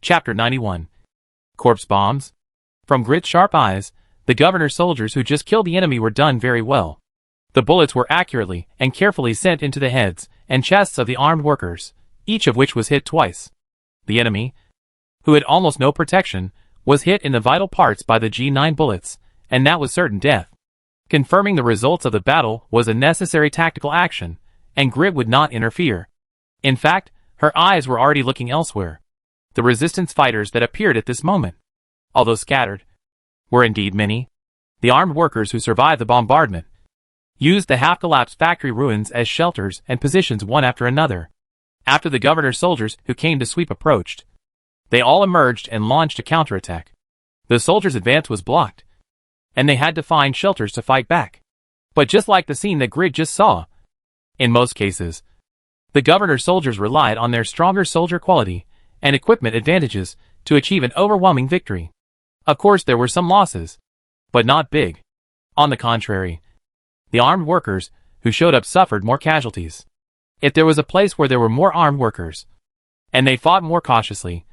Chapter 91. Corpse Bombs. From Grit's sharp eyes, the governor's soldiers who just killed the enemy were done very well. The bullets were accurately and carefully sent into the heads and chests of the armed workers, each of which was hit twice. The enemy, who had almost no protection, was hit in the vital parts by the G9 bullets, and that was certain death. Confirming the results of the battle was a necessary tactical action, and Grit would not interfere. In fact, her eyes were already looking elsewhere. The resistance fighters that appeared at this moment, although scattered, were indeed many. The armed workers who survived the bombardment used the half-collapsed factory ruins as shelters and positions one after another. After the governor's soldiers who came to sweep approached, they all emerged and launched a counterattack. The soldiers' advance was blocked, and they had to find shelters to fight back. But just like the scene that Grit just saw, in most cases, the governor's soldiers relied on their stronger soldier quality and equipment advantages to achieve an overwhelming victory. Of course there were some losses, but not big. On the contrary, the armed workers who showed up suffered more casualties. If there was a place where there were more armed workers, and they fought more cautiously,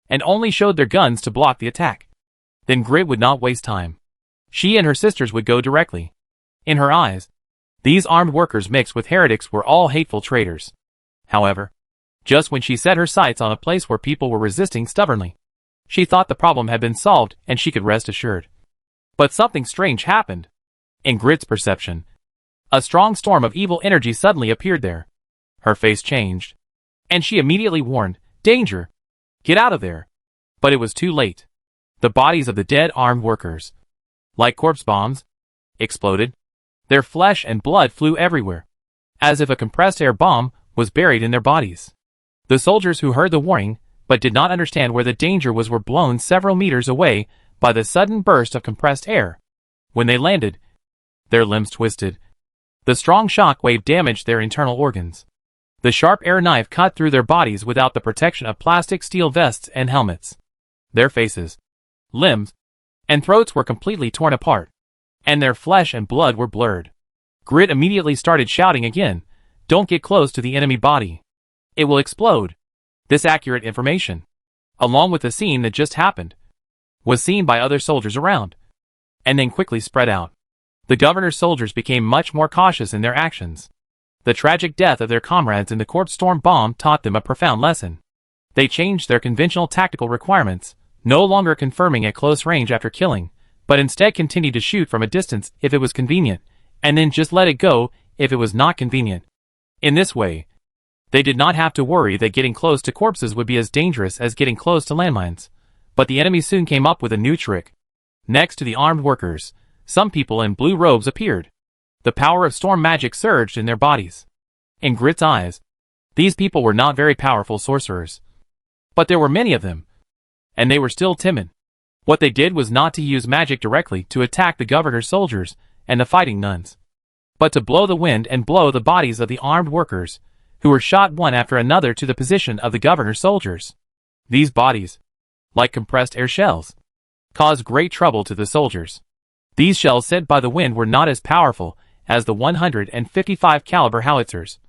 and only showed their guns to block the attack, then Grit would not waste time. She and her sisters would go directly. In her eyes, these armed workers mixed with heretics were all hateful traitors. However, just when she set her sights on a place where people were resisting stubbornly, she thought the problem had been solved and she could rest assured. But something strange happened. In Grit's perception, a strong storm of evil energy suddenly appeared there. Her face changed, and she immediately warned, "Danger! Get out of there!" But it was too late. The bodies of the dead armed workers, like corpse bombs, exploded. Their flesh and blood flew everywhere, as if a compressed air bomb was buried in their bodies. The soldiers who heard the warning, but did not understand where the danger was, were blown several meters away by the sudden burst of compressed air. When they landed, their limbs twisted. The strong shock wave damaged their internal organs. The sharp air knife cut through their bodies without the protection of plastic steel vests and helmets. Their faces, limbs, and throats were completely torn apart, and their flesh and blood were blurred. Grit immediately started shouting again, "Don't get close to the enemy body. It will explode." This accurate information, along with the scene that just happened, was seen by other soldiers around, and then quickly spread out. The governor's soldiers became much more cautious in their actions. The tragic death of their comrades in the corpse storm bomb taught them a profound lesson. They changed their conventional tactical requirements, no longer confirming at close range after killing, but instead continued to shoot from a distance if it was convenient, and then just let it go if it was not convenient. In this way, they did not have to worry that getting close to corpses would be as dangerous as getting close to landmines. But the enemy soon came up with a new trick. Next to the armed workers, some people in blue robes appeared. The power of storm magic surged in their bodies. In Grit's eyes, these people were not very powerful sorcerers. But there were many of them, and they were still timid. What they did was not to use magic directly to attack the governor's soldiers and the fighting nuns, but to blow the wind and blow the bodies of the armed workers, who were shot one after another to the position of the governor's soldiers. These bodies, like compressed air shells, caused great trouble to the soldiers. These shells sent by the wind were not as powerful as the 155 caliber howitzers,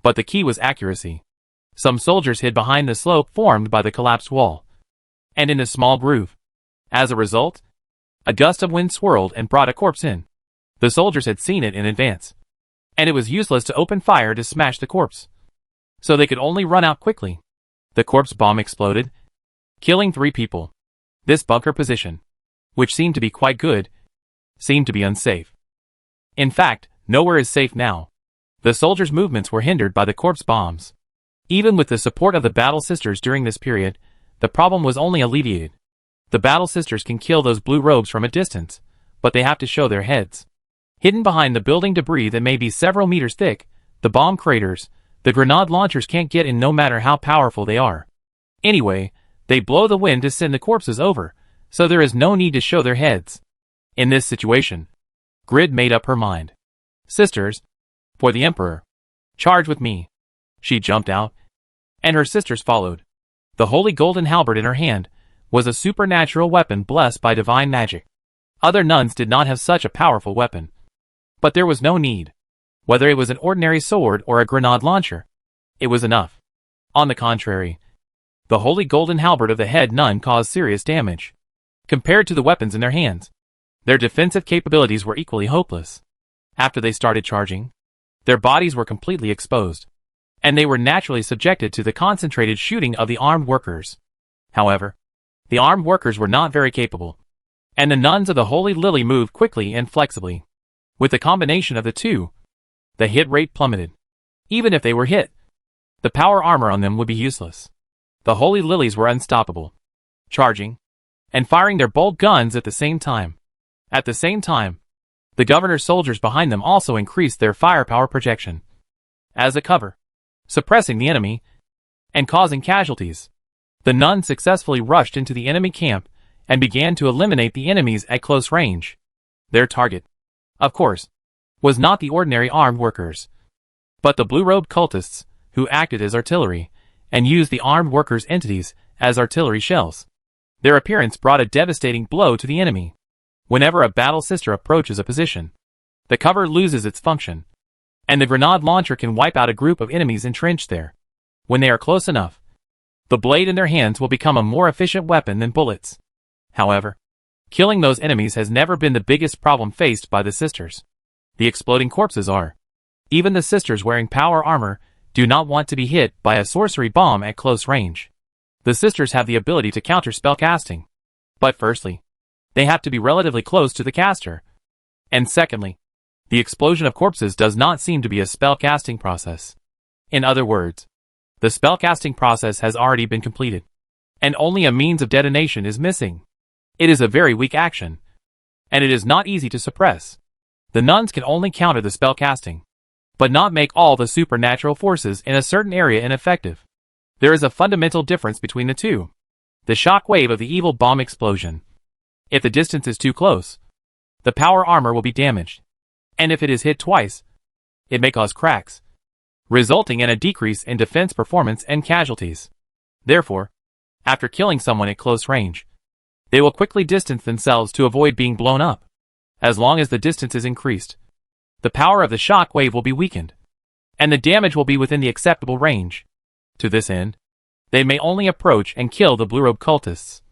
but the key was accuracy. Some soldiers hid behind the slope formed by the collapsed wall, and in a small groove. As a result, a gust of wind swirled and brought a corpse in. The soldiers had seen it in advance, and it was useless to open fire to smash the corpse, so they could only run out quickly. The corpse bomb exploded, killing 3 people. This bunker position, which seemed to be quite good, seemed to be unsafe. In fact, nowhere is safe now. The soldiers' movements were hindered by the corpse bombs. Even with the support of the Battle Sisters during this period, the problem was only alleviated. The Battle Sisters can kill those blue robes from a distance, but they have to show their heads. Hidden behind the building debris that may be several meters thick, the bomb craters, the grenade launchers can't get in no matter how powerful they are. Anyway, they blow the wind to send the corpses over, so there is no need to show their heads. In this situation, Grit made up her mind. "Sisters, for the Emperor, charge with me." She jumped out, and her sisters followed. The holy golden halberd in her hand was a supernatural weapon blessed by divine magic. Other nuns did not have such a powerful weapon, but there was no need. Whether it was an ordinary sword or a grenade launcher, it was enough. On the contrary, The holy golden halberd of the head nun caused serious damage. Compared to the weapons in their hands, their defensive capabilities were equally hopeless. After they started charging, their bodies were completely exposed, and they were naturally subjected to the concentrated shooting of the armed workers. However, the armed workers were not very capable, and the nuns of the Holy Lily moved quickly and flexibly. With the combination of the two, the hit rate plummeted. Even if they were hit, the power armor on them would be useless. The Holy Lilies were unstoppable, charging and firing their bolt guns at the same time. At the same time, the governor's soldiers behind them also increased their firepower projection as a cover, suppressing the enemy and causing casualties. The nuns successfully rushed into the enemy camp and began to eliminate the enemies at close range. Their target, of course, was not the ordinary armed workers, but the blue-robed cultists, who acted as artillery and used the armed workers' entities as artillery shells. Their appearance brought a devastating blow to the enemy. Whenever a battle sister approaches a position, the cover loses its function, and the grenade launcher can wipe out a group of enemies entrenched there. When they are close enough, the blade in their hands will become a more efficient weapon than bullets. However, killing those enemies has never been the biggest problem faced by the sisters. The exploding corpses are. Even the sisters wearing power armor do not want to be hit by a sorcery bomb at close range. The sisters have the ability to counter spell casting, but firstly, they have to be relatively close to the caster. And secondly, the explosion of corpses does not seem to be a spell casting process. In other words, the spell casting process has already been completed, and only a means of detonation is missing. It is a very weak action, and it is not easy to suppress. The nuns can only counter the spell casting, but not make all the supernatural forces in a certain area ineffective. There is a fundamental difference between the two. The shock wave of the evil bomb explosion. If the distance is too close, the power armor will be damaged, and if it is hit twice, it may cause cracks, resulting in a decrease in defense performance and casualties. Therefore, after killing someone at close range, they will quickly distance themselves to avoid being blown up. As long as the distance is increased, the power of the shock wave will be weakened, and the damage will be within the acceptable range. To this end, they may only approach and kill the blue-robed cultists,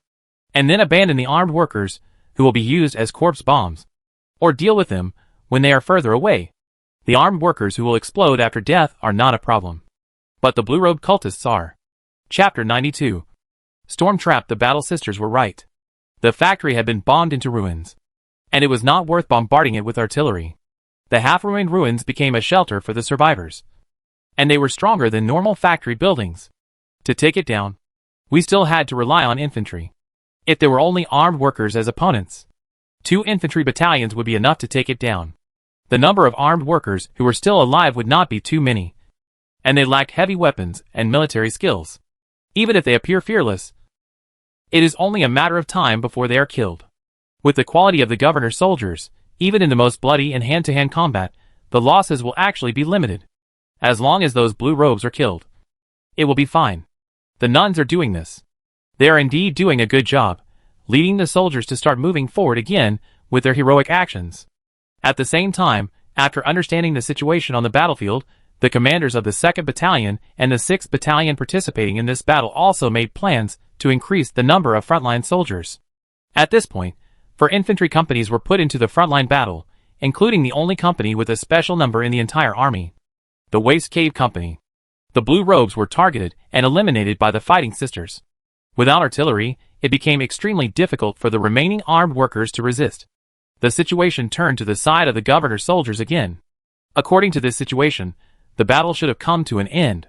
and then abandon the armed workers who will be used as corpse bombs, or deal with them when they are further away. The armed workers who will explode after death are not a problem, but the blue-robed cultists are. Chapter 92. Storm-trapped. The battle sisters were right. The factory had been bombed into ruins, and it was not worth bombarding it with artillery. The half-ruined ruins became a shelter for the survivors, and they were stronger than normal factory buildings. To take it down, we still had to rely on infantry. If there were only armed workers as opponents, 2 infantry battalions would be enough to take it down. The number of armed workers who were still alive would not be too many, and they lacked heavy weapons and military skills. Even if they appear fearless, it is only a matter of time before they are killed. With the quality of the governor's soldiers, even in the most bloody and hand-to-hand combat, the losses will actually be limited. As long as those blue robes are killed, it will be fine. The nuns are doing this. They are indeed doing a good job, leading the soldiers to start moving forward again with their heroic actions. At the same time, after understanding the situation on the battlefield, the commanders of the 2nd Battalion and the 6th Battalion participating in this battle also made plans to increase the number of frontline soldiers. At this point, 4 infantry companies were put into the frontline battle, including the only company with a special number in the entire army, the Waste Cave Company. The blue robes were targeted and eliminated by the fighting sisters. Without artillery, it became extremely difficult for the remaining armed workers to resist. The situation turned to the side of the governor's soldiers again. According to this situation, the battle should have come to an end.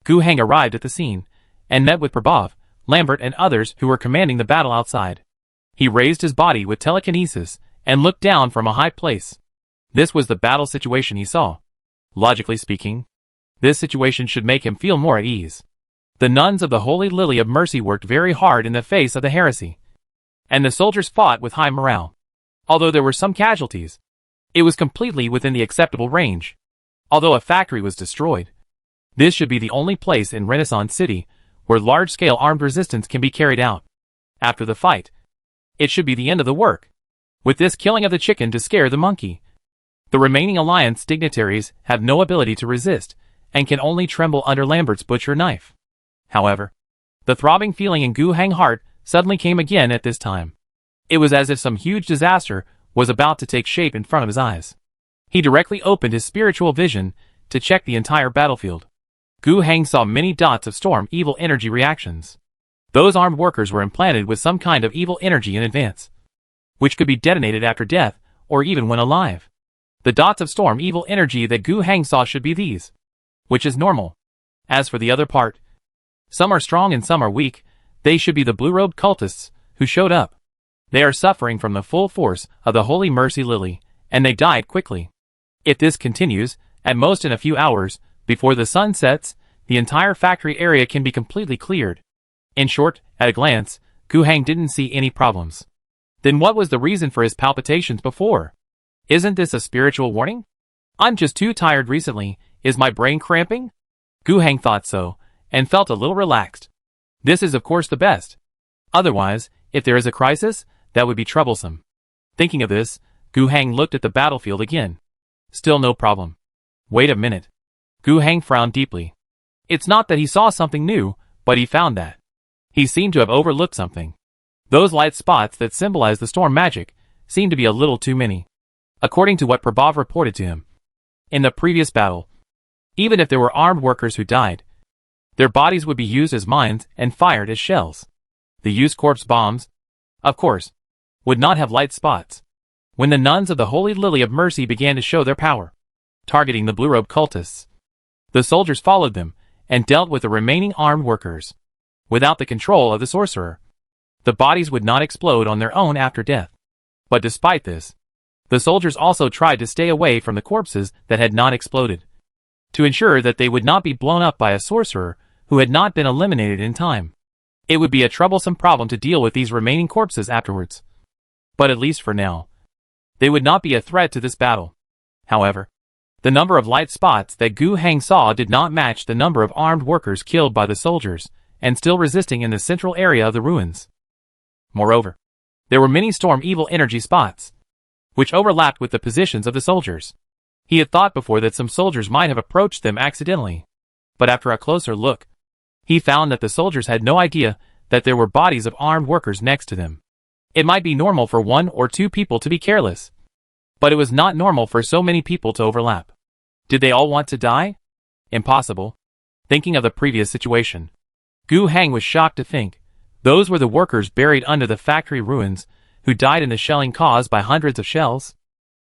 Gu Hang arrived at the scene, and met with Prabhav, Lambert and others who were commanding the battle outside. He raised his body with telekinesis and looked down from a high place. This was the battle situation he saw. Logically speaking, this situation should make him feel more at ease. The nuns of the Holy Lily of Mercy worked very hard in the face of the heresy, and the soldiers fought with high morale. Although there were some casualties, it was completely within the acceptable range. Although a factory was destroyed, this should be the only place in Renaissance City where large-scale armed resistance can be carried out. After the fight, it should be the end of the work, with this killing of the chicken to scare the monkey. The remaining Alliance dignitaries have no ability to resist, and can only tremble under Lambert's butcher knife. However, The throbbing feeling in Gu Hang's heart suddenly came again at this time. It was as if some huge disaster was about to take shape in front of his eyes. He directly opened his spiritual vision to check the entire battlefield. Gu Hang saw many dots of storm evil energy reactions. Those armed workers were implanted with some kind of evil energy in advance, which could be detonated after death, or even when alive. The dots of storm evil energy that Gu Hang saw should be these, which is normal. As for the other part, some are strong and some are weak. They should be the blue-robed cultists who showed up. They are suffering from the full force of the Holy Mercy Lily, and they died quickly. If this continues, at most in a few hours, before the sun sets, the entire factory area can be completely cleared. In short, at a glance, Gu Hang didn't see any problems. Then what was the reason for his palpitations before? Isn't this a spiritual warning? I'm just too tired recently. Is my brain cramping? Gu Hang thought so, and felt a little relaxed. This is of course the best. Otherwise, if there is a crisis, that would be troublesome. Thinking of this, Gu Hang looked at the battlefield again. Still no problem. Wait a minute. Gu Hang frowned deeply. It's not that he saw something new, but he found that he seemed to have overlooked something. Those light spots that symbolize the storm magic seemed to be a little too many. According to what Prabhav reported to him, in the previous battle, even if there were armed workers who died, their bodies would be used as mines and fired as shells. The used corpse bombs, of course, would not have light spots. When the nuns of the Holy Lily of Mercy began to show their power, targeting the blue-robed cultists, the soldiers followed them and dealt with the remaining armed workers. Without the control of the sorcerer, the bodies would not explode on their own after death. But despite this, the soldiers also tried to stay away from the corpses that had not exploded, to ensure that they would not be blown up by a sorcerer who had not been eliminated in time. It would be a troublesome problem to deal with these remaining corpses afterwards. But at least for now, they would not be a threat to this battle. However, the number of light spots that Gu Hang saw did not match the number of armed workers killed by the soldiers, and still resisting in the central area of the ruins. Moreover, there were many storm evil energy spots, which overlapped with the positions of the soldiers. He had thought before that some soldiers might have approached them accidentally, but after a closer look, he found that the soldiers had no idea that there were bodies of armed workers next to them. It might be normal for 1 or 2 people to be careless, but it was not normal for so many people to overlap. Did they all want to die? Impossible. Thinking of the previous situation, Gu Hang was shocked to think those were the workers buried under the factory ruins who died in the shelling caused by hundreds of shells.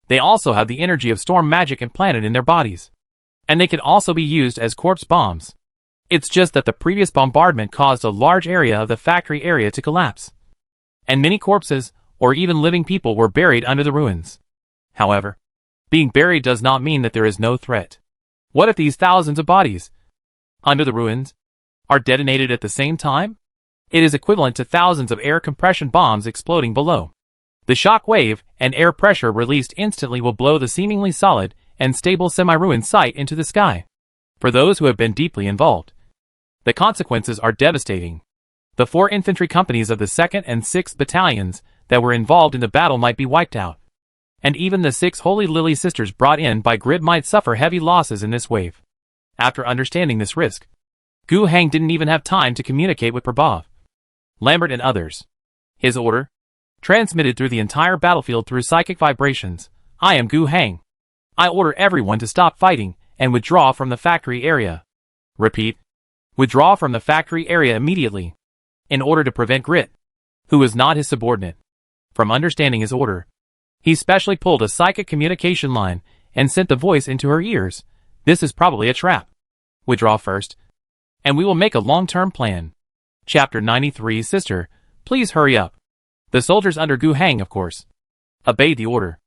They also have the energy of storm magic implanted in their bodies, and they can also be used as corpse bombs. It's just that the previous bombardment caused a large area of the factory area to collapse, and many corpses, or even living people, were buried under the ruins. However, being buried does not mean that there is no threat. What if these thousands of bodies under the ruins are detonated at the same time? It is equivalent to thousands of air compression bombs exploding below. The shock wave and air pressure released instantly will blow the seemingly solid and stable semi-ruined site into the sky. For those who have been deeply involved, the consequences are devastating. The 4 infantry companies of the 2nd and 6th battalions that were involved in the battle might be wiped out, and even the 6 Holy Lily sisters brought in by Grid might suffer heavy losses in this wave. After understanding this risk, Gu Hang didn't even have time to communicate with Prabhav, Lambert and others. His order, transmitted through the entire battlefield through psychic vibrations: I am Gu Hang. I order everyone to stop fighting and withdraw from the factory area. Repeat. Withdraw from the factory area immediately, in order to prevent Grit, who was not his subordinate, from understanding his order. He specially pulled a psychic communication line and sent the voice into her ears. This is probably a trap. Withdraw first, and we will make a long-term plan. Chapter 93. Sister, please hurry up. The soldiers under Gu Hang, of course, obeyed the order.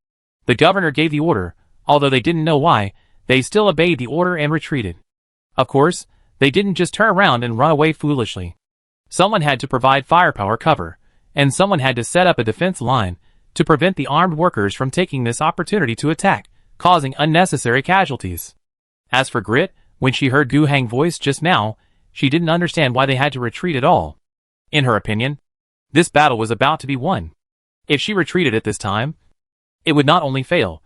The governor gave the order, although they didn't know why. They still obeyed the order and retreated. Of course, they didn't just turn around and run away foolishly. Someone had to provide firepower cover, and someone had to set up a defense line to prevent the armed workers from taking this opportunity to attack, causing unnecessary casualties. As for Grit, when she heard Gu Hang's voice just now, she didn't understand why they had to retreat at all. In her opinion, this battle was about to be won. If she retreated at this time, it would not only fail,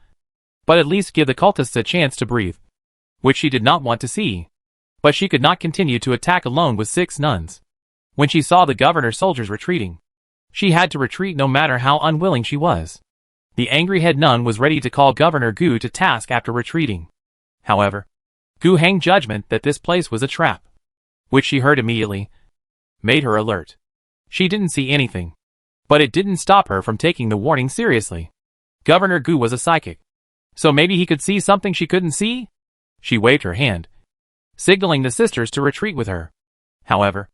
but at least give the cultists a chance to breathe, which she did not want to see. But she could not continue to attack alone with 6 nuns. When she saw the governor's soldiers retreating, she had to retreat no matter how unwilling she was. The angry head nun was ready to call Governor Gu to task after retreating. However, Gu hanged judgment that this place was a trap, which she heard immediately, made her alert. She didn't see anything, but it didn't stop her from taking the warning seriously. Governor Gu was a psychic, so maybe he could see something she couldn't see? She waved her hand, signaling the sisters to retreat with her. However,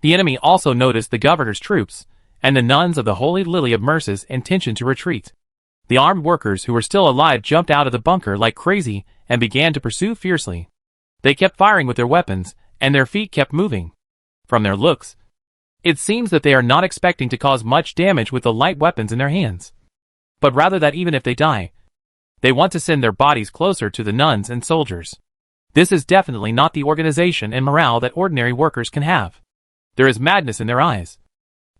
the enemy also noticed the governor's troops, and the nuns of the Holy Lily of Mercy's intention to retreat. The armed workers who were still alive jumped out of the bunker like crazy and began to pursue fiercely. They kept firing with their weapons, and their feet kept moving. From their looks, it seems that they are not expecting to cause much damage with the light weapons in their hands, but rather that even if they die, they want to send their bodies closer to the nuns and soldiers. This is definitely not the organization and morale that ordinary workers can have. There is madness in their eyes,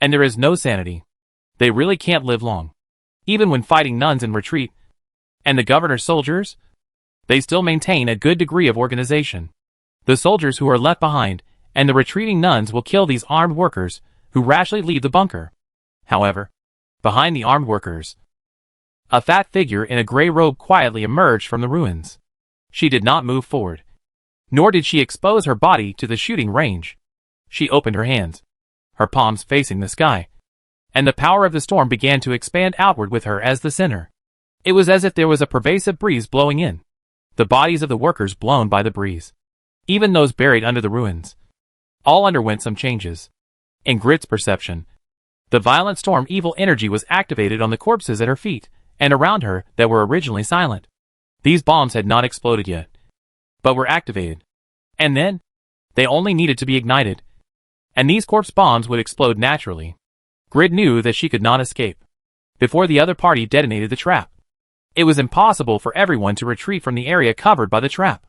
and there is no sanity. They really can't live long. Even when fighting nuns in retreat, and the governor's soldiers, they still maintain a good degree of organization. The soldiers who are left behind and the retreating nuns will kill these armed workers who rashly leave the bunker. However, behind the armed workers, a fat figure in a gray robe quietly emerged from the ruins. She did not move forward, nor did she expose her body to the shooting range. She opened her hands, her palms facing the sky, and the power of the storm began to expand outward with her as the center. It was as if there was a pervasive breeze blowing in, the bodies of the workers blown by the breeze, even those buried under the ruins, all underwent some changes. In Grit's perception, the violent storm evil energy was activated on the corpses at her feet and around her that were originally silent. These bombs had not exploded yet, but were activated. And then, they only needed to be ignited, and these corpse bombs would explode naturally. Grit knew that she could not escape before the other party detonated the trap. It was impossible for everyone to retreat from the area covered by the trap.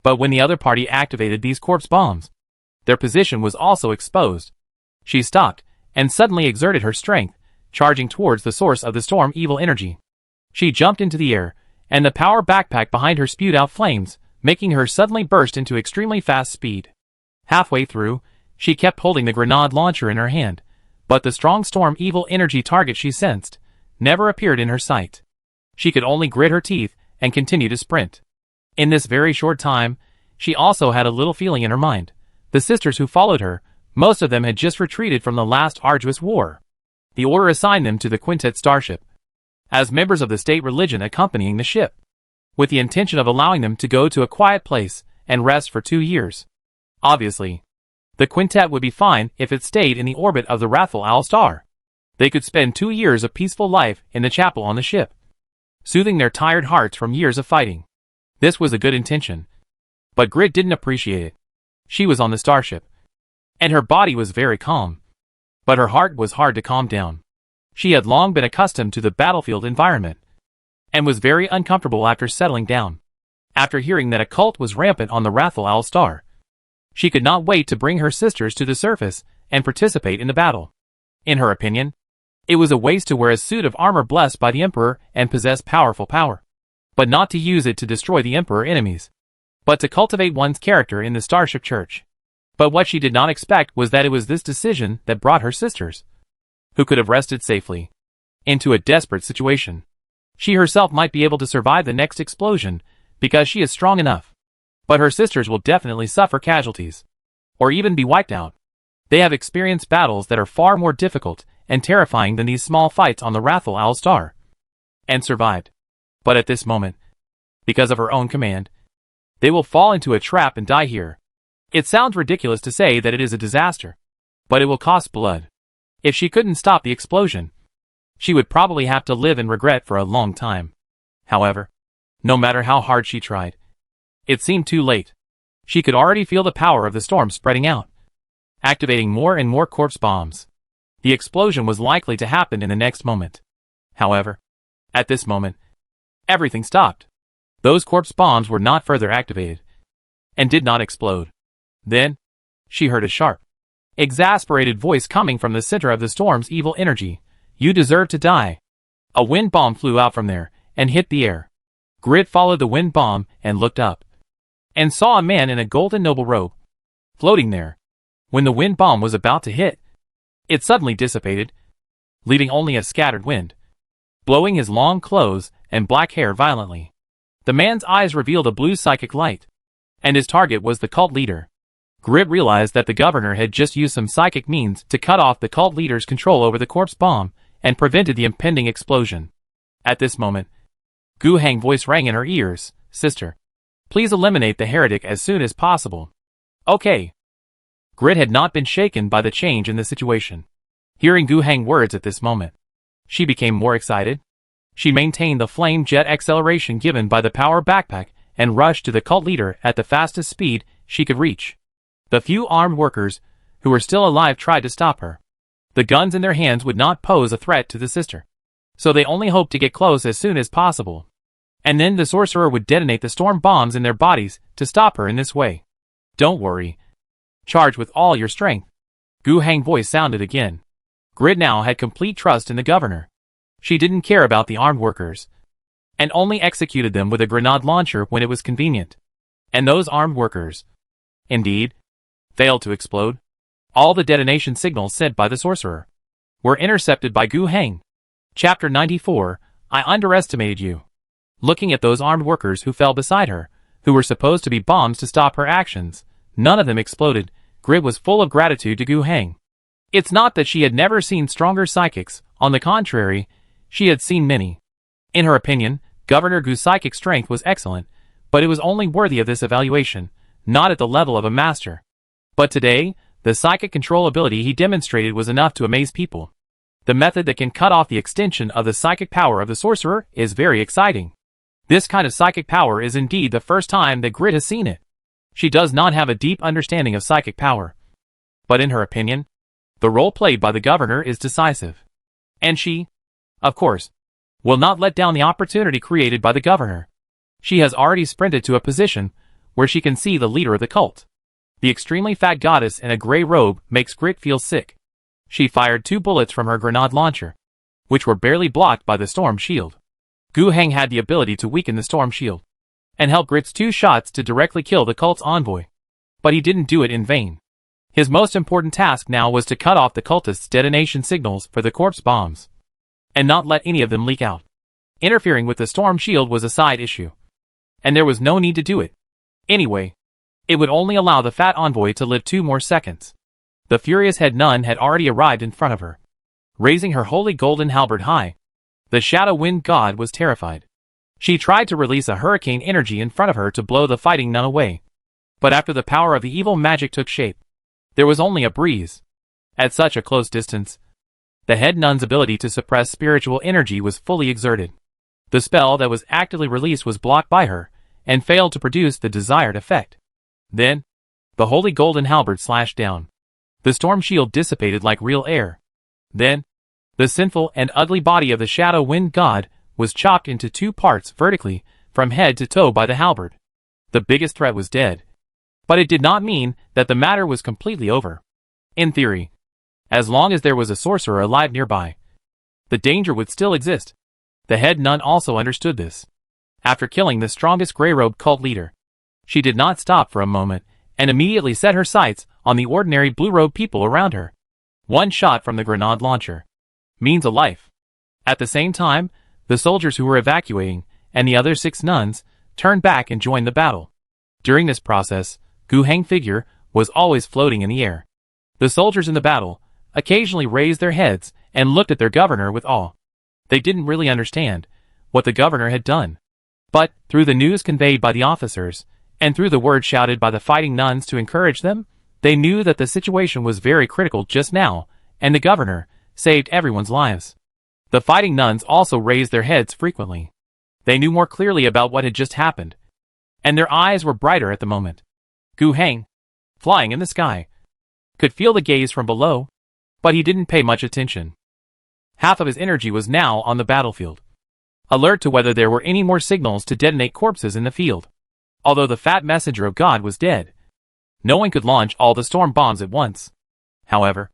But when the other party activated these corpse bombs, their position was also exposed. She stopped and suddenly exerted her strength, charging towards the source of the storm evil energy. She jumped into the air, and the power backpack behind her spewed out flames, making her suddenly burst into extremely fast speed. Halfway through, she kept holding the grenade launcher in her hand, but the strong storm evil energy target she sensed never appeared in her sight. She could only grit her teeth and continue to sprint. In this very short time, she also had a little feeling in her mind. The sisters who followed her, most of them had just retreated from the last arduous war. The order assigned them to the Quintet starship, as members of the state religion accompanying the ship, with the intention of allowing them to go to a quiet place and rest for 2 years. Obviously, the Quintet would be fine if it stayed in the orbit of the wrathful Owl star. They could spend 2 years of peaceful life in the chapel on the ship, soothing their tired hearts from years of fighting. This was a good intention, but Grit didn't appreciate it. She was on the starship, and her body was very calm, but her heart was hard to calm down. She had long been accustomed to the battlefield environment, and was very uncomfortable after settling down. After hearing that a cult was rampant on the wrathful Owl star, she could not wait to bring her sisters to the surface and participate in the battle. In her opinion, it was a waste to wear a suit of armor blessed by the Emperor and possess powerful power, but not to use it to destroy the Emperor enemies, but to cultivate one's character in the Starship Church. But what she did not expect was that it was this decision that brought her sisters, who could have rested safely, into a desperate situation. She herself might be able to survive the next explosion because she is strong enough, but her sisters will definitely suffer casualties, or even be wiped out. They have experienced battles that are far more difficult and terrifying than these small fights on the wrathful Owl star, and survived. But at this moment, because of her own command, they will fall into a trap and die here. It sounds ridiculous to say that it is a disaster, but it will cost blood. If she couldn't stop the explosion, she would probably have to live in regret for a long time. However, no matter how hard she tried, it seemed too late. She could already feel the power of the storm spreading out, activating more and more corpse bombs. The explosion was likely to happen in the next moment. However, at this moment, everything stopped. Those corpse bombs were not further activated, and did not explode. Then, she heard a sharp, exasperated voice coming from the center of the storm's evil energy. "You deserve to die." A wind bomb flew out from there, and hit the air. Grit followed the wind bomb and looked up, and saw a man in a golden noble robe, floating there, When the wind bomb was about to hit, it suddenly dissipated, leaving only a scattered wind, blowing his long clothes and black hair violently. The man's eyes revealed a blue psychic light, and his target was the cult leader. Grit realized that the governor had just used some psychic means to cut off the cult leader's control over the corpse bomb and prevented the impending explosion. At this moment, Gu Hang's voice rang in her ears. "Sister, please eliminate the heretic as soon as possible." "Okay." Grit had not been shaken by the change in the situation. Hearing Gu Hang's words at this moment, she became more excited. She maintained the flame jet acceleration given by the power backpack and rushed to the cult leader at the fastest speed she could reach. The few armed workers who were still alive tried to stop her. The guns in their hands would not pose a threat to the sister, so they only hoped to get close as soon as possible. And then the sorcerer would detonate the storm bombs in their bodies to stop her in this way. "Don't worry. Charge with all your strength." Gu Hang's voice sounded again. Grit now had complete trust in the governor. She didn't care about the armed workers, and only executed them with a grenade launcher when it was convenient. And those armed workers, indeed, failed to explode. All the detonation signals sent by the sorcerer were intercepted by Gu Hang. Chapter 94, I underestimated you. Looking at those armed workers who fell beside her, who were supposed to be bombs to stop her actions, none of them exploded. Grit was full of gratitude to Gu Hang. It's not that she had never seen stronger psychics, on the contrary, she had seen many. In her opinion, Governor Gu's psychic strength was excellent, but it was only worthy of this evaluation, not at the level of a master. But today, the psychic control ability he demonstrated was enough to amaze people. The method that can cut off the extension of the psychic power of the sorcerer is very exciting. This kind of psychic power is indeed the first time that Grit has seen it. She does not have a deep understanding of psychic power, but in her opinion, the role played by the governor is decisive. And she, of course, will not let down the opportunity created by the governor. She has already sprinted to a position where she can see the leader of the cult. The extremely fat goddess in a gray robe makes Grit feel sick. She fired 2 bullets from her grenade launcher, which were barely blocked by the storm shield. Gu Hang had the ability to weaken the storm shield and help Grit's 2 shots to directly kill the cult's envoy. But he didn't do it in vain. His most important task now was to cut off the cultists' detonation signals for the corpse bombs, and not let any of them leak out. Interfering with the storm shield was a side issue, and there was no need to do it. Anyway, it would only allow the fat envoy to live 2 more seconds. The furious head nun had already arrived in front of her, raising her holy golden halberd high. The shadow wind god was terrified. She tried to release a hurricane energy in front of her to blow the fighting nun away. But after the power of the evil magic took shape, there was only a breeze. At such a close distance, the head nun's ability to suppress spiritual energy was fully exerted. The spell that was actively released was blocked by her, and failed to produce the desired effect. Then, the holy golden halberd slashed down. The storm shield dissipated like real air. Then, the sinful and ugly body of the shadow wind god was chopped into 2 parts vertically, from head to toe by the halberd. The biggest threat was dead. But it did not mean that the matter was completely over. In theory, as long as there was a sorcerer alive nearby, the danger would still exist. The head nun also understood this. After killing the strongest gray-robed cult leader, she did not stop for a moment, and immediately set her sights on the ordinary blue-robed people around her. 1 shot from the grenade launcher means a life. At the same time, the soldiers who were evacuating, and the other 6 nuns, turned back and joined the battle. During this process, Gu Hang's figure was always floating in the air. The soldiers in the battle occasionally raised their heads and looked at their governor with awe. They didn't really understand what the governor had done. But, through the news conveyed by the officers, and through the words shouted by the fighting nuns to encourage them, they knew that the situation was very critical just now, and the governor saved everyone's lives. The fighting nuns also raised their heads frequently. They knew more clearly about what had just happened, and their eyes were brighter at the moment. Gu Hang, flying in the sky, could feel the gaze from below, but he didn't pay much attention. Half of his energy was now on the battlefield, alert to whether there were any more signals to detonate corpses in the field. Although the fat messenger of God was dead, no one could launch all the storm bombs at once. However,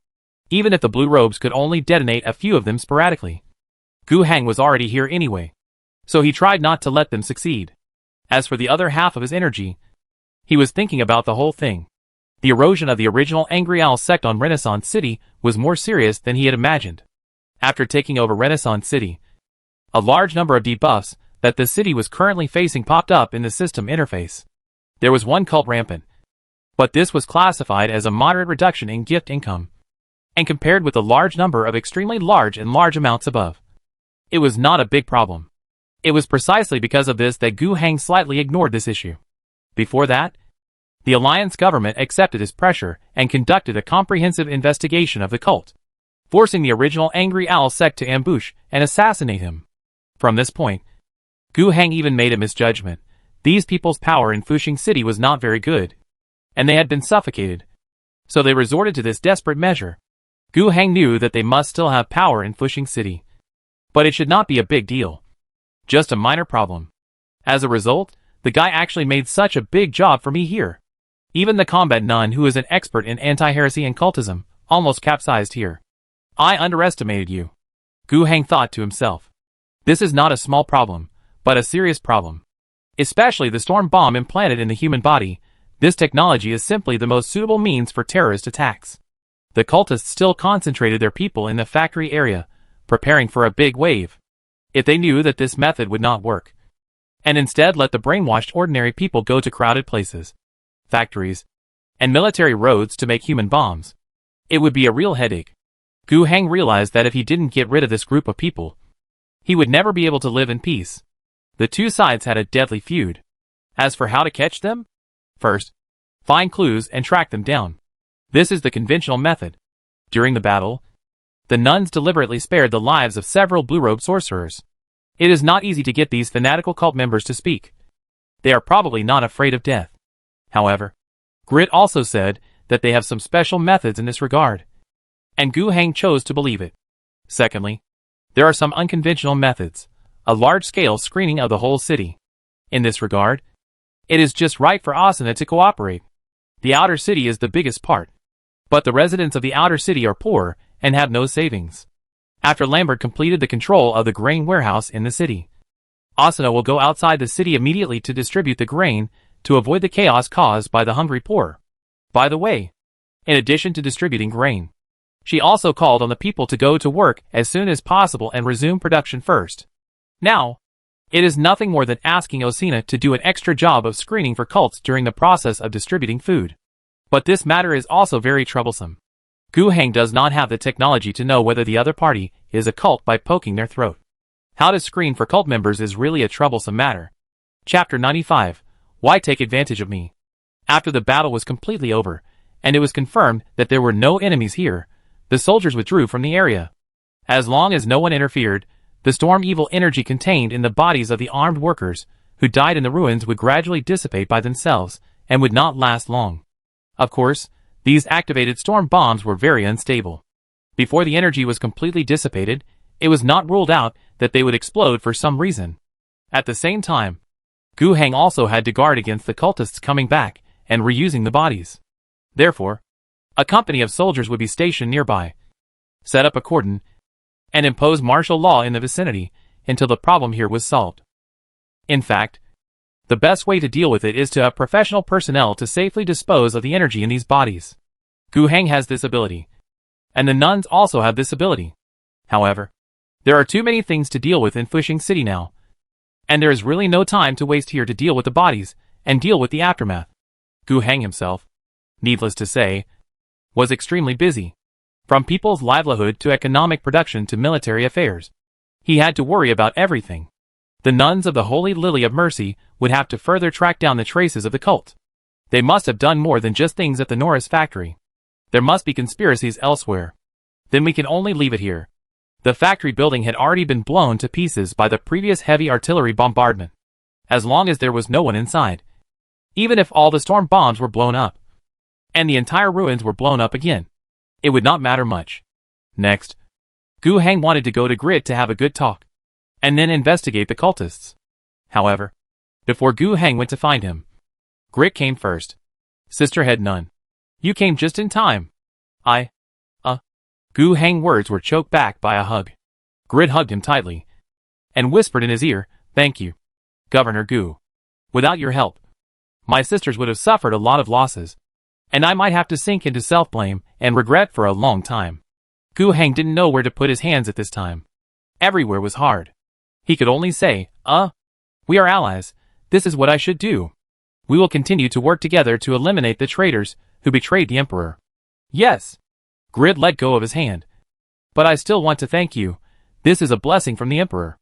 even if the blue robes could only detonate a few of them sporadically, Gu Hang was already here anyway, so he tried not to let them succeed. As for the other half of his energy, he was thinking about the whole thing. The erosion of the original Angry Owl sect on Renaissance City was more serious than he had imagined. After taking over Renaissance City, a large number of debuffs that the city was currently facing popped up in the system interface. There was one cult rampant, but this was classified as a moderate reduction in gift income, and compared with the large number of extremely large and large amounts above, it was not a big problem. It was precisely because of this that Gu Hang slightly ignored this issue. Before that, the Alliance government accepted his pressure and conducted a comprehensive investigation of the cult, forcing the original Angry Owl sect to ambush and assassinate him. From this point, Gu Hang even made a misjudgment. These people's power in Fuxing City was not very good, and they had been suffocated, so they resorted to this desperate measure. Gu Hang knew that they must still have power in Fuxing City, but it should not be a big deal. Just a minor problem. As a result, the guy actually made such a big job for me here. Even the combat nun, who is an expert in anti-heresy and cultism, almost capsized here. I underestimated you, Gu Hang thought to himself. This is not a small problem, but a serious problem. Especially the storm bomb implanted in the human body. This technology is simply the most suitable means for terrorist attacks. The cultists still concentrated their people in the factory area, preparing for a big wave. If they knew that this method would not work, and instead let the brainwashed ordinary people go to crowded places, factories, and military roads to make human bombs, it would be a real headache. Gu Hang realized that if he didn't get rid of this group of people, he would never be able to live in peace. The two sides had a deadly feud. As for how to catch them? First, find clues and track them down. This is the conventional method. During the battle, the nuns deliberately spared the lives of several blue-robed sorcerers. It is not easy to get these fanatical cult members to speak. They are probably not afraid of death. However, Grit also said that they have some special methods in this regard, and Gu Hang chose to believe it. Secondly, there are some unconventional methods, a large-scale screening of the whole city. In this regard, it is just right for Asuna to cooperate. The outer city is the biggest part, but the residents of the outer city are poor and have no savings. After Lambert completed the control of the grain warehouse in the city, Asuna will go outside the city immediately to distribute the grain to avoid the chaos caused by the hungry poor. By the way, in addition to distributing grain, she also called on the people to go to work as soon as possible and resume production first. Now, it is nothing more than asking Osina to do an extra job of screening for cults during the process of distributing food. But this matter is also very troublesome. Gu Hang does not have the technology to know whether the other party is a cult by poking their throat. How to screen for cult members is really a troublesome matter. Chapter 95. Why take advantage of me? After the battle was completely over, and it was confirmed that there were no enemies here, the soldiers withdrew from the area. As long as no one interfered, the storm evil energy contained in the bodies of the armed workers who died in the ruins would gradually dissipate by themselves and would not last long. Of course, these activated storm bombs were very unstable. Before the energy was completely dissipated, it was not ruled out that they would explode for some reason. At the same time, Gu Hang also had to guard against the cultists coming back and reusing the bodies. Therefore, a company of soldiers would be stationed nearby, set up a cordon, and impose martial law in the vicinity until the problem here was solved. In fact, the best way to deal with it is to have professional personnel to safely dispose of the energy in these bodies. Gu Hang has this ability, and the nuns also have this ability. However, there are too many things to deal with in Fuxing City now, and there is really no time to waste here to deal with the bodies and deal with the aftermath. Gu Hang himself, needless to say, was extremely busy. From people's livelihood to economic production to military affairs, he had to worry about everything. The nuns of the Holy Lily of Mercy would have to further track down the traces of the cult. They must have done more than just things at the Norris factory. There must be conspiracies elsewhere. Then we can only leave it here. The factory building had already been blown to pieces by the previous heavy artillery bombardment. As long as there was no one inside, even if all the storm bombs were blown up, and the entire ruins were blown up again, it would not matter much. Next, Gu Hang wanted to go to Grit to have a good talk, and then investigate the cultists. However, before Gu Hang went to find him, Grit came first. Sister Head Nun, you came just in time. Gu Hang words were choked back by a hug. Grit hugged him tightly, and whispered in his ear, "Thank you, Governor Gu. Without your help, my sisters would have suffered a lot of losses." And I might have to sink into self-blame and regret for a long time. Gu Heng didn't know where to put his hands at this time. Everywhere was hard. He could only say, we are allies. This is what I should do. We will continue to work together to eliminate the traitors who betrayed the Emperor. Yes. Grid let go of his hand. But I still want to thank you. This is a blessing from the Emperor.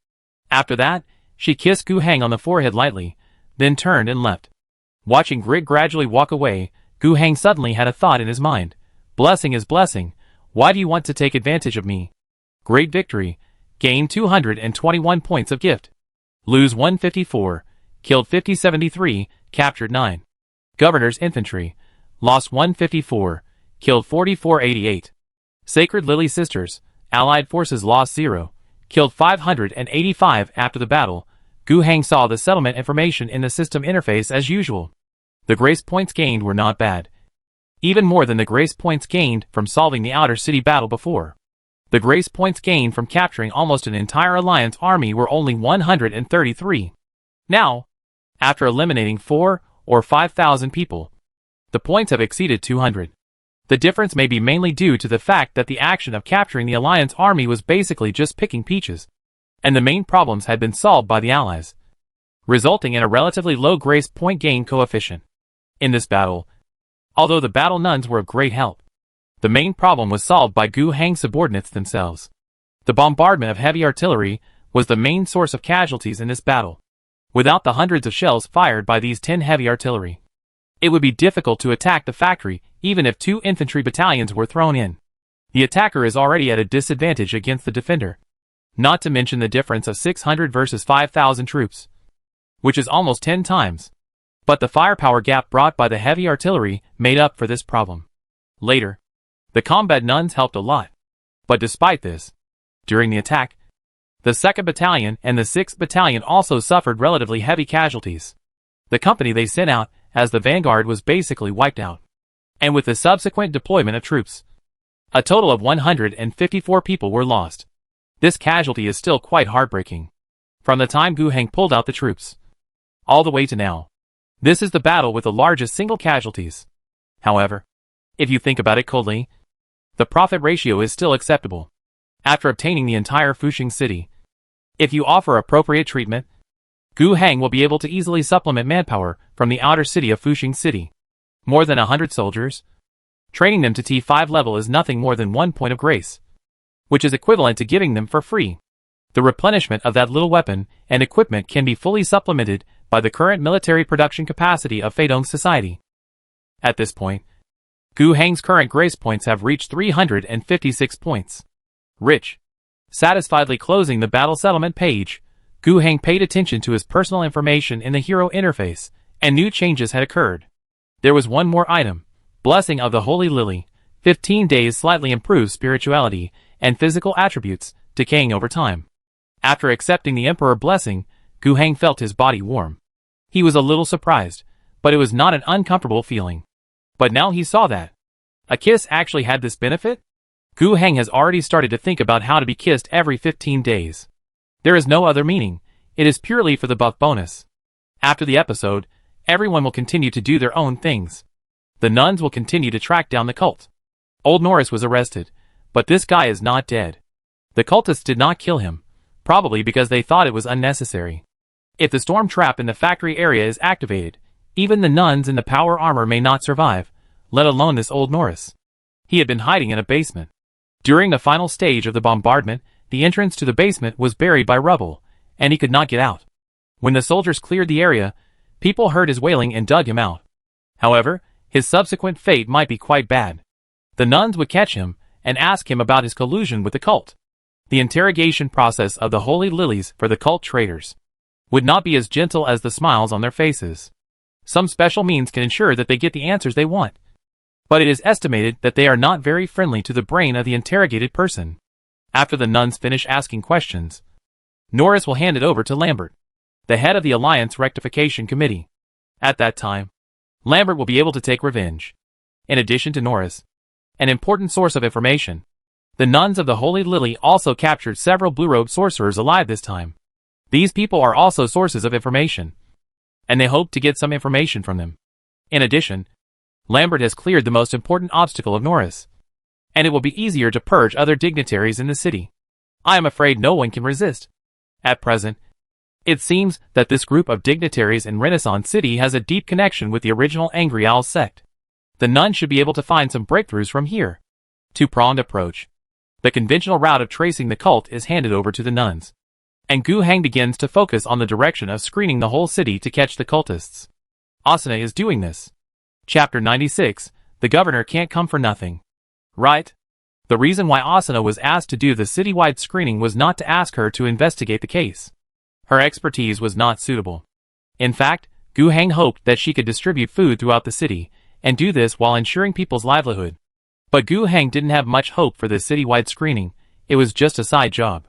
After that, she kissed Gu Heng on the forehead lightly, then turned and left. Watching Grid gradually walk away, Gu Heng suddenly had a thought in his mind. Blessing is blessing. Why do you want to take advantage of me? Great victory. Gain 221 points of gift. Lose 154. Killed 5073, captured 9. Governor's infantry. Lost 154. Killed 4488. Sacred Lily Sisters. Allied forces lost 0. Killed 585 after the battle. Gu Heng saw the settlement information in the system interface as usual. The grace points gained were not bad. Even more than the grace points gained from solving the outer city battle before. The grace points gained from capturing almost an entire alliance army were only 133. Now, after eliminating 4 or 5,000 people, the points have exceeded 200. The difference may be mainly due to the fact that the action of capturing the alliance army was basically just picking peaches, and the main problems had been solved by the allies, resulting in a relatively low grace point gain coefficient. In this battle, although the battle nuns were of great help, the main problem was solved by Gu Heng's subordinates themselves. The bombardment of heavy artillery was the main source of casualties in this battle. Without the hundreds of shells fired by these 10 heavy artillery, it would be difficult to attack the factory even if 2 infantry battalions were thrown in. The attacker is already at a disadvantage against the defender, not to mention the difference of 600 versus 5,000 troops, which is almost 10 times. But the firepower gap brought by the heavy artillery made up for this problem. Later, the combat nuns helped a lot. But despite this, during the attack, the 2nd Battalion and the 6th Battalion also suffered relatively heavy casualties. The company they sent out as the vanguard was basically wiped out. And with the subsequent deployment of troops, a total of 154 people were lost. This casualty is still quite heartbreaking. From the time Gu Heng pulled out the troops, all the way to now, this is the battle with the largest single casualties. However, if you think about it coldly, the profit ratio is still acceptable. After obtaining the entire Fuxing city, if you offer appropriate treatment, Gu Heng will be able to easily supplement manpower from the outer city of Fuxing City. More than 100 soldiers. Training them to T5 level is nothing more than 1 point of grace, which is equivalent to giving them for free. The replenishment of that little weapon and equipment can be fully supplemented by the current military production capacity of Feidong's society. At this point, Gu Heng's current grace points have reached 356 points. Rich. Satisfiedly closing the battle settlement page, Gu Heng paid attention to his personal information in the hero interface, and new changes had occurred. There was one more item. Blessing of the Holy Lily. 15 days slightly improves spirituality and physical attributes, decaying over time. After accepting the Emperor blessing, Gu Heng felt his body warm. He was a little surprised, but it was not an uncomfortable feeling. But now he saw that a kiss actually had this benefit. Gu Heng has already started to think about how to be kissed every 15 days. There is no other meaning. It is purely for the buff bonus. After the episode, everyone will continue to do their own things. The nuns will continue to track down the cult. Old Norris was arrested, but this guy is not dead. The cultists did not kill him, probably because they thought it was unnecessary. If the storm trap in the factory area is activated, even the nuns in the power armor may not survive, let alone this old Norris. He had been hiding in a basement. During the final stage of the bombardment, the entrance to the basement was buried by rubble, and he could not get out. When the soldiers cleared the area, people heard his wailing and dug him out. However, his subsequent fate might be quite bad. The nuns would catch him and ask him about his collusion with the cult. The interrogation process of the holy lilies for the cult traitors would not be as gentle as the smiles on their faces. Some special means can ensure that they get the answers they want, but it is estimated that they are not very friendly to the brain of the interrogated person. After the nuns finish asking questions, Norris will hand it over to Lambert, the head of the Alliance Rectification Committee. At that time, Lambert will be able to take revenge. In addition to Norris, an important source of information, the nuns of the Holy Lily also captured several blue-robed sorcerers alive this time. These people are also sources of information, and they hope to get some information from them. In addition, Lambert has cleared the most important obstacle of Norris, and it will be easier to purge other dignitaries in the city. I am afraid no one can resist. At present, it seems that this group of dignitaries in Renaissance City has a deep connection with the original Angry Owl sect. The nuns should be able to find some breakthroughs from here. Two-pronged approach. The conventional route of tracing the cult is handed over to the nuns, and Gu Hang begins to focus on the direction of screening the whole city to catch the cultists. Asuna is doing this. Chapter 96, The Governor Can't Come for Nothing. Right? The reason why Asuna was asked to do the citywide screening was not to ask her to investigate the case. Her expertise was not suitable. In fact, Gu Hang hoped that she could distribute food throughout the city, and do this while ensuring people's livelihood. But Gu Hang didn't have much hope for this citywide screening. It was just a side job.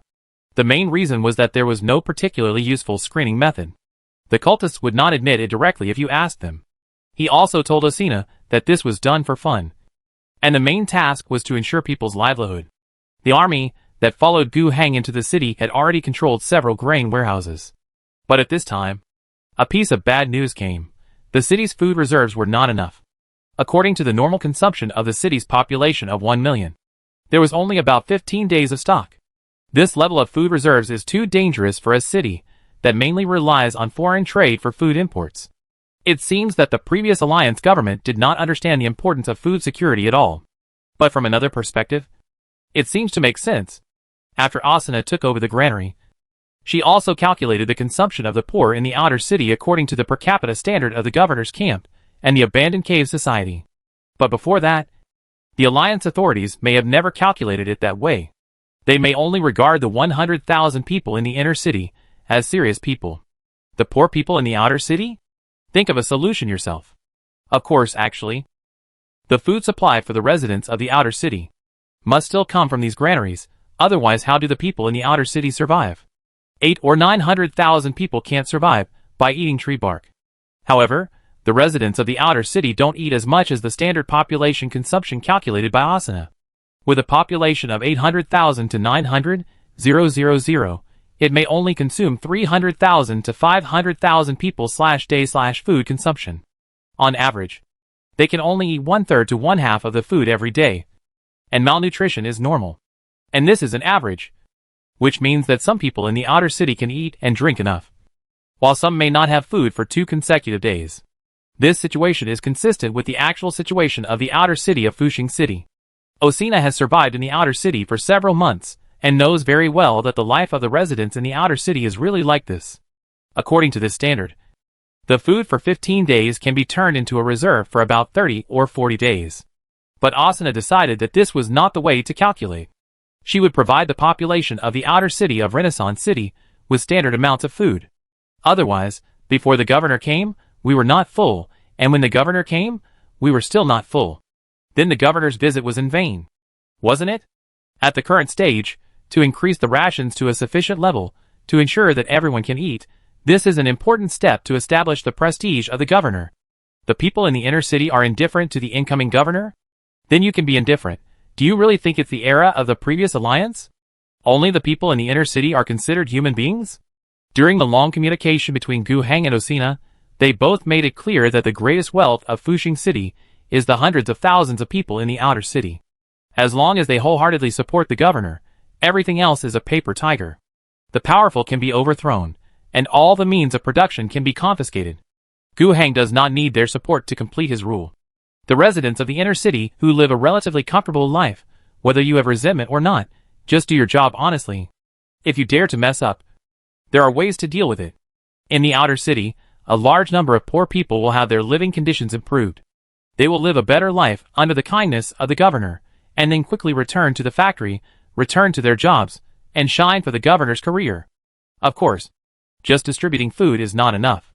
The main reason was that there was no particularly useful screening method. The cultists would not admit it directly if you asked them. He also told Asuna that this was done for fun, and the main task was to ensure people's livelihood. The army that followed Gu Hang into the city had already controlled several grain warehouses. But at this time, a piece of bad news came. The city's food reserves were not enough. According to the normal consumption of the city's population of 1 million, there was only about 15 days of stock. This level of food reserves is too dangerous for a city that mainly relies on foreign trade for food imports. It seems that the previous alliance government did not understand the importance of food security at all. But from another perspective, it seems to make sense. After Asuna took over the granary, she also calculated the consumption of the poor in the outer city according to the per capita standard of the governor's camp and the abandoned cave society. But before that, the alliance authorities may have never calculated it that way. They may only regard the 100,000 people in the inner city as serious people. The poor people in the outer city? Think of a solution yourself. Of course, actually, the food supply for the residents of the outer city must still come from these granaries, otherwise how do the people in the outer city survive? 800,000 or 900,000 people can't survive by eating tree bark. However, the residents of the outer city don't eat as much as the standard population consumption calculated by Asuna. With a population of 800,000 to 900,000, it may only consume 300,000 to 500,000 people/day/food consumption. On average, they can only eat 1/3 to 1/2 of the food every day, and malnutrition is normal. And this is an average, which means that some people in the outer city can eat and drink enough, while some may not have food for 2 consecutive days. This situation is consistent with the actual situation of the outer city of Fuxing City. Asuna has survived in the outer city for several months, and knows very well that the life of the residents in the outer city is really like this. According to this standard, the food for 15 days can be turned into a reserve for about 30 or 40 days. But Asuna decided that this was not the way to calculate. She would provide the population of the outer city of Renaissance City with standard amounts of food. Otherwise, before the governor came, we were not full, and when the governor came, we were still not full. Then the governor's visit was in vain, wasn't it? At the current stage, to increase the rations to a sufficient level, to ensure that everyone can eat, this is an important step to establish the prestige of the governor. The people in the inner city are indifferent to the incoming governor? Then you can be indifferent. Do you really think it's the era of the previous alliance? Only the people in the inner city are considered human beings? During the long communication between Gu Hang and Asuna, they both made it clear that the greatest wealth of Fuxing City is the hundreds of thousands of people in the outer city. As long as they wholeheartedly support the governor, everything else is a paper tiger. The powerful can be overthrown, and all the means of production can be confiscated. Gu Hang does not need their support to complete his rule. The residents of the inner city who live a relatively comfortable life, whether you have resentment or not, just do your job honestly. If you dare to mess up, there are ways to deal with it. In the outer city, a large number of poor people will have their living conditions improved. They will live a better life under the kindness of the governor, and then quickly return to the factory, return to their jobs, and shine for the governor's career. Of course, just distributing food is not enough.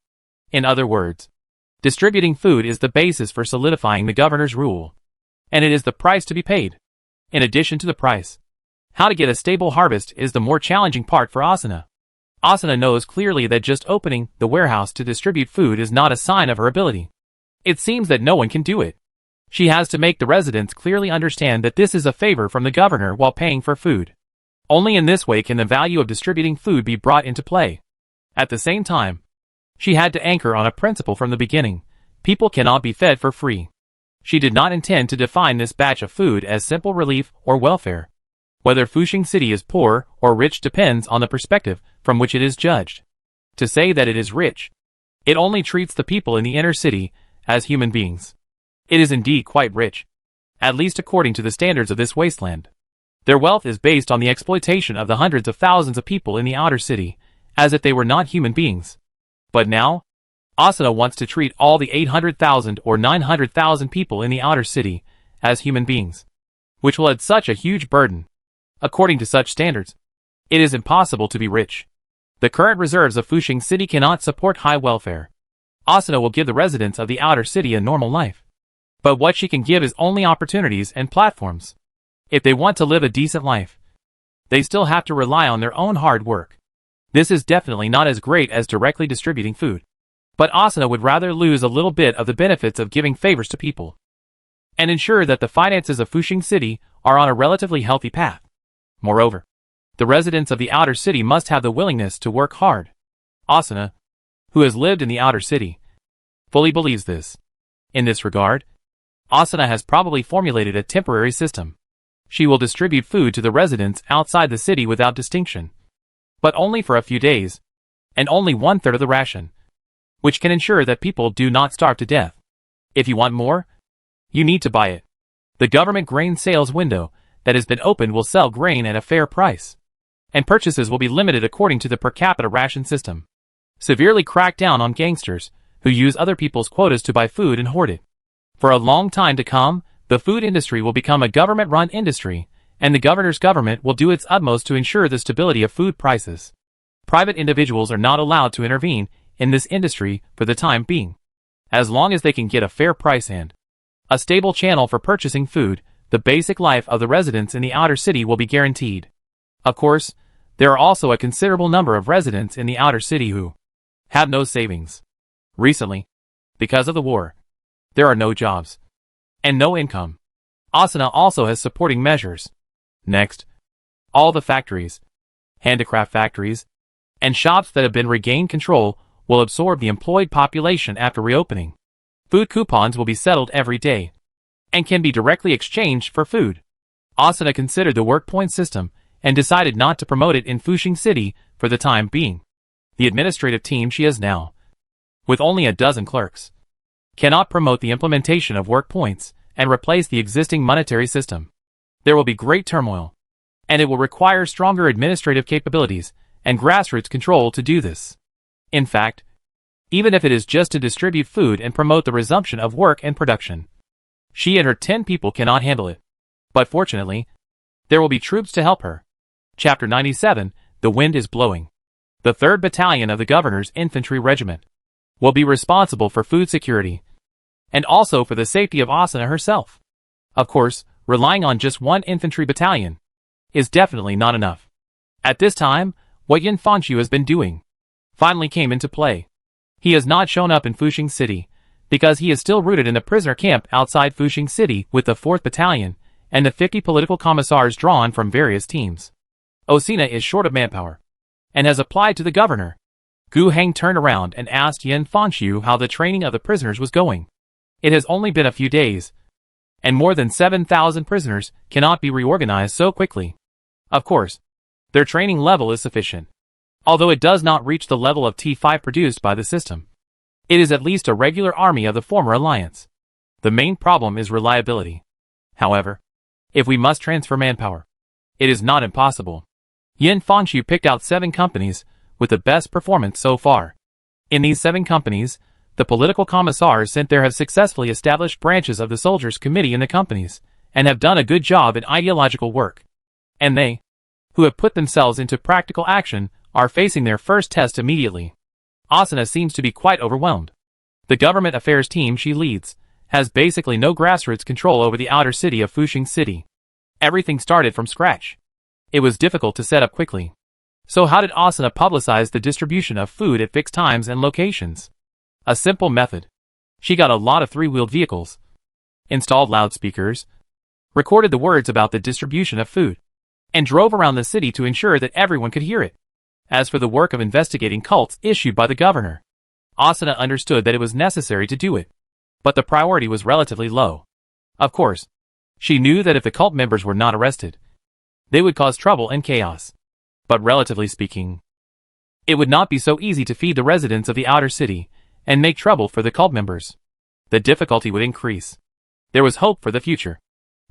In other words, distributing food is the basis for solidifying the governor's rule. And it is the price to be paid. In addition to the price, how to get a stable harvest is the more challenging part for Asuna. Asuna knows clearly that just opening the warehouse to distribute food is not a sign of her ability. It seems that no one can do it. She has to make the residents clearly understand that this is a favor from the governor while paying for food. Only in this way can the value of distributing food be brought into play. At the same time, she had to anchor on a principle from the beginning: people cannot be fed for free. She did not intend to define this batch of food as simple relief or welfare. Whether Fushing City is poor or rich depends on the perspective from which it is judged. To say that it is rich, it only treats the people in the inner city as human beings. It is indeed quite rich, at least according to the standards of this wasteland. Their wealth is based on the exploitation of the hundreds of thousands of people in the outer city, as if they were not human beings. But now, Asuna wants to treat all the 800,000 or 900,000 people in the outer city as human beings, which will add such a huge burden. According to such standards, it is impossible to be rich. The current reserves of Fushing City cannot support high welfare. Asuna will give the residents of the outer city a normal life. But what she can give is only opportunities and platforms. If they want to live a decent life, they still have to rely on their own hard work. This is definitely not as great as directly distributing food. But Asuna would rather lose a little bit of the benefits of giving favors to people and ensure that the finances of Fushing City are on a relatively healthy path. Moreover, the residents of the outer city must have the willingness to work hard. Asuna, who has lived in the outer city, fully believes this. In this regard, Asuna has probably formulated a temporary system. She will distribute food to the residents outside the city without distinction, but only for a few days, and only 1/3 of the ration, which can ensure that people do not starve to death. If you want more, you need to buy it. The government grain sales window that has been opened will sell grain at a fair price, and purchases will be limited according to the per capita ration system. Severely crack down on gangsters who use other people's quotas to buy food and hoard it. For a long time to come, the food industry will become a government-run industry, and the governor's government will do its utmost to ensure the stability of food prices. Private individuals are not allowed to intervene in this industry for the time being. As long as they can get a fair price and a stable channel for purchasing food, the basic life of the residents in the outer city will be guaranteed. Of course, there are also a considerable number of residents in the outer city who have no savings. Recently, because of the war, there are no jobs and no income. Asuna also has supporting measures. Next, all the factories, handicraft factories, and shops that have been regained control will absorb the employed population after reopening. Food coupons will be settled every day and can be directly exchanged for food. Asuna considered the work point system and decided not to promote it in Fushing City for the time being. The administrative team she has now, with only a dozen clerks, cannot promote the implementation of work points and replace the existing monetary system. There will be great turmoil, and it will require stronger administrative capabilities and grassroots control to do this. In fact, even if it is just to distribute food and promote the resumption of work and production, she and her 10 people cannot handle it. But fortunately, there will be troops to help her. Chapter 97, The Wind is Blowing. The 3rd Battalion of the Governor's Infantry Regiment will be responsible for food security, and also for the safety of Asuna herself. Of course, relying on just one infantry battalion is definitely not enough. At this time, what Yin Fangshu has been doing finally came into play. He has not shown up in Fushing City, because he is still rooted in the prisoner camp outside Fushing City with the 4th Battalion and the 50 political commissars drawn from various teams. Osina is short of manpower, and has applied to the governor. Gu Heng turned around and asked Yin Fangshu how the training of the prisoners was going. It has only been a few days, and more than 7,000 prisoners cannot be reorganized so quickly. Of course, their training level is sufficient, although it does not reach the level of T5 produced by the system. It is at least a regular army of the former alliance. The main problem is reliability. However, if we must transfer manpower, it is not impossible. Yin Fangshu picked out 7 companies with the best performance so far. In these 7 companies, the political commissars sent there have successfully established branches of the soldiers' committee in the companies, and have done a good job in ideological work. And they, who have put themselves into practical action, are facing their first test immediately. Asuna seems to be quite overwhelmed. The government affairs team she leads has basically no grassroots control over the outer city of Fushing City. Everything started from scratch. It was difficult to set up quickly. So how did Asuna publicize the distribution of food at fixed times and locations? A simple method. She got a lot of 3-wheeled vehicles, installed loudspeakers, recorded the words about the distribution of food, and drove around the city to ensure that everyone could hear it. As for the work of investigating cults issued by the governor, Asuna understood that it was necessary to do it, but the priority was relatively low. Of course, she knew that if the cult members were not arrested, they would cause trouble and chaos. But relatively speaking, it would not be so easy to feed the residents of the outer city and make trouble for the cult members. The difficulty would increase. There was hope for the future.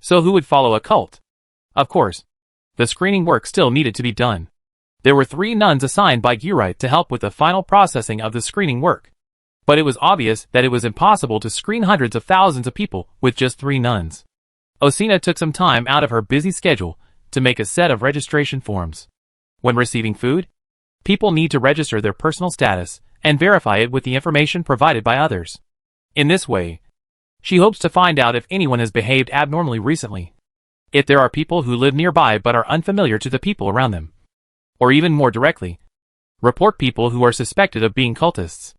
So who would follow a cult? Of course, the screening work still needed to be done. There were 3 nuns assigned by Gurite to help with the final processing of the screening work. But it was obvious that it was impossible to screen hundreds of thousands of people with just 3 nuns. Osina took some time out of her busy schedule to make a set of registration forms. When receiving food, people need to register their personal status and verify it with the information provided by others. In this way, she hopes to find out if anyone has behaved abnormally recently. If there are people who live nearby but are unfamiliar to the people around them. Or even more directly, report people who are suspected of being cultists.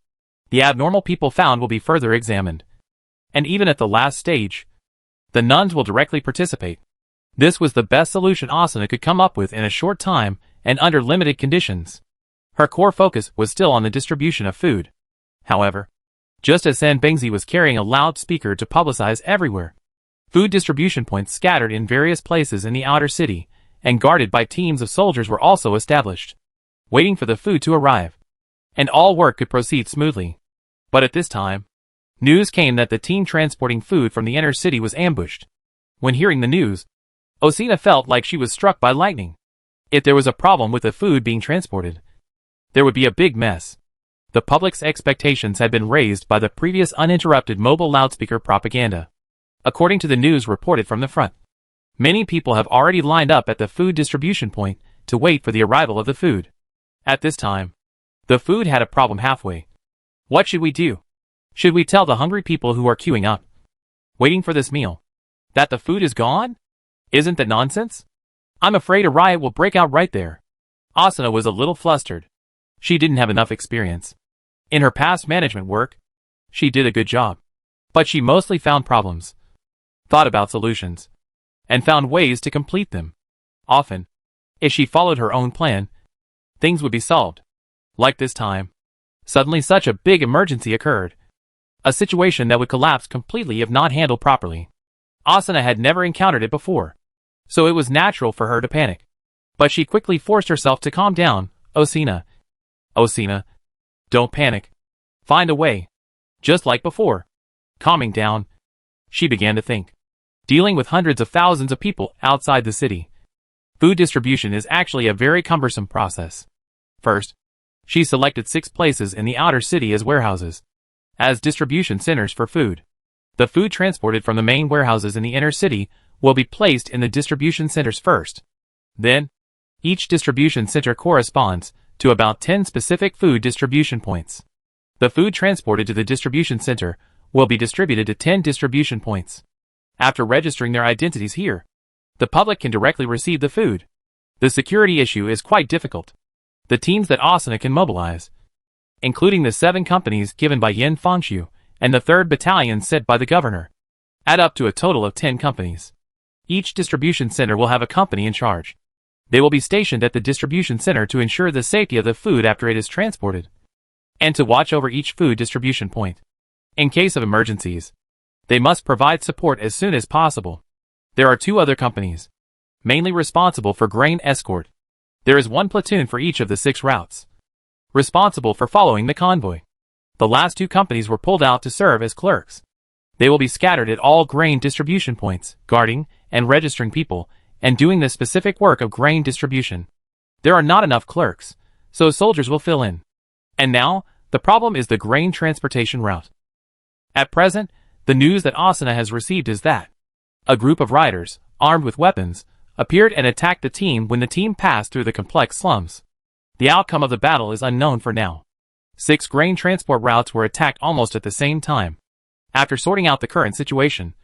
The abnormal people found will be further examined. And even at the last stage, the nuns will directly participate. This was the best solution Asuna could come up with in a short time and under limited conditions. Her core focus was still on the distribution of food. However, just as Sanbengzi was carrying a loudspeaker to publicize everywhere, food distribution points scattered in various places in the outer city and guarded by teams of soldiers were also established, waiting for the food to arrive. And all work could proceed smoothly. But at this time, news came that the team transporting food from the inner city was ambushed. When hearing the news, Osina felt like she was struck by lightning. If there was a problem with the food being transported, there would be a big mess. The public's expectations had been raised by the previous uninterrupted mobile loudspeaker propaganda. According to the news reported from the front, many people have already lined up at the food distribution point to wait for the arrival of the food. At this time, the food had a problem halfway. What should we do? Should we tell the hungry people who are queuing up, waiting for this meal, that the food is gone? Isn't that nonsense? I'm afraid a riot will break out right there. Asuna was a little flustered. She didn't have enough experience. In her past management work, she did a good job. But she mostly found problems, thought about solutions, and found ways to complete them. Often, if she followed her own plan, things would be solved. Like this time, suddenly such a big emergency occurred. A situation that would collapse completely if not handled properly. Asuna had never encountered it before, so it was natural for her to panic. But she quickly forced herself to calm down. Osina, don't panic. Find a way. Just like before. Calming down, she began to think. Dealing with hundreds of thousands of people outside the city, food distribution is actually a very cumbersome process. First, she selected 6 places in the outer city as warehouses, as distribution centers for food. The food transported from the main warehouses in the inner city will be placed in the distribution centers first. Then, each distribution center corresponds to about 10 specific food distribution points. The food transported to the distribution center will be distributed to 10 distribution points. After registering their identities here, the public can directly receive the food. The security issue is quite difficult. The teams that Asuna can mobilize, including the 7 companies given by Yin Fengshu and the 3rd battalion sent by the governor, add up to a total of 10 companies. Each distribution center will have a company in charge. They will be stationed at the distribution center to ensure the safety of the food after it is transported, and to watch over each food distribution point. In case of emergencies, they must provide support as soon as possible. There are 2 other companies, mainly responsible for grain escort. There is 1 platoon for each of the 6 routes, responsible for following the convoy. The last 2 companies were pulled out to serve as clerks. They will be scattered at all grain distribution points, guarding and registering people, and doing the specific work of grain distribution. There are not enough clerks, so soldiers will fill in. And now, the problem is the grain transportation route. At present, the news that Asuna has received is that a group of riders, armed with weapons, appeared and attacked the team when the team passed through the complex slums. The outcome of the battle is unknown for now. 6 grain transport routes were attacked almost at the same time. After sorting out the current situation,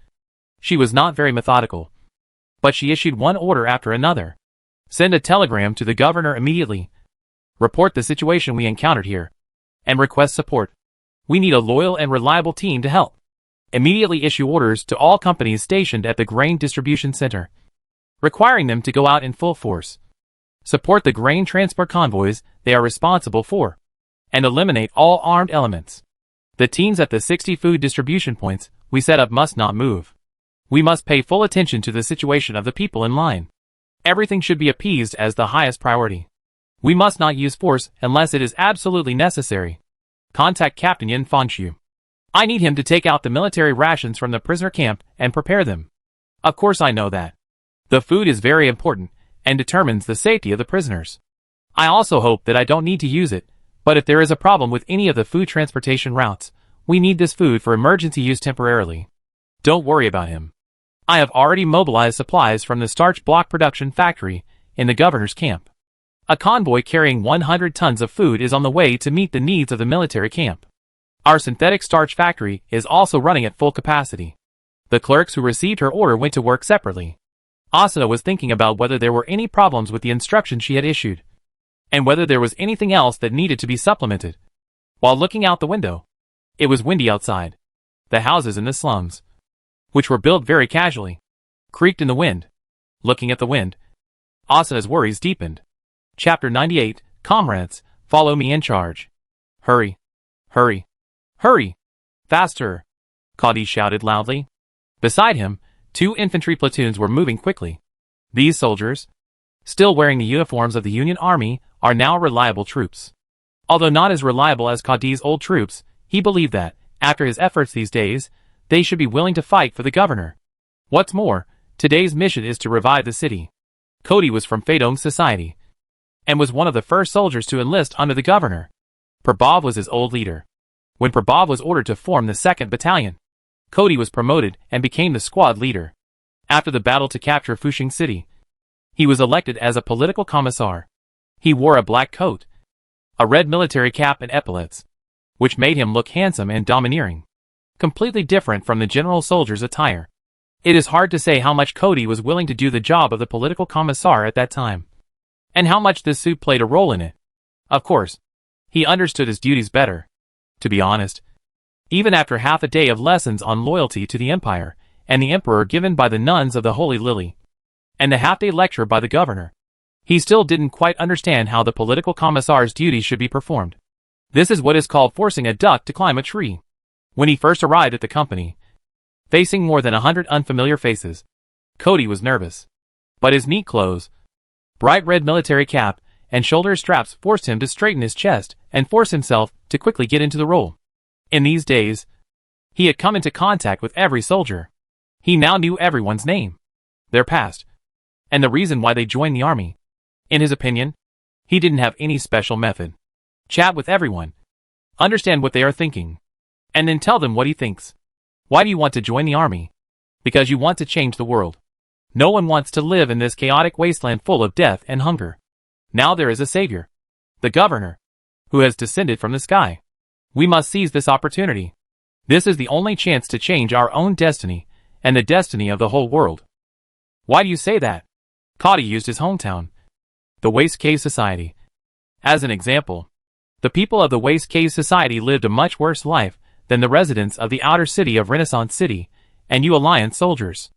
she was not very methodical, but she issued one order after another. Send a telegram to the governor immediately. Report the situation we encountered here, and request support. We need a loyal and reliable team to help. Immediately issue orders to all companies stationed at the grain distribution center, requiring them to go out in full force. Support the grain transport convoys they are responsible for, and eliminate all armed elements. The teams at the 60 food distribution points we set up must not move. We must pay full attention to the situation of the people in line. Everything should be appeased as the highest priority. We must not use force unless it is absolutely necessary. Contact Captain Yin Fangxu. I need him to take out the military rations from the prisoner camp and prepare them. Of course I know that. The food is very important and determines the safety of the prisoners. I also hope that I don't need to use it, but if there is a problem with any of the food transportation routes, we need this food for emergency use temporarily. Don't worry about him. I have already mobilized supplies from the starch block production factory in the governor's camp. A convoy carrying 100 tons of food is on the way to meet the needs of the military camp. Our synthetic starch factory is also running at full capacity. The clerks who received her order went to work separately. Asuna was thinking about whether there were any problems with the instructions she had issued, and whether there was anything else that needed to be supplemented. While looking out the window, it was windy outside. The houses in the slums, which were built very casually, creaked in the wind. Looking at the wind, Asuna's worries deepened. Chapter 98, Comrades, follow me in charge. Hurry. Hurry. Hurry. Faster. Cody shouted loudly. Beside him, 2 infantry platoons were moving quickly. These soldiers, still wearing the uniforms of the Union Army, are now reliable troops. Although not as reliable as Cody's old troops, he believed that, after his efforts these days, they should be willing to fight for the governor. What's more, today's mission is to revive the city. Cody was from Feidong's society, and was one of the first soldiers to enlist under the governor. Prabhav was his old leader. When Prabhav was ordered to form the 2nd Battalion, Cody was promoted and became the squad leader. After the battle to capture Fushing City, he was elected as a political commissar. He wore a black coat, a red military cap and epaulets, which made him look handsome and domineering, completely different from the general soldier's attire. It is hard to say how much Cody was willing to do the job of the political commissar at that time, and how much this suit played a role in it. Of course, he understood his duties better. To be honest, even after half a day of lessons on loyalty to the Empire and the Emperor given by the nuns of the Holy Lily, and the half-day lecture by the governor, he still didn't quite understand how the political commissar's duties should be performed. This is what is called forcing a duck to climb a tree. When he first arrived at the company, facing more than 100 unfamiliar faces, Cody was nervous. But his neat clothes, bright red military cap, and shoulder straps forced him to straighten his chest and force himself to quickly get into the role. In these days, he had come into contact with every soldier. He now knew everyone's name, their past, and the reason why they joined the army. In his opinion, he didn't have any special method. Chat with everyone, understand what they are thinking, and then tell them what he thinks. Why do you want to join the army? Because you want to change the world. No one wants to live in this chaotic wasteland full of death and hunger. Now there is a savior, the governor, who has descended from the sky. We must seize this opportunity. This is the only chance to change our own destiny and the destiny of the whole world. Why do you say that? Cody used his hometown, the Waste Cave Society, as an example. The people of the Waste Cave Society lived a much worse life than the residents of the outer city of Renaissance City and you Alliance soldiers.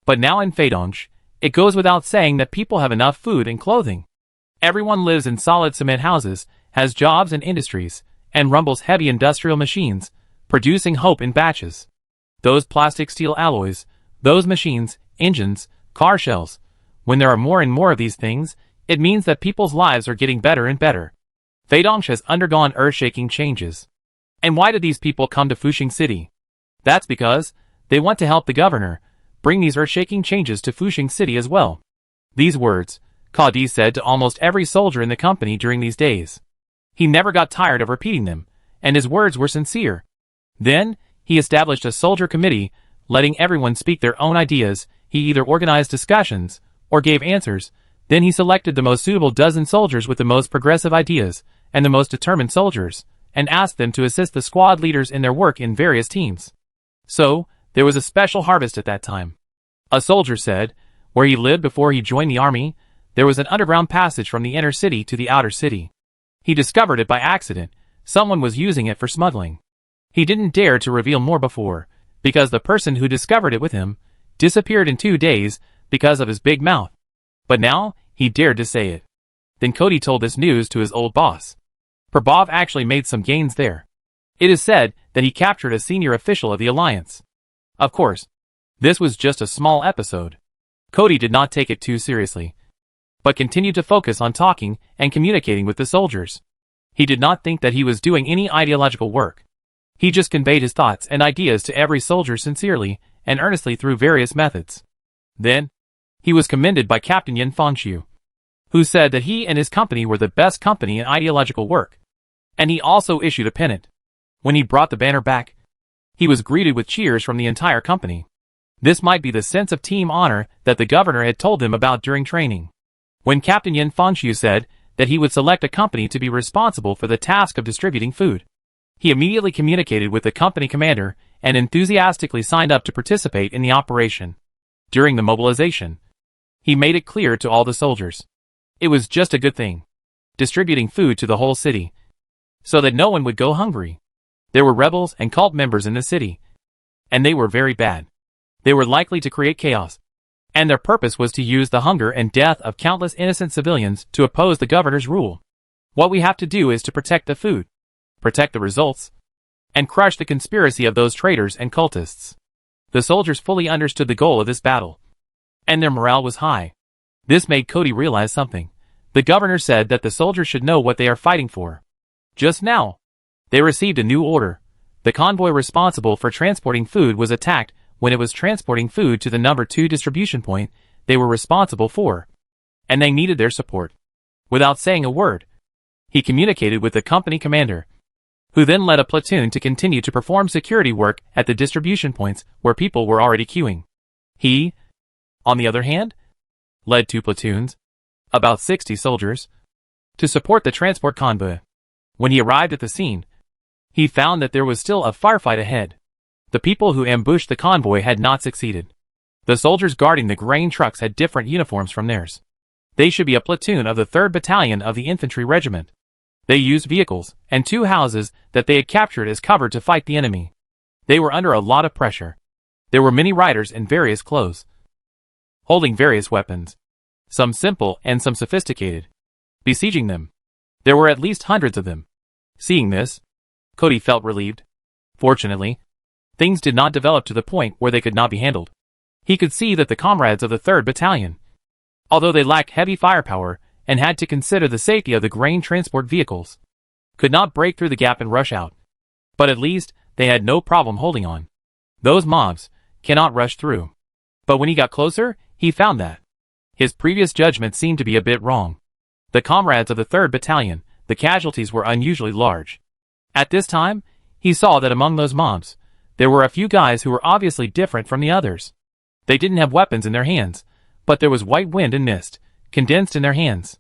But now in Feidong, it goes without saying that people have enough food and clothing. Everyone lives in solid cement houses, has jobs and industries, and rumbles heavy industrial machines, producing hope in batches. Those plastic steel alloys, those machines, engines, car shells. When there are more and more of these things, it means that people's lives are getting better and better. Feidong has undergone earth-shaking changes. And why did these people come to Fushing City? That's because they want to help the governor bring these earth-shaking changes to Fushing City as well. These words, Cody said to almost every soldier in the company during these days. He never got tired of repeating them, and his words were sincere. Then, he established a soldier committee, letting everyone speak their own ideas. He either organized discussions or gave answers. Then he selected the most suitable dozen soldiers with the most progressive ideas and the most determined soldiers, and asked them to assist the squad leaders in their work in various teams. So, there was a special harvest at that time. A soldier said, where he lived before he joined the army, there was an underground passage from the inner city to the outer city. He discovered it by accident. Someone was using it for smuggling. He didn't dare to reveal more before, because the person who discovered it with him disappeared in 2 days because of his big mouth. But now, he dared to say it. Then Cody told this news to his old boss. Prabhav actually made some gains there. It is said that he captured a senior official of the Alliance. Of course, This was just a small episode. Cody did not take it too seriously, but continued to focus on talking and communicating with the soldiers. He did not think that he was doing any ideological work. He just conveyed his thoughts and ideas to every soldier sincerely and earnestly through various methods. Then, he was commended by Captain Yin Fengxiu, who said that he and his company were the best company in ideological work. And he also issued a pennant. When he brought the banner back, he was greeted with cheers from the entire company. This might be the sense of team honor that the governor had told them about during training. When Captain Yin Fengxiu said that he would select a company to be responsible for the task of distributing food, he immediately communicated with the company commander and enthusiastically signed up to participate in the operation. During the mobilization, he made it clear to all the soldiers. It was just a good thing, distributing food to the whole city, so that no one would go hungry. There were rebels and cult members in the city, and they were very bad. They were likely to create chaos, and their purpose was to use the hunger and death of countless innocent civilians to oppose the governor's rule. What we have to do is to protect the food, protect the results, and crush the conspiracy of those traitors and cultists. The soldiers fully understood the goal of this battle, and their morale was high. This made Cody realize something. The governor said that the soldiers should know what they are fighting for. Just now, they received a new order. The convoy responsible for transporting food was attacked when it was transporting food to the number 2 distribution point they were responsible for, and they needed their support. Without saying a word, he communicated with the company commander, who then led a platoon to continue to perform security work at the distribution points where people were already queuing. He, on the other hand, led 2 platoons, about 60 soldiers, to support the transport convoy. When he arrived at the scene, he found that there was still a firefight ahead. The people who ambushed the convoy had not succeeded. The soldiers guarding the grain trucks had different uniforms from theirs. They should be a platoon of the 3rd Battalion of the Infantry Regiment. They used vehicles and 2 houses that they had captured as cover to fight the enemy. They were under a lot of pressure. There were many riders in various clothes, holding various weapons, some simple and some sophisticated, besieging them. There were at least hundreds of them. Seeing this, Cody felt relieved. Fortunately, things did not develop to the point where they could not be handled. He could see that the comrades of the 3rd Battalion, although they lacked heavy firepower and had to consider the safety of the grain transport vehicles, could not break through the gap and rush out. But at least, they had no problem holding on. Those mobs cannot rush through. But when he got closer, he found that his previous judgment seemed to be a bit wrong. The comrades of the 3rd Battalion, the casualties were unusually large. At this time, he saw that among those mobs, there were a few guys who were obviously different from the others. They didn't have weapons in their hands, but there was white wind and mist, condensed in their hands.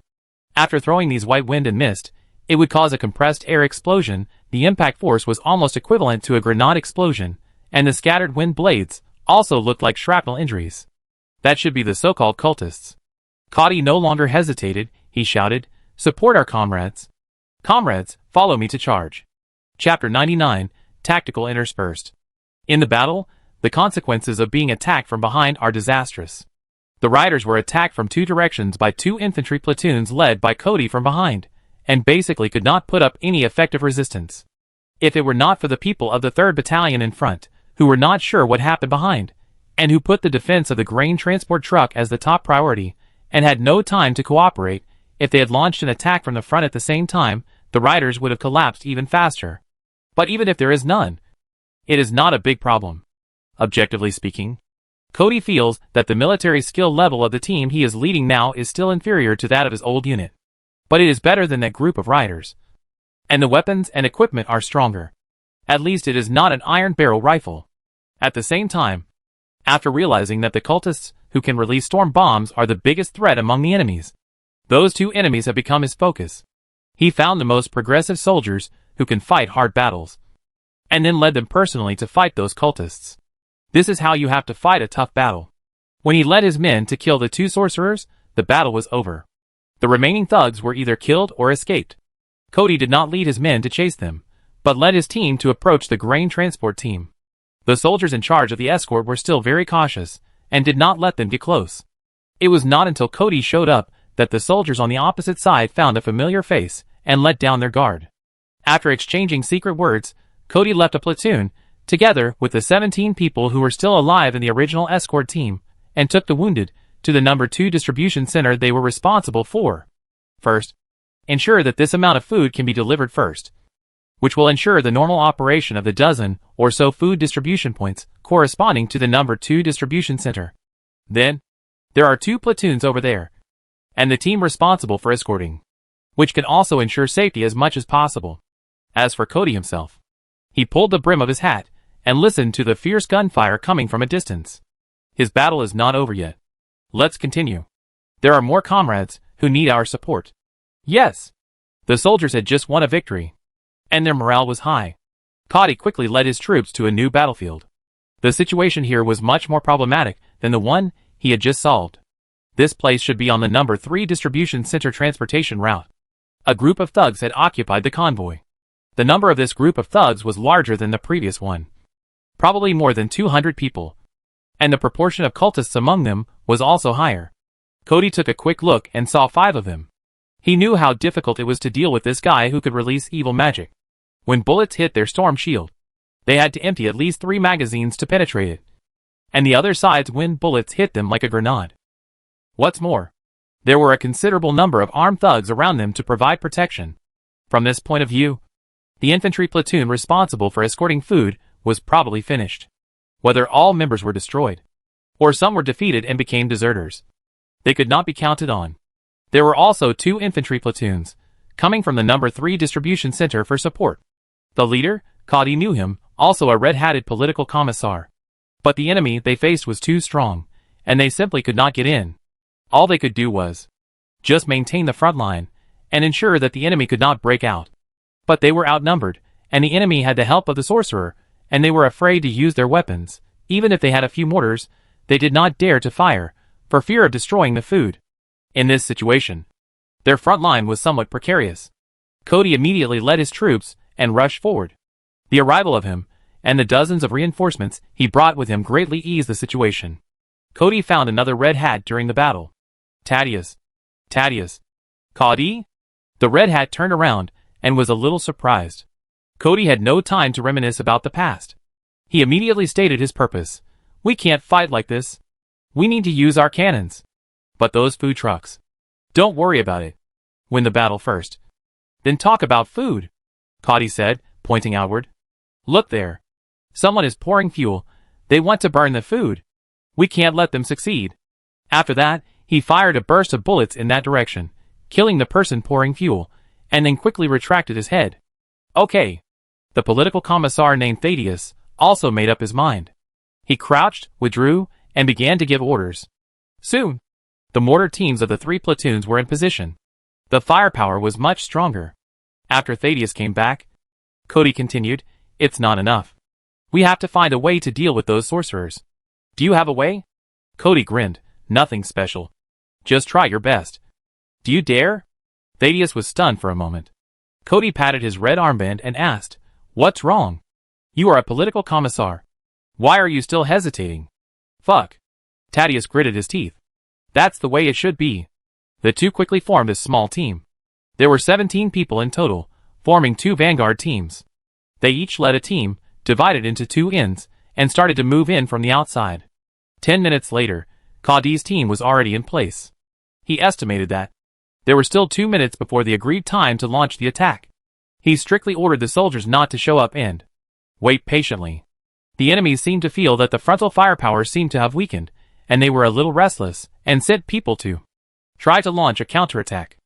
After throwing these white wind and mist, it would cause a compressed air explosion. The impact force was almost equivalent to a grenade explosion, and the scattered wind blades also looked like shrapnel injuries. That should be the so-called cultists. Cody no longer hesitated. He shouted, "Support our comrades. Comrades, follow me to charge." Chapter 99, Tactical Interspersed. In the battle, the consequences of being attacked from behind are disastrous. The riders were attacked from 2 directions by 2 infantry platoons led by Cody from behind, and basically could not put up any effective resistance. If it were not for the people of the 3rd Battalion in front, who were not sure what happened behind, and who put the defense of the grain transport truck as the top priority, and had no time to cooperate, if they had launched an attack from the front at the same time, the riders would have collapsed even faster. But even if there is none, it is not a big problem. Objectively speaking, Cody feels that the military skill level of the team he is leading now is still inferior to that of his old unit. But it is better than that group of riders. And the weapons and equipment are stronger. At least it is not an iron barrel rifle. At the same time, after realizing that the cultists who can release storm bombs are the biggest threat among the enemies, those 2 enemies have become his focus. He found the most progressive soldiers who can fight hard battles, and then led them personally to fight those cultists. This is how you have to fight a tough battle. When he led his men to kill the 2 sorcerers, the battle was over. The remaining thugs were either killed or escaped. Cody did not lead his men to chase them, but led his team to approach the grain transport team. The soldiers in charge of the escort were still very cautious, and did not let them get close. It was not until Cody showed up that the soldiers on the opposite side found a familiar face, and let down their guard. After exchanging secret words, Cody left a platoon together with the 17 people who were still alive in the original escort team, and took the wounded to the number 2 distribution center they were responsible for. First, ensure that this amount of food can be delivered first, which will ensure the normal operation of the dozen or so food distribution points corresponding to the number 2 distribution center. Then, there are 2 platoons over there, and the team responsible for escorting, which can also ensure safety as much as possible. As for Cody himself, he pulled the brim of his hat and listened to the fierce gunfire coming from a distance. His battle is not over yet. Let's continue. There are more comrades who need our support. Yes, the soldiers had just won a victory, and their morale was high. Cody quickly led his troops to a new battlefield. The situation here was much more problematic than the one he had just solved. This place should be on the number 3 distribution center transportation route. A group of thugs had occupied the convoy. The number of this group of thugs was larger than the previous one, probably more than 200 people, and the proportion of cultists among them was also higher. Cody took a quick look and saw 5 of them. He knew how difficult it was to deal with this guy who could release evil magic. When bullets hit their storm shield, they had to empty at least 3 magazines to penetrate it, and the other side's wind bullets hit them like a grenade. What's more, there were a considerable number of armed thugs around them to provide protection. From this point of view, the infantry platoon responsible for escorting food was probably finished. Whether all members were destroyed, or some were defeated and became deserters, they could not be counted on. There were also 2 infantry platoons, coming from the number 3 distribution center for support. The leader, Cody knew him, also a red-hatted political commissar. But the enemy they faced was too strong, and they simply could not get in. All they could do was just maintain the front line, and ensure that the enemy could not break out. But they were outnumbered, and the enemy had the help of the sorcerer, and they were afraid to use their weapons. Even if they had a few mortars, they did not dare to fire, for fear of destroying the food. In this situation, their front line was somewhat precarious. Cody immediately led his troops and rushed forward. The arrival of him, and the dozens of reinforcements he brought with him greatly eased the situation. Cody found another red hat during the battle. Thaddeus. Cody? The red hat turned around and was a little surprised. Cody had no time to reminisce about the past. He immediately stated his purpose. We can't fight like this. We need to use our cannons. But those food trucks. Don't worry about it. Win the battle first. Then talk about food, Cody said, pointing outward. Look there. Someone is pouring fuel. They want to burn the food. We can't let them succeed. After that, he fired a burst of bullets in that direction, killing the person pouring fuel, and then quickly retracted his head. Okay. The political commissar named Thaddeus also made up his mind. He crouched, withdrew, and began to give orders. Soon, the mortar teams of the 3 platoons were in position. The firepower was much stronger. After Thaddeus came back, Cody continued, It's not enough. We have to find a way to deal with those sorcerers. Do you have a way? Cody grinned. Nothing special. Just try your best. Do you dare? Thaddeus was stunned for a moment. Cody patted his red armband and asked, What's wrong? You are a political commissar. Why are you still hesitating? Fuck. Thaddeus gritted his teeth. That's the way it should be. The 2 quickly formed a small team. There were 17 people in total, forming 2 vanguard teams. They each led a team, divided into 2 ends, and started to move in from the outside. 10 minutes later, Cody's team was already in place. He estimated that there were still 2 minutes before the agreed time to launch the attack. He strictly ordered the soldiers not to show up and wait patiently. The enemies seemed to feel that the frontal firepower seemed to have weakened, and they were a little restless, and sent people to try to launch a counterattack.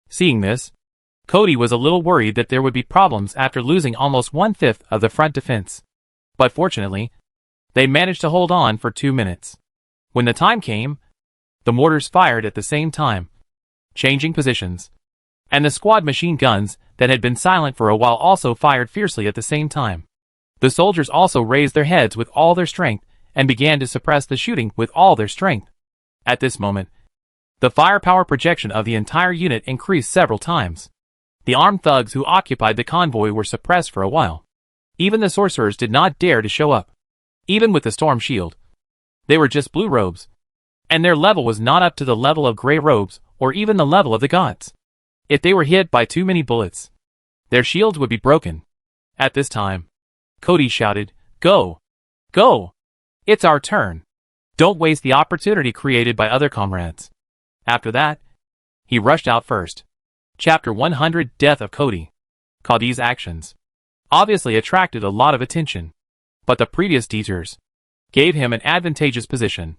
Seeing this, Cody was a little worried that there would be problems after losing almost 1/5 of the front defense. But fortunately, they managed to hold on for 2 minutes. When the time came, the mortars fired at the same time, changing positions, and the squad machine guns that had been silent for a while also fired fiercely at the same time. The soldiers also raised their heads with all their strength and began to suppress the shooting with all their strength. At this moment, the firepower projection of the entire unit increased several times. The armed thugs who occupied the convoy were suppressed for a while. Even the sorcerers did not dare to show up. Even with the storm shield, they were just blue robes, and their level was not up to the level of gray robes or even the level of the gods. If they were hit by too many bullets, their shields would be broken. At this time, Cody shouted, Go! Go! It's our turn. Don't waste the opportunity created by other comrades. After that, he rushed out first. Chapter 100 Death of Cody. Cody's actions obviously attracted a lot of attention, but the previous detours gave him an advantageous position.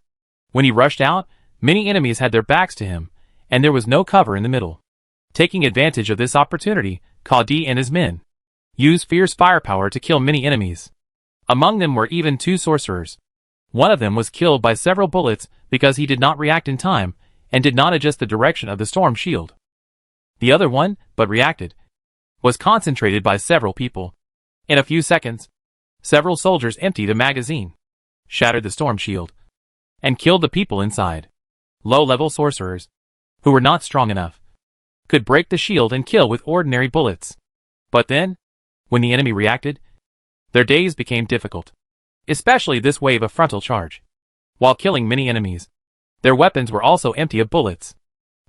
When he rushed out, many enemies had their backs to him, and there was no cover in the middle. Taking advantage of this opportunity, Cody and his men used fierce firepower to kill many enemies. Among them were even 2 sorcerers. One of them was killed by several bullets because he did not react in time and did not adjust the direction of the storm shield. The other one, but reacted, was concentrated by several people. In a few seconds, several soldiers emptied a magazine, shattered the storm shield, and killed the people inside. Low-level sorcerers, who were not strong enough, could break the shield and kill with ordinary bullets. But then, when the enemy reacted, their days became difficult, especially this wave of frontal charge. While killing many enemies, their weapons were also empty of bullets.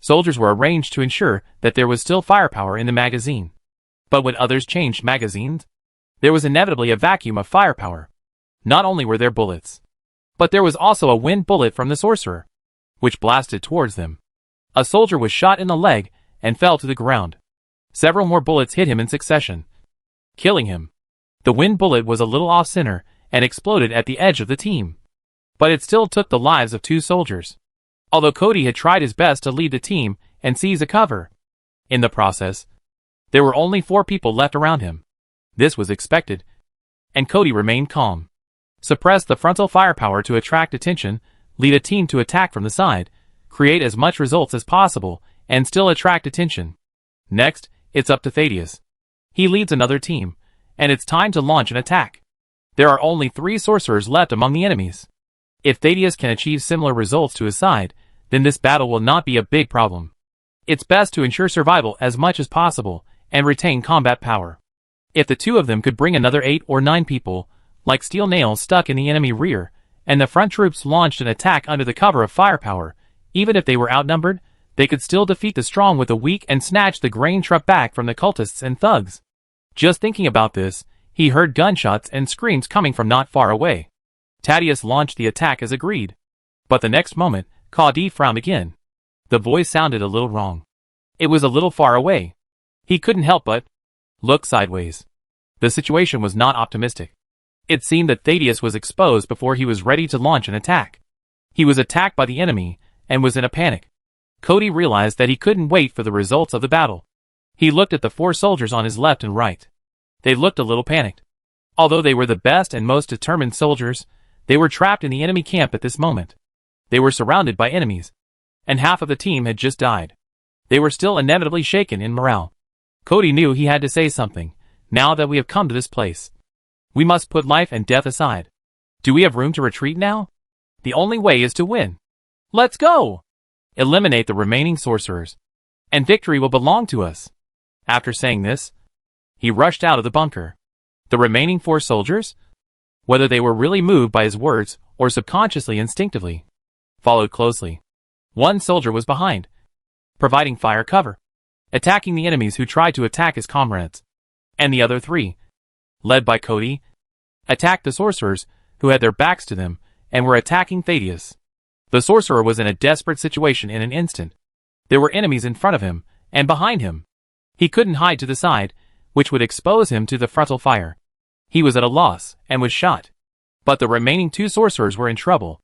Soldiers were arranged to ensure that there was still firepower in the magazine. But when others changed magazines, there was inevitably a vacuum of firepower. Not only were there bullets, but there was also a wind bullet from the sorcerer, which blasted towards them. A soldier was shot in the leg and fell to the ground. Several more bullets hit him in succession, killing him. The wind bullet was a little off-center and exploded at the edge of the team. But it still took the lives of 2 soldiers, although Cody had tried his best to lead the team and seize a cover. In the process, there were only 4 people left around him. This was expected, and Cody remained calm. Suppress the frontal firepower to attract attention, lead a team to attack from the side, create as much results as possible, and still attract attention. Next, it's up to Thaddeus. He leads another team, and it's time to launch an attack. There are only 3 sorcerers left among the enemies. If Thaddeus can achieve similar results to his side, then this battle will not be a big problem. It's best to ensure survival as much as possible and retain combat power. If the 2 of them could bring another 8 or 9 people, like steel nails stuck in the enemy rear, and the front troops launched an attack under the cover of firepower, even if they were outnumbered, they could still defeat the strong with the weak and snatch the grain truck back from the cultists and thugs. Just thinking about this, he heard gunshots and screams coming from not far away. Thaddeus launched the attack as agreed. But the next moment, Cody frowned again. The voice sounded a little wrong. It was a little far away. He couldn't help but look sideways. The situation was not optimistic. It seemed that Thaddeus was exposed before he was ready to launch an attack. He was attacked by the enemy and was in a panic. Cody realized that he couldn't wait for the results of the battle. He looked at the 4 soldiers on his left and right. They looked a little panicked. Although they were the best and most determined soldiers, they were trapped in the enemy camp at this moment. They were surrounded by enemies, and half of the team had just died. They were still inevitably shaken in morale. Cody knew he had to say something. Now that we have come to this place, we must put life and death aside. Do we have room to retreat now? The only way is to win. Let's go! Eliminate the remaining sorcerers, and victory will belong to us. After saying this, he rushed out of the bunker. The remaining 4 soldiers, whether they were really moved by his words or subconsciously instinctively, followed closely. 1 soldier was behind, providing fire cover, attacking the enemies who tried to attack his comrades. And the other 3, led by Cody, attacked the sorcerers who had their backs to them and were attacking Thaddeus. The sorcerer was in a desperate situation in an instant. There were enemies in front of him and behind him. He couldn't hide to the side, which would expose him to the frontal fire. He was at a loss and was shot. But the remaining 2 sorcerers were in trouble.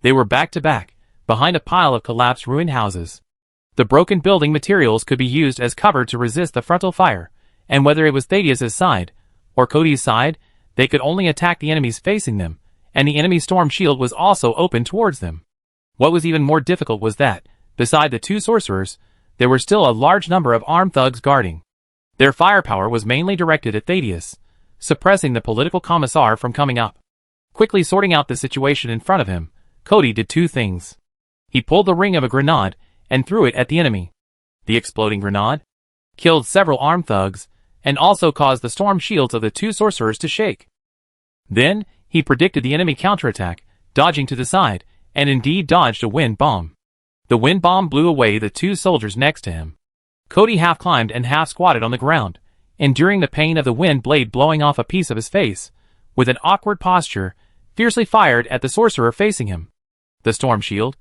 They were back to back, behind a pile of collapsed ruined houses. The broken building materials could be used as cover to resist the frontal fire, and whether it was Thaddeus' side or Cody's side, they could only attack the enemies facing them, and the enemy storm shield was also open towards them. What was even more difficult was that, beside the 2 sorcerers, there were still a large number of armed thugs guarding. Their firepower was mainly directed at Thaddeus, suppressing the political commissar from coming up. Quickly sorting out the situation in front of him, Cody did 2 things. He pulled the ring of a grenade and threw it at the enemy. The exploding grenade killed several armed thugs and also caused the storm shields of the 2 sorcerers to shake. Then, he predicted the enemy counterattack, dodging to the side, and indeed dodged a wind bomb. The wind bomb blew away the 2 soldiers next to him. Cody half climbed and half squatted on the ground, enduring the pain of the wind blade blowing off a piece of his face, with an awkward posture, fiercely fired at the sorcerer facing him. The storm shield,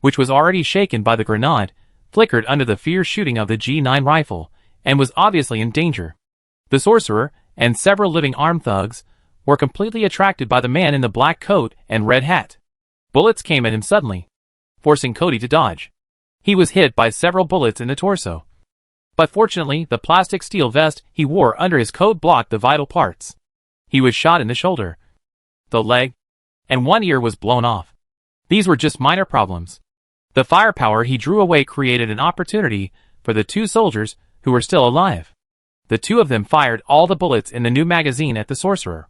which was already shaken by the grenade, flickered under the fierce shooting of the G9 rifle, and was obviously in danger. The sorcerer, and several living armed thugs, were completely attracted by the man in the black coat and red hat. Bullets came at him suddenly, forcing Cody to dodge. He was hit by several bullets in the torso. But fortunately, the plastic steel vest he wore under his coat blocked the vital parts. He was shot in the shoulder, the leg, and one ear was blown off. These were just minor problems. The firepower he drew away created an opportunity for the two soldiers who were still alive. The two of them fired all the bullets in the new magazine at the sorcerer.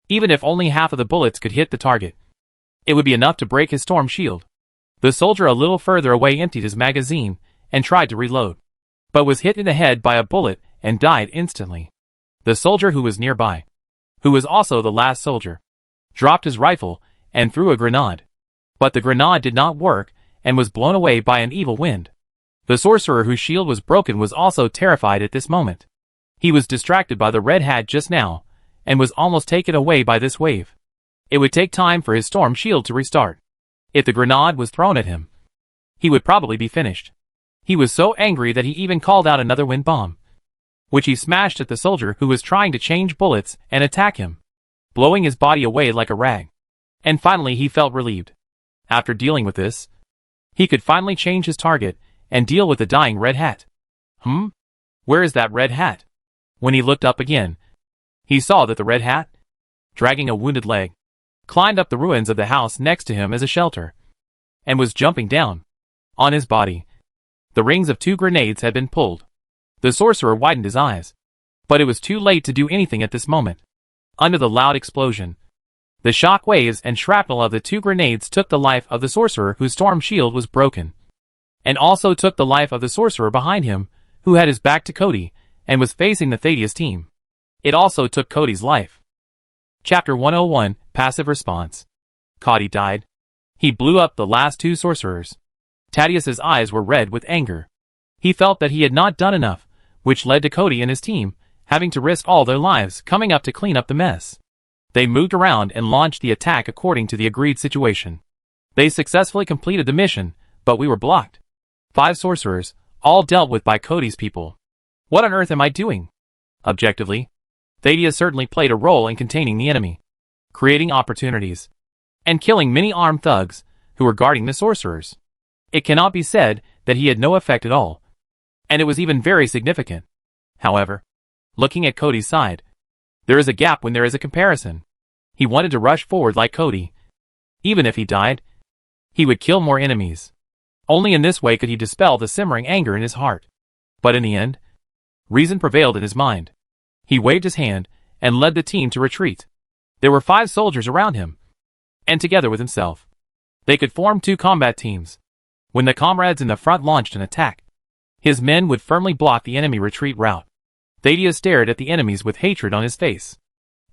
Even if only half of the bullets could hit the target, it would be enough to break his storm shield. The soldier a little further away emptied his magazine and tried to reload, but was hit in the head by a bullet and died instantly. The soldier who was nearby, who was also the last soldier, dropped his rifle and threw a grenade. But the grenade did not work and was blown away by an evil wind. The sorcerer whose shield was broken was also terrified at this moment. He was distracted by the red hat just now, and was almost taken away by this wave. It would take time for his storm shield to restart. If the grenade was thrown at him, he would probably be finished. He was so angry that he even called out another wind bomb, which he smashed at the soldier who was trying to change bullets and attack him, blowing his body away like a rag. And finally he felt relieved. After dealing with this, he could finally change his target and deal with the dying red hat. Where is that red hat? When he looked up again, he saw that the red hat, dragging a wounded leg, climbed up the ruins of the house next to him as a shelter, and was jumping down. On his body, the rings of 2 grenades had been pulled. The sorcerer widened his eyes, but it was too late to do anything at this moment. Under the loud explosion, the shock waves and shrapnel of the 2 grenades took the life of the sorcerer whose storm shield was broken, and also took the life of the sorcerer behind him, who had his back to Cody, and was facing the Thaddeus team. It also took Cody's life. Chapter 101, Passive Response. Cody died. He blew up the last 2 sorcerers. Thaddeus's eyes were red with anger. He felt that he had not done enough, which led to Cody and his team having to risk all their lives coming up to clean up the mess. They moved around and launched the attack according to the agreed situation. They successfully completed the mission, but we were blocked. 5 sorcerers, all dealt with by Cody's people. What on earth am I doing? Objectively, Thaddeus certainly played a role in containing the enemy, creating opportunities, and killing many armed thugs who were guarding the sorcerers. It cannot be said that he had no effect at all, and it was even very significant. However, looking at Cody's side, there is a gap when there is a comparison. He wanted to rush forward like Cody. Even if he died, he would kill more enemies. Only in this way could he dispel the simmering anger in his heart. But in the end, reason prevailed in his mind. He waved his hand and led the team to retreat. There were 5 soldiers around him, and together with himself, they could form 2 combat teams. When the comrades in the front launched an attack, his men would firmly block the enemy retreat route. Thaddeus stared at the enemies with hatred on his face.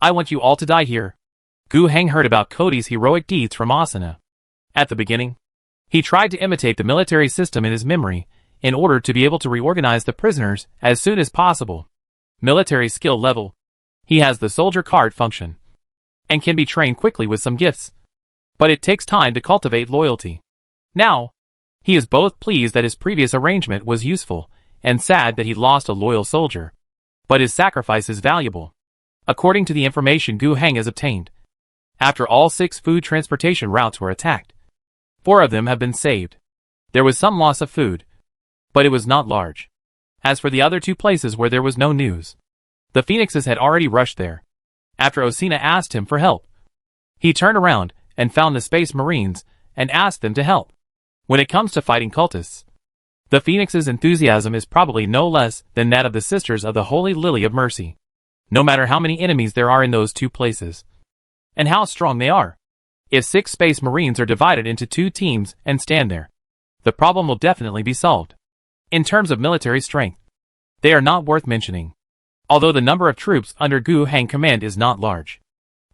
I want you all to die here. Gu Heng heard about Cody's heroic deeds from Asuna. At the beginning, he tried to imitate the military system in his memory in order to be able to reorganize the prisoners as soon as possible. Military skill level. He has the soldier card function, and can be trained quickly with some gifts. But it takes time to cultivate loyalty. Now, he is both pleased that his previous arrangement was useful, and sad that he lost a loyal soldier. But his sacrifice is valuable. According to the information Gu Heng has obtained, after all 6 food transportation routes were attacked, 4 of them have been saved. There was some loss of food, but it was not large. As for the other 2 places where there was no news, the Phoenixes had already rushed there. After Osina asked him for help, he turned around and found the Space Marines and asked them to help. When it comes to fighting cultists, the Phoenixes' enthusiasm is probably no less than that of the Sisters of the Holy Lily of Mercy. No matter how many enemies there are in those 2 places, and how strong they are, if 6 Space Marines are divided into 2 teams and stand there, the problem will definitely be solved. In terms of military strength, they are not worth mentioning. Although the number of troops under Gu Heng command is not large,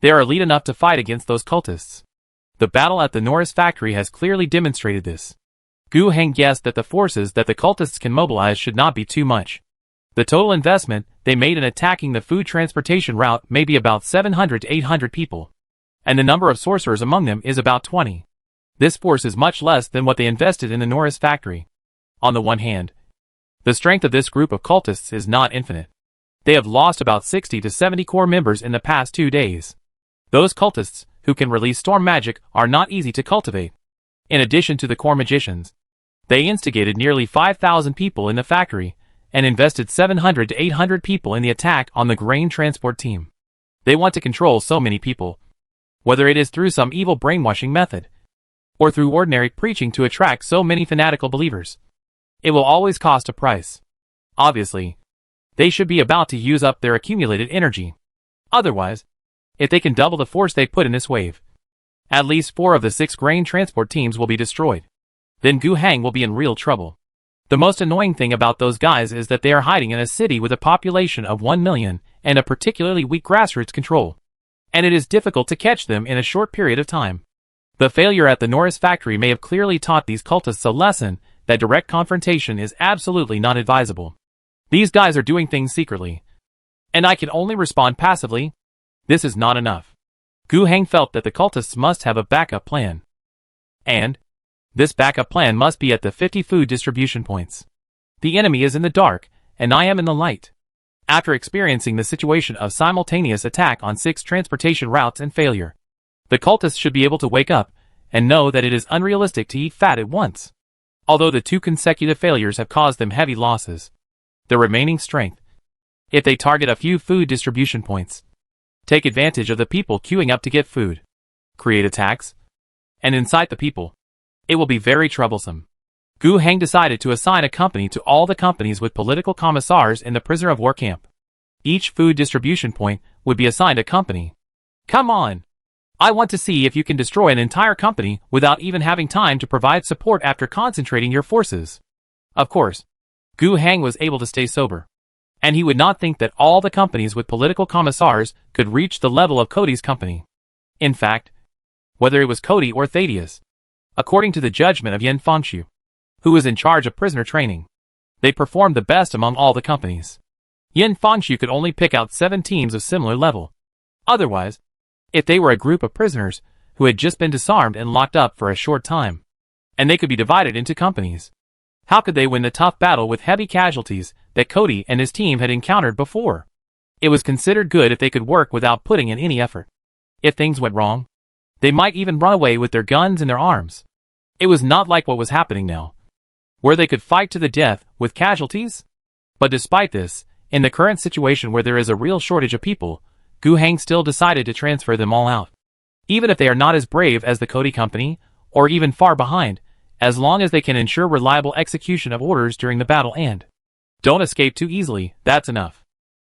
they are elite enough to fight against those cultists. The battle at the Norris factory has clearly demonstrated this. Gu Heng guessed that the forces that the cultists can mobilize should not be too much. The total investment they made in attacking the food transportation route may be about 700 to 800 people, and the number of sorcerers among them is about 20. This force is much less than what they invested in the Norris factory. On the one hand, the strength of this group of cultists is not infinite. They have lost about 60 to 70 core members in the past 2 days. Those cultists who can release storm magic are not easy to cultivate. In addition to the core magicians, they instigated nearly 5,000 people in the factory and invested 700 to 800 people in the attack on the grain transport team. They want to control so many people, whether it is through some evil brainwashing method or through ordinary preaching to attract so many fanatical believers. It will always cost a price. Obviously, they should be about to use up their accumulated energy. Otherwise, if they can double the force they put in this wave, at least 4 of the 6 grain transport teams will be destroyed. Then Gu Hang will be in real trouble. The most annoying thing about those guys is that they are hiding in a city with a population of 1 million and a particularly weak grassroots control, and it is difficult to catch them in a short period of time. The failure at the Norris factory may have clearly taught these cultists a lesson that direct confrontation is absolutely not advisable. These guys are doing things secretly, and I can only respond passively. This is not enough. Gu Hang felt that the cultists must have a backup plan. And this backup plan must be at the 50 food distribution points. The enemy is in the dark, and I am in the light. After experiencing the situation of simultaneous attack on 6 transportation routes and failure, the cultists should be able to wake up and know that it is unrealistic to eat fat at once. Although the 2 consecutive failures have caused them heavy losses, the remaining strength, if they target a few food distribution points, take advantage of the people queuing up to get food, create attacks, and incite the people, it will be very troublesome. Gu Hang decided to assign a company to all the companies with political commissars in the prisoner of war camp. Each food distribution point would be assigned a company. Come on! I want to see if you can destroy an entire company without even having time to provide support after concentrating your forces. Of course, Gu Hang was able to stay sober, and he would not think that all the companies with political commissars could reach the level of Cody's company. In fact, whether it was Cody or Thaddeus, according to the judgment of Yin Fengshu, who was in charge of prisoner training, they performed the best among all the companies. Yin Fengshu could only pick out 7 teams of similar level. Otherwise, if they were a group of prisoners who had just been disarmed and locked up for a short time, and they could be divided into companies, how could they win the tough battle with heavy casualties that Cody and his team had encountered before? It was considered good if they could work without putting in any effort. If things went wrong, they might even run away with their guns and their arms. It was not like what was happening now, where they could fight to the death with casualties. But despite this, in the current situation where there is a real shortage of people, Gu Hang still decided to transfer them all out. Even if they are not as brave as the Cody Company, or even far behind, as long as they can ensure reliable execution of orders during the battle and don't escape too easily, that's enough.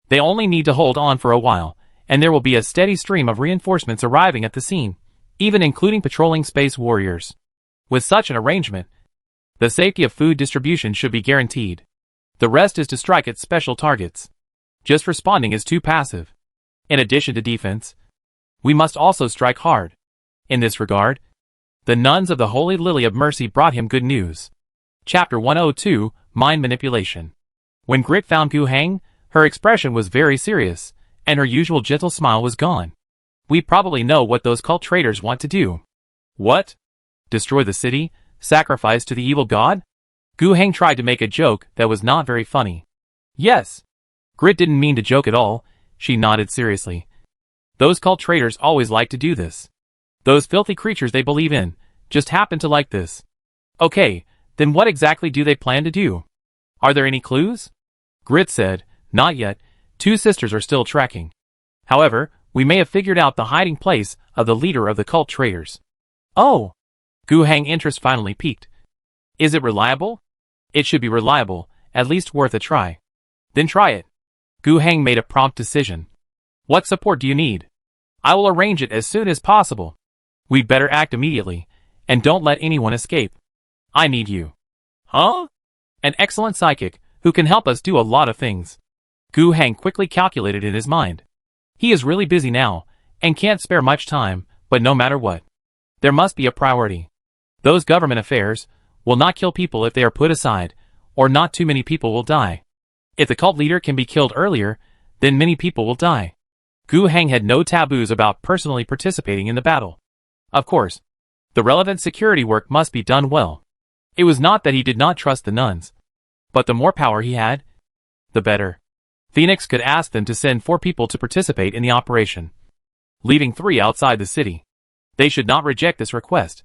They only need to hold on for a while, and there will be a steady stream of reinforcements arriving at the scene, even including patrolling space warriors. With such an arrangement, the safety of food distribution should be guaranteed. The rest is to strike at special targets. Just responding is too passive. In addition to defense, we must also strike hard. In this regard, the nuns of the Holy Lily of Mercy brought him good news. Chapter 102, Mind Manipulation. When Grit found Gu Hang, her expression was very serious, and her usual gentle smile was gone. We probably know what those cult traitors want to do. What? Destroy the city? Sacrifice to the evil god? Gu Hang tried to make a joke that was not very funny. Yes. Grit didn't mean to joke at all, she nodded seriously. Those cult traitors always like to do this. Those filthy creatures they believe in just happen to like this. Okay, then what exactly do they plan to do? Are there any clues? Grit said, not yet. 2 sisters are still tracking. However, we may have figured out the hiding place of the leader of the cult traitors. Oh! Gu Hang interest finally peaked. Is it reliable? It should be reliable, at least worth a try. Then try it. Gu Hang made a prompt decision. What support do you need? I will arrange it as soon as possible. We'd better act immediately, and don't let anyone escape. I need you. Huh? An excellent psychic, who can help us do a lot of things. Gu Hang quickly calculated in his mind. He is really busy now, and can't spare much time, but no matter what, there must be a priority. Those government affairs will not kill people if they are put aside, or not too many people will die. If the cult leader can be killed earlier, then many people will die. Gu Heng had no taboos about personally participating in the battle. Of course, the relevant security work must be done well. It was not that he did not trust the nuns, but the more power he had, the better. Phoenix could ask them to send 4 people to participate in the operation, leaving 3 outside the city. They should not reject this request.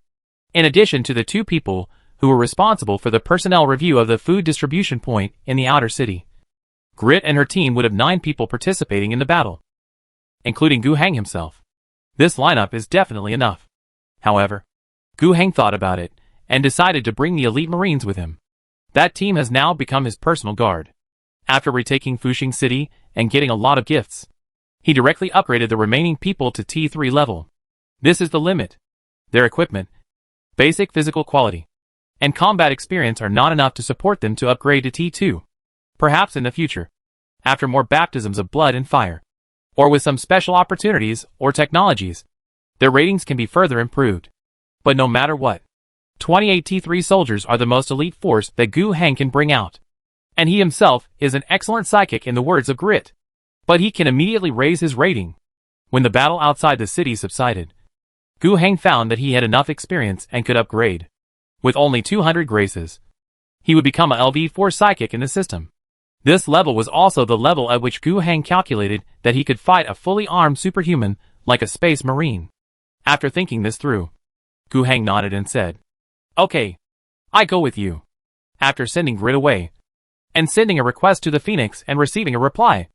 In addition to the 2 people who were responsible for the personnel review of the food distribution point in the outer city, Grit and her team would have 9 people participating in the battle, including Gu Heng himself. This lineup is definitely enough. However, Gu Heng thought about it and decided to bring the elite Marines with him. That team has now become his personal guard. After retaking Fuxing City and getting a lot of gifts, he directly upgraded the remaining people to T3 level. This is the limit. Their equipment, basic physical quality, and combat experience are not enough to support them to upgrade to T2. Perhaps in the future, after more baptisms of blood and fire, or with some special opportunities or technologies, their ratings can be further improved. But no matter what, 28 T3 soldiers are the most elite force that Gu Heng can bring out. And he himself is an excellent psychic in the words of Grit. But he can immediately raise his rating. When the battle outside the city subsided, Gu Heng found that he had enough experience and could upgrade. With only 200 graces, he would become a LV4 psychic in the system. This level was also the level at which Gu Heng calculated that he could fight a fully armed superhuman like a space marine. After thinking this through, Gu Heng nodded and said, "Okay, I go with you." After sending Grit away, and sending a request to the Phoenix and receiving a reply,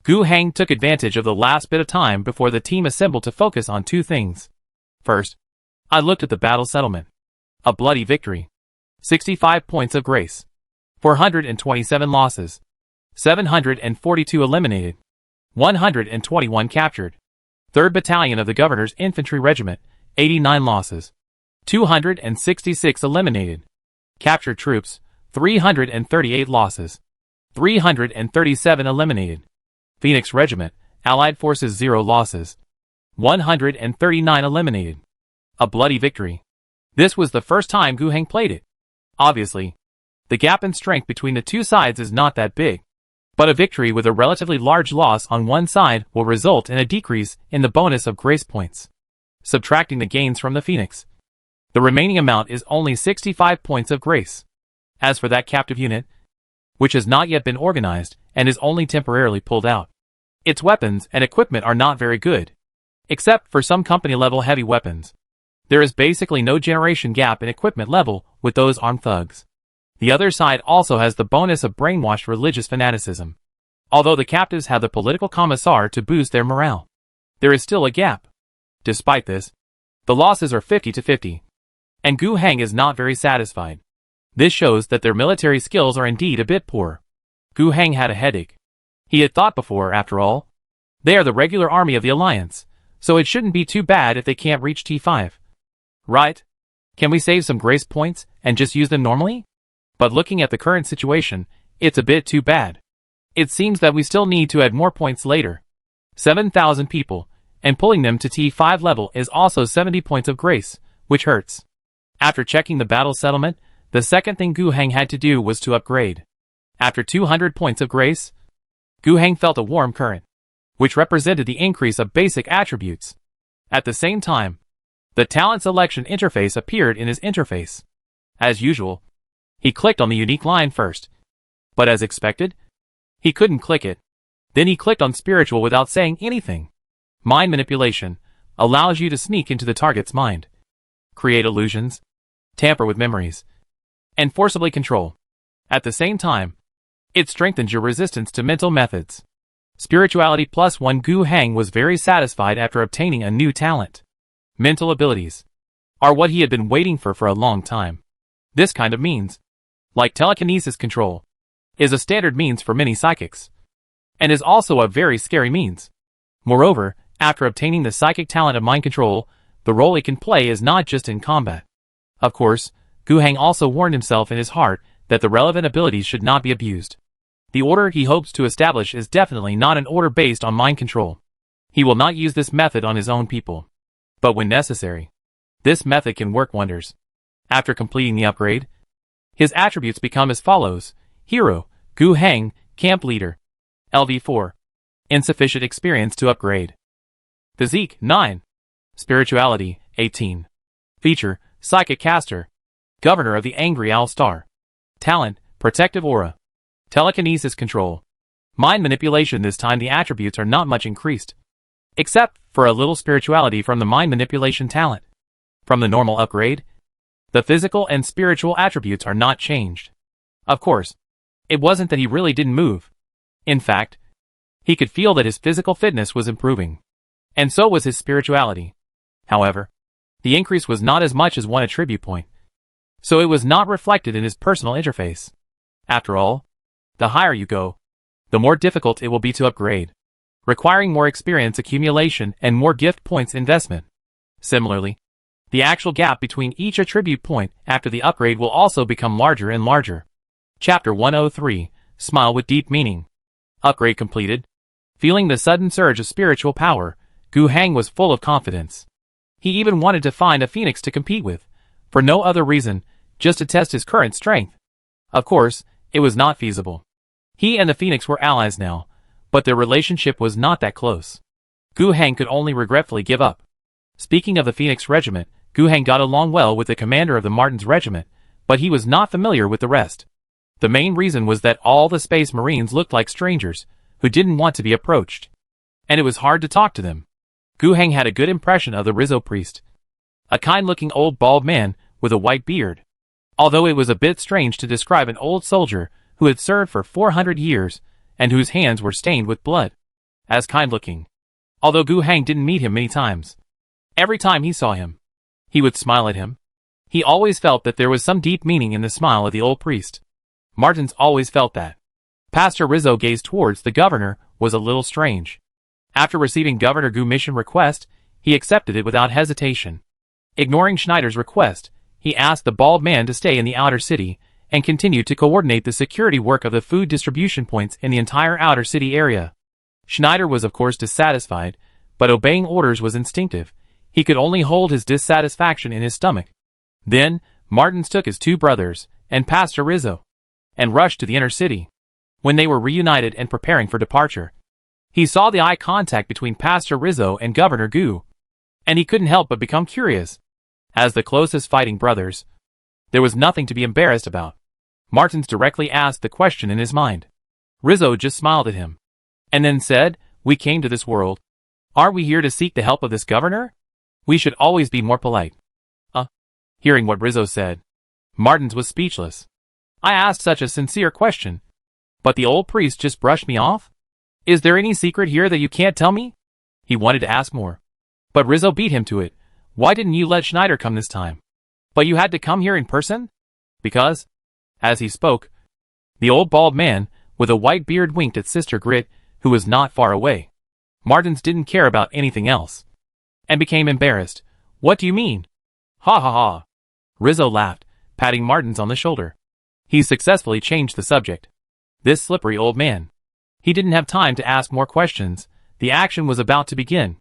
Gu Heng took advantage of the last bit of time before the team assembled to focus on 2 things. First, I looked at the battle settlement. A bloody victory. 65 points of grace. 427 losses. 742 eliminated. 121 captured. 3rd Battalion of the Governor's Infantry Regiment, 89 losses. 266 eliminated. Captured troops, 338 losses. 337 eliminated. Phoenix Regiment, Allied Forces 0 losses. 139 eliminated. A bloody victory. This was the first time Gu Heng played it. Obviously, the gap in strength between the 2 sides is not that big. But a victory with a relatively large loss on one side will result in a decrease in the bonus of grace points. Subtracting the gains from the Phoenix, the remaining amount is only 65 points of grace. As for that captive unit, which has not yet been organized and is only temporarily pulled out, its weapons and equipment are not very good. Except for some company-level heavy weapons, there is basically no generation gap in equipment level with those armed thugs. The other side also has the bonus of brainwashed religious fanaticism. Although the captives have the political commissar to boost their morale, there is still a gap. Despite this, the losses are 50-50. And Gu Heng is not very satisfied. This shows that their military skills are indeed a bit poor. Gu Heng had a headache. He had thought before, after all, they are the regular army of the Alliance, so it shouldn't be too bad if they can't reach T5. Right? Can we save some grace points and just use them normally? But looking at the current situation, it's a bit too bad. It seems that we still need to add more points later. 7,000 people, and pulling them to T5 level is also 70 points of grace, which hurts. After checking the battle settlement, the second thing Gu Heng had to do was to upgrade. After 200 points of grace, Gu Heng felt a warm current, which represented the increase of basic attributes. At the same time, the talent selection interface appeared in his interface. As usual, he clicked on the unique line first. But as expected, he couldn't click it. Then he clicked on spiritual without saying anything. Mind manipulation allows you to sneak into the target's mind, create illusions, tamper with memories, and forcibly control. At the same time, it strengthens your resistance to mental methods. Spirituality +1. Gu Heng was very satisfied after obtaining a new talent. Mental abilities are what he had been waiting for a long time. This kind of means, like telekinesis control, is a standard means for many psychics, and is also a very scary means. Moreover, after obtaining the psychic talent of mind control, the role it can play is not just in combat. Of course, Gu Heng also warned himself in his heart that the relevant abilities should not be abused. The order he hopes to establish is definitely not an order based on mind control. He will not use this method on his own people. But when necessary, this method can work wonders. After completing the upgrade, his attributes become as follows: Hero, Gu Heng, Camp Leader. LV4. Insufficient experience to upgrade. Physique, 9. Spirituality, 18. Feature, Psychic Caster. Governor of the Angry Owl Star. Talent, Protective Aura. Telekinesis Control. Mind Manipulation. This time the attributes are not much increased, except for a little spirituality from the Mind Manipulation talent. From the normal upgrade, the physical and spiritual attributes are not changed. Of course, it wasn't that he really didn't move. In fact, he could feel that his physical fitness was improving, and so was his spirituality. However, the increase was not as much as 1 attribute point, so it was not reflected in his personal interface. After all, the higher you go, the more difficult it will be to upgrade, requiring more experience accumulation and more gift points investment. Similarly, the actual gap between each attribute point after the upgrade will also become larger and larger. Chapter 103, Smile with Deep Meaning. Upgrade completed. Feeling the sudden surge of spiritual power, Gu Hang was full of confidence. He even wanted to find a phoenix to compete with, for no other reason, just to test his current strength. Of course, it was not feasible. He and the phoenix were allies now, but their relationship was not that close. Gu Hang could only regretfully give up. Speaking of the Phoenix Regiment, Gu Hang got along well with the commander of the Martins Regiment, but he was not familiar with the rest. The main reason was that all the Space Marines looked like strangers, who didn't want to be approached, and it was hard to talk to them. Gu Hang had a good impression of the Rizzo priest, a kind-looking old bald man with a white beard. Although it was a bit strange to describe an old soldier who had served for 400 years and whose hands were stained with blood as kind-looking. Although Gu Hang didn't meet him many times, every time he saw him, he would smile at him. He always felt that there was some deep meaning in the smile of the old priest. Martins always felt that. Pastor Rizzo's gaze towards the governor was a little strange. After receiving Governor Gu's mission request, he accepted it without hesitation. Ignoring Schneider's request, he asked the bald man to stay in the outer city and continue to coordinate the security work of the food distribution points in the entire outer city area. Schneider was of course dissatisfied, but obeying orders was instinctive. He could only hold his dissatisfaction in his stomach. Then, Martins took his 2 brothers and Pastor Rizzo and rushed to the inner city. When they were reunited and preparing for departure, he saw the eye contact between Pastor Rizzo and Governor Gu, and he couldn't help but become curious. As the closest fighting brothers, there was nothing to be embarrassed about. Martins directly asked the question in his mind. Rizzo just smiled at him, and then said, "We came to this world. Aren't we here to seek the help of this governor? We should always be more polite." Hearing what Rizzo said, Martins was speechless. I asked such a sincere question, but the old priest just brushed me off? Is there any secret here that you can't tell me? He wanted to ask more, but Rizzo beat him to it. Why didn't you let Schneider come this time? But you had to come here in person? Because, as he spoke, the old bald man with a white beard winked at Sister Grit, who was not far away. Martins didn't care about anything else, and became embarrassed. What do you mean? Ha ha ha. Rizzo laughed, patting Martins on the shoulder. He successfully changed the subject. This slippery old man. He didn't have time to ask more questions. The action was about to begin.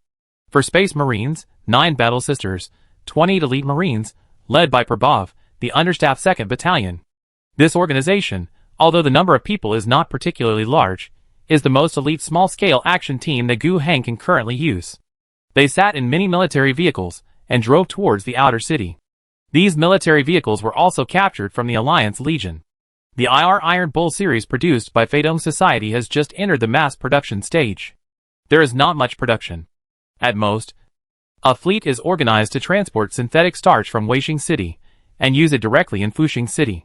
For Space Marines, 9 Battle Sisters, 28 Elite Marines, led by Prabhav, the understaffed 2nd Battalion. This organization, although the number of people is not particularly large, is the most elite small-scale action team that Gu Hang can currently use. They sat in many military vehicles and drove towards the outer city. These military vehicles were also captured from the Alliance Legion. The IR Iron Bull series produced by Fadome Society has just entered the mass production stage. There is not much production. At most, a fleet is organized to transport synthetic starch from Weishing City and use it directly in Fuxing City.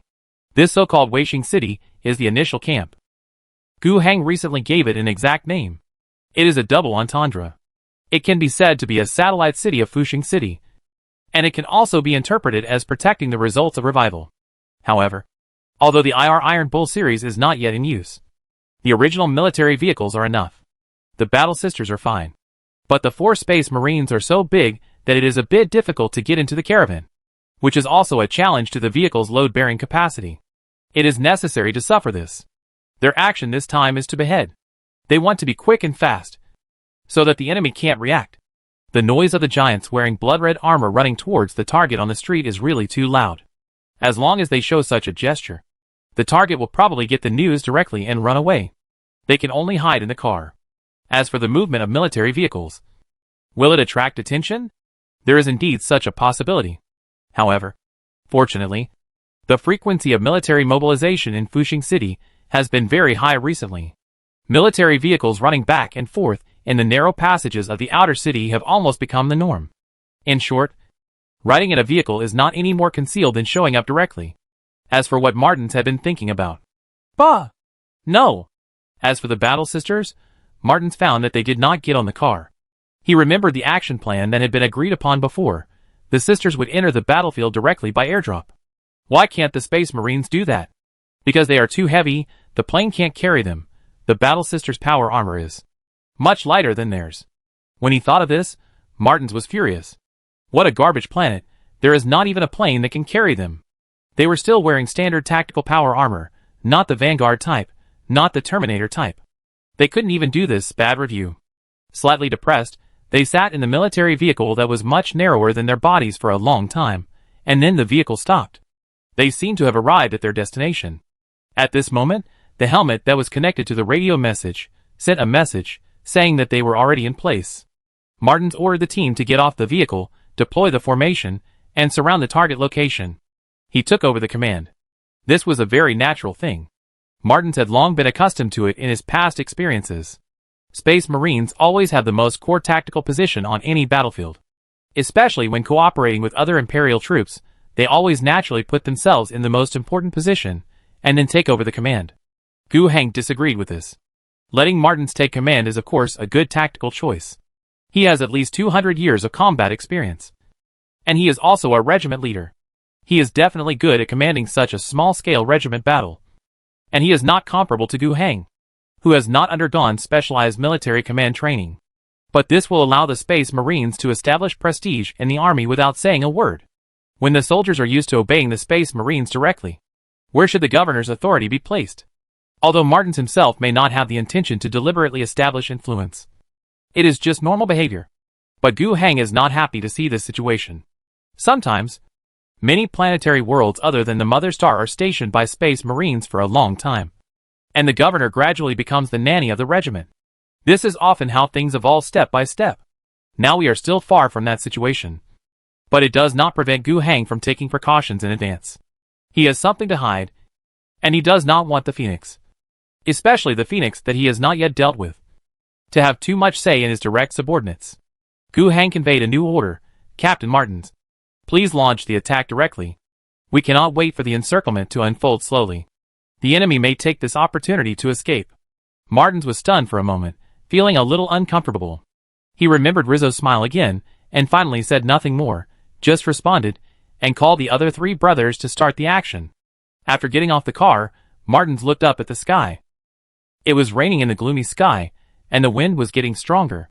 This so-called Weishing City is the initial camp. Gu Hang recently gave it an exact name. It is a double entendre. It can be said to be a satellite city of Fuxing City, and it can also be interpreted as protecting the results of revival. However, although the IR Iron Bull series is not yet in use, the original military vehicles are enough. The Battle Sisters are fine, but the 4 Space Marines are so big that it is a bit difficult to get into the caravan, which is also a challenge to the vehicle's load-bearing capacity. It is necessary to suffer this. Their action this time is to behead. They want to be quick and fast, so that the enemy can't react. The noise of the giants wearing blood-red armor running towards the target on the street is really too loud. As long as they show such a gesture, the target will probably get the news directly and run away. They can only hide in the car. As for the movement of military vehicles, will it attract attention? There is indeed such a possibility. However, fortunately, the frequency of military mobilization in Fushing City has been very high recently. Military vehicles running back and forth in the narrow passages of the outer city have almost become the norm. In short, riding in a vehicle is not any more concealed than showing up directly. As for what Martins had been thinking about, bah! No! As for the Battle Sisters, Martins found that they did not get on the car. He remembered the action plan that had been agreed upon before. The sisters would enter the battlefield directly by airdrop. Why can't the Space Marines do that? Because they are too heavy, the plane can't carry them. The Battle Sisters' power armor is much lighter than theirs. When he thought of this, Martins was furious. What a garbage planet, there is not even a plane that can carry them. They were still wearing standard tactical power armor, not the Vanguard type, not the Terminator type. They couldn't even do this bad review. Slightly depressed, they sat in the military vehicle that was much narrower than their bodies for a long time, and then the vehicle stopped. They seemed to have arrived at their destination. At this moment, the helmet that was connected to the radio message sent a message saying that they were already in place. Martins ordered the team to get off the vehicle, deploy the formation, and surround the target location. He took over the command. This was a very natural thing. Martins had long been accustomed to it in his past experiences. Space Marines always have the most core tactical position on any battlefield. Especially when cooperating with other Imperial troops, they always naturally put themselves in the most important position, and then take over the command. Gu Heng disagreed with this. Letting Martins take command is of course a good tactical choice. He has at least 200 years of combat experience. And he is also a regiment leader. He is definitely good at commanding such a small-scale regiment battle. And he is not comparable to Gu Heng, who has not undergone specialized military command training. But this will allow the Space Marines to establish prestige in the army without saying a word. When the soldiers are used to obeying the Space Marines directly, where should the governor's authority be placed? Although Martins himself may not have the intention to deliberately establish influence, it is just normal behavior. But Gu Heng is not happy to see this situation. Sometimes, many planetary worlds other than the Mother Star are stationed by Space Marines for a long time, and the governor gradually becomes the nanny of the regiment. This is often how things evolve step by step. Now we are still far from that situation. But it does not prevent Gu Heng from taking precautions in advance. He has something to hide, and he does not want the Phoenix, especially the Phoenix that he has not yet dealt with, to have too much say in his direct subordinates. Gu Heng conveyed a new order. Captain Martins, please launch the attack directly. We cannot wait for the encirclement to unfold slowly. The enemy may take this opportunity to escape. Martins was stunned for a moment, feeling a little uncomfortable. He remembered Rizzo's smile again, and finally said nothing more, just responded, and called the other three brothers to start the action. After getting off the car, Martins looked up at the sky. It was raining in the gloomy sky, and the wind was getting stronger.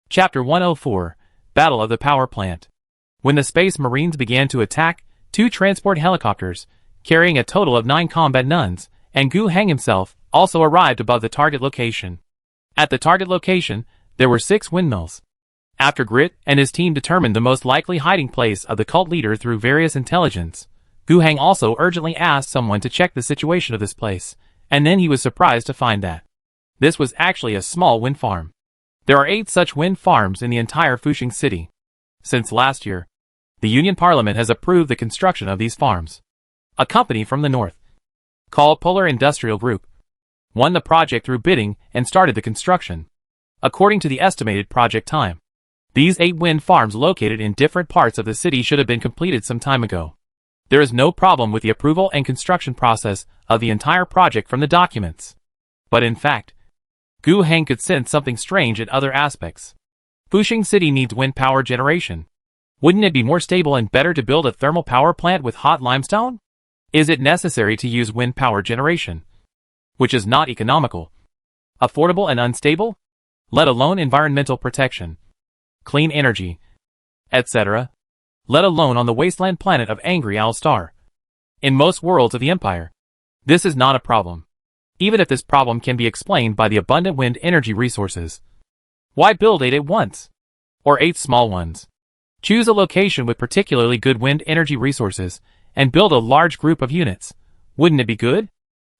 Chapter 104, Battle of the Power Plant. When the Space Marines began to attack, 2 transport helicopters, carrying a total of 9 combat nuns, and Gu Heng himself, also arrived above the target location. At the target location, there were 6 windmills. After Grit and his team determined the most likely hiding place of the cult leader through various intelligence, Gu Heng also urgently asked someone to check the situation of this place, and then he was surprised to find that this was actually a small wind farm. There are 8 such wind farms in the entire Fushing City. Since last year, the Union Parliament has approved the construction of these farms. A company from the north, called Polar Industrial Group, won the project through bidding and started the construction. According to the estimated project time, these 8 wind farms located in different parts of the city should have been completed some time ago. There is no problem with the approval and construction process of the entire project from the documents. But in fact, Gu Heng could sense something strange in other aspects. Fushing City needs wind power generation. Wouldn't it be more stable and better to build a thermal power plant with hot limestone? Is it necessary to use wind power generation, which is not economical, affordable and unstable, let alone environmental protection, clean energy, etc., let alone on the wasteland planet of Angry Owl Star? In most worlds of the Empire, this is not a problem, even if this problem can be explained by the abundant wind energy resources. Why build 8 at once? Or 8 small ones? Choose a location with particularly good wind energy resources, and build a large group of units. Wouldn't it be good?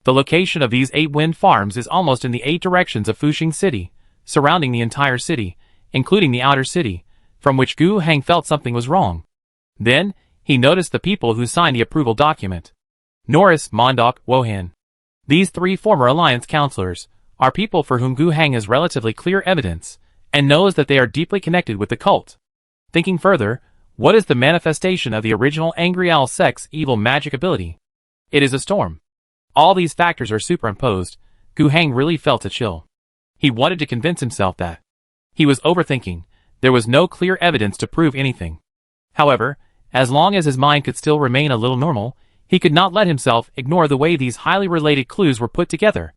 The location of these 8 wind farms is almost in the 8 directions of Fuxing City, surrounding the entire city, including the outer city, from which Gu Heng felt something was wrong. Then, he noticed the people who signed the approval document. Norris, Mondok, Wohan. These 3 former alliance counselors are people for whom Gu Heng has relatively clear evidence, and knows that they are deeply connected with the cult. Thinking further, what is the manifestation of the original Angry Owl sect's evil magic ability? It is a storm. All these factors are superimposed. Gu Heng really felt a chill. He wanted to convince himself that he was overthinking. There was no clear evidence to prove anything. However, as long as his mind could still remain a little normal, he could not let himself ignore the way these highly related clues were put together.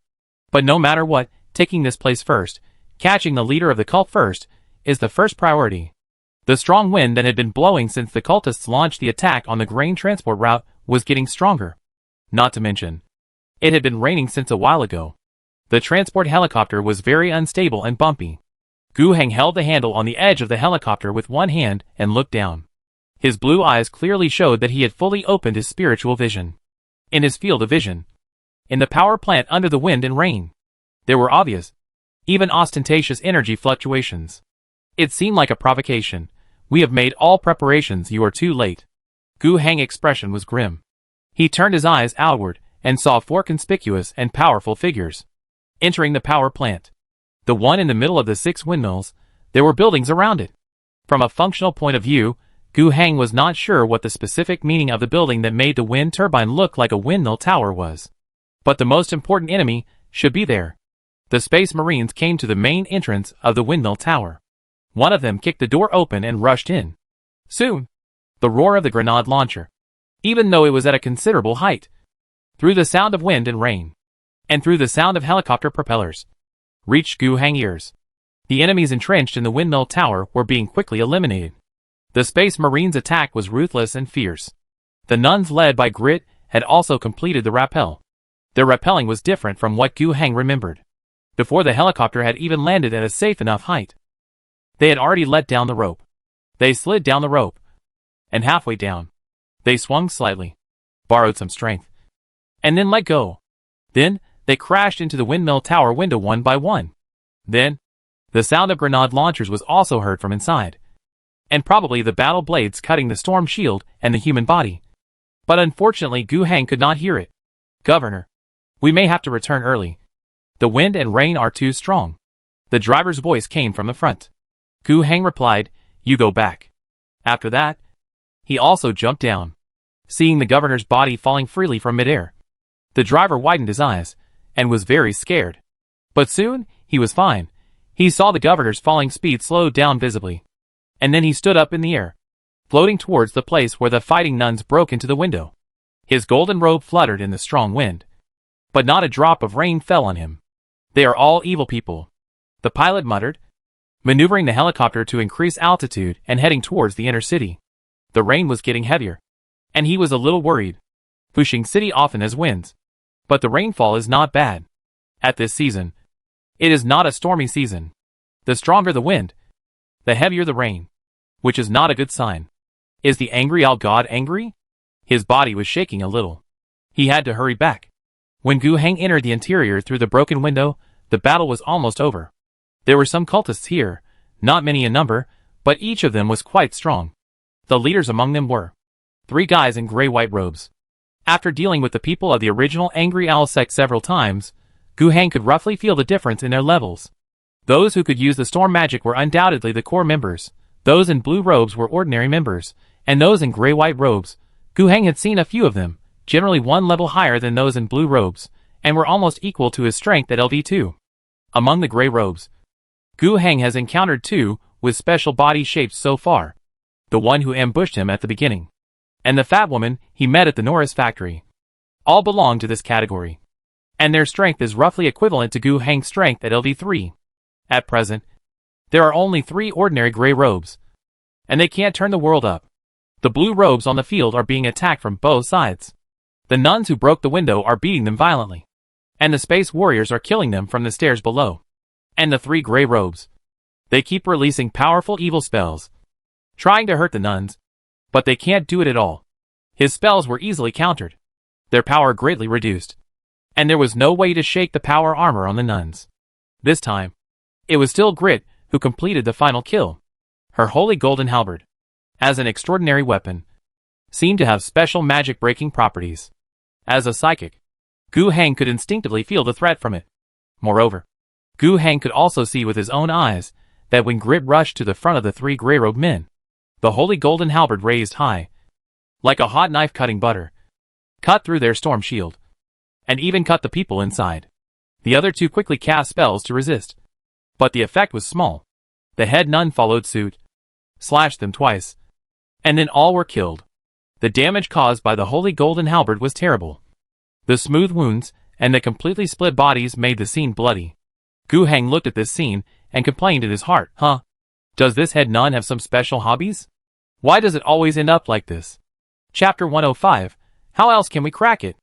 But no matter what, taking this place first, catching the leader of the cult first, is the first priority. The strong wind that had been blowing since the cultists launched the attack on the grain transport route was getting stronger. Not to mention, it had been raining since a while ago. The transport helicopter was very unstable and bumpy. Gu Heng held the handle on the edge of the helicopter with one hand and looked down. His blue eyes clearly showed that he had fully opened his spiritual vision. In his field of vision, in the power plant under the wind and rain, there were obvious, even ostentatious energy fluctuations. It seemed like a provocation. We have made all preparations, you are too late. Gu Heng's expression was grim. He turned his eyes outward and saw 4 conspicuous and powerful figures entering the power plant. The one in the middle of the 6 windmills, there were buildings around it. From a functional point of view, Gu Heng was not sure what the specific meaning of the building that made the wind turbine look like a windmill tower was. But the most important enemy should be there. The Space Marines came to the main entrance of the windmill tower. One of them kicked the door open and rushed in. Soon, the roar of the grenade launcher, even though it was at a considerable height, through the sound of wind and rain, and through the sound of helicopter propellers, reached Gu Heng's ears. The enemies entrenched in the windmill tower were being quickly eliminated. The Space Marines' attack was ruthless and fierce. The nuns led by Grit had also completed the rappel. Their rappelling was different from what Gu Heng remembered. Before the helicopter had even landed at a safe enough height, they had already let down the rope. They slid down the rope, and halfway down, they swung slightly, borrowed some strength, and then let go. Then, they crashed into the windmill tower window one by one. Then, the sound of grenade launchers was also heard from inside, and probably the battle blades cutting the storm shield and the human body. But unfortunately Gu Heng could not hear it. Governor, we may have to return early. The wind and rain are too strong. The driver's voice came from the front. Gu Heng replied, you go back. After that, he also jumped down, seeing the governor's body falling freely from midair. The driver widened his eyes, and was very scared. But soon, he was fine. He saw the governor's falling speed slow down visibly. And then he stood up in the air, floating towards the place where the fighting nuns broke into the window. His golden robe fluttered in the strong wind. But not a drop of rain fell on him. They are all evil people, the pilot muttered, maneuvering the helicopter to increase altitude and heading towards the inner city. The rain was getting heavier, and he was a little worried. Fuxing City often has winds, but the rainfall is not bad. At this season, it is not a stormy season. The stronger the wind, the heavier the rain, which is not a good sign. Is the angry owl god angry? His body was shaking a little. He had to hurry back. When Gu Heng entered the interior through the broken window, the battle was almost over. There were some cultists here, not many in number, but each of them was quite strong. The leaders among them were 3 guys in gray-white robes. After dealing with the people of the original Angry Owl sect several times, Gu Heng could roughly feel the difference in their levels. Those who could use the storm magic were undoubtedly the core members. Those in blue robes were ordinary members, and those in gray-white robes, Gu Heng had seen a few of them, generally 1 level higher than those in blue robes, and were almost equal to his strength at LV2. Among the gray robes, Gu Heng has encountered 2 with special body shapes so far. The one who ambushed him at the beginning, and the fat woman he met at the Norris factory. All belong to this category, and their strength is roughly equivalent to Gu Heng's strength at LV3. At present, there are only 3 ordinary gray robes, and they can't turn the world up. The blue robes on the field are being attacked from both sides. The nuns who broke the window are beating them violently, and the space warriors are killing them from the stairs below. And the 3 gray robes, they keep releasing powerful evil spells, trying to hurt the nuns, but they can't do it at all. His spells were easily countered, their power greatly reduced, and there was no way to shake the power armor on the nuns. This time, it was still Grit who completed the final kill. Her holy golden halberd, as an extraordinary weapon, seemed to have special magic-breaking properties. As a psychic, Gu Heng could instinctively feel the threat from it. Moreover, Gu Heng could also see with his own eyes that when Grit rushed to the front of the three grey-robed men, the holy golden halberd raised high, like a hot knife cutting butter, cut through their storm shield, and even cut the people inside. The other two quickly cast spells to resist, but the effect was small. The head nun followed suit, slashed them twice, and then all were killed. The damage caused by the holy golden halberd was terrible. The smooth wounds and the completely split bodies made the scene bloody. Gu Heng looked at this scene and complained in his heart, "Huh? Does this head nun have some special hobbies? Why does it always end up like this?" Chapter 105, How else can we crack it?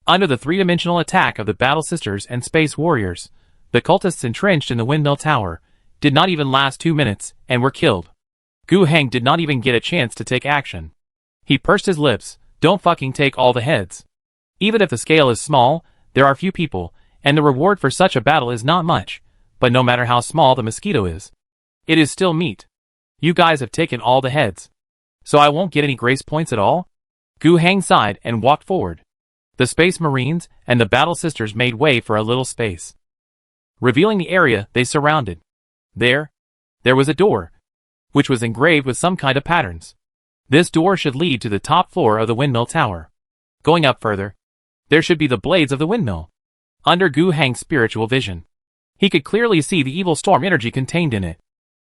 Under the three-dimensional attack of the Battle Sisters and Space Warriors, the cultists entrenched in the windmill tower did not even last 2 minutes and were killed. Gu Heng did not even get a chance to take action. He pursed his lips. Don't fucking take all the heads. Even if the scale is small, there are few people, and the reward for such a battle is not much, but no matter how small the mosquito is, it is still meat. You guys have taken all the heads, so I won't get any grace points at all? Gu Heng sighed and walked forward. The Space Marines and the Battle Sisters made way for a little space, revealing the area they surrounded. There was a door, which was engraved with some kind of patterns. This door should lead to the top floor of the windmill tower. Going up further, there should be the blades of the windmill. Under Gu Heng's spiritual vision, he could clearly see the evil storm energy contained in it.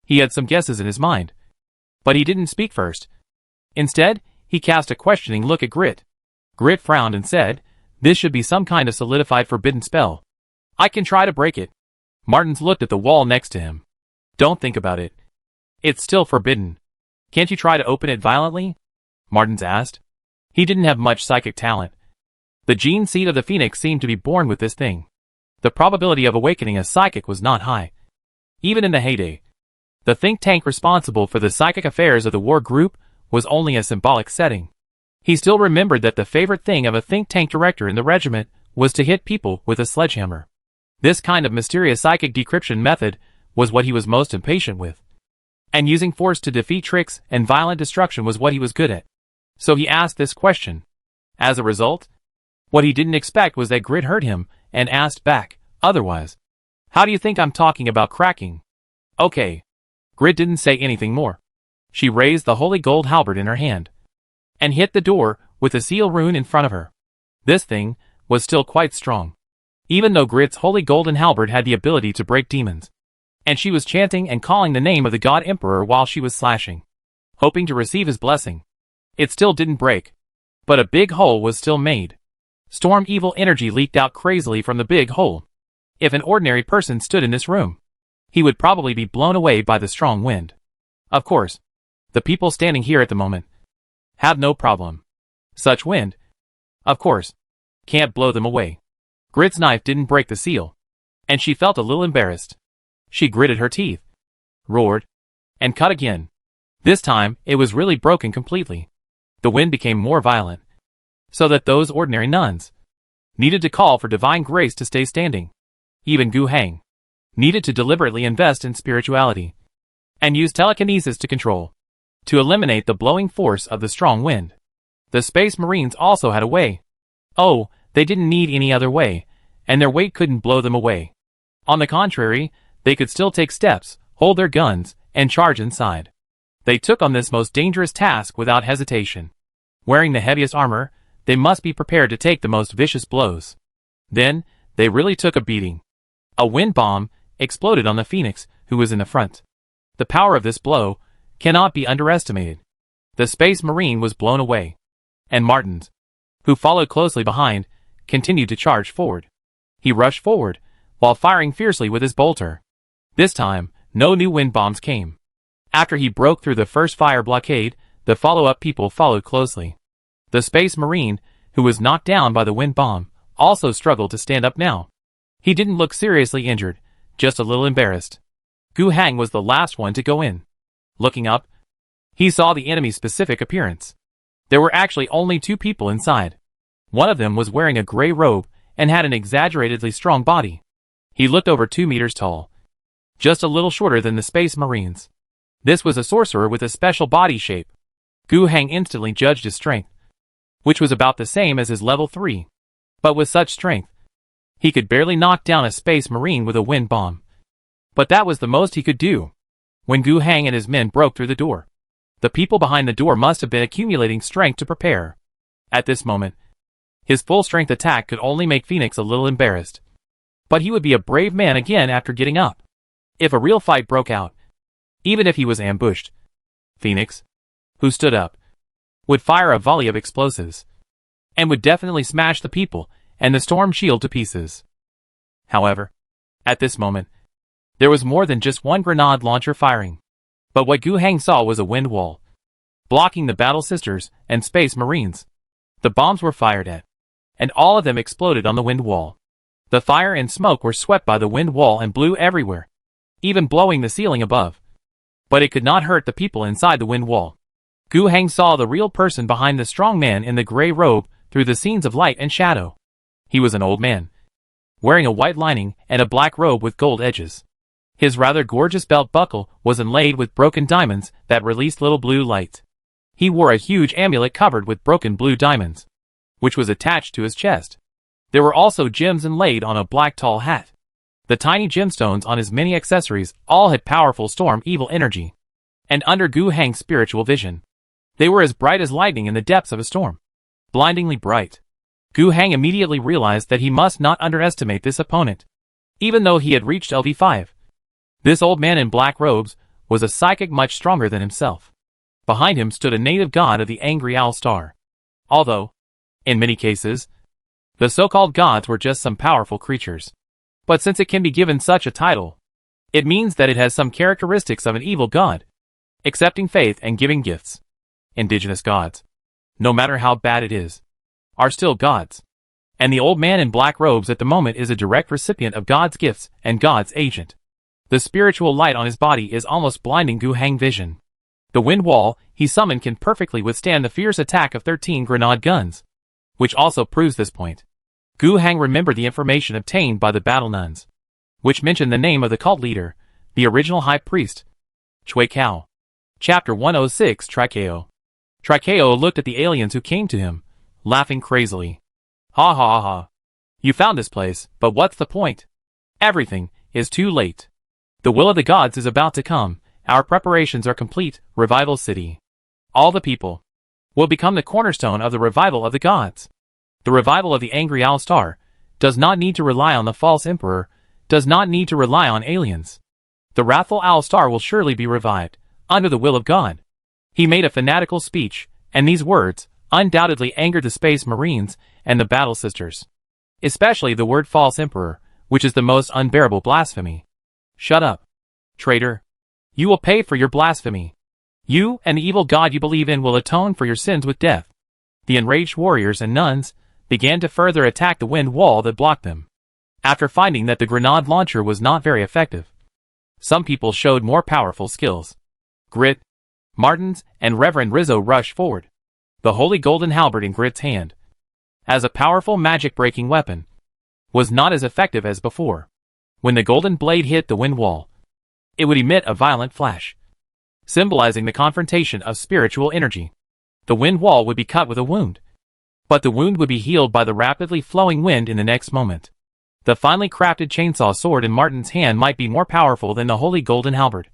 He had some guesses in his mind, but he didn't speak first. Instead, he cast a questioning look at Grit. Grit frowned and said, "This should be some kind of solidified forbidden spell. I can try to break it." Martins looked at the wall next to him. "Don't think about it. It's still forbidden. Can't you try to open it violently?" Martins asked. He didn't have much psychic talent. The gene seed of the Phoenix seemed to be born with this thing. The probability of awakening a psychic was not high, even in the heyday. The think tank responsible for the psychic affairs of the war group was only a symbolic setting. He still remembered that the favorite thing of a think tank director in the regiment was to hit people with a sledgehammer. This kind of mysterious psychic decryption method was what he was most impatient with. And using force to defeat tricks and violent destruction was what he was good at. So he asked this question. As a result, what he didn't expect was that Grit heard him and asked back, "Otherwise, how do you think I'm talking about cracking?" "Okay." Grit didn't say anything more. She raised the holy gold halberd in her hand and hit the door with the seal rune in front of her. This thing was still quite strong, even though Grit's holy golden halberd had the ability to break demons. And she was chanting and calling the name of the God Emperor while she was slashing, hoping to receive his blessing. It still didn't break, but a big hole was still made. Storm evil energy leaked out crazily from the big hole. If an ordinary person stood in this room, he would probably be blown away by the strong wind. Of course, the people standing here at the moment have no problem. Such wind, of course, can't blow them away. Grit's knife didn't break the seal, and she felt a little embarrassed. She gritted her teeth, roared, and cut again. This time, it was really broken completely. The wind became more violent, so that those ordinary nuns needed to call for divine grace to stay standing. Even Gu Heng needed to deliberately invest in spirituality and use telekinesis to eliminate the blowing force of the strong wind. The Space Marines also had a way. Oh, they didn't need any other way, and their weight couldn't blow them away. On the contrary, they could still take steps, hold their guns, and charge inside. They took on this most dangerous task without hesitation. Wearing the heaviest armor, they must be prepared to take the most vicious blows. Then, they really took a beating. A wind bomb exploded on the Phoenix, who was in the front. The power of this blow cannot be underestimated. The Space Marine was blown away, and Martins, who followed closely behind, continued to charge forward. He rushed forward, while firing fiercely with his bolter. This time, no new wind bombs came. After he broke through the first fire blockade, the follow-up people followed closely. The Space Marine, who was knocked down by the wind bomb, also struggled to stand up now. He didn't look seriously injured, just a little embarrassed. Gu Heng was the last one to go in. Looking up, he saw the enemy's specific appearance. There were actually only 2 people inside. One of them was wearing a gray robe and had an exaggeratedly strong body. He looked over 2 meters tall, just a little shorter than the Space Marines. This was a sorcerer with a special body shape. Gu Heng instantly judged his strength, which was about the same as his level 3. But with such strength, he could barely knock down a Space Marine with a wind bomb. But that was the most he could do. When Gu Heng and his men broke through the door, the people behind the door must have been accumulating strength to prepare. At this moment, his full-strength attack could only make Phoenix a little embarrassed. But he would be a brave man again after getting up. If a real fight broke out, even if he was ambushed, Phoenix, who stood up, would fire a volley of explosives, and would definitely smash the people and the storm shield to pieces. However, at this moment, there was more than just one grenade launcher firing. But what Gu Heng saw was a wind wall, blocking the Battle Sisters and Space Marines. The bombs were fired at, and all of them exploded on the wind wall. The fire and smoke were swept by the wind wall and blew everywhere, even blowing the ceiling above. But it could not hurt the people inside the wind wall. Gu Heng saw the real person behind the strong man in the gray robe through the scenes of light and shadow. He was an old man, wearing a white lining and a black robe with gold edges. His rather gorgeous belt buckle was inlaid with broken diamonds that released little blue lights. He wore a huge amulet covered with broken blue diamonds, which was attached to his chest. There were also gems inlaid on a black tall hat. The tiny gemstones on his many accessories all had powerful storm evil energy. And under Gu Heng's spiritual vision, they were as bright as lightning in the depths of a storm. Blindingly bright. Gu Heng immediately realized that he must not underestimate this opponent. Even though he had reached LV5, this old man in black robes was a psychic much stronger than himself. Behind him stood a native god of the Angry Owl Star. Although, in many cases, the so-called gods were just some powerful creatures. But since it can be given such a title, it means that it has some characteristics of an evil god, accepting faith and giving gifts. Indigenous gods, no matter how bad it is, are still gods. And the old man in black robes at the moment is a direct recipient of God's gifts and God's agent. The spiritual light on his body is almost blinding Gu Heng vision. The wind wall he summoned can perfectly withstand the fierce attack of 13 grenade guns, which also proves this point. Gu Heng remembered the information obtained by the battle nuns, which mentioned the name of the cult leader, the original high priest, Chui Cao. Chapter 106 Trikeo. Trikeo looked at the aliens who came to him, laughing crazily. Ha ha ha. You found this place, but what's the point? Everything is too late. The will of the gods is about to come. Our preparations are complete. Revival City. All the people will become the cornerstone of the revival of the gods. The revival of the Angry Owl Star does not need to rely on the false emperor, does not need to rely on aliens. The wrathful Owl Star will surely be revived, under the will of God. He made a fanatical speech, and these words undoubtedly angered the Space Marines and the Battle Sisters. Especially the word false emperor, which is the most unbearable blasphemy. Shut up, traitor. You will pay for your blasphemy. You and the evil god you believe in will atone for your sins with death. The enraged warriors and nuns began to further attack the wind wall that blocked them. After finding that the grenade launcher was not very effective, some people showed more powerful skills. Grit, Martins, and Reverend Rizzo rushed forward, the holy golden halberd in Grit's hand, as a powerful magic-breaking weapon, was not as effective as before. When the golden blade hit the wind wall, it would emit a violent flash, symbolizing the confrontation of spiritual energy. The wind wall would be cut with a wound, but the wound would be healed by the rapidly flowing wind in the next moment. The finely crafted chainsaw sword in Martin's hand might be more powerful than the holy golden halberd,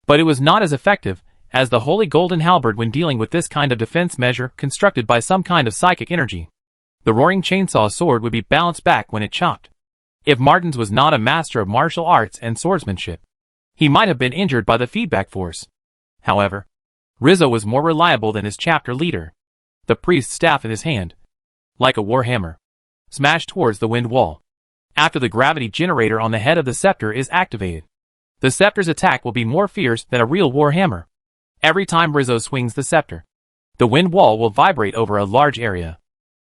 but it was not as effective as the holy golden halberd when dealing with this kind of defense measure constructed by some kind of psychic energy. The roaring chainsaw sword would be balanced back when it chopped. If Martins was not a master of martial arts and swordsmanship, he might have been injured by the feedback force. However, Rizzo was more reliable than his chapter leader. The priest's staff in his hand, like a war hammer, smashed towards the wind wall. After the gravity generator on the head of the scepter is activated, the scepter's attack will be more fierce than a real war hammer. Every time Rizzo swings the scepter, the wind wall will vibrate over a large area.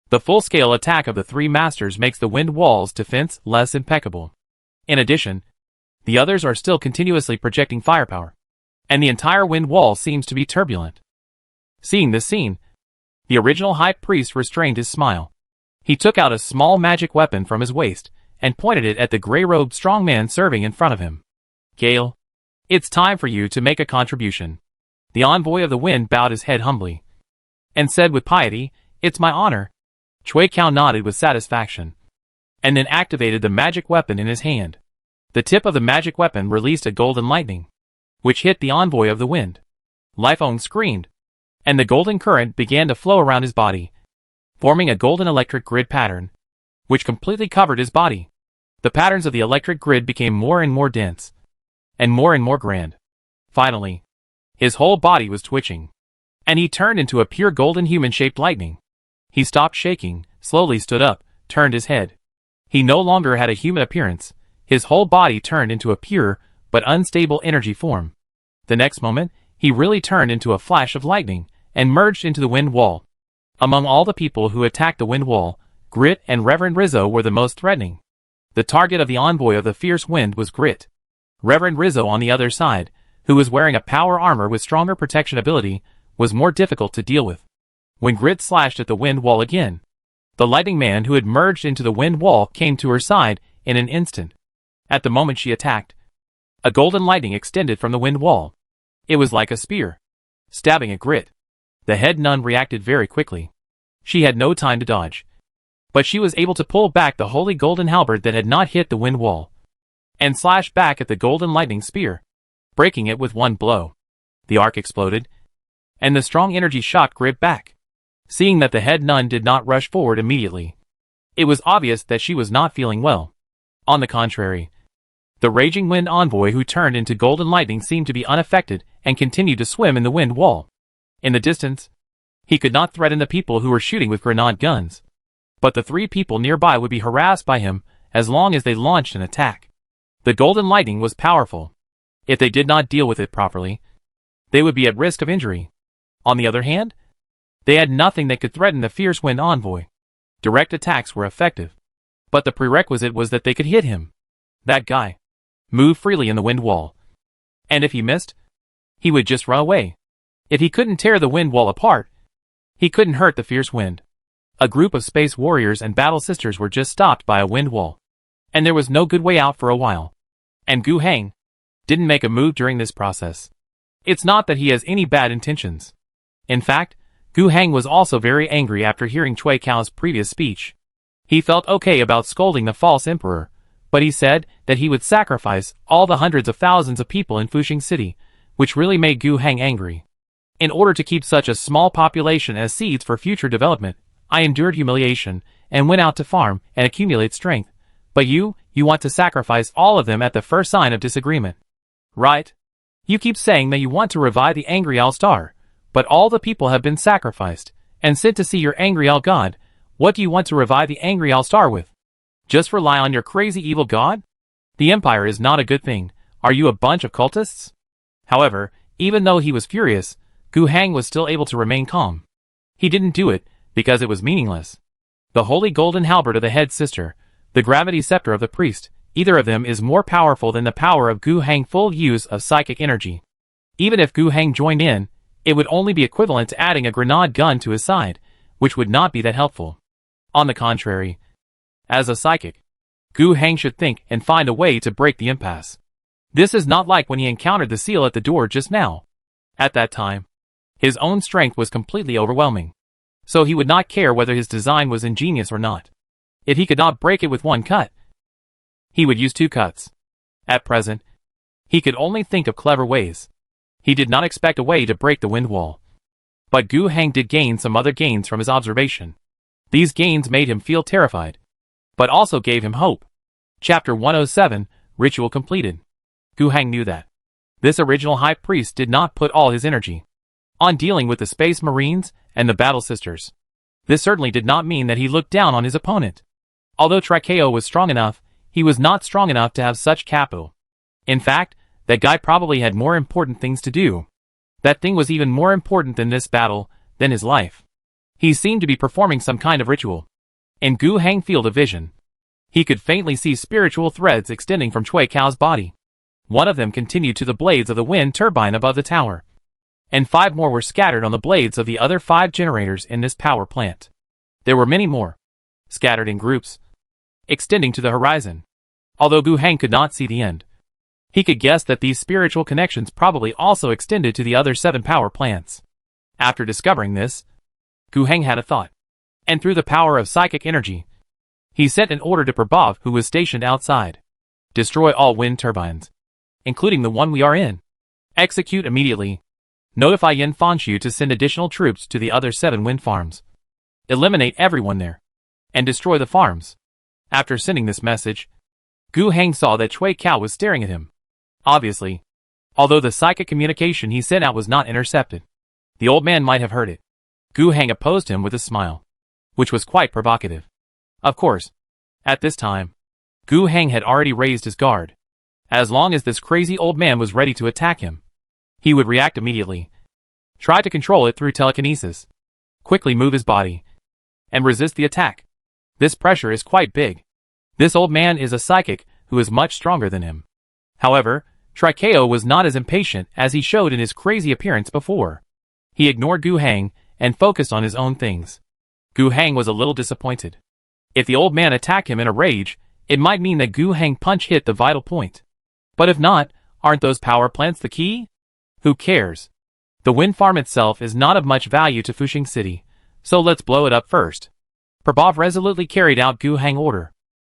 The full-scale attack of the three masters makes the wind wall's defense less impeccable. In addition, the others are still continuously projecting firepower, and the entire wind wall seems to be turbulent. Seeing this scene, the original high priest restrained his smile. He took out a small magic weapon from his waist and pointed it at the gray-robed strong man serving in front of him. Gale, it's time for you to make a contribution. The envoy of the wind bowed his head humbly and said with piety, "It's my honor." Chui Cao nodded with satisfaction and then activated the magic weapon in his hand. The tip of the magic weapon released a golden lightning, which hit the envoy of the wind. Lifeong screamed, and the golden current began to flow around his body, forming a golden electric grid pattern, which completely covered his body. The patterns of the electric grid became more and more dense, and more grand. Finally, his whole body was twitching, and he turned into a pure golden human-shaped lightning. He stopped shaking, slowly stood up, turned his head. He no longer had a human appearance. His whole body turned into a pure, but unstable energy form. The next moment, he really turned into a flash of lightning, and merged into the wind wall. Among all the people who attacked the wind wall, Grit and Reverend Rizzo were the most threatening. The target of the envoy of the fierce wind was Grit. Reverend Rizzo on the other side, who was wearing a power armor with stronger protection ability, was more difficult to deal with. When Grit slashed at the wind wall again, the lightning man who had merged into the wind wall came to her side in an instant. At the moment she attacked, a golden lightning extended from the wind wall. It was like a spear, stabbing at Grit. The head nun reacted very quickly. She had no time to dodge, but she was able to pull back the holy golden halberd that had not hit the wind wall, and slash back at the golden lightning spear, breaking it with one blow. The arc exploded, and the strong energy shot Grit back. Seeing that the head nun did not rush forward immediately, it was obvious that she was not feeling well. On the contrary, the raging wind envoy who turned into golden lightning seemed to be unaffected and continued to swim in the wind wall. In the distance, he could not threaten the people who were shooting with grenade guns, but the 3 people nearby would be harassed by him as long as they launched an attack. The golden lightning was powerful. If they did not deal with it properly, they would be at risk of injury. On the other hand, they had nothing that could threaten the fierce wind envoy. Direct attacks were effective, but the prerequisite was that they could hit him. That guy moved freely in the wind wall, and if he missed, he would just run away. If he couldn't tear the wind wall apart, he couldn't hurt the fierce wind. A group of space warriors and battle sisters were just stopped by a wind wall, and there was no good way out for a while. And Gu Hang didn't make a move during this process. It's not that he has any bad intentions. In fact, Gu Hang was also very angry after hearing Chui Cao's previous speech. He felt okay about scolding the false emperor, but he said that he would sacrifice all the hundreds of thousands of people in Fuxing City, which really made Gu Hang angry. In order to keep such a small population as seeds for future development, I endured humiliation and went out to farm and accumulate strength. But you want to sacrifice all of them at the first sign of disagreement. Right? You keep saying that you want to revive the angry Owl Star, but all the people have been sacrificed and sent to see your angry Owl God. What do you want to revive the angry Owl Star with? Just rely on your crazy evil god? The Empire is not a good thing. Are you a bunch of cultists? However, even though he was furious, Gu Hang was still able to remain calm. He didn't do it because it was meaningless. The holy golden halberd of the head sister, the gravity scepter of the priest, either of them is more powerful than the power of Gu Hang's full use of psychic energy. Even if Gu Hang joined in, it would only be equivalent to adding a grenade gun to his side, which would not be that helpful. On the contrary, as a psychic, Gu Hang should think and find a way to break the impasse. This is not like when he encountered the seal at the door just now. At that time, his own strength was completely overwhelming, so he would not care whether his design was ingenious or not. If he could not break it with one cut, he would use 2 cuts. At present, he could only think of clever ways. He did not expect a way to break the wind wall. But Gu Hang did gain some other gains from his observation. These gains made him feel terrified, but also gave him hope. Chapter 107, Ritual Completed. Gu Hang knew that this original High Priest did not put all his energy on dealing with the Space Marines and the Battle Sisters. This certainly did not mean that he looked down on his opponent. Although Trikeo was strong enough, he was not strong enough to have such capital. In fact, that guy probably had more important things to do. That thing was even more important than this battle, than his life. He seemed to be performing some kind of ritual. In Gu Hang's field of vision, he could faintly see spiritual threads extending from Chui Cao's body. One of them continued to the blades of the wind turbine above the tower, and 5 more were scattered on the blades of the other 5 generators in this power plant. There were many more. scattered in groups, extending to the horizon. Although Gu Heng could not see the end, he could guess that these spiritual connections probably also extended to the other 7 power plants. After discovering this, Gu Heng had a thought, and through the power of psychic energy, he sent an order to Prabhav, who was stationed outside. Destroy all wind turbines, including the one we are in. Execute immediately. Notify Yin Fanshu to send additional troops to the other 7 wind farms. Eliminate everyone there, and destroy the farms. After sending this message, Gu Heng saw that Chui Cao was staring at him. Obviously, although the psychic communication he sent out was not intercepted, the old man might have heard it. Gu Heng opposed him with a smile, which was quite provocative. Of course, at this time, Gu Heng had already raised his guard. As long as this crazy old man was ready to attack him, he would react immediately, try to control it through telekinesis, quickly move his body, and resist the attack. This pressure is quite big. This old man is a psychic who is much stronger than him. However, Trikeo was not as impatient as he showed in his crazy appearance before. He ignored Gu Heng and focused on his own things. Gu Heng was a little disappointed. If the old man attacked him in a rage, it might mean that Gu Heng punch hit the vital point. But if not, aren't those power plants the key? Who cares? The wind farm itself is not of much value to Fuxing City, so let's blow it up first. Prabhav resolutely carried out Gu Heng's order.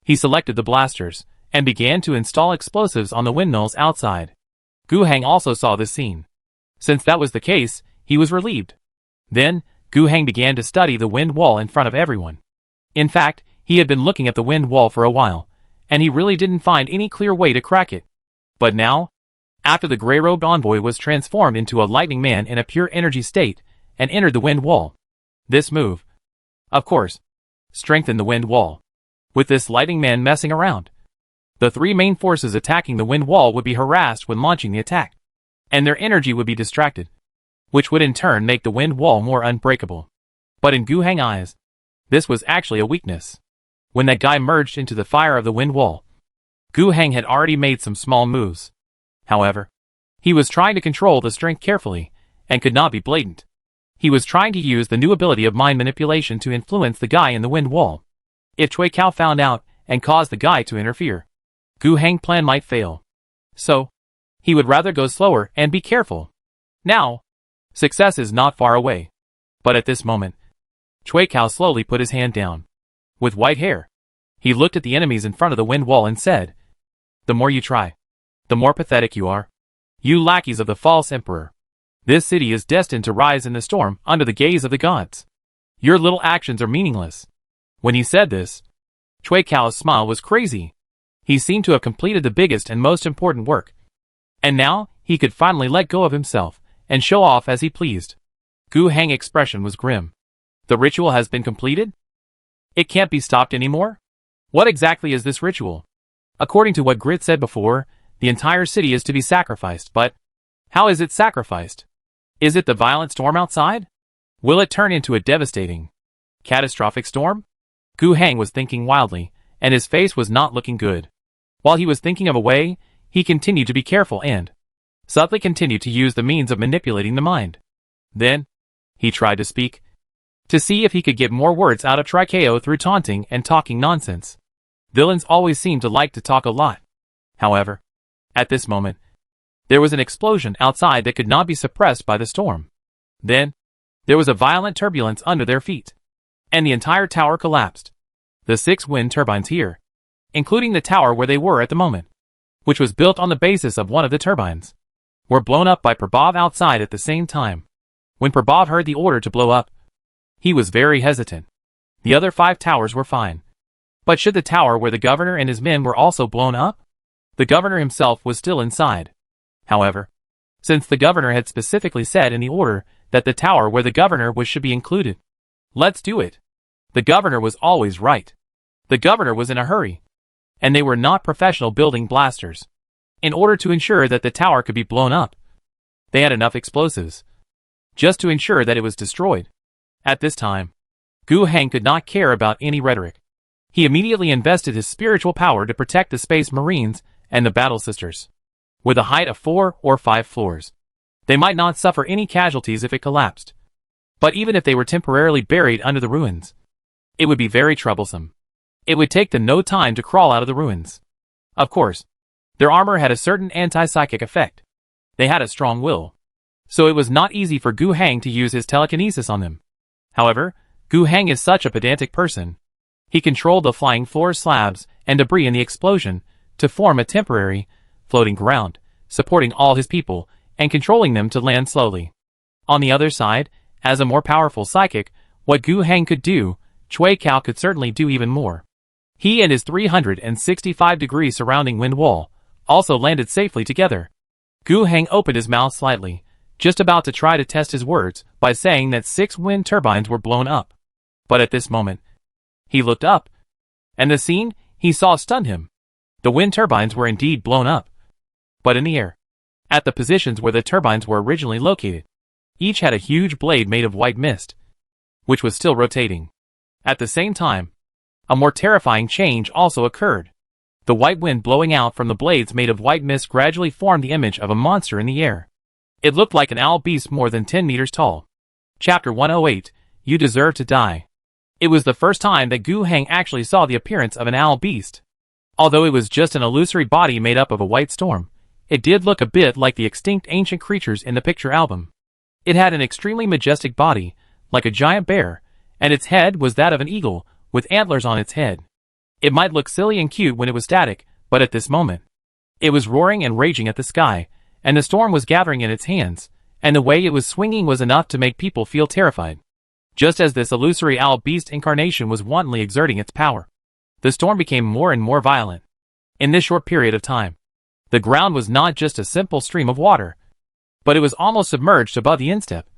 He selected the blasters, and began to install explosives on the windmills outside. Gu Heng also saw this scene. Since that was the case, he was relieved. Then, Gu Heng began to study the wind wall in front of everyone. In fact, he had been looking at the wind wall for a while, and he really didn't find any clear way to crack it. But now, after the grey-robed envoy was transformed into a lightning man in a pure energy state, and entered the wind wall, this move, of course, strengthened the wind wall. With this lightning man messing around, the 3 main forces attacking the wind wall would be harassed when launching the attack, and their energy would be distracted, which would in turn make the wind wall more unbreakable. But in Gu Heng's eyes, this was actually a weakness. When that guy merged into the fire of the wind wall, Gu Heng had already made some small moves. However, he was trying to control the strength carefully, and could not be blatant. He was trying to use the new ability of mind manipulation to influence the guy in the wind wall. If Chui Cao found out and caused the guy to interfere, Gu Heng's plan might fail. So, he would rather go slower and be careful. Now, success is not far away. But at this moment, Chui Cao slowly put his hand down. With white hair, he looked at the enemies in front of the wind wall and said, "The more you try, the more pathetic you are. You lackeys of the false emperor. This city is destined to rise in the storm under the gaze of the gods. Your little actions are meaningless." When he said this, Chui Cao's smile was crazy. He seemed to have completed the biggest and most important work. And now, he could finally let go of himself, and show off as he pleased. Gu Heng's expression was grim. The ritual has been completed? It can't be stopped anymore? What exactly is this ritual? According to what Grit said before, the entire city is to be sacrificed, but how is it sacrificed? Is it the violent storm outside? Will it turn into a devastating, catastrophic storm? Gu Heng was thinking wildly, and his face was not looking good. While he was thinking of a way, he continued to be careful and subtly continued to use the means of manipulating the mind. Then, he tried to speak, to see if he could get more words out of Trikeo through taunting and talking nonsense. Villains always seem to like to talk a lot. However, at this moment, there was an explosion outside that could not be suppressed by the storm. Then, there was a violent turbulence under their feet, and the entire tower collapsed. The 6 wind turbines here, including the tower where they were at the moment, which was built on the basis of one of the turbines, were blown up by Prabhav outside at the same time. When Prabhav heard the order to blow up, he was very hesitant. The other 5 towers were fine. But should the tower where the governor and his men were also blown up? The governor himself was still inside. However, since the governor had specifically said in the order that the tower where the governor was should be included, let's do it. The governor was always right. The governor was in a hurry, and they were not professional building blasters. In order to ensure that the tower could be blown up, they had enough explosives, just to ensure that it was destroyed. At this time, Gu Heng could not care about any rhetoric. He immediately invested his spiritual power to protect the Space Marines and the Battle Sisters. With a height of 4 or 5 floors, they might not suffer any casualties if it collapsed. But even if they were temporarily buried under the ruins, It would be very troublesome. It would take them no time to crawl out of the ruins. Of course, their armor had a certain anti-psychic effect. They had a strong will. So it was not easy for Gu Hang to use his telekinesis on them. However, Gu Hang is such a pedantic person. He controlled the flying floor slabs and debris in the explosion to form a temporary, floating ground, supporting all his people and controlling them to land slowly. On the other side, as a more powerful psychic, what Gu Hang could do, Chui Cao could certainly do even more. He and his 365-degree surrounding wind wall also landed safely together. Gu Hang opened his mouth slightly, just about to try to test his words by saying that 6 wind turbines were blown up. But at this moment, he looked up, and the scene he saw stunned him. The wind turbines were indeed blown up, but in the air, at the positions where the turbines were originally located. Each had a huge blade made of white mist, which was still rotating. At the same time, a more terrifying change also occurred. The white wind blowing out from the blades made of white mist gradually formed the image of a monster in the air. It looked like an owl beast more than 10 meters tall. Chapter 108, You Deserve to Die. It was the first time that Gu Hang actually saw the appearance of an owl beast. Although it was just an illusory body made up of a white storm, it did look a bit like the extinct ancient creatures in the picture album. It had an extremely majestic body, like a giant bear, and its head was that of an eagle, with antlers on its head. It might look silly and cute when it was static, but at this moment, it was roaring and raging at the sky, and the storm was gathering in its hands, and the way it was swinging was enough to make people feel terrified. Just as this illusory owl beast incarnation was wantonly exerting its power, the storm became more and more violent. In this short period of time, the ground was not just a simple stream of water, but it was almost submerged above the instep.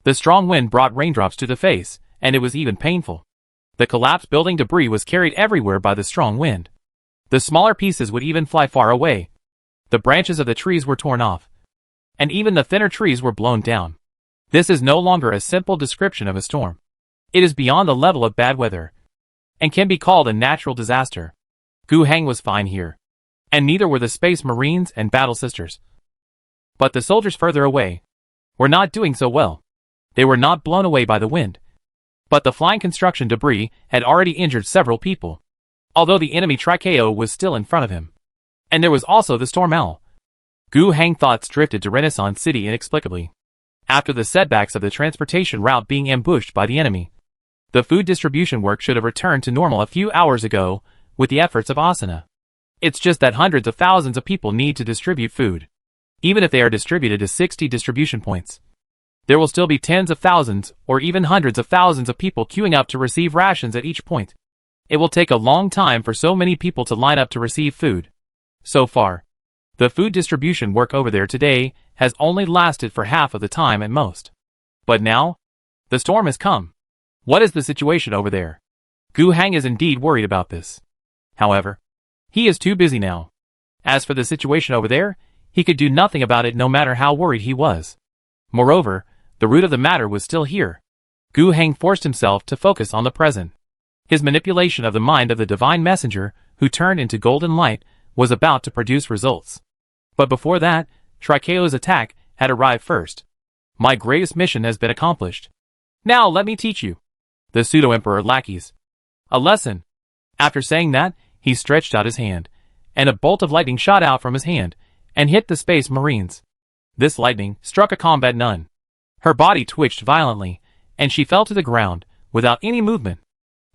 The strong wind brought raindrops to the face, and it was even painful. The collapsed building debris was carried everywhere by the strong wind. The smaller pieces would even fly far away. The branches of the trees were torn off, and even the thinner trees were blown down. This is no longer a simple description of a storm. It is beyond the level of bad weather, and can be called a natural disaster. Gu Hang was fine here, and neither were the Space Marines and Battle Sisters. But the soldiers further away were not doing so well. They were not blown away by the wind, but the flying construction debris had already injured several people, although the enemy Trikeo was still in front of him. And there was also the storm owl. Gu Hang thoughts drifted to Renaissance City inexplicably. After the setbacks of the transportation route being ambushed by the enemy, the food distribution work should have returned to normal a few hours ago with the efforts of Asuna. It's just that hundreds of thousands of people need to distribute food. Even if they are distributed to 60 distribution points, there will still be tens of thousands or even hundreds of thousands of people queuing up to receive rations at each point. It will take a long time for so many people to line up to receive food. So far, the food distribution work over there today has only lasted for half of the time at most. But now, the storm has come. What is the situation over there? Gu Hang is indeed worried about this. However, he is too busy now. As for the situation over there, he could do nothing about it no matter how worried he was. Moreover, the root of the matter was still here. Gu Hang forced himself to focus on the present. His manipulation of the mind of the divine messenger, who turned into golden light, was about to produce results. But before that, Trikeo's attack had arrived first. My greatest mission has been accomplished. Now let me teach you, the pseudo-emperor lackeys, a lesson. After saying that, he stretched out his hand, and a bolt of lightning shot out from his hand, and hit the Space Marines. This lightning struck a combat nun. Her body twitched violently, and she fell to the ground, without any movement.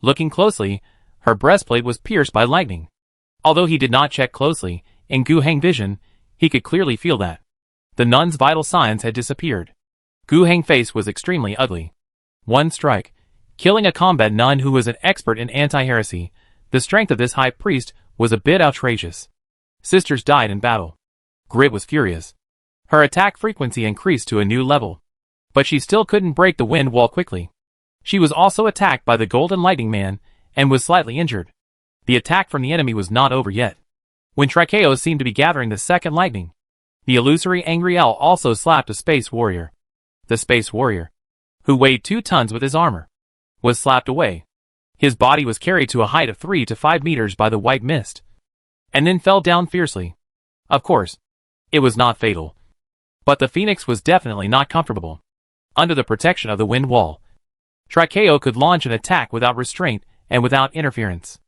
Looking closely, her breastplate was pierced by lightning. Although he did not check closely, in Gu Hang vision, he could clearly feel that the nun's vital signs had disappeared. Gu Hang's face was extremely ugly. One strike, killing a combat nun who was an expert in anti-heresy. The strength of this high priest was a bit outrageous. Sisters died in battle. Grit was furious. Her attack frequency increased to a new level. But she still couldn't break the wind wall quickly. She was also attacked by the Golden Lightning Man, and was slightly injured. The attack from the enemy was not over yet. When Trikeo seemed to be gathering the second lightning, the illusory Angry Owl also slapped a space warrior. The space warrior, who weighed 2 tons with his armor, was slapped away. His body was carried to a height of 3 to 5 meters by the white mist, and then fell down fiercely. Of course, it was not fatal. But the Phoenix was definitely not comfortable. Under the protection of the wind wall, Trikeo could launch an attack without restraint and without interference.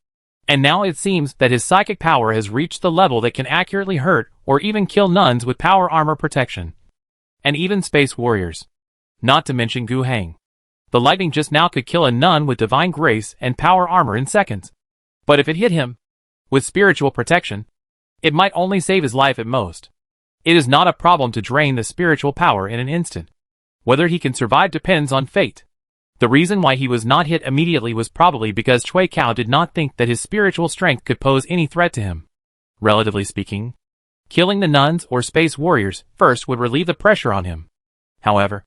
And now it seems that his psychic power has reached the level that can accurately hurt or even kill nuns with power armor protection. And even space warriors. Not to mention Gu Hang. The lightning just now could kill a nun with divine grace and power armor in seconds. But if it hit him with spiritual protection, it might only save his life at most. It is not a problem to drain the spiritual power in an instant. Whether he can survive depends on fate. The reason why he was not hit immediately was probably because Chui Cao did not think that his spiritual strength could pose any threat to him. Relatively speaking, killing the nuns or space warriors first would relieve the pressure on him. However,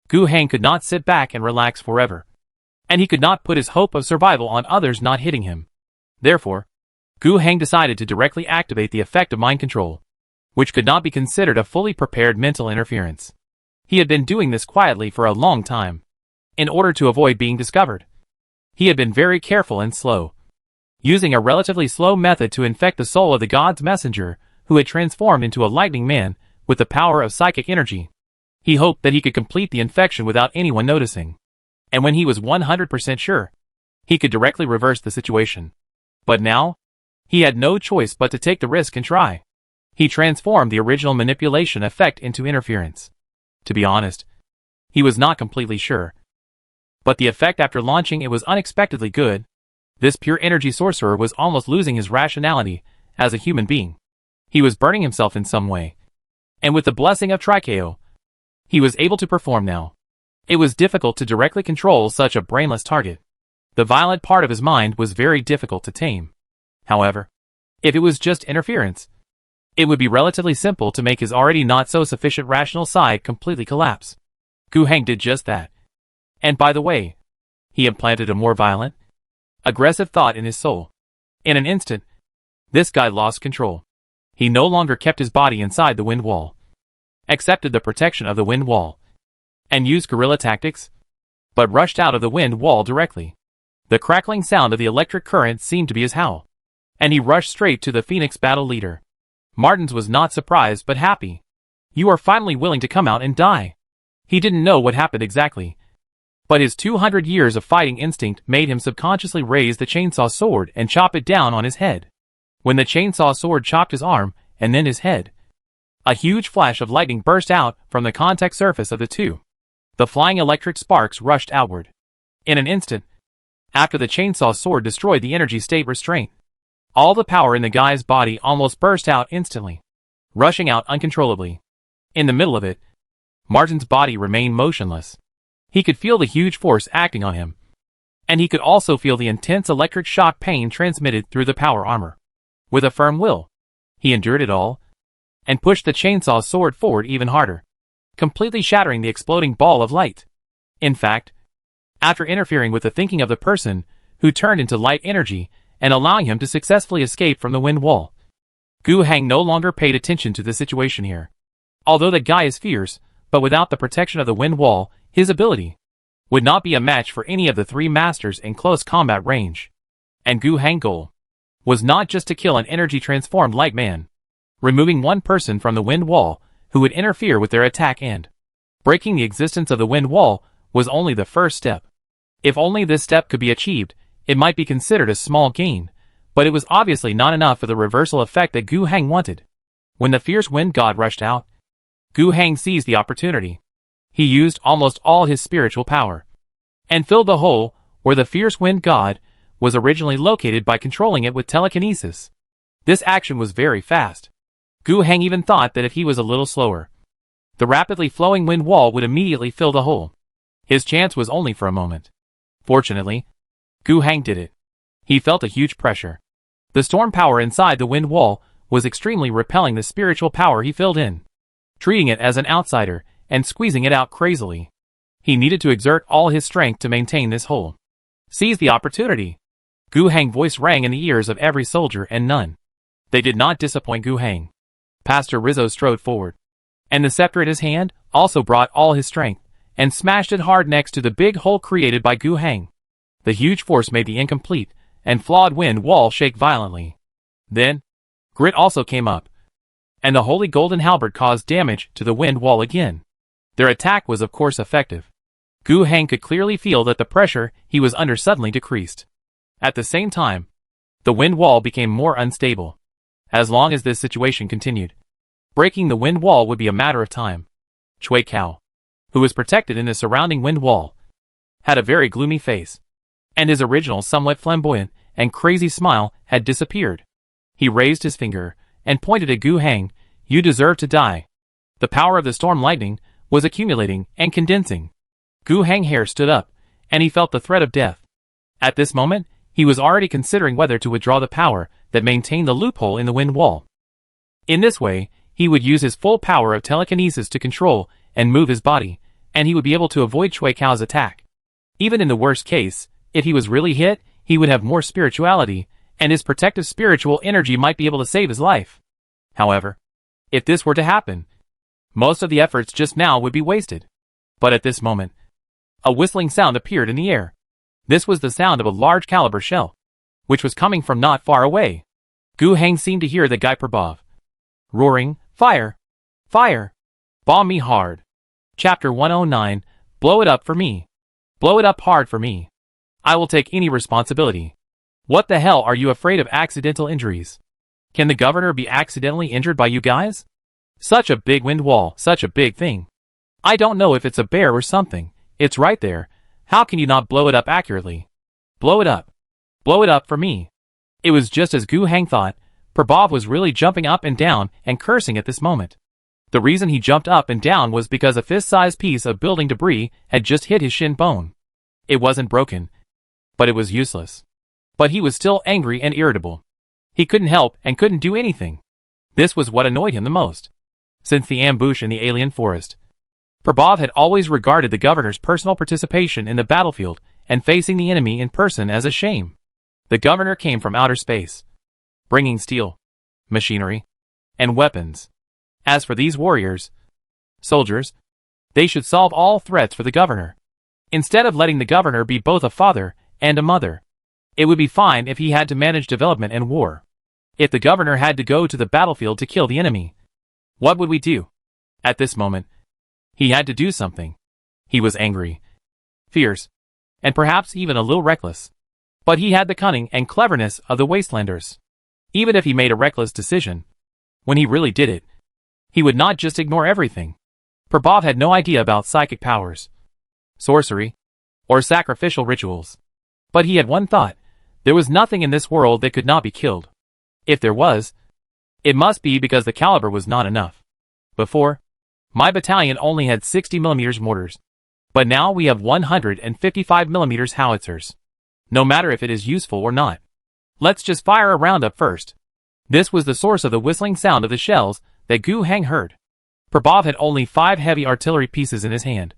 Gu Hang could not sit back and relax forever. And he could not put his hope of survival on others not hitting him. Therefore, Gu Hang decided to directly activate the effect of mind control, which could not be considered a fully prepared mental interference. He had been doing this quietly for a long time. In order to avoid being discovered, he had been very careful and slow, using a relatively slow method to infect the soul of the god's messenger, who had transformed into a lightning man with the power of psychic energy. He hoped that he could complete the infection without anyone noticing. And when he was 100% sure, he could directly reverse the situation. But now, he had no choice but to take the risk and try. He transformed the original manipulation effect into interference. To be honest, he was not completely sure. But the effect after launching it was unexpectedly good. This pure energy sorcerer was almost losing his rationality as a human being. He was burning himself in some way. And with the blessing of Trikeo, he was able to perform now. It was difficult to directly control such a brainless target. The violent part of his mind was very difficult to tame. However, if it was just interference, it would be relatively simple to make his already not so sufficient rational side completely collapse. Gu Hang did just that. And by the way, he implanted a more violent, aggressive thought in his soul. In an instant, this guy lost control. He no longer kept his body inside the wind wall, accepted the protection of the wind wall, and used guerrilla tactics, but rushed out of the wind wall directly. The crackling sound of the electric current seemed to be his howl, and he rushed straight to the Phoenix battle leader. Martins was not surprised but happy. "You are finally willing to come out and die." He didn't know what happened exactly, but his 200 years of fighting instinct made him subconsciously raise the chainsaw sword and chop it down on his head. When the chainsaw sword chopped his arm and then his head, a huge flash of lightning burst out from the contact surface of the two. The flying electric sparks rushed outward. In an instant, after the chainsaw sword destroyed the energy state restraint, all the power in the guy's body almost burst out instantly, rushing out uncontrollably. In the middle of it, Martin's body remained motionless. He could feel the huge force acting on him, and he could also feel the intense electric shock pain transmitted through the power armor. With a firm will, he endured it all, and pushed the chainsaw sword forward even harder, completely shattering the exploding ball of light. In fact, after interfering with the thinking of the person who turned into light energy and allowing him to successfully escape from the wind wall, Gu Hang no longer paid attention to the situation here. Although the guy is fierce, but without the protection of the wind wall, his ability would not be a match for any of the three masters in close combat range. And Gu Hang's goal was not just to kill an energy-transformed light man. Removing one person from the wind wall who would interfere with their attack and breaking the existence of the wind wall was only the first step. If only this step could be achieved, it might be considered a small gain, but it was obviously not enough for the reversal effect that Gu Hang wanted. When the fierce wind god rushed out, Gu Hang seized the opportunity. He used almost all his spiritual power and filled the hole where the fierce wind god was originally located by controlling it with telekinesis. This action was very fast. Gu Hang even thought that if he was a little slower, the rapidly flowing wind wall would immediately fill the hole. His chance was only for a moment. Fortunately, Gu Hang did it. He felt a huge pressure. The storm power inside the wind wall was extremely repelling the spiritual power he filled in, treating it as an outsider and squeezing it out crazily. He needed to exert all his strength to maintain this hole. Seize the opportunity. Gu Hang's voice rang in the ears of every soldier and nun. They did not disappoint Gu Hang. Pastor Rizzo strode forward, and the scepter in his hand also brought all his strength and smashed it hard next to the big hole created by Gu Hang. The huge force made the incomplete and flawed wind wall shake violently. Then, Grit also came up, and the holy golden halberd caused damage to the wind wall again. Their attack was of course effective. Gu Hang could clearly feel that the pressure he was under suddenly decreased. At the same time, the wind wall became more unstable. As long as this situation continued, breaking the wind wall would be a matter of time. Chui Cao, who was protected in the surrounding wind wall, had a very gloomy face, and his original somewhat flamboyant and crazy smile had disappeared. He raised his finger and pointed at Gu Hang. "You deserve to die." The power of the storm lightning was accumulating and condensing. Gu Hang's hair stood up, and he felt the threat of death. At this moment, he was already considering whether to withdraw the power that maintained the loophole in the wind wall. In this way, he would use his full power of telekinesis to control and move his body, and he would be able to avoid Chui Cao's attack. Even in the worst case, if he was really hit, he would have more spirituality, and his protective spiritual energy might be able to save his life. However, if this were to happen, most of the efforts just now would be wasted. But at this moment, a whistling sound appeared in the air. This was the sound of a large caliber shell, which was coming from not far away. Gu Hang seemed to hear the guy Prabhav roaring, "Fire! Fire! Bomb me hard!" Chapter 109, Blow it up for me. Blow it up hard for me. I will take any responsibility. What the hell are you afraid of accidental injuries? Can the governor be accidentally injured by you guys? Such a big wind wall, such a big thing. I don't know if it's a bear or something. It's right there. How can you not blow it up accurately? Blow it up. Blow it up for me. It was just as Gu Hang thought. Prabhav was really jumping up and down and cursing at this moment. The reason he jumped up and down was because a fist-sized piece of building debris had just hit his shin bone. It wasn't broken, but it was useless. But he was still angry and irritable. He couldn't help and couldn't do anything. This was what annoyed him the most. Since the ambush in the alien forest, Prabhav had always regarded the governor's personal participation in the battlefield and facing the enemy in person as a shame. The governor came from outer space, bringing steel, machinery, and weapons. As for these warriors, soldiers, they should solve all threats for the governor. Instead of letting the governor be both a father and a mother, it would be fine if he had to manage development and war. If the governor had to go to the battlefield to kill the enemy, what would we do? At this moment, he had to do something. He was angry, fierce, and perhaps even a little reckless. But he had the cunning and cleverness of the Wastelanders. Even if he made a reckless decision, when he really did it, he would not just ignore everything. Prabhav had no idea about psychic powers, sorcery, or sacrificial rituals. But he had one thought. There was nothing in this world that could not be killed. If there was, it must be because the caliber was not enough. Before, my battalion only had 60mm mortars. But now we have 155mm howitzers. No matter if it is useful or not. Let's just fire a round up first. This was the source of the whistling sound of the shells that Gu Hang heard. Prabhav had only 5 heavy artillery pieces in his hand,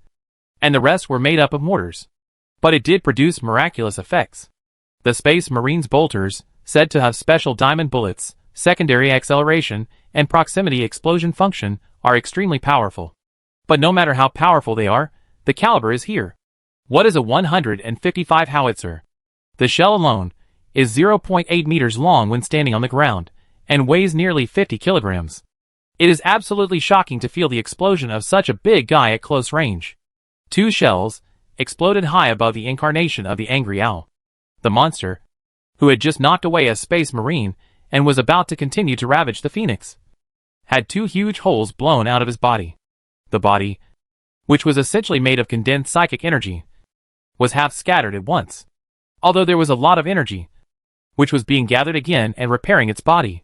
and the rest were made up of mortars. But it did produce miraculous effects. The Space Marines bolters, said to have special diamond bullets, secondary acceleration, and proximity explosion function, are extremely powerful. But no matter how powerful they are, the caliber is here. What is a 155 howitzer? The shell alone is 0.8 meters long when standing on the ground, and weighs nearly 50 kilograms. It is absolutely shocking to feel the explosion of such a big guy at close range. 2 shells exploded high above the incarnation of the angry owl. The monster, who had just knocked away a space marine and was about to continue to ravage the Phoenix, had 2 huge holes blown out of his body. The body, which was essentially made of condensed psychic energy, was half scattered at once. Although there was a lot of energy, which was being gathered again and repairing its body,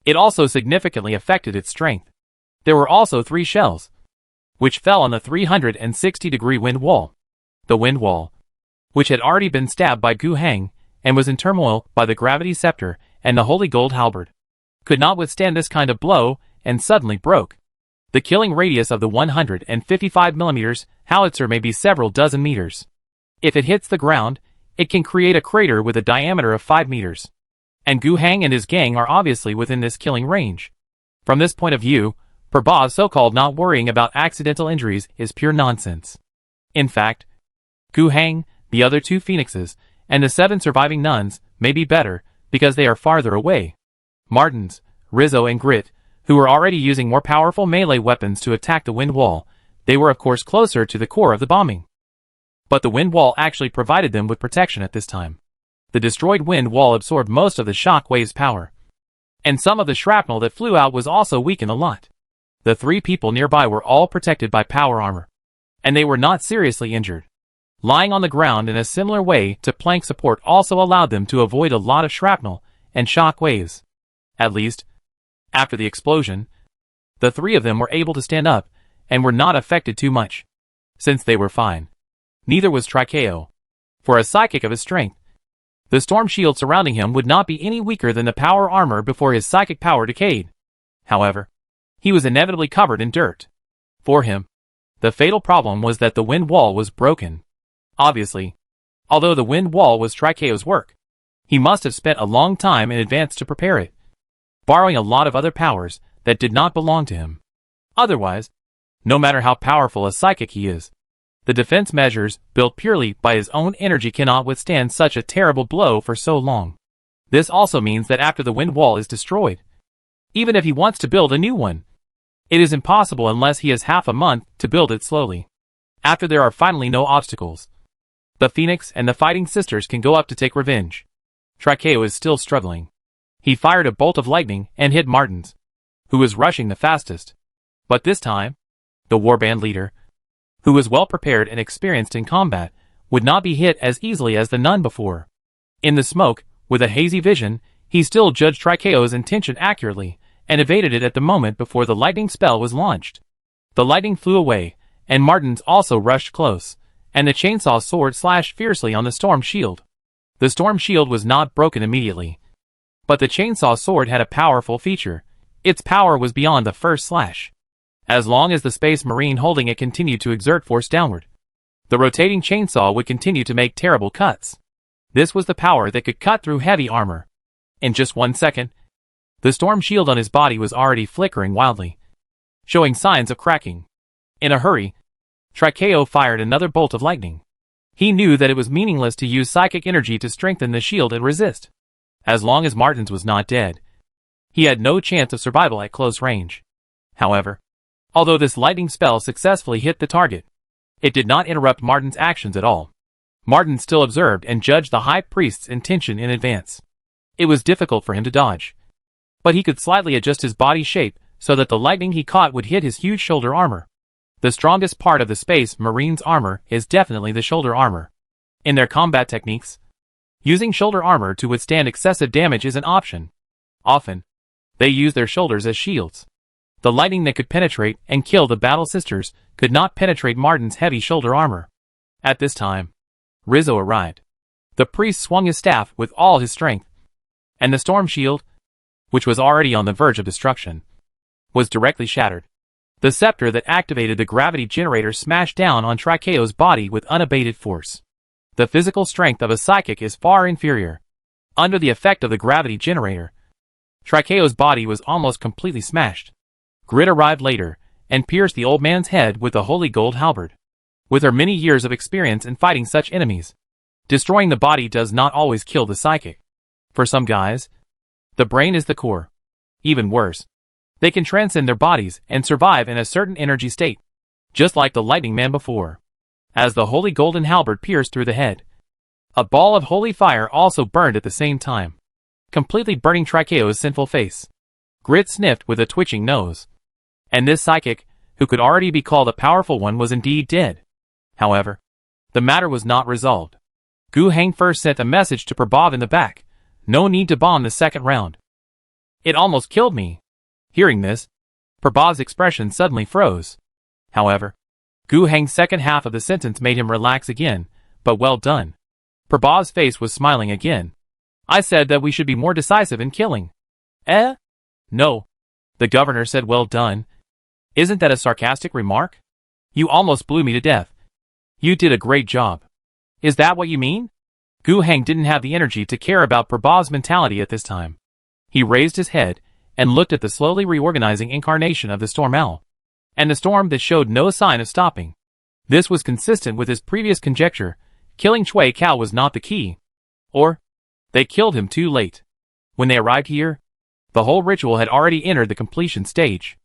it also significantly affected its strength. There were also 3 shells, which fell on the 360-degree wind wall. The wind wall, which had already been stabbed by Gu Hang and was in turmoil by the gravity scepter and the holy gold halberd, could not withstand this kind of blow and suddenly broke. The killing radius of the 155mm howitzer may be several dozen meters. If it hits the ground, it can create a crater with a diameter of 5 meters. And Gu Hang and his gang are obviously within this killing range. From this point of view, Prabhav's so-called not worrying about accidental injuries is pure nonsense. In fact, Gu Hang, the other 2 phoenixes, and the 7 surviving nuns may be better because they are farther away. Martins, Rizzo and Grit, who were already using more powerful melee weapons to attack the wind wall, they were of course closer to the core of the bombing. But the wind wall actually provided them with protection at this time. The destroyed wind wall absorbed most of the shock wave's power. And some of the shrapnel that flew out was also weakened a lot. The 3 people nearby were all protected by power armor. And they were not seriously injured. Lying on the ground in a similar way to plank support also allowed them to avoid a lot of shrapnel and shock waves. At least, after the explosion, the 3 of them were able to stand up and were not affected too much, since they were fine. Neither was Trikeo. For a psychic of his strength, the storm shield surrounding him would not be any weaker than the power armor before his psychic power decayed. However, he was inevitably covered in dirt. For him, the fatal problem was that the wind wall was broken. Obviously, although the wind wall was Trikeo's work, he must have spent a long time in advance to prepare it, borrowing a lot of other powers that did not belong to him. Otherwise, no matter how powerful a psychic he is, the defense measures built purely by his own energy cannot withstand such a terrible blow for so long. This also means that after the wind wall is destroyed, even if he wants to build a new one, it is impossible unless he has half a month to build it slowly. After there are finally no obstacles, the Phoenix and the Fighting Sisters can go up to take revenge. Trikeo is still struggling. He fired a bolt of lightning and hit Martins, who was rushing the fastest. But this time, the warband leader, who was well prepared and experienced in combat, would not be hit as easily as the nun before. In the smoke, with a hazy vision, he still judged Trikeo's intention accurately, and evaded it at the moment before the lightning spell was launched. The lightning flew away, and Martins also rushed close, and the chainsaw sword slashed fiercely on the storm shield. The storm shield was not broken immediately, but the chainsaw sword had a powerful feature. Its power was beyond the first slash. As long as the space marine holding it continued to exert force downward, the rotating chainsaw would continue to make terrible cuts. This was the power that could cut through heavy armor. In just 1 second, the storm shield on his body was already flickering wildly, showing signs of cracking. In a hurry, Trikeo fired another bolt of lightning. He knew that it was meaningless to use psychic energy to strengthen the shield and resist. As long as Martins was not dead, he had no chance of survival at close range. However, although this lightning spell successfully hit the target, it did not interrupt Martin's actions at all. Martin still observed and judged the High Priest's intention in advance. It was difficult for him to dodge, but he could slightly adjust his body shape so that the lightning he caught would hit his huge shoulder armor. The strongest part of the Space Marine's armor is definitely the shoulder armor. In their combat techniques, using shoulder armor to withstand excessive damage is an option. Often, they use their shoulders as shields. The lightning that could penetrate and kill the Battle Sisters could not penetrate Martin's heavy shoulder armor. At this time, Rizzo arrived. The priest swung his staff with all his strength, and the storm shield, which was already on the verge of destruction, was directly shattered. The scepter that activated the gravity generator smashed down on Trikeo's body with unabated force. The physical strength of a psychic is far inferior. Under the effect of the gravity generator, Trikeo's body was almost completely smashed. Grit arrived later, and pierced the old man's head with a holy gold halberd. With her many years of experience in fighting such enemies, destroying the body does not always kill the psychic. For some guys, the brain is the core. Even worse, they can transcend their bodies and survive in a certain energy state, just like the lightning man before. As the holy golden halberd pierced through the head, a ball of holy fire also burned at the same time, completely burning Trikeo's sinful face. Grit sniffed with a twitching nose. And this psychic, who could already be called a powerful one, was indeed dead. However, the matter was not resolved. Gu Hang first sent a message to Prabhav in the back. No need to bomb the second round. It almost killed me. Hearing this, Prabhav's expression suddenly froze. However, Gu Hang's second half of the sentence made him relax again, but well done. Prabhav's face was smiling again. I said that we should be more decisive in killing. Eh? No. The governor said well done. Isn't that a sarcastic remark? You almost blew me to death. You did a great job. Is that what you mean? Gu Hang didn't have the energy to care about Prabhav's mentality at this time. He raised his head and looked at the slowly reorganizing incarnation of the storm owl, and the storm that showed no sign of stopping. This was consistent with his previous conjecture. Killing Chui Cao was not the key. Or, they killed him too late. When they arrived here, the whole ritual had already entered the completion stage.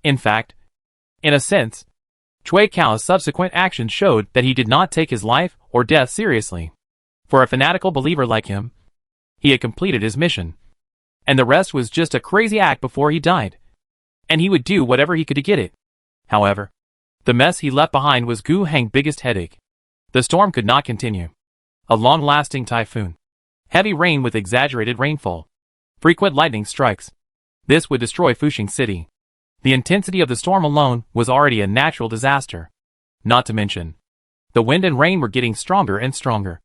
In fact, in a sense, Chui Cao's subsequent actions showed that he did not take his life or death seriously. For a fanatical believer like him, he had completed his mission. And the rest was just a crazy act before he died. And he would do whatever he could to get it. However, the mess he left behind was Gu Heng's biggest headache. The storm could not continue. A long-lasting typhoon. Heavy rain with exaggerated rainfall. Frequent lightning strikes. This would destroy Fuxing City. The intensity of the storm alone was already a natural disaster. Not to mention, the wind and rain were getting stronger and stronger.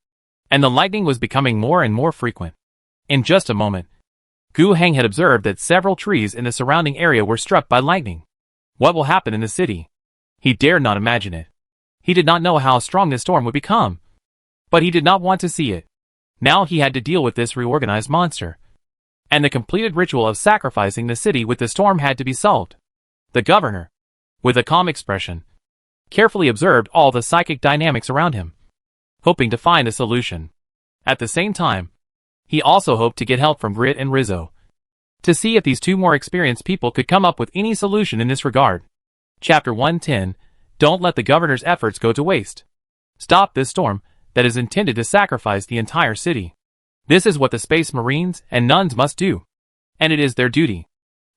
And the lightning was becoming more and more frequent. In just a moment, Gu Heng had observed that several trees in the surrounding area were struck by lightning. What will happen in the city? He dared not imagine it. He did not know how strong this storm would become. But he did not want to see it. Now he had to deal with this reorganized monster. And the completed ritual of sacrificing the city with the storm had to be solved. The governor, with a calm expression, carefully observed all the psychic dynamics around him, hoping to find a solution. At the same time, he also hoped to get help from Grit and Rizzo, to see if these two more experienced people could come up with any solution in this regard. Chapter 110, Don't let the governor's efforts go to waste. Stop this storm that is intended to sacrifice the entire city. This is what the Space Marines and nuns must do. And it is their duty.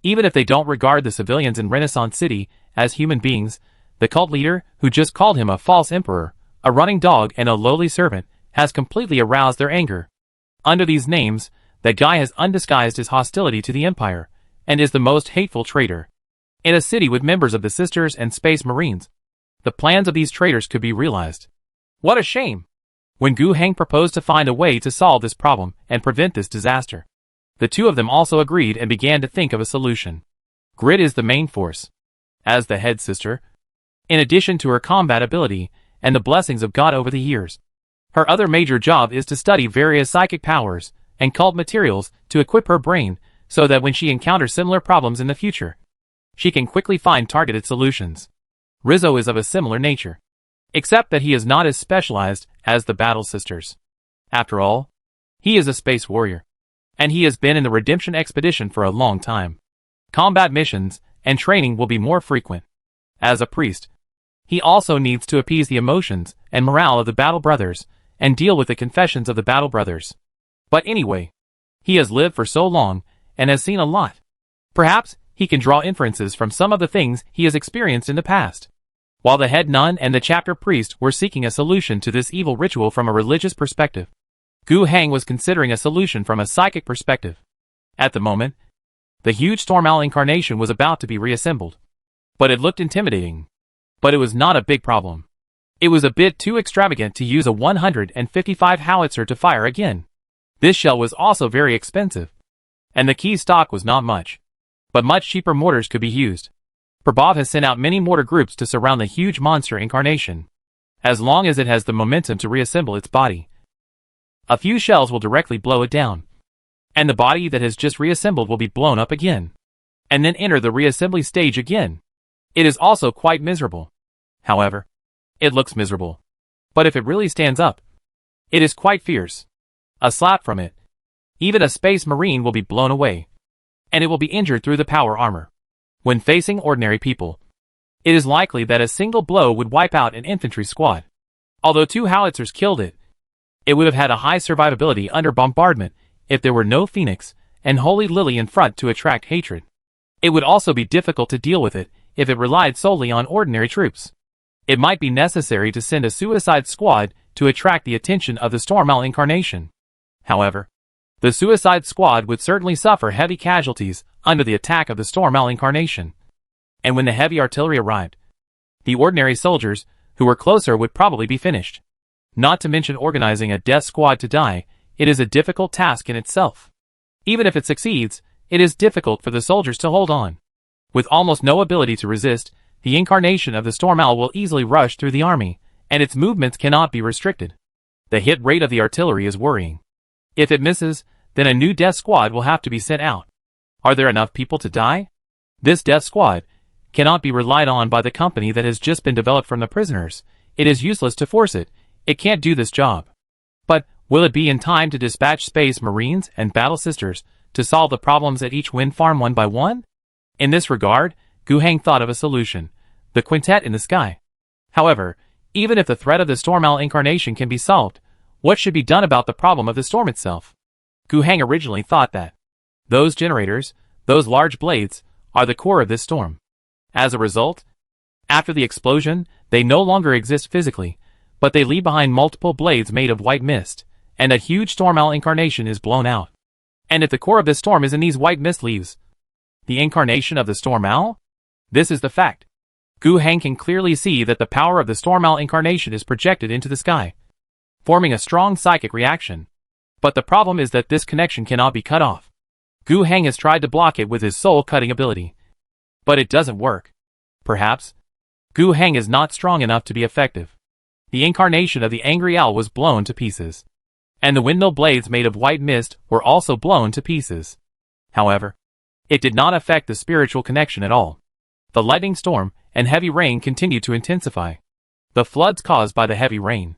Even if they don't regard the civilians in Renaissance City as human beings, the cult leader, who just called him a false emperor, a running dog and a lowly servant, has completely aroused their anger. Under these names, that guy has undisguised his hostility to the Empire, and is the most hateful traitor. In a city with members of the Sisters and Space Marines, the plans of these traitors could be realized. What a shame! When Gu Heng proposed to find a way to solve this problem and prevent this disaster, the two of them also agreed and began to think of a solution. Grit is the main force. As the head sister, in addition to her combat ability and the blessings of God over the years, her other major job is to study various psychic powers and cult materials to equip her brain so that when she encounters similar problems in the future, she can quickly find targeted solutions. Rizzo is of a similar nature, except that he is not as specialized as the Battle Sisters. After all, he is a space warrior, and he has been in the redemption expedition for a long time. Combat missions and training will be more frequent. As a priest, he also needs to appease the emotions and morale of the Battle Brothers and deal with the confessions of the Battle Brothers. But anyway, he has lived for so long and has seen a lot. Perhaps he can draw inferences from some of the things he has experienced in the past. While the head nun and the chapter priest were seeking a solution to this evil ritual from a religious perspective, Gu Heng was considering a solution from a psychic perspective. At the moment, the huge storm owl incarnation was about to be reassembled. But it looked intimidating. But it was not a big problem. It was a bit too extravagant to use a 155 howitzer to fire again. This shell was also very expensive. And the key stock was not much. But much cheaper mortars could be used. Prabhav has sent out many mortar groups to surround the huge monster incarnation. As long as it has the momentum to reassemble its body, a few shells will directly blow it down. And the body that has just reassembled will be blown up again. And then enter the reassembly stage again. It is also quite miserable. However, it looks miserable. But if it really stands up, it is quite fierce. A slap from it, even a space marine will be blown away. And it will be injured through the power armor. When facing ordinary people, it is likely that a single blow would wipe out an infantry squad. Although 2 howitzers killed it, it would have had a high survivability under bombardment if there were no Phoenix and Holy Lily in front to attract hatred. It would also be difficult to deal with it if it relied solely on ordinary troops. It might be necessary to send a suicide squad to attract the attention of the Storm Owl incarnation. However, the suicide squad would certainly suffer heavy casualties under the attack of the Storm Owl incarnation. And when the heavy artillery arrived, the ordinary soldiers who were closer would probably be finished. Not to mention organizing a death squad to die, it is a difficult task in itself. Even if it succeeds, it is difficult for the soldiers to hold on. With almost no ability to resist, the incarnation of the Storm Owl will easily rush through the army, and its movements cannot be restricted. The hit rate of the artillery is worrying. If it misses, then a new death squad will have to be sent out. Are there enough people to die? This death squad cannot be relied on by the company that has just been developed from the prisoners. It is useless to force it. It can't do this job. But will it be in time to dispatch Space Marines and Battle Sisters to solve the problems at each wind farm one by one? In this regard, Gu Heng thought of a solution. The quintet in the sky. However, even if the threat of the storm owl incarnation can be solved, what should be done about the problem of the storm itself? Gu Heng originally thought that those generators, those large blades, are the core of this storm. As a result, after the explosion, they no longer exist physically, but they leave behind multiple blades made of white mist, and a huge storm owl incarnation is blown out. And if the core of this storm is in these white mist leaves, the incarnation of the storm owl? This is the fact. Gu Heng can clearly see that the power of the storm owl incarnation is projected into the sky, forming a strong psychic reaction. But the problem is that this connection cannot be cut off. Gu Heng has tried to block it with his soul-cutting ability, but it doesn't work. Perhaps Gu Heng is not strong enough to be effective. The incarnation of the angry owl was blown to pieces, and the windmill blades made of white mist were also blown to pieces. However, it did not affect the spiritual connection at all. The lightning storm and heavy rain continued to intensify. The floods caused by the heavy rain,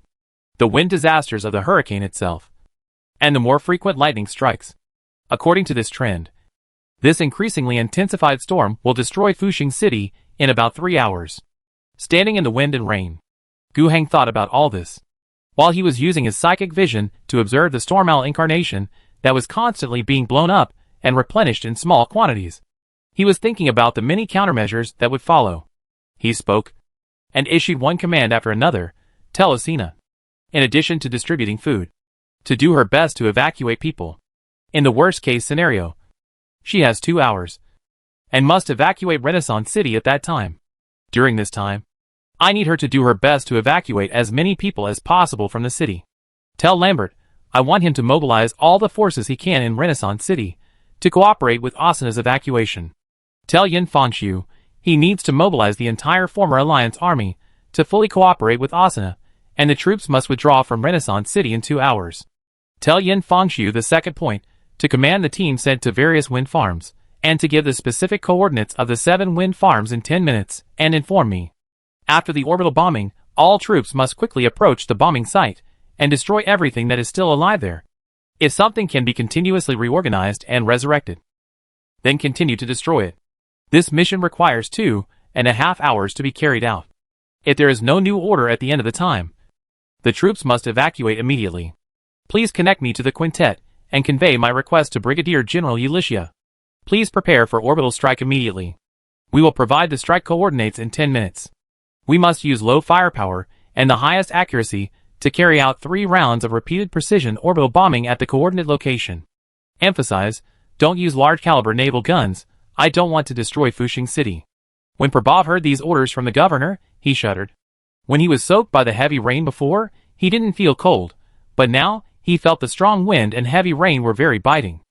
the wind disasters of the hurricane itself, and the more frequent lightning strikes. According to this trend, this increasingly intensified storm will destroy Fuxing City in about 3 hours. Standing in the wind and rain, Gu Heng thought about all this, while he was using his psychic vision to observe the storm owl incarnation that was constantly being blown up and replenished in small quantities. He was thinking about the many countermeasures that would follow. He spoke and issued one command after another. Tell Asina, in addition to distributing food, to do her best to evacuate people. In the worst case scenario, she has 2 hours and must evacuate Renaissance City at that time. During this time, I need her to do her best to evacuate as many people as possible from the city. Tell Lambert, I want him to mobilize all the forces he can in Renaissance City to cooperate with Asina's evacuation. Tell Yin Fangxiu, he needs to mobilize the entire former Alliance army to fully cooperate with Asina, and the troops must withdraw from Renaissance City in 2 hours. Tell Yin Fangxiu the second point, to command the team sent to various wind farms, and to give the specific coordinates of the 7 wind farms in 10 minutes, and inform me. After the orbital bombing, all troops must quickly approach the bombing site, and destroy everything that is still alive there. If something can be continuously reorganized and resurrected, then continue to destroy it. This mission requires 2.5 hours to be carried out. If there is no new order at the end of the time, the troops must evacuate immediately. Please connect me to the quintet, and convey my request to Brigadier General Ulysses. Please prepare for orbital strike immediately. We will provide the strike coordinates in 10 minutes. We must use low firepower and the highest accuracy to carry out 3 rounds of repeated precision orbital bombing at the coordinate location. Emphasize, don't use large caliber naval guns. I don't want to destroy Fuxing City. When Prabhav heard these orders from the governor, he shuddered. When he was soaked by the heavy rain before, he didn't feel cold, but now he felt the strong wind and heavy rain were very biting.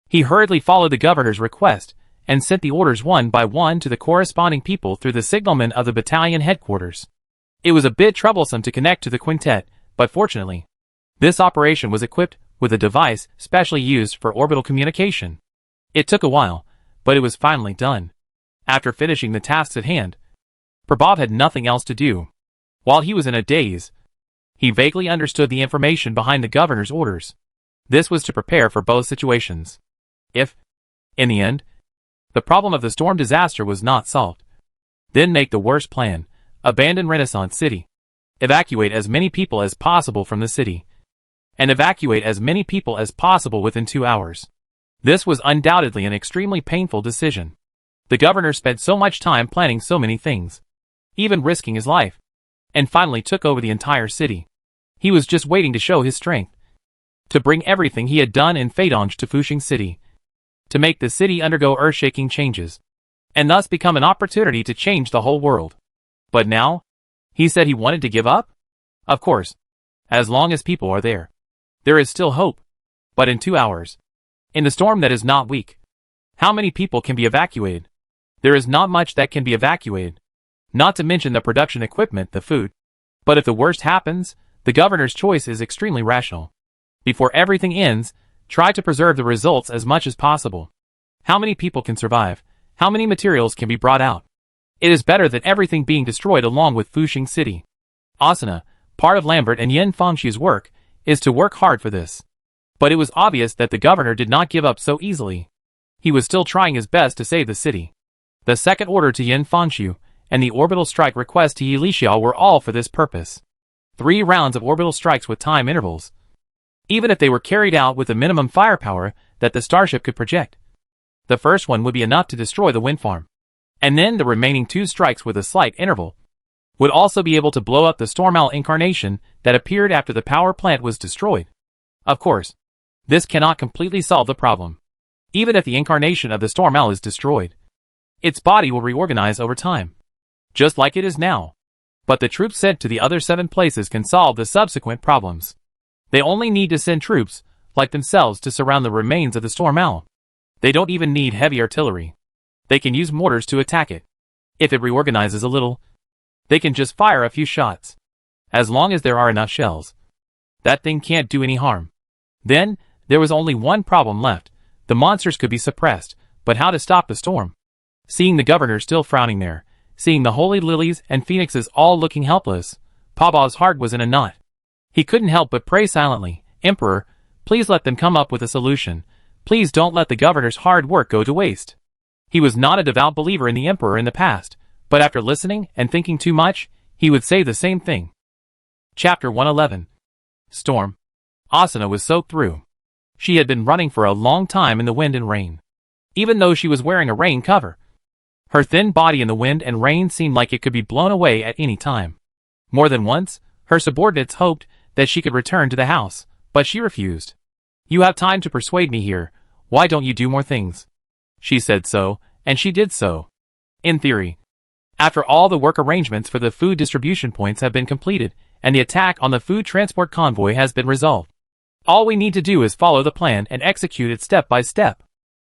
He hurriedly followed the governor's request and sent the orders one by one to the corresponding people through the signalman of the battalion headquarters. It was a bit troublesome to connect to the quintet, but fortunately, this operation was equipped with a device specially used for orbital communication. It took a while, but it was finally done. After finishing the tasks at hand, Prabhav had nothing else to do. While he was in a daze, he vaguely understood the information behind the governor's orders. This was to prepare for both situations. If, in the end, the problem of the storm disaster was not solved, then make the worst plan, abandon Renaissance City, evacuate as many people as possible from the city, and evacuate as many people as possible within 2 hours. This was undoubtedly an extremely painful decision. The governor spent so much time planning so many things, even risking his life, and finally took over the entire city. He was just waiting to show his strength, to bring everything he had done in Feidange to Fuxing City, to make the city undergo earth-shaking changes, and thus become an opportunity to change the whole world. But now, he said he wanted to give up? Of course, as long as people are there, there is still hope. But in 2 hours, in the storm that is not weak, how many people can be evacuated? There is not much that can be evacuated, not to mention the production equipment, the food. But if the worst happens, the governor's choice is extremely rational. Before everything ends, try to preserve the results as much as possible. How many people can survive? How many materials can be brought out? It is better than everything being destroyed along with Fuxing City. Asuna, part of Lambert and Yin Fangxiu's work, is to work hard for this. But it was obvious that the governor did not give up so easily. He was still trying his best to save the city. The second order to Yin Fangxiu, and the orbital strike request to Yelishia were all for this purpose. 3 rounds of orbital strikes with time intervals. Even if they were carried out with the minimum firepower that the starship could project. The first one would be enough to destroy the wind farm. And then the remaining 2 strikes with a slight interval would also be able to blow up the storm owl incarnation that appeared after the power plant was destroyed. Of course, this cannot completely solve the problem. Even if the incarnation of the storm owl is destroyed, its body will reorganize over time, just like it is now. But the troops sent to the other 7 places can solve the subsequent problems. They only need to send troops, like themselves, to surround the remains of the storm owl. They don't even need heavy artillery. They can use mortars to attack it. If it reorganizes a little, they can just fire a few shots. As long as there are enough shells, that thing can't do any harm. Then, there was only one problem left. The monsters could be suppressed, but how to stop the storm? Seeing the governor still frowning there, seeing the holy lilies and phoenixes all looking helpless, Paba's heart was in a knot. He couldn't help but pray silently, "Emperor, please let them come up with a solution. Please don't let the governor's hard work go to waste." He was not a devout believer in the emperor in the past, but after listening and thinking too much, he would say the same thing. Chapter 111. Storm. Asuna was soaked through. She had been running for a long time in the wind and rain. Even though she was wearing a rain cover, her thin body in the wind and rain seemed like it could be blown away at any time. More than once, her subordinates hoped that she could return to the house, but she refused. "You have time to persuade me here. Why don't you do more things?" She said so, and she did so. In theory. After all the work arrangements for the food distribution points have been completed, and the attack on the food transport convoy has been resolved, all we need to do is follow the plan and execute it step by step.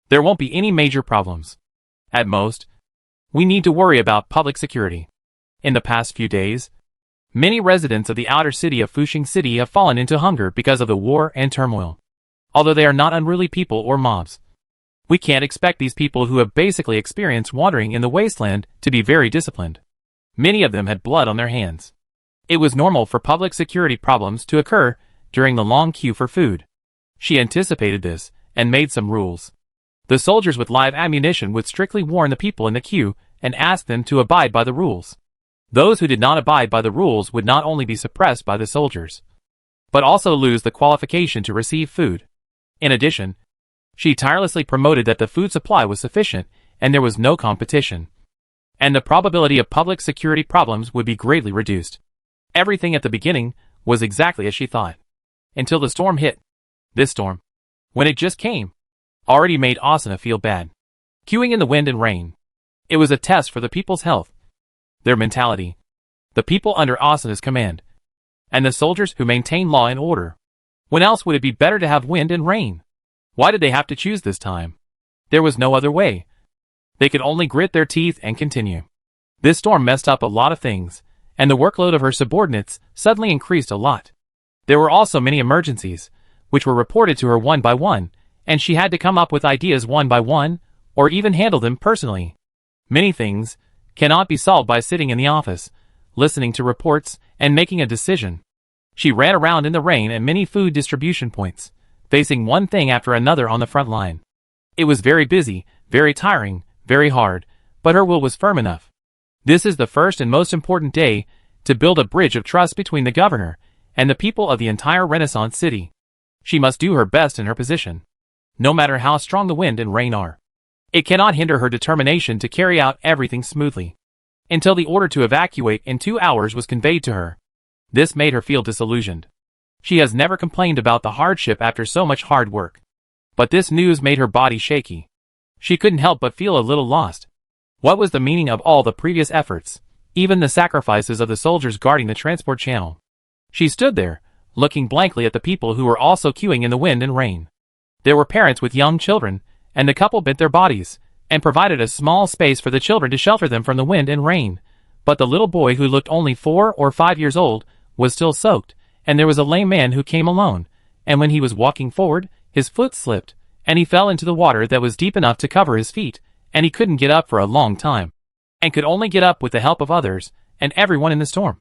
There won't be any major problems. At most, we need to worry about public security. In the past few days, many residents of the outer city of Fushing City have fallen into hunger because of the war and turmoil. Although they are not unruly people or mobs, we can't expect these people who have basically experienced wandering in the wasteland to be very disciplined. Many of them had blood on their hands. It was normal for public security problems to occur during the long queue for food. She anticipated this and made some rules. The soldiers with live ammunition would strictly warn the people in the queue and ask them to abide by the rules. Those who did not abide by the rules would not only be suppressed by the soldiers, but also lose the qualification to receive food. In addition, she tirelessly promoted that the food supply was sufficient and there was no competition, and the probability of public security problems would be greatly reduced. Everything at the beginning was exactly as she thought. Until the storm hit. This storm, when it just came, already made Asuna feel bad. Queuing in the wind and rain. It was a test for the people's health, their mentality, the people under Asuna's command, and the soldiers who maintain law and order. When else would it be better to have wind and rain? Why did they have to choose this time? There was no other way. They could only grit their teeth and continue. This storm messed up a lot of things, and the workload of her subordinates suddenly increased a lot. There were also many emergencies, which were reported to her one by one, and she had to come up with ideas one by one, or even handle them personally. Many things cannot be solved by sitting in the office, listening to reports, and making a decision. She ran around in the rain at many food distribution points, facing one thing after another on the front line. It was very busy, very tiring, very hard, but her will was firm enough. This is the first and most important day to build a bridge of trust between the governor and the people of the entire Renaissance City. She must do her best in her position, no matter how strong the wind and rain are. It cannot hinder her determination to carry out everything smoothly, until the order to evacuate in 2 hours was conveyed to her. This made her feel disillusioned. She has never complained about the hardship after so much hard work. But this news made her body shaky. She couldn't help but feel a little lost. What was the meaning of all the previous efforts, even the sacrifices of the soldiers guarding the transport channel? She stood there, looking blankly at the people who were also queuing in the wind and rain. There were parents with young children, and the couple bent their bodies, and provided a small space for the children to shelter them from the wind and rain. But the little boy who looked only 4 or 5 years old was still soaked, and there was a lame man who came alone, and when he was walking forward, his foot slipped, and he fell into the water that was deep enough to cover his feet, and he couldn't get up for a long time, and could only get up with the help of others, and everyone in the storm.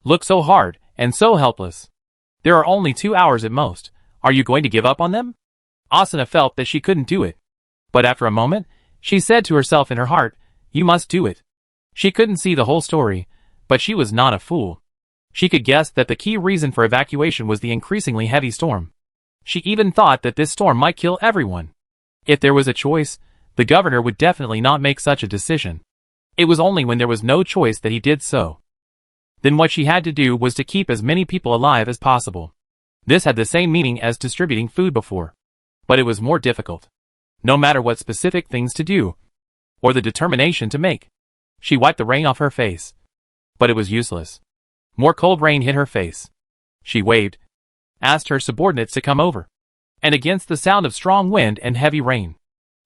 Looked so hard, and so helpless. There are only 2 hours at most. Are you going to give up on them? Asuna felt that she couldn't do it. But after a moment, she said to herself in her heart, "You must do it." She couldn't see the whole story, but she was not a fool. She could guess that the key reason for evacuation was the increasingly heavy storm. She even thought that this storm might kill everyone. If there was a choice, the governor would definitely not make such a decision. It was only when there was no choice that he did so. Then what she had to do was to keep as many people alive as possible. This had the same meaning as distributing food before. But it was more difficult. No matter what specific things to do, or the determination to make. She wiped the rain off her face. But it was useless. More cold rain hit her face. She waved, asked her subordinates to come over. And against the sound of strong wind and heavy rain,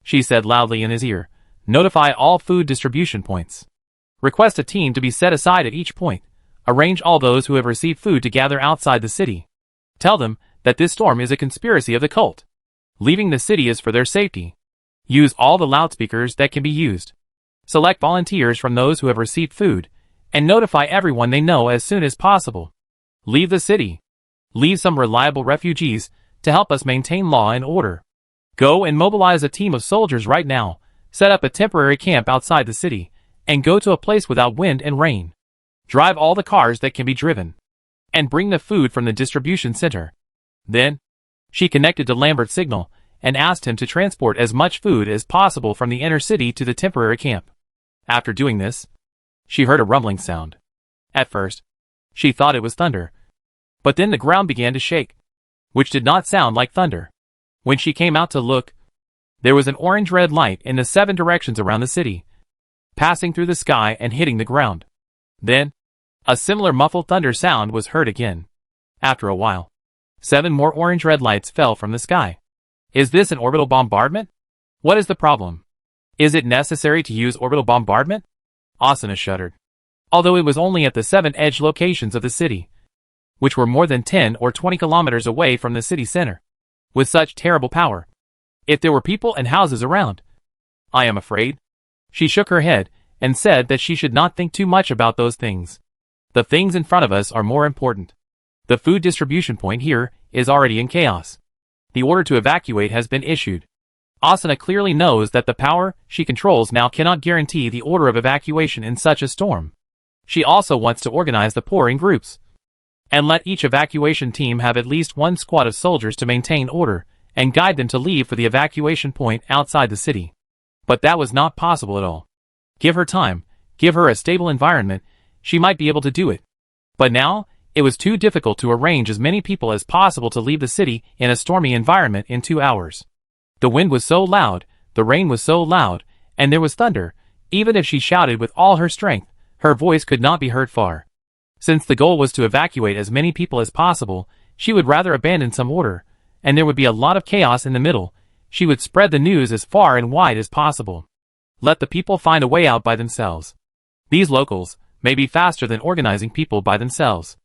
she said loudly in his ear, "Notify all food distribution points. Request a team to be set aside at each point. Arrange all those who have received food to gather outside the city. Tell them that this storm is a conspiracy of the cult. Leaving the city is for their safety. Use all the loudspeakers that can be used. Select volunteers from those who have received food, and notify everyone they know as soon as possible. Leave the city. Leave some reliable refugees to help us maintain law and order. Go and mobilize a team of soldiers right now, set up a temporary camp outside the city, and go to a place without wind and rain. Drive all the cars that can be driven. And bring the food from the distribution center." Then, she connected to Lambert's signal and asked him to transport as much food as possible from the inner city to the temporary camp. After doing this, she heard a rumbling sound. At first, she thought it was thunder. But then the ground began to shake, which did not sound like thunder. When she came out to look, there was an orange-red light in the 7 directions around the city, passing through the sky and hitting the ground. Then, a similar muffled thunder sound was heard again. After a while, 7 more orange-red lights fell from the sky. Is this an orbital bombardment? What is the problem? Is it necessary to use orbital bombardment? Asuna shuddered. Although it was only at the 7 edge locations of the city, which were more than 10 or 20 kilometers away from the city center, with such terrible power. If there were people and houses around, I am afraid. She shook her head and said that she should not think too much about those things. The things in front of us are more important. The food distribution point here is already in chaos. The order to evacuate has been issued. Asuna clearly knows that the power she controls now cannot guarantee the order of evacuation in such a storm. She also wants to organize the poor in groups, and let each evacuation team have at least 1 squad of soldiers to maintain order, and guide them to leave for the evacuation point outside the city. But that was not possible at all. Give her time, give her a stable environment, she might be able to do it. But now, it was too difficult to arrange as many people as possible to leave the city in a stormy environment in 2 hours. The wind was so loud, the rain was so loud, and there was thunder. Even if she shouted with all her strength, her voice could not be heard far. Since the goal was to evacuate as many people as possible, she would rather abandon some order, and there would be a lot of chaos in the middle. She would spread the news as far and wide as possible. Let the people find a way out by themselves. These locals may be faster than organizing people by themselves.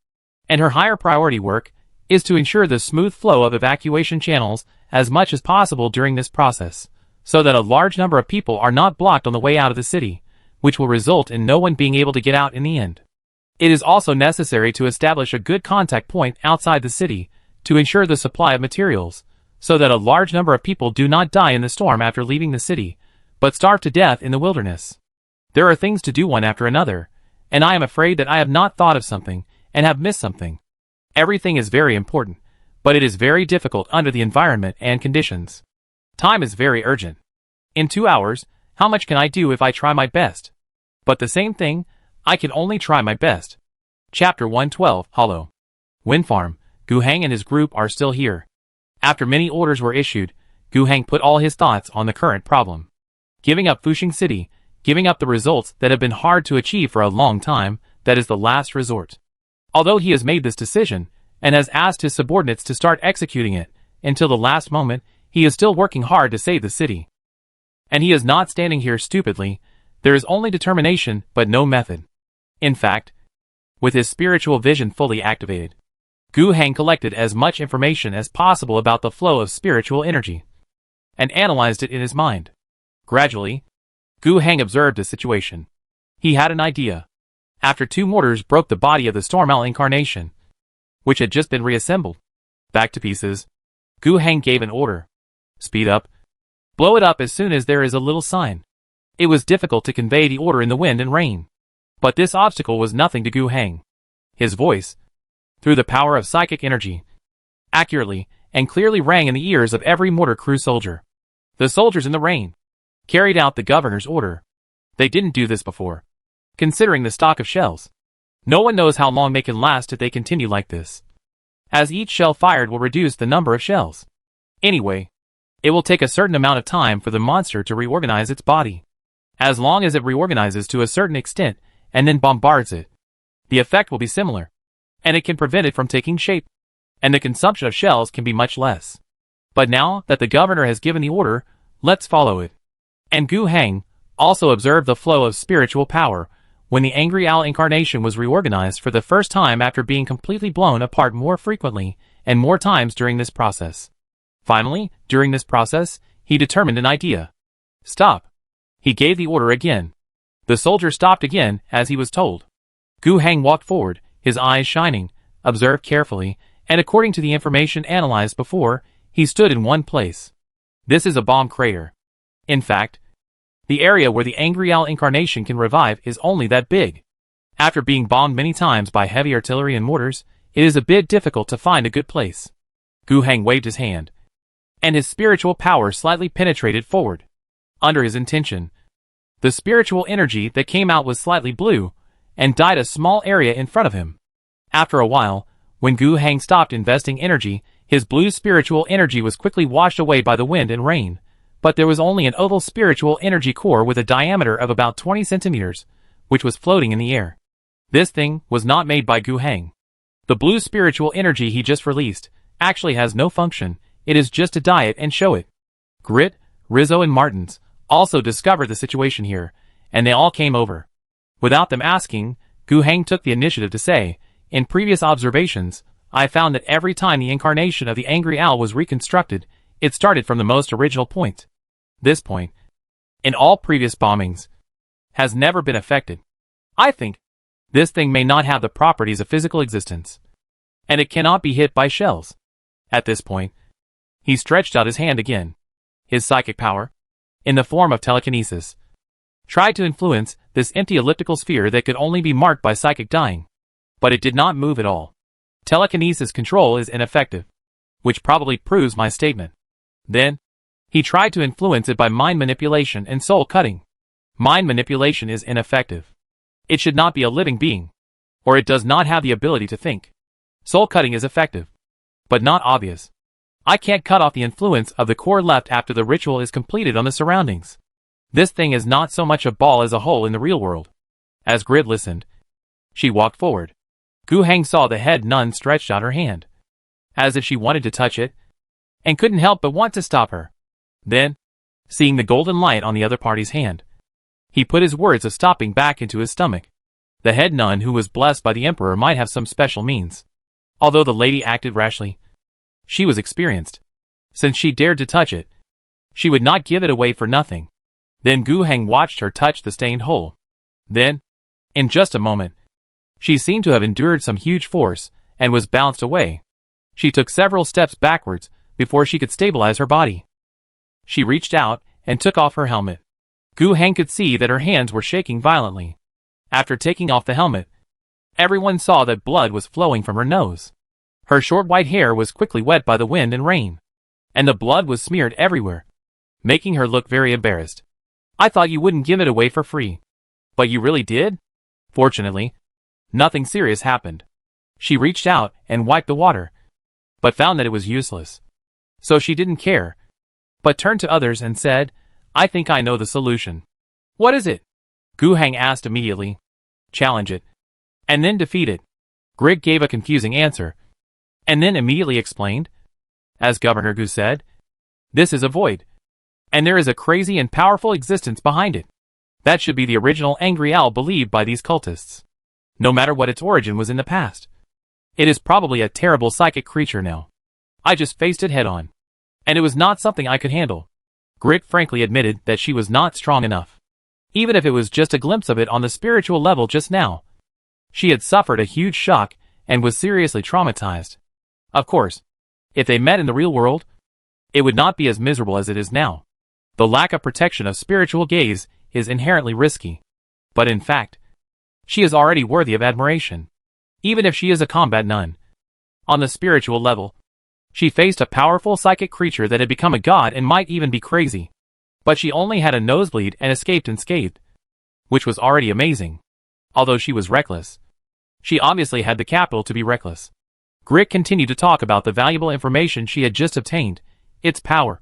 And her higher priority work is to ensure the smooth flow of evacuation channels as much as possible during this process, so that a large number of people are not blocked on the way out of the city, which will result in no one being able to get out in the end. It is also necessary to establish a good contact point outside the city to ensure the supply of materials, so that a large number of people do not die in the storm after leaving the city, but starve to death in the wilderness. There are things to do one after another, and I am afraid that I have not thought of something, and have missed something. Everything is very important, but it is very difficult under the environment and conditions. Time is very urgent. In 2 hours, how much can I do if I try my best? But the same thing, I can only try my best. Chapter 112, Hollow. Wind Farm. Gu Hang and his group are still here. After many orders were issued, Gu Hang put all his thoughts on the current problem. Giving up Fuxing City, giving up the results that have been hard to achieve for a long time, that is the last resort. Although he has made this decision, and has asked his subordinates to start executing it, until the last moment, he is still working hard to save the city. And he is not standing here stupidly, there is only determination but no method. In fact, with his spiritual vision fully activated, Gu Hang collected as much information as possible about the flow of spiritual energy, and analyzed it in his mind. Gradually, Gu Hang observed the situation. He had an idea. After 2 mortars broke the body of the Storm Owl incarnation, which had just been reassembled back to pieces, Gu Hang gave an order. Speed up. Blow it up as soon as there is a little sign. It was difficult to convey the order in the wind and rain. But this obstacle was nothing to Gu Heng. His voice, through the power of psychic energy, accurately and clearly rang in the ears of every mortar crew soldier. The soldiers in the rain carried out the governor's order. They didn't do this before. Considering the stock of shells, no one knows how long they can last if they continue like this, as each shell fired will reduce the number of shells. Anyway, it will take a certain amount of time for the monster to reorganize its body. As long as it reorganizes to a certain extent and then bombards it, the effect will be similar, and it can prevent it from taking shape, and the consumption of shells can be much less. But now that the governor has given the order, let's follow it. And Gu Heng also observed the flow of spiritual power when the angry owl incarnation was reorganized for the first time after being completely blown apart more frequently and more times during this process. Finally, during this process, he determined an idea. Stop. He gave the order again. The soldier stopped again as he was told. Gu Heng walked forward, his eyes shining, observed carefully, and according to the information analyzed before, he stood in one place. This is a bomb crater. In fact, the area where the angry owl incarnation can revive is only that big. After being bombed many times by heavy artillery and mortars, it is a bit difficult to find a good place. Gu Heng waved his hand, and his spiritual power slightly penetrated forward. Under his intention, the spiritual energy that came out was slightly blue, and dyed a small area in front of him. After a while, when Gu Heng stopped investing energy, his blue spiritual energy was quickly washed away by the wind and rain, but there was only an oval spiritual energy core with a diameter of about 20 centimeters, which was floating in the air. This thing was not made by Gu Heng. The blue spiritual energy he just released actually has no function, it is just to dye it and show it. Grit, Rizzo and Martins also discovered the situation here, and they all came over. Without them asking, Gu Heng took the initiative to say, in previous observations, I found that every time the incarnation of the angry owl was reconstructed, it started from the most original point. This point, in all previous bombings, has never been affected. I think this thing may not have the properties of physical existence, and it cannot be hit by shells. At this point, he stretched out his hand again. His psychic power, in the form of telekinesis, tried to influence this empty elliptical sphere that could only be marked by psychic dying. But it did not move at all. Telekinesis control is ineffective, which probably proves my statement. Then, he tried to influence it by mind manipulation and soul cutting. Mind manipulation is ineffective. It should not be a living being, or it does not have the ability to think. Soul cutting is effective, but not obvious. I can't cut off the influence of the core left after the ritual is completed on the surroundings. This thing is not so much a ball as a hole in the real world. As Grid listened, she walked forward. Gu Heng saw the head nun stretched out her hand, as if she wanted to touch it, and couldn't help but want to stop her. Then, seeing the golden light on the other party's hand, he put his words of stopping back into his stomach. The head nun who was blessed by the emperor might have some special means. Although the lady acted rashly, she was experienced. Since she dared to touch it, she would not give it away for nothing. Then Gu Heng watched her touch the stained hole. Then, in just a moment, she seemed to have endured some huge force, and was bounced away. She took several steps backwards, before she could stabilize her body. She reached out, and took off her helmet. Gu Heng could see that her hands were shaking violently. After taking off the helmet, everyone saw that blood was flowing from her nose. Her short white hair was quickly wet by the wind and rain, and the blood was smeared everywhere, making her look very embarrassed. I thought you wouldn't give it away for free. But you really did? Fortunately, nothing serious happened. She reached out and wiped the water, but found that it was useless. So she didn't care, but turned to others and said, I think I know the solution. What is it? Gu Heng asked immediately. Challenge it, and then defeat it. Grig gave a confusing answer, and then immediately explained. As Governor Gu said, this is a void, and there is a crazy and powerful existence behind it. That should be the original angry owl believed by these cultists. No matter what its origin was in the past. It is probably a terrible psychic creature now. I just faced it head on, and it was not something I could handle. Grit frankly admitted that she was not strong enough. Even if it was just a glimpse of it on the spiritual level just now. She had suffered a huge shock, and was seriously traumatized. Of course, if they met in the real world, it would not be as miserable as it is now. The lack of protection of spiritual gaze is inherently risky. But in fact, She is already worthy of admiration, even if she is a combat nun. On the spiritual level, she faced a powerful psychic creature that had become a god and might even be crazy. But she only had a nosebleed and escaped unscathed, which was already amazing. Although she was reckless, she obviously had the capital to be reckless. Grit continued to talk about the valuable information she had just obtained. Its power,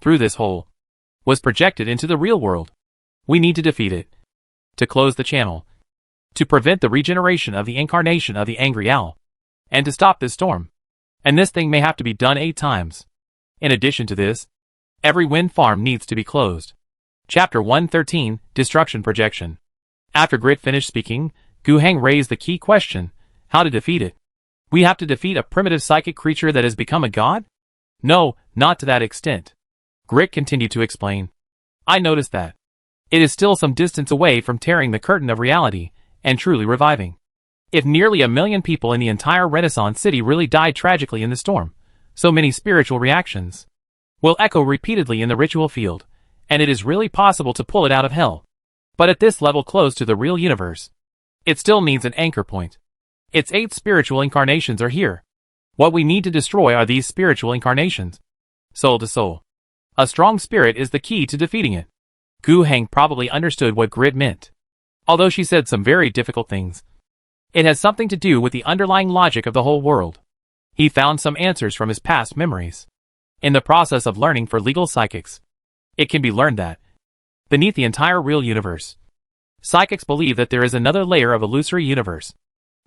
through this hole, was projected into the real world. We need to defeat it, to close the channel, to prevent the regeneration of the incarnation of the angry owl, and to stop this storm. And this thing may have to be done 8 times. In addition to this, every wind farm needs to be closed. Chapter 113, Destruction Projection. After Grit finished speaking, Gu Heng raised the key question: how to defeat it? We have to defeat a primitive psychic creature that has become a god? No, not to that extent. Grit continued to explain. I noticed that it is still some distance away from tearing the curtain of reality and truly reviving. If nearly 1 million people in the entire Renaissance city really died tragically in the storm, so many spiritual reactions will echo repeatedly in the ritual field, and it is really possible to pull it out of hell. But at this level close to the real universe, it still needs an anchor point. Its 8 spiritual incarnations are here. What we need to destroy are these spiritual incarnations, soul to soul. A strong spirit is the key to defeating it. Gu Heng probably understood what Grit meant, although she said some very difficult things. It has something to do with the underlying logic of the whole world. He found some answers from his past memories. In the process of learning for legal psychics, it can be learned that, beneath the entire real universe, psychics believe that there is another layer of illusory universe,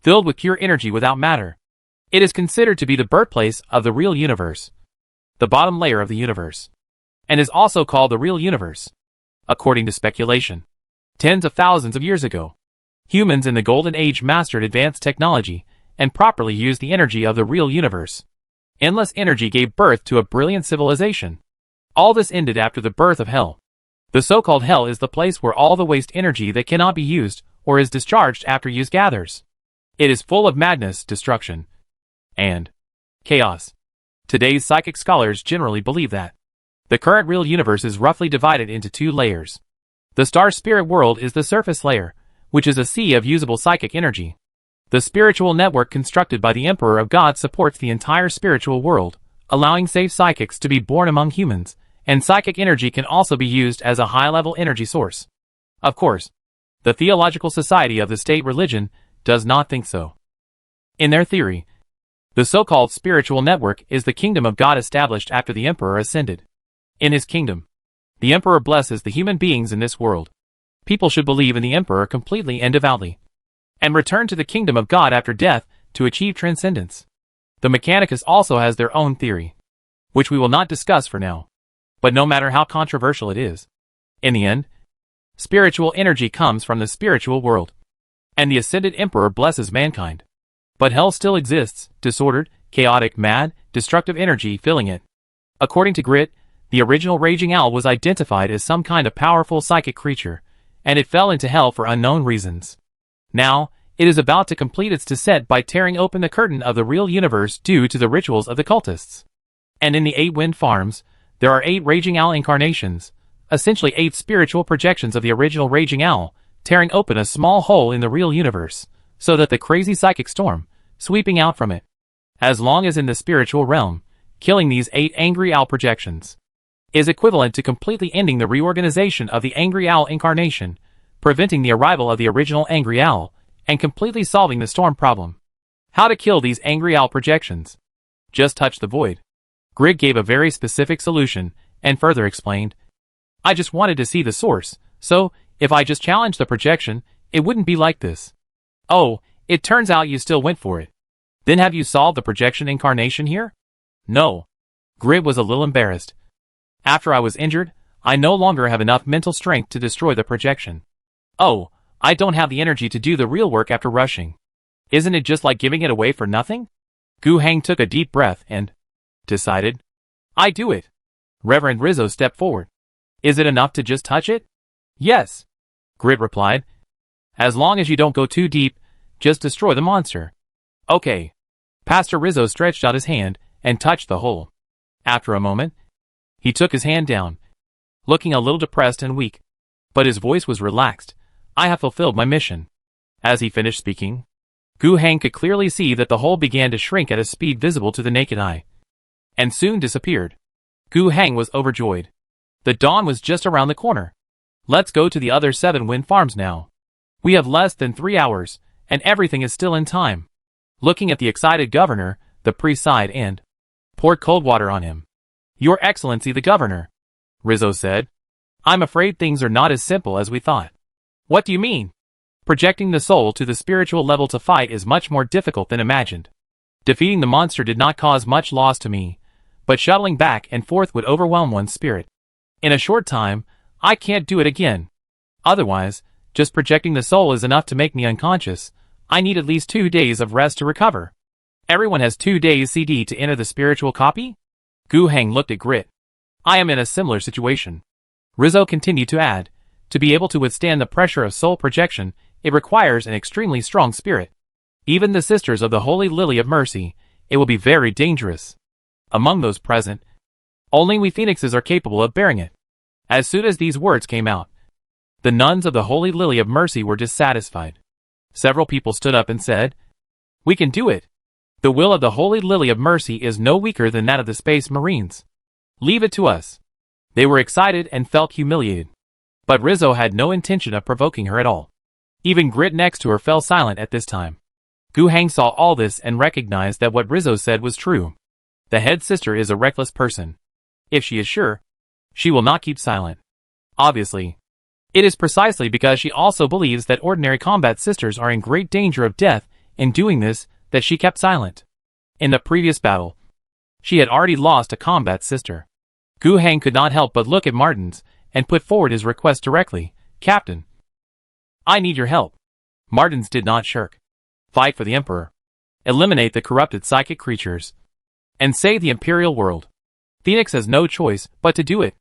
filled with pure energy without matter. It is considered to be the birthplace of the real universe, the bottom layer of the universe, and is also called the real universe. According to speculation, tens of thousands of years ago, humans in the Golden Age mastered advanced technology and properly used the energy of the real universe. Endless energy gave birth to a brilliant civilization. All this ended after the birth of hell. The so-called hell is the place where all the waste energy that cannot be used or is discharged after use gathers. It is full of madness, destruction, and chaos. Today's psychic scholars generally believe that the current real universe is roughly divided into 2 layers. The star spirit world is the surface layer, which is a sea of usable psychic energy. The spiritual network constructed by the Emperor of God supports the entire spiritual world, allowing safe psychics to be born among humans, and psychic energy can also be used as a high-level energy source. Of course, the Theological Society of the State Religion does not think so. In their theory, the so-called spiritual network is the kingdom of God established after the Emperor ascended. In his kingdom, the Emperor blesses the human beings in this world. People should believe in the Emperor completely and devoutly, and return to the kingdom of God after death to achieve transcendence. The Mechanicus also has their own theory, which we will not discuss for now. But no matter how controversial it is, in the end, spiritual energy comes from the spiritual world, and the ascended Emperor blesses mankind. But hell still exists, disordered, chaotic, mad, destructive energy filling it. According to Grit, the original Raging Owl was identified as some kind of powerful psychic creature, and it fell into hell for unknown reasons. Now, it is about to complete its descent by tearing open the curtain of the real universe due to the rituals of the cultists. And in the 8 wind farms, there are 8 Raging Owl incarnations, essentially 8 spiritual projections of the original Raging Owl, tearing open a small hole in the real universe, so that the crazy psychic storm, sweeping out from it, as long as in the spiritual realm, killing these 8 angry owl projections, is equivalent to completely ending the reorganization of the angry owl incarnation, preventing the arrival of the original angry owl, and completely solving the storm problem. How to kill these angry owl projections? Just touch the void. Grig gave a very specific solution, and further explained, I just wanted to see the source, so, if I just challenged the projection, it wouldn't be like this. Oh, it turns out you still went for it. Then have you solved the projection incarnation here? No. Grig was a little embarrassed. After I was injured, I no longer have enough mental strength to destroy the projection. Oh, I don't have the energy to do the real work after rushing. Isn't it just like giving it away for nothing? Gu Heng took a deep breath and decided, I do it. Reverend Rizzo stepped forward. Is it enough to just touch it? Yes. Grit replied. As long as you don't go too deep, just destroy the monster. Okay. Pastor Rizzo stretched out his hand and touched the hole. After a moment, he took his hand down, looking a little depressed and weak. But his voice was relaxed. I have fulfilled my mission. As he finished speaking, Gu Heng could clearly see that the hole began to shrink at a speed visible to the naked eye, and soon disappeared. Gu Heng was overjoyed. The dawn was just around the corner. Let's go to the other 7 wind farms now. We have less than 3 hours, and everything is still in time. Looking at the excited governor, the priest sighed and poured cold water on him. Your Excellency the Governor, Rizzo said. I'm afraid things are not as simple as we thought. What do you mean? Projecting the soul to the spiritual level to fight is much more difficult than imagined. Defeating the monster did not cause much loss to me, but shuttling back and forth would overwhelm one's spirit. In a short time, I can't do it again. Otherwise, just projecting the soul is enough to make me unconscious. I need at least 2 days of rest to recover. Everyone has 2 days CD to enter the spiritual copy? Gu Heng looked at Grit. I am in a similar situation. Rizzo continued to add, to be able to withstand the pressure of soul projection, it requires an extremely strong spirit. Even the Sisters of the Holy Lily of Mercy, it will be very dangerous. Among those present, only we Phoenixes are capable of bearing it. As soon as these words came out, the nuns of the Holy Lily of Mercy were dissatisfied. Several people stood up and said, we can do it. The will of the Holy Lily of Mercy is no weaker than that of the Space Marines. Leave it to us. They were excited and felt humiliated. But Rizzo had no intention of provoking her at all. Even Grit next to her fell silent at this time. Gu Heng saw all this and recognized that what Rizzo said was true. The head sister is a reckless person. If she is sure, she will not keep silent. Obviously, it is precisely because she also believes that ordinary combat sisters are in great danger of death in doing this that she kept silent. In the previous battle, she had already lost a combat sister. Gu Heng could not help but look at Martins and put forward his request directly. Captain, I need your help. Martins did not shirk. Fight for the Emperor. Eliminate the corrupted psychic creatures. And save the Imperial world. Phoenix has no choice but to do it.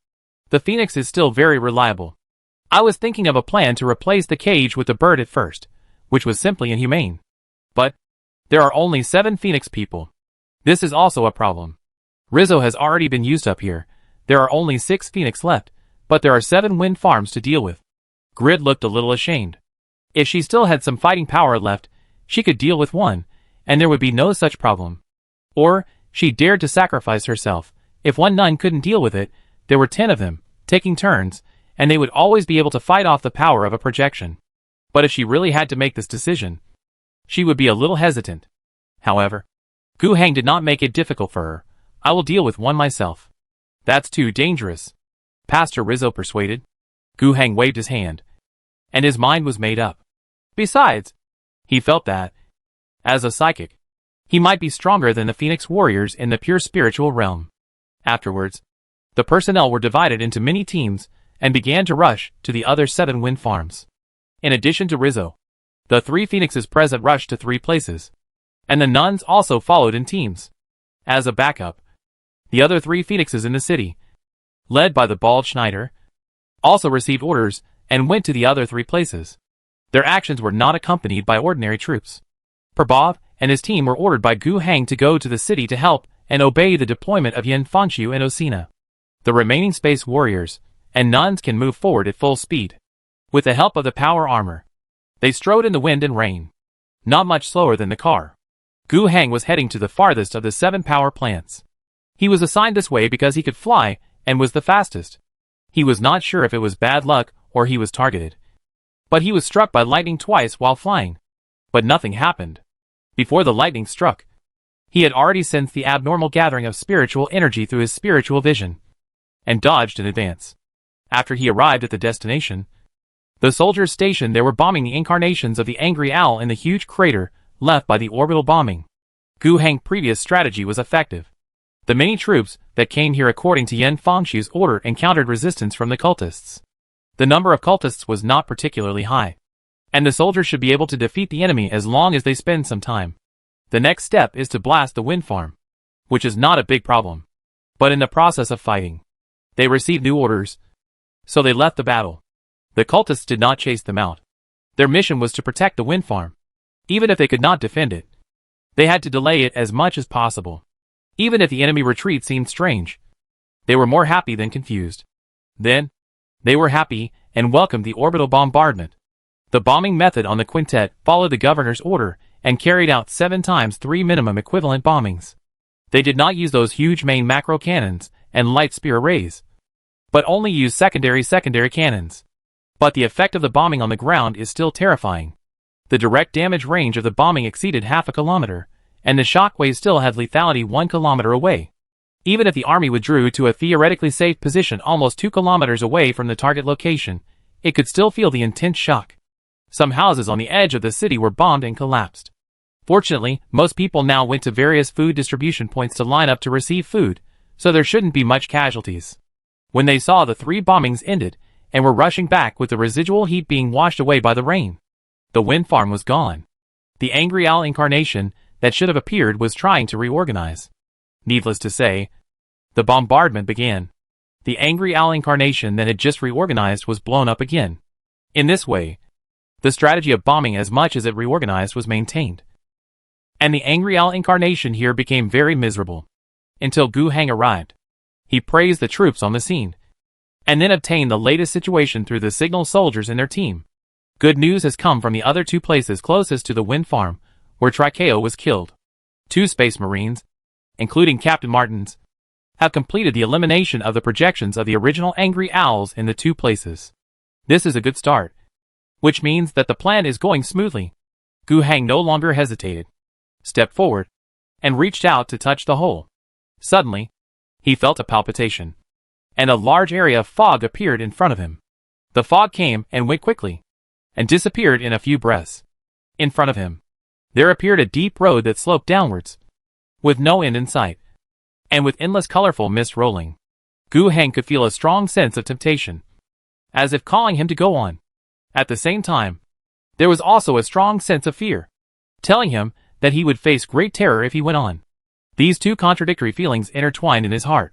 The Phoenix is still very reliable. I was thinking of a plan to replace the cage with the bird at first, which was simply inhumane. But there are only 7 Phoenix people. This is also a problem. Rizzo has already been used up here. There are only 6 Phoenix left, but there are 7 wind farms to deal with. Grid looked a little ashamed. If she still had some fighting power left, she could deal with one, and there would be no such problem. Or, she dared to sacrifice herself. If one nun couldn't deal with it, there were 10 of them, taking turns, and they would always be able to fight off the power of a projection. But if she really had to make this decision, she would be a little hesitant. However, Gu Heng did not make it difficult for her. I will deal with one myself. That's too dangerous, Pastor Rizzo persuaded. Gu Heng waved his hand, and his mind was made up. Besides, he felt that, as a psychic, he might be stronger than the Phoenix warriors in the pure spiritual realm. Afterwards, the personnel were divided into many teams and began to rush to the other 7 wind farms. In addition to Rizzo, the 3 Phoenixes present rushed to 3 places, and the nuns also followed in teams. As a backup, the other 3 Phoenixes in the city, led by the bald Schneider, also received orders and went to the other 3 places. Their actions were not accompanied by ordinary troops. Prabhav and his team were ordered by Gu Heng to go to the city to help and obey the deployment of Yen Fangxiu and Osina. The remaining space warriors and nuns can move forward at full speed. With the help of the power armor, they strode in the wind and rain. Not much slower than the car. Gu Heng was heading to the farthest of the 7 power plants. He was assigned this way because he could fly and was the fastest. He was not sure if it was bad luck or he was targeted. But he was struck by lightning twice while flying. But nothing happened. Before the lightning struck, he had already sensed the abnormal gathering of spiritual energy through his spiritual vision, and dodged in advance. After he arrived at the destination, the soldiers stationed there were bombing the incarnations of the angry owl in the huge crater left by the orbital bombing. Gu Heng's previous strategy was effective. The many troops that came here according to Yen Fangxiu's order encountered resistance from the cultists. The number of cultists was not particularly high, and the soldiers should be able to defeat the enemy as long as they spend some time. The next step is to blast the wind farm, which is not a big problem. But in the process of fighting, they received new orders, so they left the battle. The cultists did not chase them out. Their mission was to protect the wind farm. Even if they could not defend it, they had to delay it as much as possible. Even if the enemy retreat seemed strange, they were more happy than confused. Then, they were happy and welcomed the orbital bombardment. The bombing method on the quintet followed the governor's order and carried out 7 times 3 minimum equivalent bombings. They did not use those huge main macro cannons and light spear arrays, but only used secondary cannons. But the effect of the bombing on the ground is still terrifying. The direct damage range of the bombing exceeded half a kilometer, and the shockwave still had lethality 1 kilometer away. Even if the army withdrew to a theoretically safe position almost 2 kilometers away from the target location, it could still feel the intense shock. Some houses on the edge of the city were bombed and collapsed. Fortunately, most people now went to various food distribution points to line up to receive food, so there shouldn't be much casualties. When they saw the 3 bombings ended, and were rushing back with the residual heat being washed away by the rain, the wind farm was gone. The angry owl incarnation that should have appeared was trying to reorganize. Needless to say, the bombardment began. The angry owl incarnation that had just reorganized was blown up again. In this way, the strategy of bombing as much as it reorganized was maintained. And the angry owl incarnation here became very miserable. Until Gu Hang arrived. He praised the troops on the scene, and then obtained the latest situation through the signal soldiers and their team. Good news has come from the other 2 places closest to the wind farm, where Trikeo was killed. 2 space marines, including Captain Martins, have completed the elimination of the projections of the original angry owls in the 2 places. This is a good start, which means that the plan is going smoothly. Gu Hang no longer hesitated, stepped forward, and reached out to touch the hole. Suddenly, he felt a palpitation, and a large area of fog appeared in front of him. The fog came and went quickly, and disappeared in a few breaths. In front of him, there appeared a deep road that sloped downwards, with no end in sight, and with endless colorful mist rolling. Gu Hang could feel a strong sense of temptation, as if calling him to go on. At the same time, there was also a strong sense of fear, telling him that he would face great terror if he went on. These 2 contradictory feelings intertwined in his heart,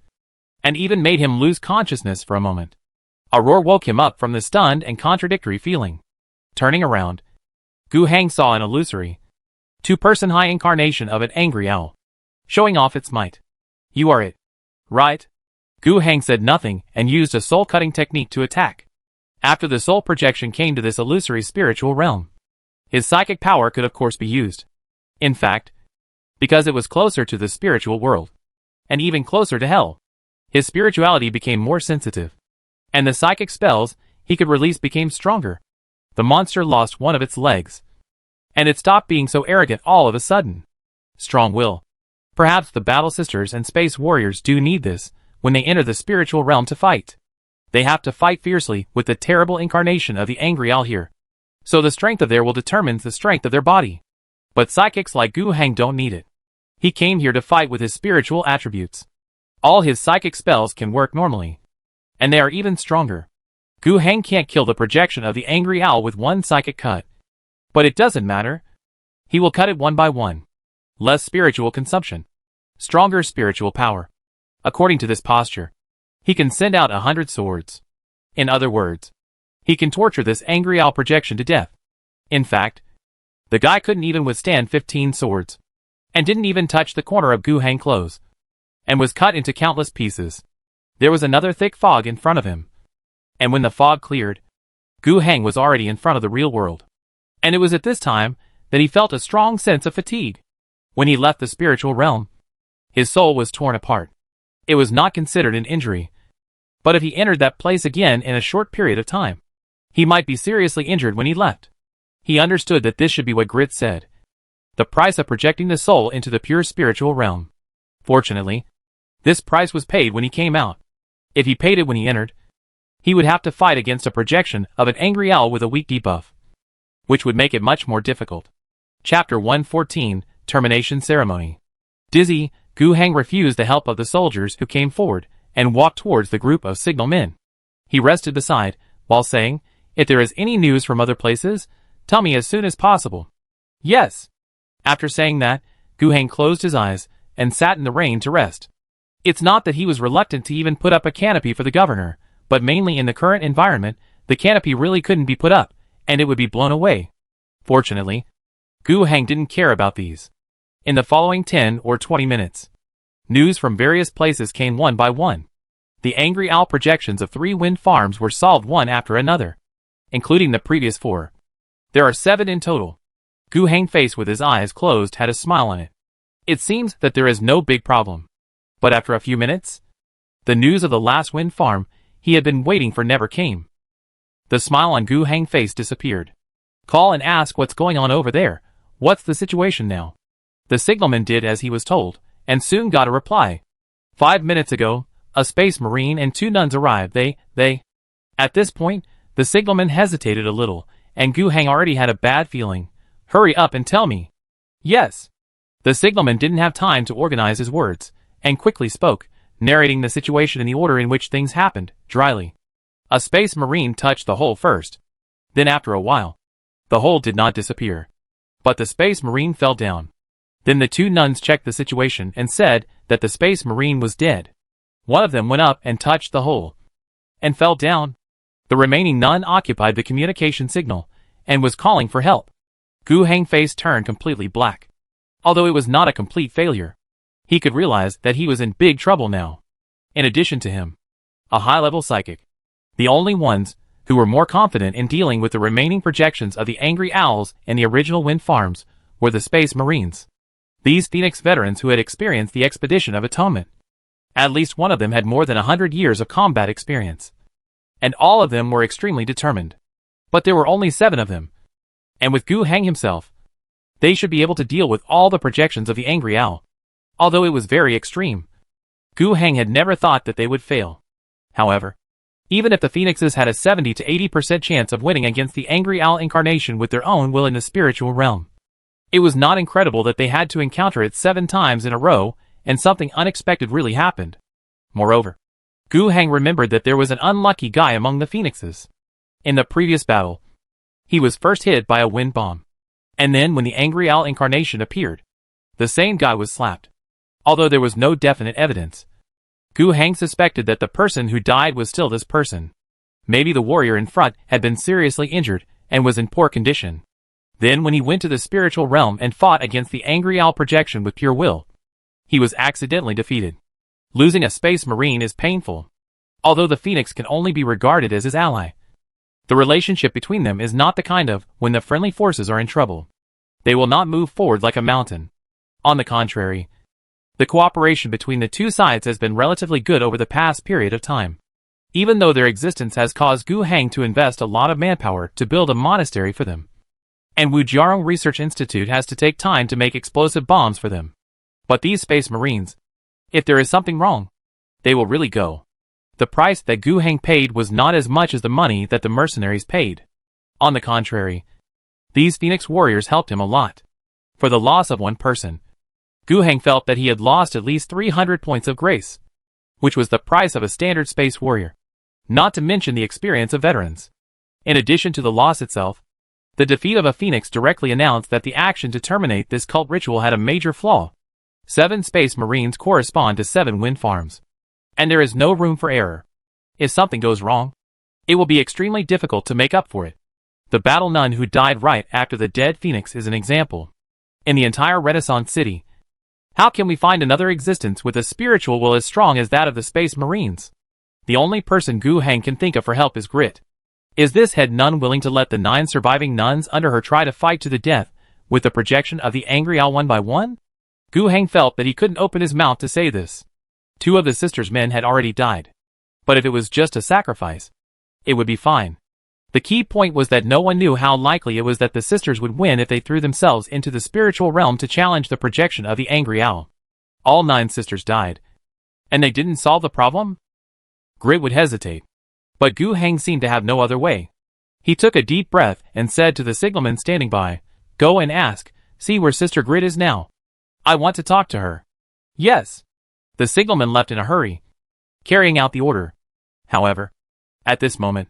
and even made him lose consciousness for a moment. A roar woke him up from the stunned and contradictory feeling. Turning around, Gu Hang saw an illusory, 2-person high incarnation of an angry owl, showing off its might. "You are it, right?" Gu Hang said nothing and used a soul-cutting technique to attack. After the soul projection came to this illusory spiritual realm, his psychic power could of course be used. In fact, because it was closer to the spiritual world, and even closer to hell, his spirituality became more sensitive, and the psychic spells he could release became stronger. The monster lost one of its legs, and it stopped being so arrogant all of a sudden. Strong will. Perhaps the battle sisters and space warriors do need this when they enter the spiritual realm to fight. They have to fight fiercely with the terrible incarnation of the angry owl here. So the strength of their will determines the strength of their body. But psychics like Gu Hang don't need it. He came here to fight with his spiritual attributes. All his psychic spells can work normally, and they are even stronger. Gu Hang can't kill the projection of the angry owl with 1 psychic cut. But it doesn't matter. He will cut it 1 by 1. Less spiritual consumption. Stronger spiritual power. According to this posture, he can send out 100 swords. In other words, he can torture this angry owl projection to death. In fact, the guy couldn't even withstand 15 swords, and didn't even touch the corner of Gu Hang's clothes, and was cut into countless pieces. There was another thick fog in front of him, and when the fog cleared, Gu Hang was already in front of the real world. And it was at this time that he felt a strong sense of fatigue. When he left the spiritual realm, his soul was torn apart. It was not considered an injury, but if he entered that place again in a short period of time, he might be seriously injured when he left. He understood that this should be what Grit said: the price of projecting the soul into the pure spiritual realm. Fortunately, this price was paid when he came out. If he paid it when he entered, he would have to fight against a projection of an angry owl with a weak debuff, which would make it much more difficult. Chapter 114, Termination Ceremony. Dizzy, Gu Hang refused the help of the soldiers who came forward, and walked towards the group of signal men. He rested beside, while saying, "If there is any news from other places, tell me as soon as possible." "Yes." After saying that, Gu Hang closed his eyes, and sat in the rain to rest. It's not that he was reluctant to even put up a canopy for the governor, but mainly in the current environment, the canopy really couldn't be put up, and it would be blown away. Fortunately, Gu Hang didn't care about these. In the following 10 or 20 minutes, news from various places came one by one. The angry owl projections of 3 wind farms were solved one after another, including the previous 4. There are 7 in total. Gu Hang's face with his eyes closed had a smile on it. It seems that there is no big problem. But after a few minutes, the news of the last wind farm he had been waiting for never came. The smile on Gu Hang's face disappeared. Call and ask what's going on over there. What's the situation now? The signalman did as he was told, and soon got a reply. 5 minutes ago, a space marine and 2 nuns arrived. They. At this point, the signalman hesitated a little, and Gu Hang already had a bad feeling. Hurry up and tell me. Yes. The signalman didn't have time to organize his words, and quickly spoke, narrating the situation in the order in which things happened, dryly. A space marine touched the hole first. Then after a while, the hole did not disappear. But the space marine fell down. Then the 2 nuns checked the situation and said that the space marine was dead. One of them went up and touched the hole, and fell down. The remaining nun occupied the communication signal, and was calling for help. Gu Hang's face turned completely black. Although it was not a complete failure, he could realize that he was in big trouble now. In addition to him, a high-level psychic. The only ones who were more confident in dealing with the remaining projections of the Angry Owls and the original wind farms were the Space Marines. These Phoenix veterans who had experienced the Expedition of Atonement. At least one of them had more than 100 years of combat experience. And all of them were extremely determined. But there were only 7 of them. And with Gu Hang himself, they should be able to deal with all the projections of the Angry Owl. Although it was very extreme, Gu Hang had never thought that they would fail. However, even if the Phoenixes had a 70 to 80% chance of winning against the Angry Owl incarnation with their own will in the spiritual realm, it was not incredible that they had to encounter it 7 times in a row, and something unexpected really happened. Moreover, Gu Hang remembered that there was an unlucky guy among the Phoenixes. In the previous battle, he was first hit by a wind bomb. And then when the Angry Owl incarnation appeared, the same guy was slapped. Although there was no definite evidence, Gu Hang suspected that the person who died was still this person. Maybe the warrior in front had been seriously injured and was in poor condition. Then when he went to the spiritual realm and fought against the Angry Owl projection with pure will, he was accidentally defeated. Losing a space marine is painful. Although the Phoenix can only be regarded as his ally, the relationship between them is not the kind of when the friendly forces are in trouble. They will not move forward like a mountain. On the contrary, the cooperation between the 2 sides has been relatively good over the past period of time. Even though their existence has caused Gu Hang to invest a lot of manpower to build a monastery for them. And Wujiarong Research Institute has to take time to make explosive bombs for them. But these Space Marines, if there is something wrong, they will really go. The price that Gu Hang paid was not as much as the money that the mercenaries paid. On the contrary, these Phoenix warriors helped him a lot. For the loss of one person, Gu Hang felt that he had lost at least 300 points of grace, which was the price of a standard space warrior. Not to mention the experience of veterans. In addition to the loss itself, the defeat of a Phoenix directly announced that the action to terminate this cult ritual had a major flaw. 7 Space Marines correspond to 7 wind farms. And there is no room for error. If something goes wrong, it will be extremely difficult to make up for it. The battle nun who died right after the dead Phoenix is an example. In the entire Renaissance city, how can we find another existence with a spiritual will as strong as that of the Space Marines? The only person Gu Hang can think of for help is Grit. Is this head nun willing to let the 9 surviving nuns under her try to fight to the death with the projection of the Angry Owl one by one? Gu Hang felt that he couldn't open his mouth to say this. 2 of the sisters' men had already died. But if it was just a sacrifice, it would be fine. The key point was that no one knew how likely it was that the sisters would win if they threw themselves into the spiritual realm to challenge the projection of the Angry Owl. All 9 sisters died. And they didn't solve the problem? Grit would hesitate. But Gu Hang seemed to have no other way. He took a deep breath and said to the signalman standing by, "Go and ask, see where Sister Grit is now. I want to talk to her." "Yes." The signalman left in a hurry, carrying out the order. However, at this moment,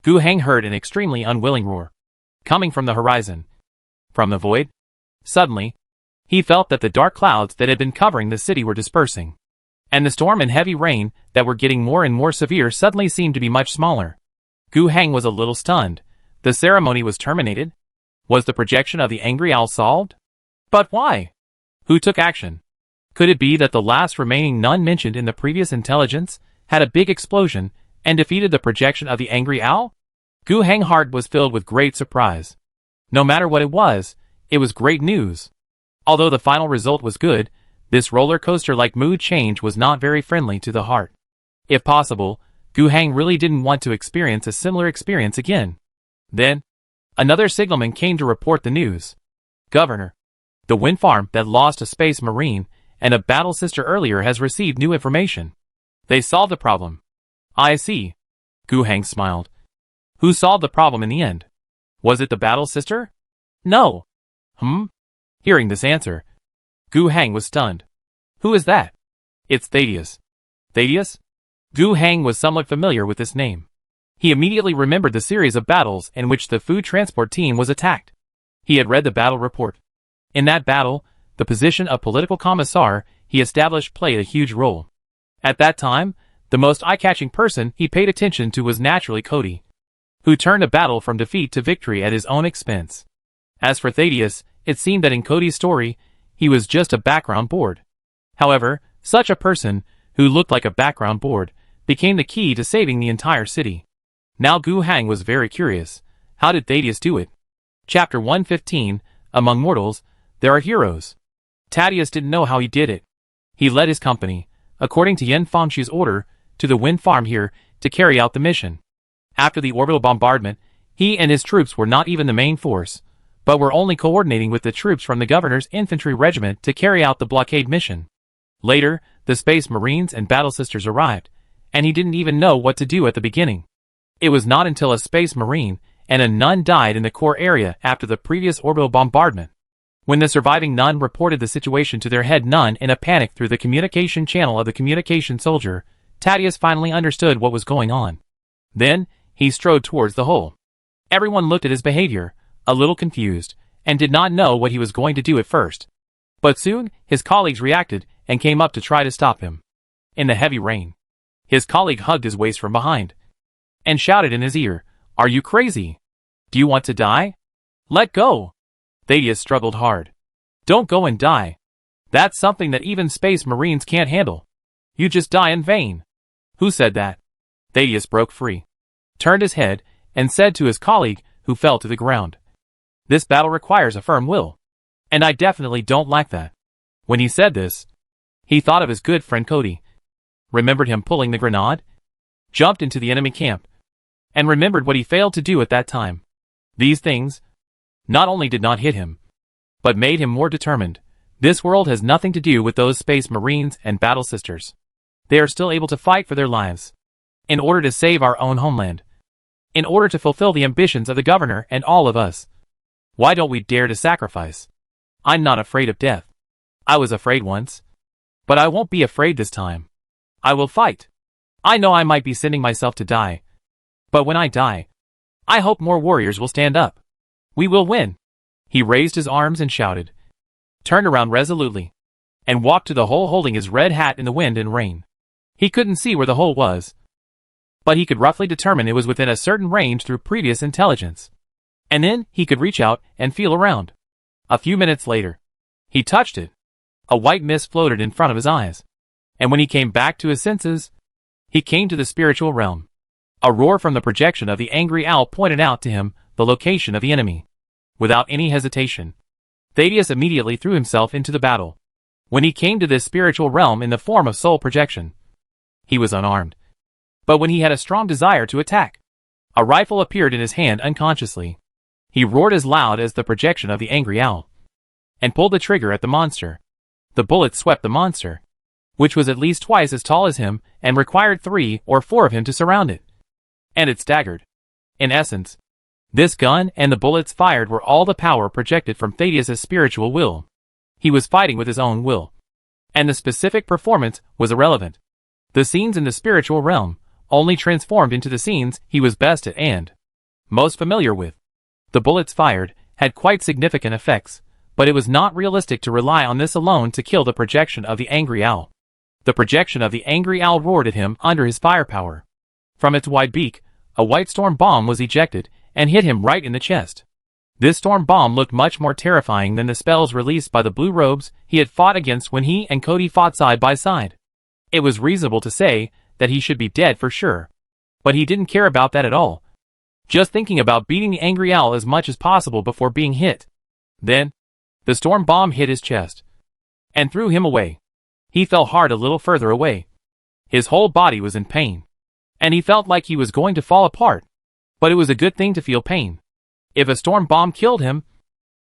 Gu Hang heard an extremely unwilling roar, coming from the horizon. From the void, suddenly, he felt that the dark clouds that had been covering the city were dispersing. And the storm and heavy rain that were getting more and more severe suddenly seemed to be much smaller. Gu Hang was a little stunned. The ceremony was terminated? Was the projection of the Angry Owl solved? But why? Who took action? Could it be that the last remaining nun mentioned in the previous intelligence had a big explosion and defeated the projection of the Angry Owl? Gu Hang's heart was filled with great surprise. No matter what it was great news. Although the final result was good, this roller coaster-like mood change was not very friendly to the heart. If possible, Gu Hang really didn't want to experience a similar experience again. Then, another signalman came to report the news. Governor, the wind farm that lost a space marine and a battle sister earlier has received new information. They solved the problem. I see. Gu Hang smiled. Who solved the problem in the end? Was it the battle sister? No. Hearing this answer, Gu Hang was stunned. Who is that? It's Thaddeus. Thaddeus? Gu Hang was somewhat familiar with this name. He immediately remembered the series of battles in which the food transport team was attacked. He had read the battle report. In that battle, the position of political commissar he established played a huge role. At that time, the most eye-catching person he paid attention to was naturally Cody, who turned a battle from defeat to victory at his own expense. As for Thaddeus, it seemed that in Cody's story, he was just a background board. However, such a person, who looked like a background board, became the key to saving the entire city. Now Gu Hang was very curious. How did Thaddeus do it? Chapter 115, Among Mortals, There Are Heroes. Thaddeus didn't know how he did it. He led his company, according to Yen Fengshu's order, to the wind farm here to carry out the mission. After the orbital bombardment, he and his troops were not even the main force, but were only coordinating with the troops from the governor's infantry regiment to carry out the blockade mission. Later, the Space Marines and Battle Sisters arrived, and he didn't even know what to do at the beginning. It was not until a Space Marine and a nun died in the core area after the previous orbital bombardment. When the surviving nun reported the situation to their head nun in a panic through the communication channel of the communication soldier, Thaddeus finally understood what was going on. Then, he strode towards the hole. Everyone looked at his behavior, a little confused, and did not know what he was going to do at first. But soon, his colleagues reacted and came up to try to stop him. In the heavy rain, his colleague hugged his waist from behind and shouted in his ear, "Are you crazy? Do you want to die? Let go!" Thaddeus struggled hard. "Don't go and die. That's something that even Space Marines can't handle. You just die in vain." "Who said that?" Thaddeus broke free, turned his head, and said to his colleague, who fell to the ground, "This battle requires a firm will. And I definitely don't like that." When he said this, he thought of his good friend Cody, remembered him pulling the grenade, jumped into the enemy camp, and remembered what he failed to do at that time. These things not only did not hit him, but made him more determined. This world has nothing to do with those Space Marines and Battle Sisters. They are still able to fight for their lives, in order to save our own homeland, in order to fulfill the ambitions of the governor and all of us. Why don't we dare to sacrifice? I'm not afraid of death. I was afraid once, but I won't be afraid this time. I will fight. I know I might be sending myself to die, but when I die, I hope more warriors will stand up. We will win." He raised his arms and shouted, turned around resolutely, and walked to the hole holding his red hat in the wind and rain. He couldn't see where the hole was, but he could roughly determine it was within a certain range through previous intelligence. And then he could reach out and feel around. A few minutes later, he touched it. A white mist floated in front of his eyes, and when he came back to his senses, he came to the spiritual realm. A roar from the projection of the angry owl pointed out to him the location of the enemy. Without any hesitation, Thaddeus immediately threw himself into the battle. When he came to this spiritual realm in the form of soul projection, he was unarmed. But when he had a strong desire to attack, a rifle appeared in his hand unconsciously. He roared as loud as the projection of the angry owl, and pulled the trigger at the monster. The bullet swept the monster, which was at least twice as tall as him and required 3 or 4 of him to surround it. And it staggered. In essence, this gun and the bullets fired were all the power projected from Thaddeus' spiritual will. He was fighting with his own will, and the specific performance was irrelevant. The scenes in the spiritual realm only transformed into the scenes he was best at and most familiar with. The bullets fired had quite significant effects, but it was not realistic to rely on this alone to kill the projection of the angry owl. The projection of the angry owl roared at him under his firepower. From its wide beak, a white storm bomb was ejected and hit him right in the chest. This storm bomb looked much more terrifying than the spells released by the blue robes he had fought against when he and Cody fought side by side. It was reasonable to say that he should be dead for sure, but he didn't care about that at all. just thinking about beating the angry owl as much as possible before being hit. Then, the storm bomb hit his chest and threw him away. He fell hard a little further away. His whole body was in pain, and he felt like he was going to fall apart. But it was a good thing to feel pain. If a storm bomb killed him,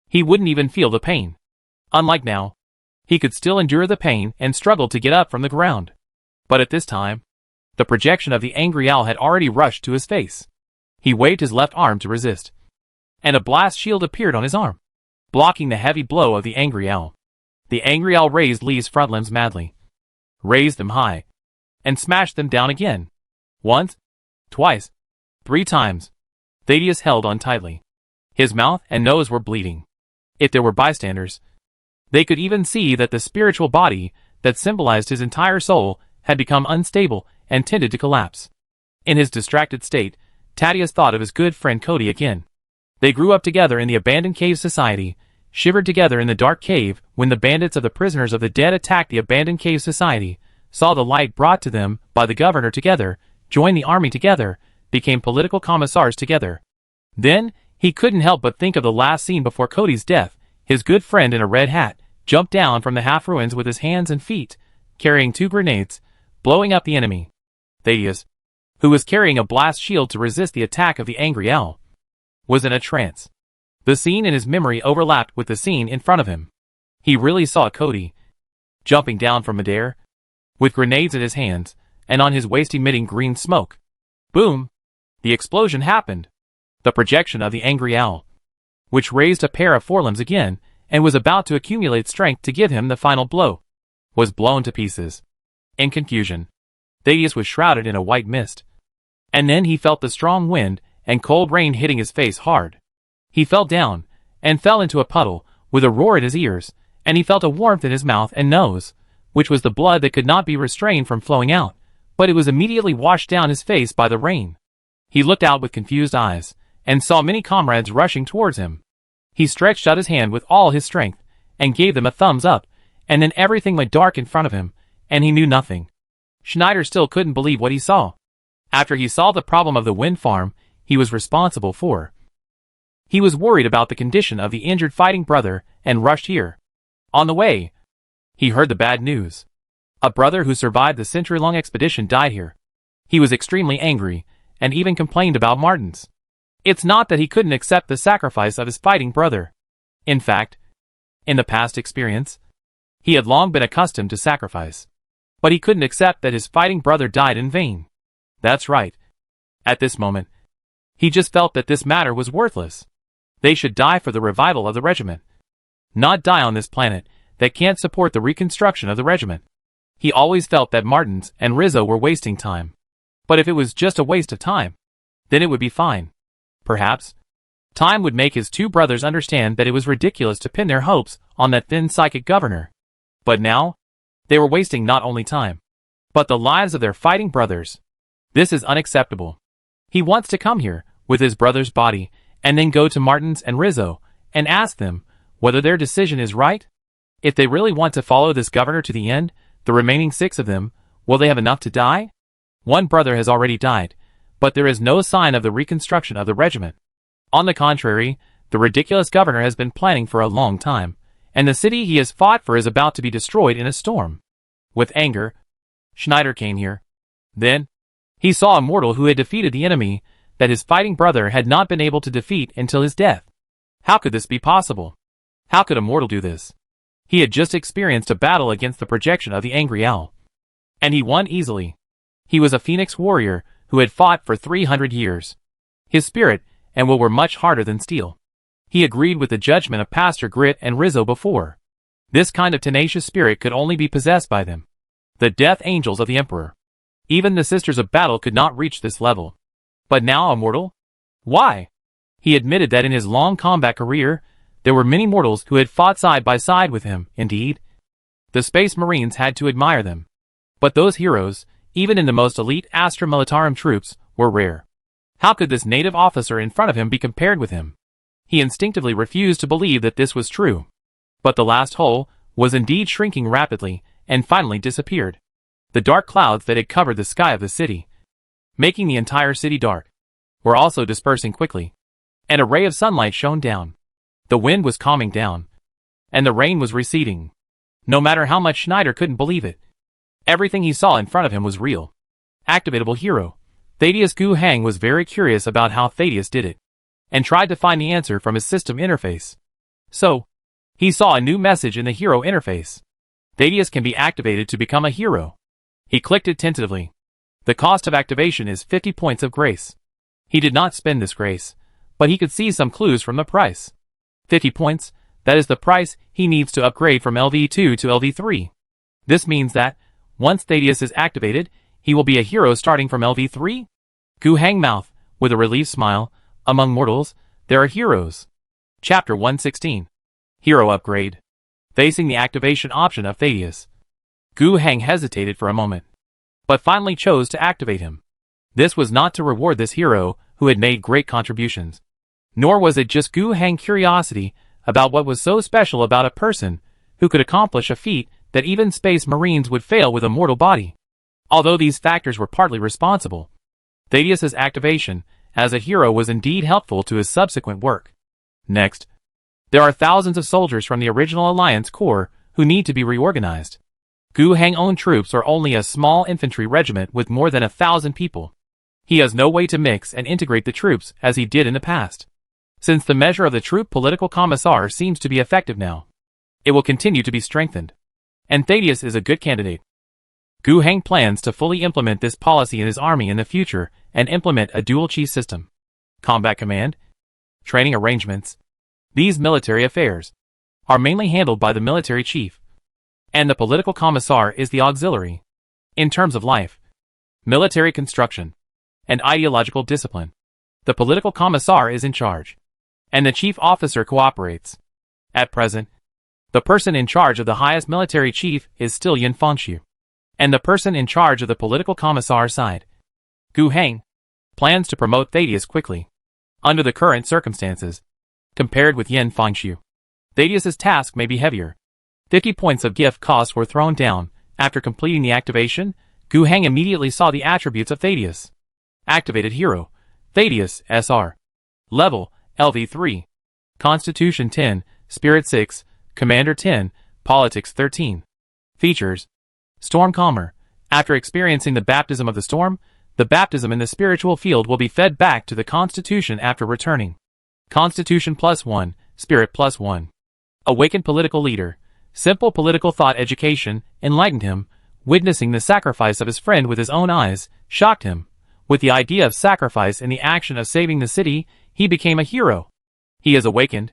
he wouldn't even feel the pain. Unlike now, he could still endure the pain and struggle to get up from the ground. But at this time, the projection of the angry owl had already rushed to his face. He waved his left arm to resist, and a blast shield appeared on his arm, blocking the heavy blow of the angry owl. The angry owl raised Lee's front limbs madly, raised them high, and smashed them down again. Once, twice, 3 times. Thaddeus held on tightly. His mouth and nose were bleeding. If there were bystanders, they could even see that the spiritual body that symbolized his entire soul had become unstable and tended to collapse. In his distracted state, Thaddeus thought of his good friend Cody again. They grew up together in the abandoned cave society, shivered together in the dark cave when the bandits of the prisoners of the dead attacked the abandoned cave society, saw the light brought to them by the governor together, joined the army together, became political commissars together. Then, he couldn't help but think of the last scene before Cody's death. His good friend in a red hat jumped down from the half-ruins with his hands and feet, carrying 2 grenades, blowing up the enemy. Thaddeus, who was carrying a blast shield to resist the attack of the angry owl, was in a trance. The scene in his memory overlapped with the scene in front of him. He really saw Cody jumping down from midair, with grenades in his hands, and on his waist emitting green smoke. Boom! The explosion happened. The projection of the angry owl, which raised a pair of forelimbs again, and was about to accumulate strength to give him the final blow, was blown to pieces. In confusion, Thaddeus was shrouded in a white mist. And then he felt the strong wind and cold rain hitting his face hard. He fell down, and fell into a puddle, with a roar at his ears, and he felt a warmth in his mouth and nose, which was the blood that could not be restrained from flowing out, but it was immediately washed down his face by the rain. He looked out with confused eyes, and saw many comrades rushing towards him. He stretched out his hand with all his strength, and gave them a thumbs up, and then everything went dark in front of him, and he knew nothing. Schneider still couldn't believe what he saw. After he solved the problem of the wind farm he was responsible for, he was worried about the condition of the injured fighting brother and rushed here. On the way, he heard the bad news. A brother who survived the century-long expedition died here. He was extremely angry, and even complained about Martins. It's not that he couldn't accept the sacrifice of his fighting brother. In fact, in the past experience, he had long been accustomed to sacrifice. But he couldn't accept that his fighting brother died in vain. That's right. At this moment, he just felt that this matter was worthless. They should die for the revival of the regiment. Not die on this planet that can't support the reconstruction of the regiment. He always felt that Martins and Rizzo were wasting time. But if it was just a waste of time, then it would be fine. Perhaps time would make his 2 brothers understand that it was ridiculous to pin their hopes on that thin psychic governor. But now, they were wasting not only time, but the lives of their fighting brothers. This is unacceptable. He wants to come here, with his brother's body, and then go to Martins and Rizzo, and ask them whether their decision is right. If they really want to follow this governor to the end, the remaining 6 of them, will they have enough to die? 1 brother has already died, but there is no sign of the reconstruction of the regiment. On the contrary, the ridiculous governor has been planning for a long time, and the city he has fought for is about to be destroyed in a storm. With anger, Schneider came here. Then, he saw a mortal who had defeated the enemy that his fighting brother had not been able to defeat until his death. How could this be possible? How could a mortal do this? He had just experienced a battle against the projection of the angry owl, and he won easily. He was a phoenix warrior who had fought for 300 years. His spirit and will were much harder than steel. He agreed with the judgment of Pastor Grit and Rizzo before. This kind of tenacious spirit could only be possessed by them, the death angels of the Emperor. Even the Sisters of Battle could not reach this level. But now a mortal? Why? He admitted that in his long combat career, there were many mortals who had fought side by side with him. Indeed, the Space Marines had to admire them. But those heroes, even in the most elite Astra Militarum troops, were rare. How could this native officer in front of him be compared with him? He instinctively refused to believe that this was true. But the last hole was indeed shrinking rapidly, and finally disappeared. The dark clouds that had covered the sky of the city, making the entire city dark, were also dispersing quickly. And a ray of sunlight shone down. The wind was calming down. And the rain was receding. No matter how much Schneider couldn't believe it. Everything he saw in front of him was real. Activatable hero. Thaddeus Gu Hang was very curious about how Thaddeus did it. And tried to find the answer from his system interface. So, he saw a new message in the hero interface. Thaddeus can be activated to become a hero. He clicked it tentatively. The cost of activation is 50 points of grace. He did not spend this grace, but he could see some clues from the price. 50 points, that is the price he needs to upgrade from LV2 to LV3. This means that, once Thaddeus is activated, he will be a hero starting from LV3? Gu Hang mouth, with a relieved smile, among mortals, there are heroes. Chapter 116. Hero Upgrade. Facing the activation option of Thaddeus, Gu Hang hesitated for a moment, but finally chose to activate him. This was not to reward this hero who had made great contributions. Nor was it just Gu Hang's curiosity about what was so special about a person who could accomplish a feat that even space marines would fail with a mortal body. Although these factors were partly responsible, Thaddeus's activation as a hero was indeed helpful to his subsequent work. Next, there are thousands of soldiers from the original Alliance Corps who need to be reorganized. Gu Hang's own troops are only a small infantry regiment with more than 1,000 people. He has no way to mix and integrate the troops as he did in the past. Since the measure of the troop political commissar seems to be effective now, it will continue to be strengthened. And Thaddeus is a good candidate. Gu Hang plans to fully implement this policy in his army in the future and implement a dual chief system. Combat command, training arrangements. These military affairs are mainly handled by the military chief, and the political commissar is the auxiliary. In terms of life, military construction, and ideological discipline, the political commissar is in charge, and the chief officer cooperates. At present, the person in charge of the highest military chief is still Yin Fengxiu, and the person in charge of the political commissar side, Gu Hang, plans to promote Thaddeus quickly. Under the current circumstances, compared with Yin Fengxiu, Thaddeus's task may be heavier. 50 points of gift cost were thrown down. After completing the activation, Gu Hang immediately saw the attributes of Thaddeus. Activated hero, Thaddeus, SR. Level, LV3. Constitution 10, Spirit 6, Commander 10, Politics 13. Features. Storm Calmer. After experiencing the baptism of the storm, the baptism in the spiritual field will be fed back to the Constitution after returning. Constitution +1, Spirit +1. Awakened political leader. Simple political thought education enlightened him. Witnessing the sacrifice of his friend with his own eyes shocked him. With the idea of sacrifice in the action of saving the city, he became a hero. He is awakened,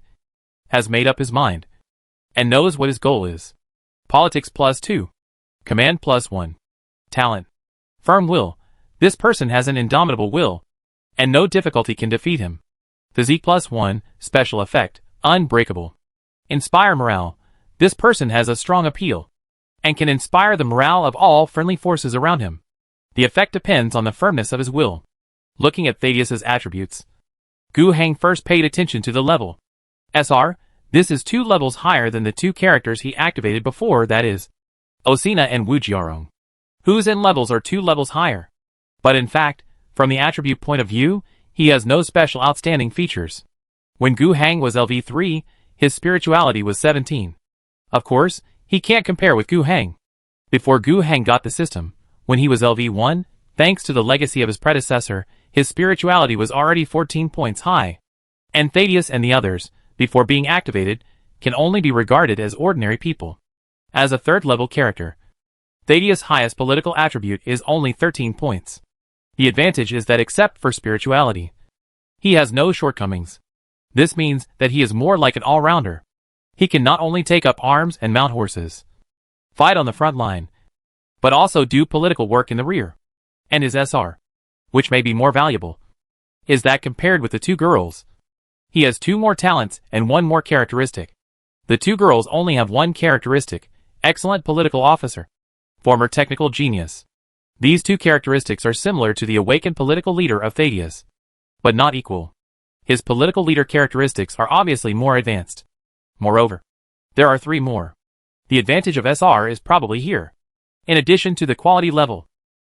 has made up his mind, and knows what his goal is. Politics +2. Command +1. Talent. Firm will. This person has an indomitable will, and no difficulty can defeat him. Physique +1, special effect, unbreakable. Inspire morale. This person has a strong appeal, and can inspire the morale of all friendly forces around him. The effect depends on the firmness of his will. Looking at Thaddeus's attributes, Gu Hang first paid attention to the level. SR, this is 2 levels higher than the 2 characters he activated before, that is, Osina and Wu Jiarong, whose in levels are 2 levels higher. But in fact, from the attribute point of view, he has no special outstanding features. When Gu Hang was LV3, his spirituality was 17. Of course, he can't compare with Gu Hang. Before Gu Hang got the system, when he was LV1, thanks to the legacy of his predecessor, his spirituality was already 14 points high. And Thaddeus and the others, before being activated, can only be regarded as ordinary people. As a 3rd-level character, Thaddeus' highest political attribute is only 13 points. The advantage is that except for spirituality, he has no shortcomings. This means that he is more like an all-rounder. He can not only take up arms and mount horses, fight on the front line, but also do political work in the rear. And his SR, which may be more valuable, is that compared with the 2 girls, he has 2 more talents and 1 more characteristic. The 2 girls only have 1 characteristic, excellent political officer, former technical genius. These 2 characteristics are similar to the awakened political leader of Thaddeus, but not equal. His political leader characteristics are obviously more advanced. Moreover, there are 3 more. The advantage of SR is probably here. In addition to the quality level,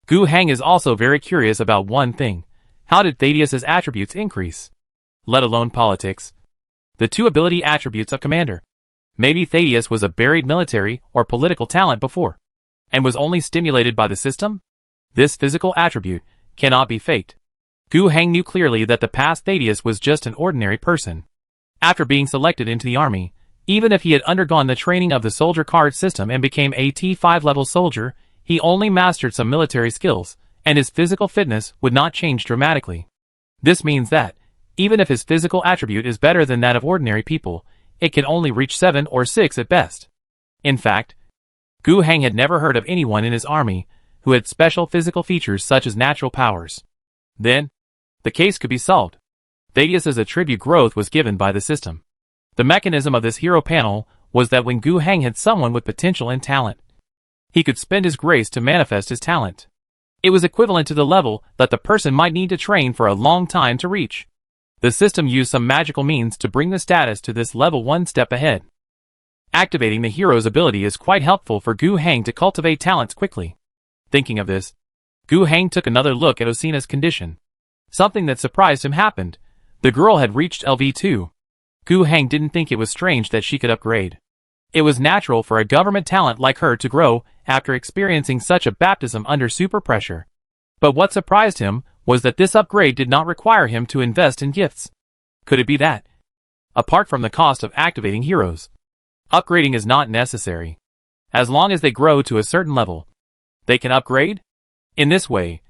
Gu Hang is also very curious about one thing. How did Thaddeus's attributes increase? Let alone politics. The two ability attributes of commander. Maybe Thaddeus was a buried military or political talent before, and was only stimulated by the system? This physical attribute cannot be faked. Gu Heng knew clearly that the past Thaddeus was just an ordinary person. After being selected into the army, even if he had undergone the training of the soldier card system and became a T5 level soldier, he only mastered some military skills, and his physical fitness would not change dramatically. This means that, even if his physical attribute is better than that of ordinary people, it can only reach 7 or 6 at best. In fact, Gu Heng had never heard of anyone in his army who had special physical features such as natural powers. Then, the case could be solved. Thaddeus's attribute growth was given by the system. The mechanism of this hero panel was that when Gu Heng had someone with potential and talent, he could spend his grace to manifest his talent. It was equivalent to the level that the person might need to train for a long time to reach. The system used some magical means to bring the status to this level one step ahead. Activating the hero's ability is quite helpful for Gu Heng to cultivate talents quickly. Thinking of this, Gu Heng took another look at Osina's condition. Something that surprised him happened. The girl had reached LV2. Gu Heng didn't think it was strange that she could upgrade. It was natural for a government talent like her to grow after experiencing such a baptism under super pressure. But what surprised him was that this upgrade did not require him to invest in gifts. Could it be that, apart from the cost of activating heroes, upgrading is not necessary? As long as they grow to a certain level, they can upgrade? In this way,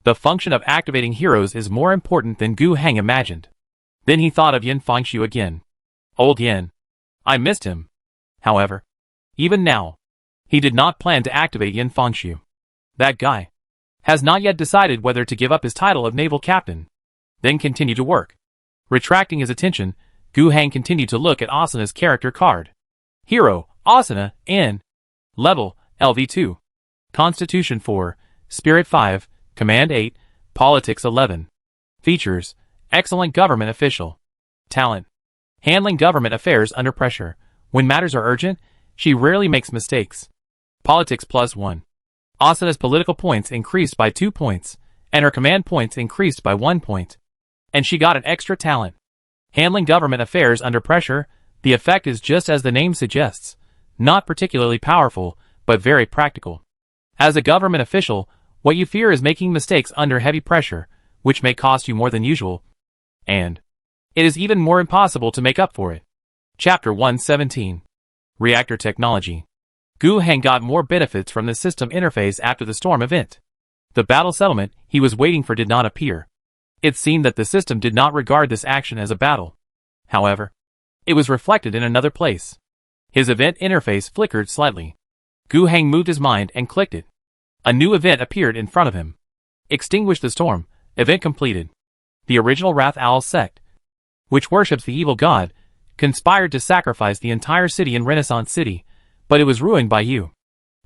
the function of activating heroes is more important than Gu Heng imagined. Then he thought of Yin Fangxiu again. Old Yin. I missed him. However, even now, he did not plan to activate Yin Fangxiu. That guy has not yet decided whether to give up his title of naval captain. Then continue to work. Retracting his attention, Gu Heng continued to look at Asana's character card. Hero, Asana, N. Level, LV2. Constitution 4, Spirit 5, Command 8, Politics 11. Features, Excellent Government Official. Talent, Handling Government Affairs Under Pressure. When matters are urgent, she rarely makes mistakes. Politics +1. Asana's political points increased by 2 points, and her command points increased by 1 point. And she got an extra talent. Handling Government Affairs Under Pressure. The effect is just as the name suggests. Not particularly powerful, but very practical. As a government official, what you fear is making mistakes under heavy pressure, which may cost you more than usual. And it is even more impossible to make up for it. Chapter 117. Reactor Technology. Gu Heng got more benefits from the system interface after the storm event. The battle settlement he was waiting for did not appear. It seemed that the system did not regard this action as a battle. However, it was reflected in another place. His event interface flickered slightly. Gu Heng moved his mind and clicked it. A new event appeared in front of him. Extinguish the storm. Event completed. The original Wrath Owl sect, which worships the evil god, conspired to sacrifice the entire city in Renaissance City, but it was ruined by you.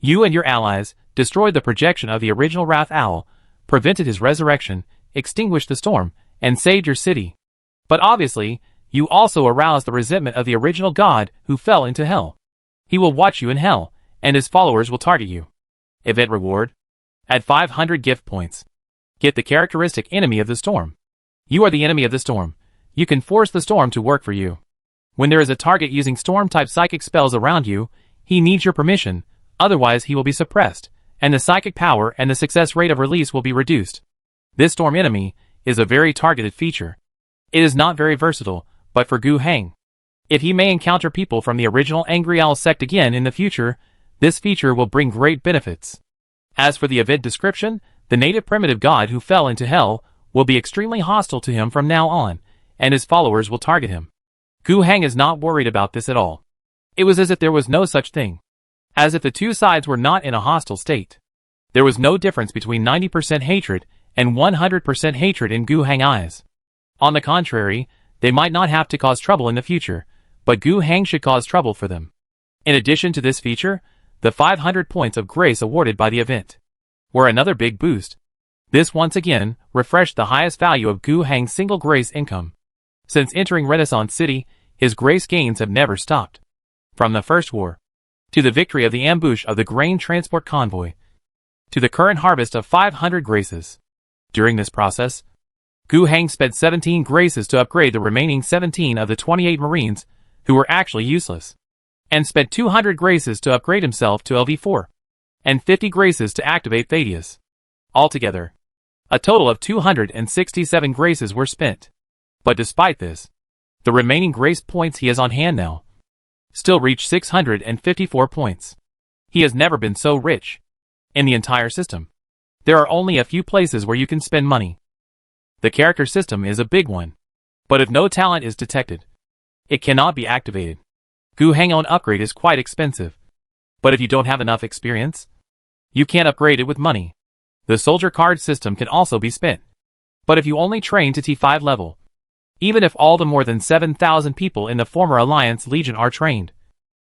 You and your allies destroyed the projection of the original Wrath Owl, prevented his resurrection, extinguished the storm, and saved your city. But obviously, you also aroused the resentment of the original god who fell into hell. He will watch you in hell, and his followers will target you. Event reward. Add 500 gift points. Get the characteristic enemy of the storm. You are the enemy of the storm. You can force the storm to work for you. When there is a target using storm-type psychic spells around you, he needs your permission, otherwise he will be suppressed, and the psychic power and the success rate of release will be reduced. This storm enemy is a very targeted feature. It is not very versatile, but for Gu Heng, if he may encounter people from the original Angry Owl sect again in the future, this feature will bring great benefits. As for the event description, the native primitive god who fell into hell will be extremely hostile to him from now on, and his followers will target him. Gu Heng is not worried about this at all. It was as if there was no such thing. As if the two sides were not in a hostile state. There was no difference between 90% hatred and 100% hatred in Gu Heng's eyes. On the contrary, they might not have to cause trouble in the future, but Gu Heng should cause trouble for them. In addition to this feature, the 500 points of grace awarded by the event were another big boost. This once again refreshed the highest value of Gu Heng's single grace income. Since entering Renaissance City, his grace gains have never stopped. From the first war, to the victory of the ambush of the grain transport convoy, to the current harvest of 500 graces. During this process, Gu Heng spent 17 graces to upgrade the remaining 17 of the 28 Marines, who were actually useless, and spent 200 graces to upgrade himself to LV4, and 50 graces to activate Thaddeus. Altogether, a total of 267 graces were spent. But despite this, the remaining grace points he has on hand now still reach 654 points. He has never been so rich. In the entire system, there are only a few places where you can spend money. The character system is a big one, but if no talent is detected, it cannot be activated. Gu Heng on upgrade is quite expensive, but if you don't have enough experience, you can't upgrade it with money. The soldier card system can also be spent, but if you only train to T5 level, even if all the more than 7,000 people in the former Alliance Legion are trained,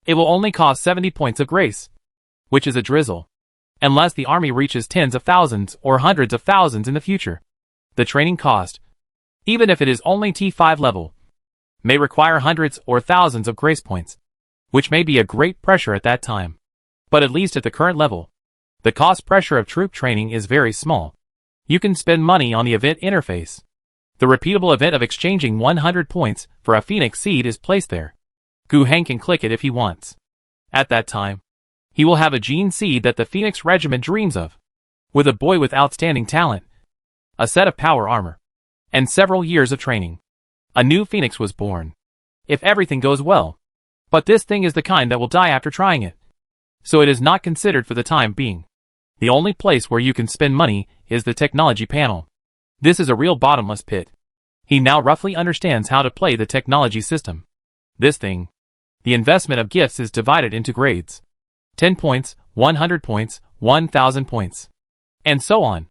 it will only cost 70 points of grace, which is a drizzle, unless the army reaches tens of thousands or hundreds of thousands in the future. The training cost, even if it is only T5 level, may require hundreds or thousands of grace points, which may be a great pressure at that time. But at least at the current level, the cost pressure of troop training is very small. You can spend money on the event interface. The repeatable event of exchanging 100 points for a Phoenix seed is placed there. Gu Heng can click it if he wants. At that time, he will have a gene seed that the Phoenix Regiment dreams of, with a boy with outstanding talent, a set of power armor, and several years of training. A new Phoenix was born, if everything goes well. But this thing is the kind that will die after trying it, so it is not considered for the time being. The only place where you can spend money is the technology panel. This is a real bottomless pit. He now roughly understands how to play the technology system. This thing, the investment of gifts, is divided into grades. 10 points, 100 points, 1,000 points, and so on.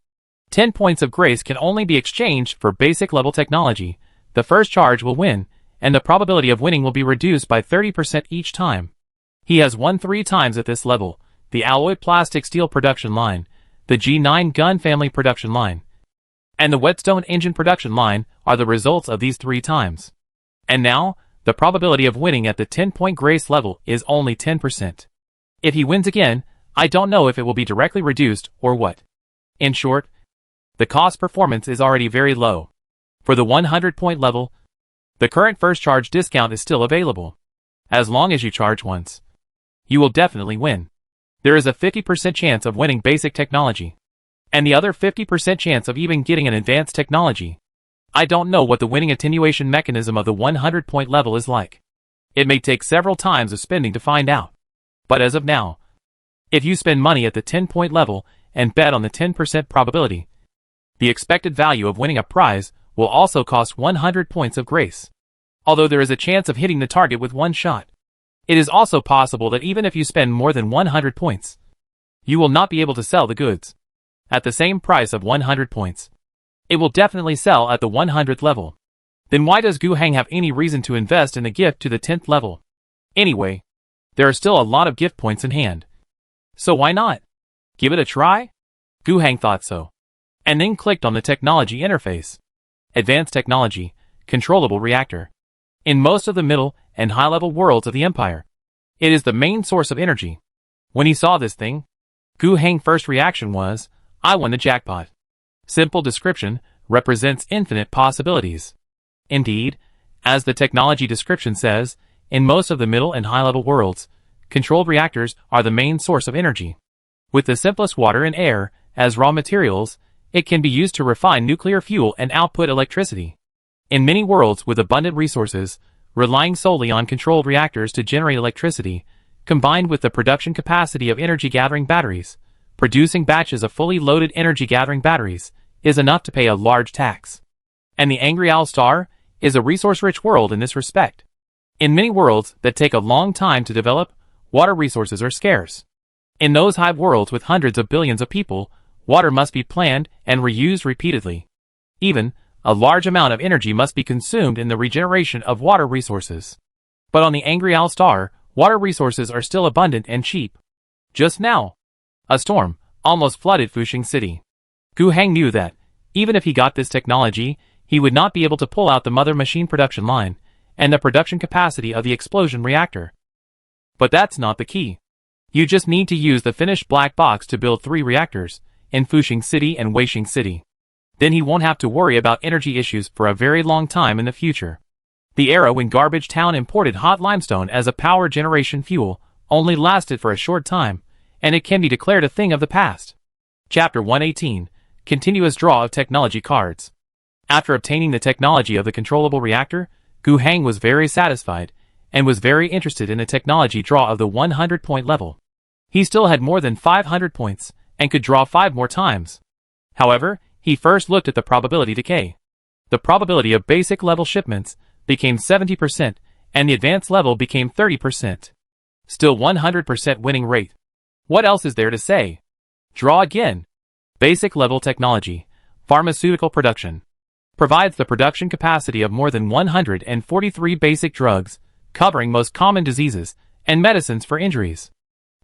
10 points of grace can only be exchanged for basic level technology. The first charge will win, and the probability of winning will be reduced by 30% each time. He has won 3 times at this level: the alloy plastic steel production line, the G9 gun family production line, and the whetstone engine production line are the results of these 3 times. And now, the probability of winning at the 10-point grace level is only 10%. If he wins again, I don't know if it will be directly reduced or what. In short, the cost performance is already very low. For the 100-point level, the current first charge discount is still available. As long as you charge once, you will definitely win. There is a 50% chance of winning basic technology, and the other 50% chance of even getting an advanced technology. I don't know what the winning attenuation mechanism of the 100-point level is like. It may take several times of spending to find out. But as of now, if you spend money at the 10-point level and bet on the 10% probability, the expected value of winning a prize will also cost 100 points of grace. Although there is a chance of hitting the target with one shot, it is also possible that even if you spend more than 100 points, you will not be able to sell the goods at the same price of 100 points. It will definitely sell at the 100th level. Then why does Gu Heng have any reason to invest in a gift to the 10th level? Anyway, there are still a lot of gift points in hand, so why not? Give it a try? Gu Heng thought so, and then clicked on the technology interface. Advanced technology, controllable reactor. In most of the middle and high-level worlds of the Empire, it is the main source of energy. When he saw this thing, Gu Heng's first reaction was, I won the jackpot. Simple description represents infinite possibilities. Indeed, as the technology description says, in most of the middle and high-level worlds, controlled reactors are the main source of energy. With the simplest water and air as raw materials, it can be used to refine nuclear fuel and output electricity. In many worlds with abundant resources, relying solely on controlled reactors to generate electricity, combined with the production capacity of energy-gathering batteries, producing batches of fully loaded energy-gathering batteries, is enough to pay a large tax. And the Angry Owl Star is a resource-rich world in this respect. In many worlds that take a long time to develop, water resources are scarce. In those hive worlds with hundreds of billions of people, water must be planned and reused repeatedly. Even, a large amount of energy must be consumed in the regeneration of water resources. But on the Angry Owl Star, water resources are still abundant and cheap. Just now, a storm almost flooded Fuxing City. Gu Heng knew that, even if he got this technology, he would not be able to pull out the mother machine production line and the production capacity of the explosion reactor. But that's not the key. You just need to use the finished black box to build 3 reactors, in Fuxing City and Wasteland City. Then he won't have to worry about energy issues for a very long time in the future. The era when Garbage Town imported hot limestone as a power generation fuel only lasted for a short time, and it can be declared a thing of the past. Chapter 118, Continuous Draw of Technology Cards. After obtaining the technology of the controllable reactor, Gu Heng was very satisfied, and was very interested in the technology draw of the 100-point level. He still had more than 500 points, and could draw 5 more times. However, he first looked at the probability decay. The probability of basic level shipments became 70%, and the advanced level became 30%. Still 100% winning rate. What else is there to say? Draw again. Basic level technology. Pharmaceutical production. Provides the production capacity of more than 143 basic drugs, covering most common diseases, and medicines for injuries.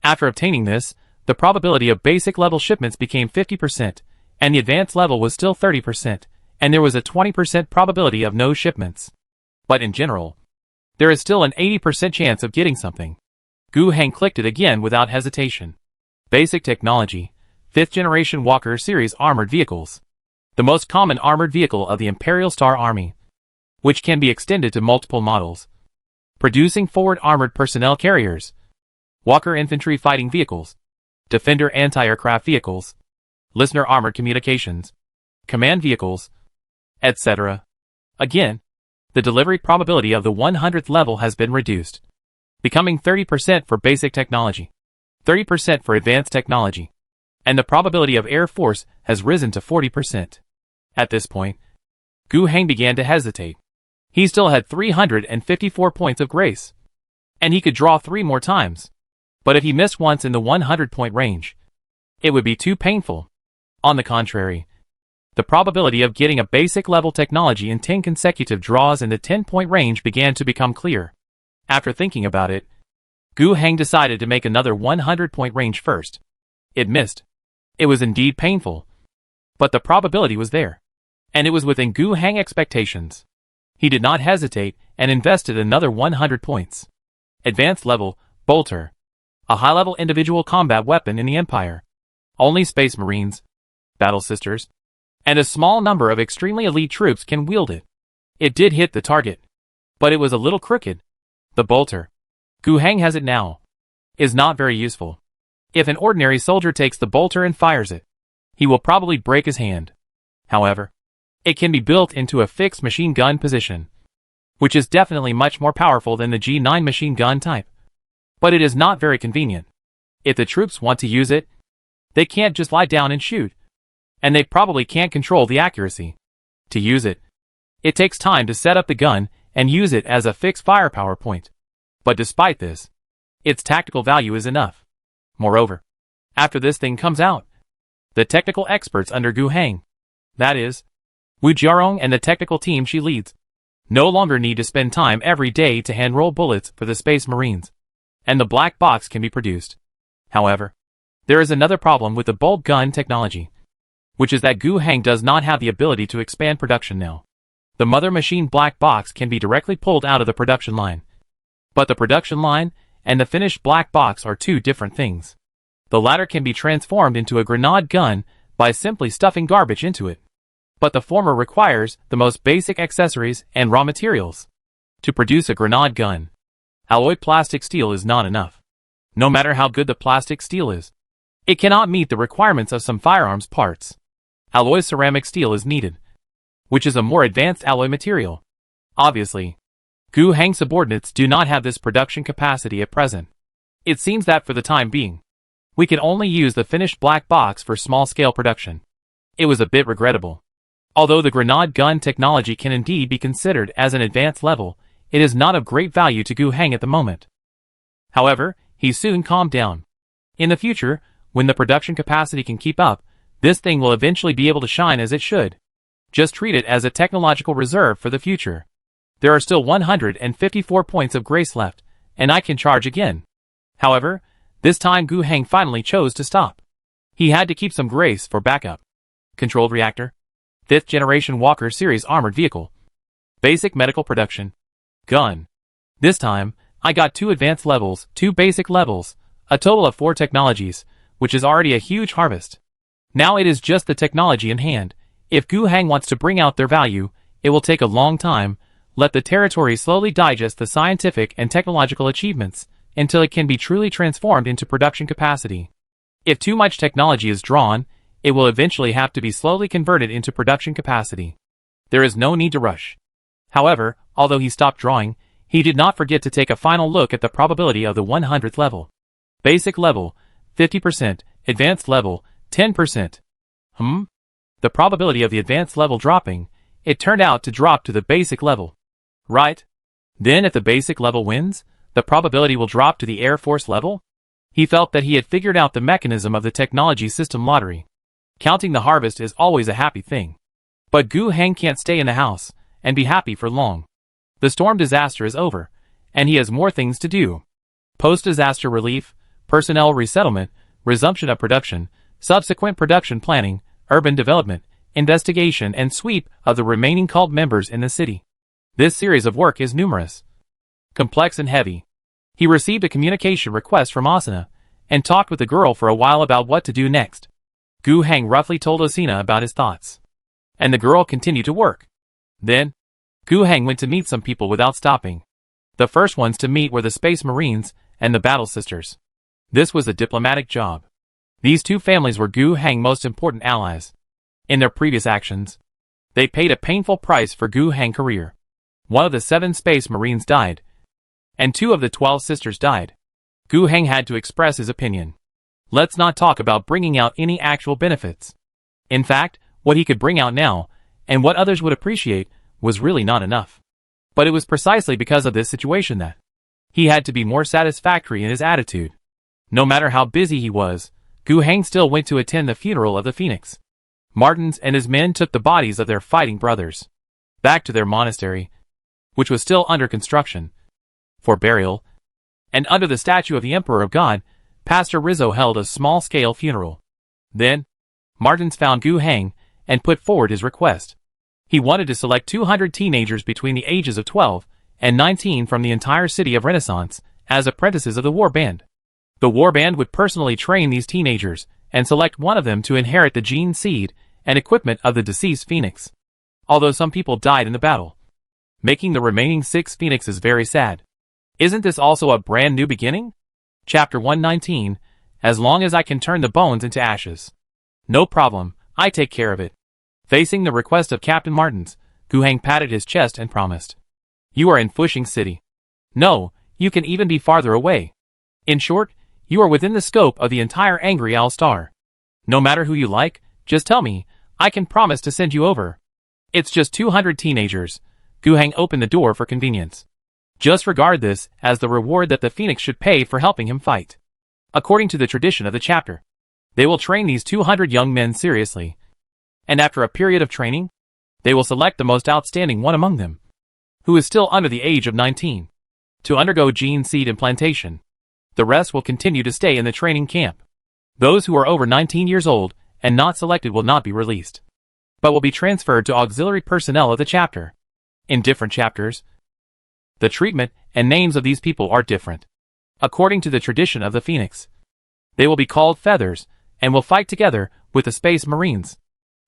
After obtaining this, the probability of basic level shipments became 50%, and the advanced level was still 30%, and there was a 20% probability of no shipments. But in general, there is still an 80% chance of getting something. Gu Heng clicked it again without hesitation. Basic technology. 5th generation Walker series armored vehicles. The most common armored vehicle of the Imperial Star Army, which can be extended to multiple models. Producing forward armored personnel carriers. Walker infantry fighting vehicles. Defender anti-aircraft vehicles. Listener armored communications. Command vehicles. Etc. Again, the delivery probability of the 100th level has been reduced, becoming 30% for basic technology, 30% for advanced technology, and the probability of Air Force has risen to 40%. At this point, Gu Heng began to hesitate. He still had 354 points of grace, and he could draw 3 more times. But if he missed once in the 100-point range, it would be too painful. On the contrary, the probability of getting a basic level technology in 10 consecutive draws in the 10-point range began to become clear. After thinking about it, Gu Heng decided to make another 100-point range first. It missed. It was indeed painful, but the probability was there, and it was within Gu Heng expectations. He did not hesitate and invested another 100 points. Advanced level, Bolter. A high-level individual combat weapon in the Empire. Only Space Marines, Battle Sisters, and a small number of extremely elite troops can wield it. It did hit the target, but it was a little crooked. The Bolter, Gu Heng has it now, is not very useful. If an ordinary soldier takes the Bolter and fires it, he will probably break his hand. However, it can be built into a fixed machine gun position, which is definitely much more powerful than the G9 machine gun type. But it is not very convenient. If the troops want to use it, they can't just lie down and shoot, and they probably can't control the accuracy. To use it, it takes time to set up the gun and use it as a fixed firepower point. But despite this, its tactical value is enough. Moreover, after this thing comes out, the technical experts under Gu Heng, that is, Wu Jiarong and the technical team she leads, no longer need to spend time every day to hand-roll bullets for the Space Marines, and the black box can be produced. However, there is another problem with the bolt gun technology, which is that Gu Heng does not have the ability to expand production now. The mother machine black box can be directly pulled out of the production line, but the production line and the finished black box are two different things. The latter can be transformed into a grenade gun by simply stuffing garbage into it, but the former requires the most basic accessories and raw materials. To produce a grenade gun, alloy plastic steel is not enough. No matter how good the plastic steel is, it cannot meet the requirements of some firearms parts. Alloy ceramic steel is needed, which is a more advanced alloy material. Obviously, Gu Heng subordinates do not have this production capacity at present. It seems that for the time being, we can only use the finished black box for small-scale production. It was a bit regrettable. Although the grenade gun technology can indeed be considered as an advanced level, it is not of great value to Gu Heng at the moment. However, he soon calmed down. In the future, when the production capacity can keep up, this thing will eventually be able to shine as it should. Just treat it as a technological reserve for the future. There are still 154 points of grace left, and I can charge again. However, this time Gu Heng finally chose to stop. He had to keep some grace for backup. Controlled reactor. 5th generation Walker series armored vehicle. Basic medical production. Gun. This time, I got 2 advanced levels, 2 basic levels, a total of 4 technologies, which is already a huge harvest. Now it is just the technology in hand. If Gu Hang wants to bring out their value, it will take a long time. Let the territory slowly digest the scientific and technological achievements until it can be truly transformed into production capacity. If too much technology is drawn, it will eventually have to be slowly converted into production capacity. There is no need to rush. However, although he stopped drawing, he did not forget to take a final look at the probability of the 100th level. Basic level, 50%, advanced level, 10%. The probability of the advanced level dropping, it turned out to drop to the basic level. Right? Then if the basic level wins, the probability will drop to the Air Force level? He felt that he had figured out the mechanism of the technology system lottery. Counting the harvest is always a happy thing. But Gu Hang can't stay in the house and be happy for long. The storm disaster is over, and he has more things to do. Post-disaster relief, personnel resettlement, resumption of production, subsequent production planning, urban development, investigation and sweep of the remaining cult members in the city. This series of work is numerous, complex and heavy. He received a communication request from Asuna, and talked with the girl for a while about what to do next. Gu Hang roughly told Asuna about his thoughts, and the girl continued to work. Then, Gu Hang went to meet some people without stopping. The first ones to meet were the Space Marines and the Battle Sisters. This was a diplomatic job. These two families were Gu Hang's most important allies. In their previous actions, they paid a painful price for Gu Hang's career. One of the 7 Space Marines died, and 2 of the 12 sisters died. Gu Hang had to express his opinion. Let's not talk about bringing out any actual benefits. In fact, what he could bring out now, and what others would appreciate, was really not enough. But it was precisely because of this situation that he had to be more satisfactory in his attitude. No matter how busy he was, Gu Hang still went to attend the funeral of the Phoenix. Martins and his men took the bodies of their fighting brothers back to their monastery, which was still under construction, for burial, and under the statue of the Emperor of God, Pastor Rizzo held a small-scale funeral. Then, Martins found Gu Hang and put forward his request. He wanted to select 200 teenagers between the ages of 12 and 19 from the entire city of Renaissance as apprentices of the war band. The war band would personally train these teenagers and select one of them to inherit the gene seed and equipment of the deceased Phoenix. Although some people died in the battle, making the remaining 6 Phoenixes very sad. Isn't this also a brand new beginning? Chapter 119, as long as I can turn the bones into ashes. No problem, I take care of it. Facing the request of Captain Martins, Gu Hang patted his chest and promised. You are in Fushing City. No, you can even be farther away. In short, you are within the scope of the entire Angry Owl Star. No matter who you like, just tell me, I can promise to send you over. It's just 200 teenagers. Gu Hang opened the door for convenience. Just regard this as the reward that the Phoenix should pay for helping him fight. According to the tradition of the chapter, they will train these 200 young men seriously. And after a period of training, they will select the most outstanding one among them, who is still under the age of 19, to undergo gene seed implantation. The rest will continue to stay in the training camp. Those who are over 19 years old and not selected will not be released, but will be transferred to auxiliary personnel of the chapter. In different chapters, the treatment and names of these people are different. According to the tradition of the Phoenix, they will be called Feathers and will fight together with the Space Marines.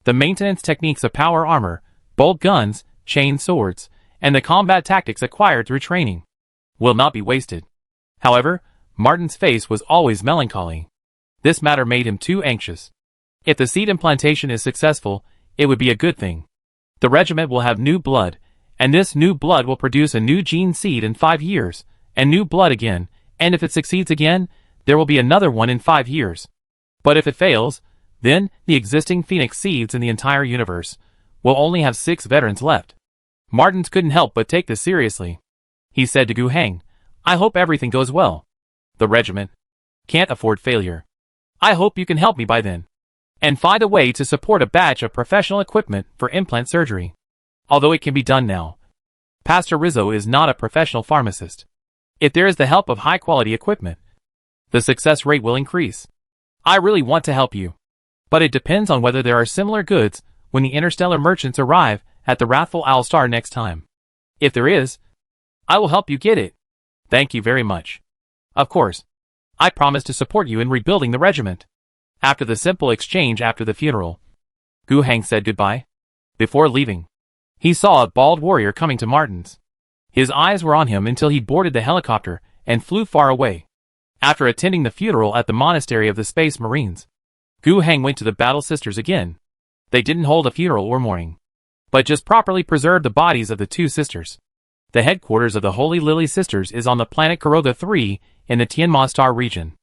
The maintenance techniques of power armor, bolt guns, chain swords, and the combat tactics acquired through training will not be wasted. However, Martin's face was always melancholy. This matter made him too anxious. If the seed implantation is successful, it would be a good thing. The regiment will have new blood, and this new blood will produce a new gene seed in 5 years, and new blood again, and if it succeeds again, there will be another one in 5 years. But if it fails, then the existing Phoenix seeds in the entire universe will only have 6 veterans left. Martins couldn't help but take this seriously. He said to Gu Hang, I hope everything goes well. The regiment can't afford failure. I hope you can help me by then, and find a way to support a batch of professional equipment for implant surgery. Although it can be done now, Pastor Rizzo is not a professional pharmacist. If there is the help of high-quality equipment, the success rate will increase. I really want to help you, but it depends on whether there are similar goods when the interstellar merchants arrive at the Wrathful Owl Star next time. If there is, I will help you get it. Thank you very much. Of course, I promise to support you in rebuilding the regiment. After the simple exchange after the funeral, Gu Hang said goodbye. Before leaving, he saw a bald warrior coming to Martin's. His eyes were on him until he boarded the helicopter and flew far away. After attending the funeral at the monastery of the Space Marines, Gu Heng went to the Battle Sisters again. They didn't hold a funeral or mourning, but just properly preserved the bodies of the two sisters. The headquarters of the Holy Lily Sisters is on the planet Kuroga 3 in the Tianma Star region.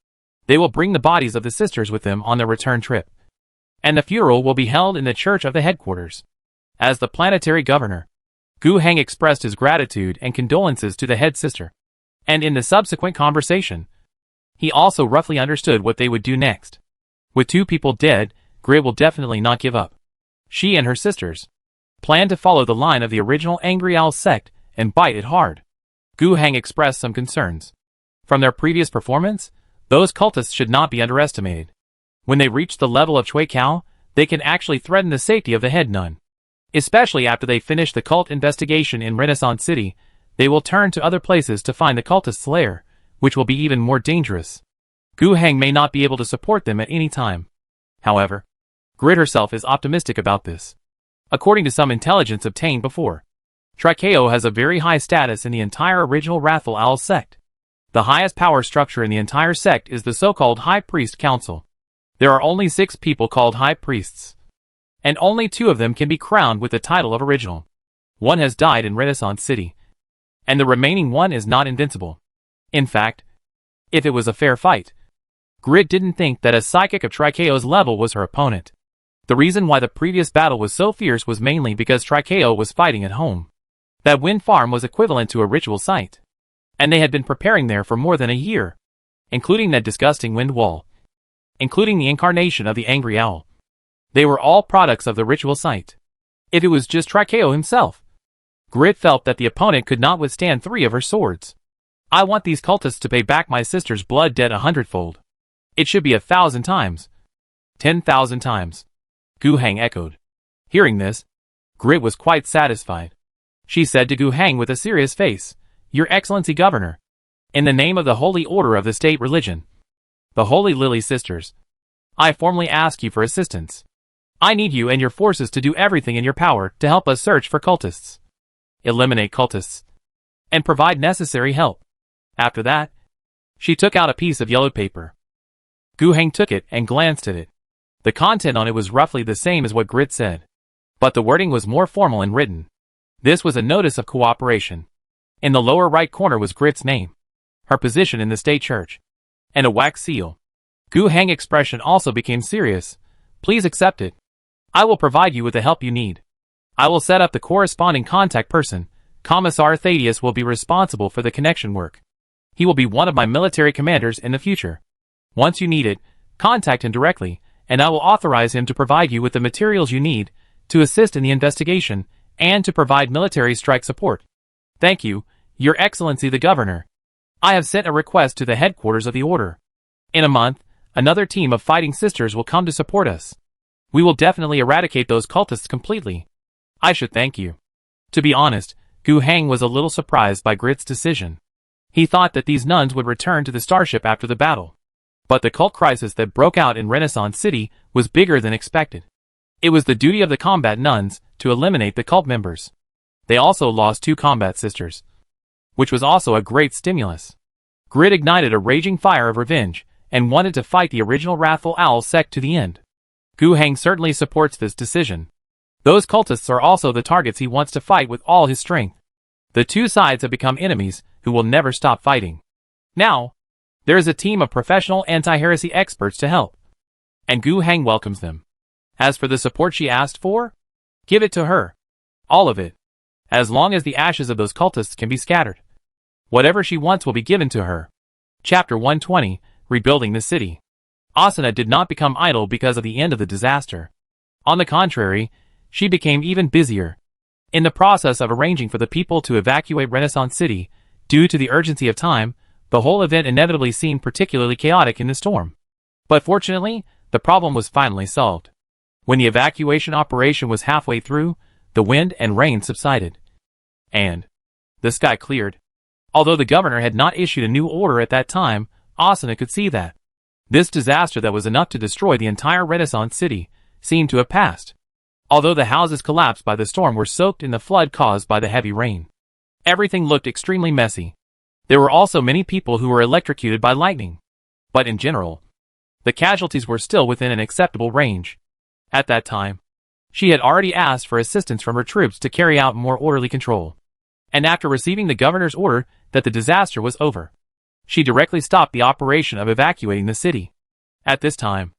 They will bring the bodies of the sisters with them on their return trip, and the funeral will be held in the church of the headquarters. As the planetary governor, Gu Heng expressed his gratitude and condolences to the head sister, and in the subsequent conversation, he also roughly understood what they would do next. With two people dead, Grid will definitely not give up. She and her sisters plan to follow the line of the original Angry Owl sect and bite it hard. Gu Heng expressed some concerns. From their previous performance, those cultists should not be underestimated. When they reach the level of Chui Cao, they can actually threaten the safety of the head nun. Especially after they finish the cult investigation in Renaissance City, they will turn to other places to find the cultist's lair, which will be even more dangerous. Gu Heng may not be able to support them at any time. However, Grid herself is optimistic about this. According to some intelligence obtained before, Trikeo has a very high status in the entire original Wrathful Owl sect. The highest power structure in the entire sect is the so-called High Priest Council. There are only 6 people called High Priests, and only 2 of them can be crowned with the title of Original. One has died in Renaissance City, and the remaining one is not invincible. In fact, if it was a fair fight, Grid didn't think that a psychic of Trikeo's level was her opponent. The reason why the previous battle was so fierce was mainly because Trikeo was fighting at home. That wind farm was equivalent to a ritual site, and they had been preparing there for more than a year, including that disgusting wind wall, including the incarnation of the Angry Owl. They were all products of the ritual site. If it was just Trikeo himself, Grid felt that the opponent could not withstand 3 of her swords. I want these cultists to pay back my sister's blood debt 100-fold. It should be 1,000 times. 10,000 times. Gu Heng echoed. Hearing this, Grid was quite satisfied. She said to Gu Heng with a serious face, "Your Excellency Governor, in the name of the Holy Order of the State Religion, the Holy Lily Sisters, I formally ask you for assistance. I need you and your forces to do everything in your power to help us search for cultists, eliminate cultists, and provide necessary help." After that, she took out a piece of yellowed paper. Gu Heng took it and glanced at it. The content on it was roughly the same as what Grid said, but the wording was more formal and written. This was a notice of cooperation. In the lower right corner was Grid's name, her position in the state church, and a wax seal. Gu Heng's expression also became serious. "Please accept it. I will provide you with the help you need. I will set up the corresponding contact person. Commissar Thaddeus will be responsible for the connection work. He will be one of my military commanders in the future. Once you need it, contact him directly, and I will authorize him to provide you with the materials you need to assist in the investigation and to provide military strike support. Thank you, Your Excellency the Governor. I have sent a request to the headquarters of the Order. In a month, another team of fighting sisters will come to support us. We will definitely eradicate those cultists completely. I should thank you." To be honest, Gu Heng was a little surprised by Grid's decision. He thought that these nuns would return to the starship after the battle. But the cult crisis that broke out in Renaissance City was bigger than expected. It was the duty of the combat nuns to eliminate the cult members. They also lost 2 combat sisters, which was also a great stimulus. Grid ignited a raging fire of revenge and wanted to fight the original Wrathful Owl sect to the end. Gu Heng certainly supports this decision. Those cultists are also the targets he wants to fight with all his strength. The 2 sides have become enemies who will never stop fighting. Now, there is a team of professional anti-heresy experts to help, and Gu Heng welcomes them. As for the support she asked for, give it to her. All of it. As long as the ashes of those cultists can be scattered. Whatever she wants will be given to her. Chapter 120, Rebuilding the City. Asuna did not become idle because of the end of the disaster. On the contrary, she became even busier. In the process of arranging for the people to evacuate Renaissance City, due to the urgency of time, the whole event inevitably seemed particularly chaotic in the storm. But fortunately, the problem was finally solved. When the evacuation operation was halfway through, the wind and rain subsided, and the sky cleared. Although the governor had not issued a new order at that time, Asuna could see that this disaster that was enough to destroy the entire Renaissance City seemed to have passed. Although the houses collapsed by the storm were soaked in the flood caused by the heavy rain. Everything looked extremely messy. There were also many people who were electrocuted by lightning. But in general, the casualties were still within an acceptable range. At that time, she had already asked for assistance from her troops to carry out more orderly control. And after receiving the governor's order that the disaster was over, she directly stopped the operation of evacuating the city. At this time,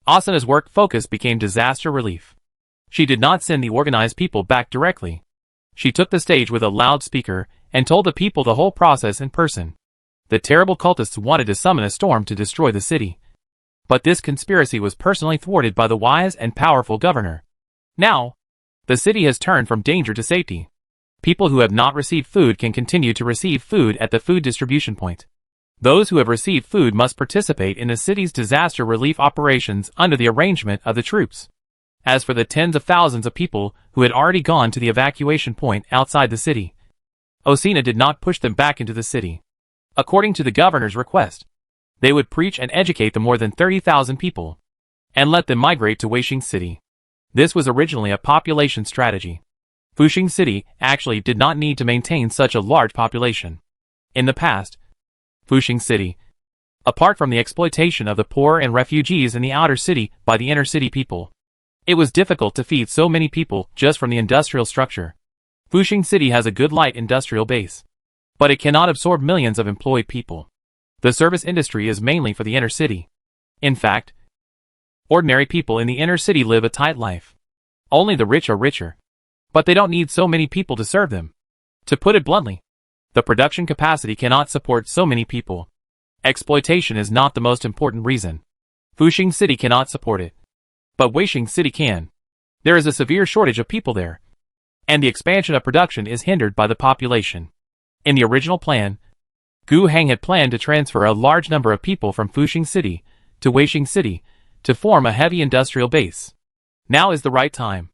Asana's work focus became disaster relief. She did not send the organized people back directly. She took the stage with a loudspeaker and told the people the whole process in person. The terrible cultists wanted to summon a storm to destroy the city. But this conspiracy was personally thwarted by the wise and powerful governor. Now, the city has turned from danger to safety. People who have not received food can continue to receive food at the food distribution point. Those who have received food must participate in the city's disaster relief operations under the arrangement of the troops. As for the tens of thousands of people who had already gone to the evacuation point outside the city, Osina did not push them back into the city. According to the governor's request, they would preach and educate the more than 30,000 people, and let them migrate to Wasteland City. This was originally a population strategy. Fushing City actually did not need to maintain such a large population. In the past, Fushing City, apart from the exploitation of the poor and refugees in the outer city by the inner city people, it was difficult to feed so many people just from the industrial structure. Fushing City has a good light industrial base, but it cannot absorb millions of employed people. The service industry is mainly for the inner city. In fact, ordinary people in the inner city live a tight life. Only the rich are richer, but they don't need so many people to serve them. To put it bluntly, the production capacity cannot support so many people. Exploitation is not the most important reason. Fushing City cannot support it. But Wasteland City can. There is a severe shortage of people there, and the expansion of production is hindered by the population. In the original plan, Gu Hang had planned to transfer a large number of people from Fushing City to Wasteland City to form a heavy industrial base. Now is the right time.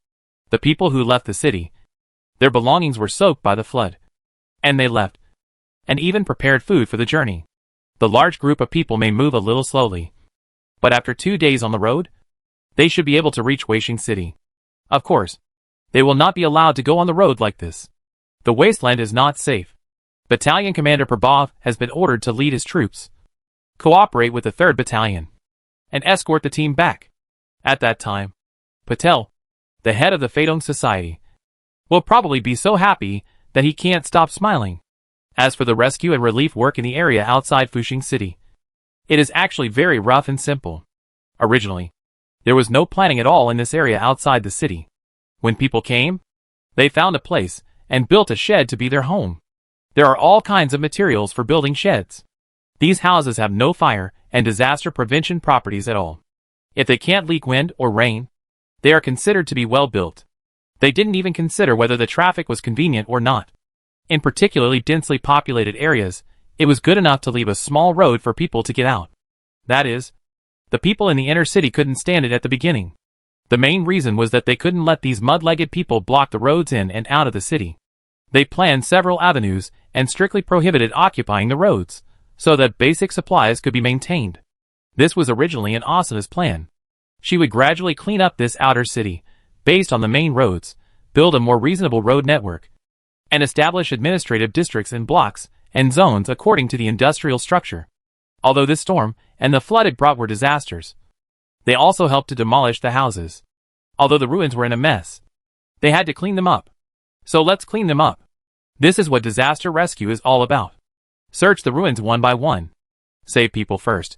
The people who left the city, their belongings were soaked by the flood, and they left, and even prepared food for the journey. The large group of people may move a little slowly, but after 2 days on the road, they should be able to reach Wasteland City. Of course, they will not be allowed to go on the road like this. The wasteland is not safe. Battalion Commander Prabhav has been ordered to lead his troops, cooperate with the 3rd Battalion, and escort the team back. At that time, Patel, the head of the Fadong Society, will probably be so happy that he can't stop smiling. As for the rescue and relief work in the area outside Fushing City, it is actually very rough and simple. Originally, there was no planning at all in this area outside the city. When people came, they found a place and built a shed to be their home. There are all kinds of materials for building sheds. These houses have no fire and disaster prevention properties at all. If they can't leak wind or rain, they are considered to be well built. They didn't even consider whether the traffic was convenient or not. In particularly densely populated areas, it was good enough to leave a small road for people to get out. That is, the people in the inner city couldn't stand it at the beginning. The main reason was that they couldn't let these mud-legged people block the roads in and out of the city. They planned several avenues and strictly prohibited occupying the roads, so that basic supplies could be maintained. This was originally in Asana's plan. She would gradually clean up this outer city, based on the main roads, build a more reasonable road network, and establish administrative districts in blocks and zones according to the industrial structure. Although this storm and the flood it brought were disasters, they also helped to demolish the houses. Although the ruins were in a mess, they had to clean them up. So let's clean them up. This is what disaster rescue is all about. Search the ruins one by one. Save people first,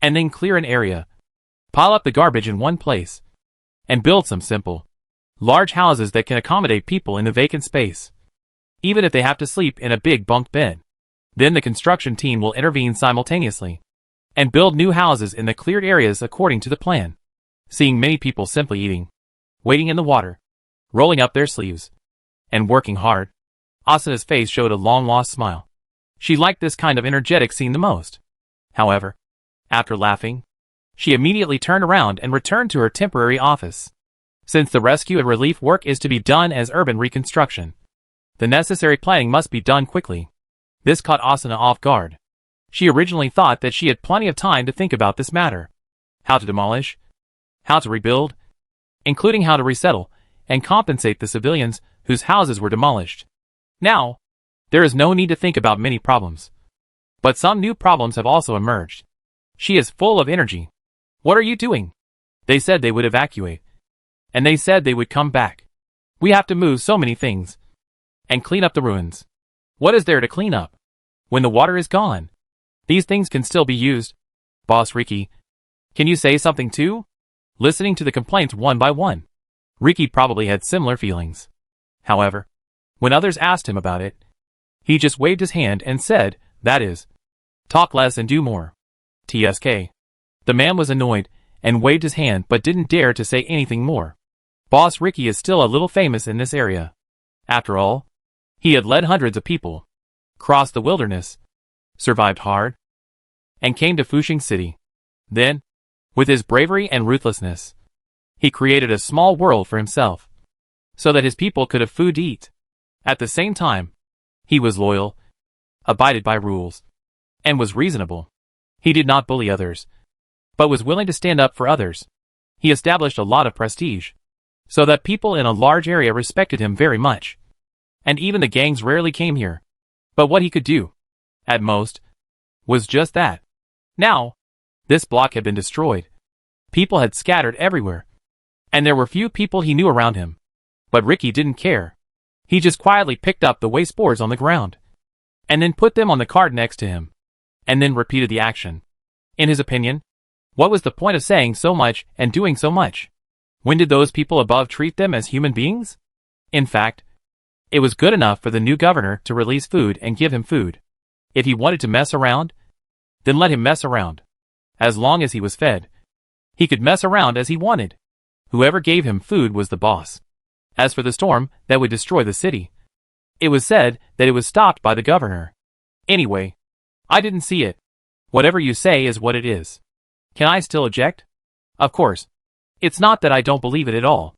and then clear an area. Pile up the garbage in one place, and build some simple, large houses that can accommodate people in the vacant space, even if they have to sleep in a big bunk bed. Then the construction team will intervene simultaneously, and build new houses in the cleared areas according to the plan. Seeing many people simply eating, waiting in the water, rolling up their sleeves, and working hard, Asana's face showed a long-lost smile. She liked this kind of energetic scene the most. However, after laughing, she immediately turned around and returned to her temporary office. Since the rescue and relief work is to be done as urban reconstruction, the necessary planning must be done quickly. This caught Asana off guard. She originally thought that she had plenty of time to think about this matter. How to demolish, how to rebuild, including how to resettle, and compensate the civilians whose houses were demolished. Now, there is no need to think about many problems. But some new problems have also emerged. She is full of energy. What are you doing? They said they would evacuate. And they said they would come back. We have to move so many things. And clean up the ruins. What is there to clean up? When the water is gone, these things can still be used. Boss Ricky, can you say something too? Listening to the complaints one by one, Ricky probably had similar feelings. However, when others asked him about it, he just waved his hand and said, that is, talk less and do more. TSK. The man was annoyed and waved his hand but didn't dare to say anything more. Boss Ricky is still a little famous in this area. After all, he had led hundreds of people, crossed the wilderness, survived hard, and came to Fushing City. Then, with his bravery and ruthlessness, he created a small world for himself, so that his people could have food to eat. At the same time, he was loyal, abided by rules, and was reasonable. He did not bully others, but was willing to stand up for others. He established a lot of prestige, so that people in a large area respected him very much. And even the gangs rarely came here. But what he could do, at most, was just that. Now, this block had been destroyed. People had scattered everywhere. And there were few people he knew around him. But Ricky didn't care. He just quietly picked up the waste boards on the ground, and then put them on the cart next to him, and then repeated the action. In his opinion, what was the point of saying so much and doing so much? When did those people above treat them as human beings? In fact, it was good enough for the new governor to release food and give him food. If he wanted to mess around, then let him mess around. As long as he was fed, he could mess around as he wanted. Whoever gave him food was the boss. As for the storm that would destroy the city, it was said that it was stopped by the governor. Anyway, I didn't see it. Whatever you say is what it is. Can I still object? Of course. It's not that I don't believe it at all.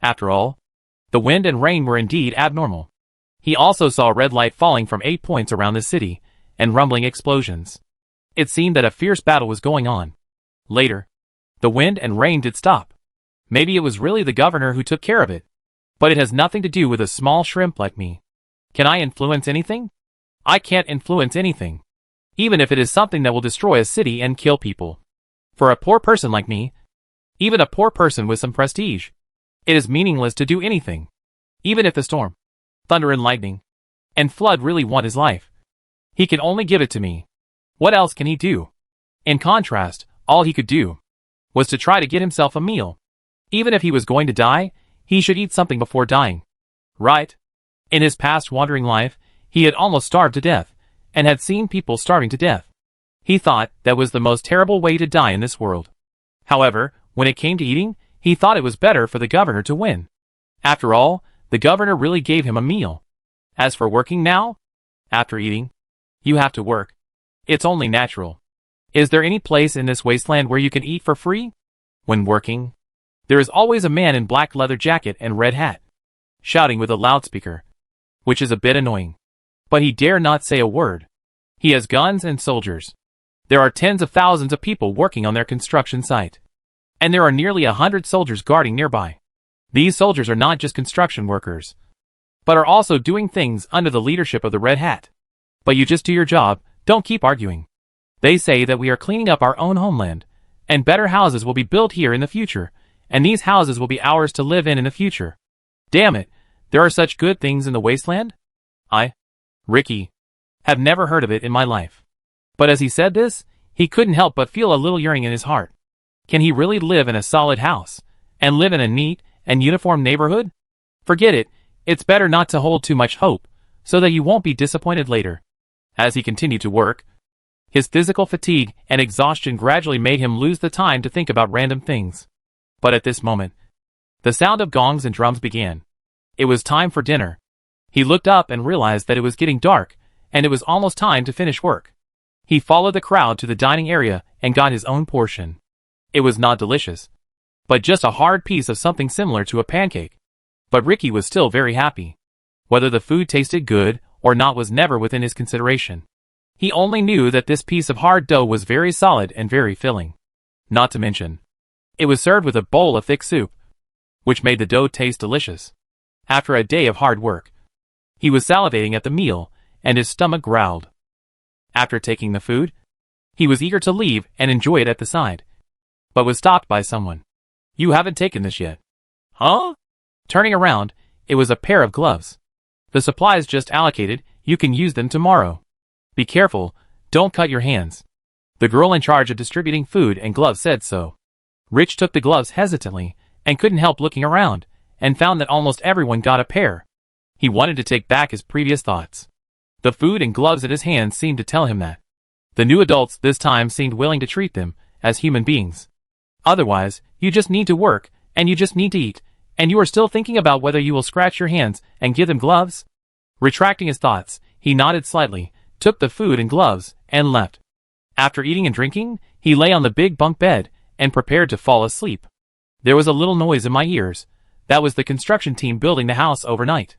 After all, the wind and rain were indeed abnormal. He also saw red light falling from 8 points around the city, and rumbling explosions. It seemed that a fierce battle was going on. Later, the wind and rain did stop. Maybe it was really the governor who took care of it. But it has nothing to do with a small shrimp like me. Can I influence anything? I can't influence anything. Even if it is something that will destroy a city and kill people. For a poor person like me, even a poor person with some prestige, it is meaningless to do anything. Even if the storm, thunder and lightning, and flood really want his life, he can only give it to me. What else can he do? In contrast, all he could do was to try to get himself a meal. Even if he was going to die, he should eat something before dying. Right? In his past wandering life, he had almost starved to death, and had seen people starving to death. He thought that was the most terrible way to die in this world. However, when it came to eating, he thought it was better for the governor to win. After all, the governor really gave him a meal. As for working now, after eating, you have to work. It's only natural. Is there any place in this wasteland where you can eat for free? When working, there is always a man in black leather jacket and red hat, shouting with a loudspeaker, which is a bit annoying. But he dare not say a word. He has guns and soldiers. There are tens of thousands of people working on their construction site. And there are nearly 100 soldiers guarding nearby. These soldiers are not just construction workers, but are also doing things under the leadership of the Red Hat. But you just do your job, don't keep arguing. They say that we are cleaning up our own homeland, and better houses will be built here in the future, and these houses will be ours to live in the future. Damn it, there are such good things in the wasteland? Ricky, have never heard of it in my life. But as he said this, he couldn't help but feel a little yearning in his heart. Can he really live in a solid house, and live in a neat and uniform neighborhood? Forget it, it's better not to hold too much hope, so that you won't be disappointed later. As he continued to work, his physical fatigue and exhaustion gradually made him lose the time to think about random things. But at this moment, the sound of gongs and drums began. It was time for dinner. He looked up and realized that it was getting dark, and it was almost time to finish work. He followed the crowd to the dining area and got his own portion. It was not delicious, but just a hard piece of something similar to a pancake. But Ricky was still very happy. Whether the food tasted good or not was never within his consideration. He only knew that this piece of hard dough was very solid and very filling. Not to mention, it was served with a bowl of thick soup, which made the dough taste delicious. After a day of hard work, he was salivating at the meal, and his stomach growled. After taking the food, he was eager to leave and enjoy it at the side, but was stopped by someone. "You haven't taken this yet." "Huh?" Turning around, it was a pair of gloves. "The supplies just allocated, you can use them tomorrow. Be careful, don't cut your hands." The girl in charge of distributing food and gloves said so. Rich took the gloves hesitantly, and couldn't help looking around, and found that almost everyone got a pair. He wanted to take back his previous thoughts. The food and gloves in his hands seemed to tell him that. The new adults this time seemed willing to treat them as human beings. Otherwise, you just need to work, and you just need to eat, and you are still thinking about whether you will scratch your hands and give them gloves? Retracting his thoughts, he nodded slightly, took the food and gloves, and left. After eating and drinking, he lay on the big bunk bed, and prepared to fall asleep. There was a little noise in my ears. That was the construction team building the house overnight.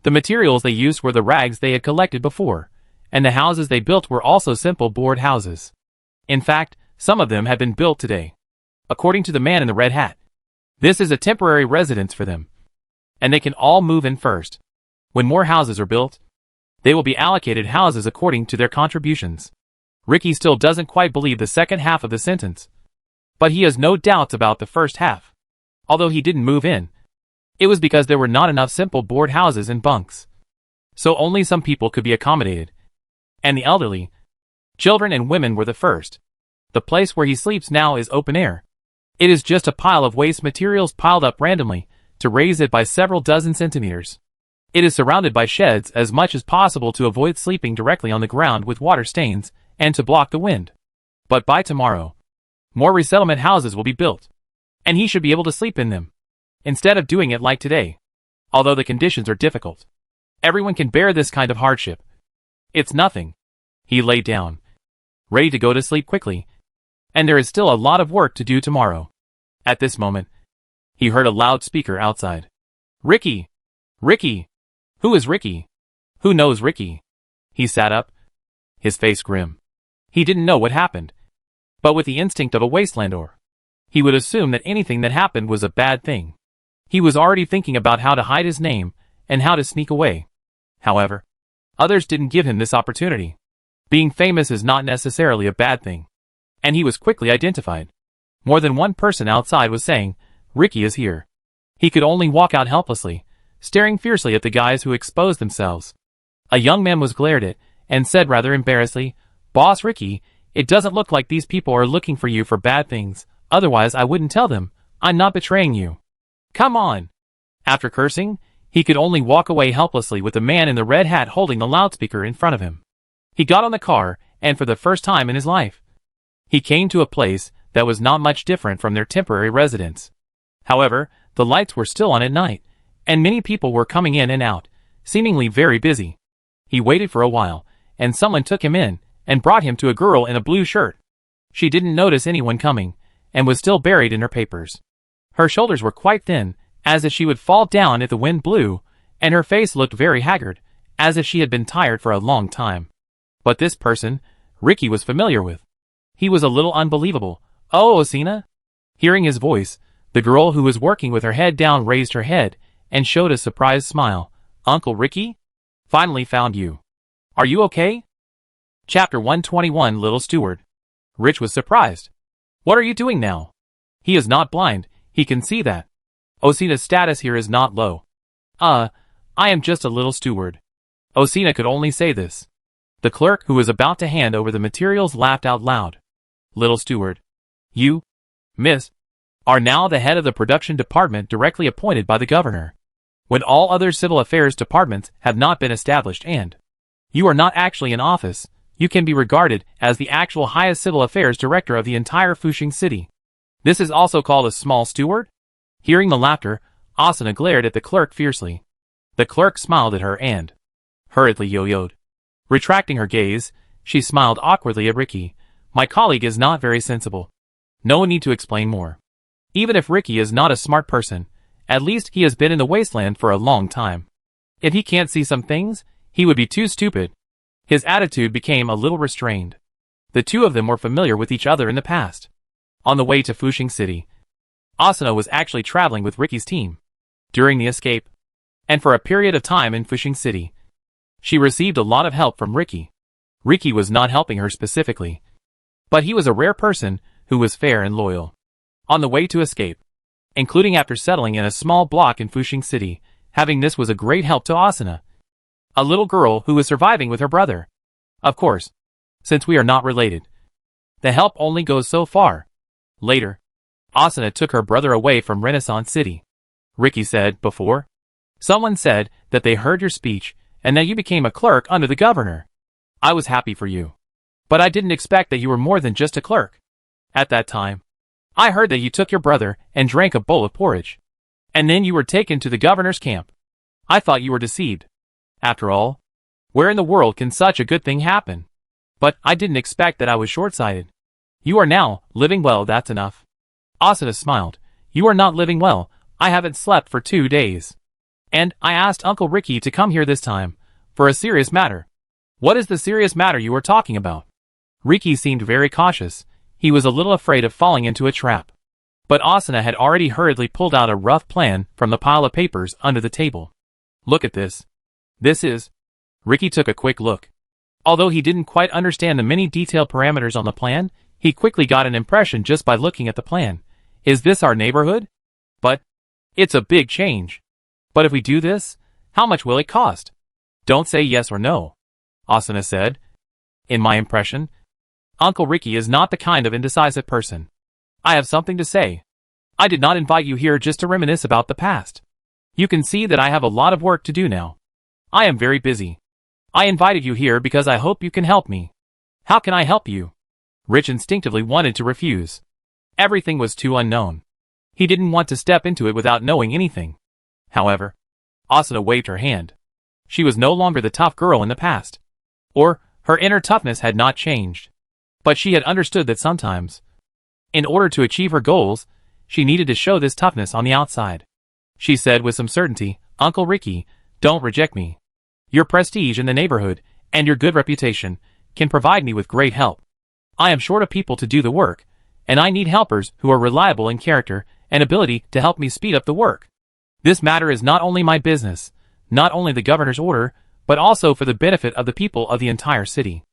The materials they used were the rags they had collected before, and the houses they built were also simple board houses. In fact, some of them had been built today. According to the man in the red hat, this is a temporary residence for them, and they can all move in first. When more houses are built, they will be allocated houses according to their contributions. Ricky still doesn't quite believe the second half of the sentence, but he has no doubts about the first half. Although he didn't move in, it was because there were not enough simple board houses and bunks. So only some people could be accommodated, and the elderly, children and women were the first. The place where he sleeps now is open air. It is just a pile of waste materials piled up randomly to raise it by several dozen centimeters. It is surrounded by sheds as much as possible to avoid sleeping directly on the ground with water stains and to block the wind. But by tomorrow, more resettlement houses will be built, and he should be able to sleep in them, instead of doing it like today. Although the conditions are difficult, everyone can bear this kind of hardship. It's nothing. He lay down, ready to go to sleep quickly, and there is still a lot of work to do tomorrow. At this moment, he heard a loudspeaker outside. "Ricky! Ricky! Who is Ricky? Who knows Ricky?" He sat up, his face grim. He didn't know what happened, but with the instinct of a Wastelander, he would assume that anything that happened was a bad thing. He was already thinking about how to hide his name and how to sneak away. However, others didn't give him this opportunity. Being famous is not necessarily a bad thing, and he was quickly identified. More than one person outside was saying, "Ricky is here." He could only walk out helplessly, staring fiercely at the guys who exposed themselves. A young man was glared at, and said rather embarrassedly, "Boss Ricky, it doesn't look like these people are looking for you for bad things, otherwise I wouldn't tell them. I'm not betraying you. Come on." After cursing, he could only walk away helplessly with the man in the red hat holding the loudspeaker in front of him. He got on the car, and for the first time in his life, he came to a place that was not much different from their temporary residence. However, the lights were still on at night, and many people were coming in and out, seemingly very busy. He waited for a while, and someone took him in, and brought him to a girl in a blue shirt. She didn't notice anyone coming, and was still buried in her papers. Her shoulders were quite thin, as if she would fall down if the wind blew, and her face looked very haggard, as if she had been tired for a long time. But this person, Ricky was familiar with. He was a little unbelievable. "Oh, Osina?" Hearing his voice, the girl who was working with her head down raised her head, and showed a surprised smile. "Uncle Ricky? Finally found you. Are you okay?" Chapter 121 Little Steward. Rich was surprised. "What are you doing now?" He is not blind, he can see that. Osina's status here is not low. I am just a little steward." Osina could only say this. The clerk who was about to hand over the materials laughed out loud. "Little steward. You, miss, are now the head of the production department directly appointed by the governor, when all other civil affairs departments have not been established, and you are not actually in office. You can be regarded as the actual highest civil affairs director of the entire Fushing city. This is also called a small steward?" Hearing the laughter, Asuna glared at the clerk fiercely. The clerk smiled at her and hurriedly yo-yoed. Retracting her gaze, she smiled awkwardly at Ricky. "My colleague is not very sensible. No need to explain more. Even if Ricky is not a smart person, at least he has been in the Wasteland for a long time. If he can't see some things, he would be too stupid." His attitude became a little restrained. The two of them were familiar with each other in the past. On the way to Fushing City, Asuna was actually traveling with Ricky's team during the escape, and for a period of time in Fushing City. She received a lot of help from Ricky. Ricky was not helping her specifically, but he was a rare person who was fair and loyal. On the way to escape, including after settling in a small block in Fushing City, having this was a great help to Asuna, a little girl who was surviving with her brother. Of course, since we are not related, the help only goes so far. Later, Asuna took her brother away from Renaissance City. Ricky said before, someone said that they heard your speech and that you became a clerk under the governor. I was happy for you, but I didn't expect that you were more than just a clerk. At that time, I heard that you took your brother and drank a bowl of porridge, and then you were taken to the governor's camp. I thought you were deceived. After all, where in the world can such a good thing happen? But I didn't expect that I was short-sighted. You are now living well, that's enough. Asuna smiled. You are not living well. I haven't slept for 2 days. And I asked Uncle Ricky to come here this time, for a serious matter. What is the serious matter you are talking about? Ricky seemed very cautious. He was a little afraid of falling into a trap. But Asuna had already hurriedly pulled out a rough plan from the pile of papers under the table. Look at this. This is... Ricky took a quick look. Although he didn't quite understand the many detailed parameters on the plan, he quickly got an impression just by looking at the plan. Is this our neighborhood? But it's a big change. But if we do this, how much will it cost? Don't say yes or no, Asuna said. In my impression, Uncle Ricky is not the kind of indecisive person. I have something to say. I did not invite you here just to reminisce about the past. You can see that I have a lot of work to do now. I am very busy. I invited you here because I hope you can help me. How can I help you? Rich instinctively wanted to refuse. Everything was too unknown. He didn't want to step into it without knowing anything. However, Asuna waved her hand. She was no longer the tough girl in the past. Or, her inner toughness had not changed. But she had understood that sometimes, in order to achieve her goals, she needed to show this toughness on the outside. She said with some certainty, Uncle Ricky, don't reject me. Your prestige in the neighborhood, and your good reputation, can provide me with great help. I am short of people to do the work, and I need helpers who are reliable in character and ability to help me speed up the work. This matter is not only my business, not only the governor's order, but also for the benefit of the people of the entire city.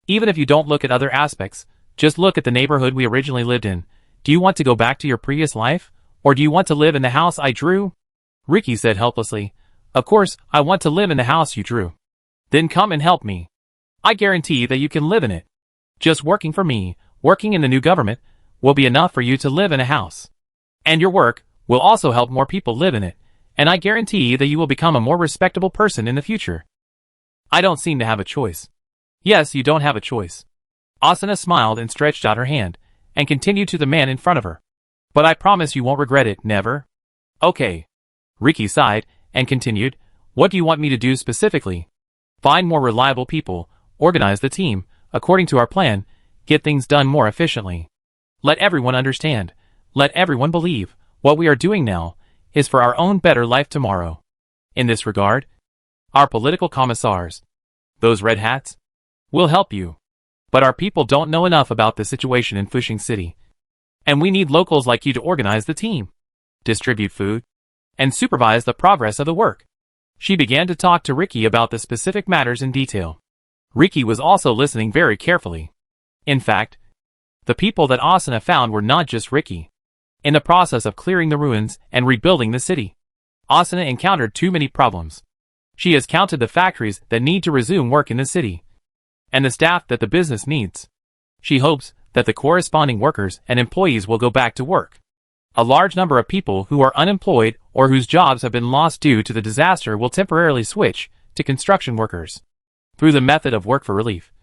Even if you don't look at other aspects, just look at the neighborhood we originally lived in. Do you want to go back to your previous life, or do you want to live in the house I drew? Ricky said helplessly, Of course, I want to live in the house you drew. Then come and help me. I guarantee that you can live in it. Just working for me, working in the new government, will be enough for you to live in a house. And your work will also help more people live in it, and I guarantee that you will become a more respectable person in the future. I don't seem to have a choice. Yes, you don't have a choice. Asuna smiled and stretched out her hand, and continued to the man in front of her. But I promise you won't regret it, never. Okay. Ricky sighed, and continued, What do you want me to do specifically? Find more reliable people, organize the team, according to our plan, get things done more efficiently. Let everyone understand, let everyone believe, what we are doing now, is for our own better life tomorrow. In this regard, our political commissars, those red hats, will help you. But our people don't know enough about the situation in Fushing City. And we need locals like you to organize the team, distribute food, and supervise the progress of the work. She began to talk to Ricky about the specific matters in detail. Ricky was also listening very carefully. In fact, the people that Asuna found were not just Ricky. In the process of clearing the ruins and rebuilding the city, Asuna encountered too many problems. She has counted the factories that need to resume work in the city, and the staff that the business needs. She hopes that the corresponding workers and employees will go back to work. A large number of people who are unemployed or whose jobs have been lost due to the disaster will temporarily switch to construction workers through the method of work for relief.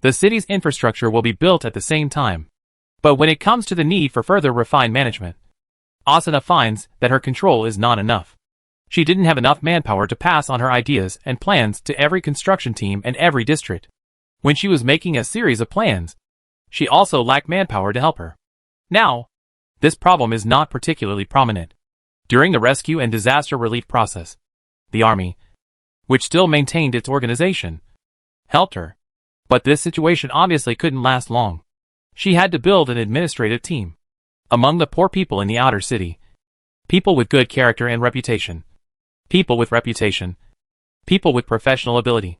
The city's infrastructure will be built at the same time. But when it comes to the need for further refined management, Asuna finds that her control is not enough. She didn't have enough manpower to pass on her ideas and plans to every construction team and every district. When she was making a series of plans, she also lacked manpower to help her. Now, this problem is not particularly prominent. During the rescue and disaster relief process, the army, which still maintained its organization, helped her. But this situation obviously couldn't last long. She had to build an administrative team. Among the poor people in the outer city. People with good character and reputation. People with reputation. People with professional ability.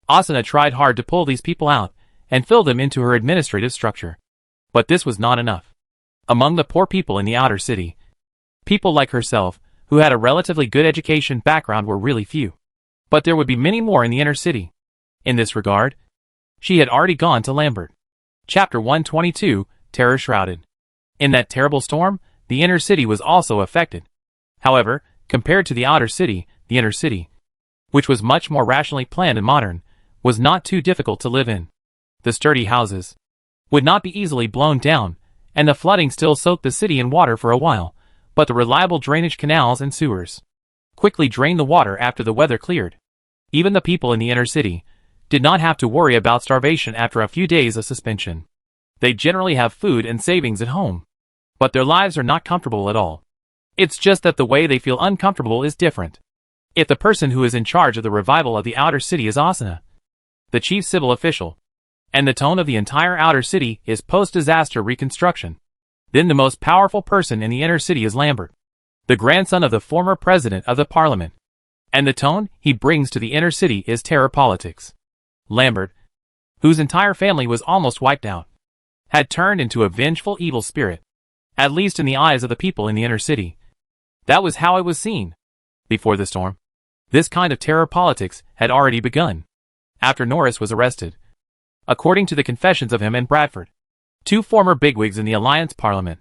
Asuna tried hard to pull these people out and fill them into her administrative structure. But this was not enough. Among the poor people in the outer city, people like herself, who had a relatively good education background, were really few. But there would be many more in the inner city. In this regard, she had already gone to Lambert. Chapter 122, Terror Shrouded. In that terrible storm, the inner city was also affected. However, compared to the outer city, the inner city, which was much more rationally planned and modern, was not too difficult to live in. The sturdy houses would not be easily blown down, and the flooding still soaked the city in water for a while, but the reliable drainage canals and sewers quickly drained the water after the weather cleared. Even the people in the inner city did not have to worry about starvation after a few days of suspension. They generally have food and savings at home. But their lives are not comfortable at all. It's just that the way they feel uncomfortable is different. If the person who is in charge of the revival of the outer city is Asuna, the chief civil official, and the tone of the entire outer city is post-disaster reconstruction, then the most powerful person in the inner city is Lambert, the grandson of the former president of the parliament, and the tone he brings to the inner city is terror politics. Lambert, whose entire family was almost wiped out, had turned into a vengeful evil spirit, at least in the eyes of the people in the inner city. That was how it was seen. Before the storm, this kind of terror politics had already begun. After Norris was arrested, according to the confessions of him and Bradford, two former bigwigs in the Alliance Parliament,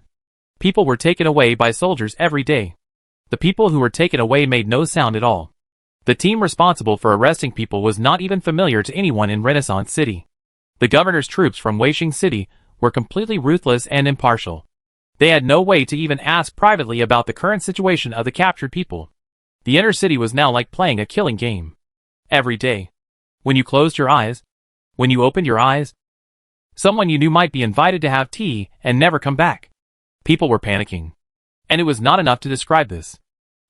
people were taken away by soldiers every day. The people who were taken away made no sound at all. The team responsible for arresting people was not even familiar to anyone in Renaissance City. The governor's troops from Wasteland City were completely ruthless and impartial. They had no way to even ask privately about the current situation of the captured people. The inner city was now like playing a killing game. Every day, when you closed your eyes, when you opened your eyes, someone you knew might be invited to have tea and never come back. People were panicking. And it was not enough to describe this.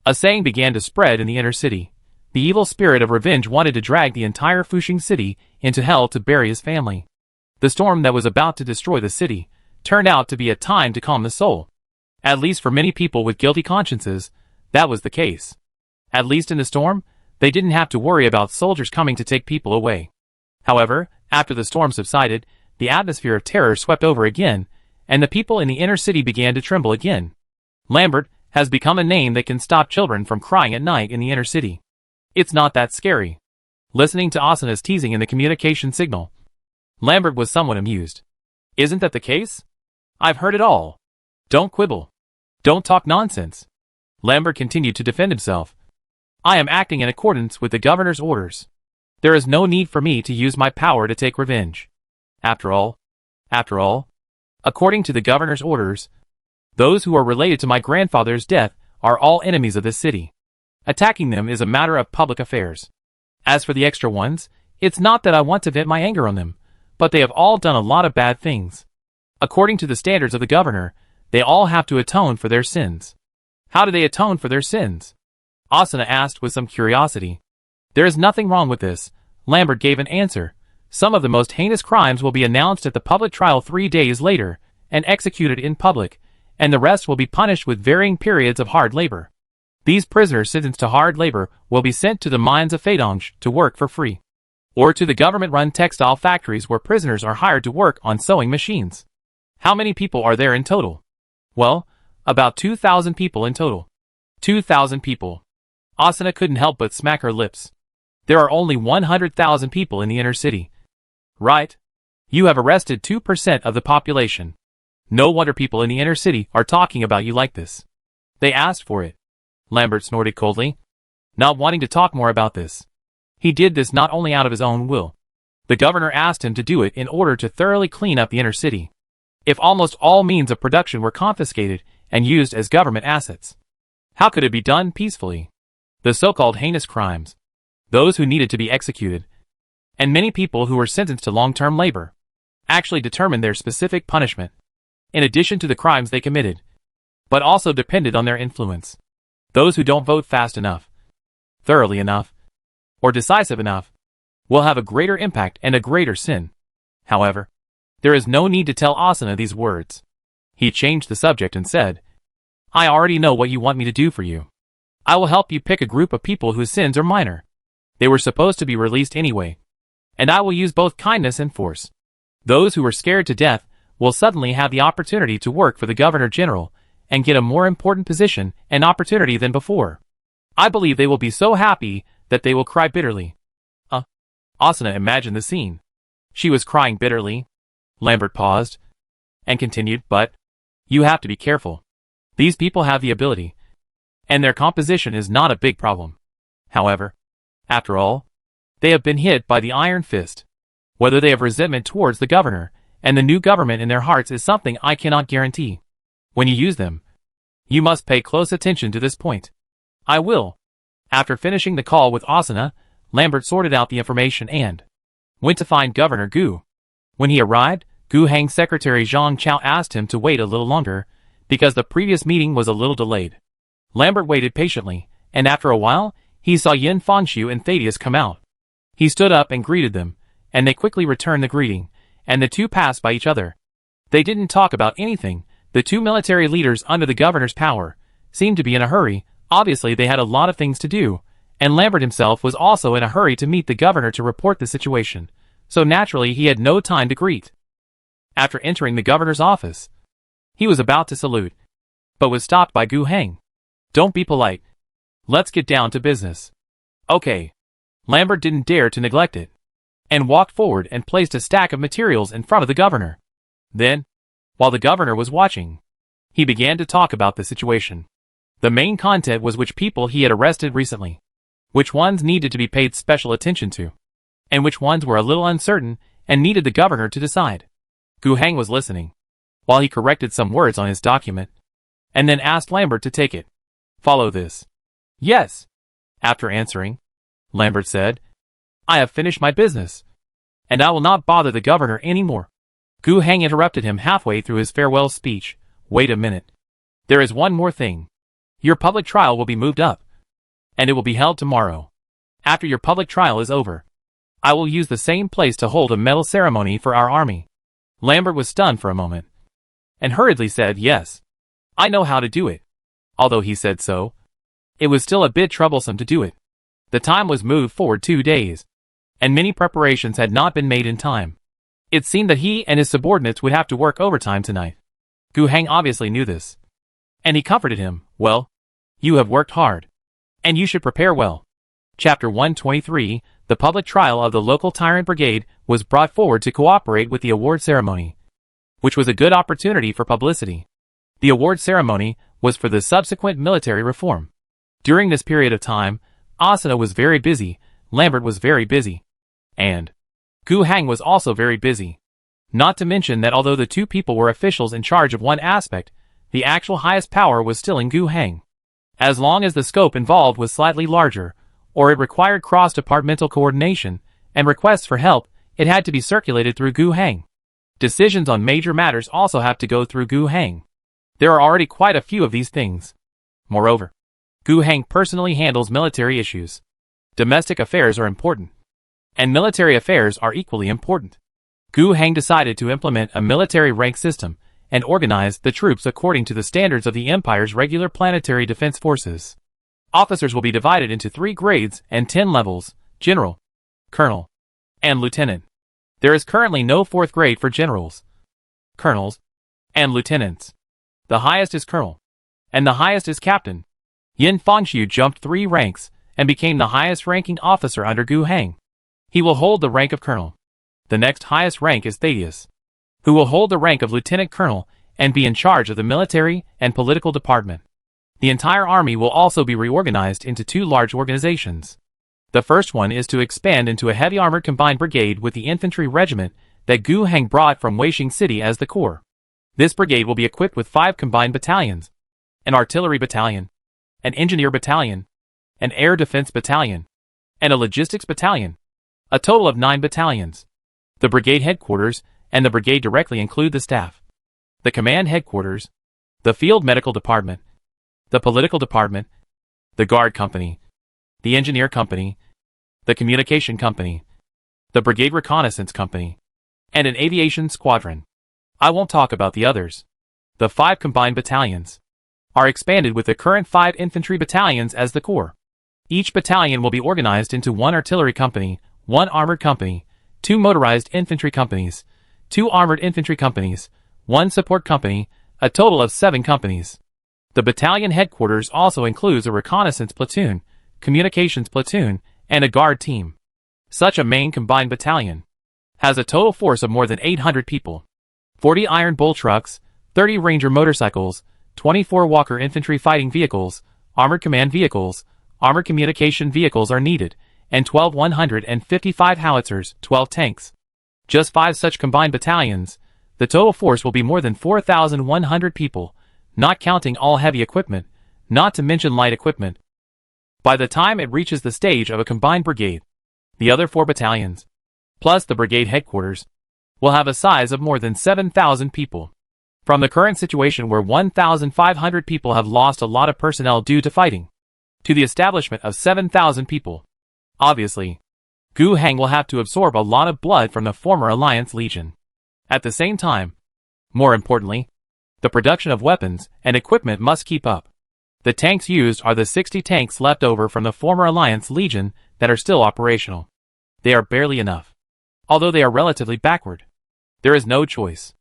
A saying began to spread in the inner city. The evil spirit of revenge wanted to drag the entire Fushing city into hell to bury his family. The storm that was about to destroy the city turned out to be a time to calm the soul. At least for many people with guilty consciences, that was the case. At least in the storm, they didn't have to worry about soldiers coming to take people away. However, after the storm subsided, the atmosphere of terror swept over again, and the people in the inner city began to tremble again. Lambert has become a name that can stop children from crying at night in the inner city. It's not that scary. Listening to Asuna's teasing in the communication signal, Lambert was somewhat amused. Isn't that the case? I've heard it all. Don't quibble. Don't talk nonsense. Lambert continued to defend himself. I am acting in accordance with the governor's orders. There is no need for me to use my power to take revenge. After all, according to the governor's orders, those who are related to my grandfather's death are all enemies of this city. Attacking them is a matter of public affairs. As for the extra ones, it's not that I want to vent my anger on them, but they have all done a lot of bad things. According to the standards of the governor, they all have to atone for their sins. How do they atone for their sins? Asuna asked with some curiosity. There is nothing wrong with this, Lambert gave an answer. Some of the most heinous crimes will be announced at the public trial 3 days later, and executed in public, and the rest will be punished with varying periods of hard labor. These prisoners sentenced to hard labor will be sent to the mines of Feidange to work for free, or to the government-run textile factories where prisoners are hired to work on sewing machines. How many people are there in total? Well, about 2,000 people in total. 2,000 people. Asuna couldn't help but smack her lips. There are only 100,000 people in the inner city. Right? You have arrested 2% of the population. No wonder people in the inner city are talking about you like this. They asked for it. Lambert snorted coldly, not wanting to talk more about this. He did this not only out of his own will. The governor asked him to do it in order to thoroughly clean up the inner city. If almost all means of production were confiscated and used as government assets, how could it be done peacefully? The so-called heinous crimes, those who needed to be executed, and many people who were sentenced to long-term labor, actually determined their specific punishment, in addition to the crimes they committed, but also depended on their influence. Those who don't vote fast enough, thoroughly enough, or decisive enough, will have a greater impact and a greater sin. However, there is no need to tell Asuna these words. He changed the subject and said, I already know what you want me to do for you. I will help you pick a group of people whose sins are minor. They were supposed to be released anyway. And I will use both kindness and force. Those who were scared to death will suddenly have the opportunity to work for the Governor General and get a more important position and opportunity than before. I believe they will be so happy that they will cry bitterly. Asuna imagined the scene. She was crying bitterly. Lambert paused and continued, but you have to be careful. These people have the ability, and their composition is not a big problem. However, after all, they have been hit by the iron fist. Whether they have resentment towards the governor and the new government in their hearts is something I cannot guarantee. When you use them, you must pay close attention to this point. I will. After finishing the call with Asuna, Lambert sorted out the information and went to find Governor Gu. When he arrived, Gu Hang's secretary Zhang Chao asked him to wait a little longer, because the previous meeting was a little delayed. Lambert waited patiently, and after a while, he saw Yin Fangxiu and Thaddeus come out. He stood up and greeted them, and they quickly returned the greeting, and the two passed by each other. They didn't talk about anything. The two military leaders under the governor's power seemed to be in a hurry. Obviously they had a lot of things to do, and Lambert himself was also in a hurry to meet the governor to report the situation, so naturally he had no time to greet. After entering the governor's office, he was about to salute, but was stopped by Gu Hang. Don't be polite. Let's get down to business. Okay. Lambert didn't dare to neglect it, and walked forward and placed a stack of materials in front of the governor. Then, while the governor was watching, he began to talk about the situation. The main content was which people he had arrested recently, which ones needed to be paid special attention to, and which ones were a little uncertain and needed the governor to decide. Gu Hang was listening, while he corrected some words on his document, and then asked Lambert to take it. Follow this. Yes. After answering, Lambert said, I have finished my business, and I will not bother the governor anymore. Gu Hang interrupted him halfway through his farewell speech. Wait a minute. There is one more thing. Your public trial will be moved up, and it will be held tomorrow. After your public trial is over, I will use the same place to hold a medal ceremony for our army. Lambert was stunned for a moment, and hurriedly said, yes, I know how to do it. Although he said so, it was still a bit troublesome to do it. The time was moved forward 2 days, and many preparations had not been made in time. It seemed that he and his subordinates would have to work overtime tonight. Gu Hang obviously knew this, and he comforted him. Well, you have worked hard, and you should prepare well. Chapter 123, the public trial of the local tyrant brigade was brought forward to cooperate with the award ceremony, which was a good opportunity for publicity. The award ceremony was for the subsequent military reform. During this period of time, Asuna was very busy, Lambert was very busy, and Gu Hang was also very busy. Not to mention that although the two people were officials in charge of one aspect, the actual highest power was still in Gu Hang. As long as the scope involved was slightly larger, or it required cross-departmental coordination and requests for help, it had to be circulated through Gu Hang. Decisions on major matters also have to go through Gu Hang. There are already quite a few of these things. Moreover, Gu Hang personally handles military issues. Domestic affairs are important, and military affairs are equally important. Gu Hang decided to implement a military rank system and organize the troops according to the standards of the Empire's regular planetary defense forces. Officers will be divided into 3 grades and 10 levels: General, Colonel, and Lieutenant. There is currently no 4th grade for generals, colonels, and lieutenants. The highest is Colonel, and the highest is Captain. Yin Fangxiu jumped 3 ranks and became the highest ranking officer under Gu Hang. He will hold the rank of Colonel. The next highest rank is Thaddeus, who will hold the rank of Lieutenant Colonel and be in charge of the military and political department. The entire army will also be reorganized into 2 large organizations. The first one is to expand into a heavy armored combined brigade with the infantry regiment that Gu Hang brought from Weising City as the core. This brigade will be equipped with 5 combined battalions: an artillery battalion, an engineer battalion, an air defense battalion, and a logistics battalion. A total of 9 battalions. The brigade headquarters and the brigade directly include the staff, the command headquarters, the field medical department, the political department, the guard company, the engineer company, the communication company, the brigade reconnaissance company, and an aviation squadron. I won't talk about the others. The 5 combined battalions are expanded with the current 5 infantry battalions as the core. Each battalion will be organized into 1 artillery company, 1 armored company, 2 motorized infantry companies, 2 armored infantry companies, 1 support company, a total of 7 companies. The battalion headquarters also includes a reconnaissance platoon, communications platoon, and a guard team. Such a main combined battalion has a total force of more than 800 people. 40 Iron Bull trucks, 30 Ranger motorcycles, 24 Walker infantry fighting vehicles, armored command vehicles, armored communication vehicles are needed, and 12 155 howitzers, 12 tanks. Just 5 such combined battalions, the total force will be more than 4,100 people, not counting all heavy equipment, not to mention light equipment. By the time it reaches the stage of a combined brigade, the other 4 battalions, plus the brigade headquarters, will have a size of more than 7,000 people. From the current situation where 1,500 people have lost a lot of personnel due to fighting, to the establishment of 7,000 people. Obviously, Gu Heng will have to absorb a lot of blood from the former Alliance Legion. At the same time, more importantly, the production of weapons and equipment must keep up. The tanks used are the 60 tanks left over from the former Alliance Legion that are still operational. They are barely enough. Although they are relatively backward, there is no choice.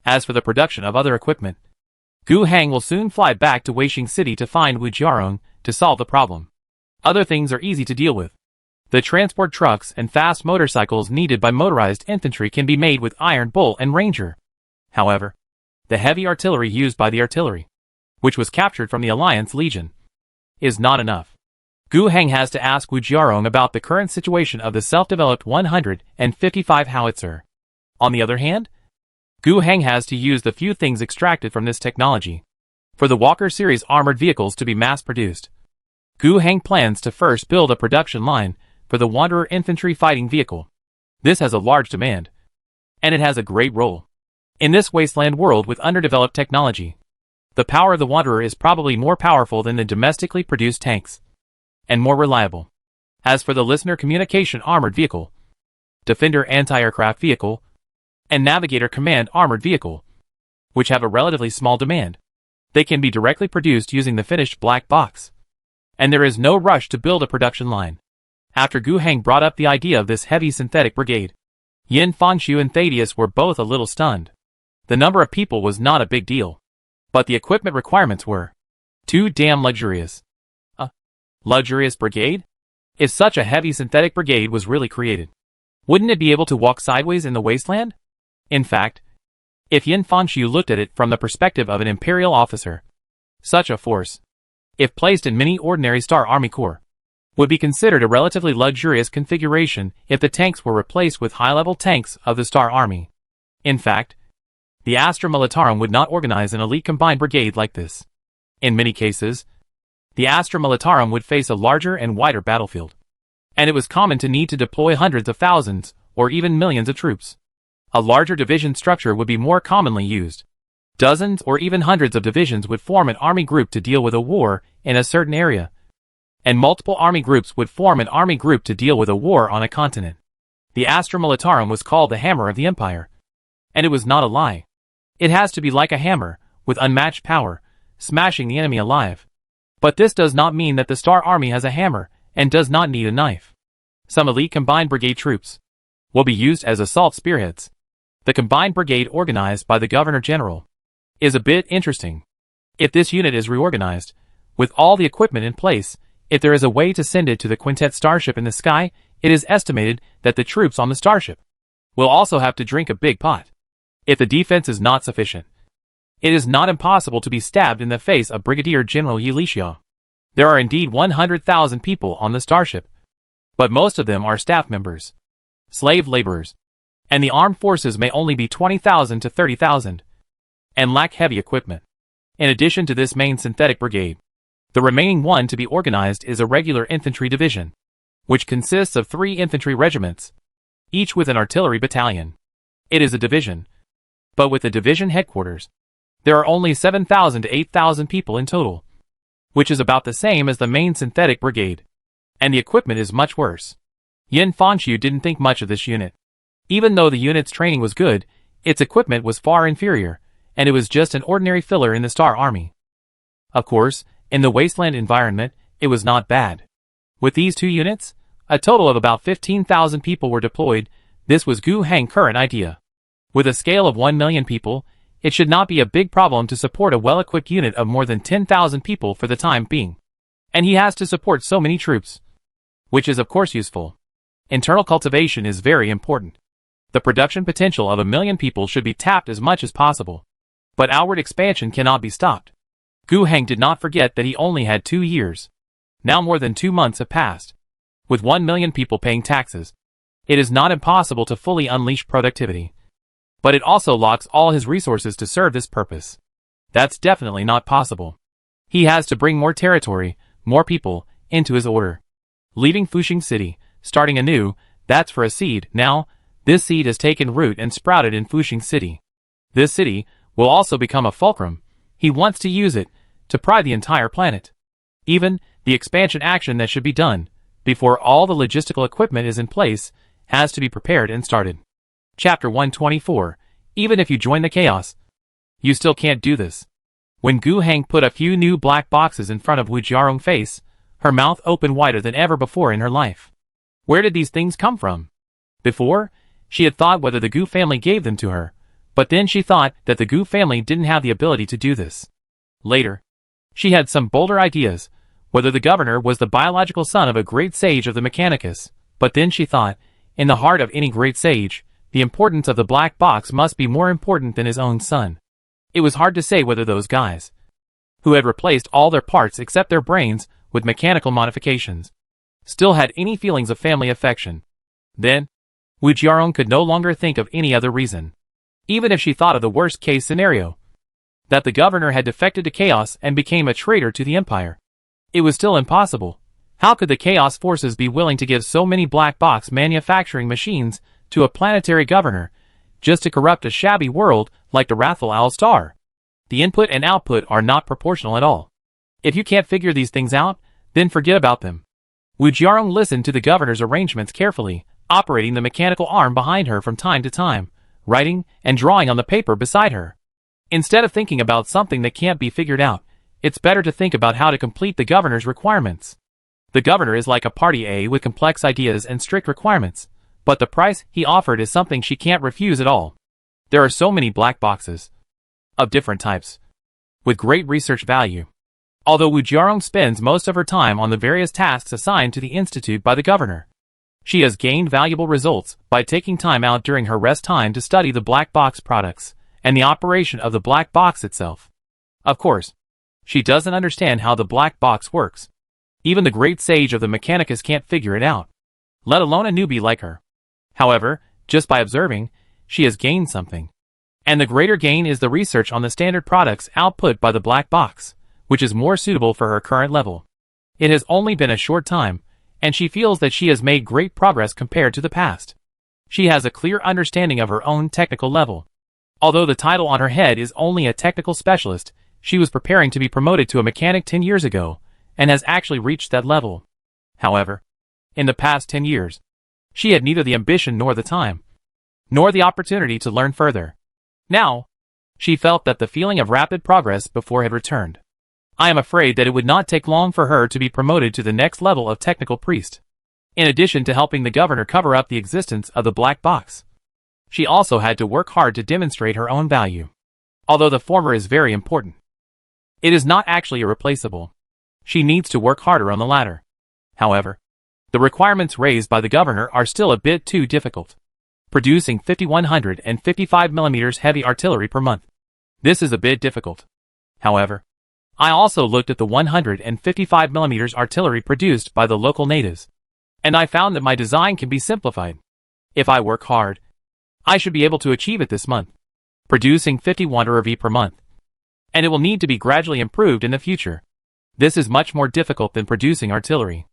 As for the production of other equipment, Gu Heng will soon fly back to Weixing City to find Wu Jiarong to solve the problem. Other things are easy to deal with. The transport trucks and fast motorcycles needed by motorized infantry can be made with Iron Bull and Ranger. However, the heavy artillery used by the artillery, which was captured from the Alliance Legion, is not enough. Gu Heng has to ask Wu Jiarong about the current situation of the self-developed 155 howitzer. On the other hand, Gu Heng has to use the few things extracted from this technology for the Walker series armored vehicles to be mass-produced. Gu Heng plans to first build a production line for the Wanderer infantry fighting vehicle. This has a large demand, and it has a great role in this wasteland world with underdeveloped technology. The power of the Wanderer is probably more powerful than the domestically produced tanks, and more reliable. As for the Listener Communication Armored Vehicle, Defender Anti-Aircraft Vehicle, and Navigator Command Armored Vehicle, which have a relatively small demand, they can be directly produced using the finished black box. And there is no rush to build a production line. After Gu Heng brought up the idea of this heavy synthetic brigade, Yin Fangshu and Thaddeus were both a little stunned. The number of people was not a big deal, but the equipment requirements were too damn luxurious. A luxurious brigade? If such a heavy synthetic brigade was really created, wouldn't it be able to walk sideways in the wasteland? In fact, if Yin Fangshu looked at it from the perspective of an imperial officer, such a force, if placed in many ordinary Star Army Corps, would be considered a relatively luxurious configuration if the tanks were replaced with high-level tanks of the Star Army. In fact, the Astra Militarum would not organize an elite combined brigade like this. In many cases, the Astra Militarum would face a larger and wider battlefield, and it was common to need to deploy hundreds of thousands, or even millions of troops. A larger division structure would be more commonly used. Dozens or even hundreds of divisions would form an army group to deal with a war in a certain area, and multiple army groups would form an army group to deal with a war on a continent. The Astra Militarum was called the Hammer of the Empire, and it was not a lie. It has to be like a hammer, with unmatched power, smashing the enemy alive. But this does not mean that the Star Army has a hammer, and does not need a knife. Some elite combined brigade troops will be used as assault spearheads. The combined brigade organized by the Governor-General is a bit interesting. If this unit is reorganized, with all the equipment in place, if there is a way to send it to the Quintet starship in the sky, it is estimated that the troops on the starship will also have to drink a big pot. If the defense is not sufficient, it is not impossible to be stabbed in the face of Brigadier General Yi Lixia. There are indeed 100,000 people on the starship, but most of them are staff members, slave laborers, and the armed forces may only be 20,000 to 30,000, and lack heavy equipment. In addition to this main synthetic brigade, the remaining one to be organized is a regular infantry division, which consists of 3 infantry regiments, each with an artillery battalion. It is a division, but with the division headquarters, there are only 7,000 to 8,000 people in total, which is about the same as the main synthetic brigade, and the equipment is much worse. Yin Fangshu didn't think much of this unit. Even though the unit's training was good, its equipment was far inferior, and it was just an ordinary filler in the Star Army. Of course, in the Wasteland environment, it was not bad. With these 2 units, a total of about 15,000 people were deployed. This was Gu Heng's current idea. With a scale of 1 million people, it should not be a big problem to support a well-equipped unit of more than 10,000 people for the time being. And he has to support so many troops, which is of course useful. Internal cultivation is very important. The production potential of 1 million people should be tapped as much as possible. But outward expansion cannot be stopped. Gu Heng did not forget that he only had 2 years. Now more than 2 months have passed. With 1 million people paying taxes, it is not impossible to fully unleash productivity. But it also locks all his resources to serve this purpose. That's definitely not possible. He has to bring more territory, more people, into his order. Leaving Fuxing City, starting anew, that's for a seed. Now, this seed has taken root and sprouted in Fuxing City. This city will also become a fulcrum. He wants to use it to pry the entire planet. Even the expansion action that should be done before all the logistical equipment is in place has to be prepared and started. Chapter 124. Even if you join the chaos, you still can't do this. When Gu Heng put a few new black boxes in front of Wu Jiarong's face, her mouth opened wider than ever before in her life. Where did these things come from? Before, she had thought whether the Gu family gave them to her, but then she thought that the Gu family didn't have the ability to do this. Later, she had some bolder ideas, whether the governor was the biological son of a great sage of the Mechanicus, but then she thought, in the heart of any great sage, the importance of the black box must be more important than his own son. It was hard to say whether those guys, who had replaced all their parts except their brains with mechanical modifications, still had any feelings of family affection. Then, Wu Jiarong could no longer think of any other reason. Even if she thought of the worst-case scenario, that the governor had defected to chaos and became a traitor to the empire, it was still impossible. How could the chaos forces be willing to give so many black box manufacturing machines to a planetary governor, just to corrupt a shabby world like the Wrathful Owl Star? The input and output are not proportional at all. If you can't figure these things out, then forget about them. Wu Jiarong listened to the governor's arrangements carefully, operating the mechanical arm behind her from time to time, writing and drawing on the paper beside her. Instead of thinking about something that can't be figured out, it's better to think about how to complete the governor's requirements. The governor is like a party A with complex ideas and strict requirements, but the price he offered is something she can't refuse at all. There are so many black boxes of different types, with great research value. Although Wu Jiarong spends most of her time on the various tasks assigned to the Institute by the governor, she has gained valuable results by taking time out during her rest time to study the black box products and the operation of the black box itself. Of course, she doesn't understand how the black box works. Even the great sage of the Mechanicus can't figure it out, let alone a newbie like her. However, just by observing, she has gained something. And the greater gain is the research on the standard products output by the black box, which is more suitable for her current level. It has only been a short time, and she feels that she has made great progress compared to the past. She has a clear understanding of her own technical level. Although the title on her head is only a technical specialist, she was preparing to be promoted to a mechanic 10 years ago, and has actually reached that level. However, in the past 10 years, she had neither the ambition nor the time, nor the opportunity to learn further. Now, she felt that the feeling of rapid progress before had returned. I am afraid that it would not take long for her to be promoted to the next level of technical priest. In addition to helping the governor cover up the existence of the black box, she also had to work hard to demonstrate her own value. Although the former is very important, it is not actually irreplaceable. She needs to work harder on the latter. However, the requirements raised by the governor are still a bit too difficult. Producing 5,155mm heavy artillery per month. This is a bit difficult. However, I also looked at the 155mm artillery produced by the local natives, and I found that my design can be simplified. If I work hard, I should be able to achieve it this month, producing 51 RV per month. And it will need to be gradually improved in the future. This is much more difficult than producing artillery.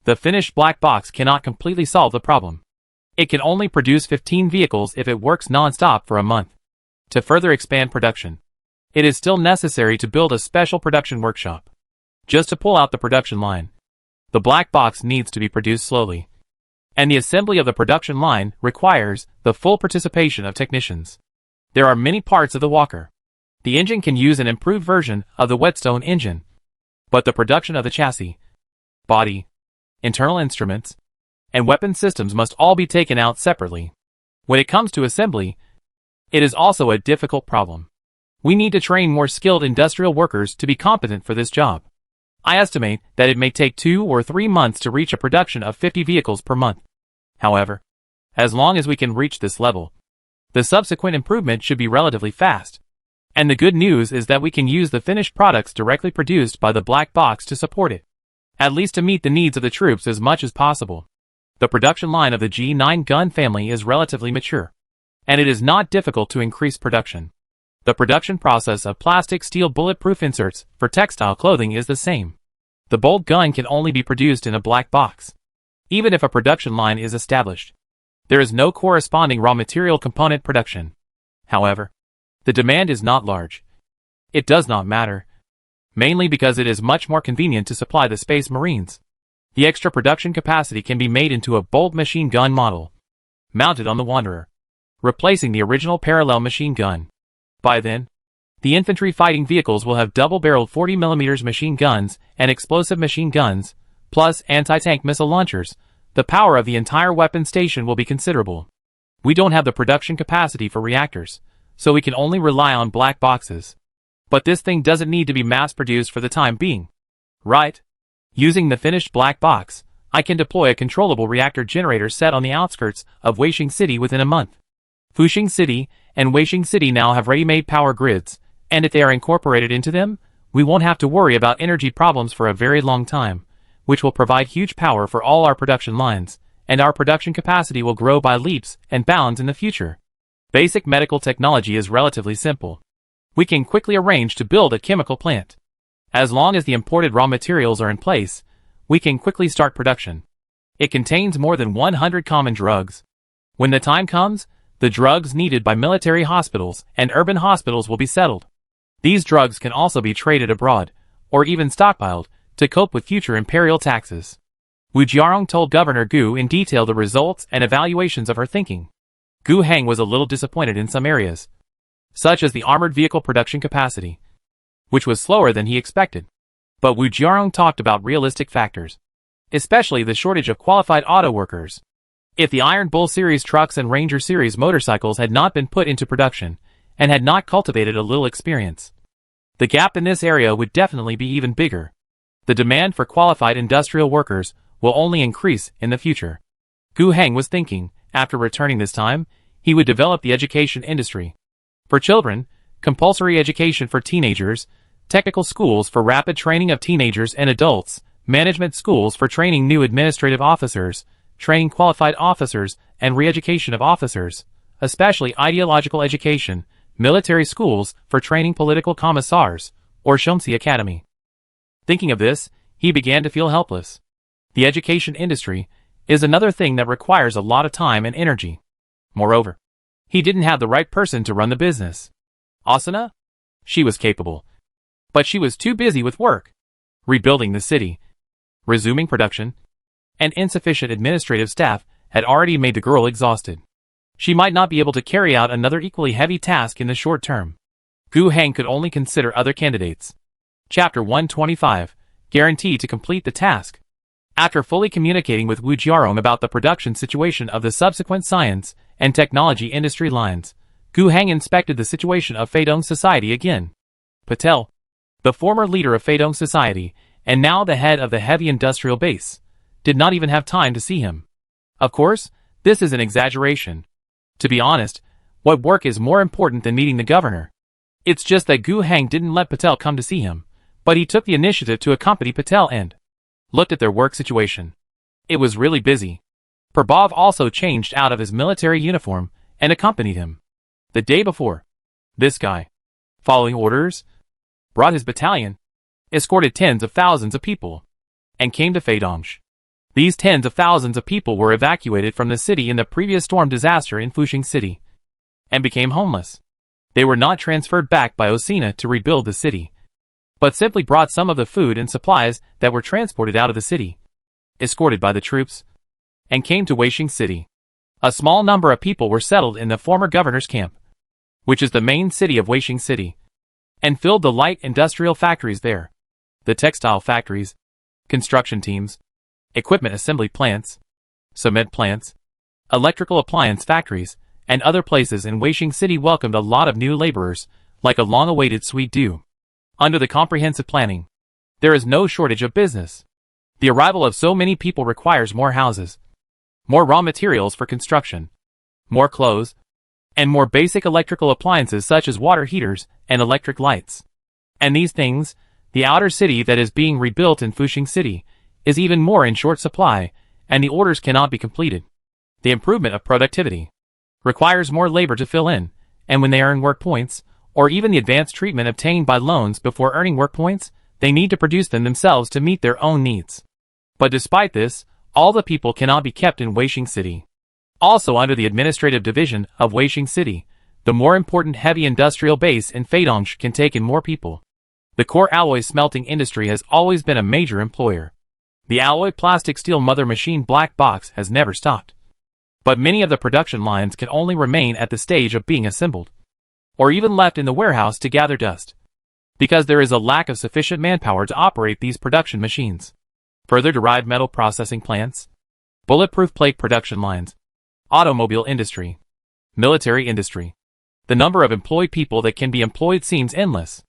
The finished black box cannot completely solve the problem. It can only produce 15 vehicles if it works non-stop for a month. To further expand production, it is still necessary to build a special production workshop, just to pull out the production line. The black box needs to be produced slowly, and the assembly of the production line requires the full participation of technicians. There are many parts of the walker, The engine can use an improved version of the whetstone engine, but the production of the chassis, body, internal instruments, and weapon systems must all be taken out separately. When it comes to assembly, it is also a difficult problem. We need to train more skilled industrial workers to be competent for this job. I estimate that it may take 2 or 3 months to reach a production of 50 vehicles per month. However, as long as we can reach this level, the subsequent improvement should be relatively fast. And the good news is that we can use the finished products directly produced by the black box to support it, at least to meet the needs of the troops as much as possible. The production line of the G9 gun family is relatively mature, and it is not difficult to increase production. The production process of plastic steel bulletproof inserts for textile clothing is the same. The bolt gun can only be produced in a black box, even if a production line is established. There is no corresponding raw material component production. However, the demand is not large. It does not matter, mainly because it is much more convenient to supply the Space Marines. The extra production capacity can be made into a bolt machine gun model, mounted on the Wanderer, replacing the original parallel machine gun. By then, the infantry fighting vehicles will have double-barreled 40mm machine guns and explosive machine guns, plus anti-tank missile launchers. The power of the entire weapon station will be considerable. We don't have the production capacity for reactors, so we can only rely on black boxes. But this thing doesn't need to be mass-produced for the time being, right? Using the finished black box, I can deploy a controllable reactor generator set on the outskirts of Wasteland City within a month. Fushing City and Wasteland City now have ready-made power grids, and if they are incorporated into them, we won't have to worry about energy problems for a very long time, which will provide huge power for all our production lines, and our production capacity will grow by leaps and bounds in the future. Basic medical technology is relatively simple. We can quickly arrange to build a chemical plant. As long as the imported raw materials are in place, we can quickly start production. It contains more than 100 common drugs. When the time comes, the drugs needed by military hospitals and urban hospitals will be settled. These drugs can also be traded abroad, or even stockpiled, to cope with future imperial taxes. Wu Jiarong told Governor Gu in detail the results and evaluations of her thinking. Gu Heng was a little disappointed in some areas, such as the armored vehicle production capacity, which was slower than he expected. But Wu Jiarong talked about realistic factors, especially the shortage of qualified auto workers. If the Iron Bull Series trucks and Ranger Series motorcycles had not been put into production, and had not cultivated a little experience, the gap in this area would definitely be even bigger. The demand for qualified industrial workers will only increase in the future. Gu Heng was thinking, after returning this time, he would develop the education industry. For children, compulsory education for teenagers, technical schools for rapid training of teenagers and adults, management schools for training new administrative officers, training qualified officers, and re-education of officers, especially ideological education, military schools for training political commissars, or Shomsi Academy. Thinking of this, he began to feel helpless. The education industry is another thing that requires a lot of time and energy. Moreover, he didn't have the right person to run the business. Asuna? She was capable, but she was too busy with work, rebuilding the city, resuming production, and insufficient administrative staff had already made the girl exhausted. She might not be able to carry out another equally heavy task in the short term. Gu Heng could only consider other candidates. Chapter 125, Guarantee to complete the task. After fully communicating with Wu Jiarong about the production situation of the subsequent science and technology industry lines, Gu Heng inspected the situation of Feidong Society again. Patel, the former leader of Feidong Society, and now the head of the heavy industrial base, did not even have time to see him. Of course, this is an exaggeration. To be honest, what work is more important than meeting the governor? It's just that Gu Heng didn't let Patel come to see him, but he took the initiative to accompany Patel and looked at their work situation. It was really busy. Prabhav also changed out of his military uniform and accompanied him. The day before, this guy, following orders, brought his battalion, escorted tens of thousands of people, and came to Feidong. These tens of thousands of people were evacuated from the city in the previous storm disaster in Fushing City, and became homeless. They were not transferred back by Osina to rebuild the city, but simply brought some of the food and supplies that were transported out of the city, escorted by the troops, and came to Waishing City. A small number of people were settled in the former governor's camp, which is the main city of Waishing City. and filled the light industrial factories there, the textile factories, construction teams, equipment assembly plants, cement plants, electrical appliance factories, and other places in Wasteland City welcomed a lot of new laborers, like a long-awaited sweet dew. Under the comprehensive planning, there is no shortage of business. The arrival of so many people requires more houses, more raw materials for construction, more clothes, and more basic electrical appliances such as water heaters and electric lights. And these things, the outer city that is being rebuilt in Wasteland City, is even more in short supply, and the orders cannot be completed. The improvement of productivity requires more labor to fill in, and when they earn work points, or even the advanced treatment obtained by loans before earning work points, they need to produce them themselves to meet their own needs. But despite this, all the people cannot be kept in Wasteland City. Also under the administrative division of Wasteland City, the more important heavy industrial base in Withdrawal can take in more people. The core alloy smelting industry has always been a major employer. The alloy plastic steel mother machine black box has never stopped. But many of the production lines can only remain at the stage of being assembled, or even left in the warehouse to gather dust, because there is a lack of sufficient manpower to operate these production machines. Further derived metal processing plants, bulletproof plate production lines, automobile industry, military industry. The number of employed people that can be employed seems endless.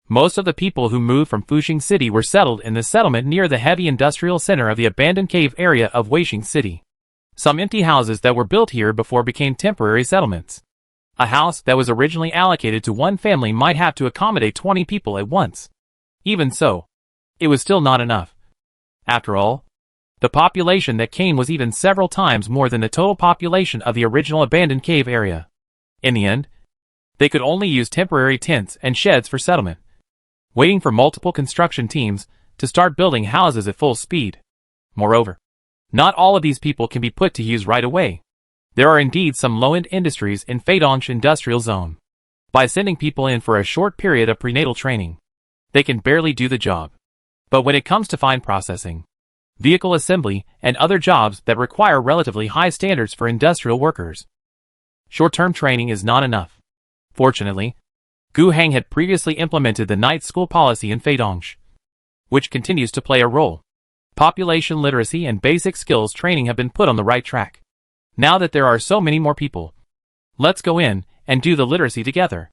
Most of the people who moved from Wasteland City were settled in the settlement near the heavy industrial center of the abandoned cave area of Wasteland City. Some empty houses that were built here before became temporary settlements. A house that was originally allocated to one family might have to accommodate 20 people at once. Even so, it was still not enough. After all, the population that came was even several times more than the total population of the original abandoned cave area. In the end, they could only use temporary tents and sheds for settlement, waiting for multiple construction teams to start building houses at full speed. Moreover, not all of these people can be put to use right away. There are indeed some low-end industries in Withdrawal industrial zone. By sending people in for a short period of prenatal training, they can barely do the job. But when it comes to fine processing, vehicle assembly, and other jobs that require relatively high standards for industrial workers, short-term training is not enough. Fortunately, Gu Hang had previously implemented the night school policy in Withdrawal, which continues to play a role. Population literacy and basic skills training have been put on the right track. Now that there are so many more people, let's go in and do the literacy together.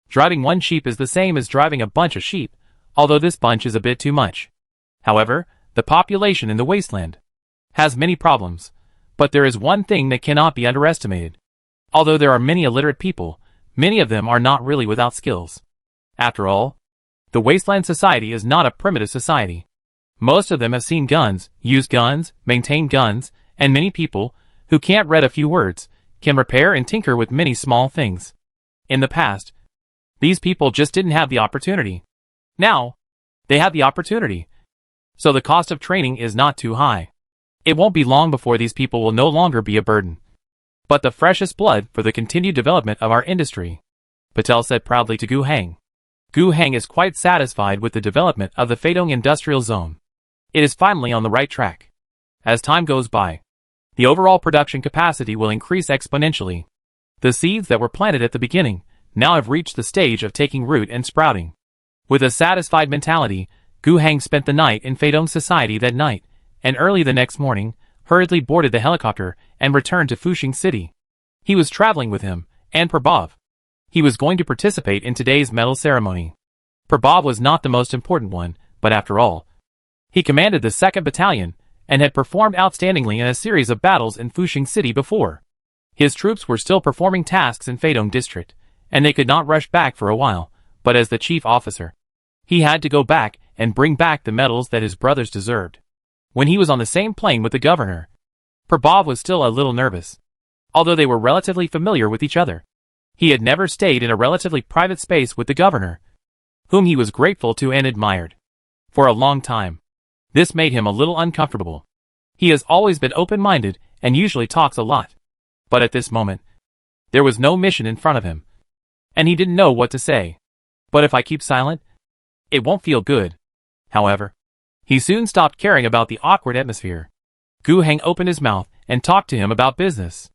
Driving one sheep is the same as driving a bunch of sheep, although this bunch is a bit too much. However, the population in the wasteland has many problems, but there is one thing that cannot be underestimated. Although there are many illiterate people, many of them are not really without skills. After all, the wasteland society is not a primitive society. Most of them have seen guns, used guns, maintained guns, and many people, who can't read a few words, can repair and tinker with many small things. In the past, these people just didn't have the opportunity. Now, they have the opportunity. So the cost of training is not too high. It won't be long before these people will no longer be a burden, but the freshest blood for the continued development of our industry, Patel said proudly to Gu Hang. Gu Hang is quite satisfied with the development of the Withdrawal industrial zone. It is finally on the right track. As time goes by, the overall production capacity will increase exponentially. The seeds that were planted at the beginning now have reached the stage of taking root and sprouting. With a satisfied mentality, Gu Hang spent the night in Withdrawal society that night, and early the next morning, hurriedly boarded the helicopter and returned to Wasteland City. He was traveling with him, and Prabhav. He was going to participate in today's medal ceremony. Prabhav was not the most important one, but after all, he commanded the 2nd Battalion, and had performed outstandingly in a series of battles in Wasteland City before. His troops were still performing tasks in Withdrawal district, and they could not rush back for a while, but as the chief officer, he had to go back and bring back the medals that his brothers deserved. When he was on the same plane with the governor, Prabhav was still a little nervous. Although they were relatively familiar with each other, he had never stayed in a relatively private space with the governor, whom he was grateful to and admired. For a long time, this made him a little uncomfortable. He has always been open-minded and usually talks a lot. But at this moment, there was no mission in front of him, and he didn't know what to say. But if I keep silent, it won't feel good. However, he soon stopped caring about the awkward atmosphere. Gu Hang opened his mouth and talked to him about business.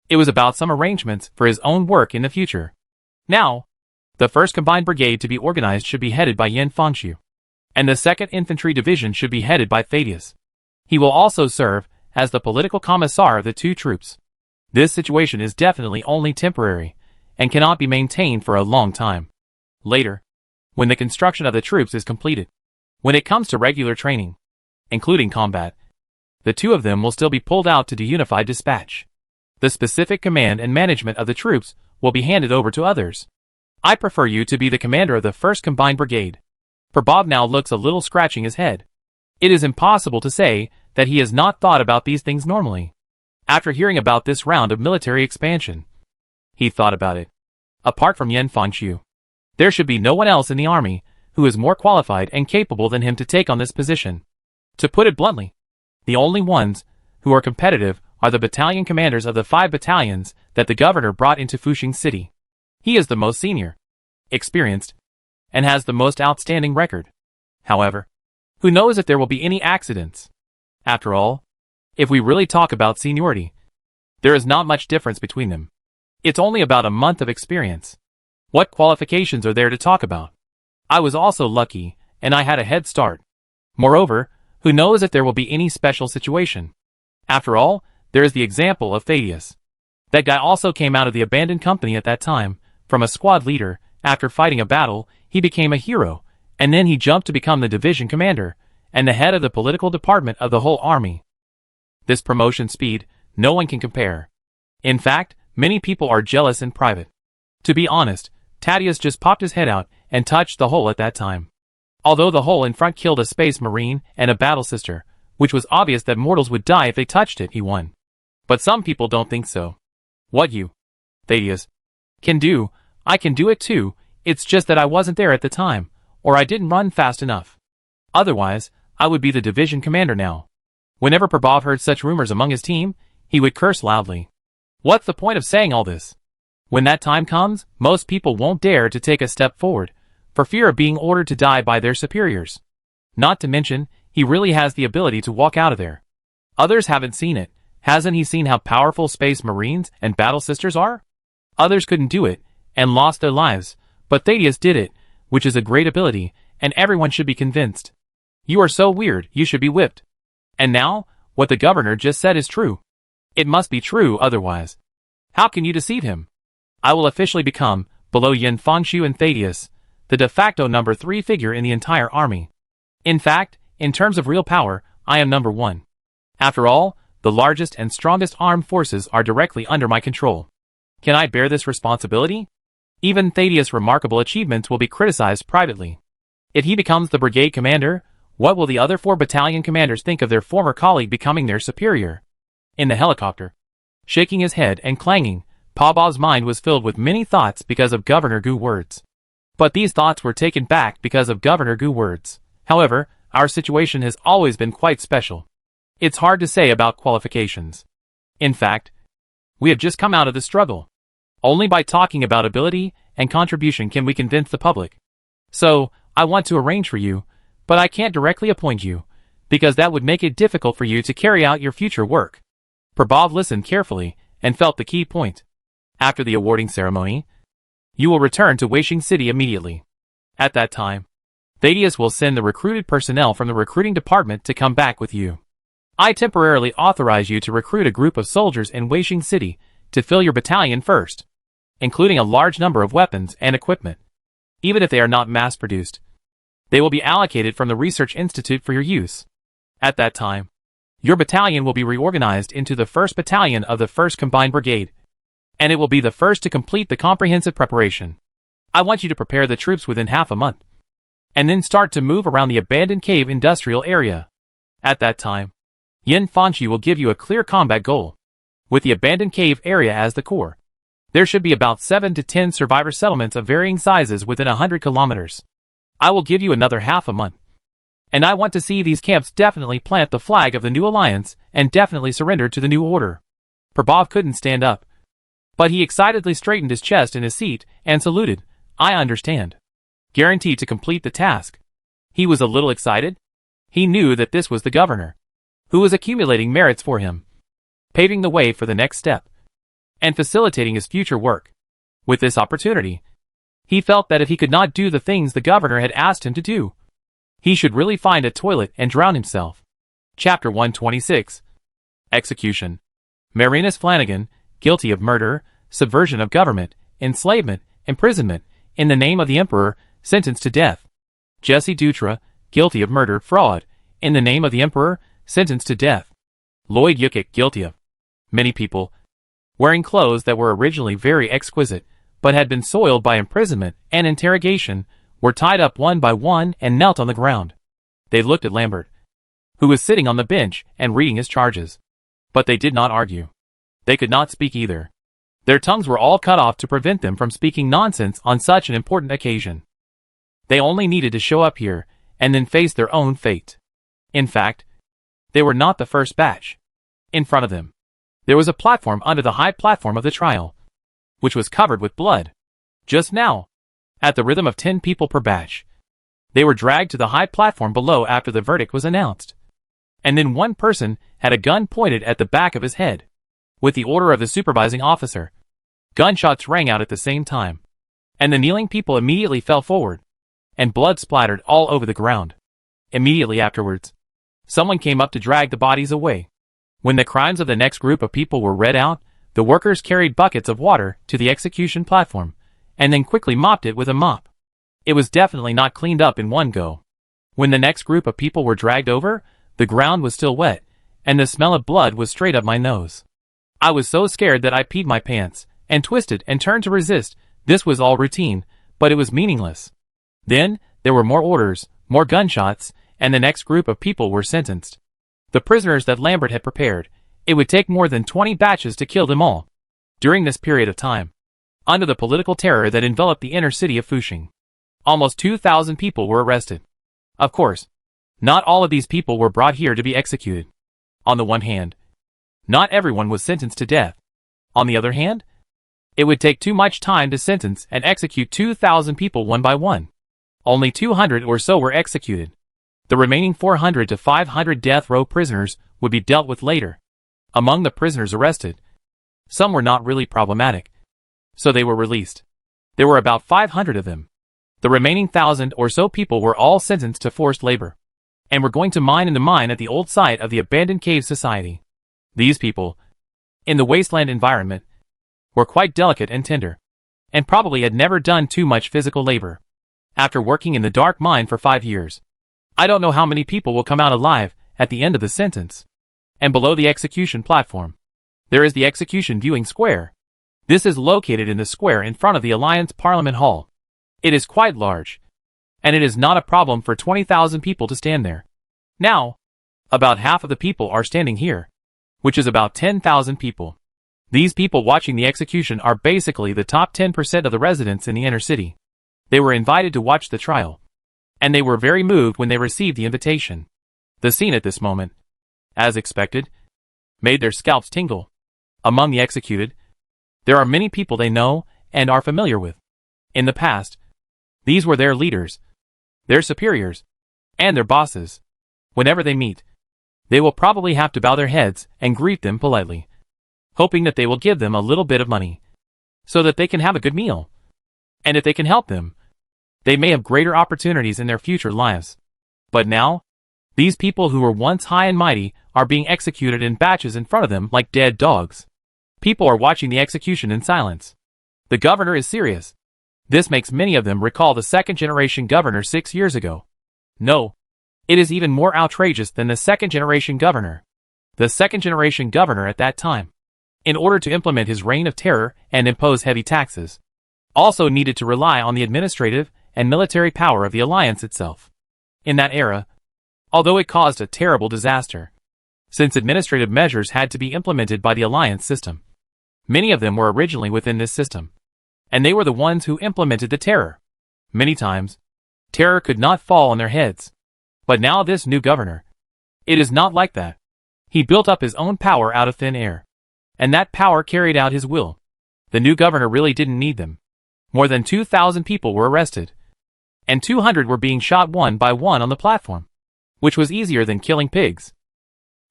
It was about some arrangements for his own work in the future. Now, The 1st Combined Brigade to be organized should be headed by Yin Fangxiu, and the 2nd Infantry Division should be headed by Thaddeus. He will also serve as the political commissar of the 2 troops. This situation is definitely only temporary, and cannot be maintained for a long time. Later, when the construction of the troops is completed, when it comes to regular training, including combat, the 2 of them will still be pulled out to do unified dispatch. The specific command and management of the troops will be handed over to others. I prefer you to be the commander of the 1st Combined Brigade. Bob now looks a little scratching his head. It is impossible to say that he has not thought about these things normally. After hearing about this round of military expansion, he thought about it. Apart from Yin Fangxiu, there should be no one else in the army who is more qualified and capable than him to take on this position. To put it bluntly, the only ones who are competitive are the battalion commanders of the 5 battalions that the governor brought into Fuxing City. He is the most senior, experienced, and has the most outstanding record. However, who knows if there will be any accidents? After all, if we really talk about seniority, there is not much difference between them. It's only about a month of experience. What qualifications are there to talk about? I was also lucky, and I had a head start. Moreover, who knows if there will be any special situation? After all, there is the example of Thaddeus. That guy also came out of the abandoned company at that time. From a squad leader, after fighting a battle, he became a hero, and then he jumped to become the division commander, and the head of the political department of the whole army. This promotion speed, no one can compare. In fact, many people are jealous in private. To be honest, Thaddeus just popped his head out and touched the hole at that time. Although the hole in front killed a space marine and a battle sister, which was obvious that mortals would die if they touched it, he won. But some people don't think so. What you, Thaddeus, can do, I can do it too. It's just that I wasn't there at the time, or I didn't run fast enough. Otherwise, I would be the division commander now. Whenever Prabhav heard such rumors among his team, he would curse loudly. What's the point of saying all this? When that time comes, most people won't dare to take a step forward, for fear of being ordered to die by their superiors. Not to mention, he really has the ability to walk out of there. Others haven't seen it. Hasn't he seen how powerful space marines and battle sisters are? Others couldn't do it, and lost their lives, but Thaddeus did it, which is a great ability, and everyone should be convinced. You are so weird, you should be whipped. And now, what the governor just said is true. It must be true otherwise. How can you deceive him? I will officially become, below Yin Fangxiu and Thaddeus, the de facto number 3 figure in the entire army. In fact, in terms of real power, I am number 1. After all, the largest and strongest armed forces are directly under my control. Can I bear this responsibility? Even Thaddeus' remarkable achievements will be criticized privately. If he becomes the brigade commander, what will the other 4 battalion commanders think of their former colleague becoming their superior? In the helicopter, shaking his head and clanging, Prabhav's mind was filled with many thoughts because of Governor Gu's words. But these thoughts were taken back because of Governor Gu's words. However, our situation has always been quite special. It's hard to say about qualifications. In fact, we have just come out of the struggle. Only by talking about ability and contribution can we convince the public. So, I want to arrange for you, but I can't directly appoint you, because that would make it difficult for you to carry out your future work. Prabhav listened carefully and felt the key point. After the awarding ceremony, you will return to Wasteland City immediately. At that time, Thaddeus will send the recruited personnel from the recruiting department to come back with you. I temporarily authorize you to recruit a group of soldiers in Wasteland City to fill your battalion first, including a large number of weapons and equipment. Even if they are not mass-produced, they will be allocated from the Research Institute for your use. At that time, your battalion will be reorganized into the 1st Battalion of the 1st Combined Brigade, and it will be the first to complete the comprehensive preparation. I want you to prepare the troops within half a month, and then start to move around the abandoned cave industrial area. At that time, Yin Fangxiu will give you a clear combat goal. With the abandoned cave area as the core, there should be about 7 to 10 survivor settlements of varying sizes within 100 kilometers. I will give you another half a month. And I want to see these camps definitely plant the flag of the new alliance and definitely surrender to the new order. Prabhav couldn't stand up, but he excitedly straightened his chest in his seat and saluted. I understand. Guaranteed to complete the task. He was a little excited. He knew that this was the governor, who was accumulating merits for him, paving the way for the next step, and facilitating his future work. With this opportunity, He felt that if he could not do the things the governor had asked him to do, he should really find a toilet and drown himself. Chapter 126. Execution. Marinus Flanagan, guilty of murder, subversion of government, enslavement, imprisonment, in the name of the emperor, sentenced to death. Jesse Dutra, guilty of murder, fraud, in the name of the emperor, sentenced to death. Lloyd Yukik, guilty of many people, wearing clothes that were originally very exquisite, but had been soiled by imprisonment and interrogation, were tied up one by one and knelt on the ground. They looked at Lambert, who was sitting on the bench and reading his charges. But they did not argue. They could not speak either. Their tongues were all cut off to prevent them from speaking nonsense on such an important occasion. They only needed to show up here and then face their own fate. In fact, they were not the first batch. In front of them, there was a platform under the high platform of the trial, which was covered with blood. Just now, at the rhythm of 10 people per batch, they were dragged to the high platform below after the verdict was announced. And then one person had a gun pointed at the back of his head. With the order of the supervising officer, gunshots rang out at the same time, and the kneeling people immediately fell forward, and blood splattered all over the ground. Immediately afterwards, someone came up to drag the bodies away. When the crimes of the next group of people were read out, the workers carried buckets of water to the execution platform, and then quickly mopped it with a mop. It was definitely not cleaned up in one go. When the next group of people were dragged over, the ground was still wet, and the smell of blood was straight up my nose. I was so scared that I peed my pants, and twisted and turned to resist. This was all routine, but it was meaningless. Then, there were more orders, more gunshots, and the next group of people were sentenced. The prisoners that Lambert had prepared, it would take more than 20 batches to kill them all. During this period of time, under the political terror that enveloped the inner city of Fushing, almost 2,000 people were arrested. Of course, not all of these people were brought here to be executed. On the one hand, not everyone was sentenced to death. On the other hand, it would take too much time to sentence and execute 2,000 people one by one. Only 200 or so were executed. The remaining 400 to 500 death row prisoners would be dealt with later. Among the prisoners arrested, some were not really problematic, so they were released. There were about 500 of them. The remaining 1,000 or so people were all sentenced to forced labor, and were going to mine in the mine at the old site of the abandoned cave society. These people, in the wasteland environment, were quite delicate and tender, and probably had never done too much physical labor. After working in the dark mine for 5 years, I don't know how many people will come out alive at the end of the sentence. And below the execution platform, there is the execution viewing square. This is located in the square in front of the Alliance Parliament Hall. It is quite large, and it is not a problem for 20,000 people to stand there. Now, about half of the people are standing here, which is about 10,000 people. These people watching the execution are basically the top 10% of the residents in the inner city. They were invited to watch the trial, and they were very moved when they received the invitation. The scene at this moment, as expected, made their scalps tingle. Among the executed, there are many people they know and are familiar with. In the past, these were their leaders, their superiors, and their bosses. Whenever they meet, they will probably have to bow their heads and greet them politely, hoping that they will give them a little bit of money, so that they can have a good meal. And if they can help them, they may have greater opportunities in their future lives. But now, these people who were once high and mighty are being executed in batches in front of them like dead dogs. People are watching the execution in silence. The governor is serious. This makes many of them recall the second-generation governor 6 years ago. No, it is even more outrageous than the second-generation governor. The second-generation governor at that time, in order to implement his reign of terror and impose heavy taxes, also needed to rely on the administrative and military power of the alliance itself. In that era, although it caused a terrible disaster, since administrative measures had to be implemented by the alliance system, many of them were originally within this system, and they were the ones who implemented the terror. Many times, terror could not fall on their heads. But now this new governor, it is not like that. He built up his own power out of thin air, and that power carried out his will. The new governor really didn't need them. More than 2,000 people were arrested, and 200 were being shot one by one on the platform, which was easier than killing pigs.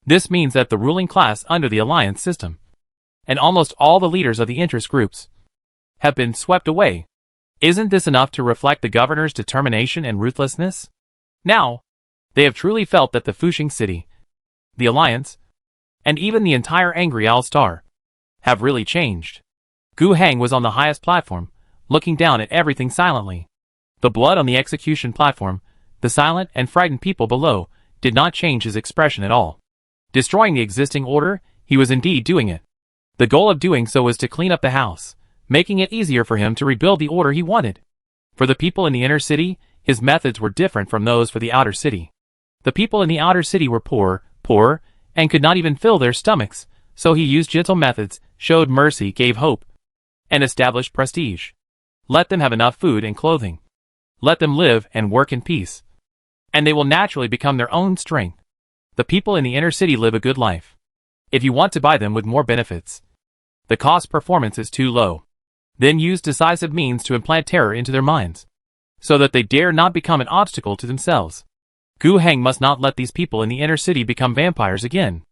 This means that the ruling class under the alliance system, and almost all the leaders of the interest groups, have been swept away. Isn't this enough to reflect the governor's determination and ruthlessness? Now, they have truly felt that the Fushing City, the Alliance, and even the entire Angry Owl Star have really changed. Gu Heng was on the highest platform, looking down at everything silently. The blood on the execution platform, the silent and frightened people below, did not change his expression at all. Destroying the existing order, he was indeed doing it. The goal of doing so was to clean up the house, making it easier for him to rebuild the order he wanted. For the people in the inner city, his methods were different from those for the outer city. The people in the outer city were poor, and could not even fill their stomachs, so he used gentle methods, showed mercy, gave hope, and established prestige. Let them have enough food and clothing. Let them live and work in peace, and they will naturally become their own strength. The people in the inner city live a good life. If you want to buy them with more benefits, the cost performance is too low. Then use decisive means to implant terror into their minds, so that they dare not become an obstacle to themselves. Gu Heng must not let these people in the inner city become vampires again.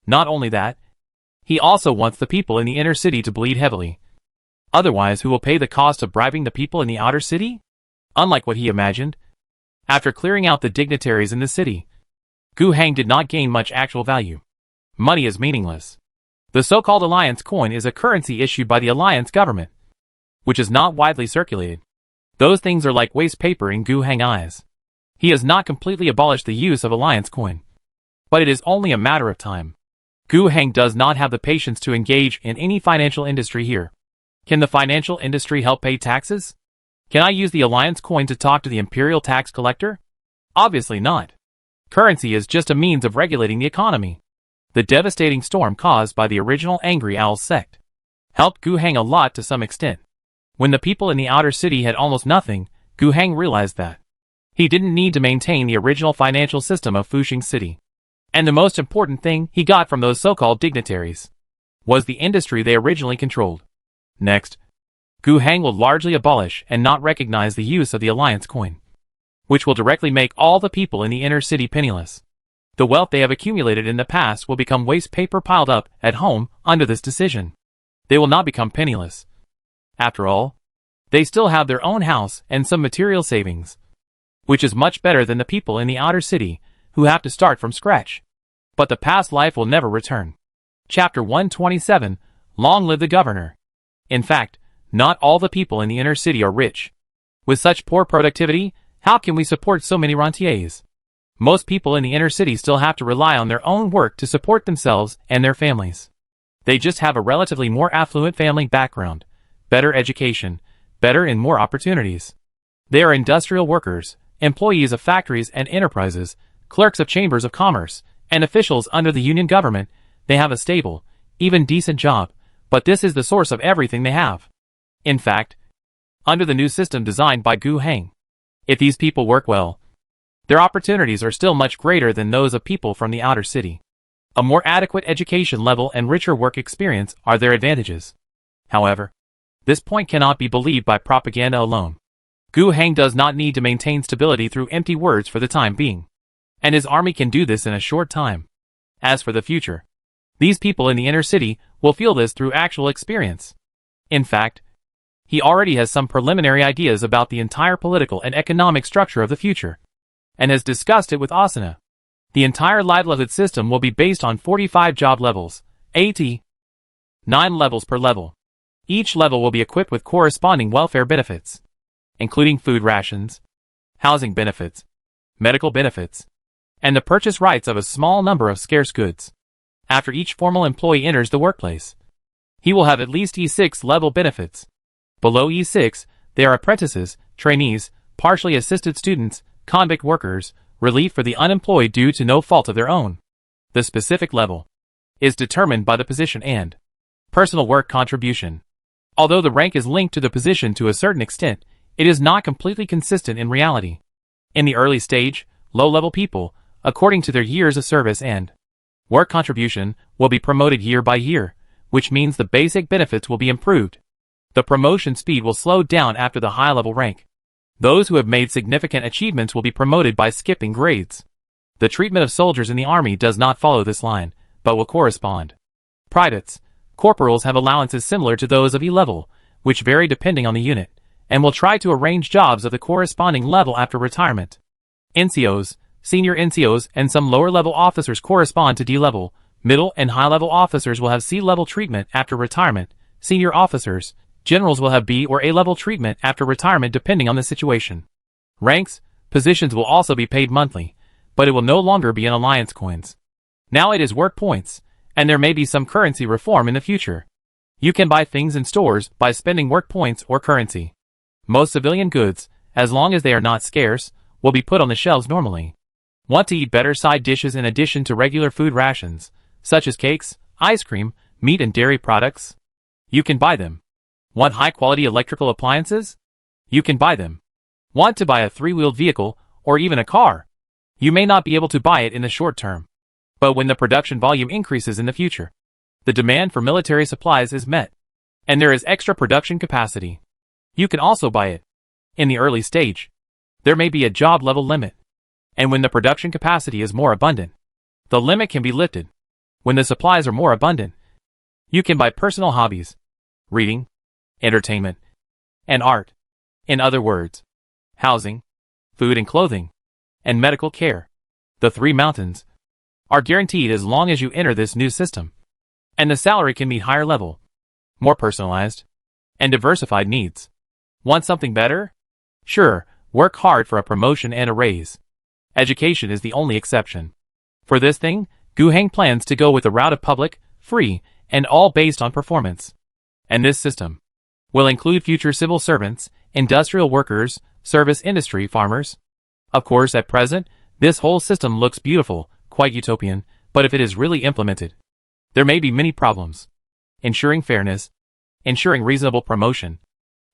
Not only that, he also wants the people in the inner city to bleed heavily. Otherwise, who will pay the cost of bribing the people in the outer city? Unlike what he imagined, after clearing out the dignitaries in the city, Gu Heng did not gain much actual value. Money is meaningless. The so-called Alliance coin is a currency issued by the Alliance government, which is not widely circulated. Those things are like waste paper in Gu Heng's eyes. He has not completely abolished the use of Alliance coin, but it is only a matter of time. Gu Heng does not have the patience to engage in any financial industry here. Can the financial industry help pay taxes? Can I use the Alliance coin to talk to the Imperial tax collector? Obviously not. Currency is just a means of regulating the economy. The devastating storm caused by the original Angry Owl sect helped Gu Heng a lot to some extent. When the people in the outer city had almost nothing, Gu Heng realized that he didn't need to maintain the original financial system of Fushing City. And the most important thing he got from those so-called dignitaries was the industry they originally controlled. Next, Gu Heng will largely abolish and not recognize the use of the Alliance coin, which will directly make all the people in the inner city penniless. The wealth they have accumulated in the past will become waste paper piled up at home under this decision. They will not become penniless. After all, they still have their own house and some material savings, which is much better than the people in the outer city who have to start from scratch. But the past life will never return. Chapter 127, Long Live the Governor. In fact, not all the people in the inner city are rich. With such poor productivity, how can we support so many rentiers? Most people in the inner city still have to rely on their own work to support themselves and their families. They just have a relatively more affluent family background, better education, better and more opportunities. They are industrial workers, employees of factories and enterprises, clerks of chambers of commerce, and officials under the union government. They have a stable, even decent job, but this is the source of everything they have. In fact, under the new system designed by Gu Heng, if these people work well, their opportunities are still much greater than those of people from the outer city. A more adequate education level and richer work experience are their advantages. However, this point cannot be believed by propaganda alone. Gu Heng does not need to maintain stability through empty words for the time being, and his army can do this in a short time. As for the future, these people in the inner city will feel this through actual experience. In fact, he already has some preliminary ideas about the entire political and economic structure of the future, and has discussed it with Asuna. The entire livelihood system will be based on 45 job levels, 9 levels per level. Each level will be equipped with corresponding welfare benefits, including food rations, housing benefits, medical benefits, and the purchase rights of a small number of scarce goods. After each formal employee enters the workplace, he will have at least E6 level benefits. Below E6, they are apprentices, trainees, partially assisted students, convict workers, relief for the unemployed due to no fault of their own. The specific level is determined by the position and personal work contribution. Although the rank is linked to the position to a certain extent, it is not completely consistent in reality. In the early stage, low-level people, according to their years of service and work contribution, will be promoted year by year, which means the basic benefits will be improved. The promotion speed will slow down after the high-level rank. Those who have made significant achievements will be promoted by skipping grades. The treatment of soldiers in the army does not follow this line, but will correspond. Privates, corporals have allowances similar to those of E level, which vary depending on the unit, and will try to arrange jobs of the corresponding level after retirement. NCOs, senior NCOs, and some lower-level officers correspond to D-level. Middle and high-level officers will have C-level treatment after retirement. Senior officers, generals will have B or A-level treatment after retirement depending on the situation. Ranks, positions will also be paid monthly, but it will no longer be in alliance coins. Now it is work points, and there may be some currency reform in the future. You can buy things in stores by spending work points or currency. Most civilian goods, as long as they are not scarce, will be put on the shelves normally. Want to eat better side dishes in addition to regular food rations, such as cakes, ice cream, meat and dairy products? You can buy them. Want high-quality electrical appliances? You can buy them. Want to buy a three-wheeled vehicle, or even a car? You may not be able to buy it in the short term. But when the production volume increases in the future, the demand for military supplies is met, and there is extra production capacity. You can also buy it. In the early stage, there may be a job level limit, and when the production capacity is more abundant, the limit can be lifted. When the supplies are more abundant, you can buy personal hobbies, reading, entertainment, and art. In other words, housing, food and clothing, and medical care. The three mountains are guaranteed as long as you enter this new system, and the salary can meet higher level, more personalized, and diversified needs. Want something better? Sure, work hard for a promotion and a raise. Education is the only exception. For this thing, Gu Heng plans to go with the route of public, free, and all based on performance. And this system will include future civil servants, industrial workers, service industry farmers. Of course, at present, this whole system looks beautiful, quite utopian, but if it is really implemented, there may be many problems. Ensuring fairness, ensuring reasonable promotion,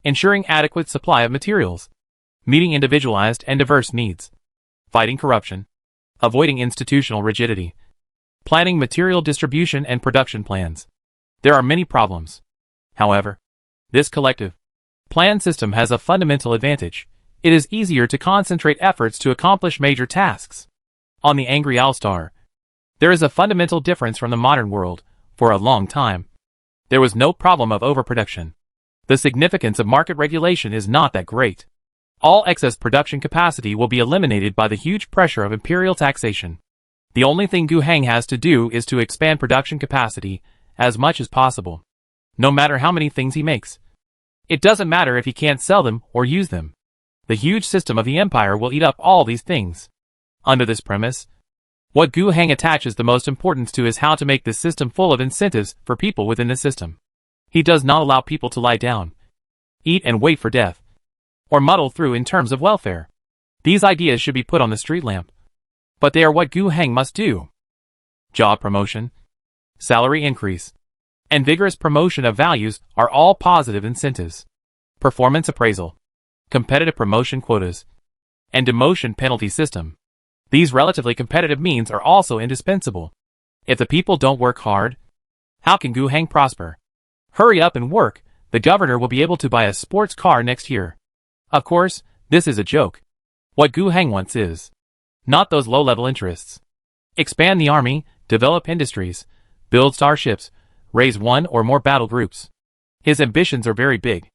ensuring adequate supply of materials, meeting individualized and diverse needs, fighting corruption, avoiding institutional rigidity, planning material distribution and production plans. There are many problems. However, this collective plan system has a fundamental advantage. It is easier to concentrate efforts to accomplish major tasks. On the Angry Owl Star, there is a fundamental difference from the modern world. For a long time, there was no problem of overproduction. The significance of market regulation is not that great. All excess production capacity will be eliminated by the huge pressure of imperial taxation. The only thing Gu Heng has to do is to expand production capacity as much as possible. No matter how many things he makes. It doesn't matter if he can't sell them or use them. The huge system of the empire will eat up all these things. Under this premise, what Gu Heng attaches the most importance to is how to make this system full of incentives for people within the system. He does not allow people to lie down, eat and wait for death, or muddle through in terms of welfare. These ideas should be put on the street lamp. But they are what Gu Heng must do. Job promotion, salary increase, and vigorous promotion of values are all positive incentives. Performance appraisal, competitive promotion quotas, and demotion penalty system. These relatively competitive means are also indispensable. If the people don't work hard, how can Gu Heng prosper? Hurry up and work. The governor will be able to buy a sports car next year. Of course, this is a joke. What Gu Heng wants is not those low-level interests. Expand the army, develop industries, build starships, raise one or more battle groups. His ambitions are very big.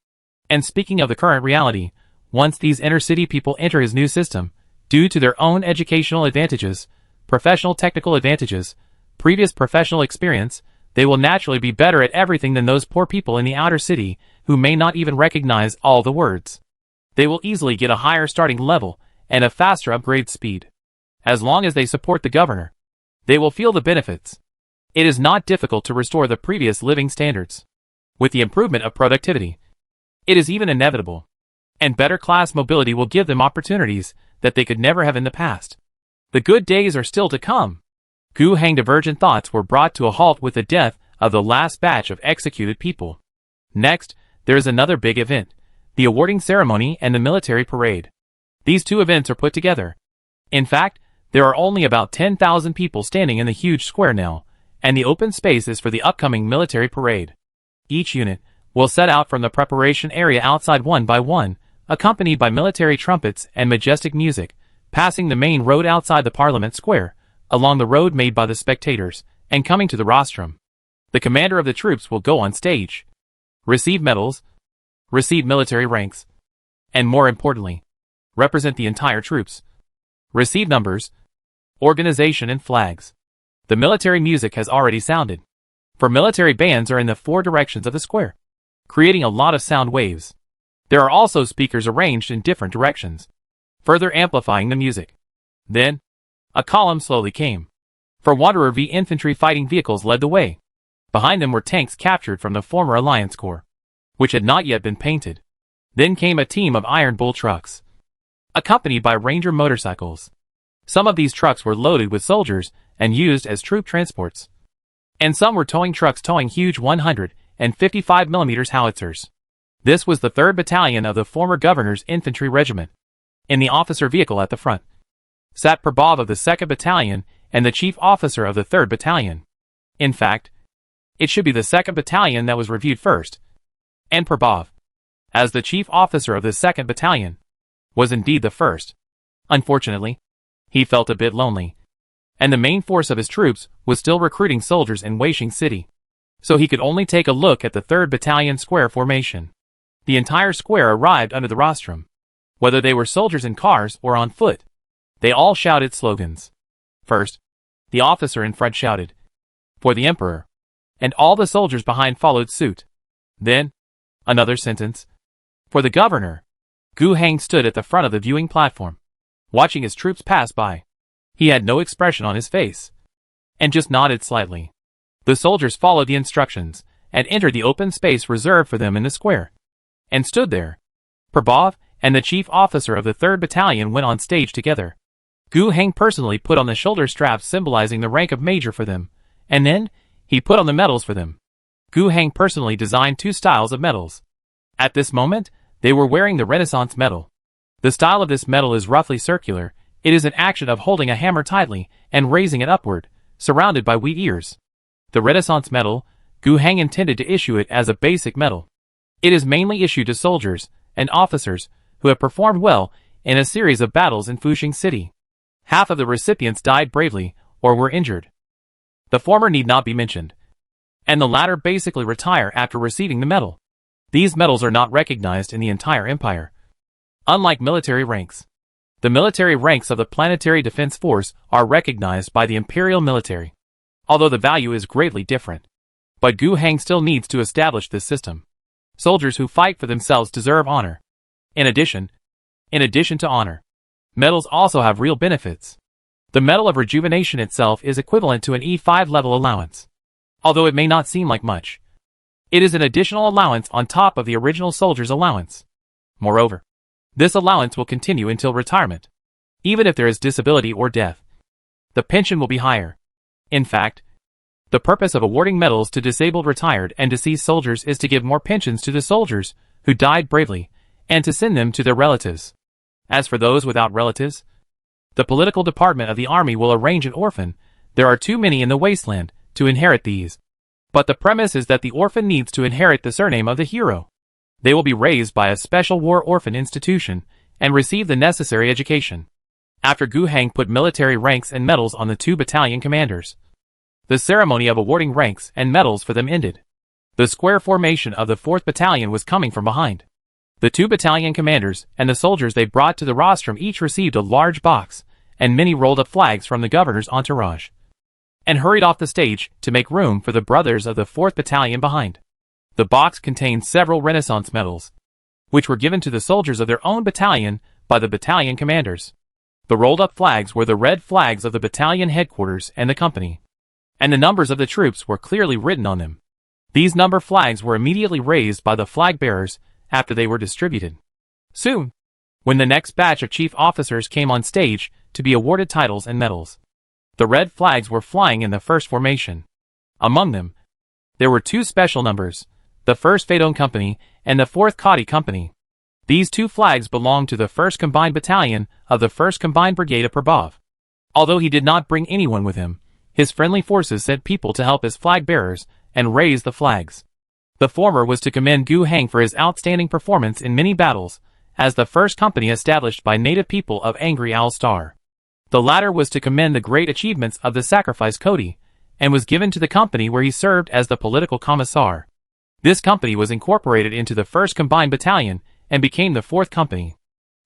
And speaking of the current reality, once these inner-city people enter his new system, due to their own educational advantages, professional technical advantages, previous professional experience, they will naturally be better at everything than those poor people in the outer city who may not even recognize all the words. They will easily get a higher starting level and a faster upgrade speed. As long as they support the governor, they will feel the benefits. It is not difficult to restore the previous living standards. With the improvement of productivity, it is even inevitable. And better class mobility will give them opportunities that they could never have in the past. The good days are still to come. Gu Heng divergent thoughts were brought to a halt with the death of the last batch of executed people. Next, there is another big event, the awarding ceremony and the military parade. These two events are put together. In fact, there are only about 10,000 people standing in the huge square now, and the open space is for the upcoming military parade. Each unit will set out from the preparation area outside one by one, accompanied by military trumpets and majestic music, passing the main road outside the Parliament Square, along the road made by the spectators, and coming to the rostrum. The commander of the troops will go on stage, receive medals, receive military ranks, and more importantly, represent the entire troops. Receive numbers, organization and flags. The military music has already sounded. For military bands are in the 4 directions of the square, creating a lot of sound waves. There are also speakers arranged in different directions, further amplifying the music. Then, a column slowly came. For Wanderer V infantry fighting vehicles led the way. Behind them were tanks captured from the former Alliance Corps, which had not yet been painted. Then came a team of Iron Bull trucks, accompanied by Ranger motorcycles. Some of these trucks were loaded with soldiers and used as troop transports, and some were towing trucks towing huge 155mm howitzers. This was the 3rd Battalion of the former Governor's Infantry Regiment. In the officer vehicle at the front sat Prabhav of the 2nd Battalion and the Chief Officer of the 3rd Battalion. In fact, it should be the 2nd Battalion that was reviewed first, and Prabhav, as the Chief Officer of the 2nd Battalion, was indeed the first. Unfortunately, he felt a bit lonely, and the main force of his troops was still recruiting soldiers in Wasteland City, so he could only take a look at the 3rd Battalion square formation. The entire square arrived under the rostrum. Whether they were soldiers in cars or on foot, they all shouted slogans. First, the officer in front shouted, "For the Emperor," and all the soldiers behind followed suit. Then, another sentence, "For the Governor." Gu Hang stood at the front of the viewing platform, watching his troops pass by. He had no expression on his face, and just nodded slightly. The soldiers followed the instructions, and entered the open space reserved for them in the square, and stood there. Prabhav and the Chief Officer of the 3rd Battalion went on stage together. Gu Hang personally put on the shoulder straps symbolizing the rank of Major for them, and then, he put on the medals for them. Gu Hang personally designed 2 styles of medals. At this moment, they were wearing the Renaissance medal. The style of this medal is roughly circular. It is an action of holding a hammer tightly and raising it upward, surrounded by wheat ears. The Renaissance medal, Gu Hang intended to issue it as a basic medal. It is mainly issued to soldiers and officers who have performed well in a series of battles in Fushing City. Half of the recipients died bravely or were injured. The former need not be mentioned, and the latter basically retire after receiving the medal. These medals are not recognized in the entire empire. Unlike military ranks, the military ranks of the Planetary Defense Force are recognized by the Imperial Military, although the value is greatly different. But Gu Hang still needs to establish this system. Soldiers who fight for themselves deserve honor. In addition to honor, medals also have real benefits. The Medal of Rejuvenation itself is equivalent to an E5 level allowance. Although it may not seem like much, it is an additional allowance on top of the original soldier's allowance. Moreover, this allowance will continue until retirement, even if there is disability or death. The pension will be higher. In fact, the purpose of awarding medals to disabled, retired, and deceased soldiers is to give more pensions to the soldiers who died bravely, and to send them to their relatives. As for those without relatives, the political department of the army will arrange an orphan. There are too many in the Wasteland to inherit these. But the premise is that the orphan needs to inherit the surname of the hero. They will be raised by a special war orphan institution and receive the necessary education. After Gu Hang put military ranks and medals on the 2 battalion commanders, the ceremony of awarding ranks and medals for them ended. The square formation of the 4th Battalion was coming from behind. The 2 battalion commanders and the soldiers they brought to the rostrum each received a large box and many rolled-up flags from the governor's entourage, and hurried off the stage to make room for the brothers of the 4th Battalion behind. The box contained several Renaissance medals, which were given to the soldiers of their own battalion by the battalion commanders. The rolled-up flags were the red flags of the battalion headquarters and the company, and the numbers of the troops were clearly written on them. These number flags were immediately raised by the flag bearers after they were distributed. Soon, when the next batch of chief officers came on stage to be awarded titles and medals, the red flags were flying in the first formation. Among them, there were 2 special numbers, the 1st Phaeton Company and the 4th Cody Company. These 2 flags belonged to the 1st Combined Battalion of the 1st Combined Brigade of Prabhav. Although he did not bring anyone with him, his friendly forces sent people to help as flag bearers and raise the flags. The former was to commend Gu Hang for his outstanding performance in many battles, as the first company established by native people of Angry Owl Star. The latter was to commend the great achievements of the sacrifice Cody, and was given to the company where he served as the political commissar. This company was incorporated into the 1st Combined Battalion and became the 4th company.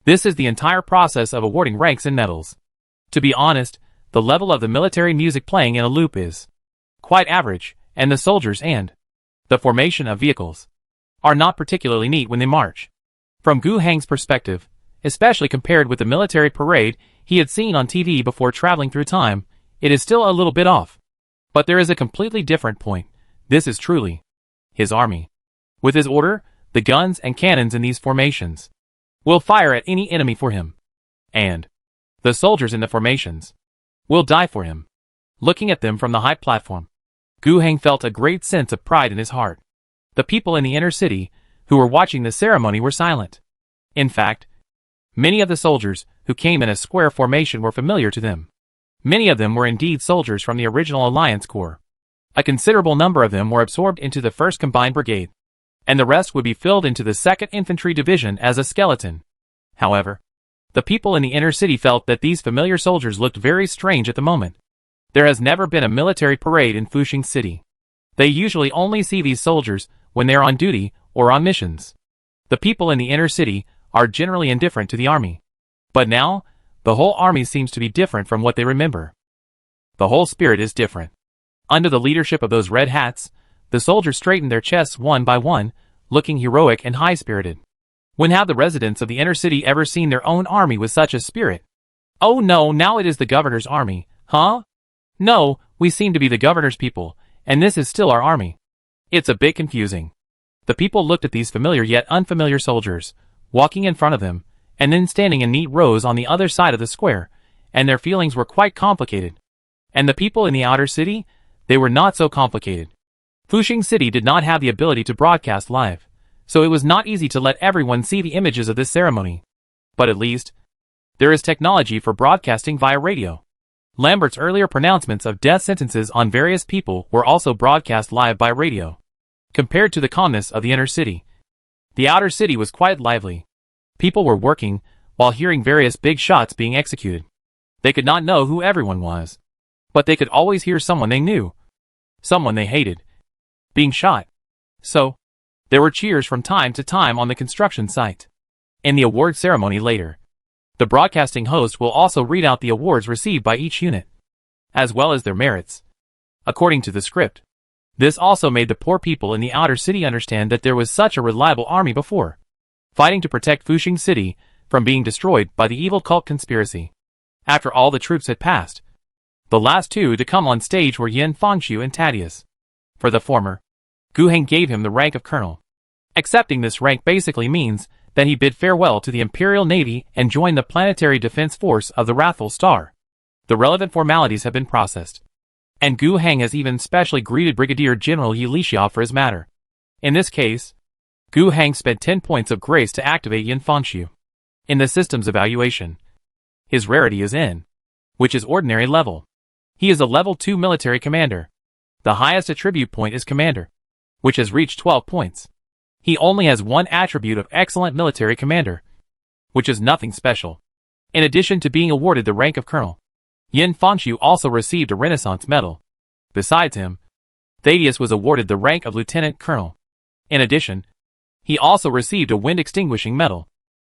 This is the entire process of awarding ranks and medals. To be honest, the level of the military music playing in a loop is quite average, and the soldiers and the formation of vehicles are not particularly neat when they march. From Gu Heng's perspective, especially compared with the military parade he had seen on TV before traveling through time, it is still a little bit off. But there is a completely different point. This is truly his army. With his order, the guns and cannons in these formations will fire at any enemy for him. And the soldiers in the formations will die for him. Looking at them from the high platform, Gu Heng felt a great sense of pride in his heart. The people in the inner city who were watching the ceremony were silent. In fact, many of the soldiers who came in a square formation were familiar to them. Many of them were indeed soldiers from the original Alliance Corps. A considerable number of them were absorbed into the 1st Combined Brigade, and the rest would be filled into the 2nd Infantry Division as a skeleton. However, the people in the inner city felt that these familiar soldiers looked very strange at the moment. There has never been a military parade in Fuxing City. They usually only see these soldiers when they are on duty or on missions. The people in the inner city are generally indifferent to the army. But now, the whole army seems to be different from what they remember. The whole spirit is different. Under the leadership of those red hats, the soldiers straightened their chests one by one, looking heroic and high-spirited. When have the residents of the inner city ever seen their own army with such a spirit? Oh no, now it is the governor's army, huh? No, we seem to be the governor's people, and this is still our army. It's a bit confusing. The people looked at these familiar yet unfamiliar soldiers, walking in front of them, and then standing in neat rows on the other side of the square, and their feelings were quite complicated. And the people in the outer city? They were not so complicated. Fuxing City did not have the ability to broadcast live, so it was not easy to let everyone see the images of this ceremony. But at least, there is technology for broadcasting via radio. Lambert's earlier pronouncements of death sentences on various people were also broadcast live by radio. Compared to the calmness of the inner city, the outer city was quite lively. People were working, while hearing various big shots being executed. They could not know who everyone was, but they could always hear someone they knew, someone they hated, being shot. So, there were cheers from time to time on the construction site. In the award ceremony later, the broadcasting host will also read out the awards received by each unit, as well as their merits, according to the script. This also made the poor people in the outer city understand that there was such a reliable army before, fighting to protect Fuxing City from being destroyed by the evil cult conspiracy. After all the troops had passed, the last two to come on stage were Yin Fangxiu and Thaddeus. For the former, Gu Heng gave him the rank of colonel. Accepting this rank basically means that he bid farewell to the Imperial Navy and joined the Planetary Defense Force of the Wrathful Star. The relevant formalities have been processed, and Gu Heng has even specially greeted Brigadier General Yi Lixiao for his matter. In this case, Gu Heng spent 10 points of grace to activate Yin Fangxiu. In the system's evaluation, his rarity is N, which is ordinary level. He is a level 2 military commander. The highest attribute point is commander, which has reached 12 points. He only has one attribute of excellent military commander, which is nothing special. In addition to being awarded the rank of colonel, Yin Fangxiu also received a Renaissance medal. Besides him, Thaddeus was awarded the rank of lieutenant colonel. In addition, he also received a wind extinguishing medal.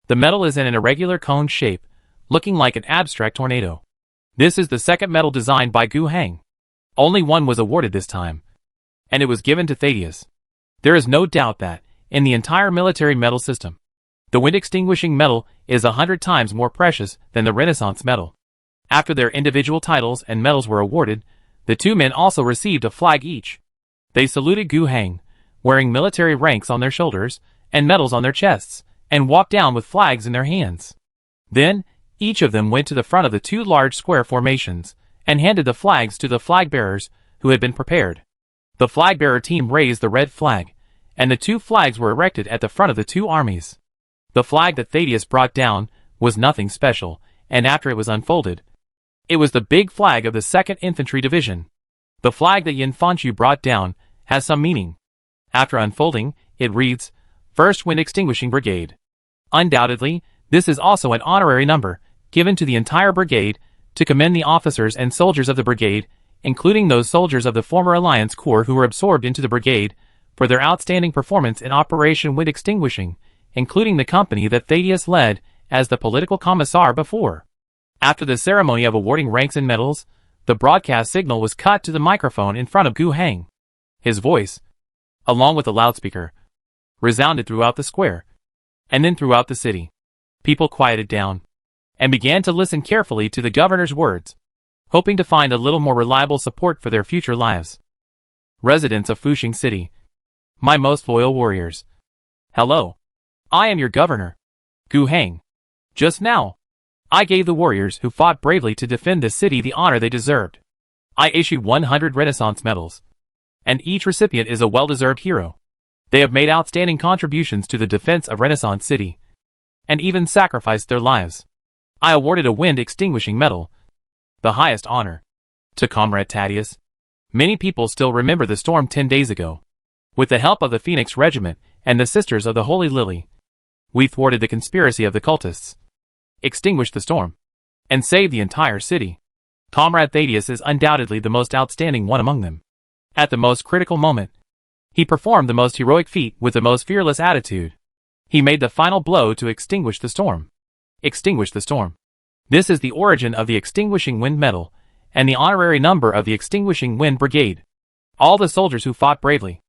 The medal is in an irregular cone shape, looking like an abstract tornado. This is the second medal designed by Gu Heng. Only one was awarded this time, and it was given to Thaddeus. There is no doubt that, in the entire military medal system, the wind extinguishing medal is 100 times more precious than the Renaissance medal. After their individual titles and medals were awarded, the two men also received a flag each. They saluted Gu Heng, wearing military ranks on their shoulders and medals on their chests, and walked down with flags in their hands. Then, each of them went to the front of the two large square formations, and handed the flags to the flag bearers who had been prepared. The flag bearer team raised the red flag, and the two flags were erected at the front of the two armies. The flag that Thaddeus brought down was nothing special, and after it was unfolded, it was the big flag of the 2nd Infantry Division. The flag that Yin Fangxiu brought down has some meaning. After unfolding, it reads, 1st Wind Extinguishing Brigade. Undoubtedly, this is also an honorary number, given to the entire brigade, to commend the officers and soldiers of the brigade, including those soldiers of the former Alliance Corps who were absorbed into the brigade, for their outstanding performance in Operation Wind Extinguishing, including the company that Thaddeus led as the political commissar before. After the ceremony of awarding ranks and medals, the broadcast signal was cut to the microphone in front of Gu Heng. His voice, along with the loudspeaker, resounded throughout the square, and then throughout the city. People quieted down and began to listen carefully to the governor's words, hoping to find a little more reliable support for their future lives. Residents of Fuxing City, my most loyal warriors. Hello. I am your governor, Gu Heng. Just now, I gave the warriors who fought bravely to defend this city the honor they deserved. I issued 100 Renaissance medals, and each recipient is a well-deserved hero. They have made outstanding contributions to the defense of Renaissance City, and even sacrificed their lives. I awarded a wind-extinguishing medal, the highest honor, to Comrade Thaddeus. Many people still remember the storm 10 days ago. With the help of the Phoenix Regiment and the Sisters of the Holy Lily, we thwarted the conspiracy of the cultists, extinguished the storm, and saved the entire city. Comrade Thaddeus is undoubtedly the most outstanding one among them. At the most critical moment, he performed the most heroic feat with the most fearless attitude. He made the final blow to extinguish the storm. Extinguish the storm. This is the origin of the Extinguishing Wind Medal, and the honorary number of the Extinguishing Wind Brigade. All the soldiers who fought bravely,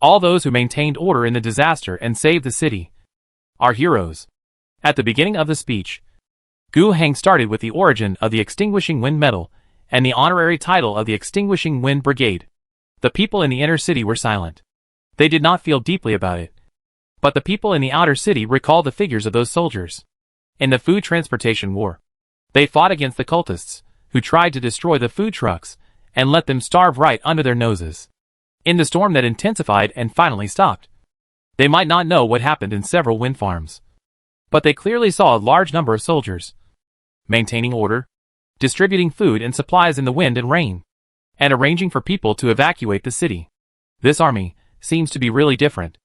all those who maintained order in the disaster and saved the city, are heroes. At the beginning of the speech, Gu Heng started with the origin of the Extinguishing Wind Medal and the honorary title of the Extinguishing Wind Brigade. The people in the inner city were silent. They did not feel deeply about it. But the people in the outer city recalled the figures of those soldiers. In the food transportation war, they fought against the cultists, who tried to destroy the food trucks and let them starve right under their noses. In the storm that intensified and finally stopped, they might not know what happened in several wind farms, but they clearly saw a large number of soldiers maintaining order, distributing food and supplies in the wind and rain, and arranging for people to evacuate the city. This army seems to be really different.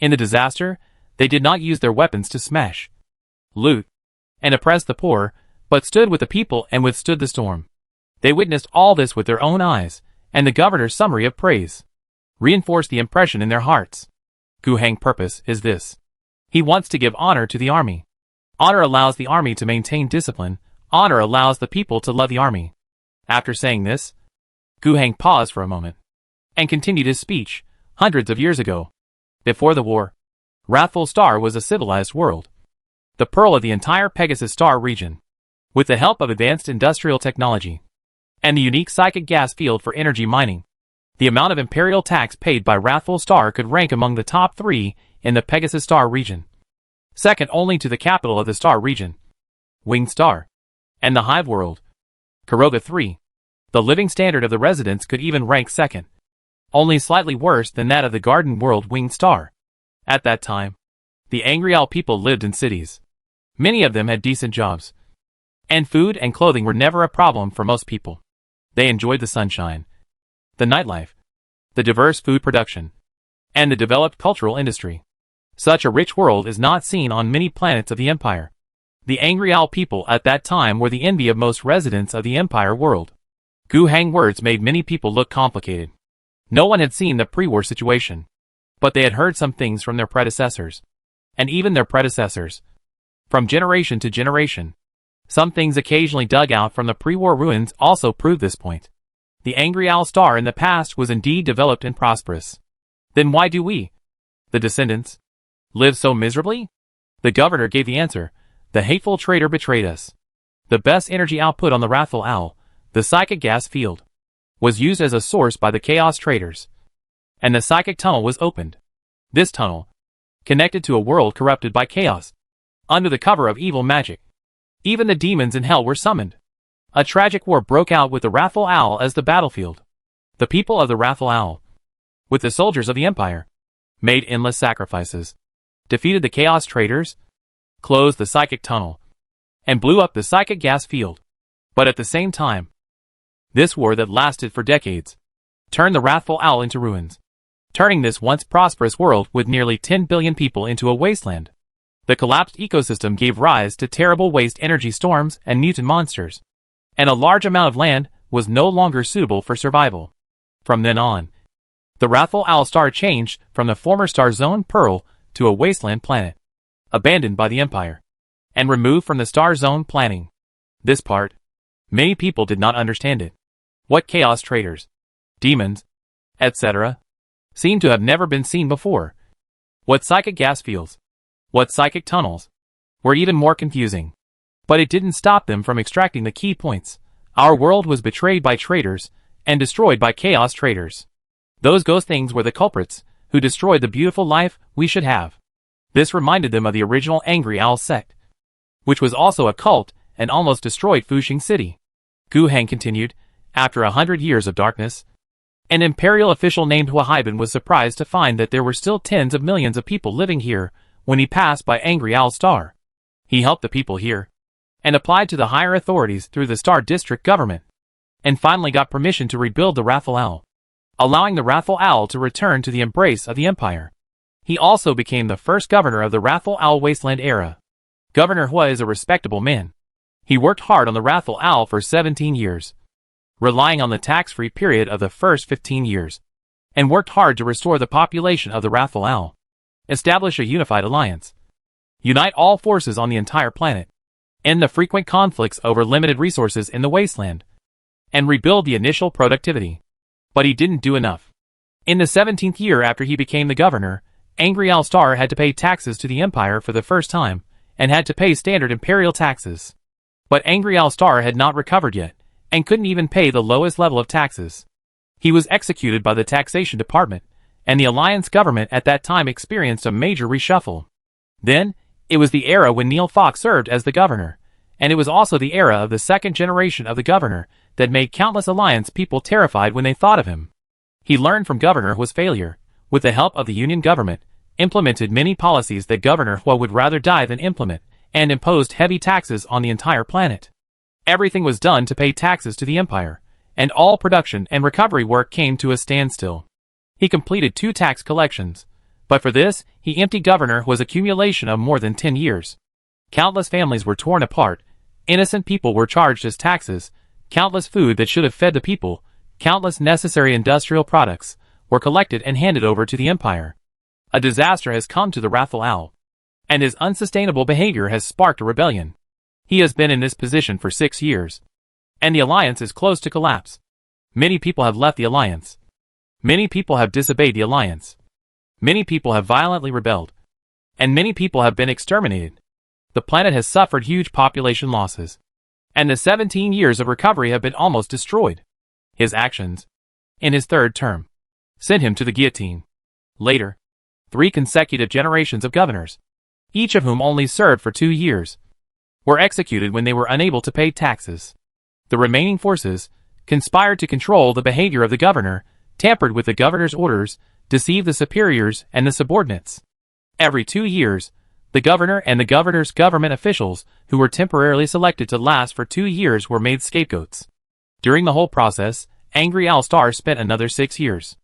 In the disaster, they did not use their weapons to smash, loot, and oppress the poor, but stood with the people and withstood the storm. They witnessed all this with their own eyes, and the governor's summary of praise reinforced the impression in their hearts. Gu Heng's purpose is this. He wants to give honor to the army. Honor allows the army to maintain discipline. Honor allows the people to love the army. After saying this, Gu Heng paused for a moment and continued his speech. Hundreds of years ago, before the war, Wrathful Star was a civilized world, the pearl of the entire Pegasus Star region. With the help of advanced industrial technology and the unique psychic gas field for energy mining, the amount of imperial tax paid by Wrathful Star could rank among the top 3 in the Pegasus Star region, second only to the capital of the Star region, Winged Star, and the Hive World, Kuroga 3. The living standard of the residents could even rank second, only slightly worse than that of the Garden World Winged Star. At that time, the Angry Owl people lived in cities. Many of them had decent jobs, and food and clothing were never a problem for most people. They enjoyed the sunshine, the nightlife, the diverse food production, and the developed cultural industry. Such a rich world is not seen on many planets of the Empire. The Angry Owl people at that time were the envy of most residents of the Empire world. Gu Heng's words made many people look complicated. No one had seen the pre-war situation, but they had heard some things from their predecessors, and even their predecessors, from generation to generation. Some things occasionally dug out from the pre-war ruins also prove this point. The Angry Owl Star in the past was indeed developed and prosperous. Then why do we, the descendants, live so miserably? The governor gave the answer. The hateful traitor betrayed us. The best energy output on the Wrathful Owl, the psychic gas field, was used as a source by the Chaos Traders, and the psychic tunnel was opened. This tunnel connected to a world corrupted by chaos, under the cover of evil magic. Even the demons in hell were summoned. A tragic war broke out with the Wrathful Owl as the battlefield. The people of the Wrathful Owl, with the soldiers of the Empire, made endless sacrifices, defeated the Chaos Traders, closed the psychic tunnel, and blew up the psychic gas field. But at the same time, this war that lasted for decades turned the Wrathful Owl into ruins, turning this once prosperous world with nearly 10 billion people into a wasteland. The collapsed ecosystem gave rise to terrible waste energy storms and mutant monsters, and a large amount of land was no longer suitable for survival. From then on, the Wrathful Owl Star changed from the former star zone Pearl to a wasteland planet. abandoned by the Empire, and removed from the Star Zone planning. This part, many people did not understand it. What chaos traders, demons, etc., seemed to have never been seen before. What psychic gas fields, what psychic tunnels, were even more confusing. But it didn't stop them from extracting the key points. Our world was betrayed by traitors, and destroyed by chaos traders. Those ghost things were the culprits, who destroyed the beautiful life we should have. This reminded them of the original Angry Owl sect, which was also a cult and almost destroyed Fuxing City. Gu Heng continued, after 100 years of darkness, an imperial official named Huaiban was surprised to find that there were still tens of millions of people living here when he passed by Angry Owl Star. He helped the people here, and applied to the higher authorities through the Star District government, and finally got permission to rebuild the Wrathful Owl, allowing the Wrathful Owl to return to the embrace of the Empire. He also became the first governor of the Wrathful Owl Wasteland era. Governor Hua is a respectable man. He worked hard on the Wrathful Owl for 17 years, relying on the tax-free period of the first 15 years, and worked hard to restore the population of the Wrathful Owl, establish a unified alliance, unite all forces on the entire planet, end the frequent conflicts over limited resources in the Wasteland, and rebuild the initial productivity. But he didn't do enough. In the 17th year after he became the governor, Angry Owl Star had to pay taxes to the Empire for the first time, and had to pay standard imperial taxes. But Angry Owl Star had not recovered yet, and couldn't even pay the lowest level of taxes. He was executed by the taxation department, and the alliance government at that time experienced a major reshuffle. Then, it was the era when Neil Fox served as the governor, and it was also the era of the second generation of the governor that made countless alliance people terrified when they thought of him. He learned from Governor Hua's failure, with the help of the Union government, implemented many policies that Governor Hua would rather die than implement, and imposed heavy taxes on the entire planet. Everything was done to pay taxes to the Empire, and all production and recovery work came to a standstill. He completed 2 tax collections, but for this, he emptied Governor Hua's accumulation of more than 10 years. Countless families were torn apart, innocent people were charged as taxes, countless food that should have fed the people, countless necessary industrial products, were collected and handed over to the Empire. A disaster has come to the Wrathful Owl, and his unsustainable behavior has sparked a rebellion. He has been in this position for 6 years, and the Alliance is close to collapse. Many people have left the Alliance. Many people have disobeyed the Alliance. Many people have violently rebelled, and many people have been exterminated. The planet has suffered huge population losses, and the 17 years of recovery have been almost destroyed. His actions, in his 3rd term, sent him to the guillotine. Later, 3 consecutive generations of governors, each of whom only served for 2 years, were executed when they were unable to pay taxes. The remaining forces conspired to control the behavior of the governor, tampered with the governor's orders, deceived the superiors and the subordinates. Every 2 years, the governor and the governor's government officials, who were temporarily selected to last for 2 years, were made scapegoats. During the whole process, Angry Owl Star spent another 6 years.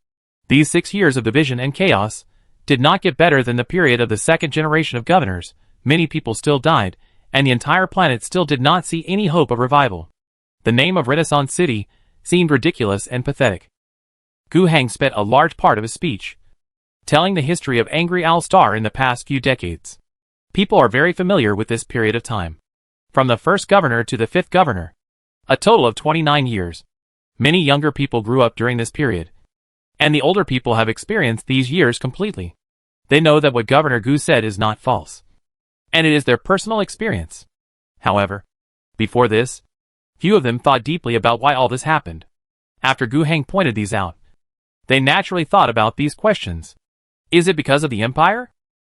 These 6 years of division and chaos did not get better than the period of the 2nd generation of governors. Many people still died, and the entire planet still did not see any hope of revival. The name of Renaissance City seemed ridiculous and pathetic. Gu Heng spent a large part of his speech telling the history of Angry Owl Star in the past few decades. People are very familiar with this period of time, from the 1st governor to the 5th governor, a total of 29 years. Many younger people grew up during this period, and the older people have experienced these years completely. They know that what Governor Gu said is not false, and it is their personal experience. However, before this, few of them thought deeply about why all this happened. After Gu Heng pointed these out, they naturally thought about these questions. Is it because of the Empire?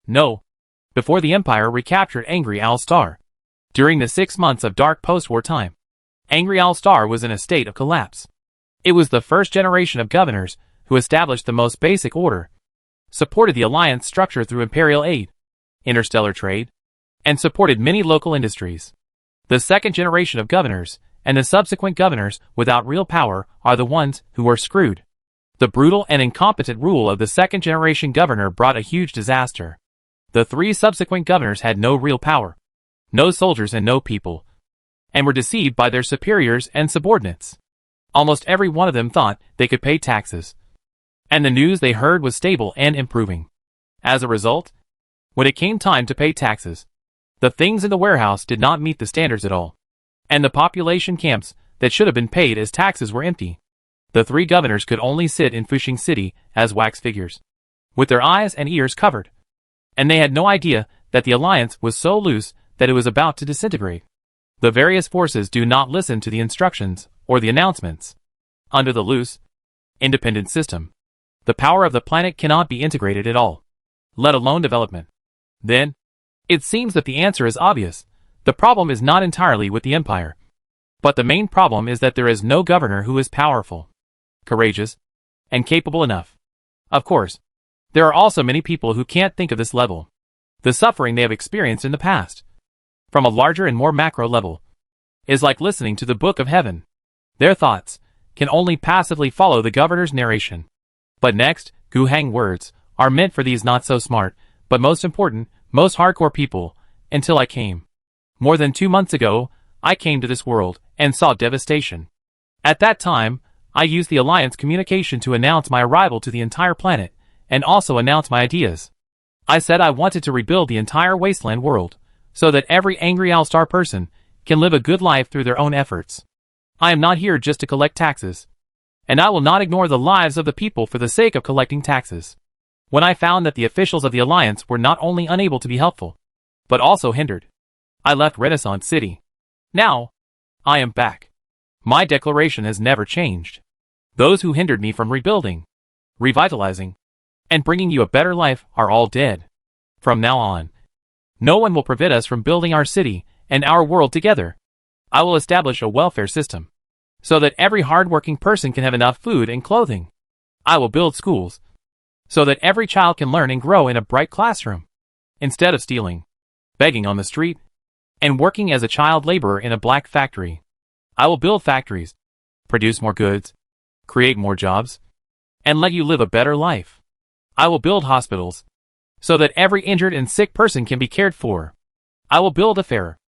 No. Before the Empire recaptured Angry Owl Star, during the 6 months of dark post-war time, Angry Owl Star was in a state of collapse. It was the 1st generation of governors who established the most basic order, supported the alliance structure through imperial aid, interstellar trade, and supported many local industries. The 2nd generation of governors, and the subsequent governors without real power, are the ones who were screwed. The brutal and incompetent rule of the 2nd generation governor brought a huge disaster. The 3 subsequent governors had no real power, no soldiers and no people, and were deceived by their superiors and subordinates. Almost every one of them thought they could pay taxes, and the news they heard was stable and improving. As a result, When it came time to pay taxes, the things in the warehouse did not meet the standards at all. And the population camps that should have been paid as taxes were empty. The three governors could only sit in Fushing City as wax figures, with their eyes and ears covered. And they had no idea that the alliance was so loose that it was about to disintegrate. The various forces do not listen to the instructions or the announcements. Under the loose, independent system, the power of the planet cannot be integrated at all, let alone development. Then, it seems that the answer is obvious. The problem is not entirely with the empire. But the main problem is that there is no governor who is powerful, courageous, and capable enough. Of course, there are also many people who can't think of this level, the suffering they have experienced in the past, from a larger and more macro level, is like listening to the book of heaven. Their thoughts can only passively follow the governor's narration. But next, Gu Hang words are meant for these not so smart, but most important, most hardcore people, until I came. More than 2 months ago, I came to this world and saw devastation. At that time, I used the Alliance communication to announce my arrival to the entire planet, and also announce my ideas. I said I wanted to rebuild the entire Wasteland world, so that every angry All-Star person can live a good life through their own efforts. I am not here just to collect taxes, and I will not ignore the lives of the people for the sake of collecting taxes. When I found that the officials of the Alliance were not only unable to be helpful, but also hindered, I left Renaissance City. Now, I am back. My declaration has never changed. Those who hindered me from rebuilding, revitalizing, and bringing you a better life are all dead. From now on, no one will prevent us from building our city and our world together. I will establish a welfare system, so that every hardworking person can have enough food and clothing. I will build schools, so that every child can learn and grow in a bright classroom, instead of stealing, begging on the street, and working as a child laborer in a black factory. I will build factories, produce more goods, create more jobs, and let you live a better life. I will build hospitals, so that every injured and sick person can be cared for. I will build a fairer,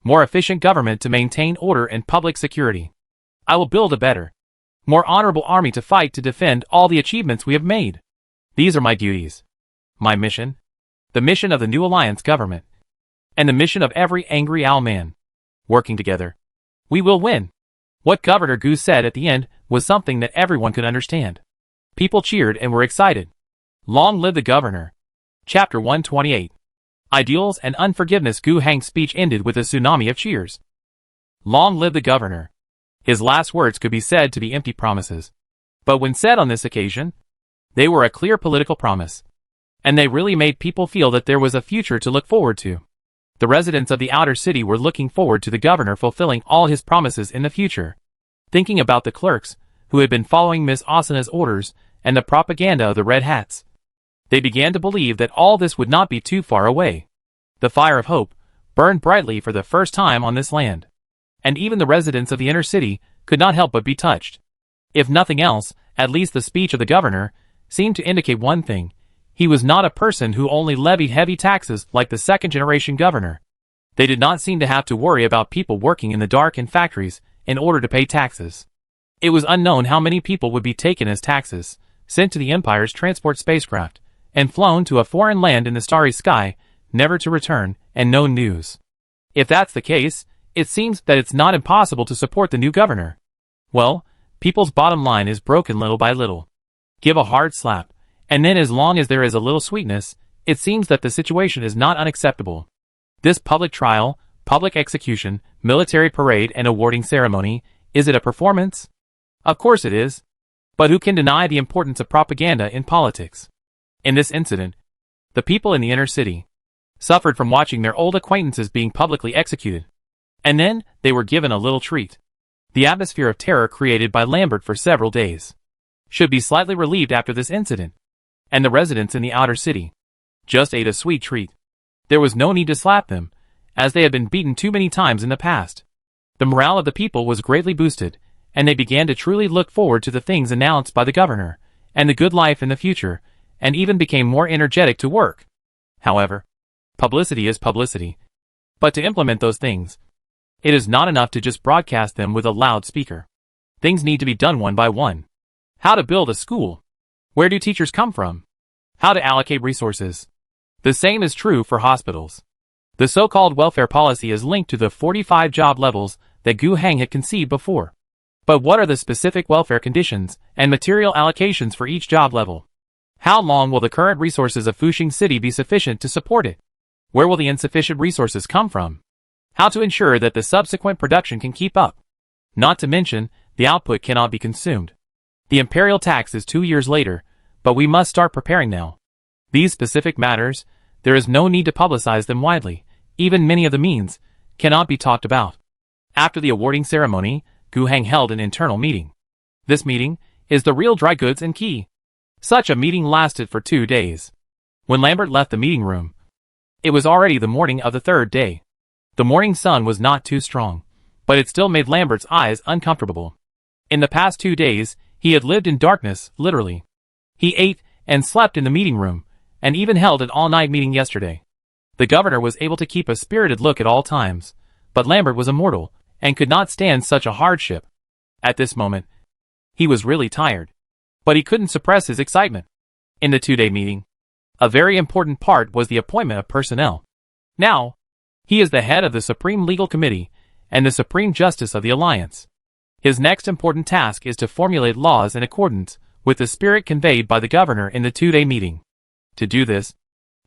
more efficient government to maintain order and public security. I will build a better, more honorable army to fight to defend all the achievements we have made. These are my duties, my mission, the mission of the new Alliance government, and the mission of every angry owl man. Working together, we will win. What Governor Gu said at the end was something that everyone could understand. People cheered and were excited. Long live the governor. Chapter 128. Ideals and Unforgiveness. Gu Hang's speech ended with a tsunami of cheers. Long live the governor. His last words could be said to be empty promises. But when said on this occasion, they were a clear political promise. And they really made people feel that there was a future to look forward to. The residents of the outer city were looking forward to the governor fulfilling all his promises in the future. Thinking about the clerks, who had been following Miss Asana's orders, and the propaganda of the Red Hats, they began to believe that all this would not be too far away. The fire of hope burned brightly for the first time on this land. And even the residents of the inner city could not help but be touched. If nothing else, at least the speech of the governor seemed to indicate one thing. He was not a person who only levied heavy taxes like the second-generation governor. They did not seem to have to worry about people working in the dark in factories in order to pay taxes. It was unknown how many people would be taken as taxes, sent to the Empire's transport spacecraft, and flown to a foreign land in the starry sky, never to return, and no news. If that's the case, it seems that it's not impossible to support the new governor. Well, people's bottom line is broken little by little. Give a hard slap, and then as long as there is a little sweetness, it seems that the situation is not unacceptable. This public trial, public execution, military parade and awarding ceremony, is it a performance? Of course it is. But who can deny the importance of propaganda in politics? In this incident, the people in the inner city suffered from watching their old acquaintances being publicly executed. And then, they were given a little treat. The atmosphere of terror created by Lambert for several days should be slightly relieved after this incident. And the residents in the outer city just ate a sweet treat. There was no need to slap them, as they had been beaten too many times in the past. The morale of the people was greatly boosted, and they began to truly look forward to the things announced by the governor, and the good life in the future, and even became more energetic to work. However, publicity is publicity. But to implement those things, it is not enough to just broadcast them with a loudspeaker. Things need to be done one by one. How to build a school. Where do teachers come from? How to allocate resources. The same is true for hospitals. The so-called welfare policy is linked to the 45 job levels that Gu Heng had conceived before. But what are the specific welfare conditions and material allocations for each job level? How long will the current resources of Fuxing City be sufficient to support it? Where will the insufficient resources come from? How to ensure that the subsequent production can keep up? Not to mention, the output cannot be consumed. The imperial tax is 2 years later, but we must start preparing now. These specific matters, there is no need to publicize them widely. Even many of the means cannot be talked about. After the awarding ceremony, Gu Heng held an internal meeting. This meeting is the real dry goods and key. Such a meeting lasted for 2 days. When Lambert left the meeting room, it was already the morning of the 3rd day. The morning sun was not too strong, but it still made Lambert's eyes uncomfortable. In the past 2 days, he had lived in darkness, literally. He ate and slept in the meeting room, and even held an all-night meeting yesterday. The governor was able to keep a spirited look at all times, but Lambert was immortal, and could not stand such a hardship. At this moment, he was really tired, but he couldn't suppress his excitement. In the 2-day meeting, a very important part was the appointment of personnel. Now, he is the head of the Supreme Legal Committee and the Supreme Justice of the Alliance. His next important task is to formulate laws in accordance with the spirit conveyed by the governor in the 2-day meeting. To do this,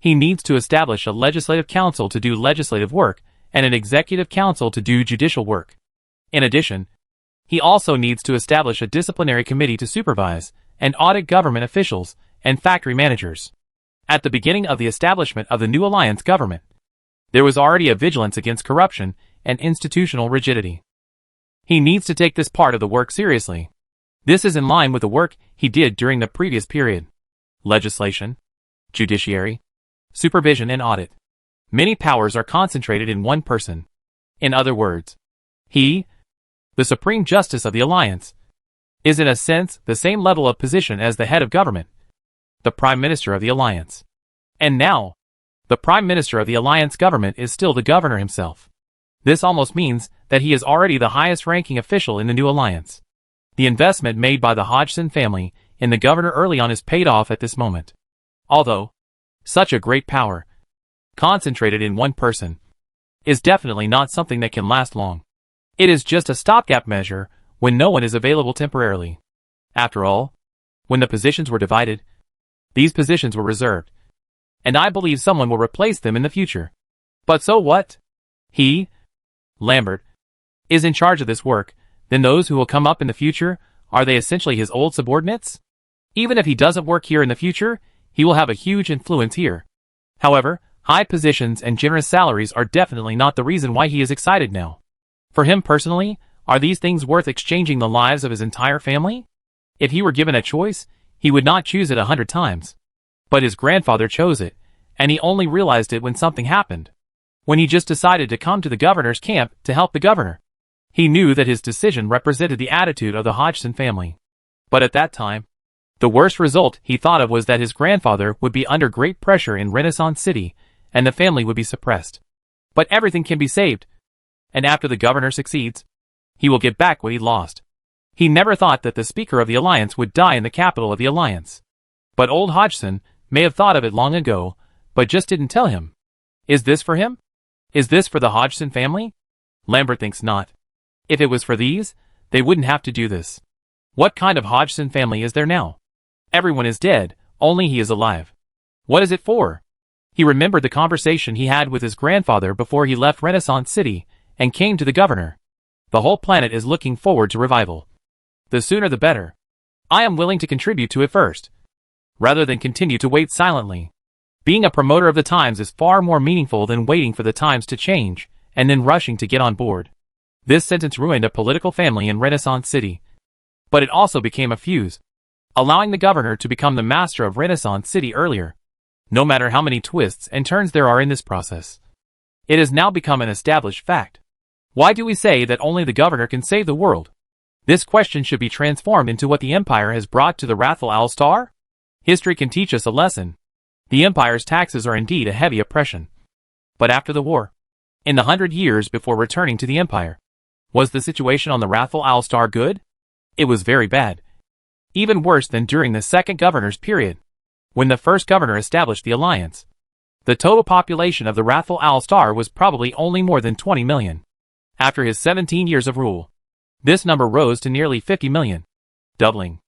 he needs to establish a legislative council to do legislative work and an executive council to do judicial work. In addition, he also needs to establish a disciplinary committee to supervise and audit government officials and factory managers. At the beginning of the establishment of the new alliance government, there was already a vigilance against corruption and institutional rigidity. He needs to take this part of the work seriously. This is in line with the work he did during the previous period. Legislation, judiciary, supervision and audit. Many powers are concentrated in one person. In other words, he, the Supreme Justice of the Alliance, is in a sense the same level of position as the head of government, the Prime Minister of the Alliance. And now, the Prime Minister of the Alliance government is still the governor himself. This almost means that he is already the highest-ranking official in the new alliance. The investment made by the Hodgson family in the governor early on is paid off at this moment. Although, such a great power, concentrated in one person, is definitely not something that can last long. It is just a stopgap measure when no one is available temporarily. After all, when the positions were divided, these positions were reserved, and I believe someone will replace them in the future. But so what? He, Lambert, is in charge of this work, then those who will come up in the future, are they essentially his old subordinates? Even if he doesn't work here in the future, he will have a huge influence here. However, high positions and generous salaries are definitely not the reason why he is excited now. For him personally, are these things worth exchanging the lives of his entire family? If he were given a choice, he would not choose it 100 times. But his grandfather chose it, and he only realized it when something happened. When he just decided to come to the governor's camp to help the governor. He knew that his decision represented the attitude of the Hodgson family. But at that time, the worst result he thought of was that his grandfather would be under great pressure in Renaissance City, and the family would be suppressed. But everything can be saved. And after the governor succeeds, he will get back what he lost. He never thought that the Speaker of the Alliance would die in the capital of the Alliance. But old Hodgson may have thought of it long ago, but just didn't tell him. Is this for him? Is this for the Hodgson family? Lambert thinks not. If it was for these, they wouldn't have to do this. What kind of Hodgson family is there now? Everyone is dead, only he is alive. What is it for? He remembered the conversation he had with his grandfather before he left Renaissance City and came to the governor. The whole planet is looking forward to revival. The sooner the better. I am willing to contribute to it first, rather than continue to wait silently. Being a promoter of the times is far more meaningful than waiting for the times to change and then rushing to get on board. This sentence ruined a political family in Renaissance City. But it also became a fuse, allowing the governor to become the master of Renaissance City earlier. No matter how many twists and turns there are in this process, it has now become an established fact. Why do we say that only the governor can save the world? This question should be transformed into what the Empire has brought to the wrathful Owl Star? History can teach us a lesson. The Empire's taxes are indeed a heavy oppression. But after the war, in the 100 years before returning to the Empire, was the situation on the wrathful Owl Star good? It was very bad. Even worse than during the second governor's period, when the first governor established the alliance. The total population of the wrathful Owl Star was probably only more than 20 million. After his 17 years of rule, this number rose to nearly 50 million, doubling.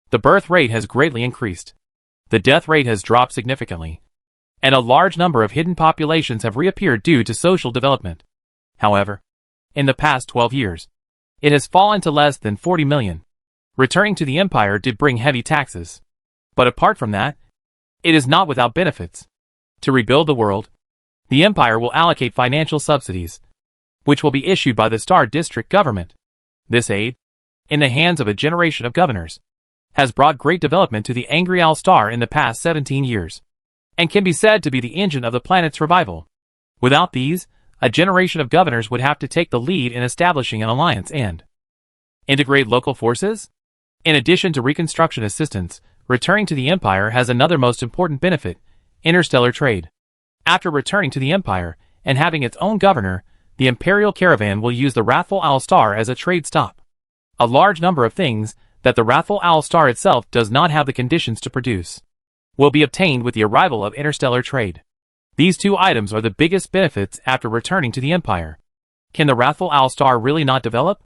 The birth rate has greatly increased. The death rate has dropped significantly, and a large number of hidden populations have reappeared due to social development. However, in the past 12 years, it has fallen to less than 40 million. Returning to the empire did bring heavy taxes. But apart from that, it is not without benefits. To rebuild the world, the empire will allocate financial subsidies, which will be issued by the Star District government. This aid, in the hands of a generation of governors, has brought great development to the Angry Owl Star in the past 17 years, and can be said to be the engine of the planet's revival. Without these, a generation of governors would have to take the lead in establishing an alliance and integrate local forces. In addition to reconstruction assistance, returning to the Empire has another most important benefit: interstellar trade. After returning to the Empire and having its own governor, the Imperial Caravan will use the Wrathful Owl Star as a trade stop. A large number of things that the Wrathful Owl Star itself does not have the conditions to produce will be obtained with the arrival of interstellar trade. These two items are the biggest benefits after returning to the Empire. Can the Wrathful Owl Star really not develop?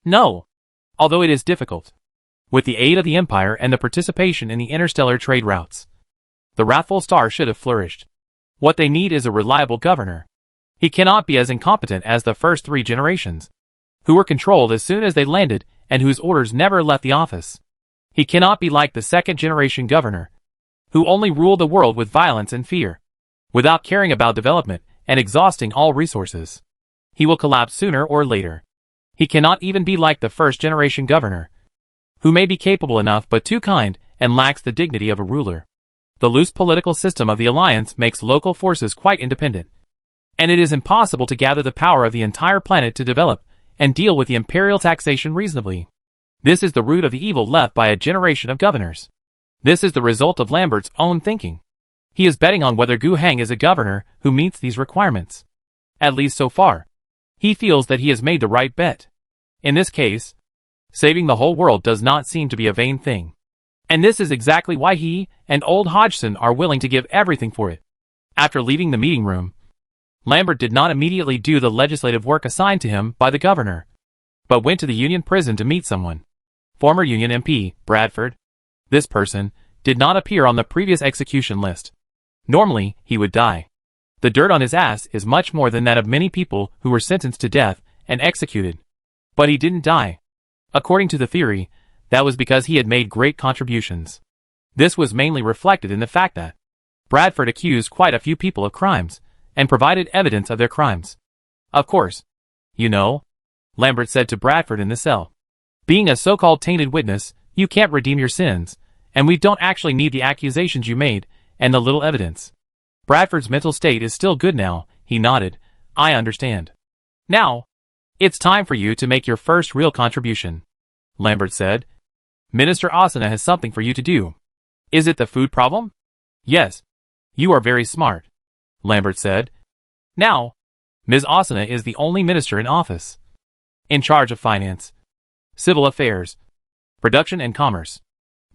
No. Although it is difficult. With the aid of the Empire and the participation in the interstellar trade routes, the Wrathful Star should have flourished. What they need is a reliable governor. He cannot be as incompetent as the first 3 generations, who were controlled as soon as they landed and whose orders never left the office. He cannot be like the second generation governor, who only ruled the world with violence and fear, without caring about development and exhausting all resources. He will collapse sooner or later. He cannot even be like the first generation governor, who may be capable enough but too kind and lacks the dignity of a ruler. The loose political system of the Alliance makes local forces quite independent, and it is impossible to gather the power of the entire planet to develop and deal with the imperial taxation reasonably. This is the root of the evil left by a generation of governors. This is the result of Lambert's own thinking. He is betting on whether Gu Heng is a governor who meets these requirements. At least so far, he feels that he has made the right bet. In this case, saving the whole world does not seem to be a vain thing. And this is exactly why he and old Hodgson are willing to give everything for it. After leaving the meeting room, Lambert did not immediately do the legislative work assigned to him by the governor, but went to the Union prison to meet someone. Former Union MP, Bradford. This person did not appear on the previous execution list. Normally, he would die. The dirt on his ass is much more than that of many people who were sentenced to death and executed. But he didn't die. According to the theory, that was because he had made great contributions. This was mainly reflected in the fact that Bradford accused quite a few people of crimes, and provided evidence of their crimes. Of course, you know, Lambert said to Bradford in the cell. Being a so-called tainted witness, you can't redeem your sins, and we don't actually need the accusations you made, and the little evidence. Bradford's mental state is still good now. He nodded. I understand. Now, it's time for you to make your first real contribution, Lambert said. Minister Asana has something for you to do. Is it the food problem? Yes. You are very smart, Lambert said. Now, Ms. Asana is the only minister in office, in charge of finance, civil affairs, production and commerce.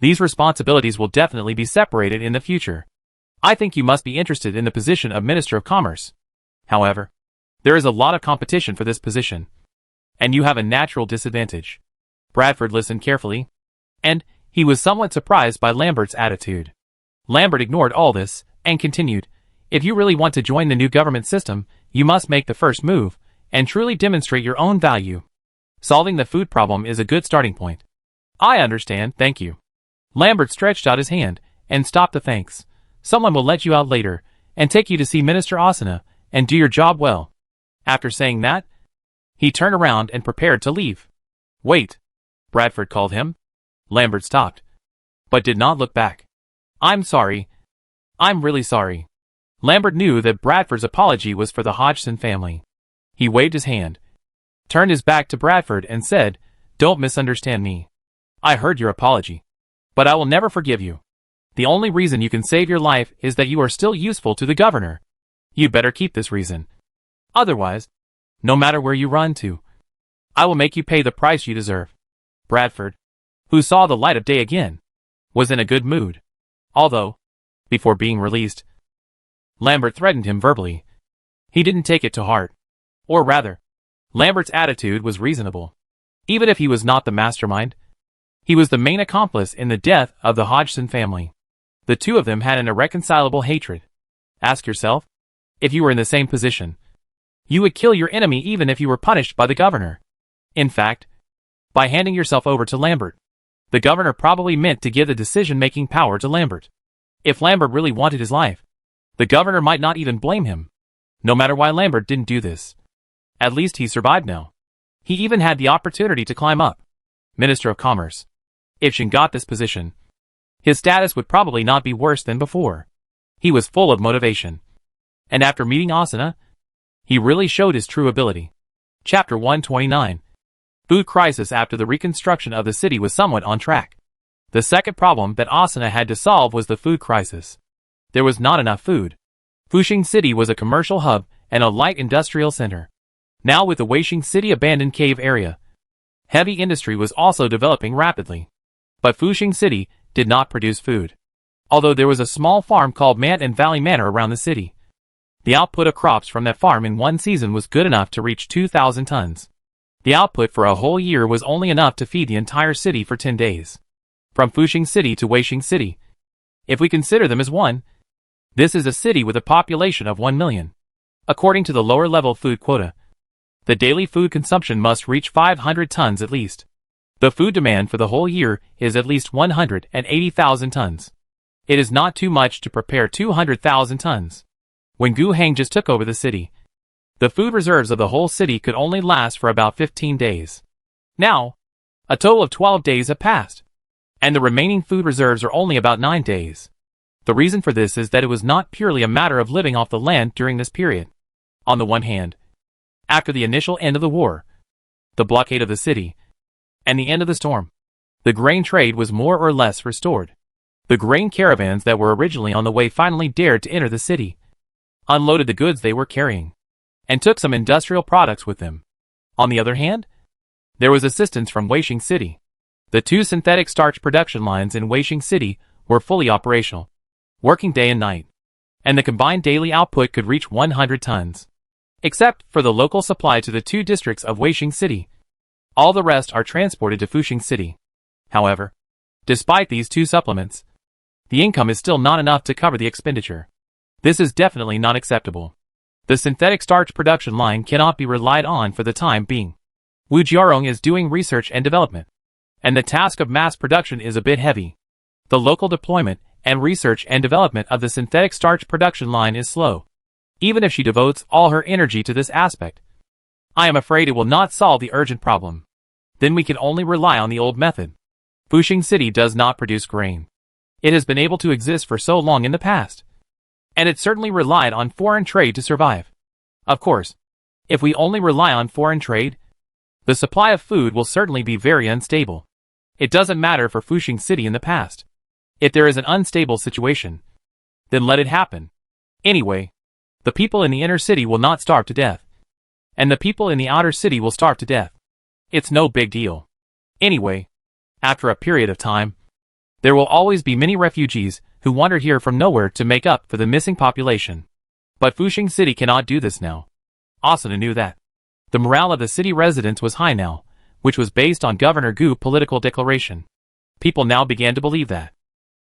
These responsibilities will definitely be separated in the future. I think you must be interested in the position of Minister of Commerce. However, there is a lot of competition for this position, and you have a natural disadvantage. Bradford listened carefully, and he was somewhat surprised by Lambert's attitude. Lambert ignored all this and continued, if you really want to join the new government system, you must make the first move and truly demonstrate your own value. Solving the food problem is a good starting point. I understand, thank you. Lambert stretched out his hand and stopped the thanks. Someone will let you out later and take you to see Minister Asana and do your job well. After saying that, he turned around and prepared to leave. Wait, Bradford called him. Lambert stopped, but did not look back. I'm sorry. I'm really sorry. Lambert knew that Bradford's apology was for the Hodgson family. He waved his hand, turned his back to Bradford and said, don't misunderstand me. I heard your apology, but I will never forgive you. The only reason you can save your life is that you are still useful to the governor. You better keep this reason. Otherwise, no matter where you run to, I will make you pay the price you deserve. Bradford, who saw the light of day again, was in a good mood. Although, before being released, Lambert threatened him verbally. He didn't take it to heart. Or rather, Lambert's attitude was reasonable. Even if he was not the mastermind, he was the main accomplice in the death of the Hodgson family. The two of them had an irreconcilable hatred. Ask yourself, if you were in the same position, you would kill your enemy even if you were punished by the governor. In fact, by handing yourself over to Lambert, the governor probably meant to give the decision-making power to Lambert. If Lambert really wanted his life, the governor might not even blame him. No matter why Lambert didn't do this. At least he survived now. He even had the opportunity to climb up Minister of Commerce. If Shin got this position, his status would probably not be worse than before. He was full of motivation. And after meeting Asuna, he really showed his true ability. Chapter 129. Food crisis. After the reconstruction of the city was somewhat on track, the second problem that Asuna had to solve was the food crisis. There was not enough food. Fushing City was a commercial hub and a light industrial center. Now with the Waishing City abandoned cave area, heavy industry was also developing rapidly. But Fushing City did not produce food. Although there was a small farm called Mant and Valley Manor around the city. The output of crops from that farm in one season was good enough to reach 2,000 tons. The output for a whole year was only enough to feed the entire city for 10 days. From Fushing City to Waishing City, if we consider them as one, this is a city with a population of 1 million. According to the lower-level food quota, the daily food consumption must reach 500 tons at least. The food demand for the whole year is at least 180,000 tons. It is not too much to prepare 200,000 tons. When Gu Hang just took over the city, the food reserves of the whole city could only last for about 15 days. Now, a total of 12 days have passed, and the remaining food reserves are only about 9 days. The reason for this is that it was not purely a matter of living off the land during this period. On the one hand, after the initial end of the war, the blockade of the city, and the end of the storm, the grain trade was more or less restored. The grain caravans that were originally on the way finally dared to enter the city, unloaded the goods they were carrying, and took some industrial products with them. On the other hand, there was assistance from Waishing City. The two synthetic starch production lines in Waishing City were fully operational, working day and night, and the combined daily output could reach 100 tons. Except for the local supply to the two districts of Waishing City, all the rest are transported to Fushing City. However, despite these two supplements, the income is still not enough to cover the expenditure. This is definitely not acceptable. The synthetic starch production line cannot be relied on for the time being. Wu Jiarong is doing research and development, and the task of mass production is a bit heavy. The local deployment and research and development of the synthetic starch production line is slow. Even if she devotes all her energy to this aspect, I am afraid it will not solve the urgent problem. Then we can only rely on the old method. Fushing City does not produce grain. It has been able to exist for so long in the past, and it certainly relied on foreign trade to survive. Of course, if we only rely on foreign trade, the supply of food will certainly be very unstable. It doesn't matter for Fushing City in the past. If there is an unstable situation, then let it happen. Anyway, the people in the inner city will not starve to death, and the people in the outer city will starve to death. It's no big deal. Anyway, after a period of time, there will always be many refugees who wander here from nowhere to make up for the missing population. But Fushing City cannot do this now. Asuna knew that. The morale of the city residents was high now, which was based on Governor Gu's political declaration. People now began to believe that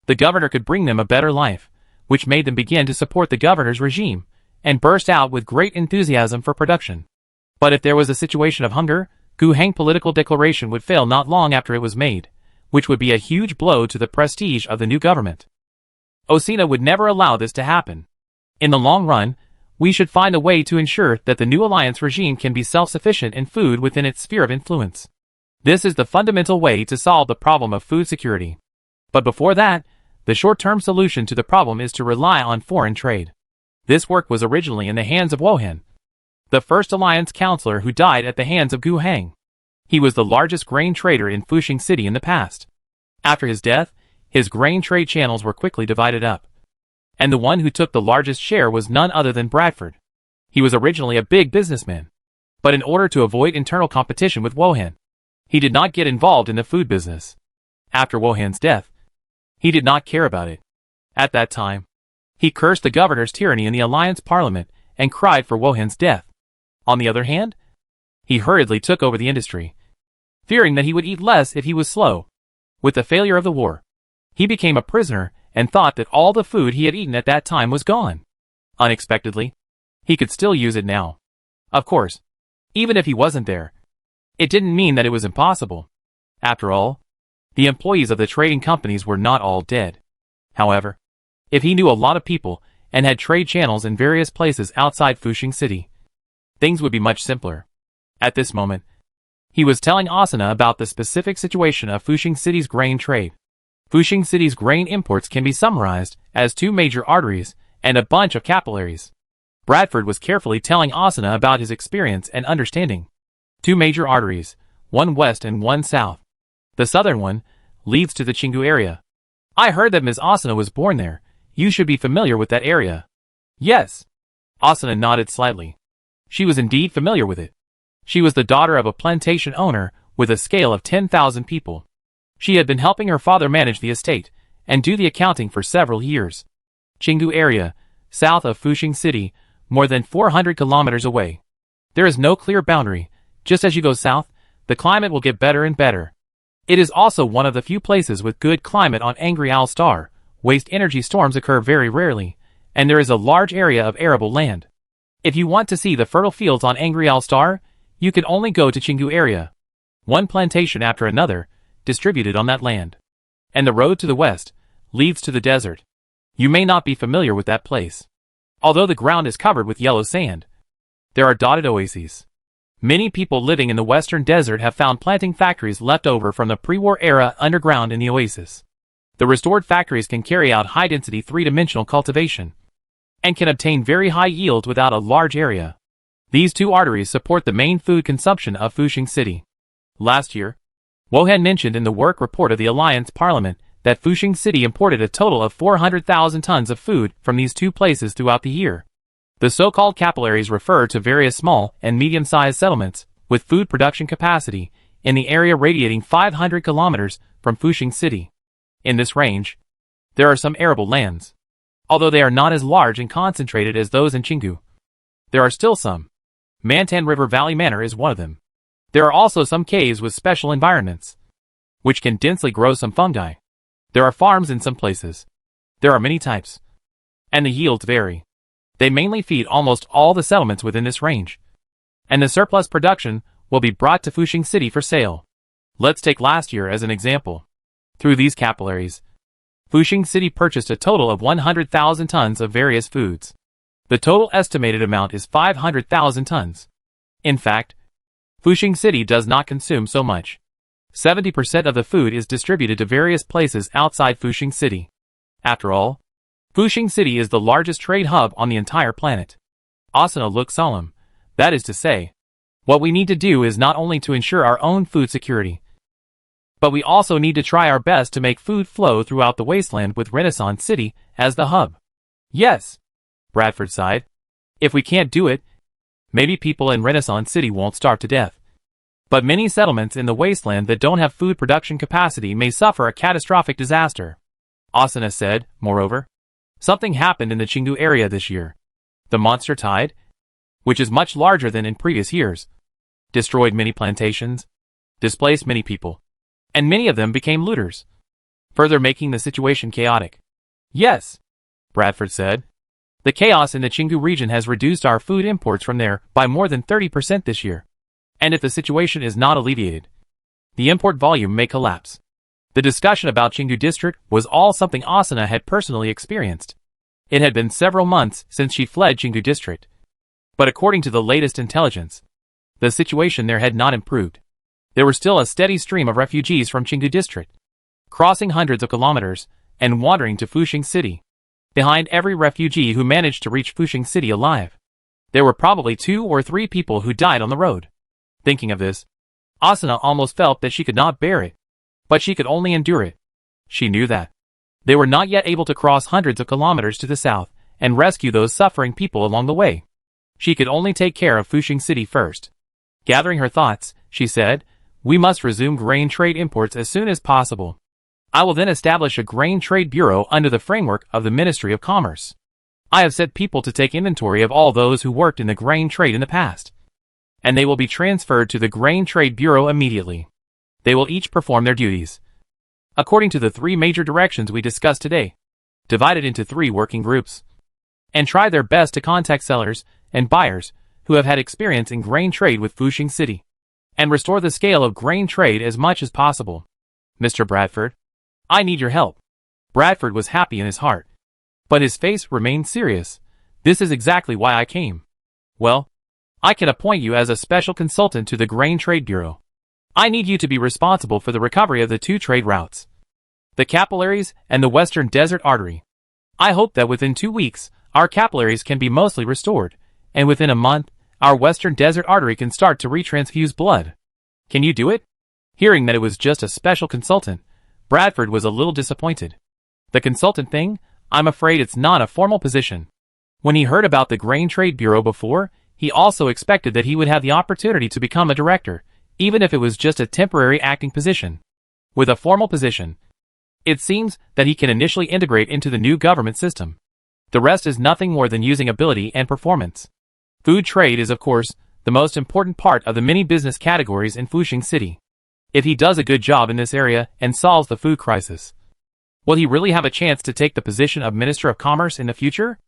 the governor could bring them a better life, which made them begin to support the governor's regime, and burst out with great enthusiasm for production. But if there was a situation of hunger, Gu Hang's political declaration would fail not long after it was made, which would be a huge blow to the prestige of the new government. Osina would never allow this to happen. In the long run, we should find a way to ensure that the new alliance regime can be self-sufficient in food within its sphere of influence. This is the fundamental way to solve the problem of food security. But before that, the short-term solution to the problem is to rely on foreign trade. This work was originally in the hands of Wohan, the first alliance counselor who died at the hands of Gu Hang. He was the largest grain trader in Fushing City in the past. After his death, his grain trade channels were quickly divided up, and the one who took the largest share was none other than Bradford. He was originally a big businessman, but in order to avoid internal competition with Wohan, he did not get involved in the food business. After Wohan's death, he did not care about it. At that time, He cursed the governor's tyranny in the Alliance Parliament and cried for Wohan's death. On the other hand, he hurriedly took over the industry, fearing that he would eat less if he was slow. With the failure of the war, he became a prisoner and thought that all the food he had eaten at that time was gone. Unexpectedly, he could still use it now. Of course, even if he wasn't there, it didn't mean that it was impossible. After all, the employees of the trading companies were not all dead. However, if he knew a lot of people and had trade channels in various places outside Fushing City, things would be much simpler. At this moment, he was telling Asuna about the specific situation of Fushing City's grain trade. Fushing City's grain imports can be summarized as 2 major arteries and a bunch of capillaries. Bradford was carefully telling Asuna about his experience and understanding. 2 major arteries, one west and one south. The southern one leads to the Chingu area. I heard that Ms. Asuna was born there. You should be familiar with that area. Yes. Asuna nodded slightly. She was indeed familiar with it. She was the daughter of a plantation owner with a scale of 10,000 people. She had been helping her father manage the estate and do the accounting for several years. Chingu area, south of Fushing City, more than 400 kilometers away. There is no clear boundary. Just as you go south, the climate will get better and better. It is also one of the few places with good climate on Angry Owl Star. Waste energy storms occur very rarely, and there is a large area of arable land. If you want to see the fertile fields on Angry Owl Star, you can only go to Chingu area. One plantation after another, distributed on that land. And the road to the west leads to the desert. You may not be familiar with that place. Although the ground is covered with yellow sand, there are dotted oases. Many people living in the western desert have found planting factories left over from the pre-war era underground in the oasis. The restored factories can carry out high-density 3-dimensional cultivation and can obtain very high yields without a large area. These 2 arteries support the main food consumption of Fushing City. Last year, Wohan mentioned in the work report of the Alliance Parliament that Fushing City imported a total of 400,000 tons of food from these 2 places throughout the year. The so-called capillaries refer to various small and medium-sized settlements with food production capacity in the area radiating 500 kilometers from Fushing City. In this range, there are some arable lands. Although they are not as large and concentrated as those in Chingu, there are still some. Mantan River Valley Manor is one of them. There are also some caves with special environments, which can densely grow some fungi. There are farms in some places. There are many types, and the yields vary. They mainly feed almost all the settlements within this range, and the surplus production will be brought to Fushing City for sale. Let's take last year as an example. Through these capillaries, Fushing City purchased a total of 100,000 tons of various foods. The total estimated amount is 500,000 tons. In fact, Fushing City does not consume so much. 70% of the food is distributed to various places outside Fushing City. After all, Fushing City is the largest trade hub on the entire planet. Asuna looked solemn. That is to say, what we need to do is not only to ensure our own food security, but we also need to try our best to make food flow throughout the wasteland with Renaissance City as the hub. Yes, Bradford sighed. If we can't do it, maybe people in Renaissance City won't starve to death. But many settlements in the wasteland that don't have food production capacity may suffer a catastrophic disaster. Asuna said, moreover, something happened in the Chingu area this year. The monster tide, which is much larger than in previous years, destroyed many plantations, displaced many people, and many of them became looters, further making the situation chaotic. Yes, Bradford said. The chaos in the Chingu region has reduced our food imports from there by more than 30% this year. And if the situation is not alleviated, the import volume may collapse. The discussion about Chingu district was all something Asuna had personally experienced. It had been several months since she fled Chingu district. But according to the latest intelligence, the situation there had not improved. There was still a steady stream of refugees from Chingu district, crossing hundreds of kilometers and wandering to Fushing City. Behind every refugee who managed to reach Fushing City alive, there were probably 2 or 3 people who died on the road. Thinking of this, Asuna almost felt that she could not bear it. But she could only endure it. She knew that they were not yet able to cross hundreds of kilometers to the south and rescue those suffering people along the way. She could only take care of Fushing City first. Gathering her thoughts, she said, "We must resume grain trade imports as soon as possible. I will then establish a grain trade bureau under the framework of the Ministry of Commerce. I have set people to take inventory of all those who worked in the grain trade in the past, and they will be transferred to the Grain Trade Bureau immediately. They will each perform their duties according to the 3 major directions we discussed today, divided into 3 working groups, and try their best to contact sellers and buyers who have had experience in grain trade with Fushing City, and restore the scale of grain trade as much as possible. Mr. Bradford, I need your help. Bradford was happy in his heart, but his face remained serious. This is exactly why I came. Well, I can appoint you as a special consultant to the Grain Trade Bureau. I need you to be responsible for the recovery of the 2 trade routes, the capillaries and the Western Desert Artery. I hope that within 2 weeks, our capillaries can be mostly restored, and within a month, our Western Desert Artery can start to retransfuse blood. Can you do it? Hearing that it was just a special consultant, Bradford was a little disappointed. The consultant thing? I'm afraid it's not a formal position. When he heard about the Grain Trade Bureau before, he also expected that he would have the opportunity to become a director, even if it was just a temporary acting position. With a formal position, it seems that he can initially integrate into the new government system. The rest is nothing more than using ability and performance. Food trade is, of course, the most important part of the many business categories in Fushing City. If he does a good job in this area and solves the food crisis, will he really have a chance to take the position of Minister of Commerce in the future?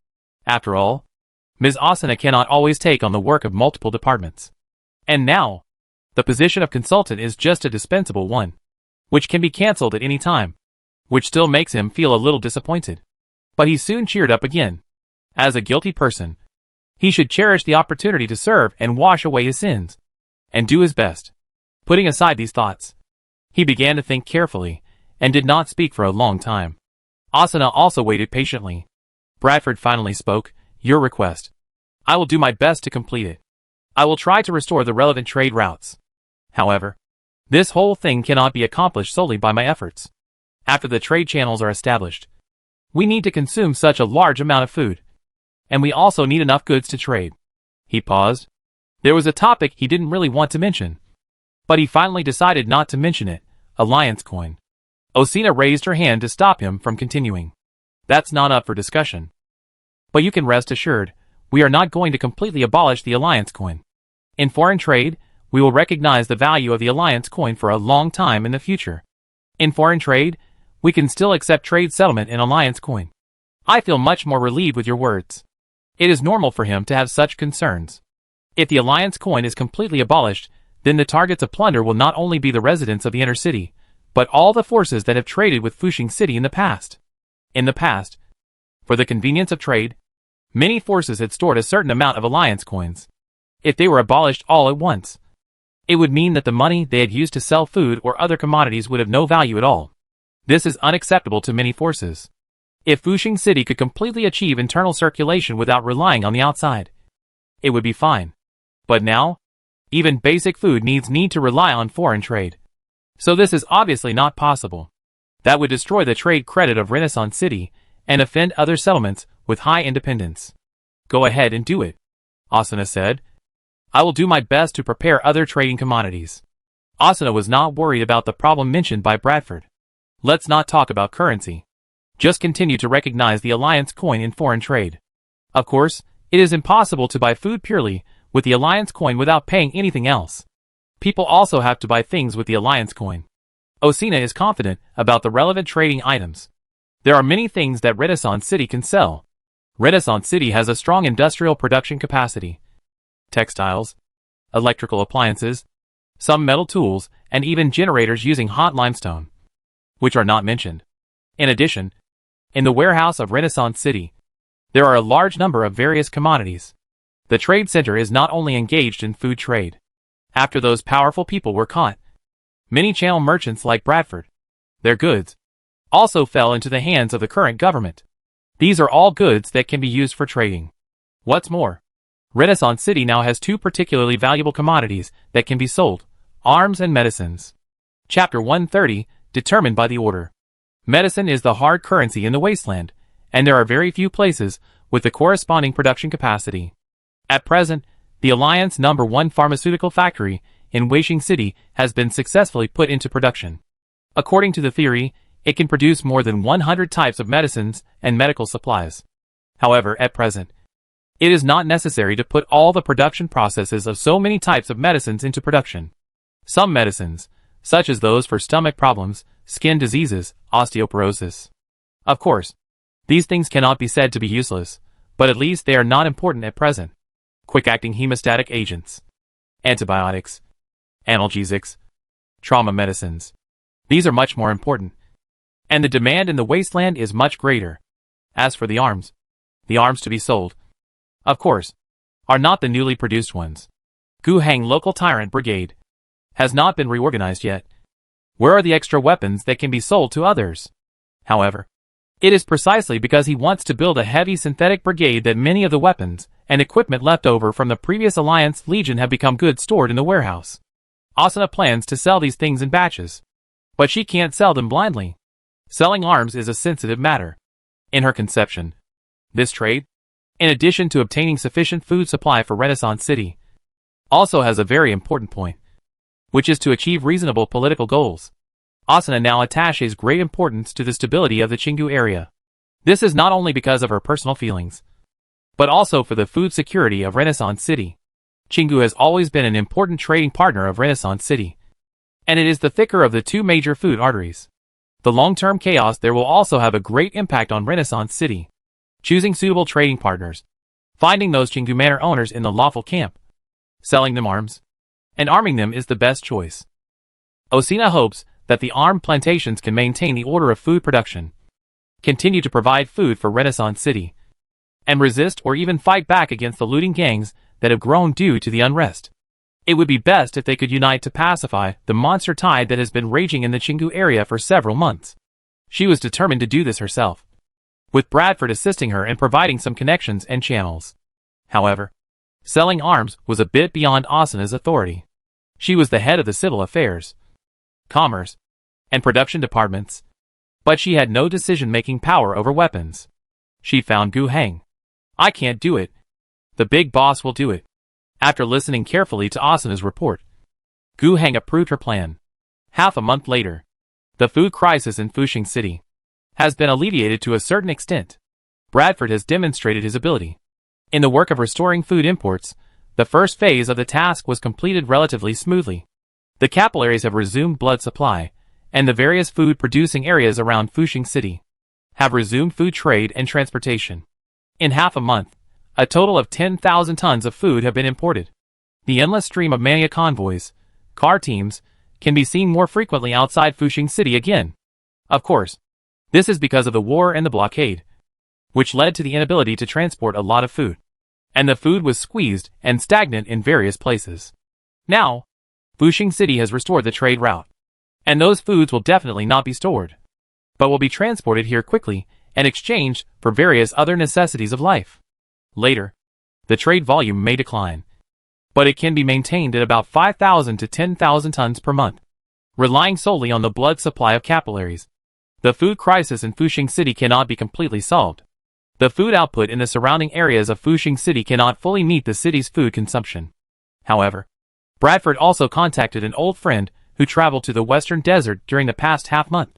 After all, Ms. Asuna cannot always take on the work of multiple departments. And now, the position of consultant is just a dispensable one, which can be cancelled at any time, which still makes him feel a little disappointed. But he soon cheered up again. As a guilty person, he should cherish the opportunity to serve and wash away his sins, and do his best. Putting aside these thoughts, he began to think carefully, and did not speak for a long time. Asuna also waited patiently. Bradford finally spoke. Your request. I will do my best to complete it. I will try to restore the relevant trade routes. However, this whole thing cannot be accomplished solely by my efforts. After the trade channels are established, we need to consume such a large amount of food, and we also need enough goods to trade. He paused. There was a topic he didn't really want to mention, but he finally decided not to mention it. Alliance coin. Osina raised her hand to stop him from continuing. That's not up for discussion. But you can rest assured, we are not going to completely abolish the Alliance coin. In foreign trade, we will recognize the value of the Alliance coin for a long time in the future. In foreign trade, we can still accept trade settlement in Alliance coin. I feel much more relieved with your words. It is normal for him to have such concerns. If the Alliance coin is completely abolished, then the targets of plunder will not only be the residents of the inner city, but all the forces that have traded with Fushing City in the past. In the past, for the convenience of trade, many forces had stored a certain amount of Alliance coins. If they were abolished all at once, it would mean that the money they had used to sell food or other commodities would have no value at all. This is unacceptable to many forces. If Fushing City could completely achieve internal circulation without relying on the outside, it would be fine. But now, even basic food needs to rely on foreign trade. So this is obviously not possible. That would destroy the trade credit of Renaissance City and offend other settlements with high independence. Go ahead and do it, Asuna said. I will do my best to prepare other trading commodities. Asuna was not worried about the problem mentioned by Bradford. Let's not talk about currency. Just continue to recognize the Alliance coin in foreign trade. Of course, it is impossible to buy food purely with the Alliance coin without paying anything else. People also have to buy things with the Alliance coin. Osina is confident about the relevant trading items. There are many things that Renaissance City can sell. Renaissance City has a strong industrial production capacity. Textiles, electrical appliances, some metal tools, and even generators using hot limestone, which are not mentioned. In addition, in the warehouse of Renaissance City, there are a large number of various commodities. The trade center is not only engaged in food trade. After those powerful people were caught, many channel merchants like Bradford, their goods, also fell into the hands of the current government. These are all goods that can be used for trading. What's more, Renaissance City now has 2 particularly valuable commodities that can be sold: arms and medicines. Chapter 130, determined by the order. Medicine is the hard currency in the Wasteland, and there are very few places with the corresponding production capacity. At present, the Alliance No. 1 pharmaceutical factory in Fushing City has been successfully put into production. According to the theory, it can produce more than 100 types of medicines and medical supplies. However, at present, it is not necessary to put all the production processes of so many types of medicines into production. Some medicines, such as those for stomach problems, skin diseases, osteoporosis. Of course, these things cannot be said to be useless, but at least they are not important at present. Quick-acting hemostatic agents, antibiotics, analgesics, trauma medicines. These are much more important, and the demand in the wasteland is much greater. As for the arms to be sold, of course, are not the newly produced ones. Guhang Local Tyrant Brigade has not been reorganized yet. Where are the extra weapons that can be sold to others? However, it is precisely because he wants to build a heavy synthetic brigade that many of the weapons and equipment left over from the previous Alliance Legion have become goods stored in the warehouse. Asuna plans to sell these things in batches, but she can't sell them blindly. Selling arms is a sensitive matter. In her conception, this trade, in addition to obtaining sufficient food supply for Renaissance City, also has a very important point, which is to achieve reasonable political goals. Asuna now attaches great importance to the stability of the Chingu area. This is not only because of her personal feelings, but also for the food security of Renaissance City. Chingu has always been an important trading partner of Renaissance City, and it is the thicker of the two major food arteries. The long-term chaos there will also have a great impact on Renaissance City. Choosing suitable trading partners, finding those Chingu Manor owners in the lawful camp, selling them arms, and arming them is the best choice. Osina hopes that the armed plantations can maintain the order of food production, continue to provide food for Renaissance City, and resist or even fight back against the looting gangs that have grown due to the unrest. It would be best if they could unite to pacify the monster tide that has been raging in the Chingu area for several months. She was determined to do this herself, with Bradford assisting her and providing some connections and channels. However, selling arms was a bit beyond Asuna's authority. She was the head of the civil affairs, commerce, and production departments, but she had no decision-making power over weapons. She found Gu Hang. I can't do it. The big boss will do it. After listening carefully to Asuna's report, Gu Hang approved her plan. Half a month later, the food crisis in Fuxing City has been alleviated to a certain extent. Bradford has demonstrated his ability. In the work of restoring food imports, the first phase of the task was completed relatively smoothly. The capillaries have resumed blood supply, and the various food-producing areas around Fuxing City have resumed food trade and transportation. In half a month, a total of 10,000 tons of food have been imported. The endless stream of mania convoys, car teams, can be seen more frequently outside Fuxing City again. Of course, this is because of the war and the blockade, which led to the inability to transport a lot of food, and the food was squeezed and stagnant in various places. Now, Fuxing City has restored the trade route, and those foods will definitely not be stored, but will be transported here quickly and exchanged for various other necessities of life. Later, the trade volume may decline, but it can be maintained at about 5,000 to 10,000 tons per month. Relying solely on the blood supply of capillaries, the food crisis in Fuxing City cannot be completely solved. The food output in the surrounding areas of Fuxing City cannot fully meet the city's food consumption. However, Bradford also contacted an old friend who traveled to the Western Desert during the past half-month,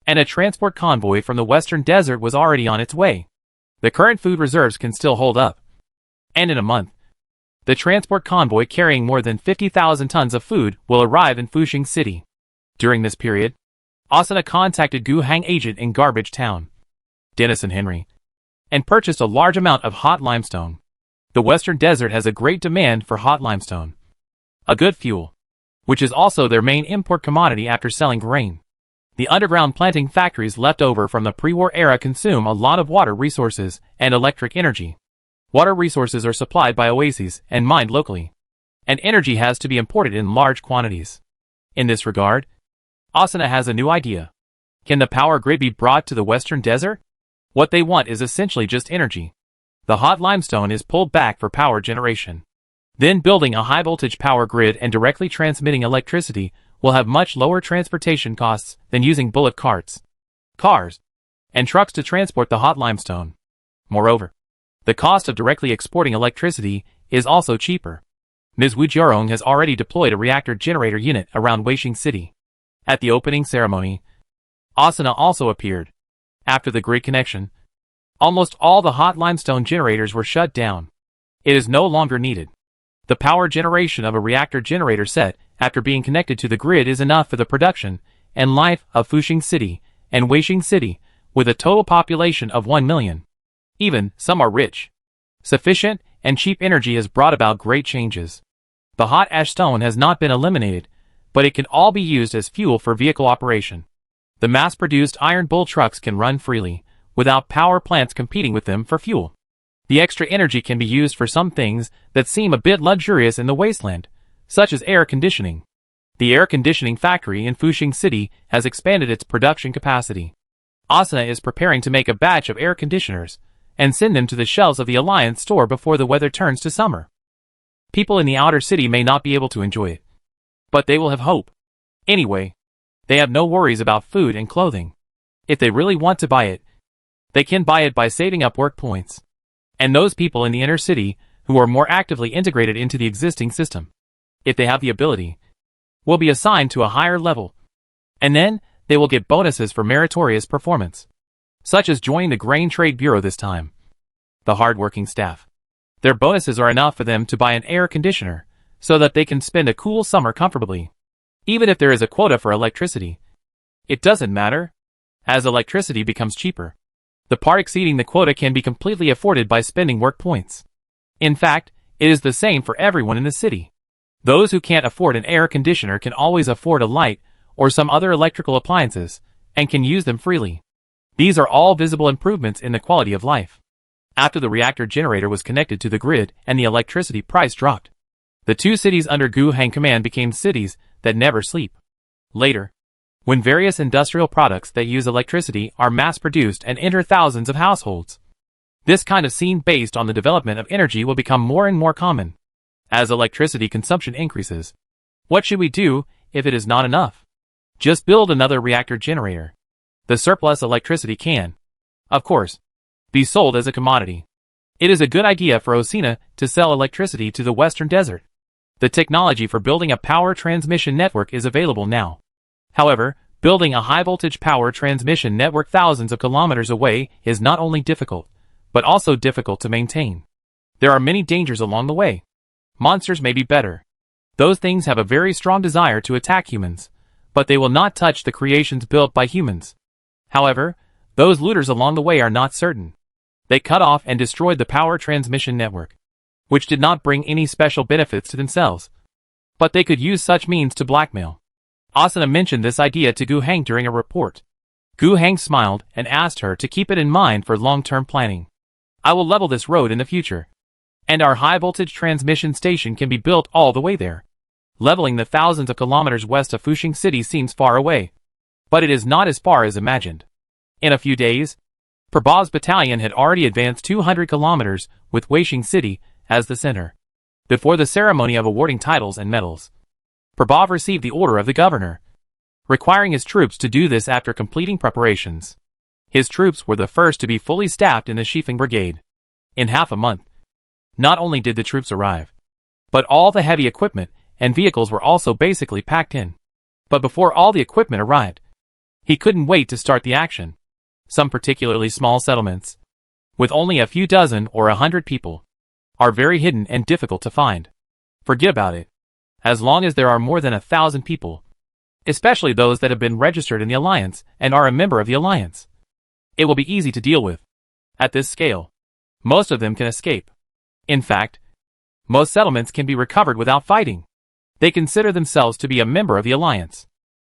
and a transport convoy from the Western Desert was already on its way. The current food reserves can still hold up, and in a month, the transport convoy carrying more than 50,000 tons of food will arrive in Fuxing City. During this period, Asuna contacted Gu Hang agent in Garbage Town, Denison Henry, and purchased a large amount of hot limestone. The Western Desert has a great demand for hot limestone, a good fuel, which is also their main import commodity after selling grain. The underground planting factories left over from the pre-war era consume a lot of water resources and electric energy. Water resources are supplied by oases and mined locally, and energy has to be imported in large quantities. In this regard, Asuna has a new idea. Can the power grid be brought to the Western Desert? What they want is essentially just energy. The hot limestone is pulled back for power generation. Then building a high-voltage power grid and directly transmitting electricity will have much lower transportation costs than using bullock carts, cars, and trucks to transport the hot limestone. Moreover, the cost of directly exporting electricity is also cheaper. Ms. Wu Jiarong has already deployed a reactor generator unit around Weixing City. At the opening ceremony, Asuna also appeared. After the grid connection, Almost all the hot limestone generators were shut down. It is no longer needed. The power generation of a reactor generator set, after being connected to the grid, is enough for the production and life of Fushing City and Weishing City, with a total population of 1 million. Even, some are rich. Sufficient and cheap energy has brought about great changes. The hot ash stone has not been eliminated, but it can all be used as fuel for vehicle operation. The mass-produced iron bull trucks can run freely, without power plants competing with them for fuel. The extra energy can be used for some things that seem a bit luxurious in the Wasteland, such as air conditioning. The air conditioning factory in Fushing City has expanded its production capacity. Asuna is preparing to make a batch of air conditioners, and send them to the shelves of the Alliance store before the weather turns to summer. People in the outer city may not be able to enjoy it, but they will have hope. Anyway, they have no worries about food and clothing. If they really want to buy it, they can buy it by saving up work points. And those people in the inner city, who are more actively integrated into the existing system, if they have the ability, will be assigned to a higher level. And then, they will get bonuses for meritorious performance, such as joining the Grain Trade Bureau this time. The hard-working staff. Their bonuses are enough for them to buy an air conditioner, so that they can spend a cool summer comfortably. Even if there is a quota for electricity, it doesn't matter, as electricity becomes cheaper. The part exceeding the quota can be completely afforded by spending work points. In fact, it is the same for everyone in the city. Those who can't afford an air conditioner can always afford a light or some other electrical appliances, and can use them freely. These are all visible improvements in the quality of life. After the reactor generator was connected to the grid and the electricity price dropped, the two cities under Gu Hang command became cities that never sleep. Later, when various industrial products that use electricity are mass-produced and enter thousands of households, this kind of scene based on the development of energy will become more and more common. As electricity consumption increases, what should we do if it is not enough? Just build another reactor generator. The surplus electricity can, of course, be sold as a commodity. It is a good idea for Osina to sell electricity to the Western Desert. The technology for building a power transmission network is available now. However, building a high-voltage power transmission network thousands of kilometers away is not only difficult, but also difficult to maintain. There are many dangers along the way. Monsters may be better. Those things have a very strong desire to attack humans, but they will not touch the creations built by humans. However, those looters along the way are not certain. They cut off and destroyed the power transmission network, which did not bring any special benefits to themselves. But they could use such means to blackmail. Asuna mentioned this idea to Gu Hang during a report. Gu Hang smiled and asked her to keep it in mind for long-term planning. I will level this road in the future, and our high-voltage transmission station can be built all the way there. Leveling the thousands of kilometers west of Fushing City seems far away, but it is not as far as imagined. In a few days, Prabhav's battalion had already advanced 200 kilometers with Weishing City as the center. Before the ceremony of awarding titles and medals, Prabhav received the order of the governor, requiring his troops to do this after completing preparations. His troops were the first to be fully staffed in the Shifeng Brigade. In half a month, not only did the troops arrive, but all the heavy equipment and vehicles were also basically packed in. But before all the equipment arrived, he couldn't wait to start the action. Some particularly small settlements, with only a few dozen or 100 people, are very hidden and difficult to find. Forget about it. As long as there are more than 1,000 people, especially those that have been registered in the Alliance and are a member of the Alliance, it will be easy to deal with. At this scale, most of them can escape. In fact, most settlements can be recovered without fighting. They consider themselves to be a member of the Alliance.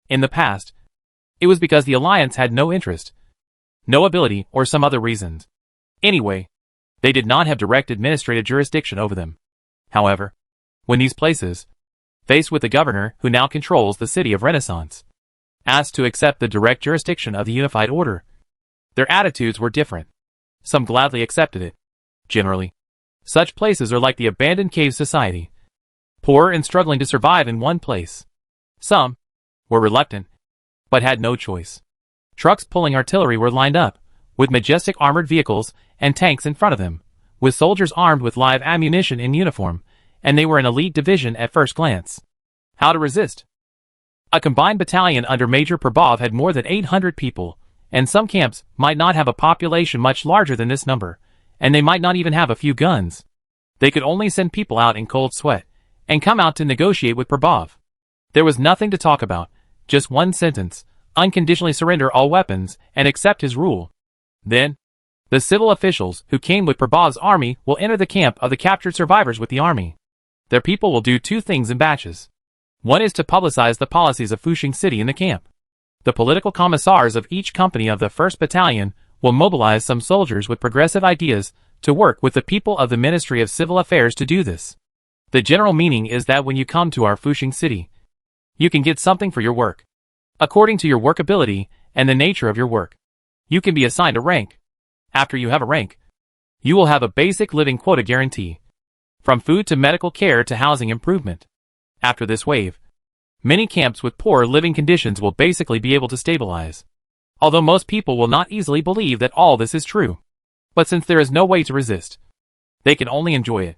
In the past, it was because the Alliance had no interest, no ability, or some other reasons. Anyway, they did not have direct administrative jurisdiction over them. However, when these places, faced with the governor who now controls the city of Renaissance, asked to accept the direct jurisdiction of the unified order, their attitudes were different. Some gladly accepted it. Generally, such places are like the abandoned cave society, poor and struggling to survive in one place. Some were reluctant, but had no choice. Trucks pulling artillery were lined up, with majestic armored vehicles and tanks in front of them, with soldiers armed with live ammunition in uniform, and they were an elite division at first glance. How to resist? A combined battalion under Major Prabhav had more than 800 people, and some camps might not have a population much larger than this number, and they might not even have a few guns. They could only send people out in cold sweat, and come out to negotiate with Prabov. There was nothing to talk about, just one sentence: unconditionally surrender all weapons and accept his rule. Then, the civil officials who came with Prabhav's army will enter the camp of the captured survivors with the army. Their people will do two things in batches. One is to publicize the policies of Fushing City in the camp. The political commissars of each company of the 1st Battalion will mobilize some soldiers with progressive ideas to work with the people of the Ministry of Civil Affairs to do this. The general meaning is that when you come to our Fushing City, you can get something for your work. According to your work ability and the nature of your work, you can be assigned a rank. After you have a rank, you will have a basic living quota guarantee, from food to medical care to housing improvement. After this wave, many camps with poor living conditions will basically be able to stabilize. Although most people will not easily believe that all this is true. But since there is no way to resist, they can only enjoy it.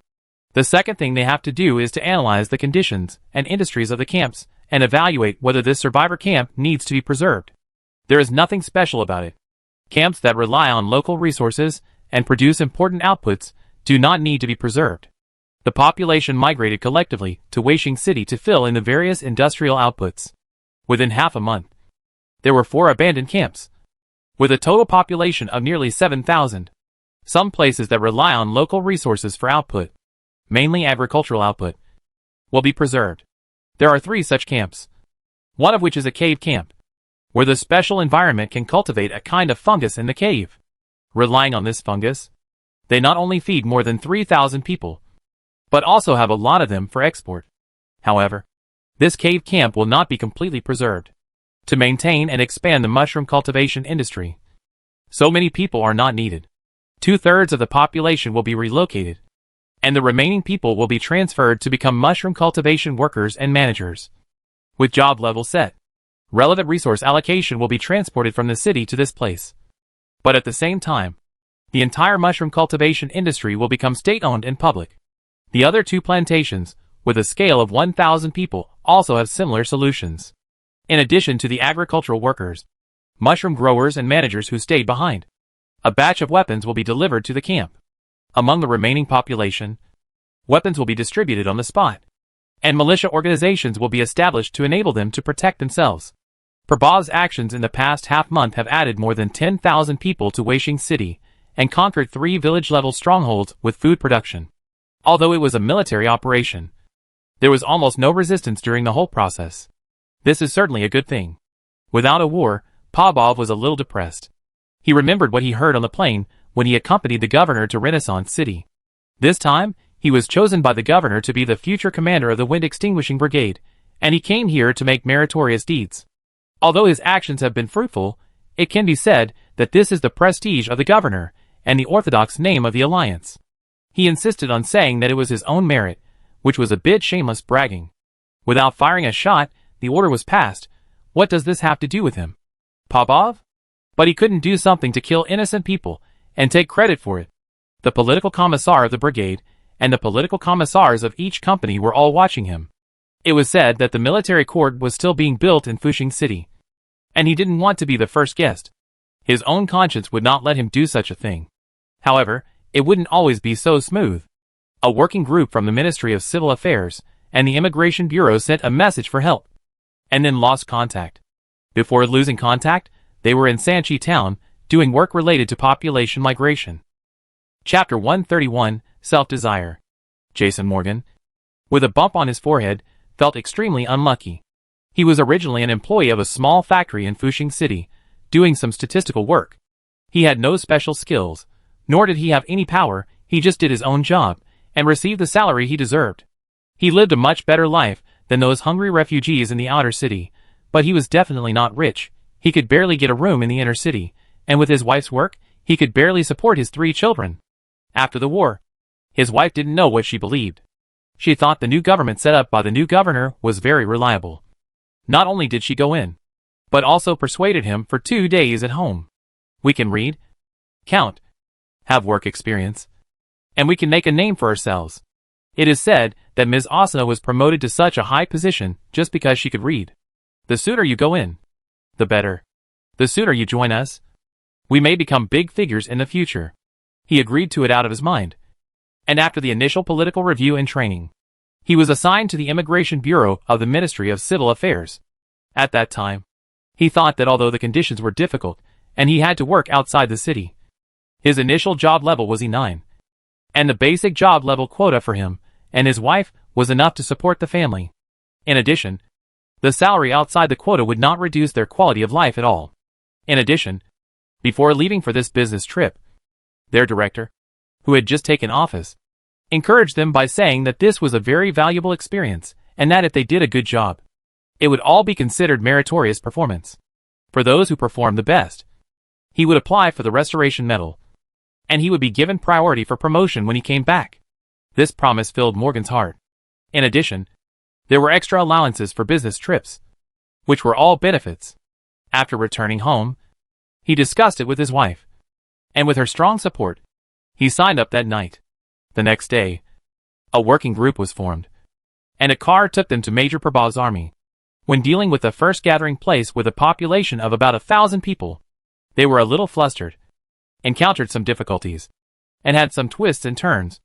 The second thing they have to do is to analyze the conditions and industries of the camps and evaluate whether this survivor camp needs to be preserved. There is nothing special about it. Camps that rely on local resources and produce important outputs do not need to be preserved. The population migrated collectively to Wasteland City to fill in the various industrial outputs. Within half a month, there were 4 abandoned camps, with a total population of nearly 7,000. Some places that rely on local resources for output, mainly agricultural output, will be preserved. There are 3 such camps, one of which is a cave camp, where the special environment can cultivate a kind of fungus in the cave. Relying on this fungus, they not only feed more than 3,000 people, but also have a lot of them for export. However, this cave camp will not be completely preserved. To maintain and expand the mushroom cultivation industry, so many people are not needed. 2/3 of the population will be relocated, and the remaining people will be transferred to become mushroom cultivation workers and managers. With job level set, relevant resource allocation will be transported from the city to this place. But at the same time, the entire mushroom cultivation industry will become state-owned and public. The other 2 plantations, with a scale of 1,000 people, also have similar solutions. In addition to the agricultural workers, mushroom growers and managers who stayed behind, a batch of weapons will be delivered to the camp. Among the remaining population, weapons will be distributed on the spot, and militia organizations will be established to enable them to protect themselves. Prabhav's actions in the past half-month have added more than 10,000 people to Wasteland City and conquered 3 village-level strongholds with food production. Although it was a military operation, there was almost no resistance during the whole process. This is certainly a good thing. Without a war, Prabhav was a little depressed. He remembered what he heard on the plane when he accompanied the governor to Renaissance City. This time, he was chosen by the governor to be the future commander of the Wind Extinguishing Brigade, and he came here to make meritorious deeds. Although his actions have been fruitful, it can be said that this is the prestige of the governor and the orthodox name of the alliance. He insisted on saying that it was his own merit, which was a bit shameless bragging. Without firing a shot, the order was passed. What does this have to do with him? Prabhav? But he couldn't do something to kill innocent people and take credit for it. The political commissar of the brigade and the political commissars of each company were all watching him. It was said that the military court was still being built in Fushing City, and he didn't want to be the first guest. His own conscience would not let him do such a thing. However, it wouldn't always be so smooth. A working group from the Ministry of Civil Affairs and the Immigration Bureau sent a message for help, and then lost contact. Before losing contact, they were in Sanchi town, doing work related to population migration. Chapter 131, Self-Desire. Jason Morgan, with a bump on his forehead, felt extremely unlucky. He was originally an employee of a small factory in Fushing City, doing some statistical work. He had no special skills, nor did he have any power. He just did his own job, and received the salary he deserved. He lived a much better life than those hungry refugees in the outer city, but he was definitely not rich. He could barely get a room in the inner city, and with his wife's work, he could barely support his 3 children. After the war, his wife didn't know what she believed. She thought the new government set up by the new governor was very reliable. Not only did she go in, but also persuaded him for 2 days at home. We can read, count, have work experience, and we can make a name for ourselves. It is said that Ms. Asana was promoted to such a high position just because she could read. The sooner you go in, the better. The sooner you join us, we may become big figures in the future. He agreed to it out of his mind. And after the initial political review and training, he was assigned to the Immigration Bureau of the Ministry of Civil Affairs. At that time, he thought that although the conditions were difficult, and he had to work outside the city, his initial job level was E9. And the basic job level quota for him and his wife was enough to support the family. In addition, the salary outside the quota would not reduce their quality of life at all. In addition, before leaving for this business trip, their director, who had just taken office, encouraged them by saying that this was a very valuable experience and that if they did a good job, it would all be considered meritorious performance. For those who performed the best, he would apply for the Restoration Medal, and he would be given priority for promotion when he came back. This promise filled Morgan's heart. In addition, there were extra allowances for business trips, which were all benefits. After returning home, he discussed it with his wife, and with her strong support, he signed up that night. The next day, a working group was formed, and a car took them to Major Prabhav's army. When dealing with the first gathering place with a population of about 1,000 people, they were a little flustered, encountered some difficulties, and had some twists and turns,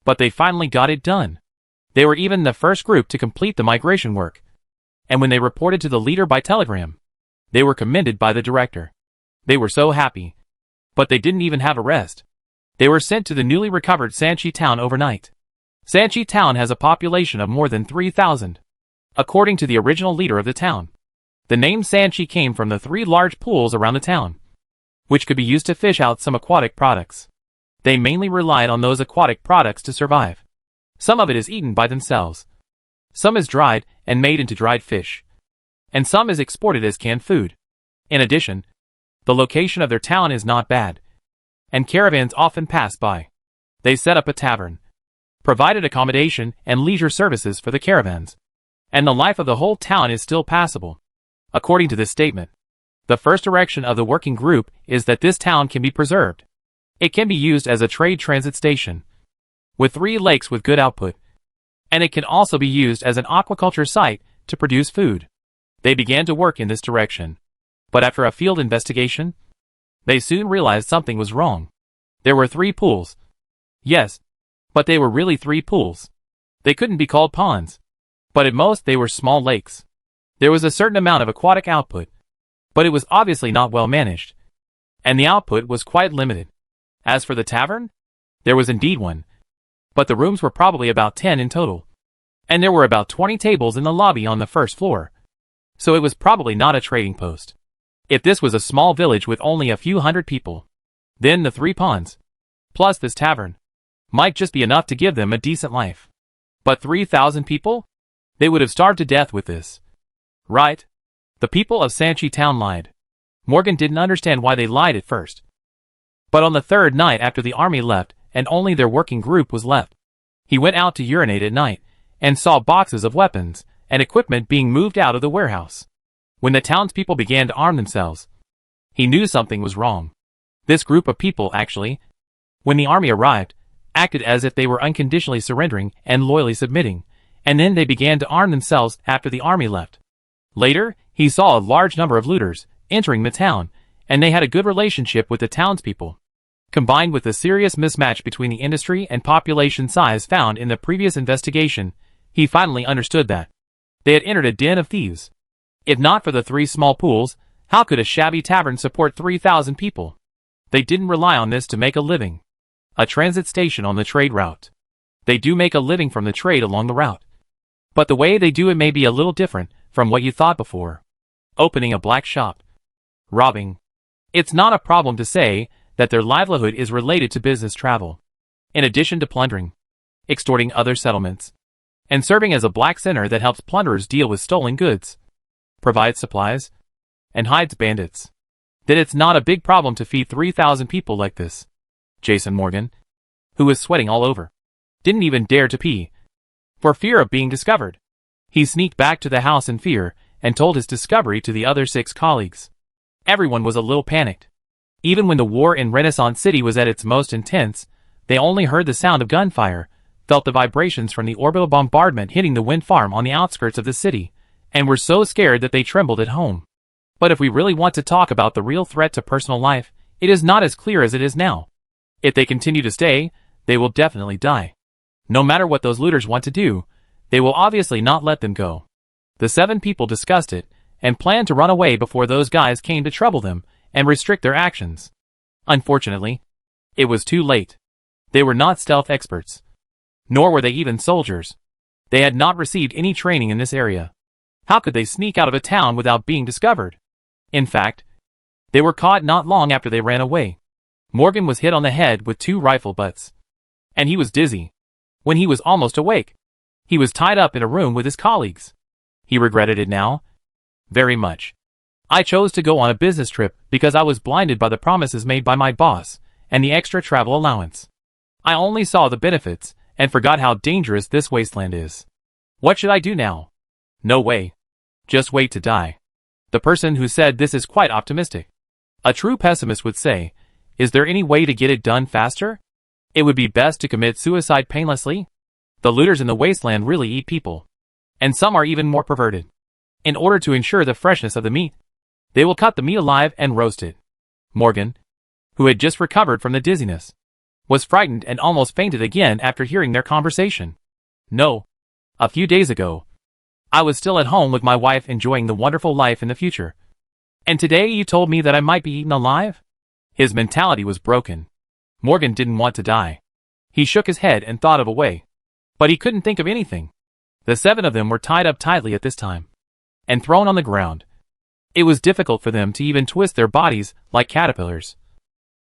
but they finally got it done. They were even the first group to complete the migration work, and when they reported to the leader by telegram, they were commended by the director. They were so happy, but they didn't even have a rest. They were sent to the newly recovered Sanchi town overnight. Sanchi town has a population of more than 3,000. According to the original leader of the town, the name Sanchi came from the 3 large pools around the town, which could be used to fish out some aquatic products. They mainly relied on those aquatic products to survive. Some of it is eaten by themselves. Some is dried and made into dried fish. And some is exported as canned food. In addition, the location of their town is not bad, and caravans often pass by. They set up a tavern, provided accommodation and leisure services for the caravans, and the life of the whole town is still passable. According to this statement, the first direction of the working group is that this town can be preserved. It can be used as a trade transit station, with 3 lakes with good output, and it can also be used as an aquaculture site to produce food. They began to work in this direction, but after a field investigation, they soon realized something was wrong. There were 3 pools. Yes, but they were really 3 pools. They couldn't be called ponds, but at most they were small lakes. There was a certain amount of aquatic output, but it was obviously not well managed, and the output was quite limited. As for the tavern, there was indeed one, but the rooms were probably about 10 in total, and there were about 20 tables in the lobby on the first floor, so it was probably not a trading post. If this was a small village with only a few hundred people, then the 3 ponds, plus this tavern, might just be enough to give them a decent life. But 3,000 people? They would have starved to death with this. Right? The people of Sanchi town lied. Morgan didn't understand why they lied at first. But on the 3rd night after the army left and only their working group was left, he went out to urinate at night and saw boxes of weapons and equipment being moved out of the warehouse. When the townspeople began to arm themselves, he knew something was wrong. This group of people actually, when the army arrived, acted as if they were unconditionally surrendering and loyally submitting, and then they began to arm themselves after the army left. Later, he saw a large number of looters entering the town, and they had a good relationship with the townspeople. Combined with the serious mismatch between the industry and population size found in the previous investigation, he finally understood that they had entered a den of thieves. If not for the 3 small pools, how could a shabby tavern support 3,000 people? They didn't rely on this to make a living. A transit station on the trade route. They do make a living from the trade along the route. But the way they do it may be a little different from what you thought before. Opening a black shop. Robbing. It's not a problem to say that their livelihood is related to business travel. In addition to plundering, extorting other settlements, and serving as a black center that helps plunderers deal with stolen goods, provides supplies, and hides bandits, that it's not a big problem to feed 3,000 people like this. Jason Morgan, who was sweating all over, didn't even dare to pee, for fear of being discovered. He sneaked back to the house in fear and told his discovery to the other 6 colleagues. Everyone was a little panicked. Even when the war in Renaissance City was at its most intense, they only heard the sound of gunfire, felt the vibrations from the orbital bombardment hitting the wind farm on the outskirts of the city, and were so scared that they trembled at home. But if we really want to talk about the real threat to personal life, it is not as clear as it is now. If they continue to stay, they will definitely die. No matter what those looters want to do, they will obviously not let them go. The 7 people discussed it, and planned to run away before those guys came to trouble them and restrict their actions. Unfortunately, it was too late. They were not stealth experts. Nor were they even soldiers. They had not received any training in this area. How could they sneak out of a town without being discovered? In fact, they were caught not long after they ran away. Morgan was hit on the head with 2 rifle butts. And he was dizzy. When he was almost awake, he was tied up in a room with his colleagues. He regretted it now. Very much. I chose to go on a business trip because I was blinded by the promises made by my boss and the extra travel allowance. I only saw the benefits and forgot how dangerous this wasteland is. What should I do now? No way. Just wait to die. The person who said this is quite optimistic. A true pessimist would say, is there any way to get it done faster? It would be best to commit suicide painlessly. The looters in the wasteland really eat people. And some are even more perverted. In order to ensure the freshness of the meat, they will cut the meat alive and roast it. Morgan, who had just recovered from the dizziness, was frightened and almost fainted again after hearing their conversation. No. A few days ago, I was still at home with my wife enjoying the wonderful life in the future. And today you told me that I might be eaten alive? His mentality was broken. Morgan didn't want to die. He shook his head and thought of a way. But he couldn't think of anything. The 7 of them were tied up tightly at this time. And thrown on the ground. It was difficult for them to even twist their bodies like caterpillars.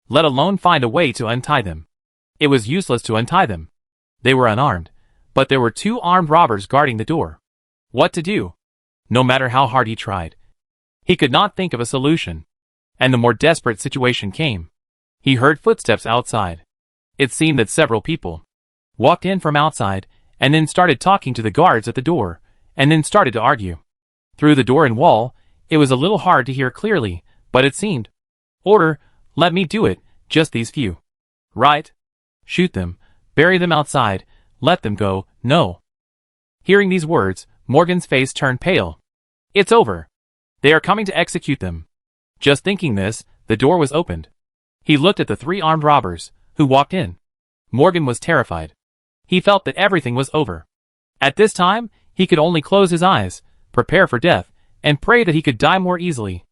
Let alone find a way to untie them. It was useless to untie them. They were unarmed. But there were 2 armed robbers guarding the door. What to do? No matter how hard he tried. He could not think of a solution. And the more desperate situation came. He heard footsteps outside. It seemed that several people walked in from outside, and then started talking to the guards at the door, and then started to argue. Through the door and wall, it was a little hard to hear clearly, but it seemed. Order, let me do it, just these few. Right? Shoot them, bury them outside, let them go, no. Hearing these words, Morgan's face turned pale. It's over. They are coming to execute them. Just thinking this, the door was opened. He looked at the 3 armed robbers, who walked in. Morgan was terrified. He felt that everything was over. At this time, he could only close his eyes, prepare for death, and pray that he could die more easily.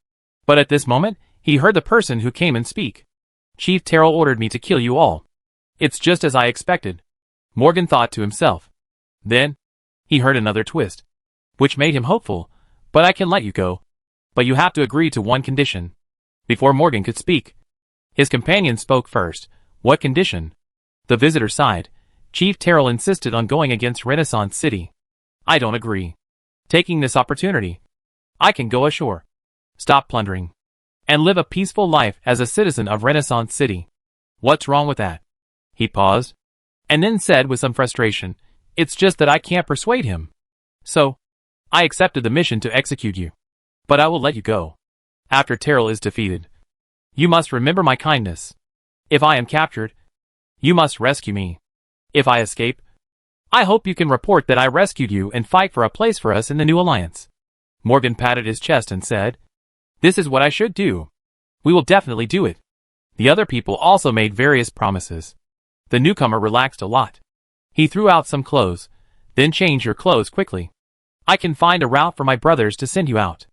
But at this moment, he heard the person who came and speak. Chief Terrell ordered me to kill you all. It's just as I expected. Morgan thought to himself. Then, he heard another twist, which made him hopeful. But I can let you go. But you have to agree to one condition. Before Morgan could speak, his companion spoke first. What condition? The visitor sighed. Chief Terrell insisted on going against Renaissance City. I don't agree. Taking this opportunity, I can go ashore, stop plundering, and live a peaceful life as a citizen of Renaissance City. What's wrong with that? He paused, and then said with some frustration, it's just that I can't persuade him. So, I accepted the mission to execute you. But I will let you go. After Terrell is defeated. You must remember my kindness. If I am captured, you must rescue me. If I escape, I hope you can report that I rescued you and fight for a place for us in the new alliance. Morgan patted his chest and said, this is what I should do. We will definitely do it. The other people also made various promises. The newcomer relaxed a lot. He threw out some clothes. Then change your clothes quickly. I can find a route for my brothers to send you out.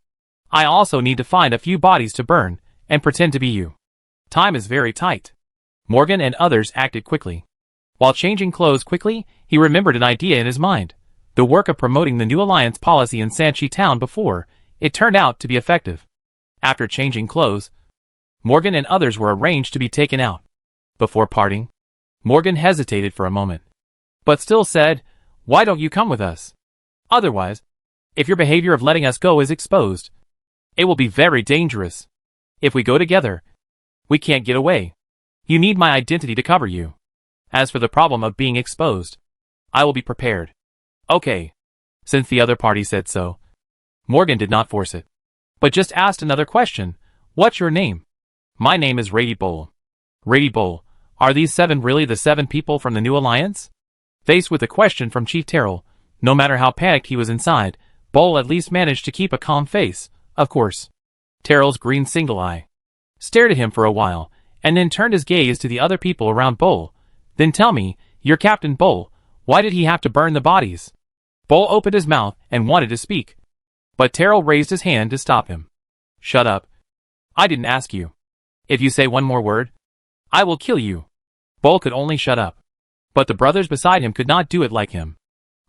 I also need to find a few bodies to burn and pretend to be you. Time is very tight. Morgan and others acted quickly. While changing clothes quickly, he remembered an idea in his mind. The work of promoting the new alliance policy in Sanchi Town before, it turned out to be effective. After changing clothes, Morgan and others were arranged to be taken out. Before parting, Morgan hesitated for a moment, but still said, why don't you come with us? Otherwise, if your behavior of letting us go is exposed, it will be very dangerous. If we go together, we can't get away. You need my identity to cover you. As for the problem of being exposed, I will be prepared. Okay. Since the other party said so, Morgan did not force it, but just asked another question. What's your name? My name is Rady Bowl. Rady Bowl, are these 7 really the 7 people from the new alliance? Faced with a question from Chief Terrell, no matter how panicked he was inside, Bowl at least managed to keep a calm face. Of course. Terrell's green single eye stared at him for a while, and then turned his gaze to the other people around Bull. Then tell me, your Captain Bull, why did he have to burn the bodies? Bull opened his mouth and wanted to speak, but Terrell raised his hand to stop him. Shut up. I didn't ask you. If you say one more word, I will kill you. Bull could only shut up, but the brothers beside him could not do it like him.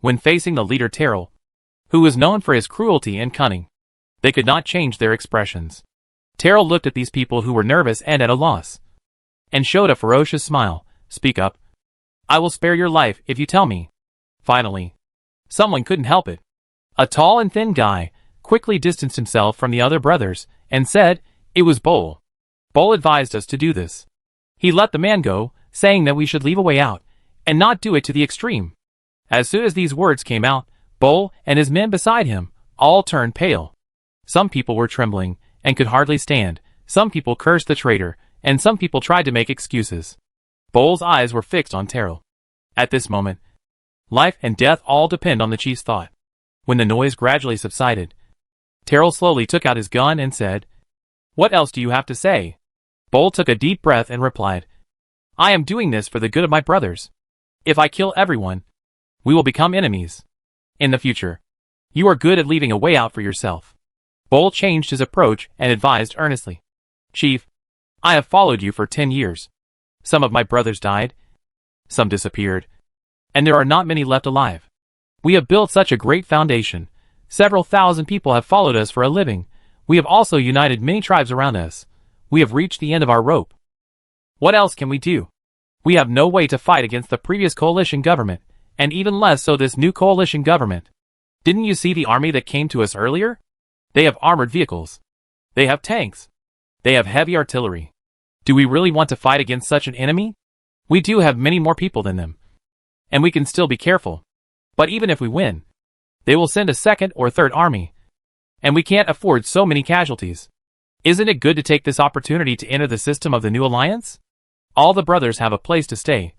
When facing the leader Terrell, who was known for his cruelty and cunning, they could not change their expressions. Terrell looked at these people who were nervous and at a loss, and showed a ferocious smile. Speak up. I will spare your life if you tell me. Finally, someone couldn't help it. A tall and thin guy quickly distanced himself from the other brothers and said, it was Bull. Bull advised us to do this. He let the man go, saying that we should leave a way out, and not do it to the extreme. As soon as these words came out, Bull and his men beside him all turned pale. Some people were trembling and could hardly stand. Some people cursed the traitor, and some people tried to make excuses. Bull's eyes were fixed on Terrell. At this moment, life and death all depend on the chief's thought. When the noise gradually subsided, Terrell slowly took out his gun and said, what else do you have to say? Bull took a deep breath and replied, I am doing this for the good of my brothers. If I kill everyone, we will become enemies. In the future, you are good at leaving a way out for yourself. Bull changed his approach and advised earnestly, Chief, I have followed you for 10 years. Some of my brothers died, some disappeared, and there are not many left alive. We have built such a great foundation. Several thousand people have followed us for a living. We have also united many tribes around us. We have reached the end of our rope. What else can we do? We have no way to fight against the previous coalition government, and even less so this new coalition government. Didn't you see the army that came to us earlier? They have armored vehicles. They have tanks. They have heavy artillery. Do we really want to fight against such an enemy? We do have many more people than them, and we can still be careful. But even if we win, they will send a second or third army, and we can't afford so many casualties. Isn't it good to take this opportunity to enter the system of the new alliance? All the brothers have a place to stay,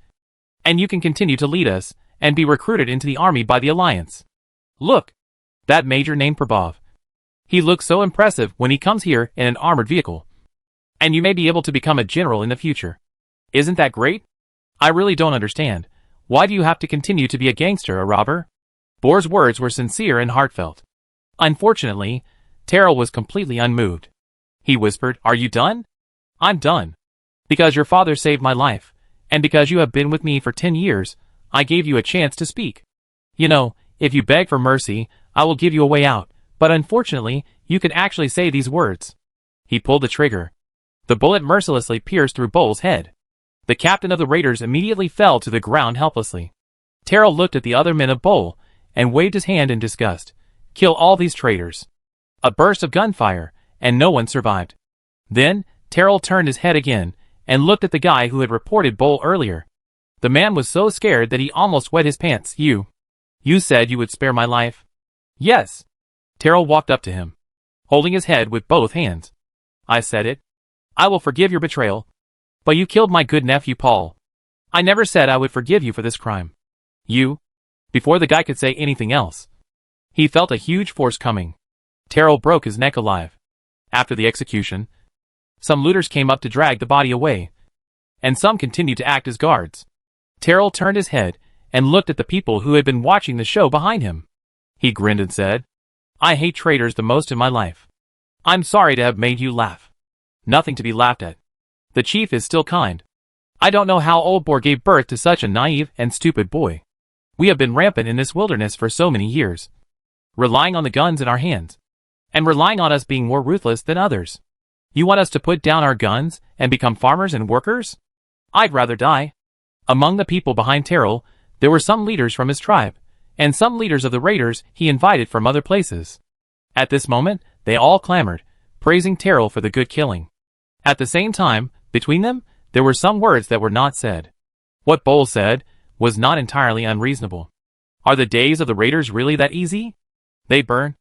and you can continue to lead us and be recruited into the army by the alliance. Look, that major named Prabhav. He looks so impressive when he comes here in an armored vehicle. And you may be able to become a general in the future. Isn't that great? I really don't understand. Why do you have to continue to be a gangster, a robber? Bohr's words were sincere and heartfelt. Unfortunately, Terrell was completely unmoved. He whispered, are you done? I'm done. Because your father saved my life, and because you have been with me for 10 years, I gave you a chance to speak. You know, if you beg for mercy, I will give you a way out, but unfortunately, you can actually say these words. He pulled the trigger. The bullet mercilessly pierced through Bull's head. The captain of the raiders immediately fell to the ground helplessly. Terrell looked at the other men of Bull, and waved his hand in disgust. Kill all these traitors. A burst of gunfire, and no one survived. Then, Terrell turned his head again, and looked at the guy who had reported Bull earlier. The man was so scared that he almost wet his pants. You said you would spare my life? Yes. Terrell walked up to him, holding his head with both hands. I said it. I will forgive your betrayal. But you killed my good nephew Paul. I never said I would forgive you for this crime. Before the guy could say anything else, he felt a huge force coming. Terrell broke his neck alive. After the execution, some looters came up to drag the body away, and some continued to act as guards. Terrell turned his head and looked at the people who had been watching the show behind him. He grinned and said, I hate traitors the most in my life. I'm sorry to have made you laugh. Nothing to be laughed at. The chief is still kind. I don't know how old Bohr gave birth to such a naive and stupid boy. We have been rampant in this wilderness for so many years, relying on the guns in our hands, and relying on us being more ruthless than others. You want us to put down our guns and become farmers and workers? I'd rather die. Among the people behind Terrell, there were some leaders from his tribe, and some leaders of the raiders he invited from other places. At this moment, they all clamored, praising Terrell for the good killing. At the same time, between them, there were some words that were not said. What Bull said was not entirely unreasonable. Are the days of the raiders really that easy? They burn,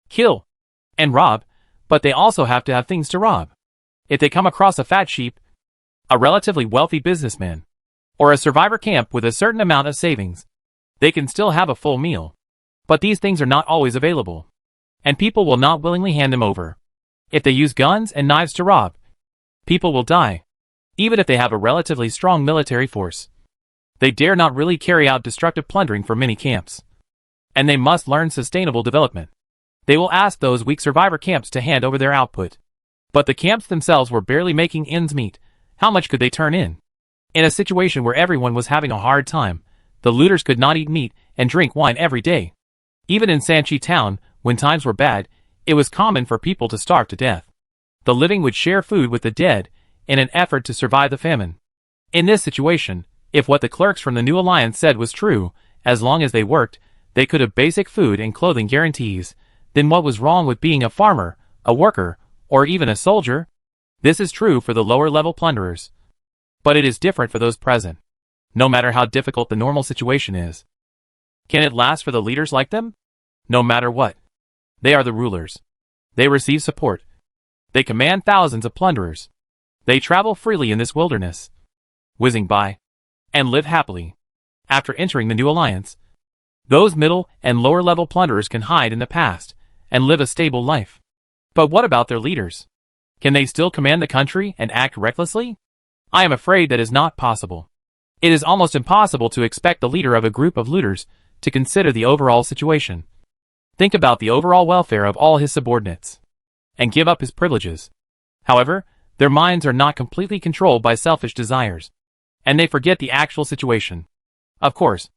kill, and rob, but they also have to have things to rob. If they come across a fat sheep, a relatively wealthy businessman, or a survivor camp with a certain amount of savings, they can still have a full meal. But these things are not always available, and people will not willingly hand them over. If they use guns and knives to rob, people will die, even if they have a relatively strong military force. They dare not really carry out destructive plundering for many camps. And they must learn sustainable development. They will ask those weak survivor camps to hand over their output. But the camps themselves were barely making ends meet. How much could they turn in? In a situation where everyone was having a hard time, the looters could not eat meat and drink wine every day. Even in Sanchi town, when times were bad, it was common for people to starve to death. The living would share food with the dead in an effort to survive the famine. In this situation, if what the clerks from the New Alliance said was true, as long as they worked, they could have basic food and clothing guarantees, then what was wrong with being a farmer, a worker, or even a soldier? This is true for the lower-level plunderers. But it is different for those present. No matter how difficult the normal situation is. Can it last for the leaders like them? No matter what. They are the rulers. They receive support. They command thousands of plunderers. They travel freely in this wilderness, whizzing by, and live happily. After entering the New Alliance, those middle and lower-level plunderers can hide in the past and live a stable life. But what about their leaders? Can they still command the country and act recklessly? I am afraid that is not possible. It is almost impossible to expect the leader of a group of looters to consider the overall situation. Think about the overall welfare of all his subordinates, and give up his privileges. However, their minds are not completely controlled by selfish desires, and they forget the actual situation. Of course,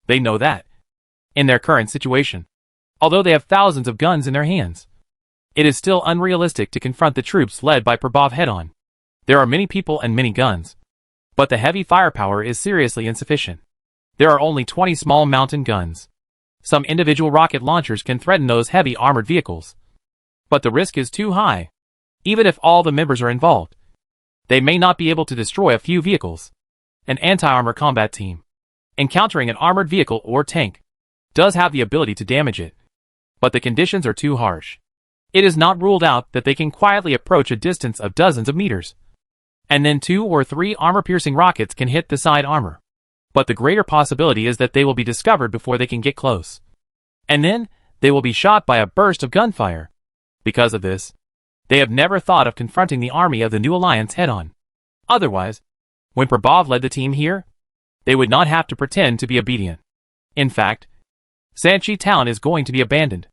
they know that. In their current situation, although they have thousands of guns in their hands, it is still unrealistic to confront the troops led by Prabhav head-on. There are many people and many guns, but the heavy firepower is seriously insufficient. There are only 20 small mountain guns. Some individual rocket launchers can threaten those heavy armored vehicles. But the risk is too high. Even if all the members are involved, they may not be able to destroy a few vehicles. An anti-armor combat team, encountering an armored vehicle or tank, does have the ability to damage it. But the conditions are too harsh. It is not ruled out that they can quietly approach a distance of dozens of meters. And then 2 or 3 armor-piercing rockets can hit the side armor. But the greater possibility is that they will be discovered before they can get close. And then, they will be shot by a burst of gunfire. Because of this, they have never thought of confronting the army of the New Alliance head-on. Otherwise, when Prabhav led the team here, they would not have to pretend to be obedient. In fact, Sanchi town is going to be abandoned.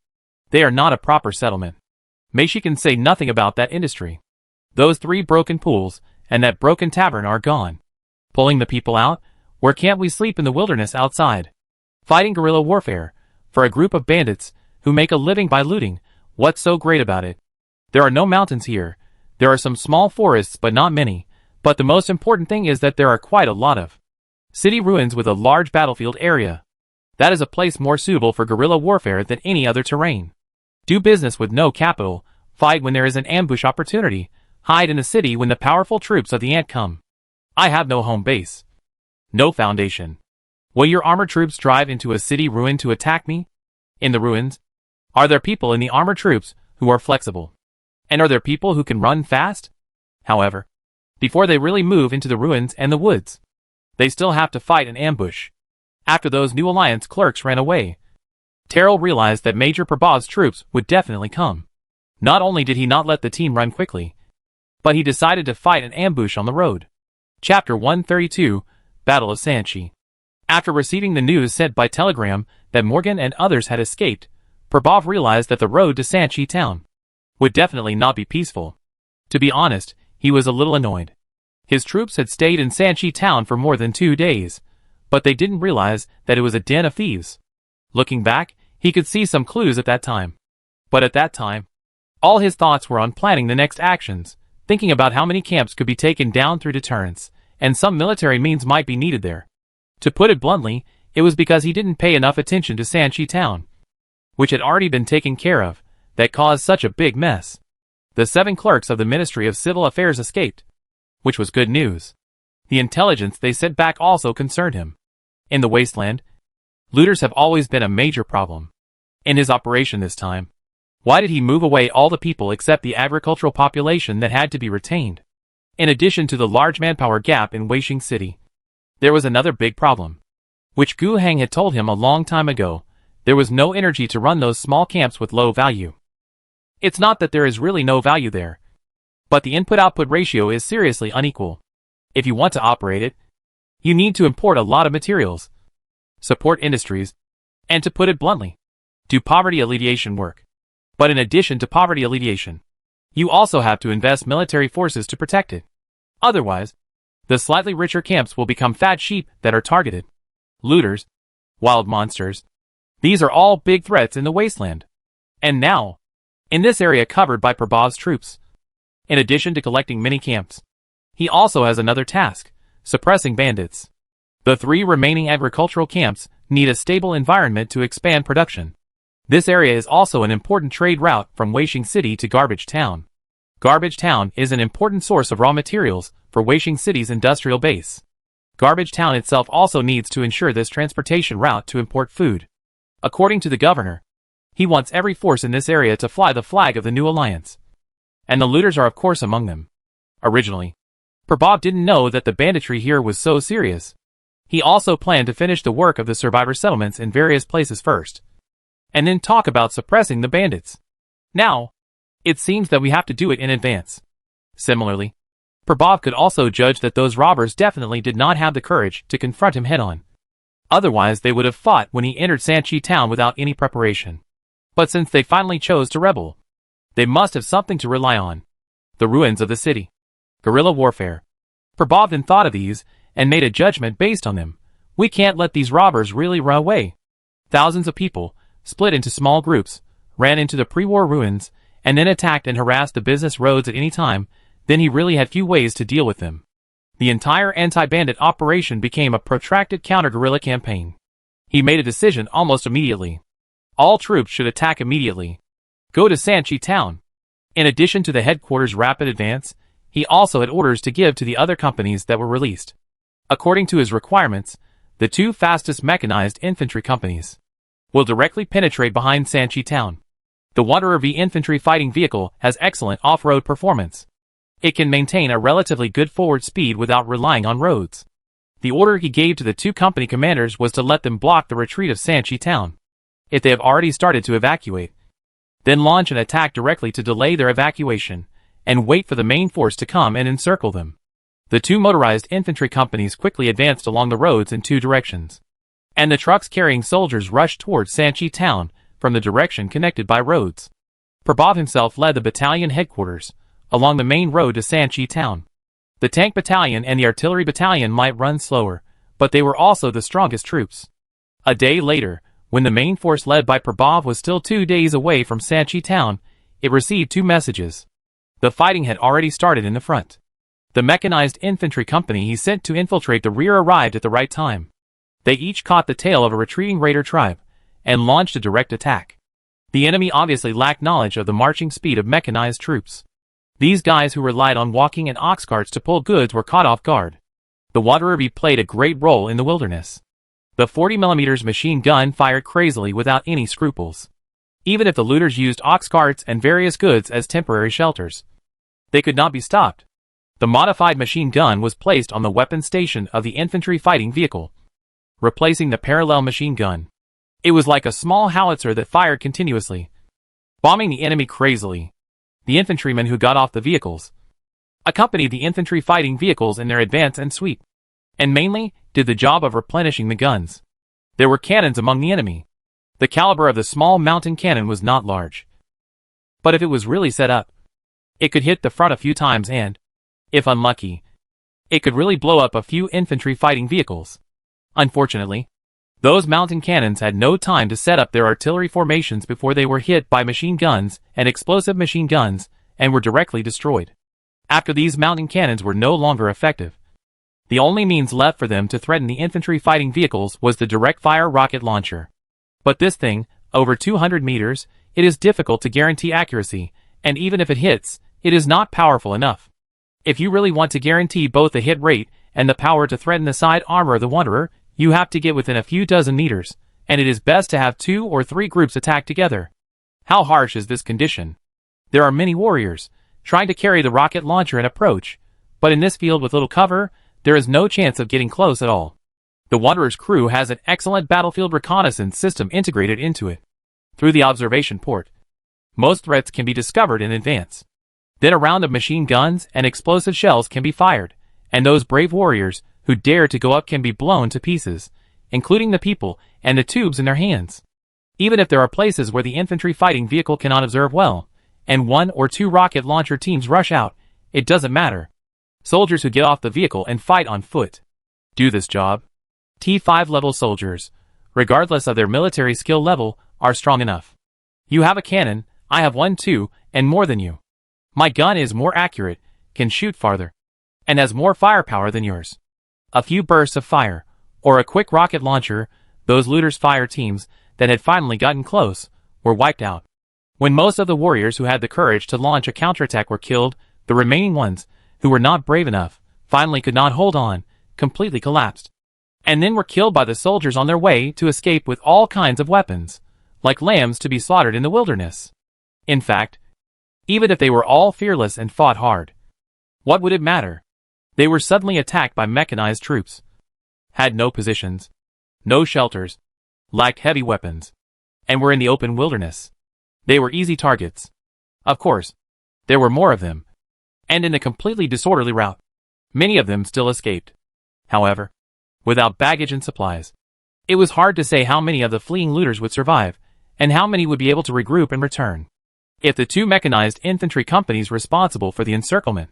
They are not a proper settlement. Meishi can say nothing about that industry. Those 3 broken pools and that broken tavern are gone. Pulling the people out, where can't we sleep in the wilderness outside? Fighting guerrilla warfare, for a group of bandits who make a living by looting, what's so great about it? There are no mountains here. There are some small forests but not many, but the most important thing is that there are quite a lot of city ruins with a large battlefield area. That is a place more suitable for guerrilla warfare than any other terrain. Do business with no capital, fight when there is an ambush opportunity, hide in a city when the powerful troops of the ant come. I have no home base. No foundation. Will your armored troops drive into a city ruin to attack me? In the ruins, are there people in the armored troops who are flexible? And are there people who can run fast? However, before they really move into the ruins and the woods, they still have to fight an ambush. After those New Alliance clerks ran away, Terrell realized that Major Prabhav's troops would definitely come. Not only did he not let the team run quickly, but he decided to fight an ambush on the road. Chapter 132, Battle of Sanchi. After receiving the news sent by telegram that Morgan and others had escaped, Prabhav realized that the road to Sanchi town would definitely not be peaceful. To be honest, he was a little annoyed. His troops had stayed in Sanchi town for more than 2 days, but they didn't realize that it was a den of thieves. Looking back, he could see some clues at that time. But at that time, all his thoughts were on planning the next actions, thinking about how many camps could be taken down through deterrence, and some military means might be needed there. To put it bluntly, it was because he didn't pay enough attention to Sanchi town, which had already been taken care of, that caused such a big mess. The 7 clerks of the Ministry of Civil Affairs escaped, which was good news. The intelligence they sent back also concerned him. In the Wasteland, looters have always been a major problem. In his operation this time, why did he move away all the people except the agricultural population that had to be retained? In addition to the large manpower gap in Weishing City, there was another big problem, which Gu Heng had told him a long time ago. There was no energy to run those small camps with low value. It's not that there is really no value there, but the input-output ratio is seriously unequal. If you want to operate it, you need to import a lot of materials, support industries, and to put it bluntly, do poverty alleviation work. But in addition to poverty alleviation, you also have to invest military forces to protect it. Otherwise, the slightly richer camps will become fat sheep that are targeted. Looters, wild monsters. These are all big threats in the Wasteland. And now, in this area covered by Prabhav's troops, in addition to collecting mini camps, he also has another task, suppressing bandits. The 3 remaining agricultural camps need a stable environment to expand production. This area is also an important trade route from Waishing City to Garbage Town. Garbage Town is an important source of raw materials for Waishing City's industrial base. Garbage Town itself also needs to ensure this transportation route to import food. According to the governor, he wants every force in this area to fly the flag of the new alliance. And the looters are of course among them. Originally, Prabhav didn't know that the banditry here was so serious. He also planned to finish the work of the survivor settlements in various places first, and then talk about suppressing the bandits. Now, it seems that we have to do it in advance. Similarly, Prabhav could also judge that those robbers definitely did not have the courage to confront him head-on. Otherwise they would have fought when he entered Sanchi town without any preparation. But since they finally chose to rebel, they must have something to rely on. The ruins of the city. Guerrilla warfare. Prabhav then thought of these, and made a judgment based on them. We can't let these robbers really run away. Thousands of people, split into small groups, ran into the pre-war ruins, and then attacked and harassed the business roads at any time. Then he really had few ways to deal with them. The entire anti-bandit operation became a protracted counter-guerrilla campaign. He made a decision almost immediately. All troops should attack immediately. Go to Sanchi town. In addition to the headquarters' rapid advance, he also had orders to give to the other companies that were released. According to his requirements, the 2 fastest mechanized infantry companies will directly penetrate behind Sanchi town. The Wanderer V infantry fighting vehicle has excellent off-road performance. It can maintain a relatively good forward speed without relying on roads. The order he gave to the 2 company commanders was to let them block the retreat of Sanchi town. If they have already started to evacuate, then launch an attack directly to delay their evacuation, and wait for the main force to come and encircle them. The 2 motorized infantry companies quickly advanced along the roads in 2 directions, and the trucks carrying soldiers rushed towards Sanchi town from the direction connected by roads. Prabhav himself led the battalion headquarters along the main road to Sanchi town. The tank battalion and the artillery battalion might run slower, but they were also the strongest troops. A day later, when the main force led by Prabhav was still 2 days away from Sanchi town, it received 2 messages. The fighting had already started in the front. The mechanized infantry company he sent to infiltrate the rear arrived at the right time. They each caught the tail of a retreating raider tribe, and launched a direct attack. The enemy obviously lacked knowledge of the marching speed of mechanized troops. These guys who relied on walking and ox carts to pull goods were caught off guard. The Wanderer V played a great role in the wilderness. The 40mm machine gun fired crazily without any scruples. Even if the looters used ox carts and various goods as temporary shelters, they could not be stopped. The modified machine gun was placed on the weapon station of the infantry fighting vehicle, replacing the parallel machine gun. It was like a small howitzer that fired continuously, bombing the enemy crazily. The infantrymen who got off the vehicles accompanied the infantry fighting vehicles in their advance and sweep, and mainly did the job of replenishing the guns. There were cannons among the enemy. The caliber of the small mountain cannon was not large, but if it was really set up, it could hit the front a few times and, if unlucky, it could really blow up a few infantry fighting vehicles. Unfortunately, those mountain cannons had no time to set up their artillery formations before they were hit by machine guns and explosive machine guns and were directly destroyed. After these mountain cannons were no longer effective, the only means left for them to threaten the infantry fighting vehicles was the direct-fire rocket launcher. But this thing, over 200 meters, it is difficult to guarantee accuracy, and even if it hits, it is not powerful enough. If you really want to guarantee both the hit rate and the power to threaten the side armor of the Wanderer, you have to get within a few dozen meters, and it is best to have 2 or 3 groups attack together. How harsh is this condition? There are many warriors trying to carry the rocket launcher and approach, but in this field with little cover, there is no chance of getting close at all. The Wanderer's crew has an excellent battlefield reconnaissance system integrated into it. Through the observation port, Most threats can be discovered in advance. Then a round of machine guns and explosive shells can be fired, and those brave warriors who dare to go up can be blown to pieces, including the people and the tubes in their hands. Even if there are places where the infantry fighting vehicle cannot observe well, and 1 or 2 rocket launcher teams rush out, it doesn't matter. Soldiers who get off the vehicle and fight on foot do this job. T5 level soldiers, regardless of their military skill level, are strong enough. You have a cannon, I have one too, and more than you. My gun is more accurate, can shoot farther, and has more firepower than yours. A few bursts of fire, or a quick rocket launcher, those looters' fire teams that had finally gotten close, were wiped out. When most of the warriors who had the courage to launch a counterattack were killed, the remaining ones, who were not brave enough, finally could not hold on, completely collapsed. And then were killed by the soldiers on their way to escape with all kinds of weapons, like lambs to be slaughtered in the wilderness. In fact, even if they were all fearless and fought hard, what would it matter? They were suddenly attacked by mechanized troops, had no positions, no shelters, lacked heavy weapons, and were in the open wilderness. They were easy targets. Of course, there were more of them, and in a completely disorderly route. Many of them still escaped. However, without baggage and supplies, it was hard to say how many of the fleeing looters would survive, and how many would be able to regroup and return. If the 2 mechanized infantry companies responsible for the encirclement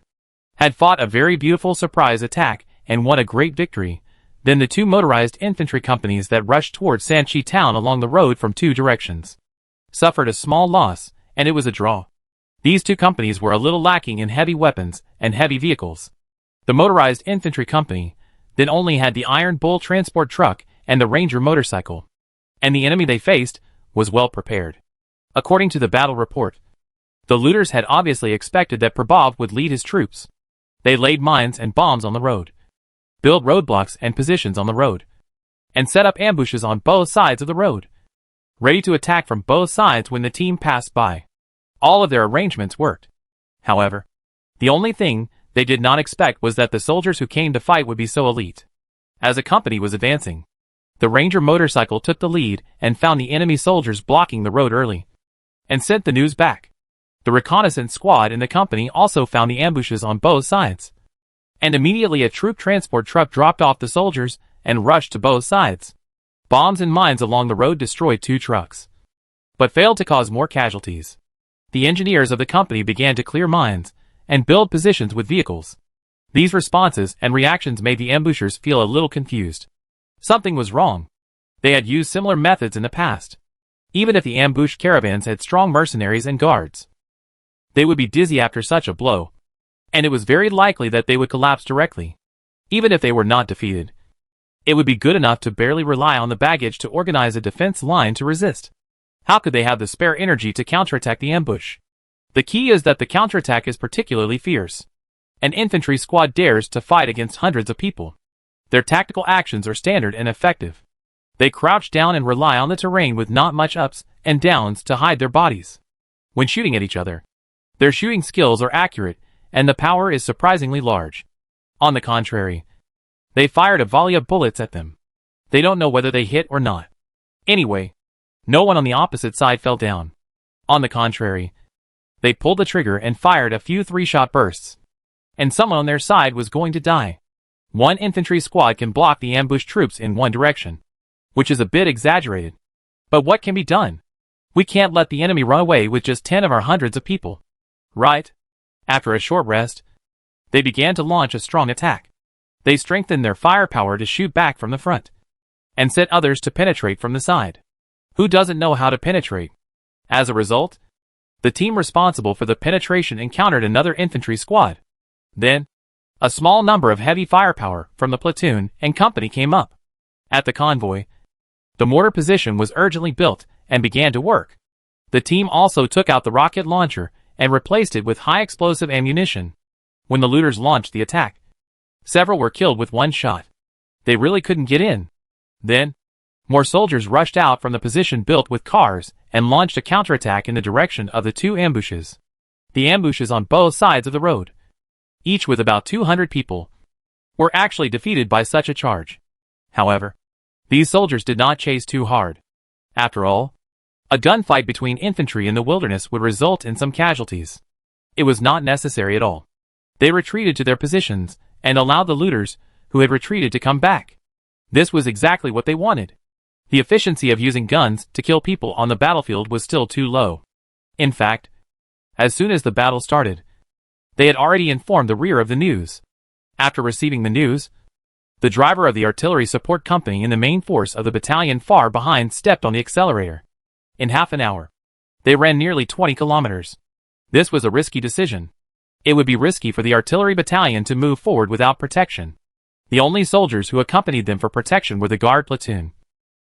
had fought a very beautiful surprise attack and won a great victory, then the 2 motorized infantry companies that rushed towards Sanchi town along the road from 2 directions suffered a small loss, and it was a draw. These 2 companies were a little lacking in heavy weapons and heavy vehicles. The motorized infantry company then only had the Iron Bull transport truck and the Ranger motorcycle, and the enemy they faced was well prepared. According to the battle report, the looters had obviously expected that Prabhav would lead his troops. They laid mines and bombs on the road, built roadblocks and positions on the road, and set up ambushes on both sides of the road, ready to attack from both sides when the team passed by. All of their arrangements worked. However, the only thing they did not expect was that the soldiers who came to fight would be so elite. As a company was advancing, the Ranger motorcycle took the lead and found the enemy soldiers blocking the road early, and sent the news back. The reconnaissance squad in the company also found the ambushes on both sides, and immediately a troop transport truck dropped off the soldiers and rushed to both sides. Bombs and mines along the road destroyed 2 trucks, but failed to cause more casualties. The engineers of the company began to clear mines and build positions with vehicles. These responses and reactions made the ambushers feel a little confused. Something was wrong. They had used similar methods in the past. Even if the ambushed caravans had strong mercenaries and guards, they would be dizzy after such a blow, and it was very likely that they would collapse directly. Even if they were not defeated, it would be good enough to barely rely on the baggage to organize a defense line to resist. How could they have the spare energy to counterattack the ambush? The key is that the counterattack is particularly fierce. An infantry squad dares to fight against hundreds of people. Their tactical actions are standard and effective. They crouch down and rely on the terrain with not much ups and downs to hide their bodies. When shooting at each other, their shooting skills are accurate, and the power is surprisingly large. On the contrary, they fired a volley of bullets at them. They don't know whether they hit or not. Anyway, no one on the opposite side fell down. On the contrary, they pulled the trigger and fired a few 3-shot bursts, and someone on their side was going to die. One infantry squad can block the ambushed troops in one direction, which is a bit exaggerated. But what can be done? We can't let the enemy run away with just 10 of our hundreds of people. Right? After a short rest, they began to launch a strong attack. They strengthened their firepower to shoot back from the front, and set others to penetrate from the side. Who doesn't know how to penetrate? As a result, the team responsible for the penetration encountered another infantry squad. Then, a small number of heavy firepower from the platoon and company came up. At the convoy, the mortar position was urgently built and began to work. The team also took out the rocket launcher and replaced it with high explosive ammunition. When the looters launched the attack, several were killed with one shot. They really couldn't get in. Then, more soldiers rushed out from the position built with cars and launched a counterattack in the direction of the 2 ambushes. The ambushes on both sides of the road, each with about 200 people, were actually defeated by such a charge. However, these soldiers did not chase too hard. After all, A gunfight between infantry in the wilderness would result in some casualties. It was not necessary at all. They retreated to their positions and allowed the looters, who had retreated, to come back. This was exactly what they wanted. The efficiency of using guns to kill people on the battlefield was still too low. In fact, as soon as the battle started, they had already informed the rear of the news. After receiving the news, the driver of the artillery support company in the main force of the battalion far behind stepped on the accelerator. In half an hour, they ran nearly 20 kilometers. This was a risky decision. It would be risky for the artillery battalion to move forward without protection. The only soldiers who accompanied them for protection were the guard platoon,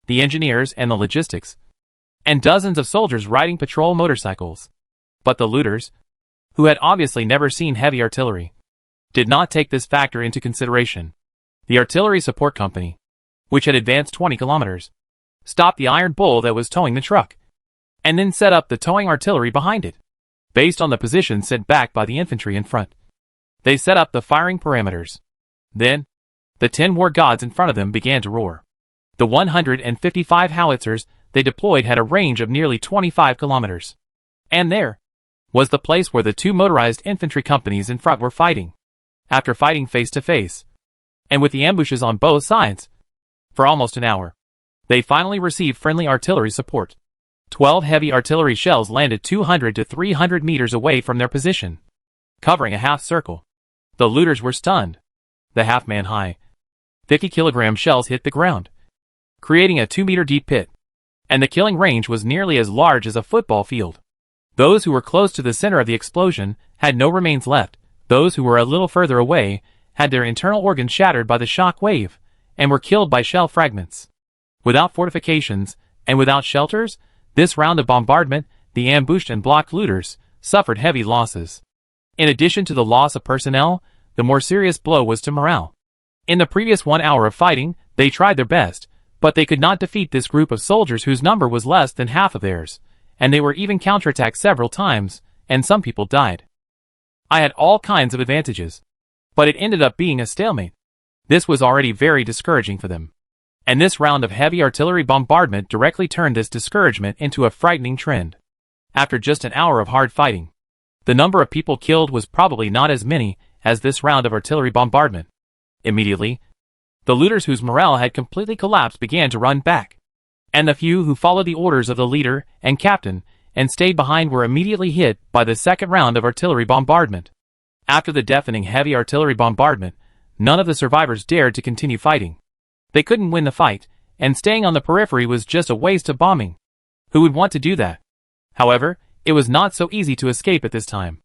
the engineers and the logistics, and dozens of soldiers riding patrol motorcycles. But the looters, who had obviously never seen heavy artillery, did not take this factor into consideration. The artillery support company, which had advanced 20 kilometers, stopped the iron bull that was towing the truck, and then set up the towing artillery behind it. Based on the position set back by the infantry in front, they set up the firing parameters. Then, the 10 war gods in front of them began to roar. The 155 howitzers they deployed had a range of nearly 25 kilometers. And there was the place where the 2 motorized infantry companies in front were fighting. After fighting face to face, and with the ambushes on both sides, for almost an hour, they finally received friendly artillery support. 12 heavy artillery shells landed 200 to 300 meters away from their position, covering a half circle. The looters were stunned. The half-man-high, 50-kilogram shells hit the ground, creating a 2-meter deep pit, and the killing range was nearly as large as a football field. Those who were close to the center of the explosion had no remains left. Those who were a little further away had their internal organs shattered by the shock wave, and were killed by shell fragments. Without fortifications, and without shelters, this round of bombardment, the ambushed and blocked looters suffered heavy losses. In addition to the loss of personnel, the more serious blow was to morale. In the previous 1 hour of fighting, they tried their best, but they could not defeat this group of soldiers whose number was less than half of theirs, and they were even counterattacked several times, and some people died. I had all kinds of advantages, but it ended up being a stalemate. This was already very discouraging for them. And this round of heavy artillery bombardment directly turned this discouragement into a frightening trend. After just an hour of hard fighting, the number of people killed was probably not as many as this round of artillery bombardment. Immediately, the looters whose morale had completely collapsed began to run back, and the few who followed the orders of the leader and captain and stayed behind were immediately hit by the second round of artillery bombardment. After the deafening heavy artillery bombardment, none of the survivors dared to continue fighting. They couldn't win the fight, and staying on the periphery was just a waste of bombing. Who would want to do that? However, it was not so easy to escape at this time.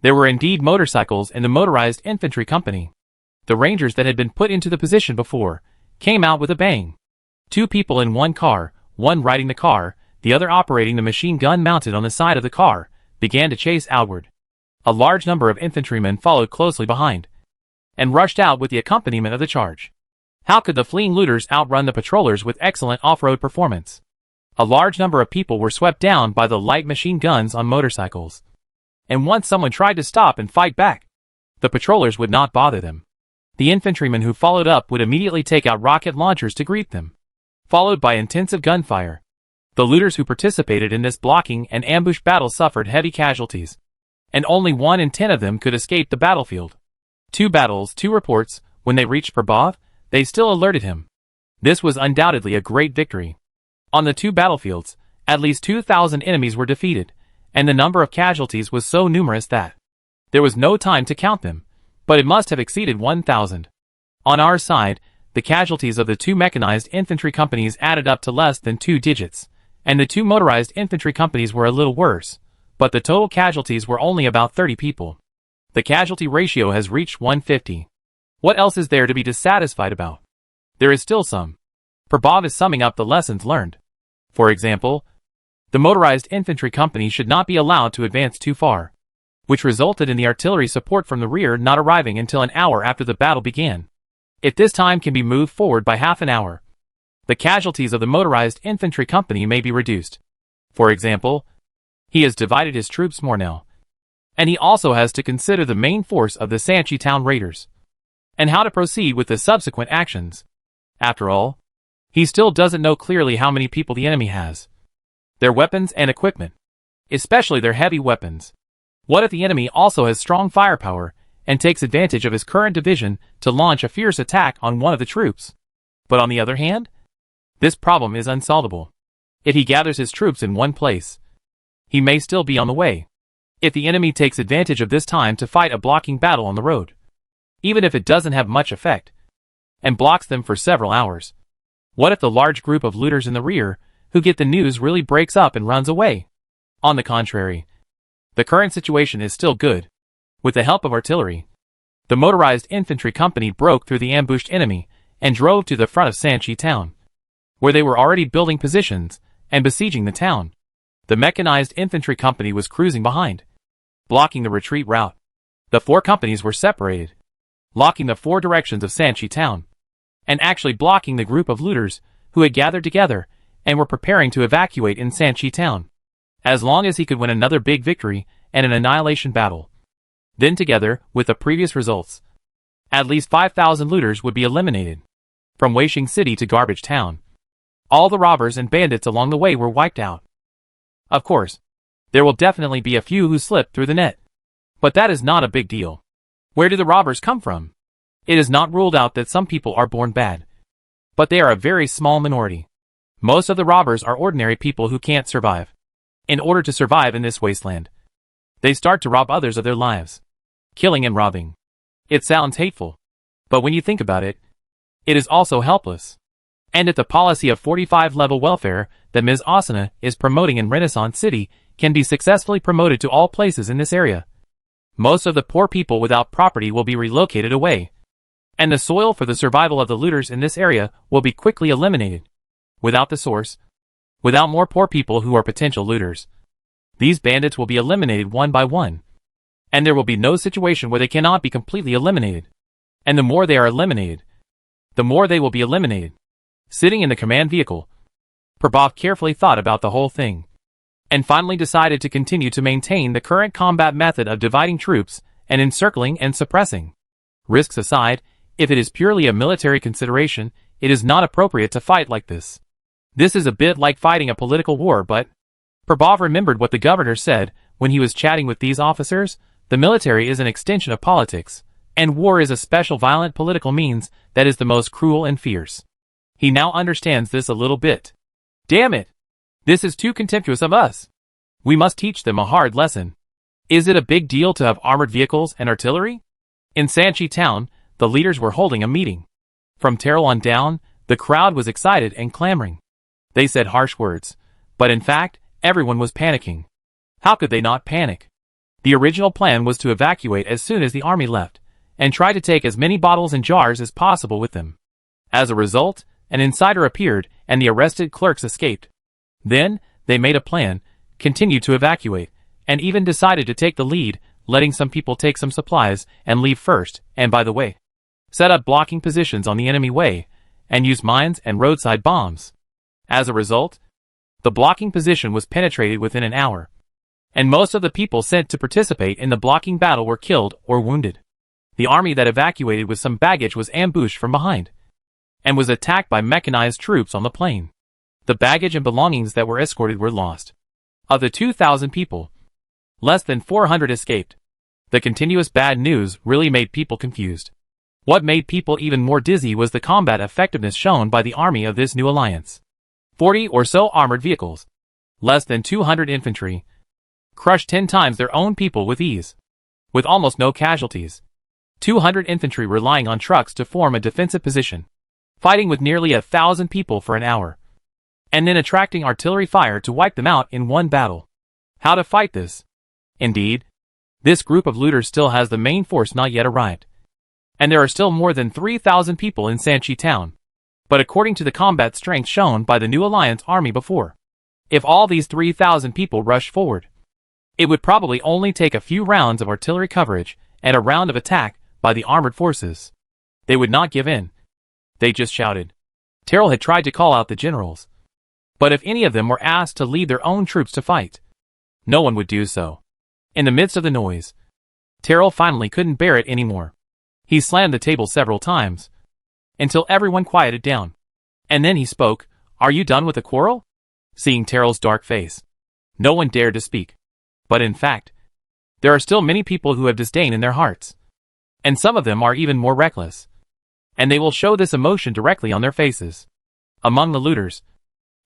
There were indeed motorcycles in the motorized infantry company. The rangers that had been put into the position before came out with a bang. 2 people in one car, one riding the car, the other operating the machine gun mounted on the side of the car, began to chase outward. A large number of infantrymen followed closely behind, and rushed out with the accompaniment of the charge. How could the fleeing looters outrun the patrollers with excellent off-road performance? A large number of people were swept down by the light machine guns on motorcycles. And once someone tried to stop and fight back, the patrollers would not bother them. The infantrymen who followed up would immediately take out rocket launchers to greet them, followed by intensive gunfire. The looters who participated in this blocking and ambush battle suffered heavy casualties, and only 1 in 10 of them could escape the battlefield. 2 battles, 2 reports. When they reached Probov, they still alerted him. This was undoubtedly a great victory. On the 2 battlefields, at least 2,000 enemies were defeated, and the number of casualties was so numerous that there was no time to count them, but it must have exceeded 1,000. On our side, the casualties of the 2 mechanized infantry companies added up to less than 2 digits, and the 2 motorized infantry companies were a little worse, but the total casualties were only about 30 people. The casualty ratio has reached 150. What else is there to be dissatisfied about? There is still some. Probov is summing up the lessons learned. For example, the motorized infantry company should not be allowed to advance too far, which resulted in the artillery support from the rear not arriving until an hour after the battle began. If this time can be moved forward by half an hour, the casualties of the motorized infantry company may be reduced. For example, he has divided his troops more now, and he also has to consider the main force of the Sanchi town raiders, and how to proceed with the subsequent actions. After all, he still doesn't know clearly how many people the enemy has. Their weapons and equipment. Especially their heavy weapons. What if the enemy also has strong firepower, and takes advantage of his current division to launch a fierce attack on one of the troops? But on the other hand, this problem is unsolvable. If he gathers his troops in one place, he may still be on the way. If the enemy takes advantage of this time to fight a blocking battle on the road, even if it doesn't have much effect, and blocks them for several hours, what if the large group of looters in the rear, who get the news, really breaks up and runs away? On the contrary, the current situation is still good. With the help of artillery, the motorized infantry company broke through the ambushed enemy and drove to the front of Sanchi town, where they were already building positions and besieging the town. The mechanized infantry company was cruising behind, blocking the retreat route. The four companies were separated, locking the four directions of Sanchi town, and actually blocking the group of looters who had gathered together and were preparing to evacuate in Sanchi town. As long as he could win another big victory and an annihilation battle. Then together with the previous results, at least 5,000 looters would be eliminated. From Wasteland City to Garbage Town, all the robbers and bandits along the way were wiped out. Of course, there will definitely be a few who slip through the net. But that is not a big deal. Where do the robbers come from? It is not ruled out that some people are born bad. But they are a very small minority. Most of the robbers are ordinary people who can't survive. In order to survive in this wasteland, they start to rob others of their lives. Killing and robbing. It sounds hateful. But when you think about it, it is also helpless. And if the policy of 45-level welfare that Ms. Asana is promoting in Renaissance City can be successfully promoted to all places in this area, most of the poor people without property will be relocated away. And the soil for the survival of the looters in this area will be quickly eliminated. Without the source, without more poor people who are potential looters, these bandits will be eliminated one by one. And there will be no situation where they cannot be completely eliminated. And the more they are eliminated, the more they will be eliminated. Sitting in the command vehicle, Prabhav carefully thought about the whole thing, and finally decided to continue to maintain the current combat method of dividing troops and encircling and suppressing. Risks aside, if it is purely a military consideration, it is not appropriate to fight like this. This is a bit like fighting a political war, but Prabhav remembered what the governor said when he was chatting with these officers. The military is an extension of politics, and war is a special violent political means that is the most cruel and fierce. He now understands this a little bit. Damn it! This is too contemptuous of us. We must teach them a hard lesson. Is it a big deal to have armored vehicles and artillery? In Sanchi town, the leaders were holding a meeting. From Terrell on down, the crowd was excited and clamoring. They said harsh words, but in fact, everyone was panicking. How could they not panic? The original plan was to evacuate as soon as the army left, and try to take as many bottles and jars as possible with them. As a result, an insider appeared, and the arrested clerks escaped. Then, they made a plan, continued to evacuate, and even decided to take the lead, letting some people take some supplies and leave first, and by the way, set up blocking positions on the enemy way, and use mines and roadside bombs. As a result, the blocking position was penetrated within an hour, and most of the people sent to participate in the blocking battle were killed or wounded. The army that evacuated with some baggage was ambushed from behind, and was attacked by mechanized troops on the plain. The baggage and belongings that were escorted were lost. Of the 2,000 people, less than 400 escaped. The continuous bad news really made people confused. What made people even more dizzy was the combat effectiveness shown by the army of this new alliance. 40 or so armored vehicles, less than 200 infantry, crushed 10 times their own people with ease, with almost no casualties. 200 infantry relying on trucks to form a defensive position, fighting with nearly 1,000 people for an hour, and then attracting artillery fire to wipe them out in one battle. How to fight this? Indeed, this group of looters still has the main force not yet arrived, and there are still more than 3,000 people in Sanchi town. But according to the combat strength shown by the new alliance army before, if all these 3,000 people rushed forward, it would probably only take a few rounds of artillery coverage and a round of attack by the armored forces. They would not give in. They just shouted. Terrell had tried to call out the generals, but if any of them were asked to lead their own troops to fight, no one would do so. In the midst of the noise, Terrell finally couldn't bear it anymore. He slammed the table several times, until everyone quieted down. And then he spoke. Are you done with the quarrel? Seeing Terrell's dark face, no one dared to speak. But in fact, there are still many people who have disdain in their hearts. And some of them are even more reckless. And they will show this emotion directly on their faces. Among the looters,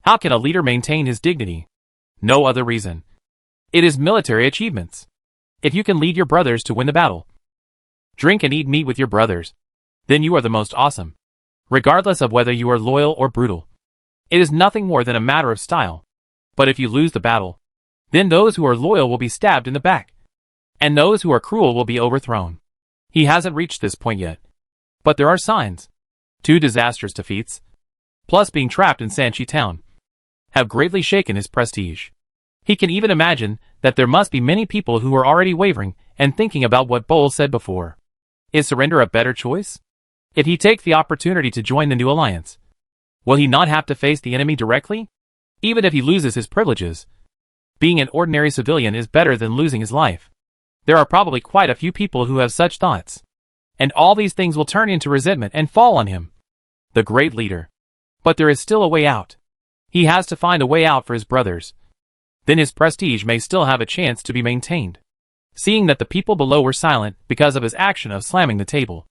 how can a leader maintain his dignity? No other reason. It is military achievements. If you can lead your brothers to win the battle, drink and eat meat with your brothers, then you are the most awesome. Regardless of whether you are loyal or brutal. It is nothing more than a matter of style. But if you lose the battle, then those who are loyal will be stabbed in the back. And those who are cruel will be overthrown. He hasn't reached this point yet. But there are signs. 2 disastrous defeats, plus being trapped in Sanchi town, have greatly shaken his prestige. He can even imagine that there must be many people who are already wavering and thinking about what Bull said before. Is surrender a better choice? If he takes the opportunity to join the new alliance, will he not have to face the enemy directly? Even if he loses his privileges, being an ordinary civilian is better than losing his life. There are probably quite a few people who have such thoughts. And all these things will turn into resentment and fall on him. The great leader. But there is still a way out. He has to find a way out for his brothers. Then his prestige may still have a chance to be maintained. Seeing that the people below were silent because of his action of slamming the table,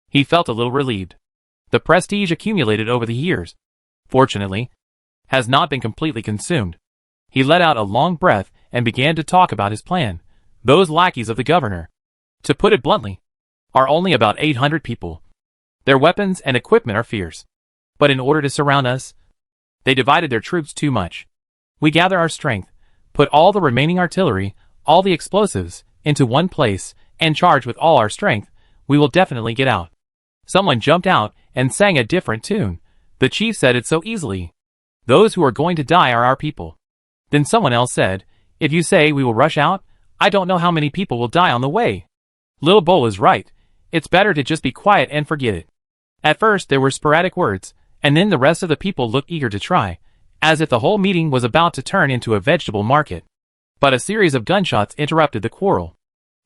he felt a little relieved. The prestige accumulated over the years, fortunately, has not been completely consumed. He let out a long breath and began to talk about his plan. Those lackeys of the governor, to put it bluntly, are only about 800 people. Their weapons and equipment are fierce. But in order to surround us, they divided their troops too much. We gather our strength, put all the remaining artillery, all the explosives, into one place, and charge with all our strength, we will definitely get out. Someone jumped out and sang a different tune. The chief said it so easily. Those who are going to die are our people. Then someone else said, if you say we will rush out, I don't know how many people will die on the way. Little Bull is right. It's better to just be quiet and forget it. At first there were sporadic words, and then the rest of the people looked eager to try, as if the whole meeting was about to turn into a vegetable market. But a series of gunshots interrupted the quarrel.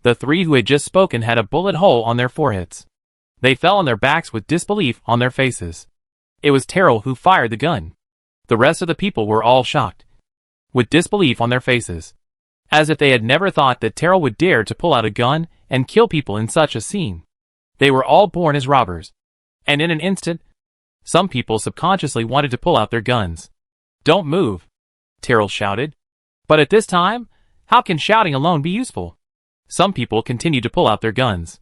The 3 who had just spoken had a bullet hole on their foreheads. They fell on their backs with disbelief on their faces. It was Terrell who fired the gun. The rest of the people were all shocked, with disbelief on their faces, as if they had never thought that Terrell would dare to pull out a gun and kill people in such a scene. They were all born as robbers, and in an instant, some people subconsciously wanted to pull out their guns. Don't move, Terrell shouted. But at this time, how can shouting alone be useful? Some people continued to pull out their guns.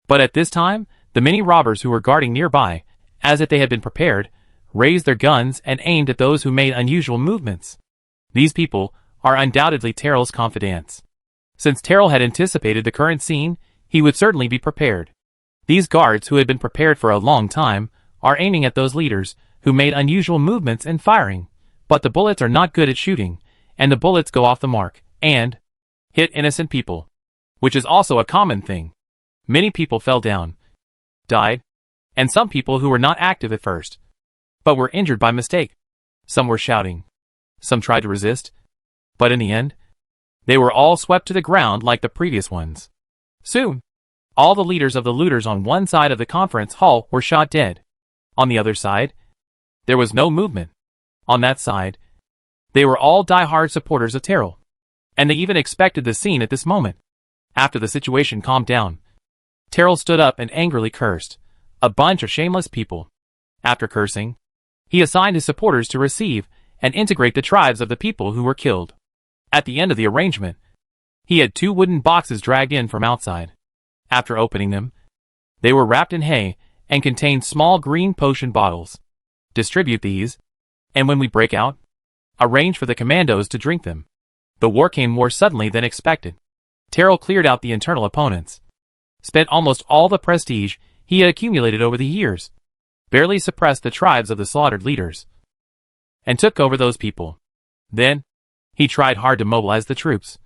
But at this time, the many robbers who were guarding nearby, as if they had been prepared, raised their guns and aimed at those who made unusual movements. These people are undoubtedly Terrell's confidants. Since Terrell had anticipated the current scene, he would certainly be prepared. These guards, who had been prepared for a long time, are aiming at those leaders who made unusual movements and firing. But the bullets are not good at shooting, and the bullets go off the mark and hit innocent people, which is also a common thing. Many people fell down, died, and some people who were not active at first, but were injured by mistake. Some were shouting. Some tried to resist, but in the end, they were all swept to the ground like the previous ones. Soon, all the leaders of the looters on one side of the conference hall were shot dead. On the other side, there was no movement. On that side, they were all die-hard supporters of Terrell, and they even expected the scene at this moment. After the situation calmed down, Terrell stood up and angrily cursed. A bunch of shameless people. After cursing, he assigned his supporters to receive and integrate the tribes of the people who were killed. At the end of the arrangement, he had 2 wooden boxes dragged in from outside. After opening them, they were wrapped in hay and contained small green potion bottles. Distribute these, and when we break out, arrange for the commandos to drink them. The war came more suddenly than expected. Terrell cleared out the internal opponents, spent almost all the prestige he had accumulated over the years, barely suppressed the tribes of the slaughtered leaders, and took over those people. Then, he tried hard to mobilize the troops,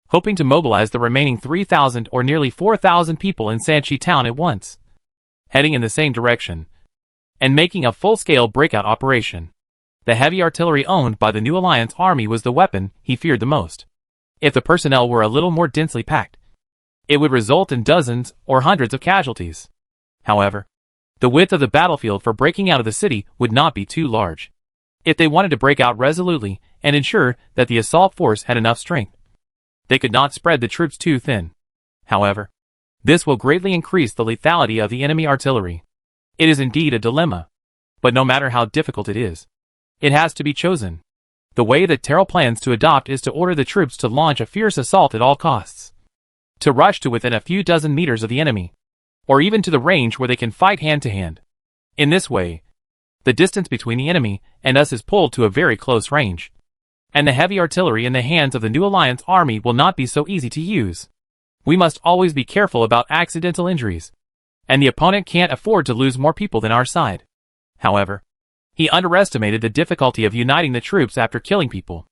hoping to mobilize the remaining 3,000 or nearly 4,000 people in Sanchi town at once, heading in the same direction, and making a full-scale breakout operation. The heavy artillery owned by the New Alliance army was the weapon he feared the most. If the personnel were a little more densely packed, it would result in dozens or hundreds of casualties. However, the width of the battlefield for breaking out of the city would not be too large. If they wanted to break out resolutely and ensure that the assault force had enough strength. They could not spread the troops too thin. However, this will greatly increase the lethality of the enemy artillery. It is indeed a dilemma. But no matter how difficult it is, it has to be chosen. The way that Terrell plans to adopt is to order the troops to launch a fierce assault at all costs. To rush to within a few dozen meters of the enemy, or even to the range where they can fight hand to hand. In this way, the distance between the enemy and us is pulled to a very close range, and the heavy artillery in the hands of the New Alliance army will not be so easy to use. We must always be careful about accidental injuries, and the opponent can't afford to lose more people than our side. However, he underestimated the difficulty of uniting the troops after killing people.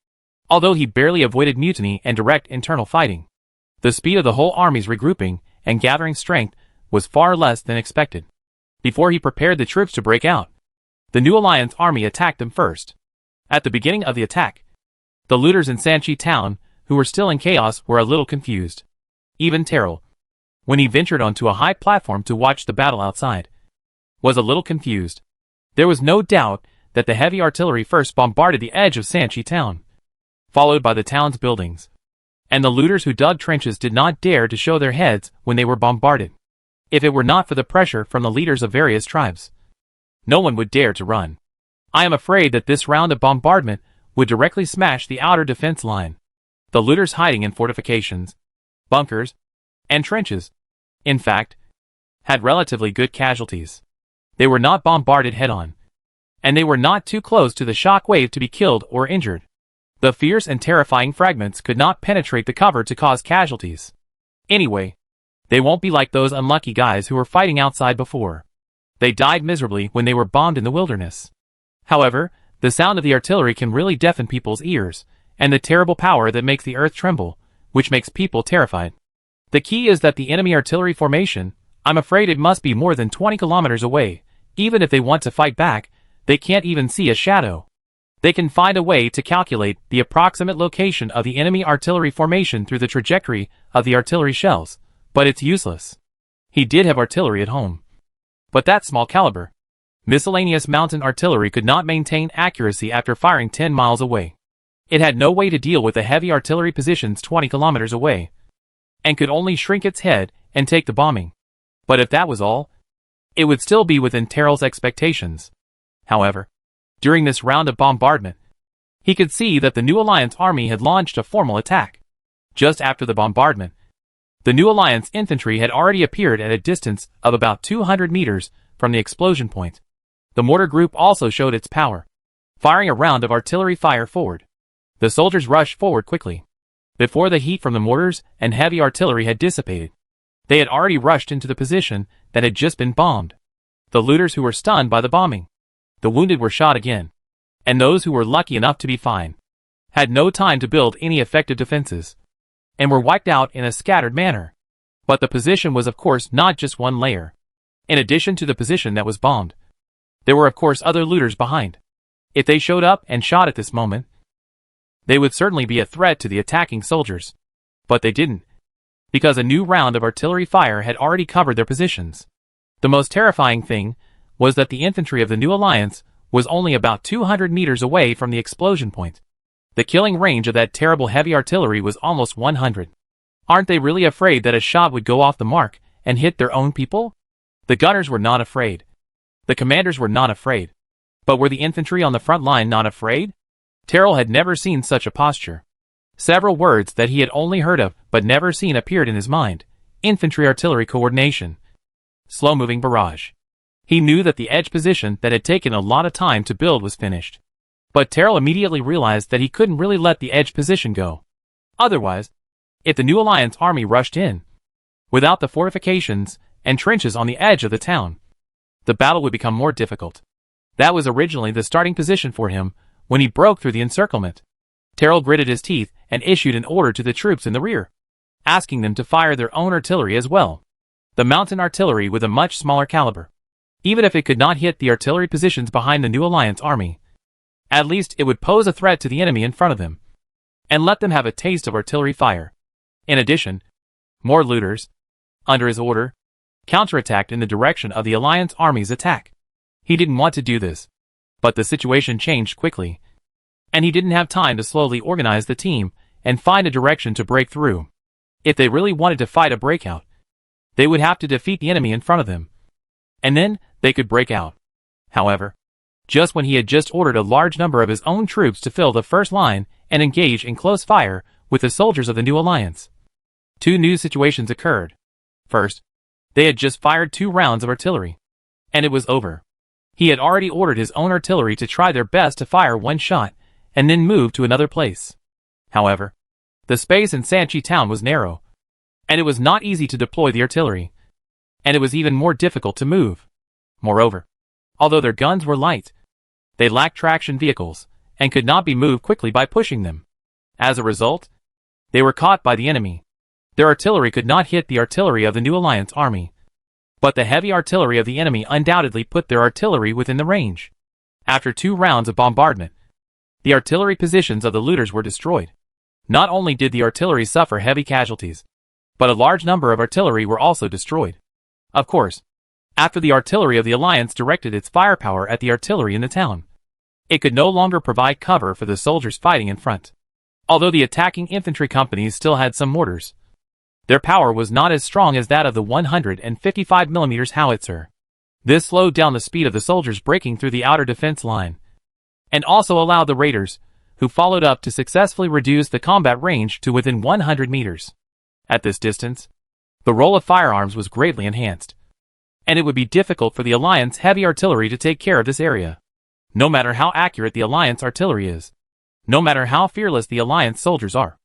Although he barely avoided mutiny and direct internal fighting, the speed of the whole army's regrouping and gathering strength was far less than expected. Before he prepared the troops to break out, the New Alliance army attacked them first. At the beginning of the attack, the looters in Sanchi town, who were still in chaos, were a little confused. Even Terrell, when he ventured onto a high platform to watch the battle outside, was a little confused. There was no doubt that the heavy artillery first bombarded the edge of Sanchi town, followed by the town's buildings. And the looters who dug trenches did not dare to show their heads when they were bombarded. If it were not for the pressure from the leaders of various tribes, no one would dare to run. I am afraid that this round of bombardment would directly smash the outer defense line. The looters hiding in fortifications, bunkers, and trenches, in fact, had relatively good casualties. They were not bombarded head-on, and they were not too close to the shock wave to be killed or injured. The fierce and terrifying fragments could not penetrate the cover to cause casualties. Anyway, they won't be like those unlucky guys who were fighting outside before. They died miserably when they were bombed in the wilderness. However, the sound of the artillery can really deafen people's ears, and the terrible power that makes the earth tremble, which makes people terrified. The key is that the enemy artillery formation, I'm afraid it must be more than 20 kilometers away. Even if they want to fight back, they can't even see a shadow. They can find a way to calculate the approximate location of the enemy artillery formation through the trajectory of the artillery shells, but it's useless. He did have artillery at home, but that small caliber, miscellaneous mountain artillery could not maintain accuracy after firing 10 miles away. It had no way to deal with the heavy artillery positions 20 kilometers away, and could only shrink its head and take the bombing. But if that was all, it would still be within Terrell's expectations. However, during this round of bombardment, he could see that the New Alliance army had launched a formal attack. Just after the bombardment, the New Alliance infantry had already appeared at a distance of about 200 meters from the explosion point. The mortar group also showed its power, firing a round of artillery fire forward. The soldiers rushed forward quickly. Before the heat from the mortars and heavy artillery had dissipated, they had already rushed into the position that had just been bombed. The looters who were stunned by the bombing, the wounded were shot again, and those who were lucky enough to be fine had no time to build any effective defenses, and were wiped out in a scattered manner. But the position was of course not just one layer. In addition to the position that was bombed, there were of course other looters behind. If they showed up and shot at this moment, they would certainly be a threat to the attacking soldiers. But they didn't, because a new round of artillery fire had already covered their positions. The most terrifying thing was that the infantry of the New Alliance was only about 200 meters away from the explosion point. The killing range of that terrible heavy artillery was almost 100. Aren't they really afraid that a shot would go off the mark and hit their own people? The gunners were not afraid. The commanders were not afraid. But were the infantry on the front line not afraid? Terrell had never seen such a posture. Several words that he had only heard of but never seen appeared in his mind. Infantry-artillery coordination. Slow-moving barrage. He knew that the edge position that had taken a lot of time to build was finished. But Terrell immediately realized that he couldn't really let the edge position go. Otherwise, if the New Alliance army rushed in, without the fortifications and trenches on the edge of the town, the battle would become more difficult. That was originally the starting position for him when he broke through the encirclement. Terrell gritted his teeth and issued an order to the troops in the rear, asking them to fire their own artillery as well. The mountain artillery with a much smaller caliber. Even if it could not hit the artillery positions behind the New Alliance army, at least it would pose a threat to the enemy in front of them, and let them have a taste of artillery fire. In addition, more looters, under his order, counterattacked in the direction of the Alliance army's attack. He didn't want to do this, but the situation changed quickly, and he didn't have time to slowly organize the team and find a direction to break through. If they really wanted to fight a breakout, they would have to defeat the enemy in front of them, and then they could break out. However, just when he had just ordered a large number of his own troops to fill the first line and engage in close fire with the soldiers of the new alliance, two new situations occurred. First, they had just fired 2 rounds of artillery, and it was over. He had already ordered his own artillery to try their best to fire 1 shot and then move to another place. However, the space in Sanchi town was narrow, and it was not easy to deploy the artillery, and it was even more difficult to move. Moreover, although their guns were light, they lacked traction vehicles and could not be moved quickly by pushing them. As a result, they were caught by the enemy. Their artillery could not hit the artillery of the new alliance army, but the heavy artillery of the enemy undoubtedly put their artillery within the range. After 2 rounds of bombardment, the artillery positions of the looters were destroyed. Not only did the artillery suffer heavy casualties, but a large number of artillery were also destroyed. Of course, after the artillery of the alliance directed its firepower at the artillery in the town, it could no longer provide cover for the soldiers fighting in front. Although the attacking infantry companies still had some mortars, their power was not as strong as that of the 155mm howitzer. This slowed down the speed of the soldiers breaking through the outer defense line, and also allowed the raiders, who followed up, to successfully reduce the combat range to within 100 meters. At this distance, the role of firearms was greatly enhanced, and it would be difficult for the Alliance heavy artillery to take care of this area. No matter how accurate the Alliance artillery is, no matter how fearless the Alliance soldiers are,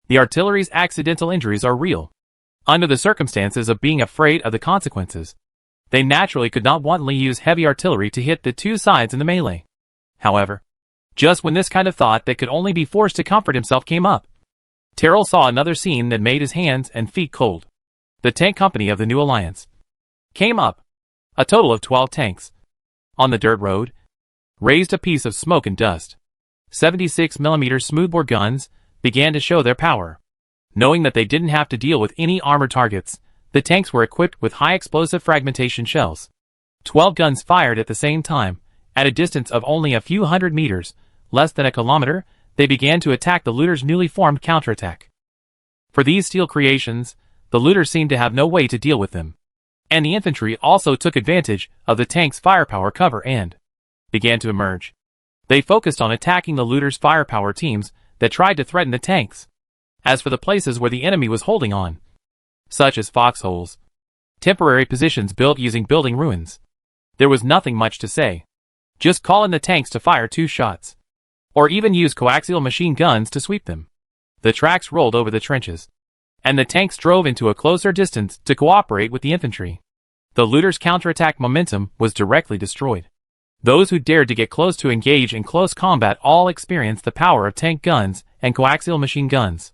the artillery's accidental injuries are real. Under the circumstances of being afraid of the consequences, they naturally could not wantonly use heavy artillery to hit the 2 sides in the melee. However, just when this kind of thought that could only be forced to comfort himself came up, Terrell saw another scene that made his hands and feet cold. The tank company of the new alliance came up, a total of 12 tanks, on the dirt road, raised a piece of smoke and dust. 76mm smoothbore guns began to show their power. Knowing that they didn't have to deal with any armored targets, the tanks were equipped with high explosive fragmentation shells. 12 guns fired at the same time, at a distance of only a few hundred meters, less than a kilometer. They began to attack the looters' newly formed counterattack. For these steel creations, the looters seemed to have no way to deal with them, and the infantry also took advantage of the tank's firepower cover and began to emerge. They focused on attacking the looters' firepower teams that tried to threaten the tanks. As for the places where the enemy was holding on, such as foxholes, temporary positions built using building ruins, there was nothing much to say. Just call in the tanks to fire 2 shots, or even use coaxial machine guns to sweep them. The tracks rolled over the trenches, and the tanks drove into a closer distance to cooperate with the infantry. The looters' counterattack momentum was directly destroyed. Those who dared to get close to engage in close combat all experienced the power of tank guns and coaxial machine guns,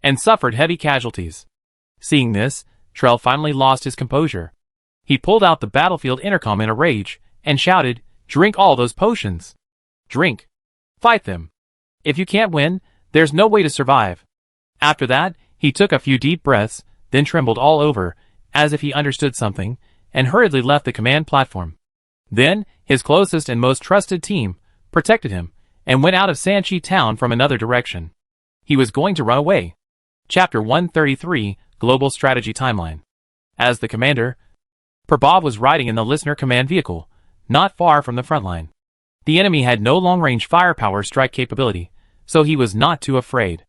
and suffered heavy casualties. Seeing this, Trell finally lost his composure. He pulled out the battlefield intercom in a rage, and shouted, "Drink all those potions! Drink! Fight them! If you can't win, there's no way to survive." After that, he took a few deep breaths, then trembled all over, as if he understood something, and hurriedly left the command platform. Then, his closest and most trusted team protected him, and went out of Sanchi town from another direction. He was going to run away. Chapter 133, Global Strategy Timeline. As the commander, Prabhav was riding in the listener command vehicle, not far from the front line. The enemy had no long-range firepower strike capability, so he was not too afraid.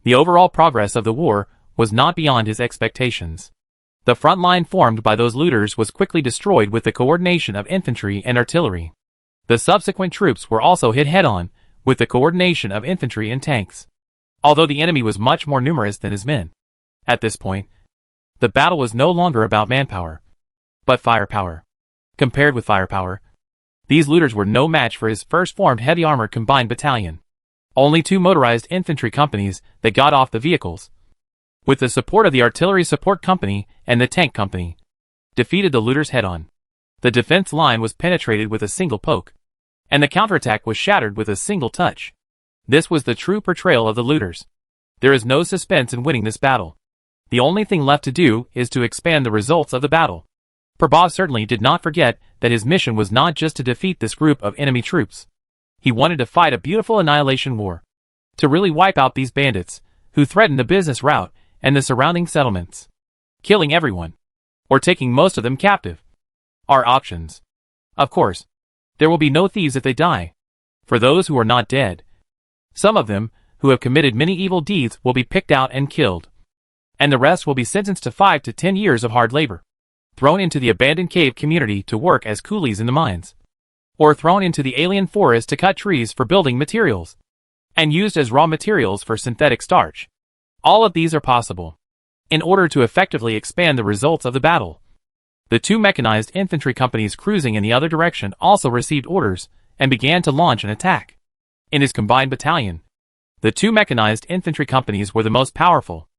The overall progress of the war was not beyond his expectations. The front line formed by those looters was quickly destroyed with the coordination of infantry and artillery. The subsequent troops were also hit head-on with the coordination of infantry and tanks, although the enemy was much more numerous than his men. At this point, the battle was no longer about manpower, but firepower. Compared with firepower, these looters were no match for his first-formed heavy armored combined battalion. Only 2 motorized infantry companies that got off the vehicles, with the support of the artillery support company and the tank company, defeated the looters head-on. The defense line was penetrated with a single poke, and the counterattack was shattered with a single touch. This was the true portrayal of the looters. There is no suspense in winning this battle. The only thing left to do is to expand the results of the battle. Prabhav certainly did not forget that his mission was not just to defeat this group of enemy troops, He wanted to fight a beautiful annihilation war. To really wipe out these bandits, who threatened the business route and the surrounding settlements. Killing everyone. Or taking most of them captive. Are options. Of course. There will be no thieves if they die. For those who are not dead. Some of them, who have committed many evil deeds, will be picked out and killed. And the rest will be sentenced to 5 to 10 years of hard labor. Thrown into the abandoned cave community to work as coolies in the mines. Or thrown into the alien forest to cut trees for building materials. And used as raw materials for synthetic starch. All of these are possible. In order to effectively expand the results of the battle. The 2 mechanized infantry companies cruising in the other direction also received orders and began to launch an attack. In his combined battalion, the 2 mechanized infantry companies were the most powerful,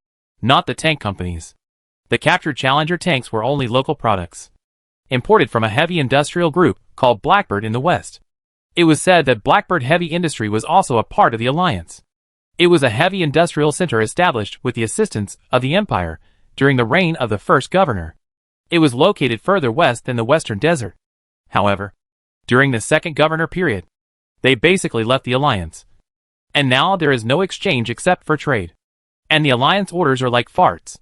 not the tank companies. The captured Challenger tanks were only local products, imported from a heavy industrial group called Blackbird in the west. It was said that Blackbird Heavy Industry was also a part of the alliance. It was a heavy industrial center established with the assistance of the Empire during the reign of the first governor. It was located further west than the Western Desert. However, during the second governor period, they basically left the alliance. And now there is no exchange except for trade. And the alliance orders are like farts.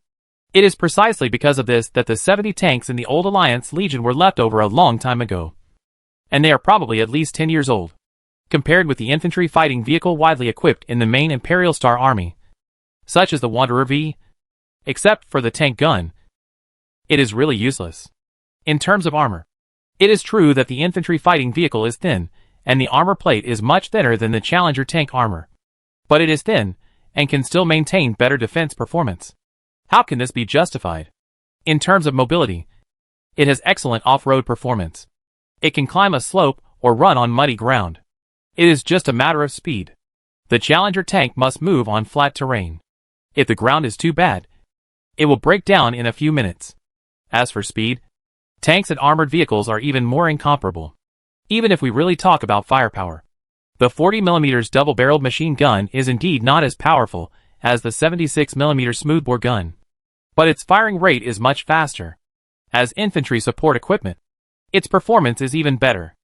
It is precisely because of this that the 70 tanks in the old alliance legion were left over a long time ago. And they are probably at least 10 years old. Compared with the infantry fighting vehicle widely equipped in the main Imperial Star Army, such as the Wanderer V, except for the tank gun, it is really useless. In terms of armor, it is true that the infantry fighting vehicle is thin, and the armor plate is much thinner than the Challenger tank armor. But it is thin, and can still maintain better defense performance. How can this be justified? In terms of mobility, it has excellent off-road performance. It can climb a slope or run on muddy ground. It is just a matter of speed. The Challenger tank must move on flat terrain. If the ground is too bad, it will break down in a few minutes. As for speed, tanks and armored vehicles are even more incomparable. Even if we really talk about firepower, the 40mm double-barreled machine gun is indeed not as powerful as the 76mm smoothbore gun. But its firing rate is much faster. As infantry support equipment, its performance is even better.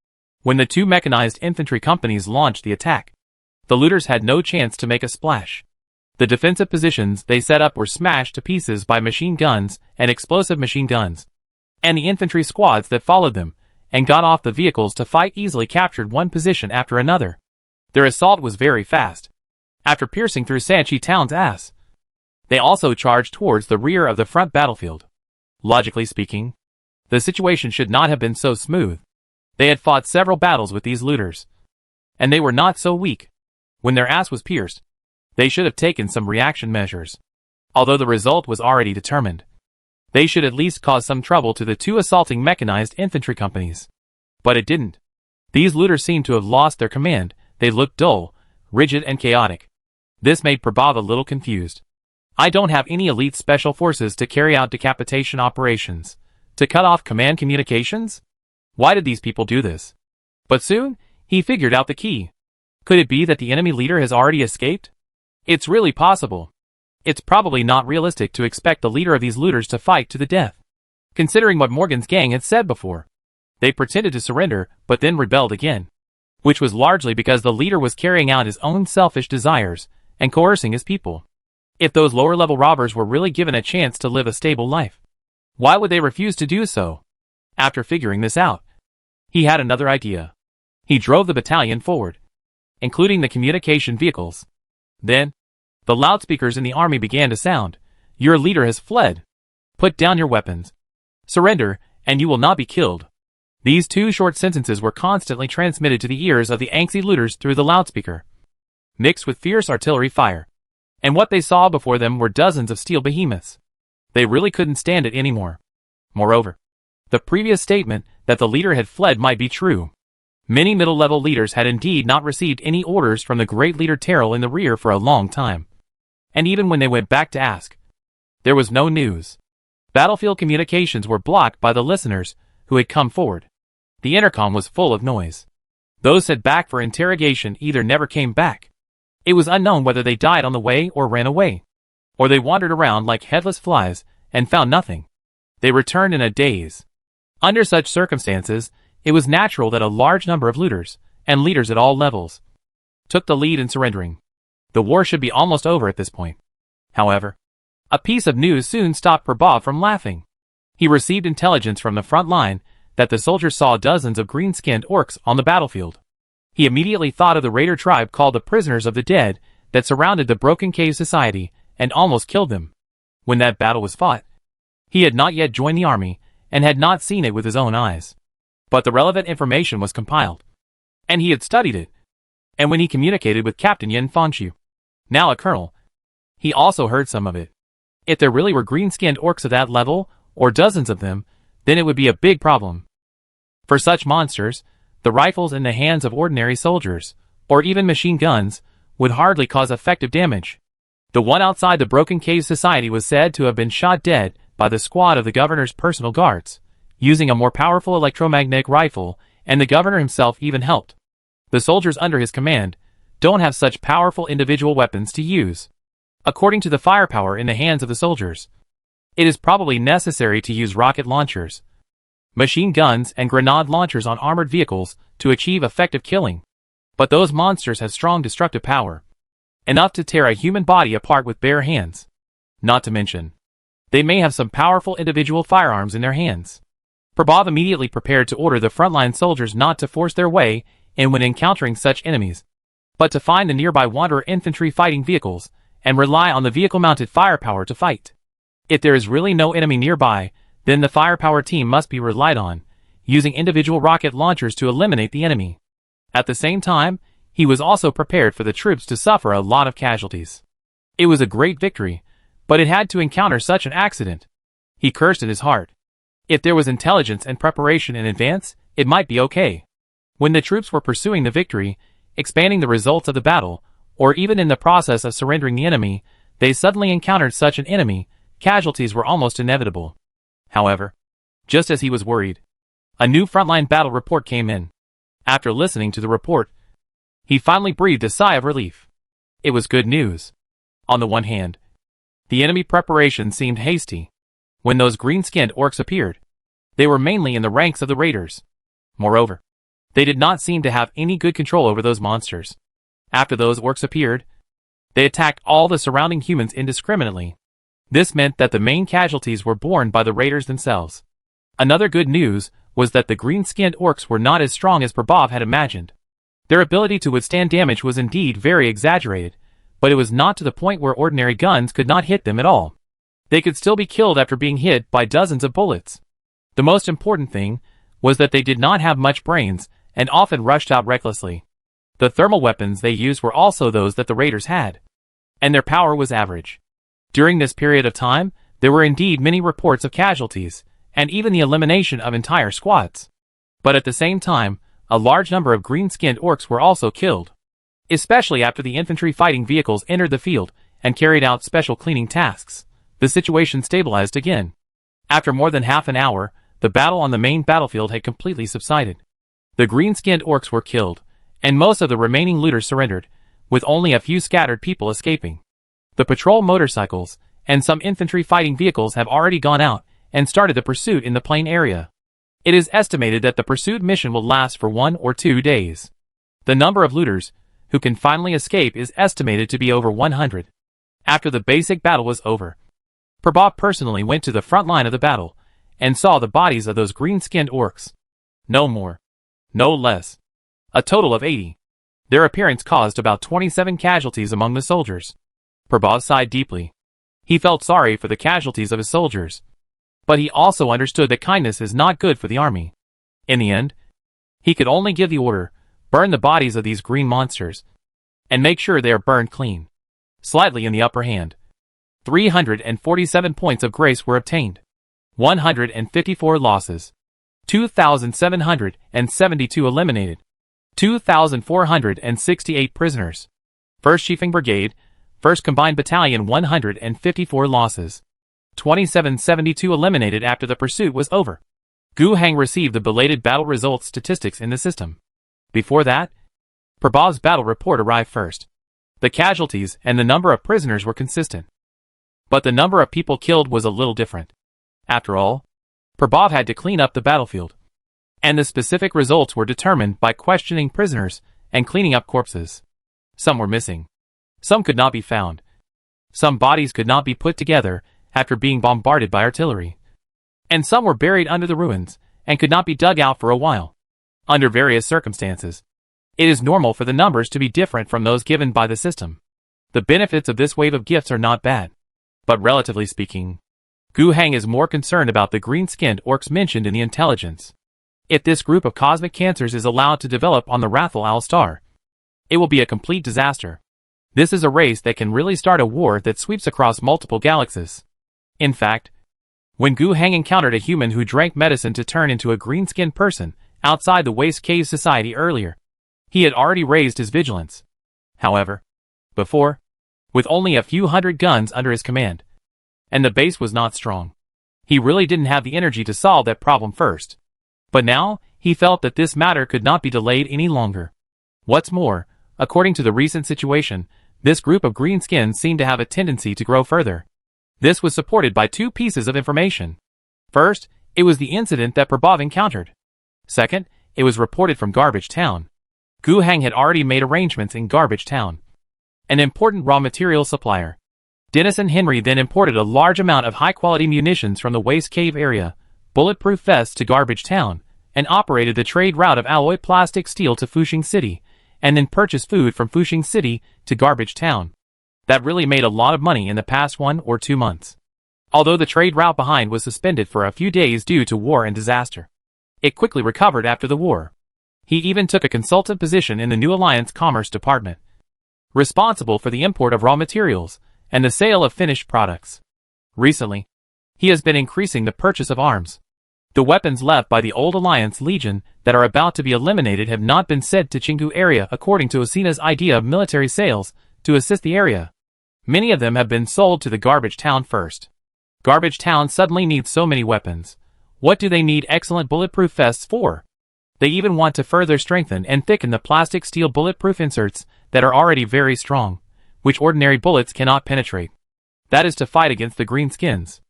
When the 2 mechanized infantry companies launched the attack, the looters had no chance to make a splash. The defensive positions they set up were smashed to pieces by machine guns and explosive machine guns. And the infantry squads that followed them and got off the vehicles to fight easily captured one position after another. Their assault was very fast. After piercing through Sanchi Town's ass, they also charged towards the rear of the front battlefield. Logically speaking, the situation should not have been so smooth. They had fought several battles with these looters, and they were not so weak. When their ass was pierced, they should have taken some reaction measures. Although the result was already determined, they should at least cause some trouble to the 2 assaulting mechanized infantry companies. But it didn't. These looters seemed to have lost their command. They looked dull, rigid and chaotic. This made Prabhav a little confused. I don't have any elite special forces to carry out decapitation operations. To cut off command communications? Why did these people do this? But soon, he figured out the key. Could it be that the enemy leader has already escaped? It's really possible. It's probably not realistic to expect the leader of these looters to fight to the death. Considering what Morgan's gang had said before. They pretended to surrender, but then rebelled again. Which was largely because the leader was carrying out his own selfish desires and coercing his people. If those lower-level robbers were really given a chance to live a stable life, why would they refuse to do so? After figuring this out, he had another idea. He drove the battalion forward, including the communication vehicles. Then, the loudspeakers in the army began to sound. Your leader has fled. Put down your weapons. Surrender, and you will not be killed. These 2 short sentences were constantly transmitted to the ears of the angsty looters through the loudspeaker, mixed with fierce artillery fire. And what they saw before them were dozens of steel behemoths. They really couldn't stand it anymore. Moreover, the previous statement that the leader had fled might be true. Many middle-level leaders had indeed not received any orders from the great leader Terrell in the rear for a long time. And even when they went back to ask, there was no news. Battlefield communications were blocked by the listeners who had come forward. The intercom was full of noise. Those sent back for interrogation either never came back. It was unknown whether they died on the way or ran away. Or they wandered around like headless flies and found nothing. They returned in a daze. Under such circumstances, it was natural that a large number of looters, and leaders at all levels, took the lead in surrendering. The war should be almost over at this point. However, a piece of news soon stopped Prabhav from laughing. He received intelligence from the front line that the soldiers saw dozens of green-skinned orcs on the battlefield. He immediately thought of the raider tribe called the Prisoners of the Dead that surrounded the Broken Cave Society and almost killed them. When that battle was fought, he had not yet joined the army and had not seen it with his own eyes. But the relevant information was compiled, and he had studied it. And when he communicated with Captain Yin Fangxu, now a colonel, he also heard some of it. If there really were green-skinned orcs at that level, or dozens of them, then it would be a big problem. For such monsters, the rifles in the hands of ordinary soldiers, or even machine guns, would hardly cause effective damage. The one outside the Broken Cave Society was said to have been shot dead by the squad of the governor's personal guards, using a more powerful electromagnetic rifle, and the governor himself even helped. The soldiers under his command don't have such powerful individual weapons to use. According to the firepower in the hands of the soldiers, it is probably necessary to use rocket launchers, machine guns, and grenade launchers on armored vehicles to achieve effective killing. But those monsters have strong destructive power, enough to tear a human body apart with bare hands. Not to mention, they may have some powerful individual firearms in their hands. Prabhav immediately prepared to order the frontline soldiers not to force their way in when encountering such enemies, but to find the nearby wanderer infantry fighting vehicles and rely on the vehicle-mounted firepower to fight. If there is really no enemy nearby, then the firepower team must be relied on, using individual rocket launchers to eliminate the enemy. At the same time, he was also prepared for the troops to suffer a lot of casualties. It was a great victory, but it had to encounter such an accident. He cursed in his heart. If there was intelligence and preparation in advance, it might be okay. When the troops were pursuing the victory, expanding the results of the battle, or even in the process of surrendering the enemy, they suddenly encountered such an enemy, casualties were almost inevitable. However, just as he was worried, a new frontline battle report came in. After listening to the report, he finally breathed a sigh of relief. It was good news. On the one hand, the enemy preparation seemed hasty. When those green-skinned orcs appeared, they were mainly in the ranks of the raiders. Moreover, they did not seem to have any good control over those monsters. After those orcs appeared, they attacked all the surrounding humans indiscriminately. This meant that the main casualties were borne by the raiders themselves. Another good news was that the green-skinned orcs were not as strong as Prabhav had imagined. Their ability to withstand damage was indeed very exaggerated, but it was not to the point where ordinary guns could not hit them at all. They could still be killed after being hit by dozens of bullets. The most important thing was that they did not have much brains and often rushed out recklessly. The thermal weapons they used were also those that the raiders had, and their power was average. During this period of time, there were indeed many reports of casualties, and even the elimination of entire squads. But at the same time, a large number of green-skinned orcs were also killed, especially after the infantry fighting vehicles entered the field and carried out special cleaning tasks. The situation stabilized again. After more than half an hour, the battle on the main battlefield had completely subsided. The green-skinned orcs were killed, and most of the remaining looters surrendered, with only a few scattered people escaping. The patrol motorcycles and some infantry fighting vehicles have already gone out and started the pursuit in the plain area. It is estimated that the pursuit mission will last for 1 or 2 days. The number of looters who can finally escape is estimated to be over 100. After the basic battle was over, Prabhav personally went to the front line of the battle and saw the bodies of those green-skinned orcs. No more, no less. A total of 80. Their appearance caused about 27 casualties among the soldiers. Prabhav sighed deeply. He felt sorry for the casualties of his soldiers, but he also understood that kindness is not good for the army. In the end, he could only give the order, burn the bodies of these green monsters, and make sure they are burned clean. Slightly in the upper hand, 347 points of grace were obtained. 154 losses. 2,772 eliminated. 2,468 prisoners. 1st Chiefing Brigade, 1st Combined Battalion 154 losses. 2772 eliminated after the pursuit was over. Gu Hang received the belated battle results statistics in the system. Before that, Prabhav's battle report arrived first. The casualties and the number of prisoners were consistent, but the number of people killed was a little different. After all, Prabhav had to clean up the battlefield. And the specific results were determined by questioning prisoners and cleaning up corpses. Some were missing. Some could not be found. Some bodies could not be put together after being bombarded by artillery. And some were buried under the ruins and could not be dug out for a while. Under various circumstances, it is normal for the numbers to be different from those given by the system. The benefits of this wave of gifts are not bad. But relatively speaking, Gu Hang is more concerned about the green-skinned orcs mentioned in the intelligence. If this group of cosmic cancers is allowed to develop on the Wrathful star, it will be a complete disaster. This is a race that can really start a war that sweeps across multiple galaxies. In fact, when Gu Hang encountered a human who drank medicine to turn into a green-skinned person outside the Waste Cave Society earlier, he had already raised his vigilance. However, before, with only a few hundred guns under his command, and the base was not strong, he really didn't have the energy to solve that problem first. But now, he felt that this matter could not be delayed any longer. What's more, according to the recent situation, this group of greenskins seemed to have a tendency to grow further. This was supported by two pieces of information. First, it was the incident that Prabhav encountered. Second, it was reported from Garbage Town. Gu Hang had already made arrangements in Garbage Town, an important raw material supplier. Dennis and Henry then imported a large amount of high-quality munitions from the Waste Cave area, bulletproof vests to Garbage Town, and operated the trade route of alloy plastic steel to Fushing City, and then purchased food from Fushing City to Garbage Town. That really made a lot of money in the past 1 or 2 months. Although the trade route behind was suspended for a few days due to war and disaster, it quickly recovered after the war. He even took a consultant position in the New Alliance Commerce Department, responsible for the import of raw materials and the sale of finished products. Recently, he has been increasing the purchase of arms. The weapons left by the Old Alliance Legion that are about to be eliminated have not been sent to Chingu area according to Asina's idea of military sales to assist the area. Many of them have been sold to the Garbage Town first. Garbage Town suddenly needs so many weapons. What do they need excellent bulletproof vests for? They even want to further strengthen and thicken the plastic steel bulletproof inserts that are already very strong, which ordinary bullets cannot penetrate. That is to fight against the greenskins.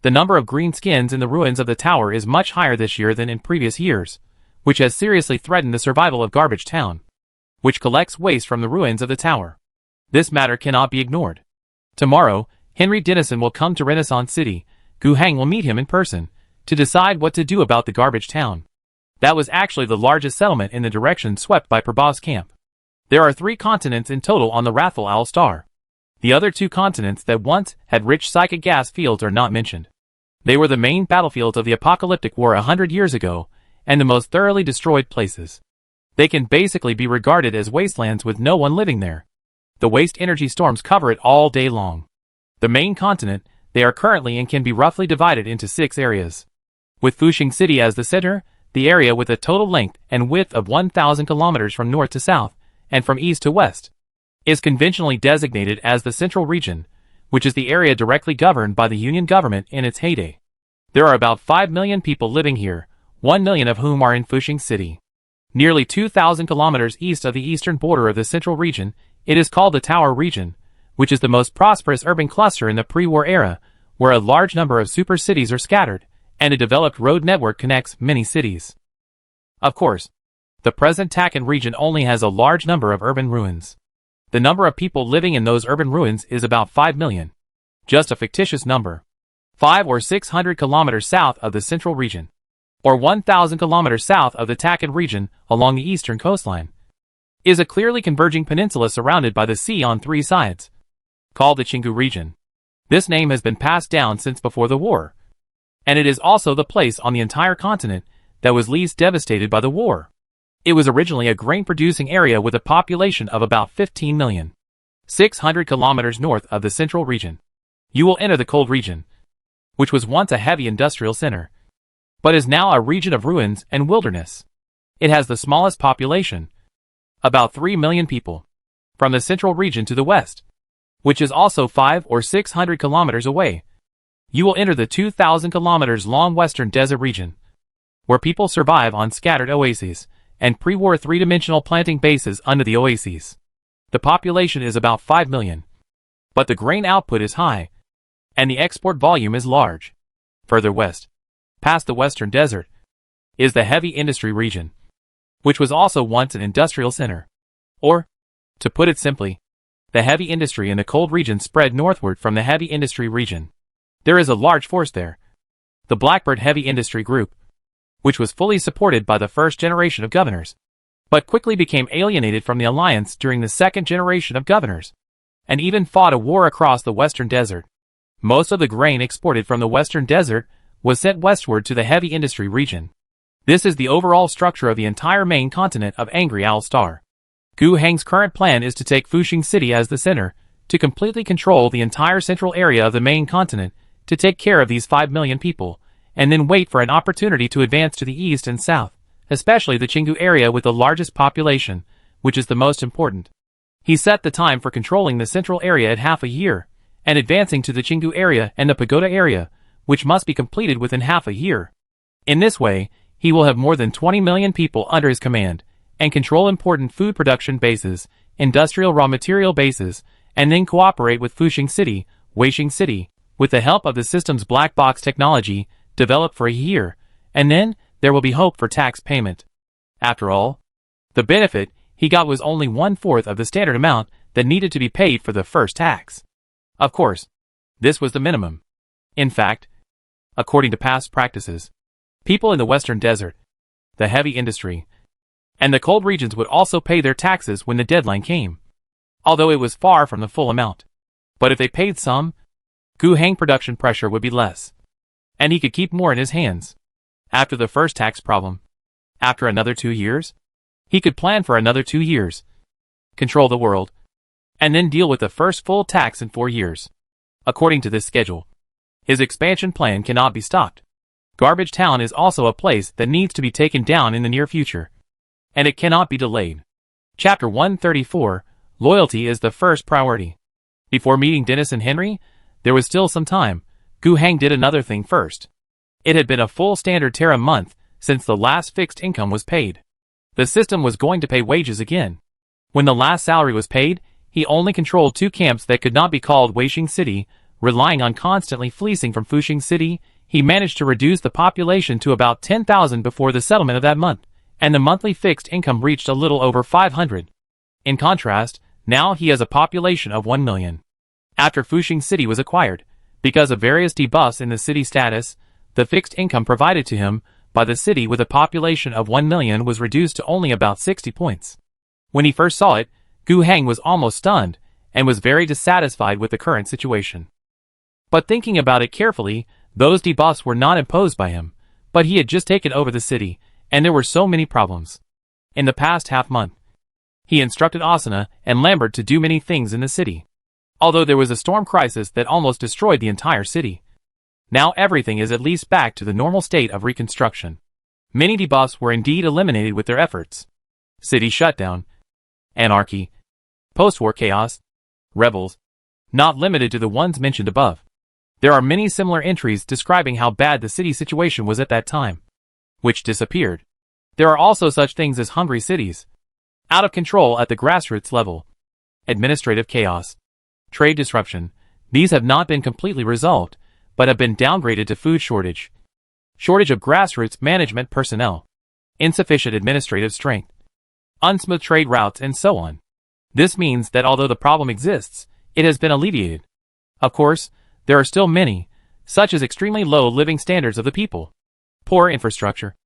The number of greenskins in the ruins of the tower is much higher this year than in previous years, which has seriously threatened the survival of Garbage Town, which collects waste from the ruins of the tower. This matter cannot be ignored. Tomorrow, Henry Dennison will come to Renaissance City. Gu Hang will meet him in person to decide what to do about the Garbage Town. That was actually the largest settlement in the direction swept by Prabhav's camp. There are 3 continents in total on the Wrathful star. The other 2 continents that once had rich psychic gas fields are not mentioned. They were the main battlefields of the apocalyptic war 100 years ago, and the most thoroughly destroyed places. They can basically be regarded as wastelands with no one living there. The waste energy storms cover it all day long. The main continent they are currently in can be roughly divided into 6 areas. With Fushing City as the center, the area with a total length and width of 1,000 kilometers from north to south, and from east to west, is conventionally designated as the Central Region, which is the area directly governed by the Union government in its heyday. There are about 5 million people living here, 1 million of whom are in Fushing City. Nearly 2,000 kilometers east of the eastern border of the Central Region, it is called the Tower Region, which is the most prosperous urban cluster in the pre-war era, where a large number of super cities are scattered, and a developed road network connects many cities. Of course, the present Takan region only has a large number of urban ruins. The number of people living in those urban ruins is about 5 million. Just a fictitious number. 500 or 600 kilometers south of the Central Region, or 1,000 kilometers south of the Takan region along the eastern coastline, is a clearly converging peninsula surrounded by the sea on 3 sides, called the Chingu region. This name has been passed down since before the war, and it is also the place on the entire continent that was least devastated by the war. It was originally a grain-producing area with a population of about 15 million. 600 kilometers north of the Central Region, you will enter the Cold Region, which was once a heavy industrial center, but is now a region of ruins and wilderness. It has the smallest population, about 3 million people, from the Central Region to the west, which is also 500 or 600 kilometers away. You will enter the 2,000 kilometers long Western Desert Region, where people survive on scattered oases and pre-war 3-dimensional planting bases under the oases. The population is about 5 million, but the grain output is high, and the export volume is large. Further west, past the Western Desert, is the heavy industry region, which was also once an industrial center. Or, to put it simply, the heavy industry in the cold region spread northward from the heavy industry region. There is a large force there. The Blackbird Heavy Industry Group, which was fully supported by the first generation of governors, but quickly became alienated from the alliance during the second generation of governors, and even fought a war across the western desert. Most of the grain exported from the western desert was sent westward to the heavy industry region. This is the overall structure of the entire main continent of Angry Owl Star. Gu Heng's current plan is to take Fuxing City as the center, to completely control the entire central area of the main continent, to take care of these 5 million people, and then wait for an opportunity to advance to the east and south, especially the Qinggu area with the largest population, which is the most important. He set the time for controlling the central area at half a year, and advancing to the Qinggu area and the Pagoda area, which must be completed within half a year. In this way, he will have more than 20 million people under his command, and control important food production bases, industrial raw material bases, and then cooperate with Fuxing City, Weixing City, with the help of the system's black box technology, developed for a year, and then there will be hope for tax payment. After all, the benefit he got was only 1/4 of the standard amount that needed to be paid for the first tax. Of course, this was the minimum. In fact, according to past practices, people in the western desert, the heavy industry, and the cold regions would also pay their taxes when the deadline came, although it was far from the full amount. But if they paid some, Gu Heng production pressure would be less, and he could keep more in his hands. After the first tax problem, after another 2 years, he could plan for another 2 years, control the world, and then deal with the first full tax in 4 years. According to this schedule, his expansion plan cannot be stopped. Garbage Town is also a place that needs to be taken down in the near future, and it cannot be delayed. Chapter 134, Loyalty is the first priority. Before meeting Dennis and Henry, there was still some time. Gu Heng did another thing first. It had been a full standard Terra month since the last fixed income was paid. The system was going to pay wages again. When the last salary was paid, he only controlled 2 camps that could not be called Weixing City. Relying on constantly fleecing from Fuxing City, he managed to reduce the population to about 10,000 before the settlement of that month, and the monthly fixed income reached a little over 500. In contrast, now he has a population of 1 million. After Fuxing City was acquired, because of various debuffs in the city status, the fixed income provided to him by the city with a population of 1 million was reduced to only about 60 points. When he first saw it, Gu Heng was almost stunned, and was very dissatisfied with the current situation. But thinking about it carefully, those debuffs were not imposed by him, but he had just taken over the city, and there were so many problems. In the past half-month, he instructed Asuna and Lambert to do many things in the city. Although there was a storm crisis that almost destroyed the entire city, now everything is at least back to the normal state of reconstruction. Many debuffs were indeed eliminated with their efforts. City shutdown, anarchy, post-war chaos, rebels, not limited to the ones mentioned above. There are many similar entries describing how bad the city situation was at that time, which disappeared. There are also such things as hungry cities, out of control at the grassroots level, administrative chaos, trade disruption. These have not been completely resolved, but have been downgraded to food shortage, shortage of grassroots management personnel, insufficient administrative strength, unsmooth trade routes, and so on. This means that although the problem exists, it has been alleviated. Of course, there are still many, such as extremely low living standards of the people, poor infrastructure,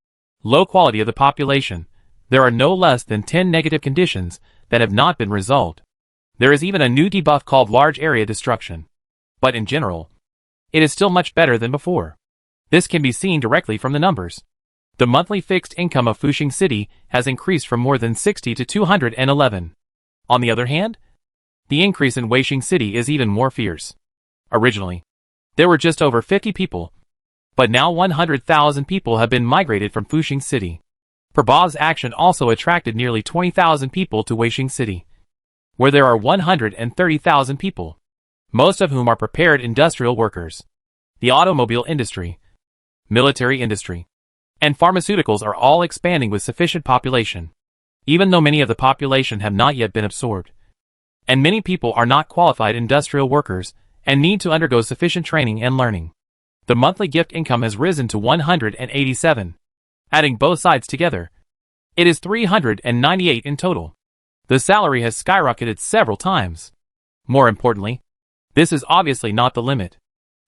low quality of the population. There are no less than 10 negative conditions that have not been resolved. There is even a new debuff called large area destruction. But in general, it is still much better than before. This can be seen directly from the numbers. The monthly fixed income of Fuxing City has increased from more than 60 to 211. On the other hand, the increase in Weixing City is even more fierce. Originally, there were just over 50 people, but now 100,000 people have been migrated from Fuxing City. Prabhav's action also attracted nearly 20,000 people to Weixing City, where there are 130,000 people, most of whom are prepared industrial workers. The automobile industry, military industry, and pharmaceuticals are all expanding with sufficient population, even though many of the population have not yet been absorbed. And many people are not qualified industrial workers and need to undergo sufficient training and learning. The monthly gift income has risen to 187. Adding both sides together, it is 398 in total. The salary has skyrocketed several times. More importantly, this is obviously not the limit.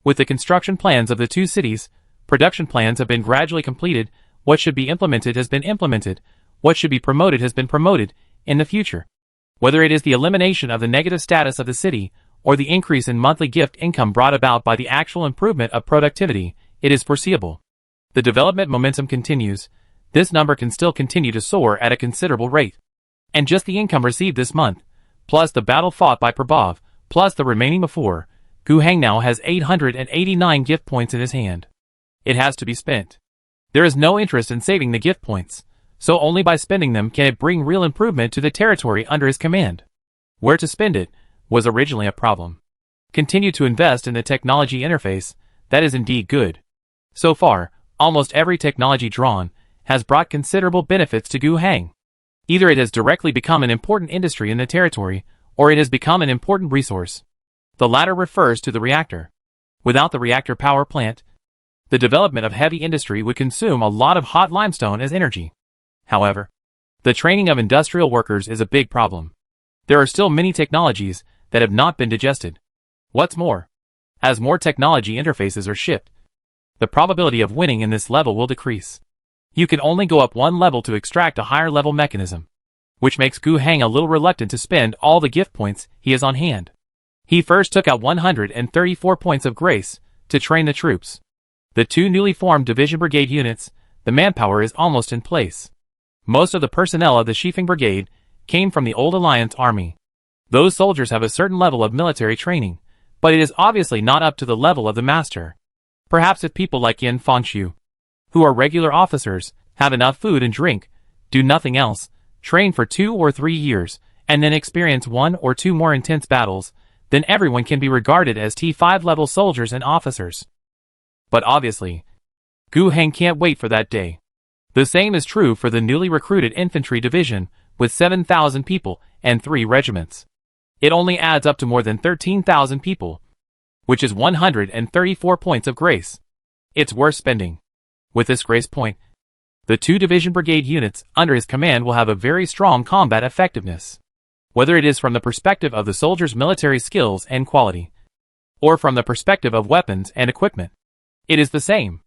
With the construction plans of the two cities, production plans have been gradually completed, what should be implemented has been implemented, what should be promoted has been promoted in the future. Whether it is the elimination of the negative status of the city, or the increase in monthly gift income brought about by the actual improvement of productivity, it is foreseeable. The development momentum continues. This number can still continue to soar at a considerable rate. And just the income received this month, plus the battle fought by Prabhav, plus the remaining before, Gu Heng now has 889 gift points in his hand. It has to be spent. There is no interest in saving the gift points, so only by spending them can it bring real improvement to the territory under his command. Where to spend it was originally a problem. Continue to invest in the technology interface, that is indeed good. So far, almost every technology drawn has brought considerable benefits to Gu Heng. Either it has directly become an important industry in the territory, or it has become an important resource. The latter refers to the reactor. Without the reactor power plant, the development of heavy industry would consume a lot of hot limestone as energy. However, the training of industrial workers is a big problem. There are still many technologies that have not been digested. What's more, as more technology interfaces are shipped, the probability of winning in this level will decrease. You can only go up one level to extract a higher level mechanism, which makes Gu Heng a little reluctant to spend all the gift points he has on hand. He first took out 134 points of grace to train the troops. The two newly formed division brigade units, the manpower is almost in place. Most of the personnel of the Shifeng Brigade came from the old Alliance Army. Those soldiers have a certain level of military training, but it is obviously not up to the level of the master. Perhaps if people like Yin Fangxiu, who are regular officers, have enough food and drink, do nothing else, train for 2 or 3 years, and then experience 1 or 2 more intense battles, then everyone can be regarded as T5 level soldiers and officers. But obviously, Gu Heng can't wait for that day. The same is true for the newly recruited infantry division, with 7,000 people and 3 regiments. It only adds up to more than 13,000 people, which is 134 points of grace. It's worth spending. With this grace point, the 2 division brigade units under his command will have a very strong combat effectiveness. Whether it is from the perspective of the soldiers' military skills and quality, or from the perspective of weapons and equipment, it is the same.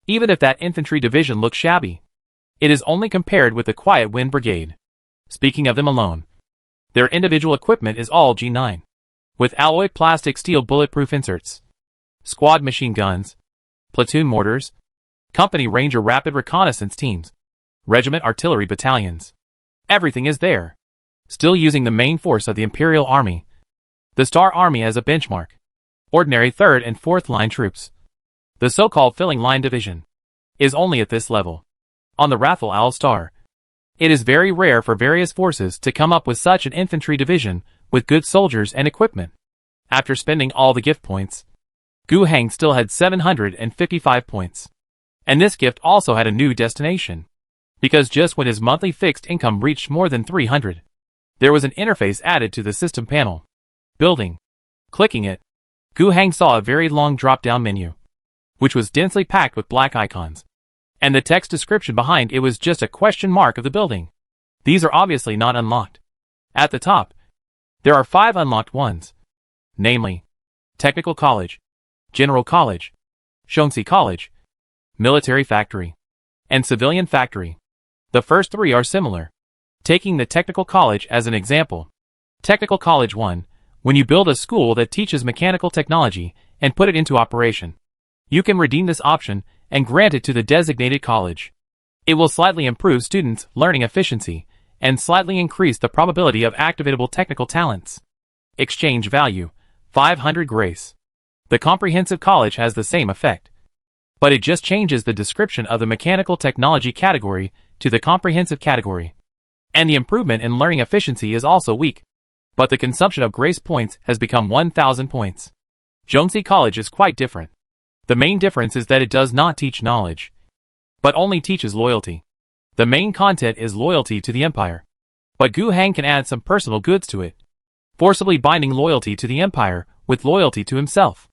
Even if that infantry division looks shabby, it is only compared with the Quiet Wind Brigade. Speaking of them alone, their individual equipment is all G9, with alloy plastic steel bulletproof inserts, squad machine guns, platoon mortars, company ranger rapid reconnaissance teams, regiment artillery battalions. Everything is there. Still using the main force of the Imperial Army, the Star Army as a benchmark. Ordinary 3rd and 4th line troops. The so-called filling line division is only at this level. On the Rathal Owl Star, it is very rare for various forces to come up with such an infantry division with good soldiers and equipment. After spending all the gift points, Gu Heng still had 755 points. And this gift also had a new destination. Because just when his monthly fixed income reached more than 300, there was an interface added to the system panel. Building. Clicking it, Gu Heng saw a very long drop-down menu, which was densely packed with black icons. And the text description behind it was just a question mark of the building. These are obviously not unlocked. At the top, there are 5 unlocked ones. Namely, Technical College, General College, Shongxi College, Military Factory, and Civilian Factory. The first 3 are similar. Taking the Technical College as an example. Technical College 1, when you build a school that teaches mechanical technology and put it into operation, you can redeem this option and grant it to the designated college. It will slightly improve students' learning efficiency and slightly increase the probability of activatable technical talents. Exchange value, 500 grace. The comprehensive college has the same effect, but it just changes the description of the mechanical technology category to the comprehensive category. And the improvement in learning efficiency is also weak, but the consumption of grace points has become 1,000 points. Zhongxi College is quite different. The main difference is that it does not teach knowledge, but only teaches loyalty. The main content is loyalty to the Empire, but Gu Heng can add some personal goods to it, forcibly binding loyalty to the Empire with loyalty to himself.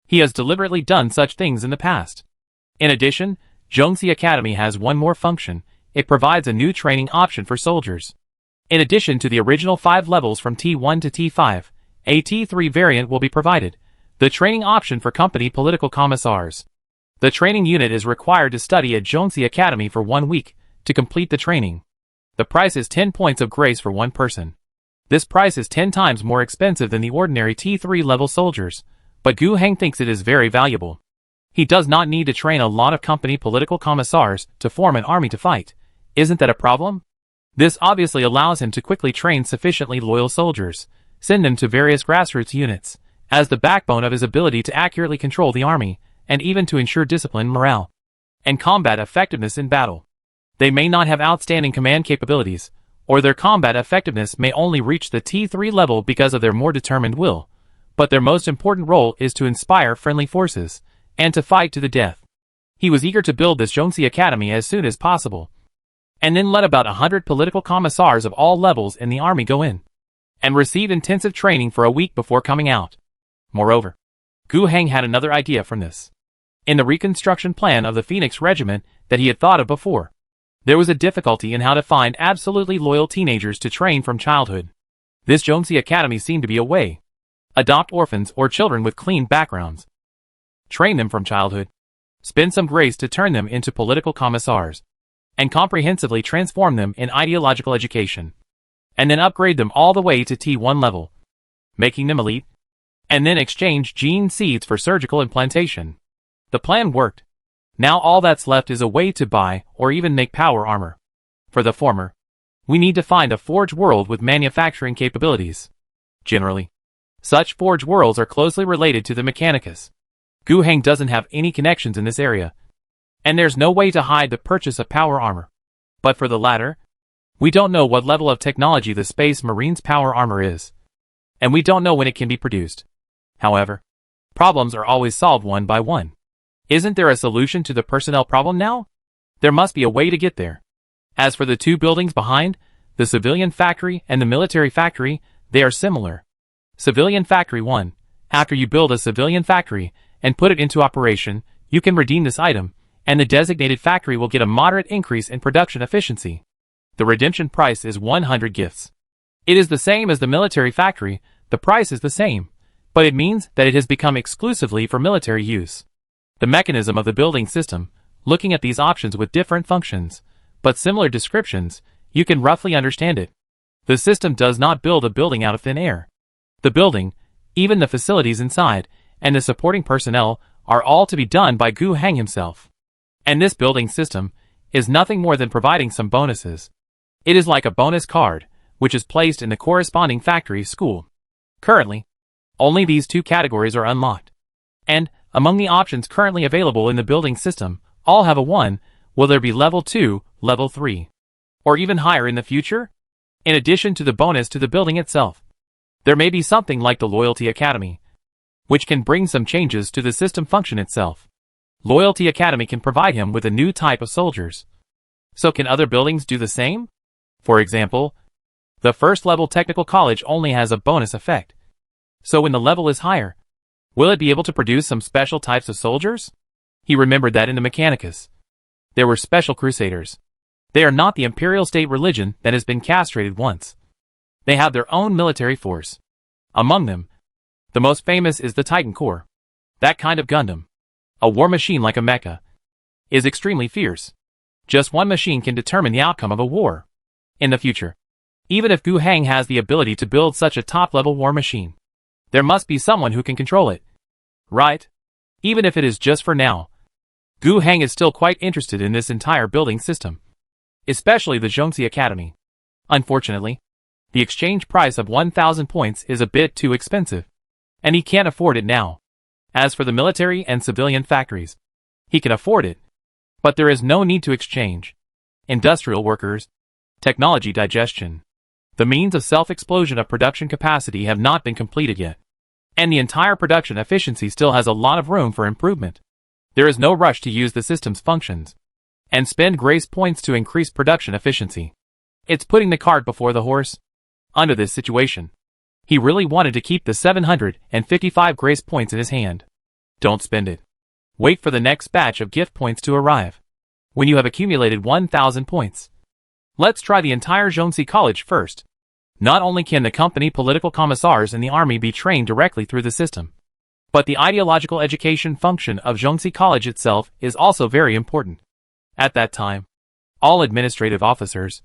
He has deliberately done such things in the past. In addition, Zhongxi Academy has one more function. It provides a new training option for soldiers. In addition to the original 5 levels from T1 to T5, a T3 variant will be provided, the training option for company political commissars. The training unit is required to study at Zhongxi Academy for 1 week to complete the training. The price is 10 points of grace for one person. This price is 10 times more expensive than the ordinary T3 level soldiers, but Gu Heng thinks it is very valuable. He does not need to train a lot of company political commissars to form an army to fight. Isn't that a problem? This obviously allows him to quickly train sufficiently loyal soldiers, send them to various grassroots units, as the backbone of his ability to accurately control the army, and even to ensure discipline, morale, and combat effectiveness in battle. They may not have outstanding command capabilities, or their combat effectiveness may only reach the T3 level because of their more determined will, but their most important role is to inspire friendly forces, and to fight to the death. He was eager to build this Zhongxi Academy as soon as possible, and then let about 100 political commissars of all levels in the army go in, and receive intensive training for a week before coming out. Moreover, Gu Heng had another idea from this. In the reconstruction plan of the Phoenix Regiment that he had thought of before, there was a difficulty in how to find absolutely loyal teenagers to train from childhood. This Zhongxi Academy seemed to be a way. Adopt orphans or children with clean backgrounds. Train them from childhood. Spend some grace to turn them into political commissars. And comprehensively transform them in ideological education. And then upgrade them all the way to T1 level, making them elite. And then exchange gene seeds for surgical implantation. The plan worked. Now all that's left is a way to buy or even make power armor. For the former, we need to find a forge world with manufacturing capabilities. Generally, such forge worlds are closely related to the Mechanicus. Gu Heng doesn't have any connections in this area, and there's no way to hide the purchase of power armor. But for the latter, we don't know what level of technology the Space Marine's power armor is, and we don't know when it can be produced. However, problems are always solved one by one. Isn't there a solution to the personnel problem now? There must be a way to get there. As for the 2 buildings behind, the civilian factory and the military factory, they are similar. Civilian Factory 1. After you build a civilian factory and put it into operation, you can redeem this item, and the designated factory will get a moderate increase in production efficiency. The redemption price is 100 gifts. It is the same as the military factory, the price is the same, but it means that it has become exclusively for military use. The mechanism of the building system, looking at these options with different functions, but similar descriptions, you can roughly understand it. The system does not build a building out of thin air. The building, even the facilities inside, and the supporting personnel are all to be done by Gu Heng himself. And this building system is nothing more than providing some bonuses. It is like a bonus card, which is placed in the corresponding factory school. Currently, only these 2 categories are unlocked. And, among the options currently available in the building system, all have a 1, will there be level 2, level 3, or even higher in the future? In addition to the bonus to the building itself, there may be something like the Loyalty Academy, which can bring some changes to the system function itself. Loyalty Academy can provide him with a new type of soldiers. So can other buildings do the same? For example, the first level technical college only has a bonus effect. So when the level is higher, will it be able to produce some special types of soldiers? He remembered that in the Mechanicus, there were special crusaders. They are not the imperial state religion that has been castrated once. They have their own military force. Among them, the most famous is the Titan Corps. That kind of Gundam, a war machine like a mecha, is extremely fierce. Just one machine can determine the outcome of a war. In the future, even if Gu Heng has the ability to build such a top-level war machine, there must be someone who can control it. Right? Even if it is just for now. Gu Heng is still quite interested in this entire building system, especially the Zhongxi Academy. Unfortunately, the exchange price of 1,000 points is a bit too expensive, and he can't afford it now. As for the military and civilian factories, he can afford it, but there is no need to exchange. Industrial workers, technology digestion, the means of self-explosion of production capacity have not been completed yet, and the entire production efficiency still has a lot of room for improvement. There is no rush to use the system's functions and spend grace points to increase production efficiency. It's putting the cart before the horse. Under this situation, he really wanted to keep the 755 grace points in his hand. Don't spend it. Wait for the next batch of gift points to arrive. when you have accumulated 1,000 points. Let's try the entire Zhongxi College first. Not only can the company political commissars in the army be trained directly through the system, but the ideological education function of Zhongxi College itself is also very important. At that time, all administrative officers,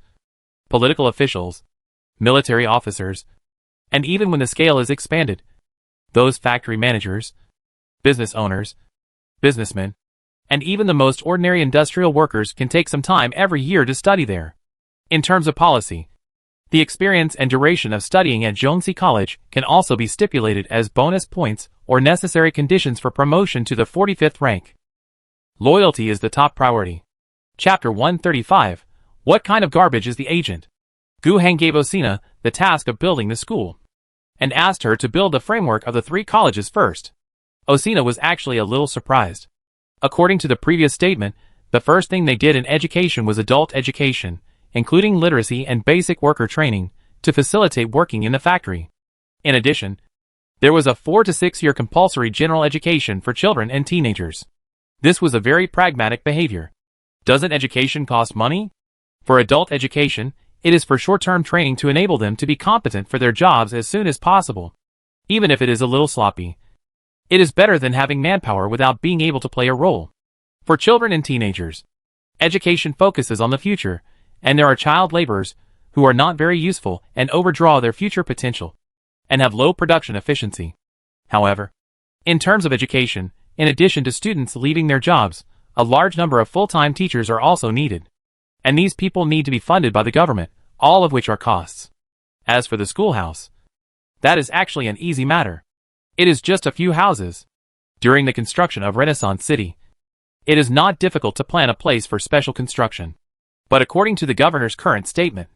political officials, military officers, and even when the scale is expanded, those factory managers, business owners, businessmen, and even the most ordinary industrial workers can take some time every year to study there. In terms of policy, the experience and duration of studying at Zhongxi College can also be stipulated as bonus points or necessary conditions for promotion to the 45th rank. Loyalty is the top priority. Chapter 135. What kind of garbage is the agent? Gu Heng gave Osina the task of building the school, and asked her to build the framework of the 3 colleges first. Osina was actually a little surprised. According to the previous statement, the first thing they did in education was adult education, including literacy and basic worker training, to facilitate working in the factory. In addition, there was a 4 to 6 year compulsory general education for children and teenagers. This was a very pragmatic behavior. Doesn't education cost money? For adult education, it is for short-term training to enable them to be competent for their jobs as soon as possible. Even if it is a little sloppy, it is better than having manpower without being able to play a role. For children and teenagers, education focuses on the future, and there are child laborers who are not very useful and overdraw their future potential, and have low production efficiency. However, in terms of education, in addition to students leaving their jobs, a large number of full-time teachers are also needed. And these people need to be funded by the government, all of which are costs. As for the schoolhouse, that is actually an easy matter. It is just a few houses. During the construction of Renaissance City, it is not difficult to plan a place for special construction. But according to the governor's current statement,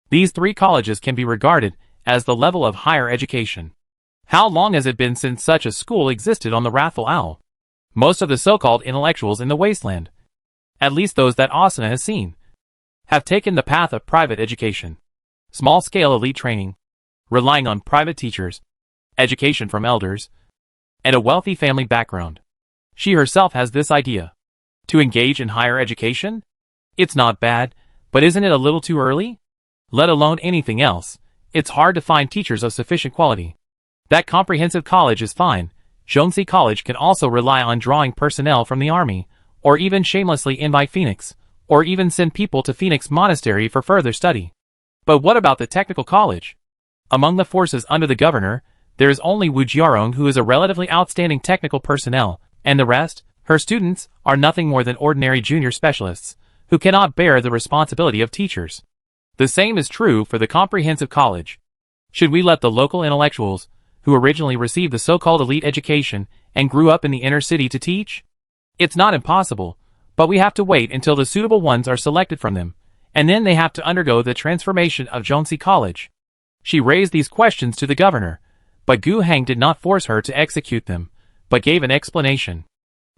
these 3 colleges can be regarded as the level of higher education. How long has it been since such a school existed on the Wrathful Owl? Most of the so-called intellectuals in the Wasteland, at least those that Asuna has seen, have taken the path of private education, small-scale elite training, relying on private teachers, education from elders, and a wealthy family background. She herself has this idea. To engage in higher education? It's not bad, but isn't it a little too early? Let alone anything else, it's hard to find teachers of sufficient quality. That comprehensive college is fine. Zhongxi College can also rely on drawing personnel from the army, or even shamelessly invite Phoenix, or even send people to Phoenix Monastery for further study. But what about the technical college? Among the forces under the governor, there is only Wu Jiarong who is a relatively outstanding technical personnel, and the rest, her students, are nothing more than ordinary junior specialists, who cannot bear the responsibility of teachers. The same is true for the comprehensive college. Should we let the local intellectuals, who originally received the so-called elite education and grew up in the inner city to teach? It's not impossible, but we have to wait until the suitable ones are selected from them, and then they have to undergo the transformation of Zhongxi College. She raised these questions to the governor, but Gu Heng did not force her to execute them, but gave an explanation.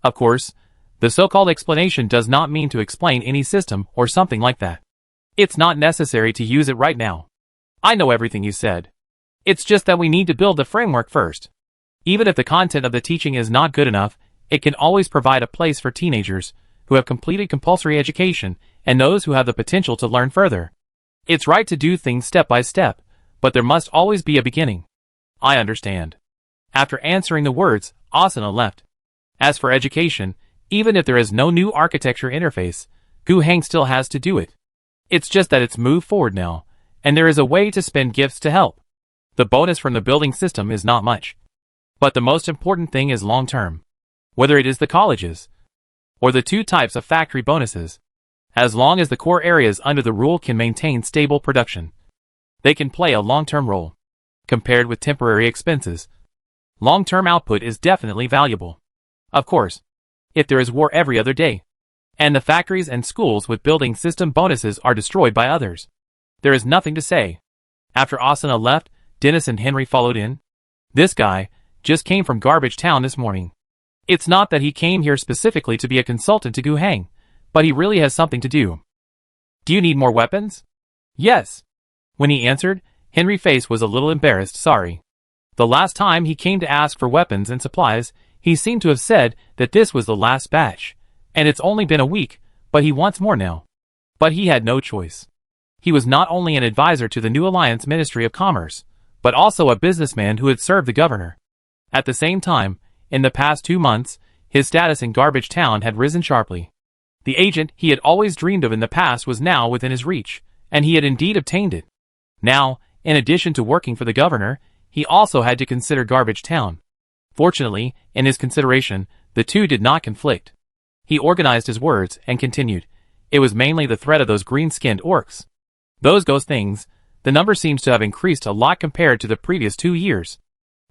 Of course, the so-called explanation does not mean to explain any system or something like that. It's not necessary to use it right now. I know everything you said. It's just that we need to build the framework first. Even if the content of the teaching is not good enough, it can always provide a place for teenagers who have completed compulsory education and those who have the potential to learn further. It's right to do things step by step, but there must always be a beginning. I understand. After answering the words, Asuna left. As for education, even if there is no new architecture interface, Gu Heng still has to do it. It's just that it's moved forward now, and there is a way to spend gifts to help. The bonus from the building system is not much. But the most important thing is long-term. Whether it is the colleges, or the 2 types of factory bonuses, as long as the core areas under the rule can maintain stable production, they can play a long-term role. Compared with temporary expenses, long-term output is definitely valuable. Of course, if there is war every other day, and the factories and schools with building system bonuses are destroyed by others, there is nothing to say. After Asuna left, Dennis and Henry followed in. This guy just came from Garbage Town this morning. It's not that he came here specifically to be a consultant to Gu Heng, but he really has something to do. Do you need more weapons? Yes. When he answered, Henry's face was a little embarrassed. Sorry. The last time he came to ask for weapons and supplies, he seemed to have said that this was the last batch, and it's only been a week, but he wants more now. But he had no choice. He was not only an advisor to the new Alliance Ministry of Commerce, but also a businessman who had served the governor. At the same time, in the past 2 months, his status in Garbage Town had risen sharply. The agent he had always dreamed of in the past was now within his reach, and he had indeed obtained it. Now, in addition to working for the governor, he also had to consider Garbage Town. Fortunately, in his consideration, the two did not conflict. He organized his words and continued. It was mainly the threat of those green-skinned orcs. Those ghost things, the number seems to have increased a lot compared to the previous 2 years.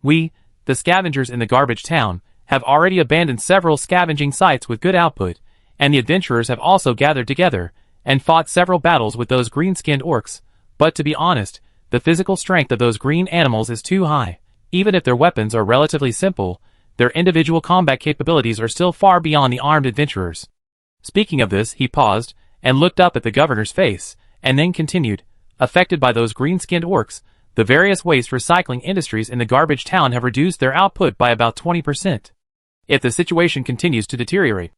We, the scavengers in the Garbage Town, have already abandoned several scavenging sites with good output, and the adventurers have also gathered together and fought several battles with those green-skinned orcs, but to be honest, the physical strength of those green animals is too high. Even if their weapons are relatively simple, their individual combat capabilities are still far beyond the armed adventurers. Speaking of this, he paused and looked up at the governor's face, and then continued, affected by those green-skinned orcs, the various waste recycling industries in the Garbage Town have reduced their output by about 20%. If the situation continues to deteriorate,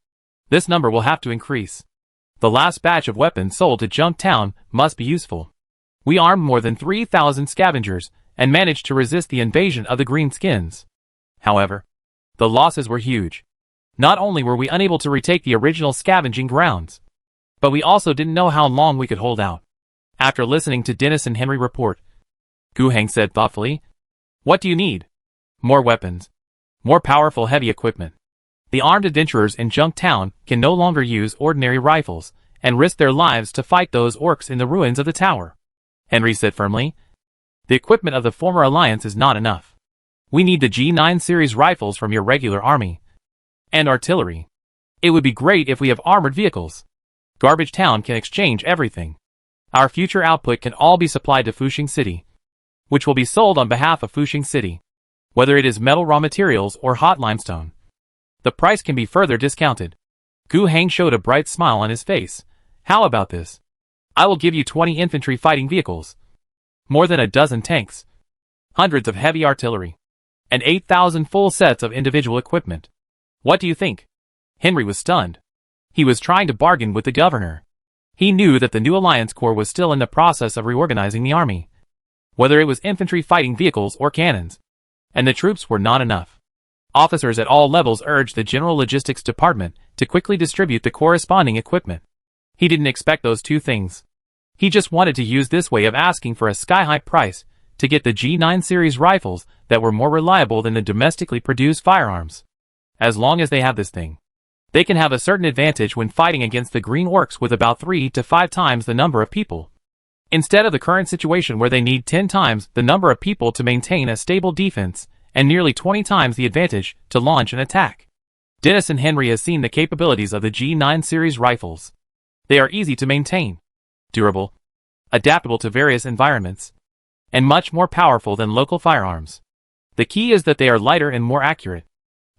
this number will have to increase. The last batch of weapons sold to Junk Town must be useful. We armed more than 3,000 scavengers and managed to resist the invasion of the greenskins. However, the losses were huge. Not only were we unable to retake the original scavenging grounds, but we also didn't know how long we could hold out. After listening to Dennis and Henry report, Gu Heng said thoughtfully, "What do you need?" "More weapons. More powerful heavy equipment. The armed adventurers in Junk Town can no longer use ordinary rifles and risk their lives to fight those orcs in the ruins of the tower," Henry said firmly. "The equipment of the former alliance is not enough. We need the G9 series rifles from your regular army. And artillery. It would be great if we have armored vehicles. Garbage Town can exchange everything. Our future output can all be supplied to Fuxing City, which will be sold on behalf of Fuxing City, whether it is metal raw materials or hot limestone. The price can be further discounted." Gu Heng showed a bright smile on his face. "How about this? I will give you 20 infantry fighting vehicles, more than a dozen tanks, hundreds of heavy artillery, and 8,000 full sets of individual equipment. What do you think?" Henry was stunned. He was trying to bargain with the governor. He knew that the new Alliance Corps was still in the process of reorganizing the army, whether it was infantry fighting vehicles or cannons, and the troops were not enough. Officers at all levels urged the General Logistics Department to quickly distribute the corresponding equipment. He didn't expect those two things. He just wanted to use this way of asking for a sky-high price to get the G9 series rifles that were more reliable than the domestically produced firearms. As long as they have this thing, they can have a certain advantage when fighting against the green orcs with about 3 to 5 times the number of people, instead of the current situation where they need 10 times the number of people to maintain a stable defense and nearly 20 times the advantage to launch an attack. Dennis and Henry has seen the capabilities of the G9 series rifles. They are easy to maintain, durable, adaptable to various environments, and much more powerful than local firearms. The key is that they are lighter and more accurate.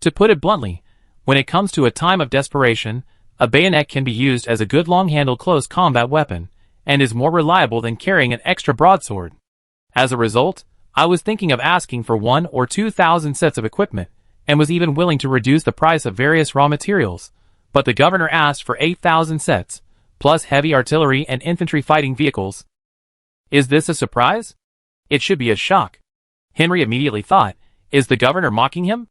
To put it bluntly, when it comes to a time of desperation, a bayonet can be used as a good long-handled close combat weapon, and is more reliable than carrying an extra broadsword. As a result, I was thinking of asking for 1,000 or 2,000 sets of equipment, and was even willing to reduce the price of various raw materials, but the governor asked for 8,000 sets, plus heavy artillery and infantry fighting vehicles. Is this a surprise? It should be a shock. Henry immediately thought, is the governor mocking him?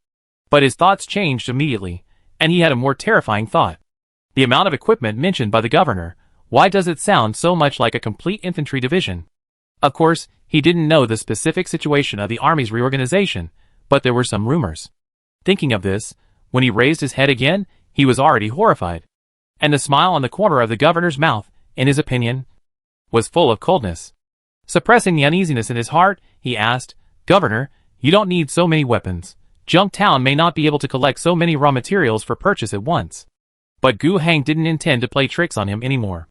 But his thoughts changed immediately, and he had a more terrifying thought. The amount of equipment mentioned by the governor, why does it sound so much like a complete infantry division? Of course, he didn't know the specific situation of the army's reorganization, but there were some rumors. Thinking of this, when he raised his head again, he was already horrified. And the smile on the corner of the governor's mouth, in his opinion, was full of coldness. Suppressing the uneasiness in his heart, he asked, "Governor, you don't need so many weapons. Junk Town may not be able to collect so many raw materials for purchase at once." But Gu Heng didn't intend to play tricks on him anymore.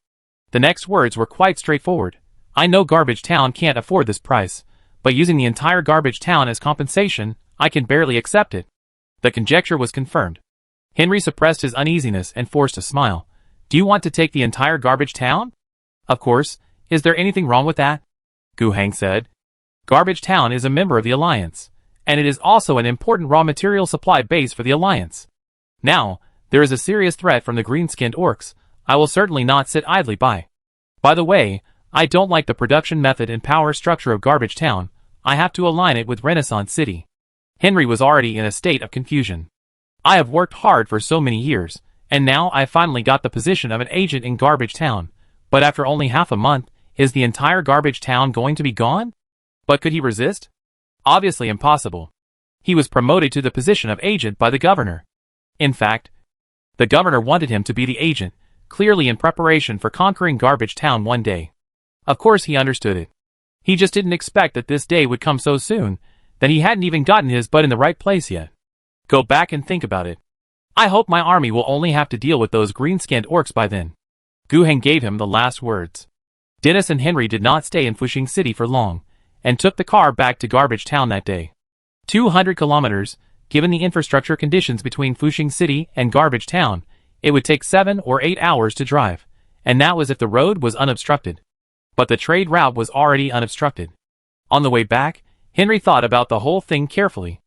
The next words were quite straightforward. "I know Garbage Town can't afford this price, but using the entire Garbage Town as compensation, I can barely accept it." The conjecture was confirmed. Henry suppressed his uneasiness and forced a smile. "Do you want to take the entire Garbage Town?" "Of course. Is there anything wrong with that?" Gu Heng said. "Garbage Town is a member of the Alliance, and it is also an important raw material supply base for the Alliance. Now, there is a serious threat from the green-skinned orcs, I will certainly not sit idly by. By the way, I don't like the production method and power structure of Garbage Town. I have to align it with Renaissance City. Henry was already in a state of confusion. I have worked hard for so many years, and now I finally got the position of an agent in Garbage Town. But after only half a month, is the entire Garbage Town going to be gone? But could he resist? Obviously impossible. He was promoted to the position of agent by the governor. In fact, the governor wanted him to be the agent, clearly in preparation for conquering Garbage Town one day. Of course he understood it. He just didn't expect that this day would come so soon, that he hadn't even gotten his butt in the right place yet. Go back and think about it. I hope my army will only have to deal with those green-skinned orcs by then. Guheng gave him the last words. Dennis and Henry did not stay in Fushing City for long, and took the car back to Garbage Town that day. 200 kilometers, given the infrastructure conditions between Fushing City and Garbage Town, it would take 7 or 8 hours to drive, and that was if the road was unobstructed. But the trade route was already unobstructed. On the way back, Henry thought about the whole thing carefully.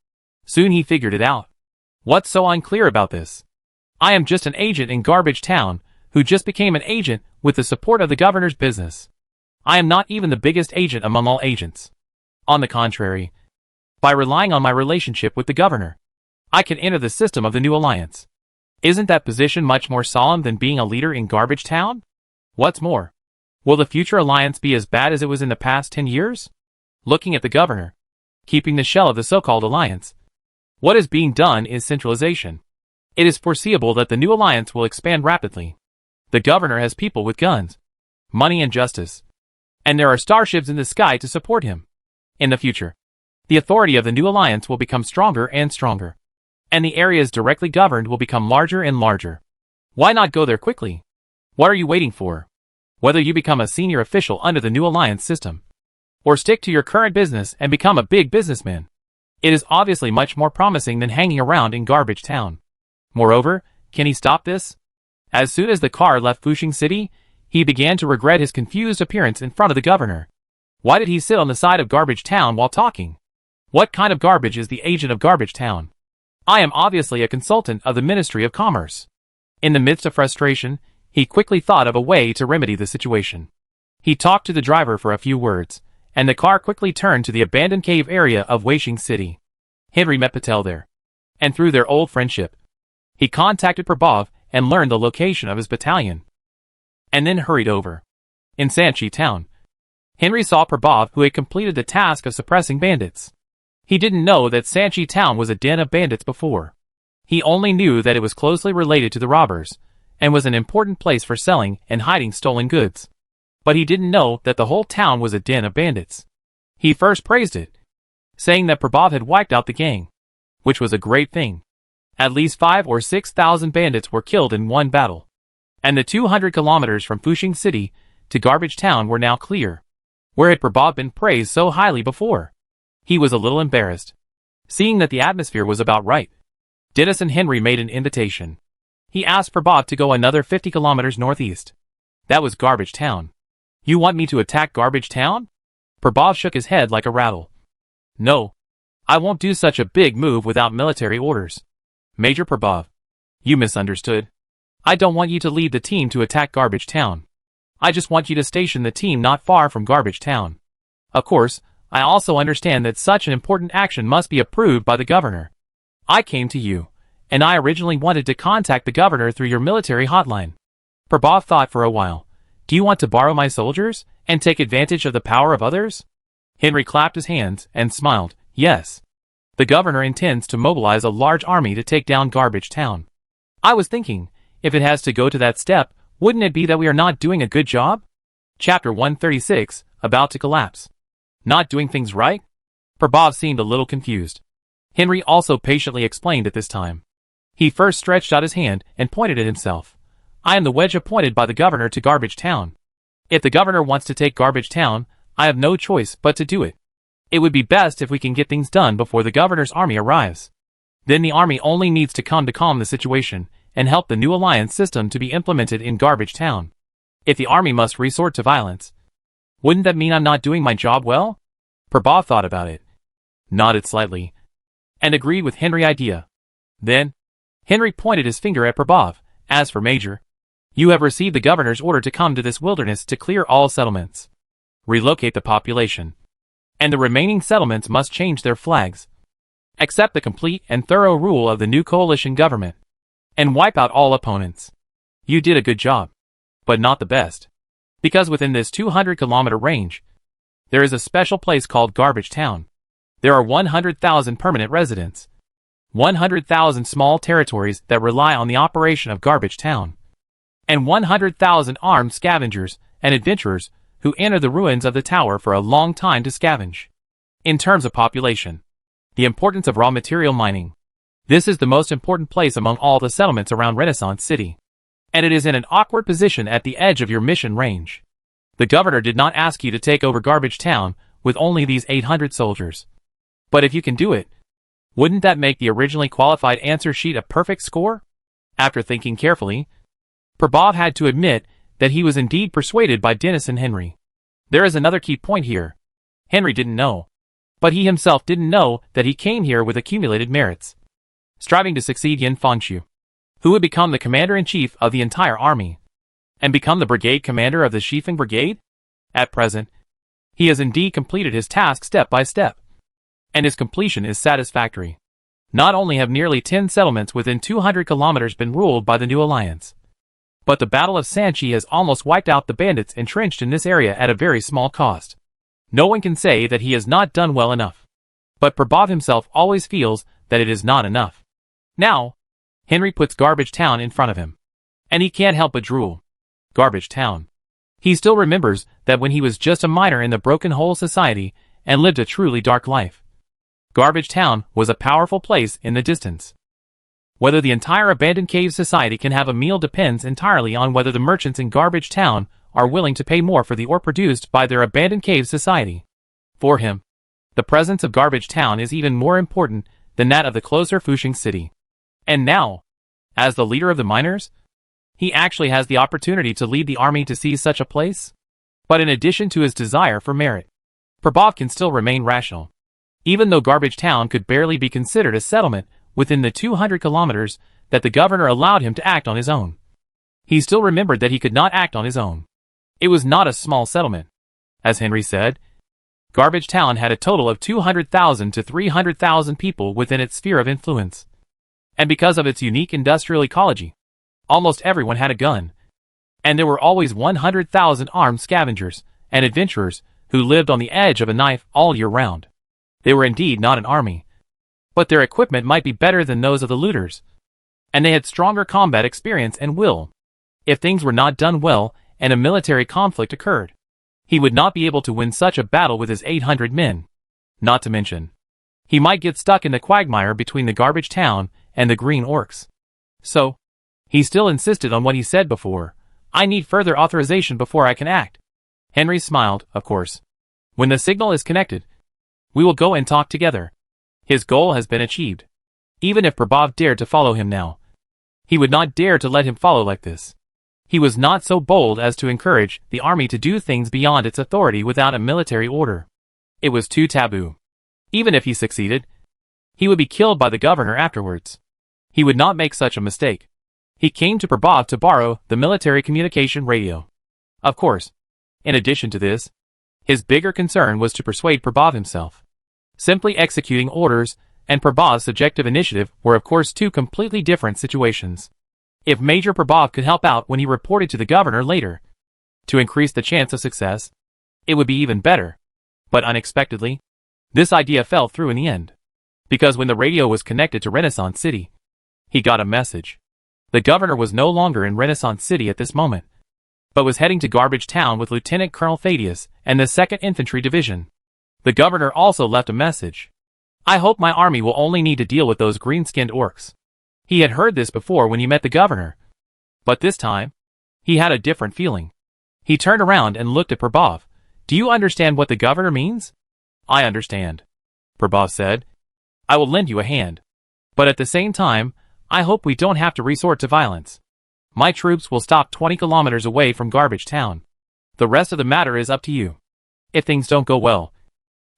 Soon he figured it out. What's so unclear about this? I am just an agent in Garbage Town, who just became an agent with the support of the governor's business. I am not even the biggest agent among all agents. On the contrary, by relying on my relationship with the governor, I can enter the system of the new alliance. Isn't that position much more solemn than being a leader in Garbage Town? What's more, will the future alliance be as bad as it was in the past 10 years? Looking at the governor, keeping the shell of the so-called alliance, what is being done is centralization. It is foreseeable that the new alliance will expand rapidly. The governor has people with guns, money and justice, and there are starships in the sky to support him. In the future, the authority of the new alliance will become stronger and stronger, and the areas directly governed will become larger and larger. Why not go there quickly? What are you waiting for? Whether you become a senior official under the new alliance system, or stick to your current business and become a big businessman, it is obviously much more promising than hanging around in Garbage Town. Moreover, can he stop this? As soon as the car left Fushing City, he began to regret his confused appearance in front of the governor. Why did he sit on the side of Garbage Town while talking? What kind of garbage is the agent of Garbage Town? I am obviously a consultant of the Ministry of Commerce. In the midst of frustration, he quickly thought of a way to remedy the situation. He talked to the driver for a few words, and the car quickly turned to the abandoned cave area of Wasteland City. Henry met Patel there, and through their old friendship, he contacted Prabhav and learned the location of his battalion, and then hurried over. In Sanchi Town, Henry saw Prabhav, who had completed the task of suppressing bandits. He didn't know that Sanchi Town was a den of bandits before. He only knew that it was closely related to the robbers, and was an important place for selling and hiding stolen goods. But he didn't know that the whole town was a den of bandits. He first praised it, saying that Prabhav had wiped out the gang, which was a great thing. At least 5,000 or 6,000 bandits were killed in one battle, and the 200 kilometers from Fushing City to Garbage Town were now clear. Where had Prabhav been praised so highly before? He was a little embarrassed, seeing that the atmosphere was about right. Dennis and Henry made an invitation. He asked Prabhav to go another 50 kilometers northeast. That was Garbage Town. You want me to attack Garbage Town? Prabhav shook his head like a rattle. No, I won't do such a big move without military orders. Major Prabhav, you misunderstood. I don't want you to lead the team to attack Garbage Town. I just want you to station the team not far from Garbage Town. Of course, I also understand that such an important action must be approved by the governor. I came to you, and I originally wanted to contact the governor through your military hotline. Prabhav thought for a while. Do you want to borrow my soldiers, and take advantage of the power of others? Henry clapped his hands and smiled. Yes. The governor intends to mobilize a large army to take down Garbage Town. I was thinking, if it has to go to that step, wouldn't it be that we are not doing a good job? Chapter 136, about to collapse. Not doing things right? Prabhav seemed a little confused. Henry also patiently explained at this time. He first stretched out his hand and pointed at himself. I am the wedge appointed by the governor to Garbage Town. If the governor wants to take Garbage Town, I have no choice but to do it. It would be best if we can get things done before the governor's army arrives. Then the army only needs to come to calm the situation and help the new alliance system to be implemented in Garbage Town. If the army must resort to violence, wouldn't that mean I'm not doing my job well? Prabhav thought about it, nodded slightly, and agreed with Henry's idea. Then, Henry pointed his finger at Prabhav. As for Major, You have received the governor's order to come to this wilderness to clear all settlements, relocate the population, and the remaining settlements must change their flags, accept the complete and thorough rule of the new coalition government, and wipe out all opponents. You did a good job, but not the best. Because within this 200-kilometer range, there is a special place called Garbage Town. There are 100,000 permanent residents, 100,000 small territories that rely on the operation of Garbage Town, and 100,000 armed scavengers and adventurers who enter the ruins of the tower for a long time to scavenge. In terms of population, the importance of raw material mining. This is the most important place among all the settlements around Renaissance City, and it is in an awkward position at the edge of your mission range. The governor did not ask you to take over Garbage Town with only these 800 soldiers. But if you can do it, wouldn't that make the originally qualified answer sheet a perfect score? After thinking carefully, Prabhav had to admit that he was indeed persuaded by Dennis and Henry. There is another key point here. Henry didn't know, but he himself didn't know that he came here with accumulated merits, striving to succeed Yin Fangxu, who would become the commander-in-chief of the entire army, and become the brigade commander of the Shifeng Brigade? At present, he has indeed completed his task step by step, and his completion is satisfactory. Not only have nearly 10 settlements within 200 kilometers been ruled by the new alliance, but the Battle of Sanchi has almost wiped out the bandits entrenched in this area at a very small cost. No one can say that he has not done well enough, but Prabhav himself always feels that it is not enough. Now, Henry puts Garbage Town in front of him, and he can't help but drool. Garbage Town. He still remembers that when he was just a miner in the Broken Hole Society and lived a truly dark life. Garbage Town was a powerful place in the distance. Whether the entire Abandoned Cave Society can have a meal depends entirely on whether the merchants in Garbage Town are willing to pay more for the ore produced by their Abandoned Cave Society. For him, the presence of Garbage Town is even more important than that of the closer Fushing City. And now, as the leader of the miners, he actually has the opportunity to lead the army to seize such a place. But in addition to his desire for merit, Prabhav can still remain rational. Even though Garbage Town could barely be considered a settlement within the 200 kilometers that the governor allowed him to act on his own, he still remembered that he could not act on his own. It was not a small settlement. As Henry said, Garbage Town had a total of 200,000 to 300,000 people within its sphere of influence. And because of its unique industrial ecology, almost everyone had a gun. And there were always 100,000 armed scavengers and adventurers who lived on the edge of a knife all year round. They were indeed not an army, but their equipment might be better than those of the looters, and they had stronger combat experience and will. If things were not done well and a military conflict occurred, he would not be able to win such a battle with his 800 men. Not to mention, he might get stuck in the quagmire between the Garbage Town and the Green Orcs. So, he still insisted on what he said before. I need further authorization before I can act. Henry smiled, of course. When the signal is connected, we will go and talk together. His goal has been achieved. Even if Prabhav dared to follow him now, he would not dare to let him follow like this. He was not so bold as to encourage the army to do things beyond its authority without a military order. It was too taboo. Even if he succeeded, he would be killed by the governor afterwards. He would not make such a mistake. He came to Prabhav to borrow the military communication radio. Of course, in addition to this, his bigger concern was to persuade Prabhav himself. Simply executing orders and Prabhav's subjective initiative were of course two completely different situations. If Major Prabhav could help out when he reported to the governor later, to increase the chance of success, it would be even better. But unexpectedly, this idea fell through in the end. Because when the radio was connected to Renaissance City, he got a message. The governor was no longer in Renaissance City at this moment, but was heading to Garbage Town with Lieutenant Colonel Thaddeus and the 2nd Infantry Division. The governor also left a message. I hope my army will only need to deal with those green-skinned orcs. He had heard this before when he met the governor, but this time, he had a different feeling. He turned around and looked at Prabhav. Do you understand what the governor means? I understand, Prabhav said. I will lend you a hand. But at the same time, I hope we don't have to resort to violence. My troops will stop 20 kilometers away from Garbage Town. The rest of the matter is up to you. If things don't go well,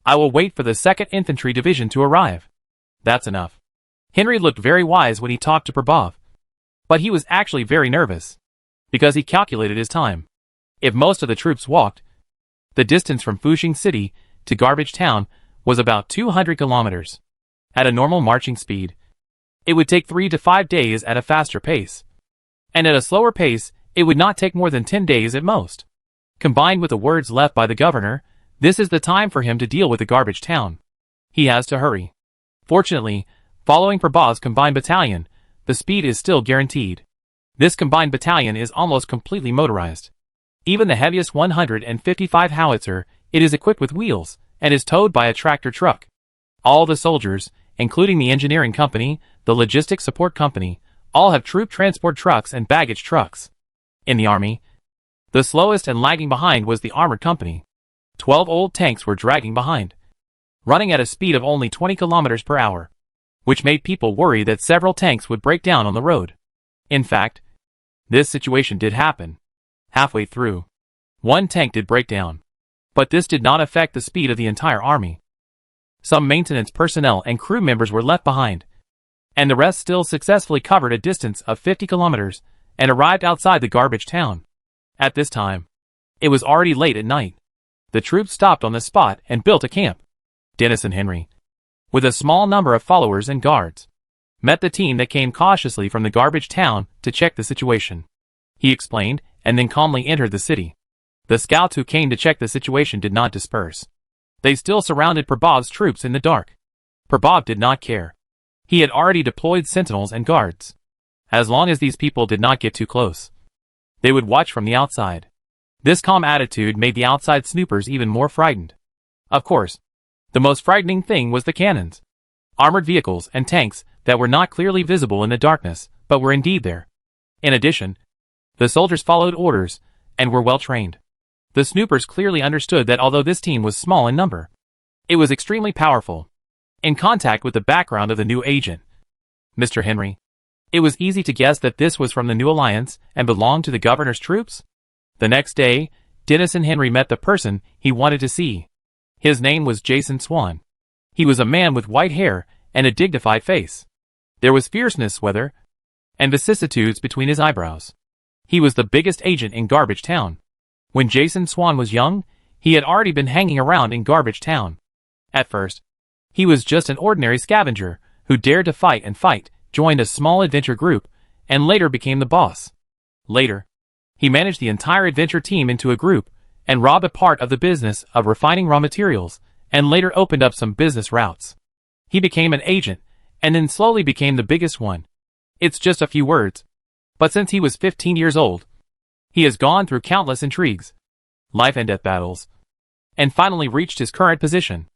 I will wait for the 2nd Infantry Division to arrive. That's enough. Henry looked very wise when he talked to Prabhav, but he was actually very nervous. because he calculated his time. If most of the troops walked, the distance from Fushing City to Garbage Town was about 200 kilometers. At a normal marching speed, it would take 3 to 5 days at a faster pace. And at a slower pace, it would not take more than 10 days at most. Combined with the words left by the governor, this is the time for him to deal with the Garbage Town. He has to hurry. Fortunately, following Prabhav's combined battalion, the speed is still guaranteed. This combined battalion is almost completely motorized. Even the heaviest 155 howitzer, it is equipped with wheels, and is towed by a tractor truck. All the soldiers, including the engineering company, the logistics support company, all have troop transport trucks and baggage trucks. In the army, the slowest and lagging behind was the armored company. 12 old tanks were dragging behind, running at a speed of only 20 kilometers per hour, which made people worry that several tanks would break down on the road. In fact, this situation did happen. Halfway through, one tank did break down, but this did not affect the speed of the entire army. Some maintenance personnel and crew members were left behind, and the rest still successfully covered a distance of 50 kilometers and arrived outside the Garbage Town. At this time, it was already late at night. The troops stopped on the spot and built a camp. Dennis and Henry, with a small number of followers and guards, met the team that came cautiously from the Garbage Town to check the situation. He explained, and then calmly entered the city. The scouts who came to check the situation did not disperse. They still surrounded Prabhav's troops in the dark. Prabhav did not care. He had already deployed sentinels and guards. As long as these people did not get too close, they would watch from the outside. This calm attitude made the outside snoopers even more frightened. Of course, the most frightening thing was the cannons. Armored vehicles and tanks that were not clearly visible in the darkness, but were indeed there. In addition, the soldiers followed orders and were well trained. The snoopers clearly understood that although this team was small in number, it was extremely powerful. In contact with the background of the new agent, Mr. Henry, it was easy to guess that this was from the new alliance and belonged to the governor's troops. The next day, Dennis and Henry met the person he wanted to see. His name was Jason Swan. He was a man with white hair and a dignified face. There was fierceness, weather, and vicissitudes between his eyebrows. He was the biggest agent in Garbage Town. When Jason Swan was young, he had already been hanging around in Garbage Town. At first, he was just an ordinary scavenger who dared to fight and fight, joined a small adventure group, and later became the boss. Later, he managed the entire adventure team into a group and robbed a part of the business of refining raw materials, and later opened up some business routes. He became an agent, and then slowly became the biggest one. It's just a few words. But since he was 15 years old, he has gone through countless intrigues, life and death battles, and finally reached his current position.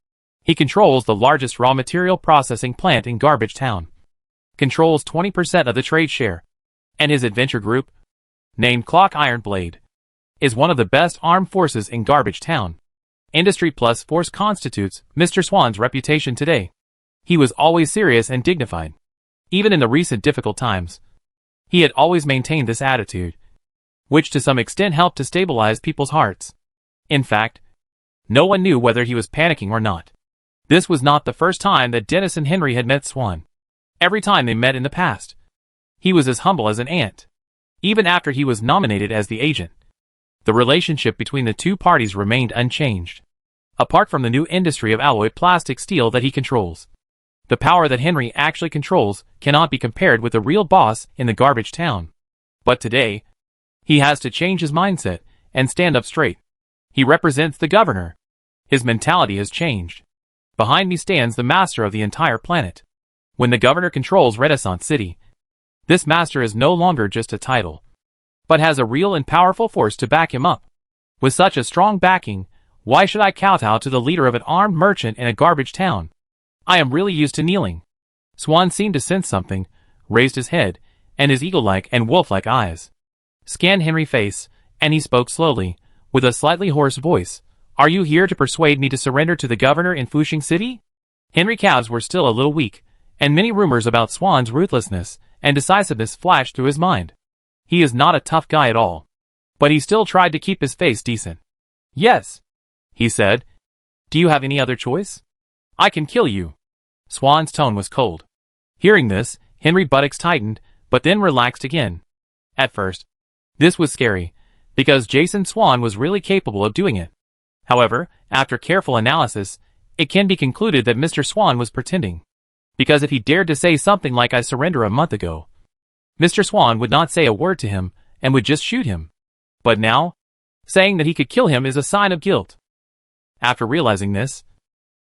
He controls the largest raw material processing plant in Garbage Town, controls 20% of the trade share, and his adventure group, named Clock Iron Blade, is one of the best armed forces in Garbage Town. Industry plus force constitutes Mr. Swan's reputation today. He was always serious and dignified. Even in the recent difficult times, he had always maintained this attitude, which to some extent helped to stabilize people's hearts. In fact, no one knew whether he was panicking or not. This was not the first time that Dennis and Henry had met Swan. Every time they met in the past, he was as humble as an ant. Even after he was nominated as the agent, the relationship between the two parties remained unchanged. Apart from the new industry of alloy plastic steel that he controls, the power that Henry actually controls cannot be compared with the real boss in the Garbage Town. But today, he has to change his mindset and stand up straight. He represents the governor. His mentality has changed. Behind me stands the master of the entire planet. When the governor controls Renaissance City, this master is no longer just a title, but has a real and powerful force to back him up. With such a strong backing, why should I kowtow to the leader of an armed merchant in a Garbage Town? I am really used to kneeling. Swan seemed to sense something, raised his head, and his eagle-like and wolf-like eyes scanned Henry's face, and he spoke slowly, with a slightly hoarse voice. Are you here to persuade me to surrender to the governor in Fushing City? Henry's calves were still a little weak, and many rumors about Swan's ruthlessness and decisiveness flashed through his mind. He is not a tough guy at all, but he still tried to keep his face decent. Yes, he said. Do you have any other choice? I can kill you. Swan's tone was cold. Hearing this, Henry's buttocks tightened, but then relaxed again. At first, This was scary, because Jason Swan was really capable of doing it. However, after careful analysis, it can be concluded that Mr. Swan was pretending. Because if he dared to say something like "I surrender" a month ago, Mr. Swan would not say a word to him and would just shoot him. But now, saying that he could kill him is a sign of guilt. After realizing this,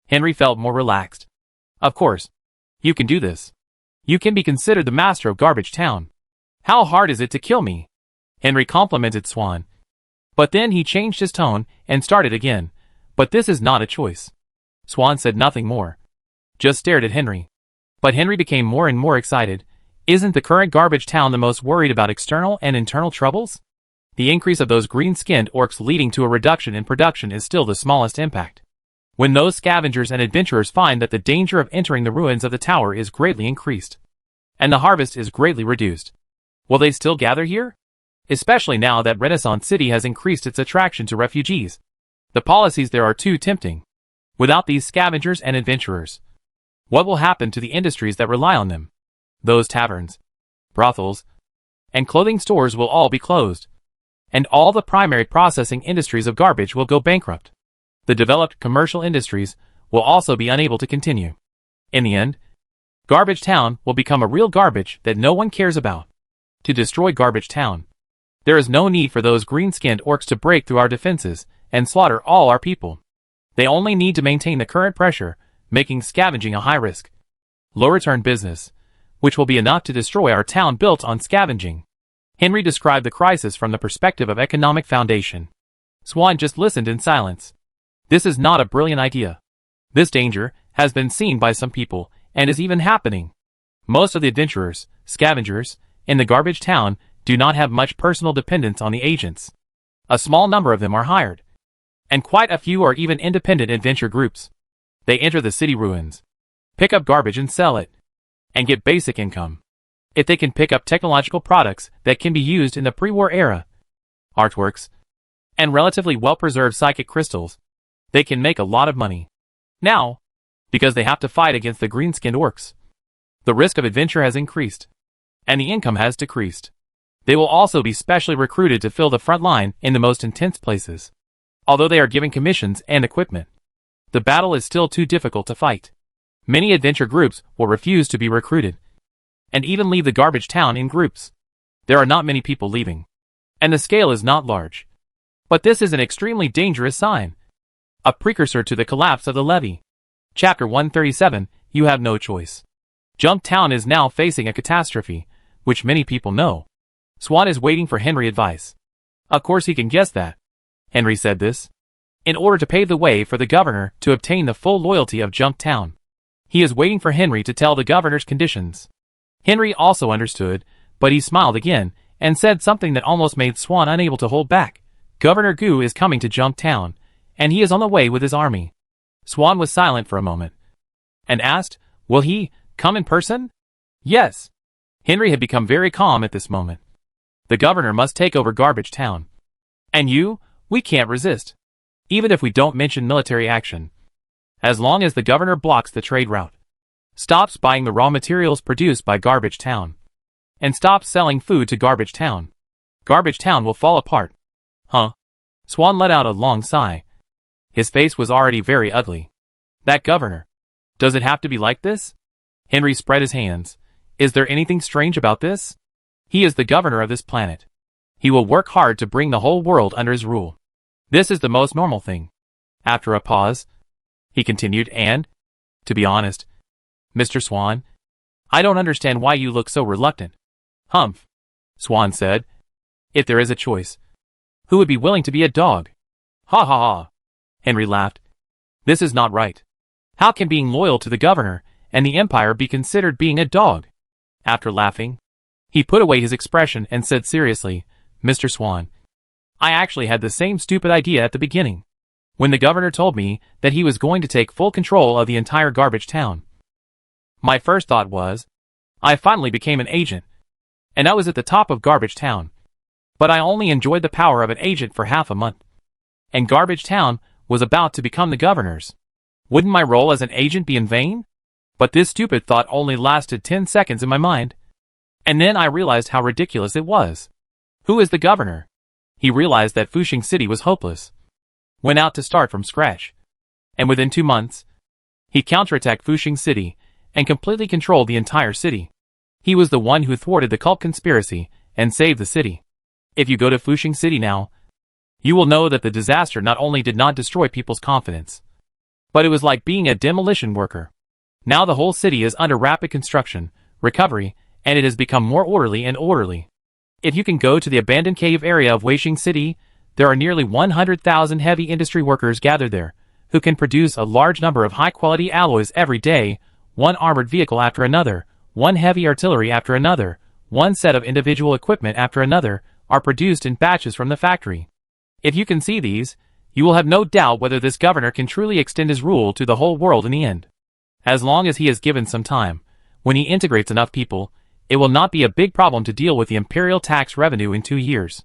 Henry felt more relaxed. Of course, you can do this. You can be considered the master of Garbage Town. How hard is it to kill me? Henry complimented Swan. But then he changed his tone and started again. But this is not a choice. Swan said nothing more. Just stared at Henry. But Henry became more and more excited. Isn't the current Garbage Town the most worried about external and internal troubles? The increase of those green-skinned orcs leading to a reduction in production is still the smallest impact. When those scavengers and adventurers find that the danger of entering the ruins of the tower is greatly increased, and the harvest is greatly reduced, will they still gather here? Especially now that Renaissance City has increased its attraction to refugees. The policies there are too tempting. Without these scavengers and adventurers, what will happen to the industries that rely on them? Those taverns, brothels, and clothing stores will all be closed, and all the primary processing industries of garbage will go bankrupt. The developed commercial industries will also be unable to continue. In the end, Garbage Town will become a real garbage that no one cares about. To destroy Garbage Town, there is no need for those green-skinned orcs to break through our defenses and slaughter all our people. They only need to maintain the current pressure, making scavenging a high-risk, low-return business, which will be enough to destroy our town built on scavenging. Henry described the crisis from the perspective of economic foundation. Swan just listened in silence. This is not a brilliant idea. This danger has been seen by some people, and is even happening. Most of the adventurers, scavengers, in the Garbage Town do not have much personal dependence on the agents. A small number of them are hired, and quite a few are even independent adventure groups. They enter the city ruins, pick up garbage and sell it, and get basic income. If they can pick up technological products that can be used in the pre-war era, artworks, and relatively well-preserved psychic crystals, they can make a lot of money. Now, because they have to fight against the green-skinned orcs, the risk of adventure has increased, and the income has decreased. They will also be specially recruited to fill the front line in the most intense places. Although they are given commissions and equipment, the battle is still too difficult to fight. Many adventure groups will refuse to be recruited, and even leave the Garbage Town in groups. There are not many people leaving, and the scale is not large. But this is an extremely dangerous sign, a precursor to the collapse of the levee. Chapter 137, You Have No Choice. Junk Town is now facing a catastrophe, which many people know. Swan is waiting for Henry advice. Of course he can guess that. Henry said this in order to pave the way for the governor to obtain the full loyalty of Junk Town. He is waiting for Henry to tell the governor's conditions. Henry also understood, but he smiled again, and said something that almost made Swan unable to hold back. Governor Goo is coming to Junk Town, and he is on the way with his army. Swan was silent for a moment, and asked, will he come in person? Yes. Henry had become very calm at this moment. The governor must take over Garbage Town. And we can't resist. Even if we don't mention military action. As long as the governor blocks the trade route, stops buying the raw materials produced by Garbage Town, and stops selling food to Garbage Town, Garbage Town will fall apart. Huh? Swan let out a long sigh. His face was already very ugly. That governor. Does it have to be like this? Henry spread his hands. Is there anything strange about this? He is the governor of this planet. He will work hard to bring the whole world under his rule. This is the most normal thing. After a pause, he continued, and, to be honest, Mr. Swan, I don't understand why you look so reluctant. Humph, Swan said. If there is a choice, who would be willing to be a dog? Ha ha ha. Henry laughed. This is not right. How can being loyal to the governor and the empire be considered being a dog? After laughing, he put away his expression and said seriously, Mr. Swan, I actually had the same stupid idea at the beginning, when the governor told me that he was going to take full control of the entire Garbage Town. My first thought was, I finally became an agent, and I was at the top of Garbage Town. But I only enjoyed the power of an agent for half a month, and Garbage Town was about to become the governor's. Wouldn't my role as an agent be in vain? But this stupid thought only lasted 10 seconds in my mind, and then I realized how ridiculous it was. Who is the governor? He realized that Fushing City was hopeless. Went out to start from scratch. And within 2 months, he counterattacked Fushing City and completely controlled the entire city. He was the one who thwarted the cult conspiracy and saved the city. If you go to Fushing City now, you will know that the disaster not only did not destroy people's confidence, but it was like being a demolition worker. Now the whole city is under rapid construction, recovery, and it has become more orderly and orderly. If you can go to the abandoned cave area of Wasteland City, there are nearly 100,000 heavy industry workers gathered there, who can produce a large number of high-quality alloys every day, one armored vehicle after another, one heavy artillery after another, one set of individual equipment after another, are produced in batches from the factory. If you can see these, you will have no doubt whether this governor can truly extend his rule to the whole world in the end. As long as he is given some time, when he integrates enough people, it will not be a big problem to deal with the imperial tax revenue in 2 years.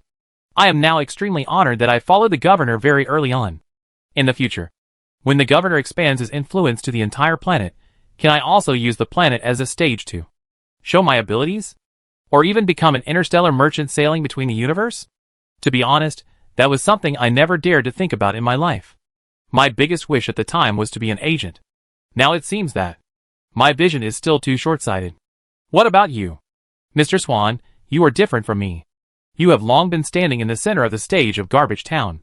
I am now extremely honored that I followed the governor very early on. In the future, when the governor expands his influence to the entire planet, can I also use the planet as a stage to show my abilities? Or even become an interstellar merchant sailing between the universe? To be honest, that was something I never dared to think about in my life. My biggest wish at the time was to be an agent. Now it seems that my vision is still too short-sighted. What about you? Mr. Swan, you are different from me. You have long been standing in the center of the stage of Garbage Town.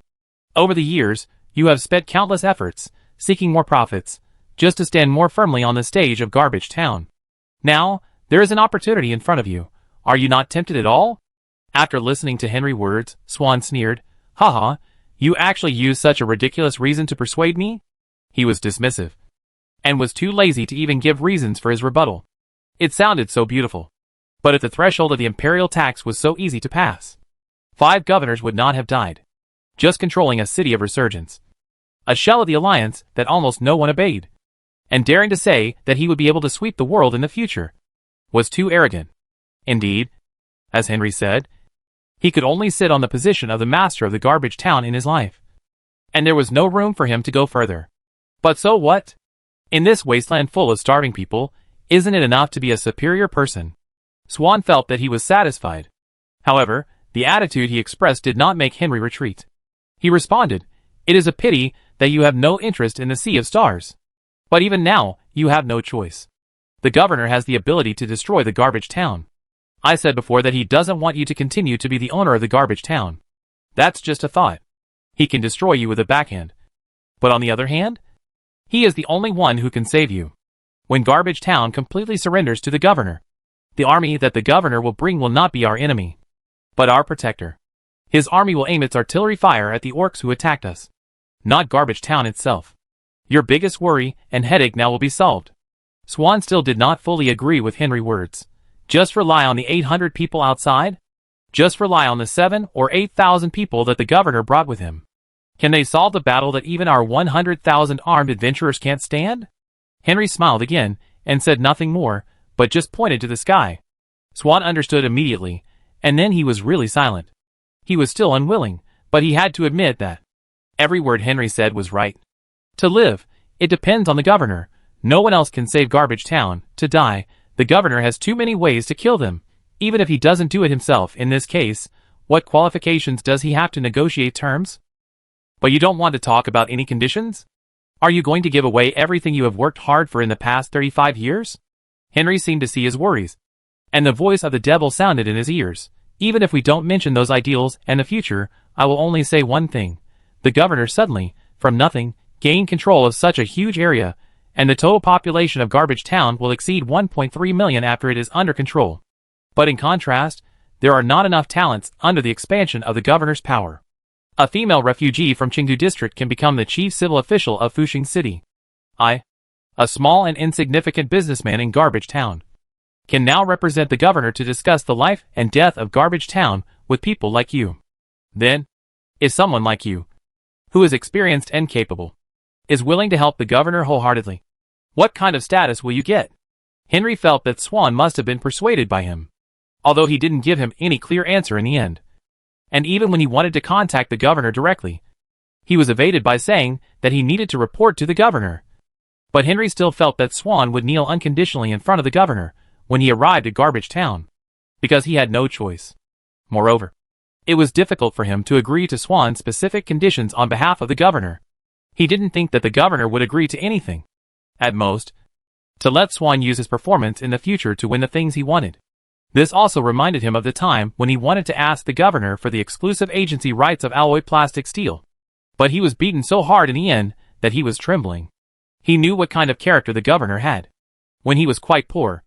Over the years, you have spent countless efforts, seeking more profits, just to stand more firmly on the stage of Garbage Town. Now, there is an opportunity in front of you. Are you not tempted at all? After listening to Henry's words, Swan sneered, "Haha, you actually used such a ridiculous reason to persuade me?" He was dismissive, and was too lazy to even give reasons for his rebuttal. It sounded so beautiful. But if the threshold of the imperial tax was so easy to pass, 5 governors would not have died. Just controlling a city of resurgence. A shell of the alliance that almost no one obeyed. And daring to say that he would be able to sweep the world in the future was too arrogant. Indeed, as Henry said, he could only sit on the position of the master of the Garbage Town in his life. And there was no room for him to go further. But so what? In this wasteland full of starving people, isn't it enough to be a superior person? Swan felt that he was satisfied. However, the attitude he expressed did not make Henry retreat. He responded, "It is a pity that you have no interest in the Sea of Stars. But even now, you have no choice. The governor has the ability to destroy the Garbage Town. I said before that he doesn't want you to continue to be the owner of the Garbage Town. That's just a thought. He can destroy you with a backhand. But on the other hand, he is the only one who can save you. When Garbage Town completely surrenders to the governor, the army that the governor will bring will not be our enemy, but our protector. His army will aim its artillery fire at the Orcs who attacked us, not Garbage Town itself. Your biggest worry and headache now will be solved." Swan still did not fully agree with Henry's words. Just rely on the 800 people outside? Just rely on the 7 or 8,000 people that the governor brought with him. Can they solve the battle that even our 100,000 armed adventurers can't stand? Henry smiled again and said nothing more, but just pointed to the sky. Swan understood immediately, and then he was really silent. He was still unwilling, but he had to admit that every word Henry said was right. To live, it depends on the governor. No one else can save Garbage Town. To die, the governor has too many ways to kill them. Even if he doesn't do it himself in this case, what qualifications does he have to negotiate terms? But you don't want to talk about any conditions? Are you going to give away everything you have worked hard for in the past 35 years? Henry seemed to see his worries, and the voice of the devil sounded in his ears. Even if we don't mention those ideals and the future, I will only say one thing. The governor suddenly, from nothing, gained control of such a huge area, and the total population of Garbage Town will exceed 1.3 million after it is under control. But in contrast, there are not enough talents under the expansion of the governor's power. A female refugee from Chengdu district can become the chief civil official of Fushing City. I, a small and insignificant businessman in Garbage Town, can now represent the governor to discuss the life and death of Garbage Town with people like you. Then, if someone like you, who is experienced and capable, is willing to help the governor wholeheartedly, what kind of status will you get? Henry felt that Swan must have been persuaded by him, although he didn't give him any clear answer in the end. And even when he wanted to contact the governor directly, he was evaded by saying that he needed to report to the governor. But Henry still felt that Swan would kneel unconditionally in front of the governor when he arrived at Garbage Town, because he had no choice. Moreover, It was difficult for him to agree to Swan's specific conditions on behalf of the governor. He didn't think that the governor would agree to anything. At most, to let Swan use his performance in the future to win the things he wanted. This also reminded him of the time when he wanted to ask the governor for the exclusive agency rights of alloy plastic steel. But he was beaten so hard in the end that he was trembling. He knew what kind of character the governor had. When he was quite poor,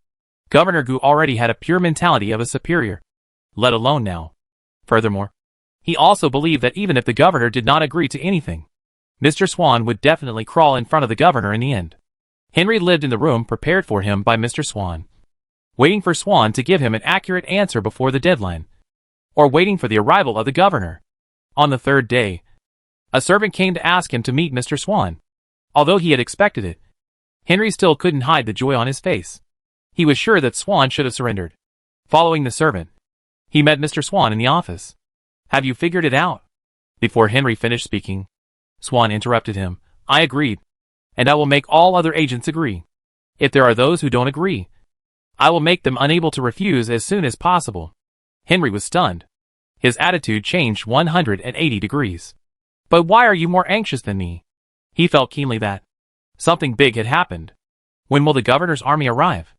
Governor Gu already had a pure mentality of a superior, let alone now. Furthermore, he also believed that even if the governor did not agree to anything, Mr. Swan would definitely crawl in front of the governor in the end. Henry lived in the room prepared for him by Mr. Swan, waiting for Swan to give him an accurate answer before the deadline, or waiting for the arrival of the governor. On the third day, a servant came to ask him to meet Mr. Swan. Although he had expected it, Henry still couldn't hide the joy on his face. He was sure that Swan should have surrendered. Following the servant, he met Mr. Swan in the office. "Have you figured it out?" Before Henry finished speaking, Swan interrupted him. "I agreed, and I will make all other agents agree. If there are those who don't agree, I will make them unable to refuse as soon as possible." Henry was stunned. His attitude changed 180 degrees. "But why are you more anxious than me?" He felt keenly that something big had happened. "When will the governor's army arrive?"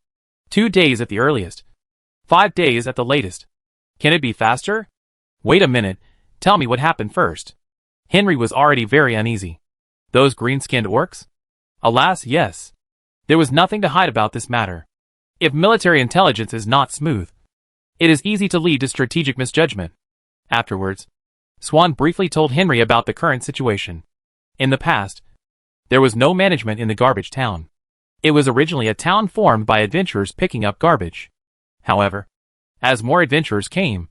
2 days at the earliest. 5 days at the latest. "Can it be faster?" "Wait a minute, tell me what happened first." Henry was already very uneasy. "Those green-skinned orcs?" Alas, yes. There was nothing to hide about this matter. If military intelligence is not smooth, it is easy to lead to strategic misjudgment. Afterwards, Swan briefly told Henry about the current situation. In the past, there was no management in the garbage town. It was originally a town formed by adventurers picking up garbage. However, as more adventurers came,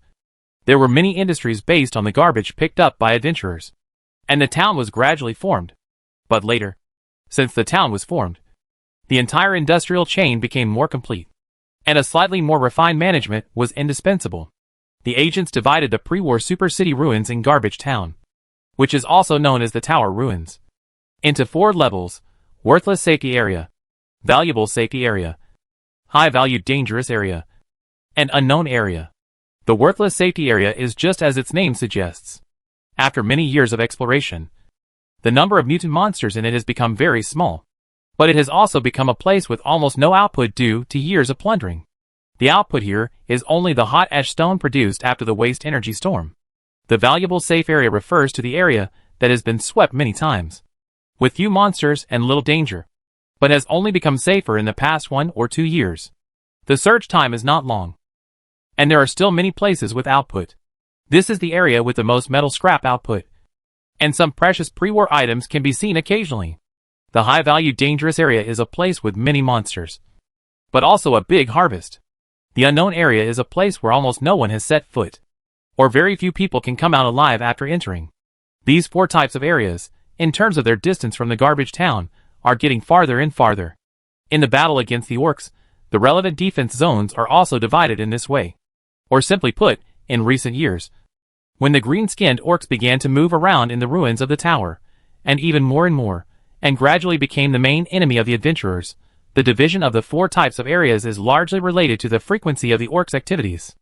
there were many industries based on the garbage picked up by adventurers, and the town was gradually formed. But later, since the town was formed, the entire industrial chain became more complete, and a slightly more refined management was indispensable. The agents divided the pre-war super city ruins in Garbage Town, which is also known as the Tower Ruins, into 4 levels: worthless safety area, valuable safety area, high-value dangerous area, and unknown area. The worthless safety area is just as its name suggests. After many years of exploration, the number of mutant monsters in it has become very small, but it has also become a place with almost no output due to years of plundering. The output here is only the hot ash stone produced after the waste energy storm. The valuable safe area refers to the area that has been swept many times, with few monsters and little danger, but has only become safer in the past 1 or 2 years. The search time is not long, and there are still many places with output. This is the area with the most metal scrap output, and some precious pre-war items can be seen occasionally. The high-value dangerous area is a place with many monsters, but also a big harvest. The unknown area is a place where almost no one has set foot, or very few people can come out alive after entering. These 4 types of areas, in terms of their distance from the garbage town, are getting farther and farther. In the battle against the orcs, the relevant defense zones are also divided in this way. Or simply put, in recent years, when the green-skinned orcs began to move around in the ruins of the tower, and even more, and gradually became the main enemy of the adventurers, the division of the 4 types of areas is largely related to the frequency of the orcs' activities.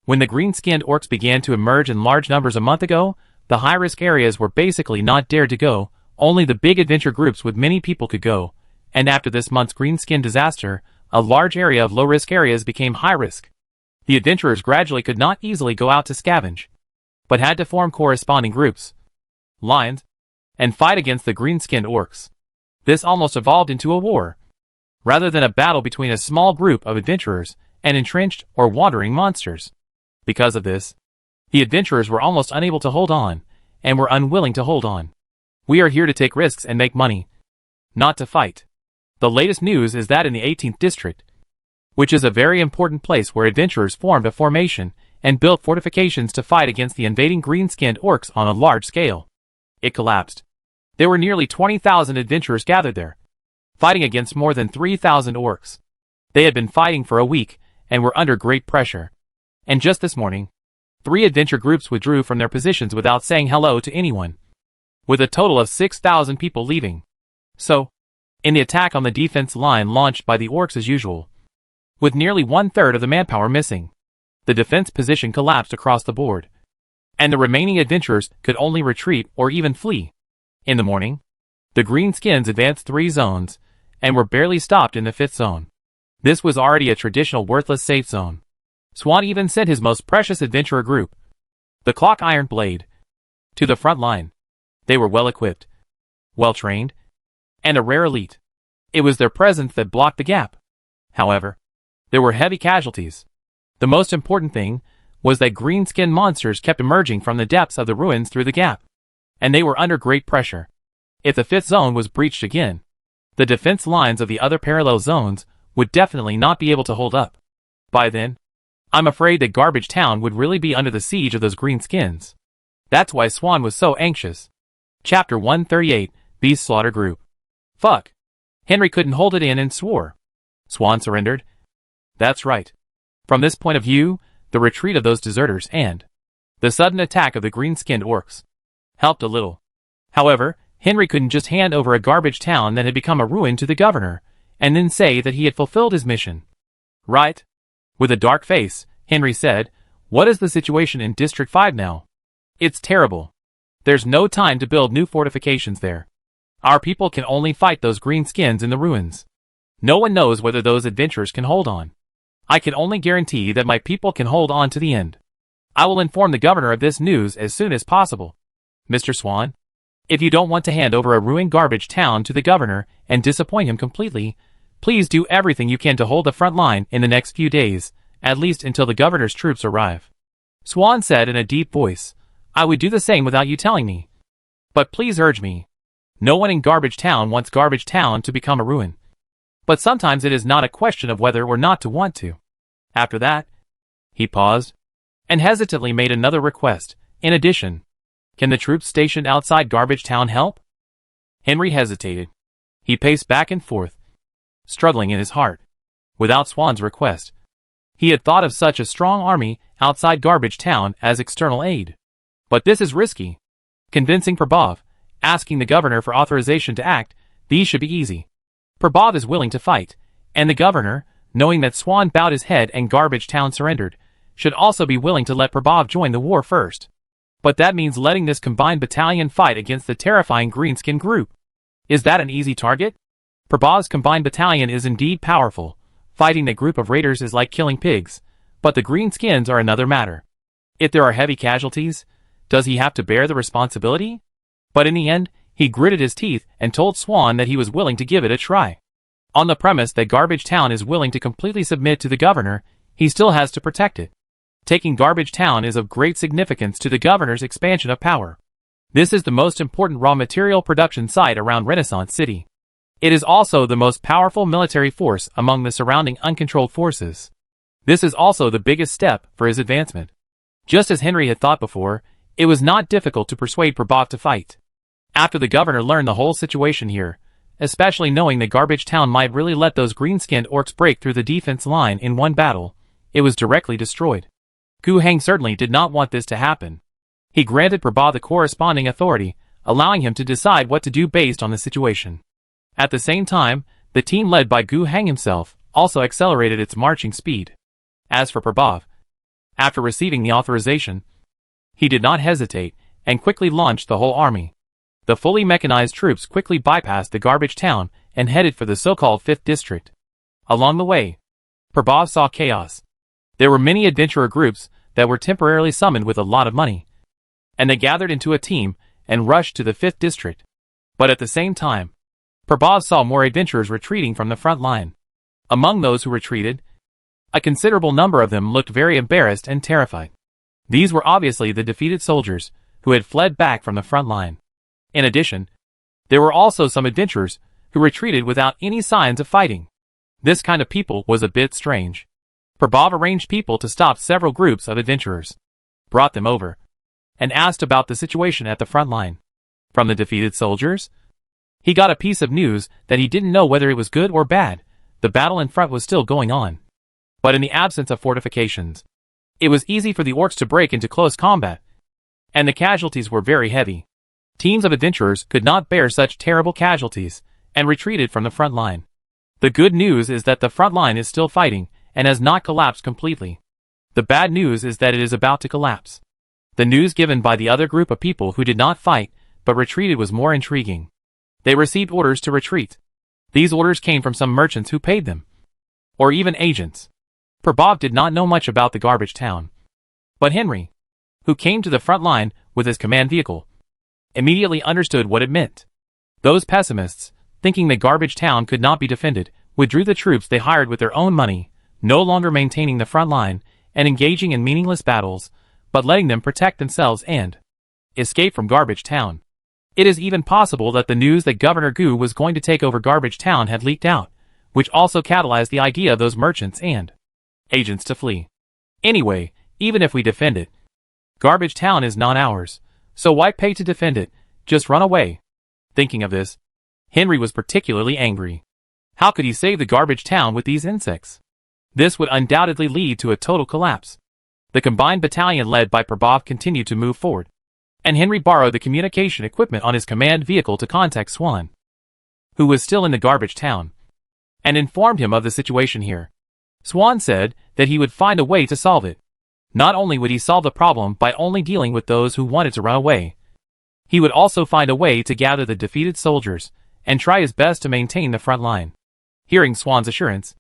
When the green-skinned orcs began to emerge in large numbers a month ago, the high-risk areas were basically not dared to go, only the big adventure groups with many people could go, and after this month's green-skin disaster, a large area of low-risk areas became high-risk. The adventurers gradually could not easily go out to scavenge, but had to form corresponding groups, lines, and fight against the green-skinned orcs. This almost evolved into a war, rather than a battle between a small group of adventurers and entrenched or wandering monsters. Because of this, the adventurers were almost unable to hold on, and were unwilling to hold on. We are here to take risks and make money, not to fight. The latest news is that in the 18th district, which is a very important place where adventurers formed a formation and built fortifications to fight against the invading green-skinned orcs on a large scale, it collapsed. There were nearly 20,000 adventurers gathered there, fighting against more than 3,000 orcs. They had been fighting for a week, and were under great pressure. And just this morning, 3 adventure groups withdrew from their positions without saying hello to anyone, with a total of 6,000 people leaving. So, in the attack on the defense line launched by the orcs as usual, with nearly 1/3 of the manpower missing, the defense position collapsed across the board. and the remaining adventurers could only retreat or even flee. In the morning, the greenskins advanced 3 zones, and were barely stopped in the 5th zone. This was already a traditional worthless safe zone. Swan even sent his most precious adventurer group, the Clock Iron Blade, to the front line. They were well equipped, well trained, and a rare elite. It was their presence that blocked the gap. However, there were heavy casualties. The most important thing was that greenskin monsters kept emerging from the depths of the ruins through the gap, and they were under great pressure. If the 5th zone was breached again, the defense lines of the other parallel zones would definitely not be able to hold up. By then, I'm afraid that Garbage Town would really be under the siege of those greenskins. That's why Swan was so anxious. Chapter 138, Beast Slaughter Group. Fuck. Henry couldn't hold it in and swore. Swan surrendered. That's right. From this point of view, the retreat of those deserters and the sudden attack of the green-skinned orcs helped a little. However, Henry couldn't just hand over a garbage town that had become a ruin to the governor, and then say that he had fulfilled his mission. Right? With a dark face, Henry said, "What is the situation in District 5 now?" "It's terrible. There's no time to build new fortifications there. Our people can only fight those greenskins in the ruins. No one knows whether those adventurers can hold on. I can only guarantee that my people can hold on to the end. I will inform the governor of this news as soon as possible. Mr. Swan, if you don't want to hand over a ruined garbage town to the governor and disappoint him completely, please do everything you can to hold the front line in the next few days, at least until the governor's troops arrive." Swan said in a deep voice, "I would do the same without you telling me. But please urge me. No one in Garbage Town wants Garbage Town to become a ruin. But sometimes it is not a question of whether or not to want to." After that, he paused, and hesitantly made another request. "In addition, can the troops stationed outside Garbage Town help?" Henry hesitated. He paced back and forth, struggling in his heart. Without Swan's request, he had thought of such a strong army outside Garbage Town as external aid. But this is risky. Convincing Prabhav, asking the governor for authorization to act, these should be easy. Prabhav is willing to fight, and the governor, knowing that Swan bowed his head and Garbage Town surrendered, should also be willing to let Prabhav join the war first. But that means letting this combined battalion fight against the terrifying greenskin group. Is that an easy target? Prabhav's combined battalion is indeed powerful. Fighting the group of raiders is like killing pigs, but the greenskins are another matter. If there are heavy casualties, does he have to bear the responsibility? But in the end, he gritted his teeth and told Swan that he was willing to give it a try. On the premise that Garbage Town is willing to completely submit to the governor, he still has to protect it. Taking Garbage Town is of great significance to the governor's expansion of power. This is the most important raw material production site around Renaissance City. It is also the most powerful military force among the surrounding uncontrolled forces. This is also the biggest step for his advancement. Just as Henry had thought before, it was not difficult to persuade Prabhav to fight. After the governor learned the whole situation here, especially knowing that Garbage Town might really let those green-skinned orcs break through the defense line in one battle, it was directly destroyed. Gu Heng certainly did not want this to happen. He granted Prabhav the corresponding authority, allowing him to decide what to do based on the situation. At the same time, the team led by Gu Heng himself also accelerated its marching speed. As for Prabhav, after receiving the authorization, he did not hesitate and quickly launched the whole army. The fully mechanized troops quickly bypassed the Garbage Town and headed for the so-called 5th District. Along the way, Prabhav saw chaos. There were many adventurer groups that were temporarily summoned with a lot of money, and they gathered into a team and rushed to the 5th District. But at the same time, Prabhav saw more adventurers retreating from the front line. Among those who retreated, a considerable number of them looked very embarrassed and terrified. These were obviously the defeated soldiers who had fled back from the front line. In addition, there were also some adventurers who retreated without any signs of fighting. This kind of people was a bit strange. Prabhav arranged people to stop several groups of adventurers, brought them over, and asked about the situation at the front line. From the defeated soldiers, he got a piece of news that he didn't know whether it was good or bad. The battle in front was still going on. But in the absence of fortifications, it was easy for the orcs to break into close combat, and the casualties were very heavy. Teams of adventurers could not bear such terrible casualties, and retreated from the front line. The good news is that the front line is still fighting, and has not collapsed completely. The bad news is that it is about to collapse. The news given by the other group of people who did not fight, but retreated was more intriguing. They received orders to retreat. These orders came from some merchants who paid them. Or even agents. Prabhav did not know much about the garbage town. But Henry, who came to the front line with his command vehicle, immediately understood what it meant. Those pessimists, thinking the garbage town could not be defended, withdrew the troops they hired with their own money, no longer maintaining the front line and engaging in meaningless battles, but letting them protect themselves and escape from garbage town. It is even possible that the news that Governor Gu was going to take over garbage town had leaked out, which also catalyzed the idea of those merchants and agents to flee. Anyway, even if we defend it, garbage town is not ours, so why pay to defend it? Just run away. Thinking of this, Henry was particularly angry. How could he save the garbage town with these insects? This would undoubtedly lead to a total collapse. The combined battalion led by Prabhav continued to move forward, and Henry borrowed the communication equipment on his command vehicle to contact Swan, who was still in the garbage town, and informed him of the situation here. Swan said that he would find a way to solve it. Not only would he solve the problem by only dealing with those who wanted to run away, he would also find a way to gather the defeated soldiers and try his best to maintain the front line. Hearing Swan's assurance,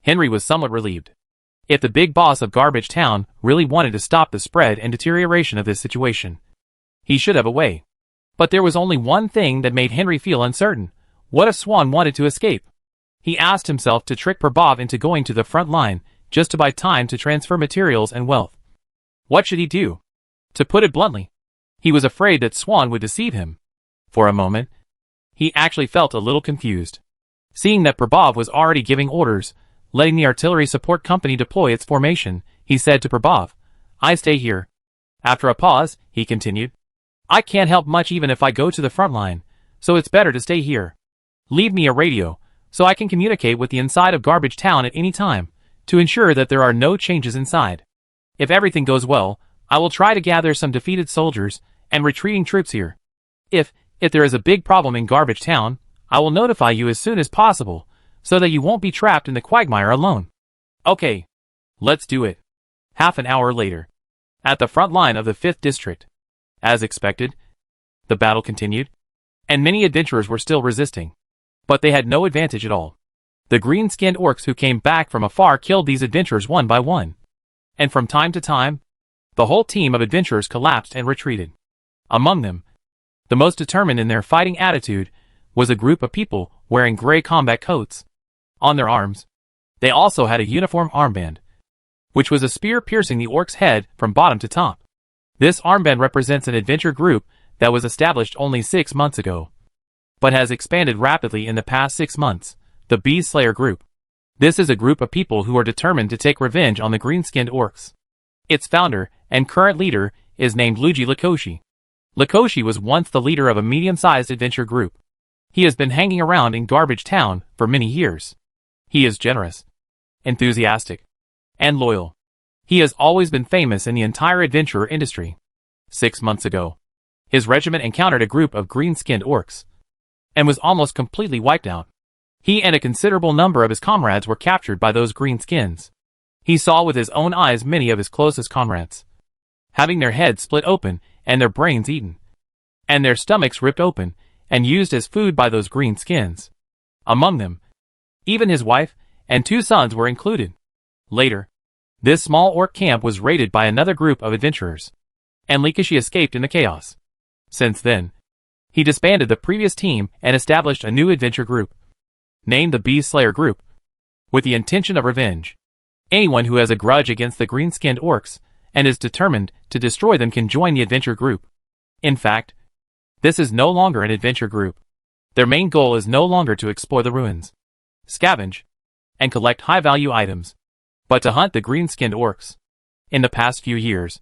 Henry was somewhat relieved. If the big boss of Garbage Town really wanted to stop the spread and deterioration of this situation, he should have a way. But there was only one thing that made Henry feel uncertain. What if Swan wanted to escape? He asked himself to trick Prabhav into going to the front line just to buy time to transfer materials and wealth. What should he do? To put it bluntly, he was afraid that Swan would deceive him. For a moment, he actually felt a little confused. Seeing that Prabhav was already giving orders, letting the artillery support company deploy its formation, he said to Prabhav, "I stay here." After a pause, he continued, "I can't help much even if I go to the front line, so it's better to stay here. Leave me a radio, so I can communicate with the inside of Garbage Town at any time, to ensure that there are no changes inside. If everything goes well, I will try to gather some defeated soldiers and retreating troops here. If there is a big problem in Garbage Town, I will notify you as soon as possible, so that you won't be trapped in the quagmire alone." Okay, let's do it. Half an hour later, at the front line of the 5th District, as expected, the battle continued, and many adventurers were still resisting. But they had no advantage at all. The green-skinned orcs who came back from afar killed these adventurers one by one. And from time to time, the whole team of adventurers collapsed and retreated. Among them, the most determined in their fighting attitude was a group of people wearing gray combat coats. On their arms, they also had a uniform armband, which was a spear piercing the orc's head from bottom to top. This armband represents an adventure group that was established only 6 months ago, but has expanded rapidly in the past 6 months, the Beast Slayer group. This is a group of people who are determined to take revenge on the green-skinned orcs. Its founder and current leader is named Luigi Lakoshi. Lakoshi was once the leader of a medium-sized adventure group. He has been hanging around in Garbage Town for many years. He is generous, enthusiastic, and loyal. He has always been famous in the entire adventurer industry. 6 months ago, his regiment encountered a group of green-skinned orcs, and was almost completely wiped out. He and a considerable number of his comrades were captured by those greenskins. He saw with his own eyes many of his closest comrades having their heads split open and their brains eaten, and their stomachs ripped open and used as food by those greenskins. Among them, even his wife and 2 sons were included. Later, this small orc camp was raided by another group of adventurers, and Lakoshi escaped in the chaos. Since then, he disbanded the previous team and established a new adventure group, named the Beast Slayer Group, with the intention of revenge. Anyone who has a grudge against the green-skinned orcs and is determined to destroy them can join the adventure group. In fact, this is no longer an adventure group. Their main goal is no longer to explore the ruins, scavenge, and collect high-value items, but to hunt the green-skinned orcs. In the past few years,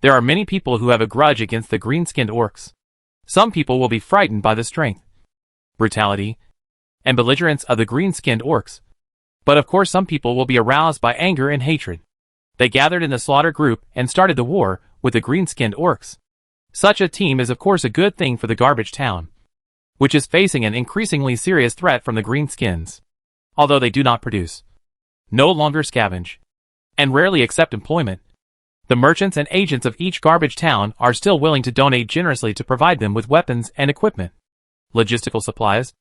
there are many people who have a grudge against the green-skinned orcs. Some people will be frightened by the strength, brutality, and belligerence of the green-skinned orcs. But of course some people will be aroused by anger and hatred. They gathered in the slaughter group and started the war with the green-skinned orcs. Such a team is of course a good thing for the Garbage Town, which is facing an increasingly serious threat from the greenskins. Although they do not produce, no longer scavenge, and rarely accept employment, The merchants and agents of each garbage town are still willing to donate generously to provide them with weapons and equipment, logistical supplies,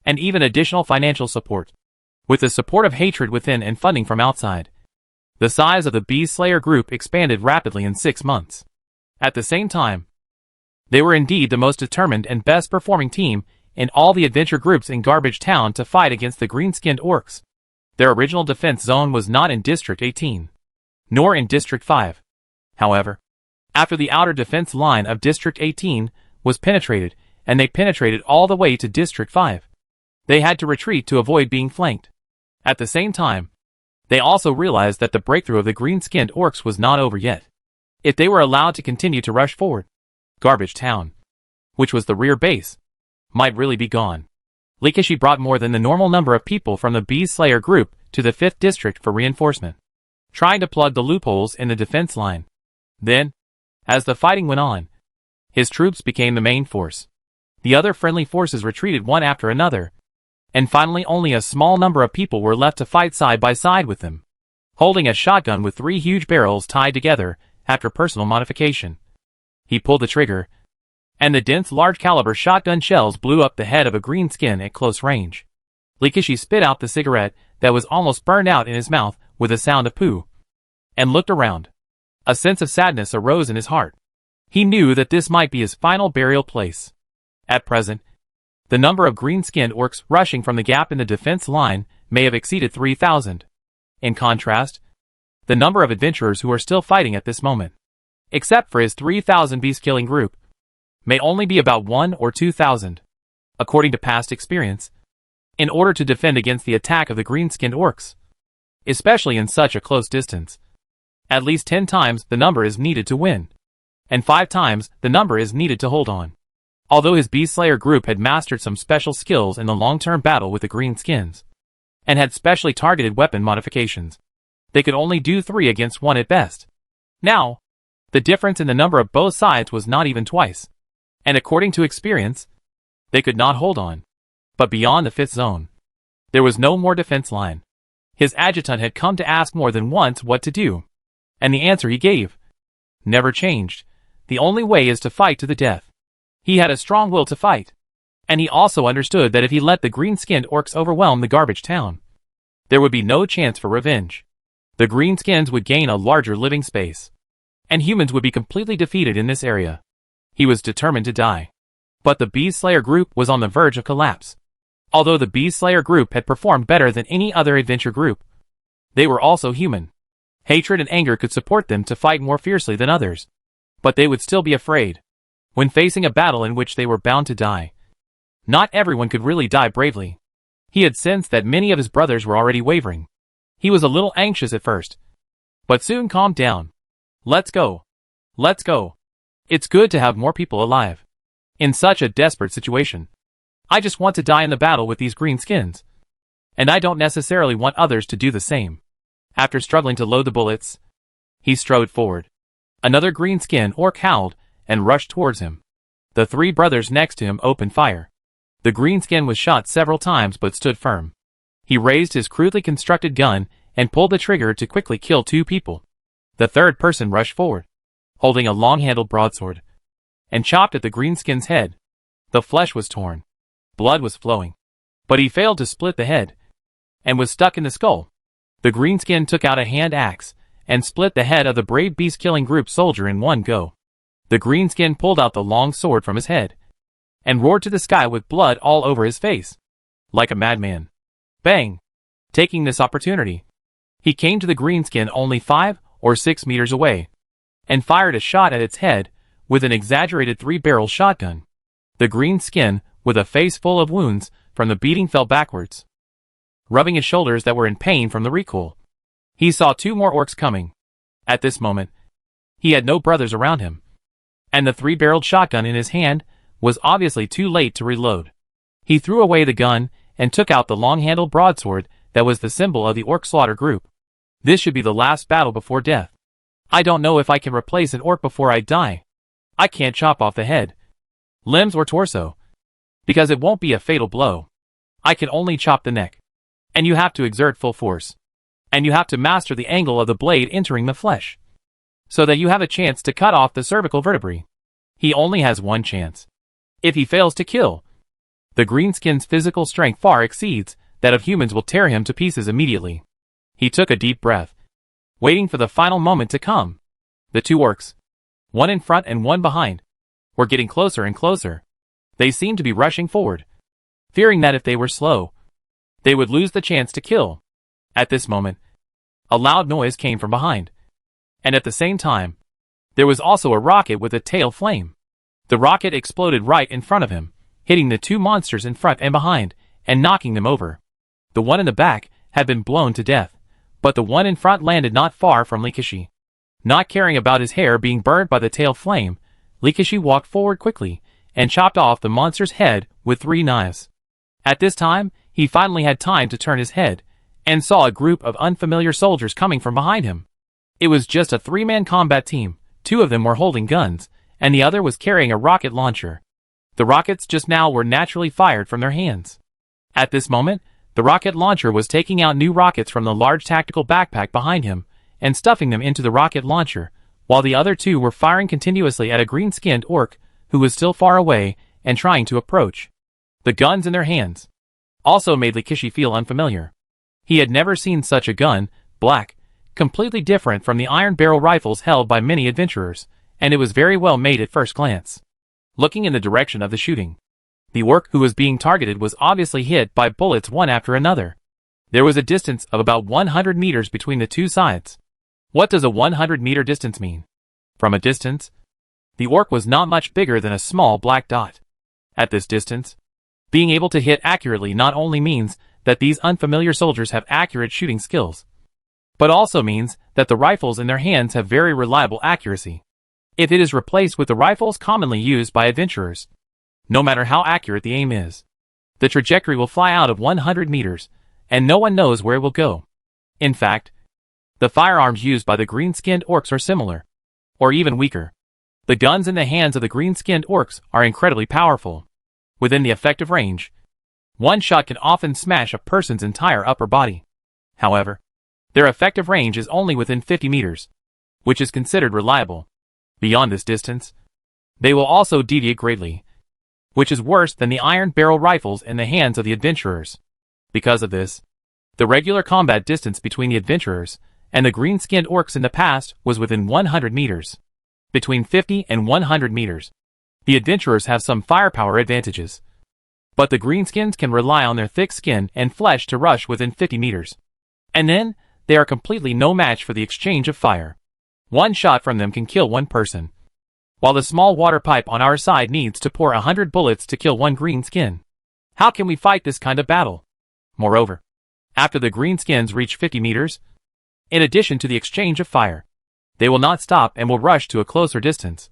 and even additional financial support. With the support of hatred within and funding from outside, the size of the Beast Slayer group expanded rapidly in 6 months. At the same time, they were indeed the most determined and best performing team in all the adventure groups in Garbage Town to fight against the green-skinned orcs. Their original defense zone was not in District 18, nor in District 5. However, after the outer defense line of District 18 was penetrated, and they penetrated all the way to District 5, they had to retreat to avoid being flanked. At the same time, they also realized that the breakthrough of the green-skinned orcs was not over yet. If they were allowed to continue to rush forward, Garbage Town, which was the rear base, might really be gone. Likishi brought more than the normal number of people from the Beast Slayer group to the 5th district for reinforcement, trying to plug the loopholes in the defense line. Then, as the fighting went on, his troops became the main force. The other friendly forces retreated one after another, and finally only a small number of people were left to fight side by side with them, holding a shotgun with 3 huge barrels tied together after personal modification. He pulled the trigger, and the dense large-caliber shotgun shells blew up the head of a greenskin at close range. Likishi spit out the cigarette that was almost burned out in his mouth with a sound of poo, and looked around. A sense of sadness arose in his heart. He knew that this might be his final burial place. At present, the number of green-skinned orcs rushing from the gap in the defense line may have exceeded 3,000. In contrast, the number of adventurers who are still fighting at this moment, except for his 3,000 beast-killing group, may only be about 1 or 2,000. According to past experience, in order to defend against the attack of the green-skinned orcs, especially in such a close distance, at least 10 times the number is needed to win, and 5 times the number is needed to hold on. Although his Beast Slayer group had mastered some special skills in the long-term battle with the greenskins, and had specially targeted weapon modifications, they could only do 3 against 1 at best. Now, the difference in the number of both sides was not even twice, and according to experience, they could not hold on. But beyond the 5th zone, there was no more defense line. His adjutant had come to ask more than once what to do, and the answer he gave never changed. The only way is to fight to the death. He had a strong will to fight, and he also understood that if he let the green-skinned orcs overwhelm the garbage town, there would be no chance for revenge. The greenskins would gain a larger living space, and humans would be completely defeated in this area. He was determined to die. But the Beast Slayer group was on the verge of collapse. Although the Beast Slayer group had performed better than any other adventure group, they were also human. Hatred and anger could support them to fight more fiercely than others, but they would still be afraid when facing a battle in which they were bound to die. Not everyone could really die bravely. He had sensed that many of his brothers were already wavering. He was a little anxious at first, but soon calmed down. Let's go. Let's go. It's good to have more people alive. In such a desperate situation, I just want to die in the battle with these greenskins, and I don't necessarily want others to do the same. After struggling to load the bullets, he strode forward. Another greenskin orc howled and rushed towards him. The 3 brothers next to him opened fire. The greenskin was shot several times but stood firm. He raised his crudely constructed gun and pulled the trigger to quickly kill 2 people. The 3rd person rushed forward, holding a long-handled broadsword, and chopped at the greenskin's head. The flesh was torn. Blood was flowing. But he failed to split the head, and was stuck in the skull. The greenskin took out a hand axe, and split the head of the brave beast-killing group soldier in one go. The greenskin pulled out the long sword from his head, and roared to the sky with blood all over his face, like a madman. Bang! Taking this opportunity, he came to the greenskin only 5 or 6 meters away, and fired a shot at its head with an exaggerated 3-barrel shotgun. The greenskin, with a face full of wounds from the beating, fell backwards, rubbing his shoulders that were in pain from the recoil. He saw 2 more orcs coming. At this moment, he had no brothers around him, and the 3-barreled shotgun in his hand was obviously too late to reload. He threw away the gun and took out the long-handled broadsword that was the symbol of the orc slaughter group. This should be the last battle before death. I don't know if I can replace an orc before I die. I can't chop off the head, limbs or torso, because it won't be a fatal blow. I can only chop the neck. And you have to exert full force. And you have to master the angle of the blade entering the flesh. so that you have a chance to cut off the cervical vertebrae. He only has one chance. If he fails to kill, the greenskin's physical strength far exceeds that of humans will tear him to pieces immediately. He took a deep breath, waiting for the final moment to come. The two orcs, one in front and one behind, were getting closer and closer. They seemed to be rushing forward, fearing that if they were slow, they would lose the chance to kill. At this moment, a loud noise came from behind, and at the same time, there was also a rocket with a tail flame. The rocket exploded right in front of him, hitting the two monsters in front and behind, and knocking them over. The one in the back had been blown to death, but the one in front landed not far from Rikishi. Not caring about his hair being burned by the tail flame, Rikishi walked forward quickly, and chopped off the monster's head with 3 knives. At this time, he finally had time to turn his head, and saw a group of unfamiliar soldiers coming from behind him. It was just a 3-man combat team. 2 of them were holding guns, and the other was carrying a rocket launcher. The rockets just now were naturally fired from their hands. At this moment, the rocket launcher was taking out new rockets from the large tactical backpack behind him, and stuffing them into the rocket launcher, while the other 2 were firing continuously at a green-skinned orc, who was still far away, and trying to approach. The guns in their hands also made Rikishi feel unfamiliar. He had never seen such a gun, black, completely different from the iron barrel rifles held by many adventurers, and it was very well made at first glance. Looking in the direction of the shooting, the orc who was being targeted was obviously hit by bullets one after another. There was a distance of about 100 meters between the two sides. What does a 100-meter distance mean? From a distance, the orc was not much bigger than a small black dot. At this distance, being able to hit accurately not only means that these unfamiliar soldiers have accurate shooting skills, but also means that the rifles in their hands have very reliable accuracy. If it is replaced with the rifles commonly used by adventurers, no matter how accurate the aim is, the trajectory will fly out of 100 meters, and no one knows where it will go. In fact, the firearms used by the green-skinned orcs are similar, or even weaker. The guns in the hands of the green-skinned orcs are incredibly powerful. Within the effective range, one shot can often smash a person's entire upper body. However, their effective range is only within 50 meters, which is considered reliable. Beyond this distance, they will also deviate greatly, which is worse than the iron barrel rifles in the hands of the adventurers. Because of this, the regular combat distance between the adventurers and the green-skinned orcs in the past was within 100 meters. Between 50 and 100 meters, the adventurers have some firepower advantages, but the greenskins can rely on their thick skin and flesh to rush within 50 meters. And then, they are completely no match for the exchange of fire. One shot from them can kill one person, while the small water pipe on our side needs to pour 100 bullets to kill one greenskin. How can we fight this kind of battle? Moreover, after the greenskins reach 50 meters, in addition to the exchange of fire, they will not stop and will rush to a closer distance,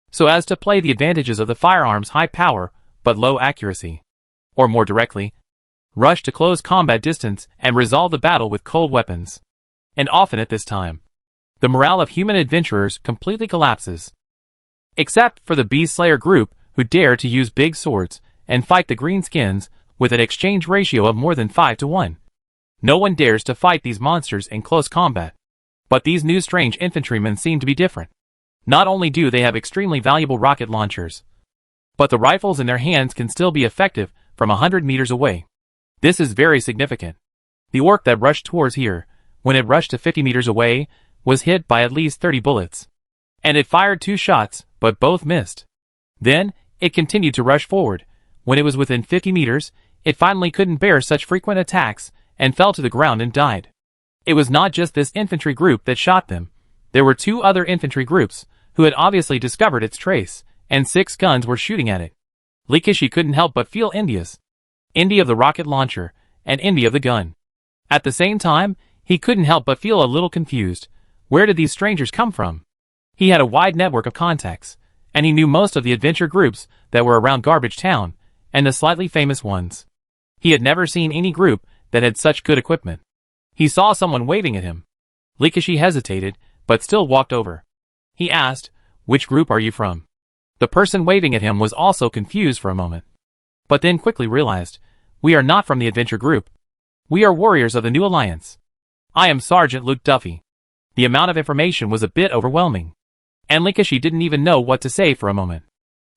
so as to play the advantages of the firearm's high power but low accuracy. Or more directly, rush to close combat distance and resolve the battle with cold weapons. And often at this time, the morale of human adventurers completely collapses. Except for the Beast Slayer group who dare to use big swords and fight the greenskins with an exchange ratio of more than 5 to 1. No one dares to fight these monsters in close combat. But these new strange infantrymen seem to be different. Not only do they have extremely valuable rocket launchers, but the rifles in their hands can still be effective from 100 meters away. This is very significant. The orc that rushed towards here, when it rushed to 50 meters away, was hit by at least 30 bullets. And it fired 2 shots, but both missed. Then, it continued to rush forward. When it was within 50 meters, it finally couldn't bear such frequent attacks, and fell to the ground and died. It was not just this infantry group that shot them. There were 2 other infantry groups, who had obviously discovered its trace, and 6 guns were shooting at it. Rikishi couldn't help but feel envious. Envy of the rocket launcher, and envy of the gun. At the same time, he couldn't help but feel a little confused. Where did these strangers come from? He had a wide network of contacts, and he knew most of the adventure groups that were around Garbage Town, and the slightly famous ones. He had never seen any group that had such good equipment. He saw someone waving at him. Rikishi hesitated, but still walked over. He asked, "Which group are you from?" The person waving at him was also confused for a moment, but then quickly realized, "We are not from the adventure group. We are warriors of the New Alliance. I am Sergeant Luke Duffy." The amount of information was a bit overwhelming, and Linkashi didn't even know what to say for a moment.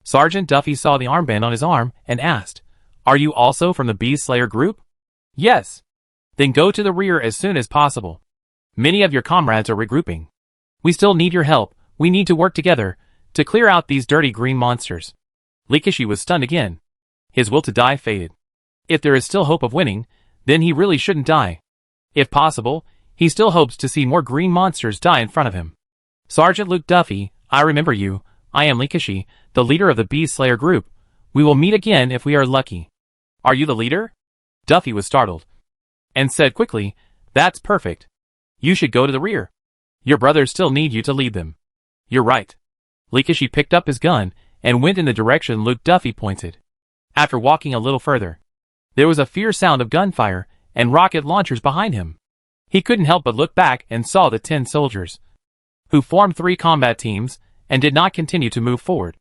Sergeant Duffy saw the armband on his arm and asked, "Are you also from the Beast Slayer group?" "Yes." "Then go to the rear as soon as possible. Many of your comrades are regrouping. We still need your help. We need to work together to clear out these dirty green monsters." Linkashi was stunned again. His will to die faded. If there is still hope of winning, then he really shouldn't die. If possible, he still hopes to see more green monsters die in front of him. "Sergeant Luke Duffy, I remember you. I am Linkashi, the leader of the Beast Slayer group. We will meet again if we are lucky." "Are you the leader?" Duffy was startled, and said quickly, "That's perfect. You should go to the rear. Your brothers still need you to lead them." "You're right." Linkashi picked up his gun and went in the direction Luke Duffy pointed. After walking a little further, there was a fierce sound of gunfire and rocket launchers behind him. He couldn't help but look back and saw the 10 soldiers, who formed 3 combat teams and did not continue to move forward,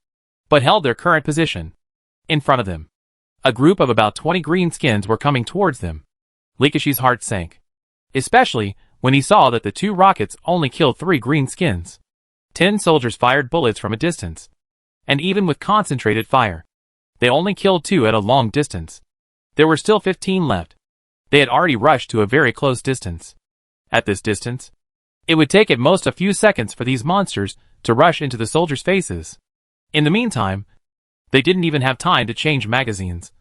but held their current position. In front of them, a group of about 20 greenskins were coming towards them. Linkashi's heart sank, especially when he saw that the 2 rockets only killed 3 greenskins. 10 soldiers fired bullets from a distance, and even with concentrated fire, they only killed 2 at a long distance. There were still 15 left. They had already rushed to a very close distance. At this distance, it would take at most a few seconds for these monsters to rush into the soldiers' faces. In the meantime, they didn't even have time to change magazines,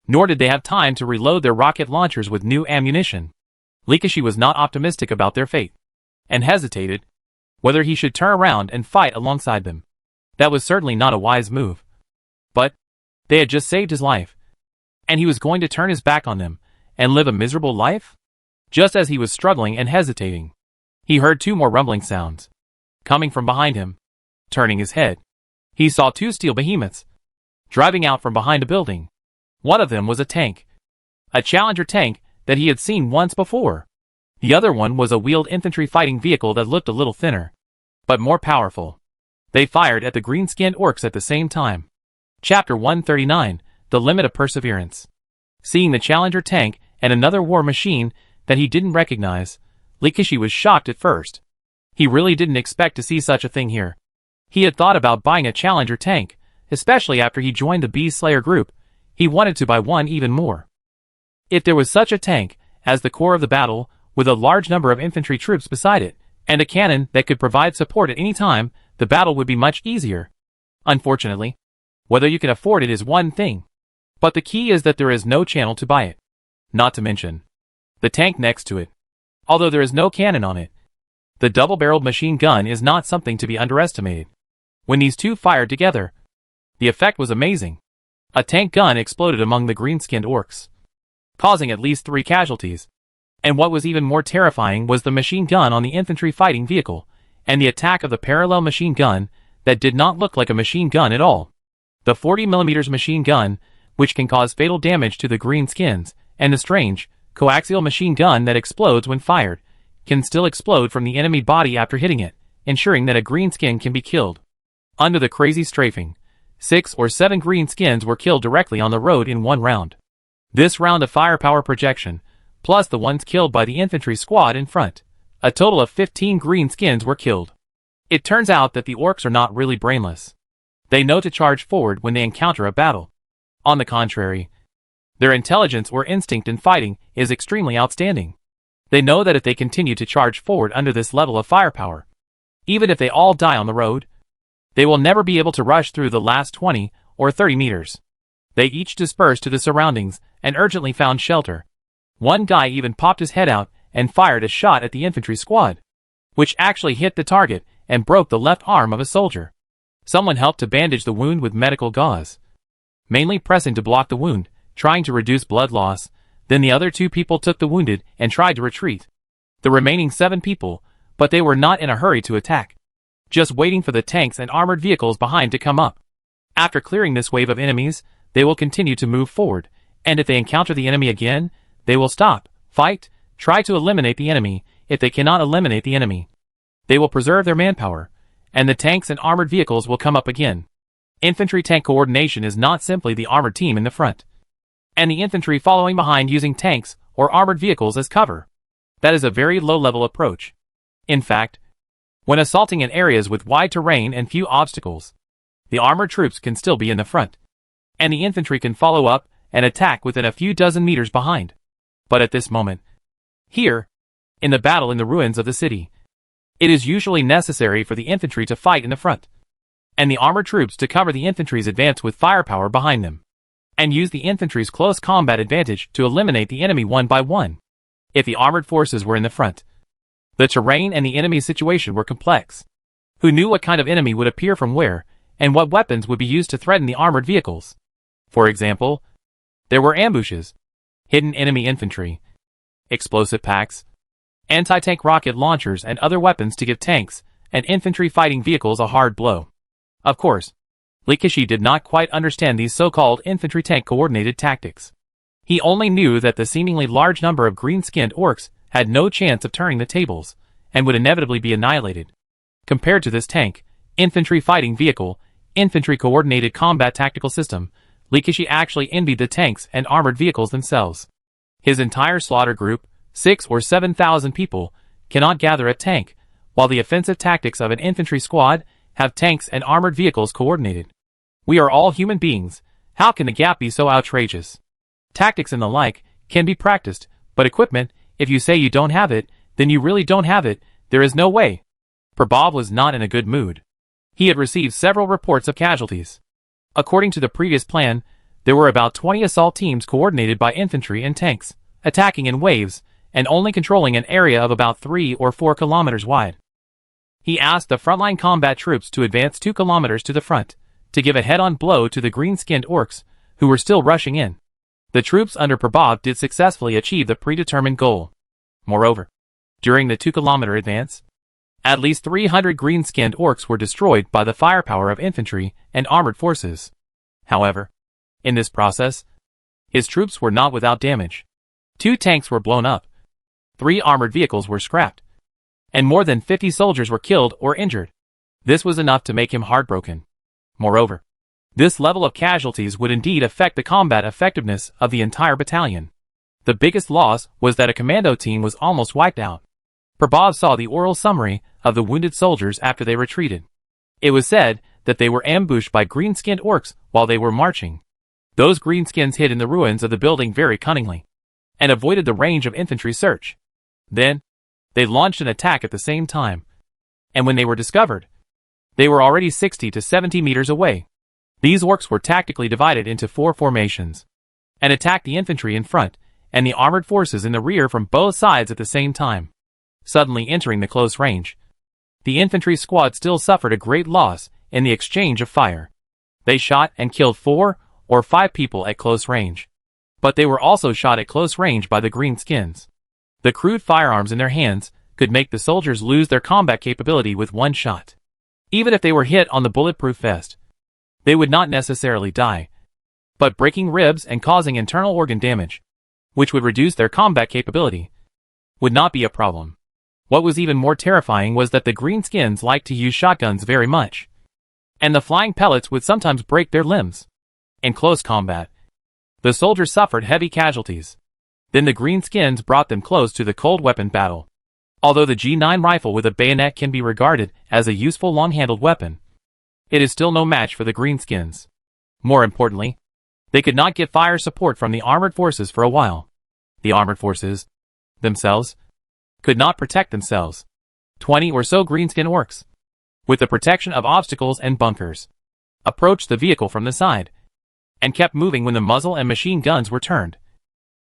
nor did they have time to reload their rocket launchers with new ammunition. Linkashi was not optimistic about their fate, and hesitated whether he should turn around and fight alongside them. That was certainly not a wise move. But they had just saved his life, and he was going to turn his back on them and live a miserable life? Just as he was struggling and hesitating, he heard 2 more rumbling sounds coming from behind him. Turning his head, he saw 2 steel behemoths driving out from behind a building. One of them was a tank, a Challenger tank that he had seen once before. The other one was a wheeled infantry fighting vehicle that looked a little thinner, but more powerful. They fired at the green-skinned orcs at the same time. Chapter 139, The Limit of Perseverance. Seeing the Challenger tank and another war machine that he didn't recognize, Linkashi was shocked at first. He really didn't expect to see such a thing here. He had thought about buying a Challenger tank, especially after he joined the Beast Slayer group. He wanted to buy one even more. If there was such a tank as the core of the battle, with a large number of infantry troops beside it, and a cannon that could provide support at any time, the battle would be much easier. Unfortunately, whether you can afford it is one thing, but the key is that there is no channel to buy it. Not to mention the tank next to it. Although there is no cannon on it, the double-barreled machine gun is not something to be underestimated. When these 2 fired together, the effect was amazing. A tank gun exploded among the green-skinned orcs, causing at least 3 casualties. And what was even more terrifying was the machine gun on the infantry fighting vehicle, and the attack of the parallel machine gun that did not look like a machine gun at all. The 40mm machine gun, which can cause fatal damage to the greenskins, and the strange, coaxial machine gun that explodes when fired, can still explode from the enemy body after hitting it, ensuring that a greenskin can be killed. Under the crazy strafing, 6 or 7 greenskins were killed directly on the road in one round. This round of firepower projection, plus the ones killed by the infantry squad in front, a total of 15 greenskins were killed. It turns out that the orcs are not really brainless. They know to charge forward when they encounter a battle. On the contrary, their intelligence or instinct in fighting is extremely outstanding. They know that if they continue to charge forward under this level of firepower, even if they all die on the road, they will never be able to rush through the last 20 or 30 meters. They each dispersed to the surroundings and urgently found shelter. One guy even popped his head out and fired a shot at the infantry squad, which actually hit the target and broke the left arm of a soldier. Someone helped to bandage the wound with medical gauze, mainly pressing to block the wound, trying to reduce blood loss. Then the other 2 people took the wounded and tried to retreat. The remaining 7 people, but they were not in a hurry to attack, just waiting for the tanks and armored vehicles behind to come up. After clearing this wave of enemies, they will continue to move forward, and if they encounter the enemy again, they will stop, fight, try to eliminate the enemy. If they cannot eliminate the enemy, they will preserve their manpower, and the tanks and armored vehicles will come up again. Infantry tank coordination is not simply the armored team in the front, and the infantry following behind using tanks or armored vehicles as cover. That is a very low-level approach. In fact, when assaulting in areas with wide terrain and few obstacles, the armored troops can still be in the front, and the infantry can follow up and attack within a few dozen meters behind. But at this moment, here, in the battle in the ruins of the city, it is usually necessary for the infantry to fight in the front, and the armored troops to cover the infantry's advance with firepower behind them, and use the infantry's close combat advantage to eliminate the enemy one by one. If the armored forces were in the front, the terrain and the enemy situation were complex. Who knew what kind of enemy would appear from where, and what weapons would be used to threaten the armored vehicles? For example, there were ambushes, hidden enemy infantry, explosive packs, anti-tank rocket launchers and other weapons to give tanks and infantry fighting vehicles a hard blow. Of course, Rikishi did not quite understand these so-called infantry tank coordinated tactics. He only knew that the seemingly large number of green-skinned orcs had no chance of turning the tables, and would inevitably be annihilated. Compared to this tank, infantry fighting vehicle, infantry coordinated combat tactical system, Rikishi actually envied the tanks and armored vehicles themselves. His entire slaughter group, 6,000 or 7,000 people, cannot gather a tank, while the offensive tactics of an infantry squad have tanks and armored vehicles coordinated. We are all human beings, how can the gap be so outrageous? Tactics and the like can be practiced, but equipment, if you say you don't have it, then you really don't have it, there is no way. Prabhav was not in a good mood. He had received several reports of casualties. According to the previous plan, there were about 20 assault teams coordinated by infantry and tanks, attacking in waves, and only controlling an area of about 3 or 4 kilometers wide. He asked the frontline combat troops to advance 2 kilometers to the front, to give a head-on blow to the green-skinned orcs, who were still rushing in. The troops under Prabhav did successfully achieve the predetermined goal. Moreover, during the 2-kilometer advance, at least 300 green-skinned orcs were destroyed by the firepower of infantry and armored forces. However, in this process, his troops were not without damage. 2 tanks were blown up, 3 armored vehicles were scrapped, and more than 50 soldiers were killed or injured. This was enough to make him heartbroken. Moreover, this level of casualties would indeed affect the combat effectiveness of the entire battalion. The biggest loss was that a commando team was almost wiped out. Prabhav saw the oral summary of the wounded soldiers after they retreated. It was said that they were ambushed by green-skinned orcs while they were marching. Those greenskins hid in the ruins of the building very cunningly, and avoided the range of infantry search. Then, they launched an attack at the same time, and when they were discovered, they were already 60 to 70 meters away. These orcs were tactically divided into 4 formations, and attacked the infantry in front, and the armored forces in the rear from both sides at the same time. Suddenly entering the close range, the infantry squad still suffered a great loss in the exchange of fire. They shot and killed 4 or 5 people at close range, but they were also shot at close range by the greenskins. The crude firearms in their hands could make the soldiers lose their combat capability with one shot. Even if they were hit on the bulletproof vest, they would not necessarily die, but breaking ribs and causing internal organ damage, which would reduce their combat capability, would not be a problem. What was even more terrifying was that the greenskins liked to use shotguns very much, and the flying pellets would sometimes break their limbs. In close combat, the soldiers suffered heavy casualties. Then the greenskins brought them close to the cold weapon battle. Although the G9 rifle with a bayonet can be regarded as a useful long-handled weapon, it is still no match for the greenskins. More importantly, they could not get fire support from the armored forces for a while. The armored forces, themselves, could not protect themselves. 20 or so greenskin orcs, with the protection of obstacles and bunkers, approached the vehicle from the side, and kept moving when the muzzle and machine guns were turned,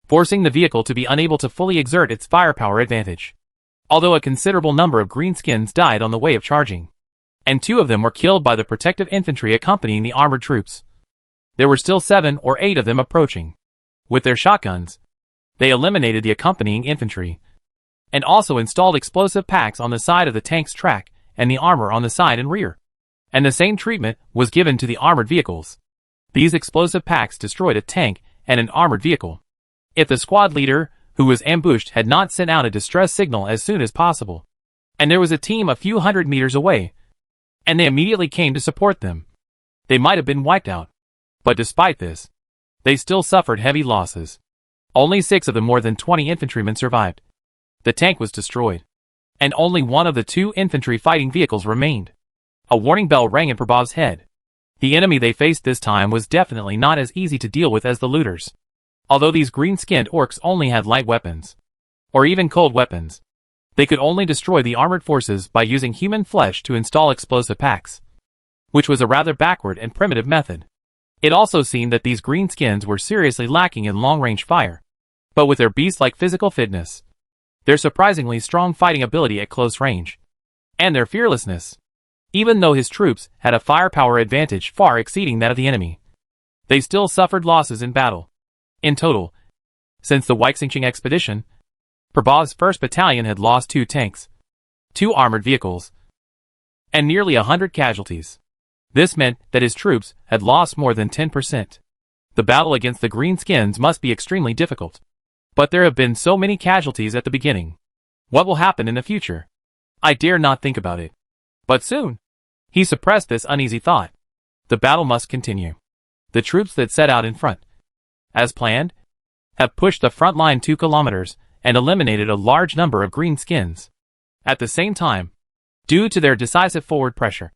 forcing the vehicle to be unable to fully exert its firepower advantage. Although a considerable number of greenskins died on the way of charging, and 2 of them were killed by the protective infantry accompanying the armored troops, there were still 7 or 8 of them approaching. With their shotguns, they eliminated the accompanying infantry, and also installed explosive packs on the side of the tank's track and the armor on the side and rear. And the same treatment was given to the armored vehicles. These explosive packs destroyed a tank and an armored vehicle. If the squad leader, who was ambushed, had not sent out a distress signal as soon as possible, and there was a team a few hundred meters away, and they immediately came to support them, they might have been wiped out. But despite this, they still suffered heavy losses. Only 6 of the more than 20 infantrymen survived. The tank was destroyed, and only one of the 2 infantry fighting vehicles remained. A warning bell rang in Prabhav's head. The enemy they faced this time was definitely not as easy to deal with as the looters. Although these green-skinned orcs only had light weapons, or even cold weapons, they could only destroy the armored forces by using human flesh to install explosive packs, which was a rather backward and primitive method. It also seemed that these greenskins were seriously lacking in long-range fire, but with their beast-like physical fitness, their surprisingly strong fighting ability at close range, and their fearlessness, even though his troops had a firepower advantage far exceeding that of the enemy, they still suffered losses in battle. In total, since the Wasteland expedition, Prabhav's 1st Battalion had lost 2 tanks, 2 armored vehicles, and nearly 100 casualties. This meant that his troops had lost more than 10%. The battle against the greenskins must be extremely difficult. But there have been so many casualties at the beginning. What will happen in the future? I dare not think about it. But soon, he suppressed this uneasy thought. The battle must continue. The troops that set out in front, as planned, have pushed the front line 2 kilometers and eliminated a large number of greenskins. At the same time, due to their decisive forward pressure,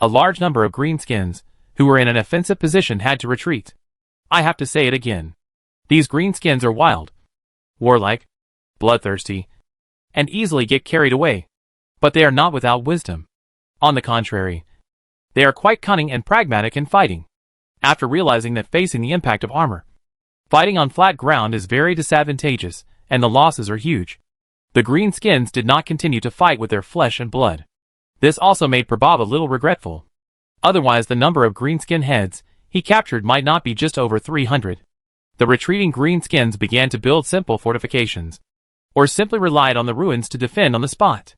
a large number of greenskins, who were in an offensive position, had to retreat. I have to say it again. These greenskins are wild, warlike, bloodthirsty, and easily get carried away. But they are not without wisdom. On the contrary, they are quite cunning and pragmatic in fighting. After realizing that facing the impact of armor, fighting on flat ground is very disadvantageous, and the losses are huge, the greenskins did not continue to fight with their flesh and blood. This also made Prabhav a little regretful. Otherwise, the number of greenskin heads he captured might not be just over 300. The retreating greenskins began to build simple fortifications, or simply relied on the ruins to defend on the spot.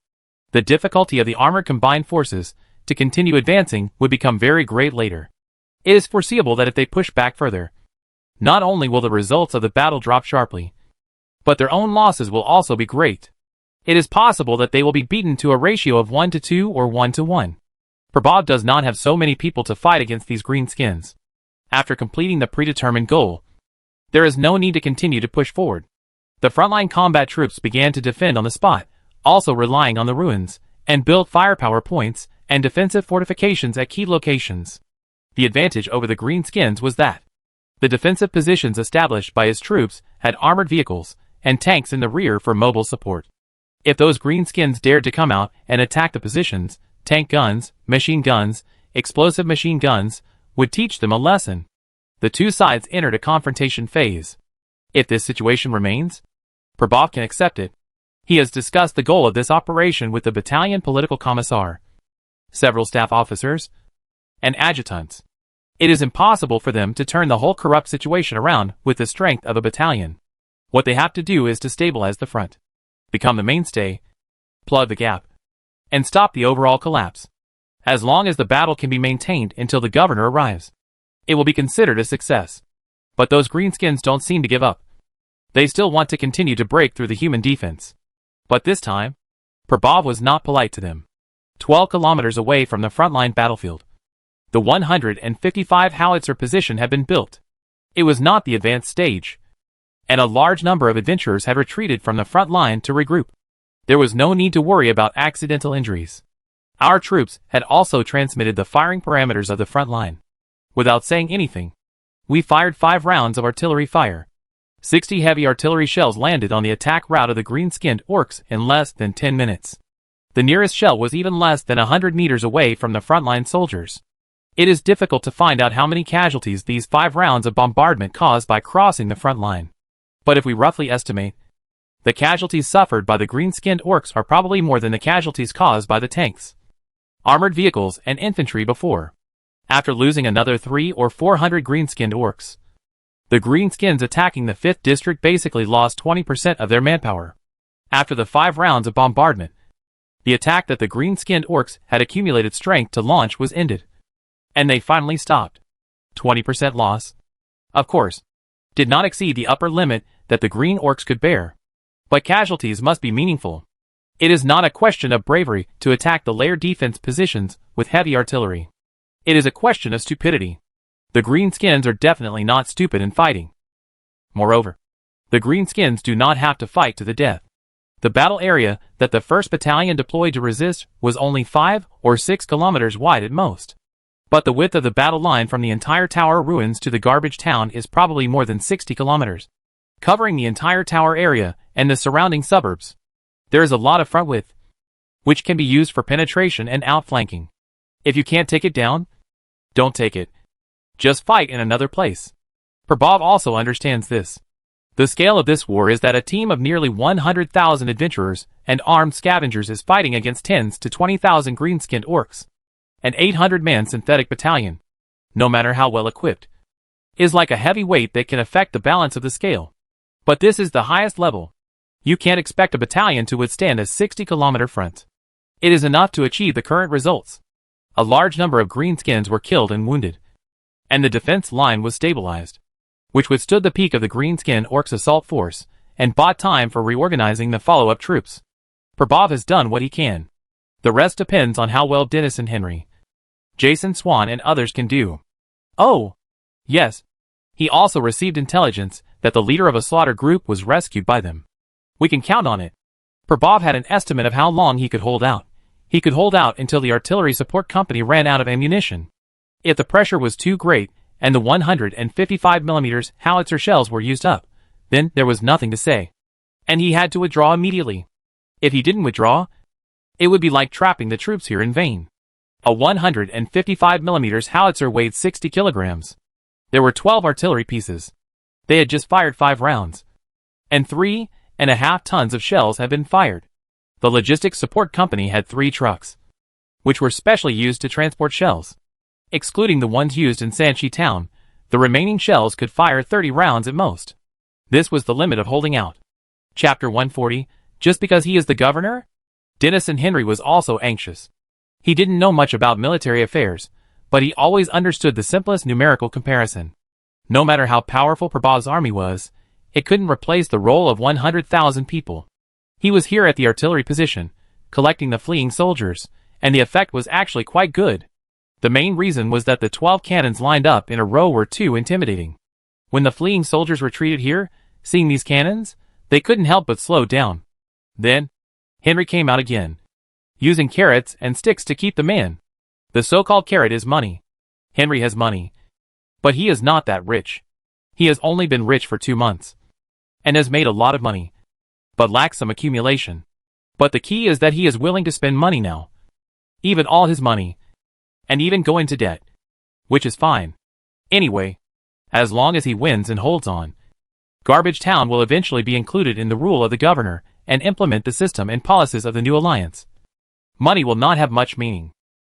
The difficulty of the armored combined forces to continue advancing would become very great later. It is foreseeable that if they push back further, not only will the results of the battle drop sharply, but their own losses will also be great. It is possible that they will be beaten to a ratio of 1 to 2 or 1 to 1. Prabhav does not have so many people to fight against these greenskins. After completing the predetermined goal, there is no need to continue to push forward. The frontline combat troops began to defend on the spot, also relying on the ruins, and built firepower points and defensive fortifications at key locations. The advantage over the greenskins was that the defensive positions established by his troops had armored vehicles and tanks in the rear for mobile support. If those greenskins dared to come out and attack the positions, tank guns, machine guns, explosive machine guns would teach them a lesson. The 2 sides entered a confrontation phase. If this situation remains, Prabhav can accept it. He has discussed the goal of this operation with the battalion political commissar, several staff officers, and adjutants. It is impossible for them to turn the whole corrupt situation around with the strength of a battalion. What they have to do is to stabilize the front, become the mainstay, plug the gap, and stop the overall collapse. As long as the battle can be maintained until the governor arrives, it will be considered a success. But those greenskins don't seem to give up. They still want to continue to break through the human defense. But this time, Prabhav was not polite to them. 12 kilometers away from the frontline battlefield, the 155 howitzer position had been built. It was not the advanced stage, and a large number of adventurers had retreated from the front line to regroup. There was no need to worry about accidental injuries. Our troops had also transmitted the firing parameters of the front line. Without saying anything, we fired 5 rounds of artillery fire. 60 heavy artillery shells landed on the attack route of the green-skinned orcs in less than 10 minutes. The nearest shell was even less than 100 meters away from the frontline soldiers. It is difficult to find out how many casualties these 5 rounds of bombardment caused by crossing the front line. But if we roughly estimate, the casualties suffered by the green-skinned orcs are probably more than the casualties caused by the tanks, armored vehicles, and infantry before. After losing another 300 or 400 green-skinned orcs, the greenskins attacking the 5th district basically lost 20% of their manpower. After the 5 rounds of bombardment, the attack that the green-skinned orcs had accumulated strength to launch was ended, and they finally stopped. 20% loss, of course, did not exceed the upper limit that the green orcs could bear. But casualties must be meaningful. It is not a question of bravery to attack the layered defense positions with heavy artillery. It is a question of stupidity. The greenskins are definitely not stupid in fighting. Moreover, the greenskins do not have to fight to the death. The battle area that the 1st Battalion deployed to resist was only 5 or 6 kilometers wide at most. But the width of the battle line from the entire tower ruins to the garbage town is probably more than 60 kilometers, covering the entire tower area and the surrounding suburbs. There is a lot of front width, which can be used for penetration and outflanking. If you can't take it down, don't take it. Just fight in another place. Prabhav also understands this. The scale of this war is that a team of nearly 100,000 adventurers and armed scavengers is fighting against 10,000 to 20,000 green-skinned orcs. An 800-man synthetic battalion, no matter how well equipped, is like a heavy weight that can affect the balance of the scale. But this is the highest level. You can't expect a battalion to withstand a 60-kilometer front. It is enough to achieve the current results. A large number of greenskins were killed and wounded, and the defense line was stabilized, which withstood the peak of the greenskin orcs assault force, and bought time for reorganizing the follow-up troops. Prabhav has done what he can. The rest depends on how well Dennis and Henry, Jason Swan and others can do. Oh, yes. He also received intelligence that the leader of a slaughter group was rescued by them. We can count on it. Prabhav had an estimate of how long he could hold out. He could hold out until the artillery support company ran out of ammunition. If the pressure was too great, and the 155mm howitzer shells were used up, then there was nothing to say. And he had to withdraw immediately. If he didn't withdraw, it would be like trapping the troops here in vain. A 155mm howitzer weighed 60 kilograms. There were 12 artillery pieces. They had just fired 5 rounds. And 3.5 tons of shells had been fired. The logistics support company had 3 trucks, which were specially used to transport shells. Excluding the ones used in Sanchi town, the remaining shells could fire 30 rounds at most. This was the limit of holding out. Chapter 140, just because he is the governor? Dennis and Henry was also anxious. He didn't know much about military affairs, but he always understood the simplest numerical comparison. No matter how powerful Prabhav's army was, it couldn't replace the role of 100,000 people. He was here at the artillery position, collecting the fleeing soldiers, and the effect was actually quite good. The main reason was that the 12 cannons lined up in a row were too intimidating. When the fleeing soldiers retreated here, seeing these cannons, they couldn't help but slow down. Then, Henry came out again, using carrots and sticks to keep them in. The so-called carrot is money. Henry has money, but he is not that rich. He has only been rich for 2 months, and has made a lot of money, but lacks some accumulation. But the key is that he is willing to spend money now. Even all his money, and even go into debt, which is fine. Anyway, as long as he wins and holds on, Garbage Town will eventually be included in the rule of the governor and implement the system and policies of the new alliance. Money will not have much meaning.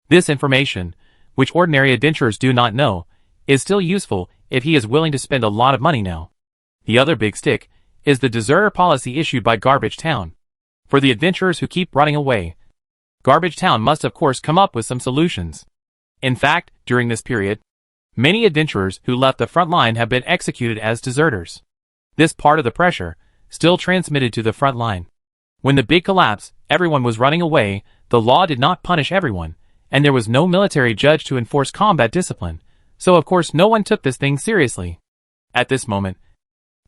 This information, which ordinary adventurers do not know, is still useful if he is willing to spend a lot of money now. The other big stick is the deserter policy issued by Garbage Town. For the adventurers who keep running away, Garbage Town must of course come up with some solutions. In fact, during this period, many adventurers who left the front line have been executed as deserters. This part of the pressure still transmitted to the front line. When the big collapse, everyone was running away, the law did not punish everyone, and there was no military judge to enforce combat discipline, so of course no one took this thing seriously. At this moment,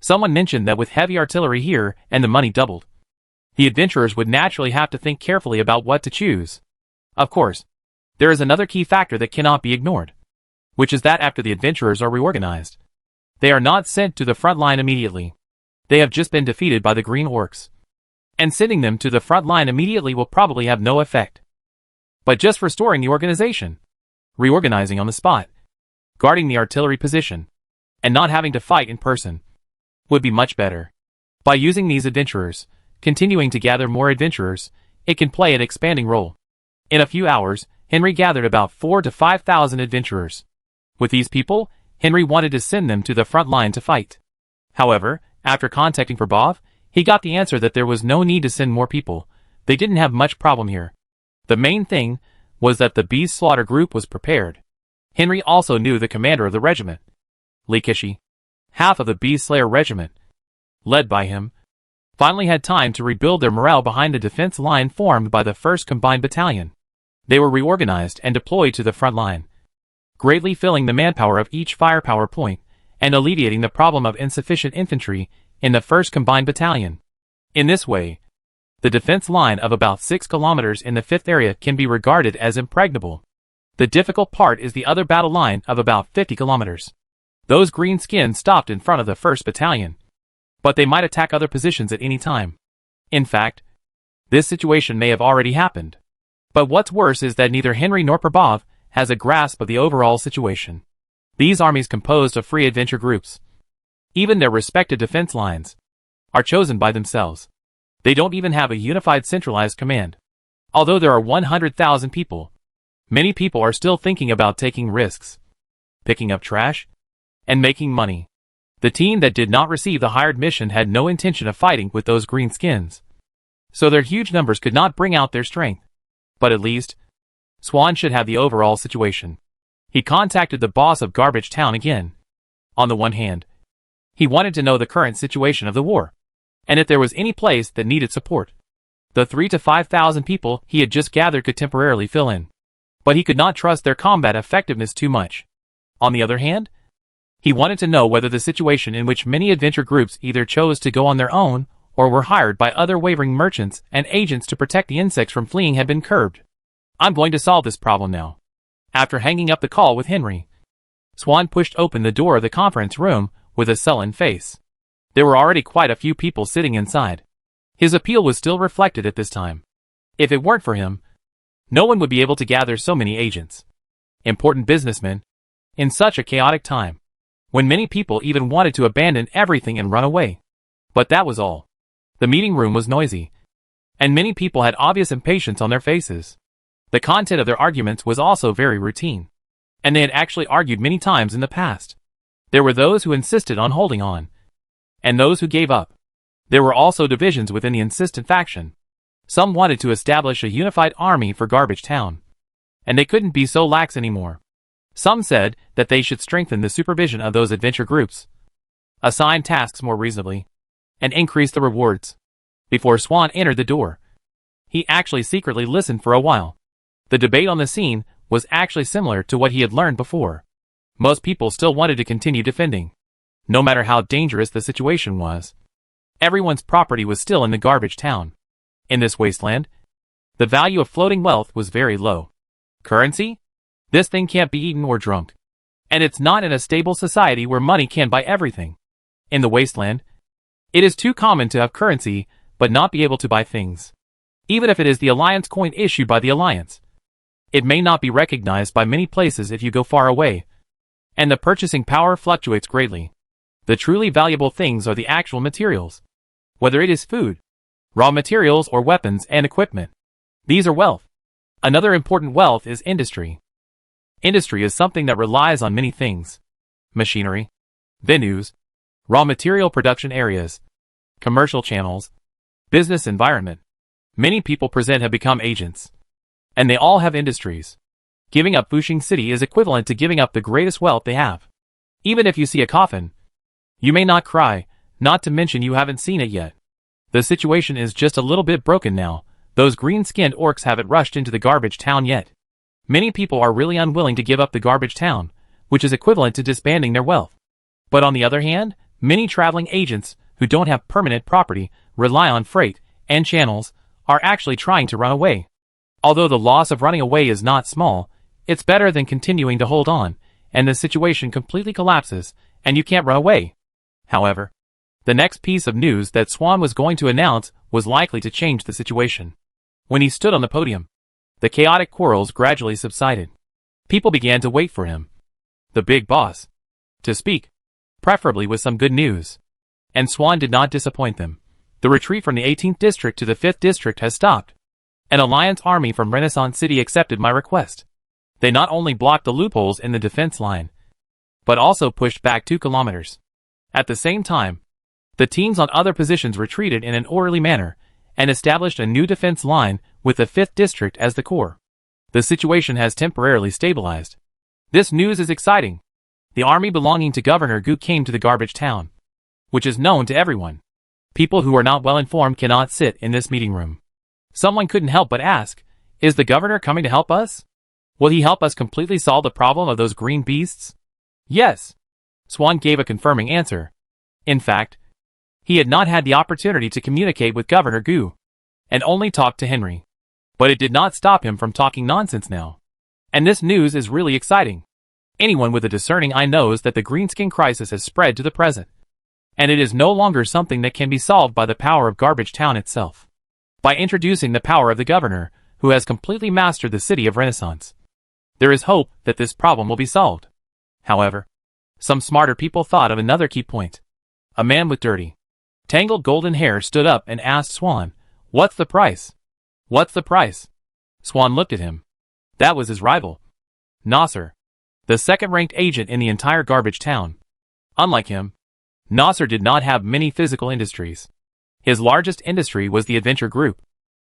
someone mentioned that with heavy artillery here and the money doubled, the adventurers would naturally have to think carefully about what to choose. Of course, there is another key factor that cannot be ignored, which is that after the adventurers are reorganized, they are not sent to the front line immediately. They have just been defeated by the Green Orcs, and sending them to the front line immediately will probably have no effect. But just restoring the organization, reorganizing on the spot, guarding the artillery position, and not having to fight in person, would be much better. By using these adventurers, continuing to gather more adventurers, it can play an expanding role. In a few hours, Henry gathered about 4,000 to 5,000 adventurers. With these people, Henry wanted to send them to the front line to fight. However, after contacting Prabhav, he got the answer that there was no need to send more people. They didn't have much problem here. The main thing was that the Beast Slaughter group was prepared. Henry also knew the commander of the regiment, Likishi. Half of the Beast Slayer regiment, led by him, finally had time to rebuild their morale behind the defense line formed by the 1st Combined Battalion. They were reorganized and deployed to the front line, greatly filling the manpower of each firepower point and alleviating the problem of insufficient infantry in the 1st Combined Battalion. In this way, The defense line of about 6 kilometers in the 5th area can be regarded as impregnable. The difficult part is the other battle line of about 50 kilometers. Those green skins stopped in front of the 1st Battalion. But they might attack other positions at any time. In fact, this situation may have already happened. But what's worse is that neither Henry nor Prabov has a grasp of the overall situation. These armies composed of free adventure groups, even their respective defense lines, are chosen by themselves. They don't even have a unified centralized command. Although there are 100,000 people, many people are still thinking about taking risks, picking up trash, and making money. The team that did not receive the hired mission had no intention of fighting with those green skins, so their huge numbers could not bring out their strength. But at least, Swan should have the overall situation. He contacted the boss of Garbage Town again. On the one hand, he wanted to know the current situation of the war, and if there was any place that needed support. The 3,000 to 5,000 people he had just gathered could temporarily fill in, but he could not trust their combat effectiveness too much. On the other hand, he wanted to know whether the situation in which many adventure groups either chose to go on their own or were hired by other wavering merchants and agents to protect the insects from fleeing had been curbed. I'm going to solve this problem now. After hanging up the call with Henry, Swan pushed open the door of the conference room with a sullen face. There were already quite a few people sitting inside. His appeal was still reflected at this time. If it weren't for him, no one would be able to gather so many agents, important businessmen, in such a chaotic time, when many people even wanted to abandon everything and run away. But that was all. The meeting room was noisy, and many people had obvious impatience on their faces. The content of their arguments was also very routine, and they had actually argued many times in the past. There were those who insisted on holding on, and those who gave up. There were also divisions within the insistent faction. Some wanted to establish a unified army for Garbage Town, and they couldn't be so lax anymore. Some said that they should strengthen the supervision of those adventure groups, assign tasks more reasonably, and increase the rewards. Before Swan entered the door, he actually secretly listened for a while. The debate on the scene was actually similar to what he had learned before. Most people still wanted to continue defending, no matter how dangerous the situation was. Everyone's property was still in the Garbage Town. In this wasteland, the value of floating wealth was very low. Currency? This thing can't be eaten or drunk. And it's not in a stable society where money can buy everything. In the wasteland, it is too common to have currency but not be able to buy things. Even if it is the Alliance coin issued by the Alliance, it may not be recognized by many places if you go far away, and the purchasing power fluctuates greatly. The truly valuable things are the actual materials, whether it is food, raw materials, or weapons and equipment. These are wealth. Another important wealth is industry. Industry is something that relies on many things: machinery, venues, raw material production areas, commercial channels, business environment. Many people present have become agents, and they all have industries. Giving up Fushing City is equivalent to giving up the greatest wealth they have. Even if you see a coffin, you may not cry, not to mention you haven't seen it yet. The situation is just a little bit broken now. Those green-skinned orcs haven't rushed into the Garbage Town yet. Many people are really unwilling to give up the Garbage Town, which is equivalent to disbanding their wealth. But on the other hand, many traveling agents who don't have permanent property, rely on freight and channels, are actually trying to run away. Although the loss of running away is not small, it's better than continuing to hold on, and the situation completely collapses, and you can't run away. However, the next piece of news that Swan was going to announce was likely to change the situation. When he stood on the podium, the chaotic quarrels gradually subsided. People began to wait for him, the big boss, to speak, preferably with some good news. And Swan did not disappoint them. The retreat from the 18th district to the 5th district has stopped. An alliance army from Renaissance City accepted my request. They not only blocked the loopholes in the defense line, but also pushed back 2 kilometers. At the same time, the teams on other positions retreated in an orderly manner and established a new defense line with the 5th district as the core. The situation has temporarily stabilized. This news is exciting. The army belonging to Governor Gu came to the Garbage Town, which is known to everyone. People who are not well informed cannot sit in this meeting room. Someone couldn't help but ask, is the governor coming to help us? Will he help us completely solve the problem of those green beasts? Yes. Swan gave a confirming answer. In fact, he had not had the opportunity to communicate with Governor Gu, and only talked to Henry. But it did not stop him from talking nonsense now. And this news is really exciting. Anyone with a discerning eye knows that the greenskin crisis has spread to the present. And it is no longer something that can be solved by the power of Garbage Town itself. By introducing the power of the governor, who has completely mastered the city of Renaissance. There is hope that this problem will be solved. However, some smarter people thought of another key point. A man with dirty, tangled golden hair stood up and asked Swan, "What's the price?" "What's the price?" Swan looked at him. That was his rival, Nasser, the second-ranked agent in the entire Garbage Town. Unlike him, Nasser did not have many physical industries. His largest industry was the adventure group.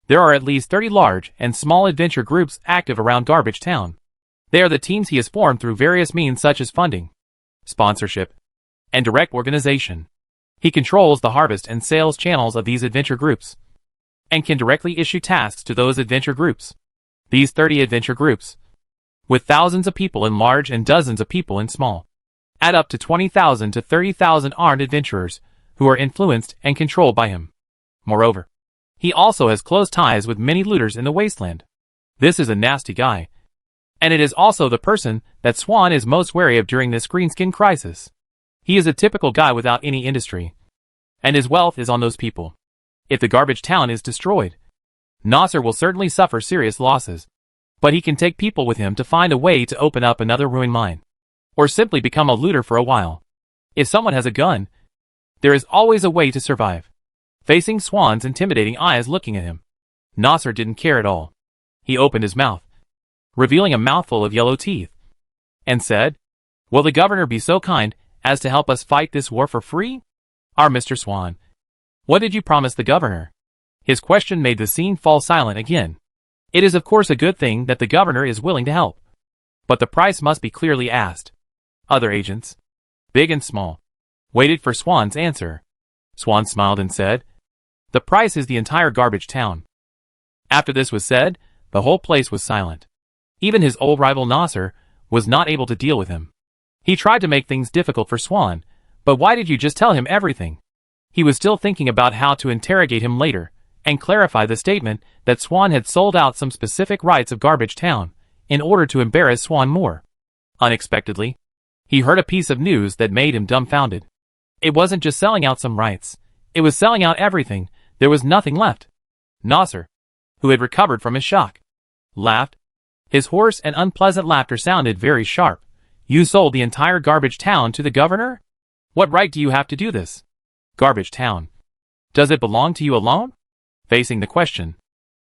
There are at least 30 large and small adventure groups active around Garbage Town. They are the teams he has formed through various means such as funding, sponsorship, and direct organization. He controls the harvest and sales channels of these adventure groups, and can directly issue tasks to those adventure groups. These 30 adventure groups, with thousands of people in large and dozens of people in small, add up to 20,000 to 30,000 armed adventurers who are influenced and controlled by him. Moreover, he also has close ties with many looters in the Wasteland. This is a nasty guy, and it is also the person that Swan is most wary of during this greenskin crisis. He is a typical guy without any industry, and his wealth is on those people. If the Garbage Town is destroyed, Nasser will certainly suffer serious losses, but he can take people with him to find a way to open up another ruined mine, or simply become a looter for a while. If someone has a gun, there is always a way to survive. Facing Swan's intimidating eyes looking at him, Nasser didn't care at all. He opened his mouth, revealing a mouthful of yellow teeth, and said, "Will the governor be so kind as to help us fight this war for free?" "Our Mr. Swan, what did you promise the governor?" His question made the scene fall silent again. It is of course a good thing that the governor is willing to help, but the price must be clearly asked. Other agents, big and small, waited for Swan's answer. Swan smiled and said, "The price is the entire Garbage Town." After this was said, the whole place was silent. Even his old rival Nasser was not able to deal with him. He tried to make things difficult for Swan, but why did you just tell him everything? He was still thinking about how to interrogate him later, and clarify the statement that Swan had sold out some specific rights of Garbage Town, in order to embarrass Swan more. Unexpectedly, he heard a piece of news that made him dumbfounded. It wasn't just selling out some rights, it was selling out everything. There was nothing left. Nasser, who had recovered from his shock, laughed. His hoarse and unpleasant laughter sounded very sharp. "You sold the entire Garbage Town to the governor? What right do you have to do this? Garbage Town, does it belong to you alone?" Facing the question,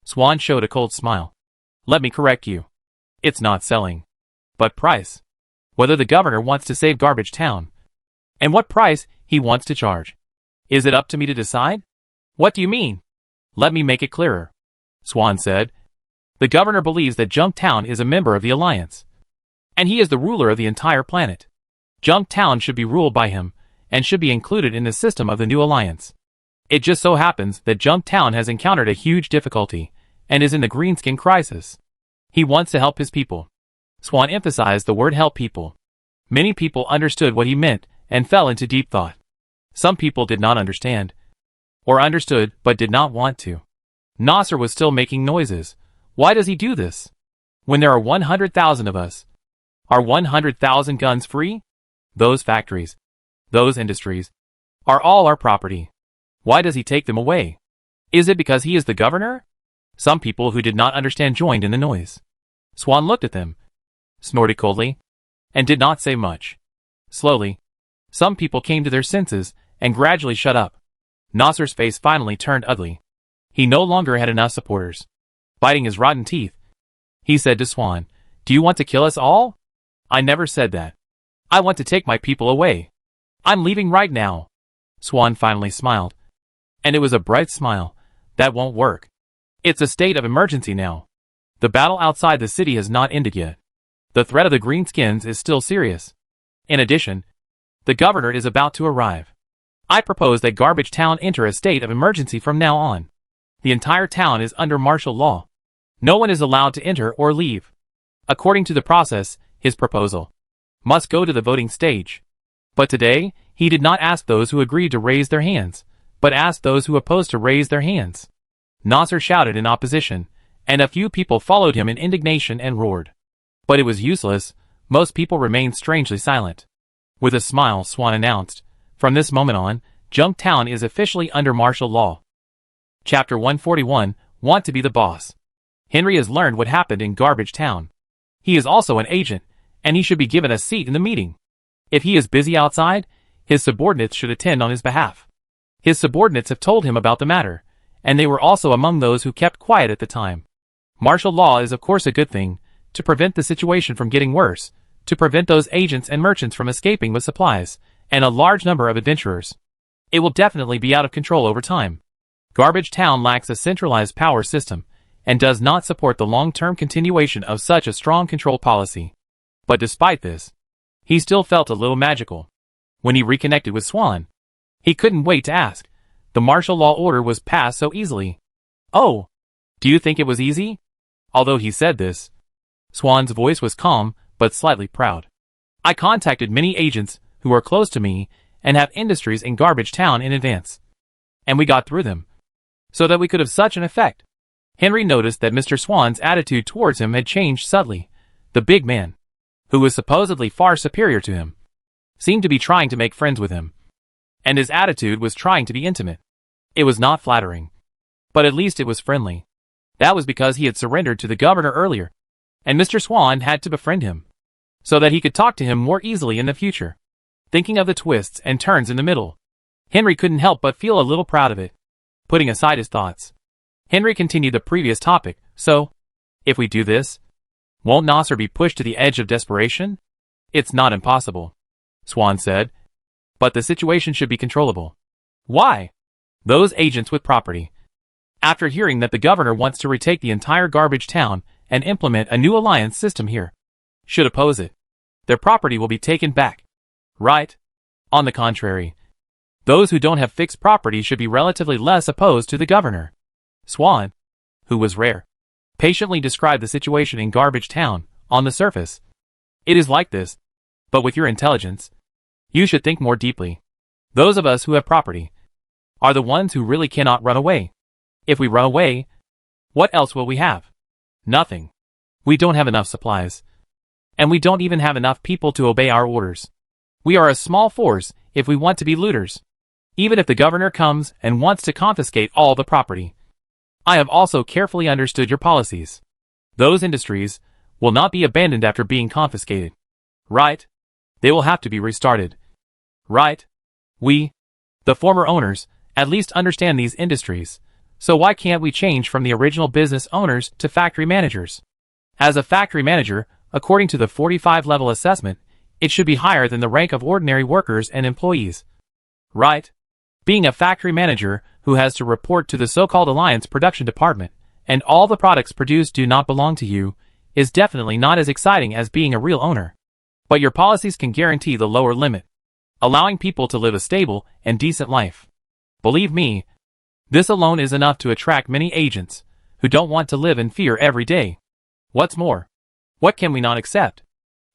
Swan showed a cold smile. "Let me correct you. It's not selling, but price. Whether the governor wants to save Garbage Town, and what price he wants to charge. Is it up to me to decide?" "What do you mean?" "Let me make it clearer," Swan said. "The governor believes that Junktown is a member of the Alliance, and he is the ruler of the entire planet. Junktown should be ruled by him, and should be included in the system of the new Alliance. It just so happens that Junktown has encountered a huge difficulty, and is in the greenskin crisis. He wants to help his people." Swan emphasized the word help people. Many people understood what he meant, and fell into deep thought. Some people did not understand, or understood but did not want to. Nasser was still making noises. Why does he do this? When there are 100,000 of us, are 100,000 guns free? Those factories, those industries, are all our property. Why does he take them away? Is it because he is the governor? Some people who did not understand joined in the noise. Swan looked at them, snorted coldly, and did not say much. Slowly, some people came to their senses, and gradually shut up. Nasser's face finally turned ugly. He no longer had enough supporters. Biting his rotten teeth, he said to Swan, "Do you want to kill us all?" "I never said that. I want to take my people away. I'm leaving right now." Swan finally smiled. And it was a bright smile. "That won't work. It's a state of emergency now. The battle outside the city has not ended yet. The threat of the Greenskins is still serious. In addition, the governor is about to arrive. I propose that Garbage Town enter a state of emergency from now on. The entire town is under martial law. No one is allowed to enter or leave. According to the process, his proposal must go to the voting stage. But today, he did not ask those who agreed to raise their hands, but asked those who opposed to raise their hands. Nasser shouted in opposition, and a few people followed him in indignation and roared. But it was useless. Most people remained strangely silent. With a smile, Swan announced, "From this moment on, Junktown is officially under martial law." Chapter 141, Want to be the Boss. Henry has learned what happened in Garbage Town. He is also an agent, and he should be given a seat in the meeting. If he is busy outside, his subordinates should attend on his behalf. His subordinates have told him about the matter, and they were also among those who kept quiet at the time. Martial law is of course a good thing, to prevent the situation from getting worse, to prevent those agents and merchants from escaping with supplies, and a large number of adventurers. It will definitely be out of control over time. Garbage Town lacks a centralized power system, and does not support the long-term continuation of such a strong control policy. But despite this, he still felt a little magical. When he reconnected with Swan, he couldn't wait to ask. The martial law order was passed so easily. "Oh, do you think it was easy?" Although he said this, Swan's voice was calm, but slightly proud. "I contacted many agents who are close to me and have industries in Garbage Town in advance. And we got through them, so that we could have such an effect." Henry noticed that Mr. Swan's attitude towards him had changed subtly. The big man, who was supposedly far superior to him, seemed to be trying to make friends with him. And his attitude was trying to be intimate. It was not flattering, but at least it was friendly. That was because he had surrendered to the governor earlier, and Mr. Swan had to befriend him, so that he could talk to him more easily in the future. Thinking of the twists and turns in the middle, Henry couldn't help but feel a little proud of it. Putting aside his thoughts, Henry continued the previous topic. "So, if we do this, won't Nasser be pushed to the edge of desperation?" "It's not impossible," Swan said, "but the situation should be controllable." "Why?" "Those agents with property, after hearing that the governor wants to retake the entire Garbage Town and implement a new alliance system here, should oppose it. Their property will be taken back. Right? On the contrary, those who don't have fixed property should be relatively less opposed to the governor." Swan, who was rare, patiently described the situation in Garbage Town. "On the surface, it is like this, but with your intelligence, you should think more deeply. Those of us who have property are the ones who really cannot run away. If we run away, what else will we have? Nothing. We don't have enough supplies, and we don't even have enough people to obey our orders. We are a small force if we want to be looters, even if the governor comes and wants to confiscate all the property. I have also carefully understood your policies. Those industries will not be abandoned after being confiscated. Right? They will have to be restarted. Right? We, the former owners, at least understand these industries, so why can't we change from the original business owners to factory managers? As a factory manager, according to the 45-level assessment, it should be higher than the rank of ordinary workers and employees. Right? Being a factory manager who has to report to the so-called Alliance Production Department, and all the products produced do not belong to you, is definitely not as exciting as being a real owner. But your policies can guarantee the lower limit, allowing people to live a stable and decent life. Believe me, this alone is enough to attract many agents who don't want to live in fear every day. What's more, what can we not accept?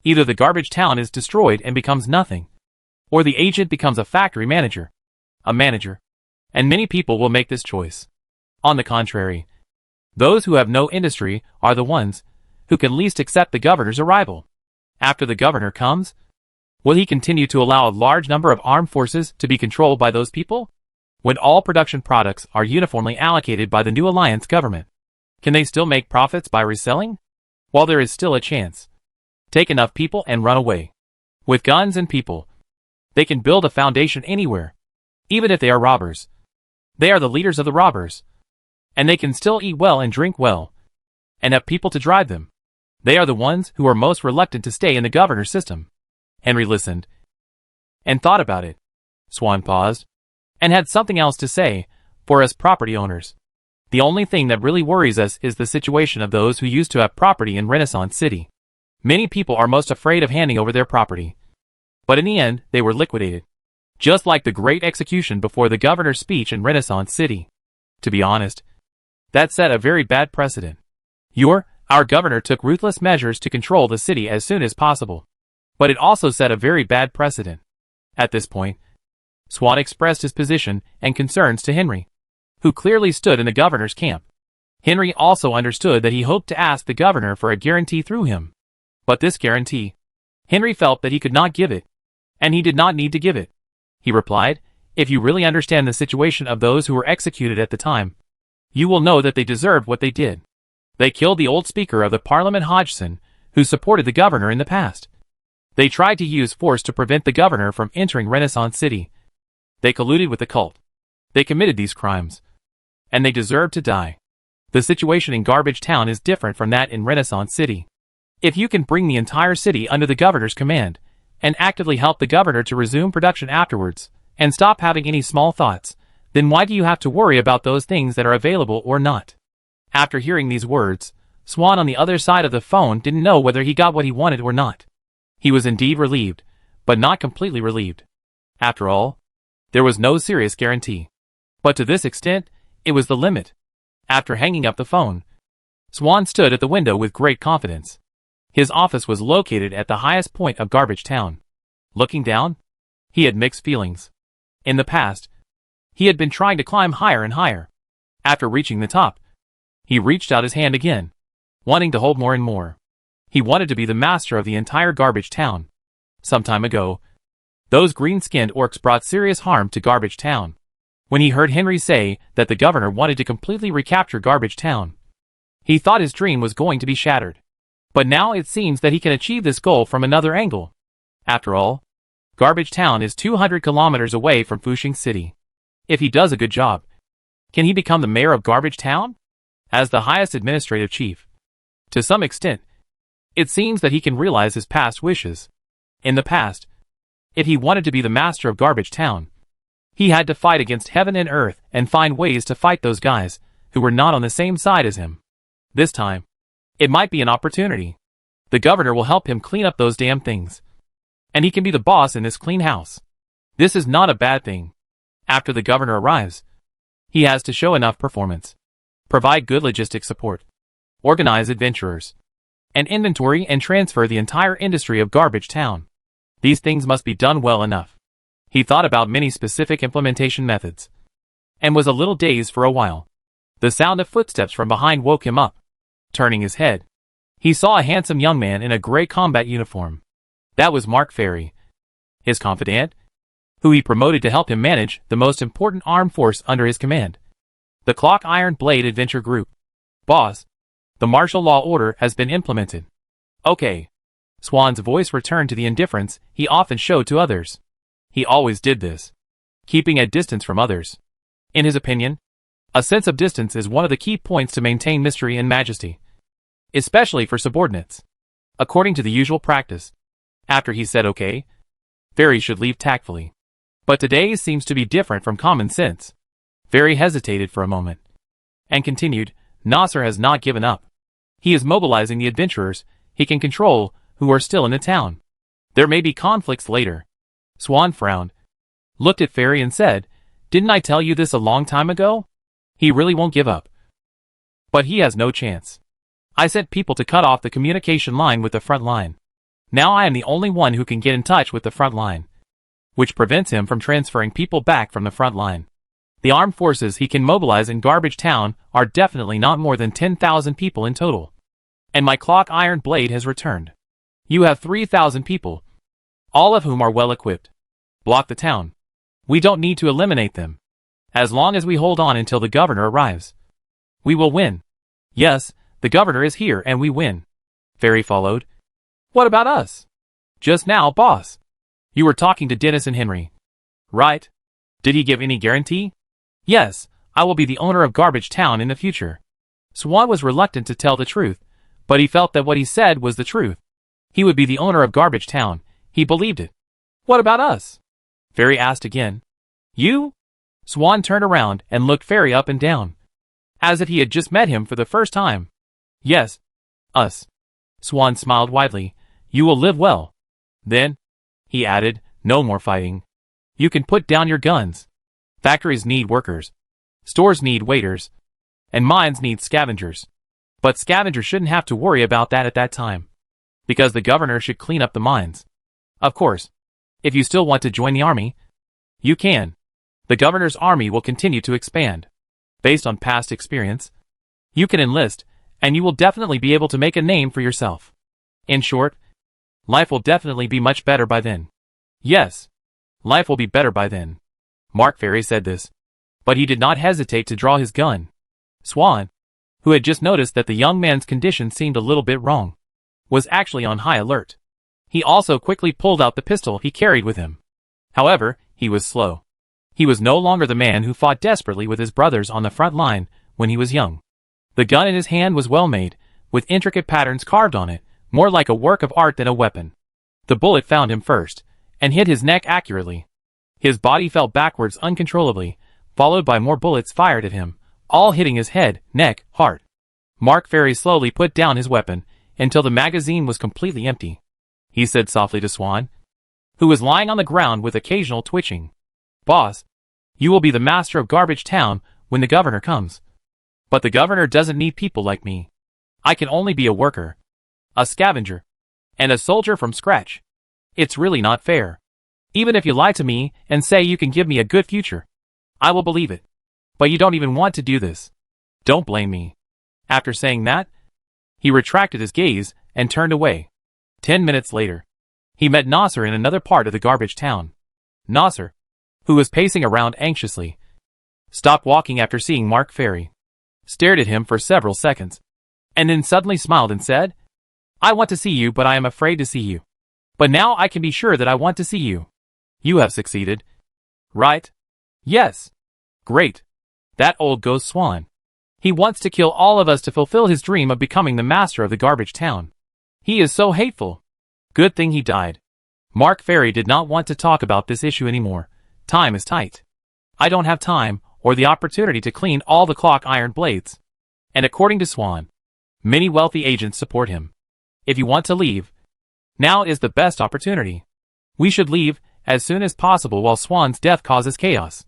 Either the Garbage Town is destroyed and becomes nothing, or the agent becomes a factory manager, a manager, and many people will make this choice. On the contrary, those who have no industry are the ones who can least accept the governor's arrival. After the governor comes, will he continue to allow a large number of armed forces to be controlled by those people? When all production products are uniformly allocated by the new alliance government, can they still make profits by reselling? While there is still a chance, take enough people and run away. With guns and people, they can build a foundation anywhere, even if they are robbers. They are the leaders of the robbers, and they can still eat well and drink well, and have people to drive them. They are the ones who are most reluctant to stay in the governor's system." Henry listened and thought about it. Swan paused and had something else to say. "For us property owners, the only thing that really worries us is the situation of those who used to have property in Renaissance City. Many people are most afraid of handing over their property, but in the end they were liquidated, just like the great execution before the governor's speech in Renaissance City. To be honest, that set a very bad precedent. Our governor took ruthless measures to control the city as soon as possible, but it also set a very bad precedent." At this point, Swan expressed his position and concerns to Henry. who clearly stood in the governor's camp. Henry also understood that he hoped to ask the governor for a guarantee through him. But this guarantee, Henry felt that he could not give it, and he did not need to give it. He replied, "If you really understand the situation of those who were executed at the time, you will know that they deserved what they did. They killed the old Speaker of the Parliament Hodgson, who supported the governor in the past. They tried to use force to prevent the governor from entering Renaissance City. They colluded with the cult. They committed these crimes. And they deserve to die. The situation in Garbage Town is different from that in Renaissance City. If you can bring the entire city under the governor's command, and actively help the governor to resume production afterwards, and stop having any small thoughts, then why do you have to worry about those things that are available or not?" After hearing these words, Swan on the other side of the phone didn't know whether he got what he wanted or not. He was indeed relieved, but not completely relieved. After all, there was no serious guarantee. But to this extent, it was the limit. After hanging up the phone, Swan stood at the window with great confidence. His office was located at the highest point of Garbage Town. Looking down, he had mixed feelings. In the past, he had been trying to climb higher and higher. After reaching the top, he reached out his hand again, wanting to hold more and more. He wanted to be the master of the entire Garbage Town. Some time ago, those green-skinned orcs brought serious harm to Garbage Town. When he heard Henry say that the governor wanted to completely recapture Garbage Town, he thought his dream was going to be shattered. But now it seems that he can achieve this goal from another angle. After all, Garbage Town is 200 kilometers away from Fushing City. If he does a good job, can he become the mayor of Garbage Town? As the highest administrative chief. To some extent, it seems that he can realize his past wishes. In the past, if he wanted to be the master of Garbage Town, he had to fight against heaven and earth and find ways to fight those guys who were not on the same side as him. This time, it might be an opportunity. The governor will help him clean up those damn things. And he can be the boss in this clean house. This is not a bad thing. After the governor arrives, he has to show enough performance, provide good logistic support, organize adventurers, and inventory and transfer the entire industry of Garbage Town. These things must be done well enough. He thought about many specific implementation methods, and was a little dazed for a while. The sound of footsteps from behind woke him up. Turning his head, he saw a handsome young man in a gray combat uniform. That was Mark Ferry, his confidant, who he promoted to help him manage the most important armed force under his command, the Clock Iron Blade Adventure Group. "Boss, the martial law order has been implemented." "Okay." Swan's voice returned to the indifference he often showed to others. He always did this, keeping a distance from others. In his opinion, a sense of distance is one of the key points to maintain mystery and majesty, especially for subordinates. According to the usual practice, after he said okay, Ferry should leave tactfully. But today seems to be different from common sense. Ferry hesitated for a moment, and continued, "Nasser has not given up. He is mobilizing the adventurers he can control who are still in the town. There may be conflicts later." Swan frowned, looked at Ferry and said, "Didn't I tell you this a long time ago? He really won't give up. But he has no chance. I sent people to cut off the communication line with the front line. Now I am the only one who can get in touch with the front line, which prevents him from transferring people back from the front line. The armed forces he can mobilize in Garbage Town are definitely not more than 10,000 people in total. And my Clock Iron Blade has returned. You have 3,000 people, all of whom are well equipped. Block the town. We don't need to eliminate them. As long as we hold on until the governor arrives, we will win. Yes, the governor is here and we win." Ferry followed. "What about us?" "Just now, boss. You were talking to Dennis and Henry. Right? Did he give any guarantee?" "Yes, I will be the owner of Garbage Town in the future." Swan was reluctant to tell the truth, but he felt that what he said was the truth. He would be the owner of Garbage Town. He believed it. "What about us?" Ferry asked again. "You?" Swan turned around and looked Ferry up and down, as if he had just met him for the first time. "Yes, us." Swan smiled widely. "You will live well. Then," he added, "no more fighting. You can put down your guns. Factories need workers. Stores need waiters. And mines need scavengers. But scavengers shouldn't have to worry about that at that time, because the governor should clean up the mines. Of course, if you still want to join the army, you can. The governor's army will continue to expand. Based on past experience, you can enlist, and you will definitely be able to make a name for yourself. In short, life will definitely be much better by then. Yes, life will be better by then. Mark Ferry said this, but he did not hesitate to draw his gun. Swan, who had just noticed that the young man's condition seemed a little bit wrong, was actually on high alert. He also quickly pulled out the pistol he carried with him. However, he was slow. He was no longer the man who fought desperately with his brothers on the front line when he was young. The gun in his hand was well made, with intricate patterns carved on it, more like a work of art than a weapon. The bullet found him first, and hit his neck accurately. His body fell backwards uncontrollably, followed by more bullets fired at him, all hitting his head, neck, heart. Mark Ferry slowly put down his weapon, until the magazine was completely empty. He said softly to Swan, who was lying on the ground with occasional twitching. Boss, you will be the master of Garbage Town when the governor comes. But the governor doesn't need people like me. I can only be a worker, a scavenger, and a soldier from scratch. It's really not fair. Even if you lie to me and say you can give me a good future, I will believe it. But you don't even want to do this. Don't blame me. After saying that, he retracted his gaze and turned away. 10 minutes later, he met Nasser in another part of the Garbage Town. Nasser, who was pacing around anxiously, stopped walking after seeing Mark Ferry, stared at him for several seconds, and then suddenly smiled and said, I want to see you, but I am afraid to see you. But now I can be sure that I want to see you. You have succeeded. Right? Yes. Great. That old ghost Swan. He wants to kill all of us to fulfill his dream of becoming the master of the Garbage Town. He is so hateful. Good thing he died. Mark Ferry did not want to talk about this issue anymore. Time is tight. I don't have time or the opportunity to clean all the clock iron blades. And according to Swan, many wealthy agents support him. If you want to leave, now is the best opportunity. We should leave as soon as possible while Swan's death causes chaos.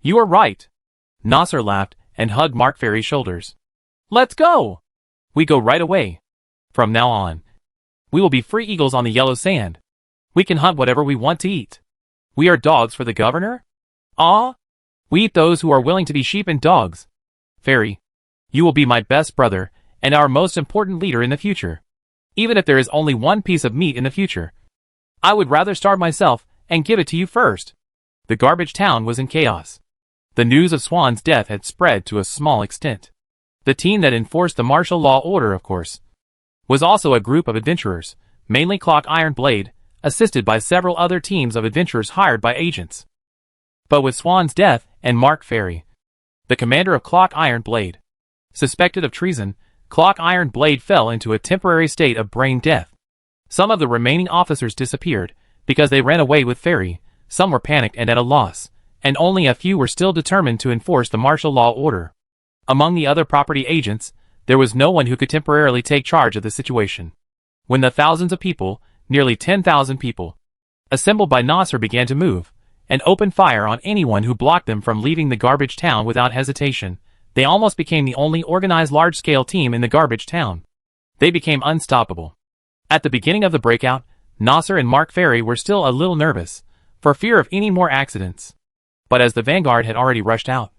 You are right. Nasser laughed and hugged Mark Ferry's shoulders. Let's go! We go right away. From now on, we will be free eagles on the yellow sand. We can hunt whatever we want to eat. We are dogs for the governor? Ah? We eat those who are willing to be sheep and dogs. Ferry, you will be my best brother and our most important leader in the future. Even if there is only one piece of meat in the future, I would rather starve myself and give it to you first. The Garbage Town was in chaos. The news of Swan's death had spread to a small extent. The team that enforced the martial law order, of course, was also a group of adventurers, mainly Clock Iron Blade, assisted by several other teams of adventurers hired by agents. But with Swan's death and Mark Ferry, the commander of Clock Iron Blade, suspected of treason, Clock Iron Blade fell into a temporary state of brain death. Some of the remaining officers disappeared because they ran away with Ferry, some were panicked and at a loss, and only a few were still determined to enforce the martial law order. Among the other property agents, there was no one who could temporarily take charge of the situation. When the thousands of people, nearly 10,000 people, assembled by Nasser began to move, and open fire on anyone who blocked them from leaving the Garbage Town without hesitation, they almost became the only organized large-scale team in the Garbage Town. They became unstoppable. At the beginning of the breakout, Nasser and Mark Ferry were still a little nervous, for fear of any more accidents. But as the vanguard had already rushed out,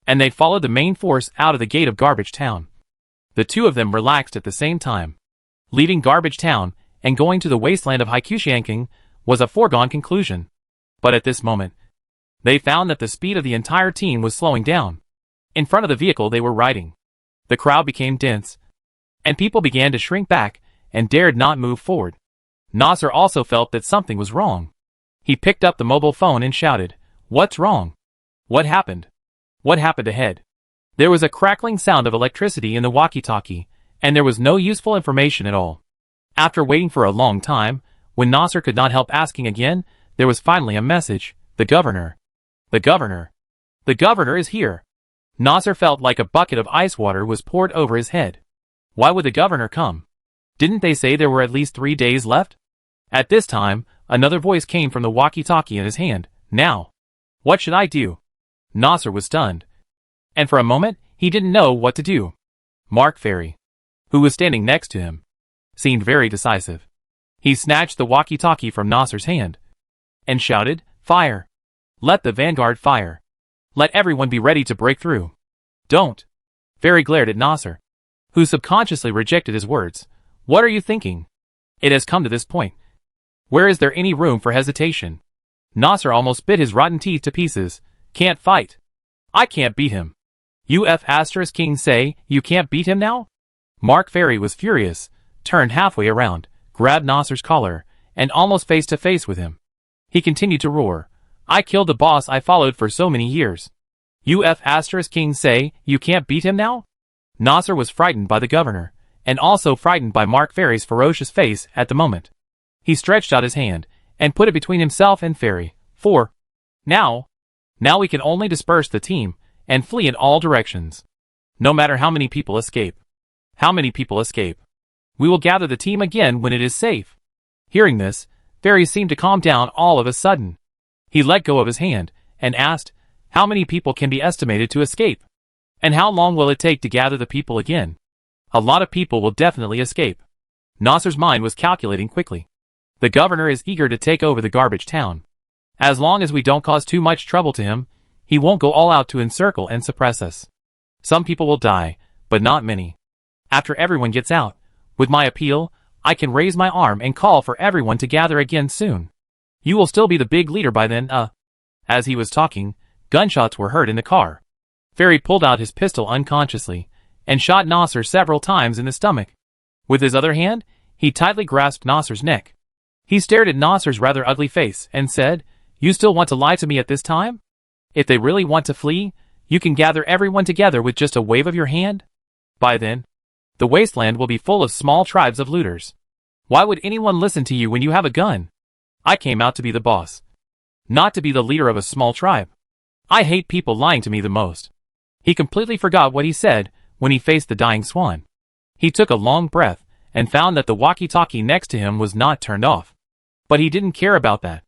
and they followed the main force out of the gate of Garbage Town, the two of them relaxed at the same time. Leaving Garbage Town and going to the Wasteland of Haikushianking was a foregone conclusion. But at this moment, they found that the speed of the entire team was slowing down. In front of the vehicle they were riding, the crowd became dense, and people began to shrink back and dared not move forward. Nasser also felt that something was wrong. He picked up the mobile phone and shouted, "What's wrong? What happened? What happened ahead?" There was a crackling sound of electricity in the walkie-talkie, and there was no useful information at all. After waiting for a long time, when Nasser could not help asking again, there was finally a message. The governor. The governor. The governor is here. Nasser felt like a bucket of ice water was poured over his head. Why would the governor come? Didn't they say there were at least 3 days left? At this time, another voice came from the walkie-talkie in his hand. Now. What should I do? Nasser was stunned. And for a moment, he didn't know what to do. Mark Ferry, who was standing next to him, seemed very decisive. He snatched the walkie-talkie from Nasser's hand and shouted, "Fire! Let the vanguard fire! Let everyone be ready to break through!" Don't. Ferry glared at Nasser, who subconsciously rejected his words. What are you thinking? It has come to this point. Where is there any room for hesitation? Nasser almost bit his rotten teeth to pieces. Can't fight. I can't beat him. King say, you can't beat him now? Mark Ferry was furious, turned halfway around, grabbed Nasser's collar, and almost face to face with him. He continued to roar. I killed the boss I followed for so many years. King say, you can't beat him now? Nasser was frightened by the governor, and also frightened by Mark Ferry's ferocious face at the moment. He stretched out his hand, and put it between himself and Ferry. Now we can only disperse the team, and flee in all directions. No matter how many people escape. We will gather the team again when it is safe. Hearing this, Ferry seemed to calm down all of a sudden. He let go of his hand, and asked, how many people can be estimated to escape? And how long will it take to gather the people again? A lot of people will definitely escape. Nasser's mind was calculating quickly. The governor is eager to take over the garbage town. As long as we don't cause too much trouble to him, he won't go all out to encircle and suppress us. Some people will die, but not many. After everyone gets out, with my appeal, I can raise my arm and call for everyone to gather again soon. You will still be the big leader by then, As he was talking, gunshots were heard in the car. Ferry pulled out his pistol unconsciously, and shot Nasser several times in the stomach. With his other hand, he tightly grasped Nasser's neck. He stared at Nasser's rather ugly face, and said, you still want to lie to me at this time? If they really want to flee, you can gather everyone together with just a wave of your hand. By then, the wasteland will be full of small tribes of looters. Why would anyone listen to you when you have a gun? I came out to be the boss, not to be the leader of a small tribe. I hate people lying to me the most. He completely forgot what he said when he faced the dying swan. He took a long breath and found that the walkie-talkie next to him was not turned off. But he didn't care about that.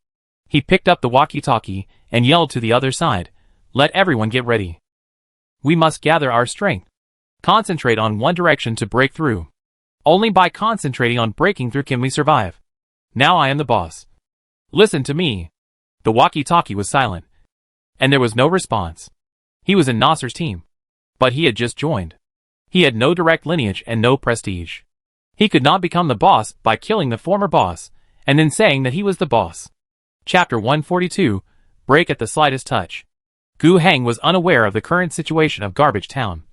He picked up the walkie-talkie and yelled to the other side, let everyone get ready. We must gather our strength. Concentrate on one direction to break through. Only by concentrating on breaking through can we survive. Now I am the boss. Listen to me. The walkie-talkie was silent, and there was no response. He was in Nasser's team, but he had just joined. He had no direct lineage and no prestige. He could not become the boss by killing the former boss, and then saying that he was the boss. Chapter 142, Break at the Slightest Touch. Gu Heng was unaware of the current situation of Garbage Town.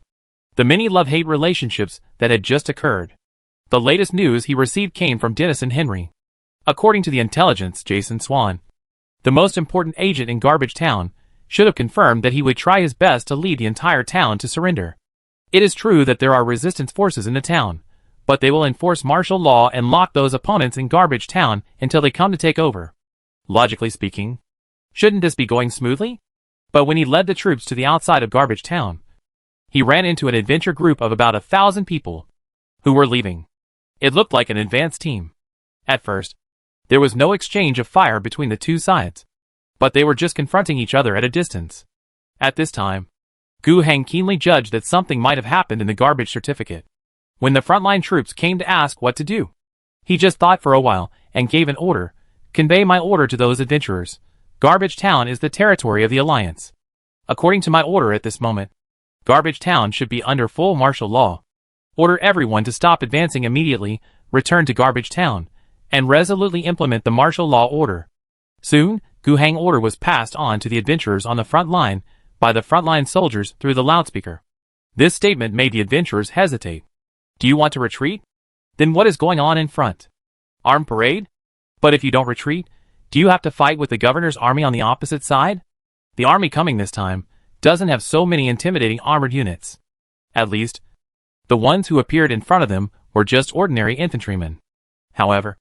The many love-hate relationships that had just occurred. The latest news he received came from Dennis and Henry. According to the intelligence, Jason Swan, the most important agent in Garbage Town, should have confirmed that he would try his best to lead the entire town to surrender. It is true that there are resistance forces in the town, but they will enforce martial law and lock those opponents in Garbage Town until they come to take over. Logically speaking, shouldn't this be going smoothly? But when he led the troops to the outside of Garbage Town, he ran into an adventure group of about 1,000 people who were leaving. It looked like an advanced team. At first, there was no exchange of fire between the two sides, but they were just confronting each other at a distance. At this time, Gu Heng keenly judged that something might have happened in the garbage certificate. When the frontline troops came to ask what to do, he just thought for a while and gave an order. Convey my order to those adventurers. Garbage Town is the territory of the Alliance. According to my order at this moment, Garbage Town should be under full martial law. Order everyone to stop advancing immediately, return to Garbage Town, and resolutely implement the martial law order. Soon, Gu Heng's order was passed on to the adventurers on the front line by the frontline soldiers through the loudspeaker. This statement made the adventurers hesitate. Do you want to retreat? Then what is going on in front? Armed parade? But if you don't retreat, do you have to fight with the governor's army on the opposite side? The army coming this time doesn't have so many intimidating armored units. At least, the ones who appeared in front of them were just ordinary infantrymen. However,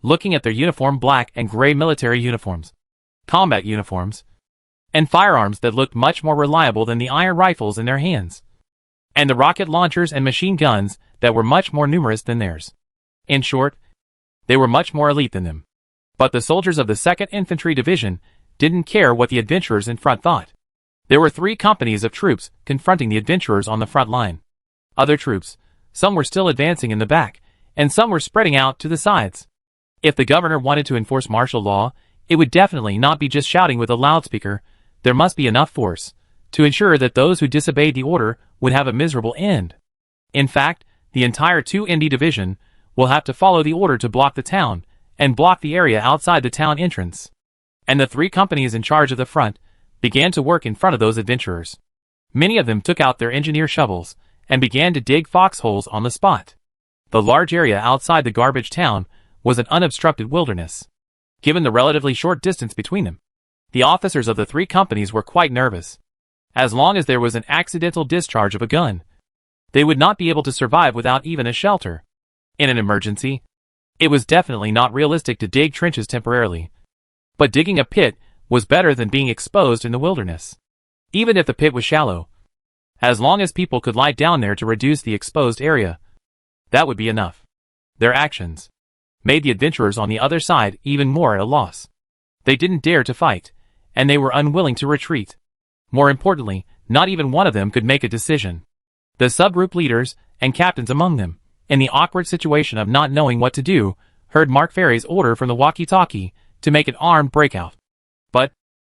looking at their uniform black and gray military uniforms, combat uniforms, and firearms that looked much more reliable than the iron rifles in their hands, and the rocket launchers and machine guns that were much more numerous than theirs. In short, they were much more elite than them. But the soldiers of the 2nd Infantry Division didn't care what the adventurers in front thought. There were 3 companies of troops confronting the adventurers on the front line. Other troops, some were still advancing in the back, and some were spreading out to the sides. If the governor wanted to enforce martial law, it would definitely not be just shouting with a loudspeaker. There must be enough force to ensure that those who disobeyed the order would have a miserable end. In fact, the entire 2ND division will have to follow the order to block the town, and block the area outside the town entrance. And the 3 companies in charge of the front began to work in front of those adventurers. Many of them took out their engineer shovels and began to dig foxholes on the spot. The large area outside the garbage town was an unobstructed wilderness. Given the relatively short distance between them, the officers of the 3 companies were quite nervous. As long as there was an accidental discharge of a gun, they would not be able to survive without even a shelter. In an emergency, it was definitely not realistic to dig trenches temporarily. But digging a pit was better than being exposed in the wilderness. Even if the pit was shallow, as long as people could lie down there to reduce the exposed area, that would be enough. Their actions made the adventurers on the other side even more at a loss. They didn't dare to fight, and they were unwilling to retreat. More importantly, not even one of them could make a decision. The subgroup leaders, and captains among them, in the awkward situation of not knowing what to do, heard Mark Ferry's order from the walkie-talkie to make an armed breakout. But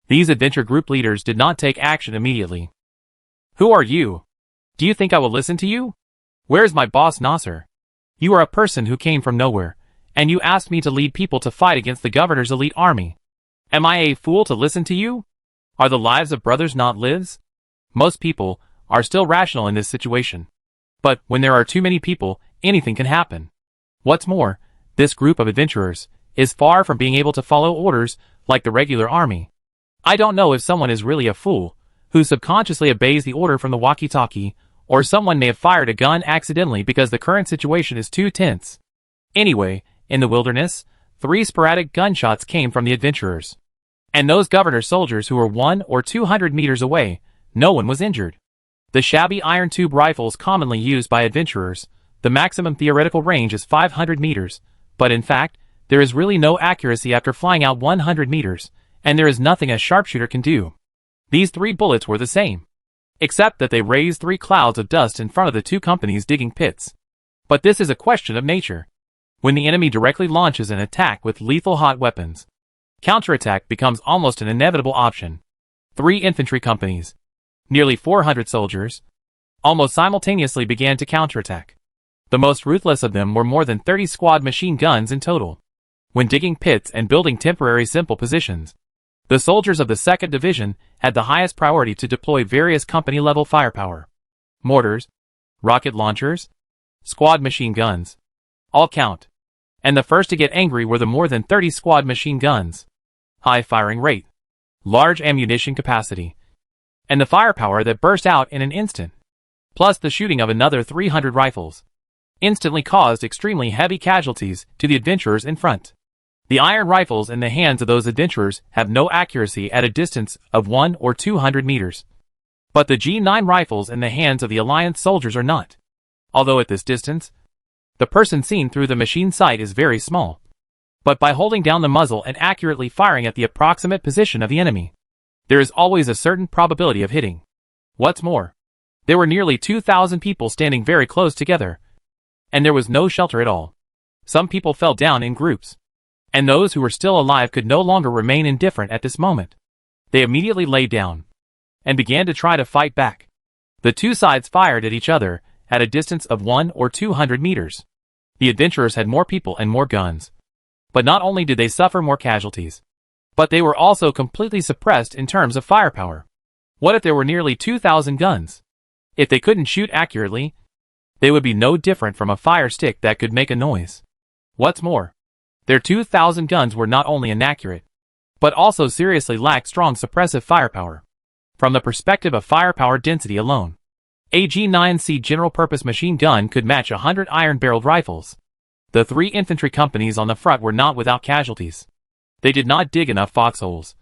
these adventure group leaders did not take action immediately. "Who are you? Do you think I will listen to you? Where's my boss Nasser? You are a person who came from nowhere, and you asked me to lead people to fight against the governor's elite army. Am I a fool to listen to you? Are the lives of brothers not lives?" Most people are still rational in this situation. But when there are too many people, anything can happen. What's more, this group of adventurers is far from being able to follow orders like the regular army. I don't know if someone is really a fool who subconsciously obeys the order from the walkie-talkie, or someone may have fired a gun accidentally because the current situation is too tense. Anyway, in the wilderness, 3 sporadic gunshots came from the adventurers. And those governor soldiers who were 100 or 200 meters away, no one was injured. The shabby iron tube rifles commonly used by adventurers, the maximum theoretical range is 500 meters, but in fact, there is really no accuracy after flying out 100 meters, and there is nothing a sharpshooter can do. These 3 bullets were the same, except that they raised 3 clouds of dust in front of the 2 companies digging pits. But this is a question of nature. When the enemy directly launches an attack with lethal hot weapons, counterattack becomes almost an inevitable option. 3 infantry companies, nearly 400 soldiers, almost simultaneously began to counterattack. The most ruthless of them were more than 30 squad machine guns in total. When digging pits and building temporary simple positions, the soldiers of the 2nd Division had the highest priority to deploy various company-level firepower. Mortars, rocket launchers, squad machine guns, all count. And the first to get angry were the more than 30 squad machine guns. High firing rate, large ammunition capacity, and the firepower that burst out in an instant, plus the shooting of another 300 rifles, instantly caused extremely heavy casualties to the adventurers in front. The iron rifles in the hands of those adventurers have no accuracy at a distance of 100 or 200 meters. But the G9 rifles in the hands of the Alliance soldiers are not. Although at this distance, the person seen through the machine sight is very small. But by holding down the muzzle and accurately firing at the approximate position of the enemy, there is always a certain probability of hitting. What's more, there were nearly 2,000 people standing very close together, and there was no shelter at all. Some people fell down in groups, and those who were still alive could no longer remain indifferent at this moment. They immediately lay down and began to try to fight back. The 2 sides fired at each other at a distance of 100 or 200 meters. The adventurers had more people and more guns. But not only did they suffer more casualties, but they were also completely suppressed in terms of firepower. What if there were nearly 2,000 guns? If they couldn't shoot accurately, they would be no different from a fire stick that could make a noise. What's more, their 2,000 guns were not only inaccurate, but also seriously lacked strong suppressive firepower. From the perspective of firepower density alone, a G9C general-purpose machine gun could match 100 iron-barreled rifles. The 3 infantry companies on the front were not without casualties. They did not dig enough foxholes,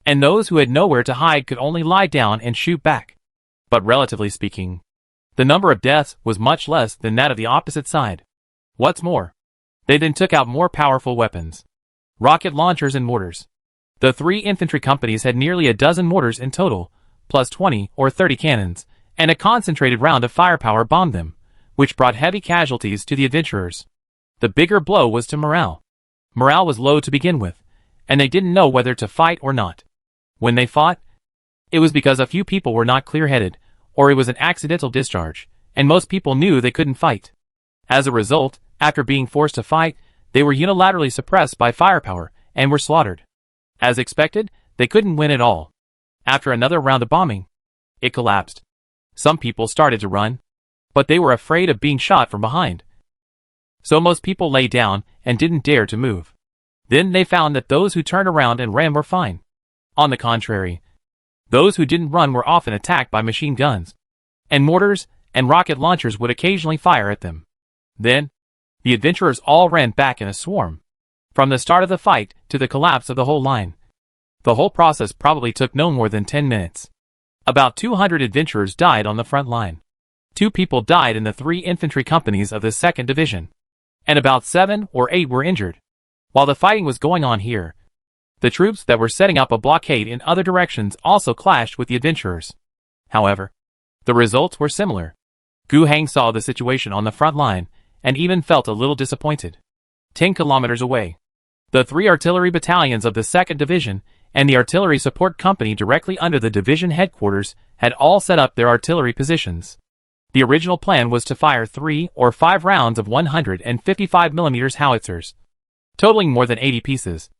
and those who had nowhere to hide could only lie down and shoot back. But relatively speaking, the number of deaths was much less than that of the opposite side. What's more, they then took out more powerful weapons, rocket launchers and mortars. The 3 infantry companies had nearly a dozen mortars in total, plus 20 or 30 cannons, and a concentrated round of firepower bombed them, which brought heavy casualties to the adventurers. The bigger blow was to morale. Morale was low to begin with, and they didn't know whether to fight or not. When they fought, It was because a few people were not clear-headed, or it was an accidental discharge, and most people knew they couldn't fight. As a result, after being forced to fight, they were unilaterally suppressed by firepower and were slaughtered. As expected, they couldn't win at all. After another round of bombing, it collapsed. Some people started to run, but they were afraid of being shot from behind. So most people lay down and didn't dare to move. Then they found that those who turned around and ran were fine. On the contrary, those who didn't run were often attacked by machine guns, and mortars and rocket launchers would occasionally fire at them. Then, the adventurers all ran back in a swarm. From the start of the fight to the collapse of the whole line, the whole process probably took no more than 10 minutes. About 200 adventurers died on the front line. 2 people died in the 3 infantry companies of the 2nd Division, and about 7 or 8 were injured. While the fighting was going on here, the troops that were setting up a blockade in other directions also clashed with the adventurers. However, the results were similar. Gu Hang saw the situation on the front line and even felt a little disappointed. 10 kilometers away, the 3 artillery battalions of the 2nd Division and the artillery support company directly under the division headquarters had all set up their artillery positions. The original plan was to fire 3 or 5 rounds of 155mm howitzers, totaling more than 80 pieces,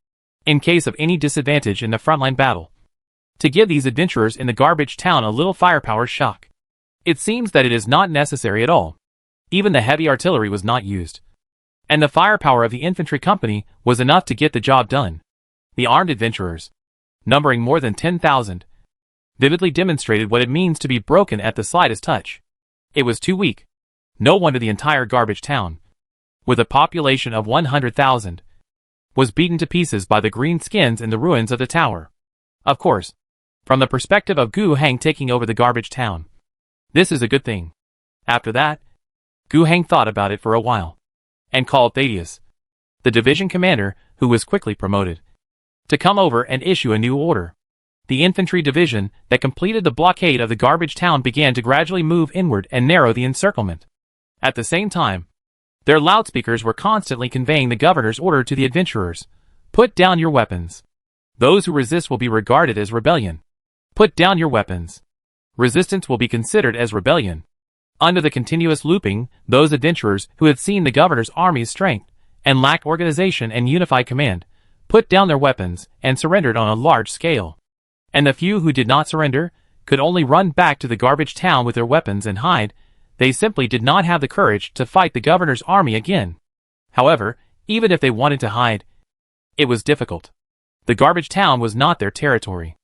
in case of any disadvantage in the frontline battle, to give these adventurers in the garbage town a little firepower shock. It seems that it is not necessary at all. Even the heavy artillery was not used, and the firepower of the infantry company was enough to get the job done. The armed adventurers, numbering more than 10,000, vividly demonstrated what it means to be broken at the slightest touch. It was too weak. No wonder the entire garbage town, with a population of 100,000, was beaten to pieces by the green skins in the ruins of the tower. Of course, from the perspective of Gu Hang taking over the garbage town, this is a good thing. After that, Gu Hang thought about it for a while, and called Thaddeus, the division commander, who was quickly promoted, to come over and issue a new order. The infantry division that completed the blockade of the garbage town began to gradually move inward and narrow the encirclement. At the same time, their loudspeakers were constantly conveying the governor's order to the adventurers: "Put down your weapons. Those who resist will be regarded as rebellion. Put down your weapons. Resistance will be considered as rebellion." Under the continuous looping, those adventurers who had seen the governor's army's strength and lacked organization and unified command put down their weapons and surrendered on a large scale. And the few who did not surrender could only run back to the garbage town with their weapons and hide. They simply did not have the courage to fight the governor's army again. However, even if they wanted to hide, it was difficult. The garbage town was not their territory.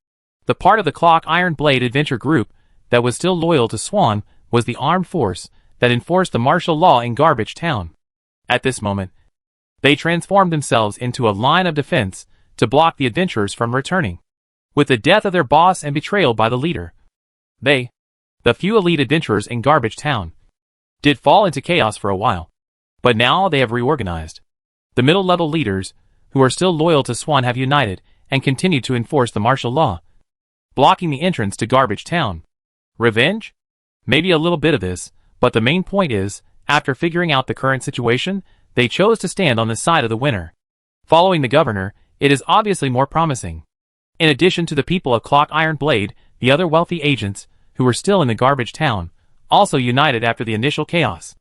The part of the Clock Iron Blade adventure group that was still loyal to Swan was the armed force that enforced the martial law in Garbage Town. At this moment, they transformed themselves into a line of defense to block the adventurers from returning. With the death of their boss and betrayal by the leader, they, the few elite adventurers in Garbage Town, did fall into chaos for a while. But now they have reorganized. The middle-level leaders, who are still loyal to Swan, have united and continue to enforce the martial law, blocking the entrance to Garbage Town. Revenge? Maybe a little bit of this, but the main point is, after figuring out the current situation, they chose to stand on the side of the winner. Following the governor, it is obviously more promising. In addition to the people of Clock Iron Blade, the other wealthy agents, who were still in the Garbage Town, also united after the initial chaos.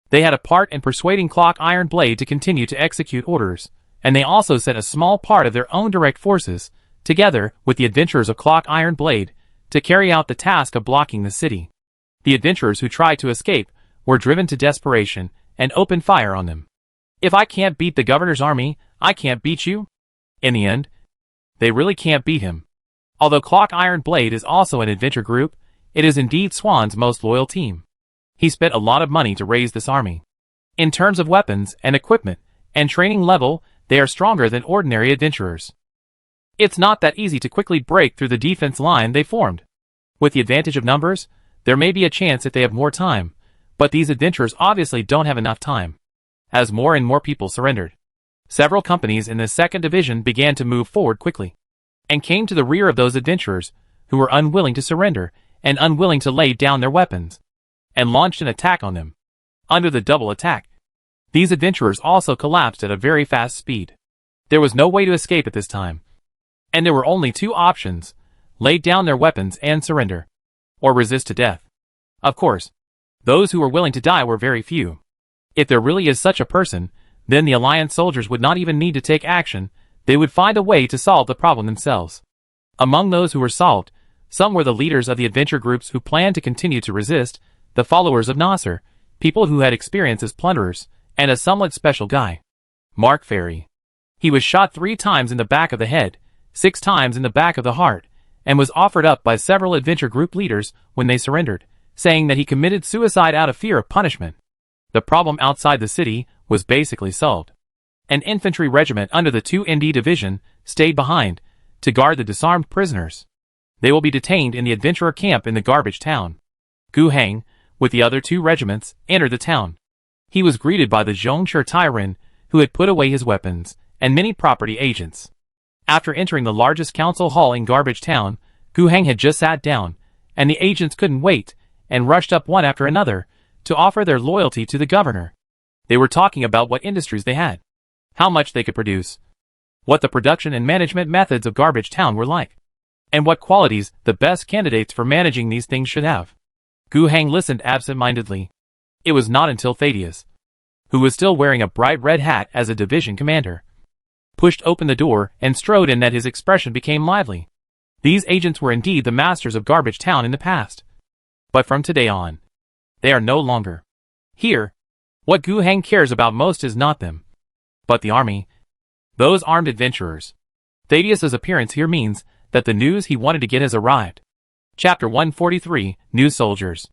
They had a part in persuading Clock Iron Blade to continue to execute orders, and they also sent a small part of their own direct forces, together with the adventurers of Clock Iron Blade, to carry out the task of blocking the city. The adventurers who tried to escape were driven to desperation and opened fire on them. If I can't beat the governor's army, I can't beat you? In the end, they really can't beat him. Although Clock Iron Blade is also an adventure group, it is indeed Swan's most loyal team. He spent a lot of money to raise this army. In terms of weapons and equipment and training level, they are stronger than ordinary adventurers. It's not that easy to quickly break through the defense line they formed. With the advantage of numbers, there may be a chance if they have more time, but these adventurers obviously don't have enough time. As more and more people surrendered, several companies in the 2nd Division began to move forward quickly, and came to the rear of those adventurers who were unwilling to surrender and unwilling to lay down their weapons, and launched an attack on them. Under the double attack, these adventurers also collapsed at a very fast speed. There was no way to escape at this time, and there were only 2 options: laid down their weapons and surrender, or resist to death. Of course, those who were willing to die were very few. If there really is such a person, then the Alliance soldiers would not even need to take action, they would find a way to solve the problem themselves. Among those who were solved, some were the leaders of the adventure groups who planned to continue to resist, the followers of Nasser, people who had experience as plunderers, and a somewhat special guy, Mark Ferry. He was shot 3 times in the back of the head, 6 times in the back of the heart, and was offered up by several adventure group leaders when they surrendered, saying that he committed suicide out of fear of punishment. The problem outside the city was basically solved. An infantry regiment under the 2ND division stayed behind to guard the disarmed prisoners. They will be detained in the adventurer camp in the garbage town. Gu Heng, with the other 2 regiments, entered the town. He was greeted by the Zhongche Tyran, who had put away his weapons, and many property agents. After entering the largest council hall in garbage town, Gu Heng had just sat down, and the agents couldn't wait, and rushed up one after another, to offer their loyalty to the governor. They were talking about what industries they had, how much they could produce, what the production and management methods of garbage town were like, and what qualities the best candidates for managing these things should have. Gu Heng listened absent-mindedly. It was not until Thaddeus, who was still wearing a bright red hat as a division commander, pushed open the door and strode in that his expression became lively. These agents were indeed the masters of garbage town in the past. But from today on, they are no longer. Here, what Gu Heng cares about most is not them, but the army, those armed adventurers. Thaddeus's appearance here means that the news he wanted to get has arrived. Chapter 143, New Soldiers.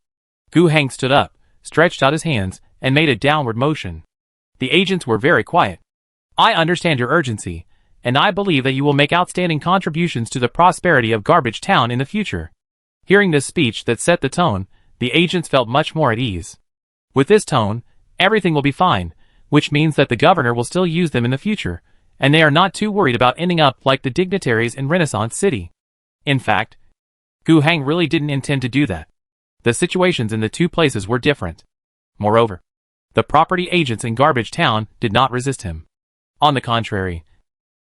Gu Heng stood up, stretched out his hands, and made a downward motion. The agents were very quiet. I understand your urgency, and I believe that you will make outstanding contributions to the prosperity of Garbage Town in the future. Hearing this speech that set the tone, the agents felt much more at ease. With this tone, everything will be fine, which means that the governor will still use them in the future, and they are not too worried about ending up like the dignitaries in Renaissance City. In fact, Gu Heng really didn't intend to do that. The situations in the 2 places were different. Moreover, the property agents in Garbage Town did not resist him. On the contrary,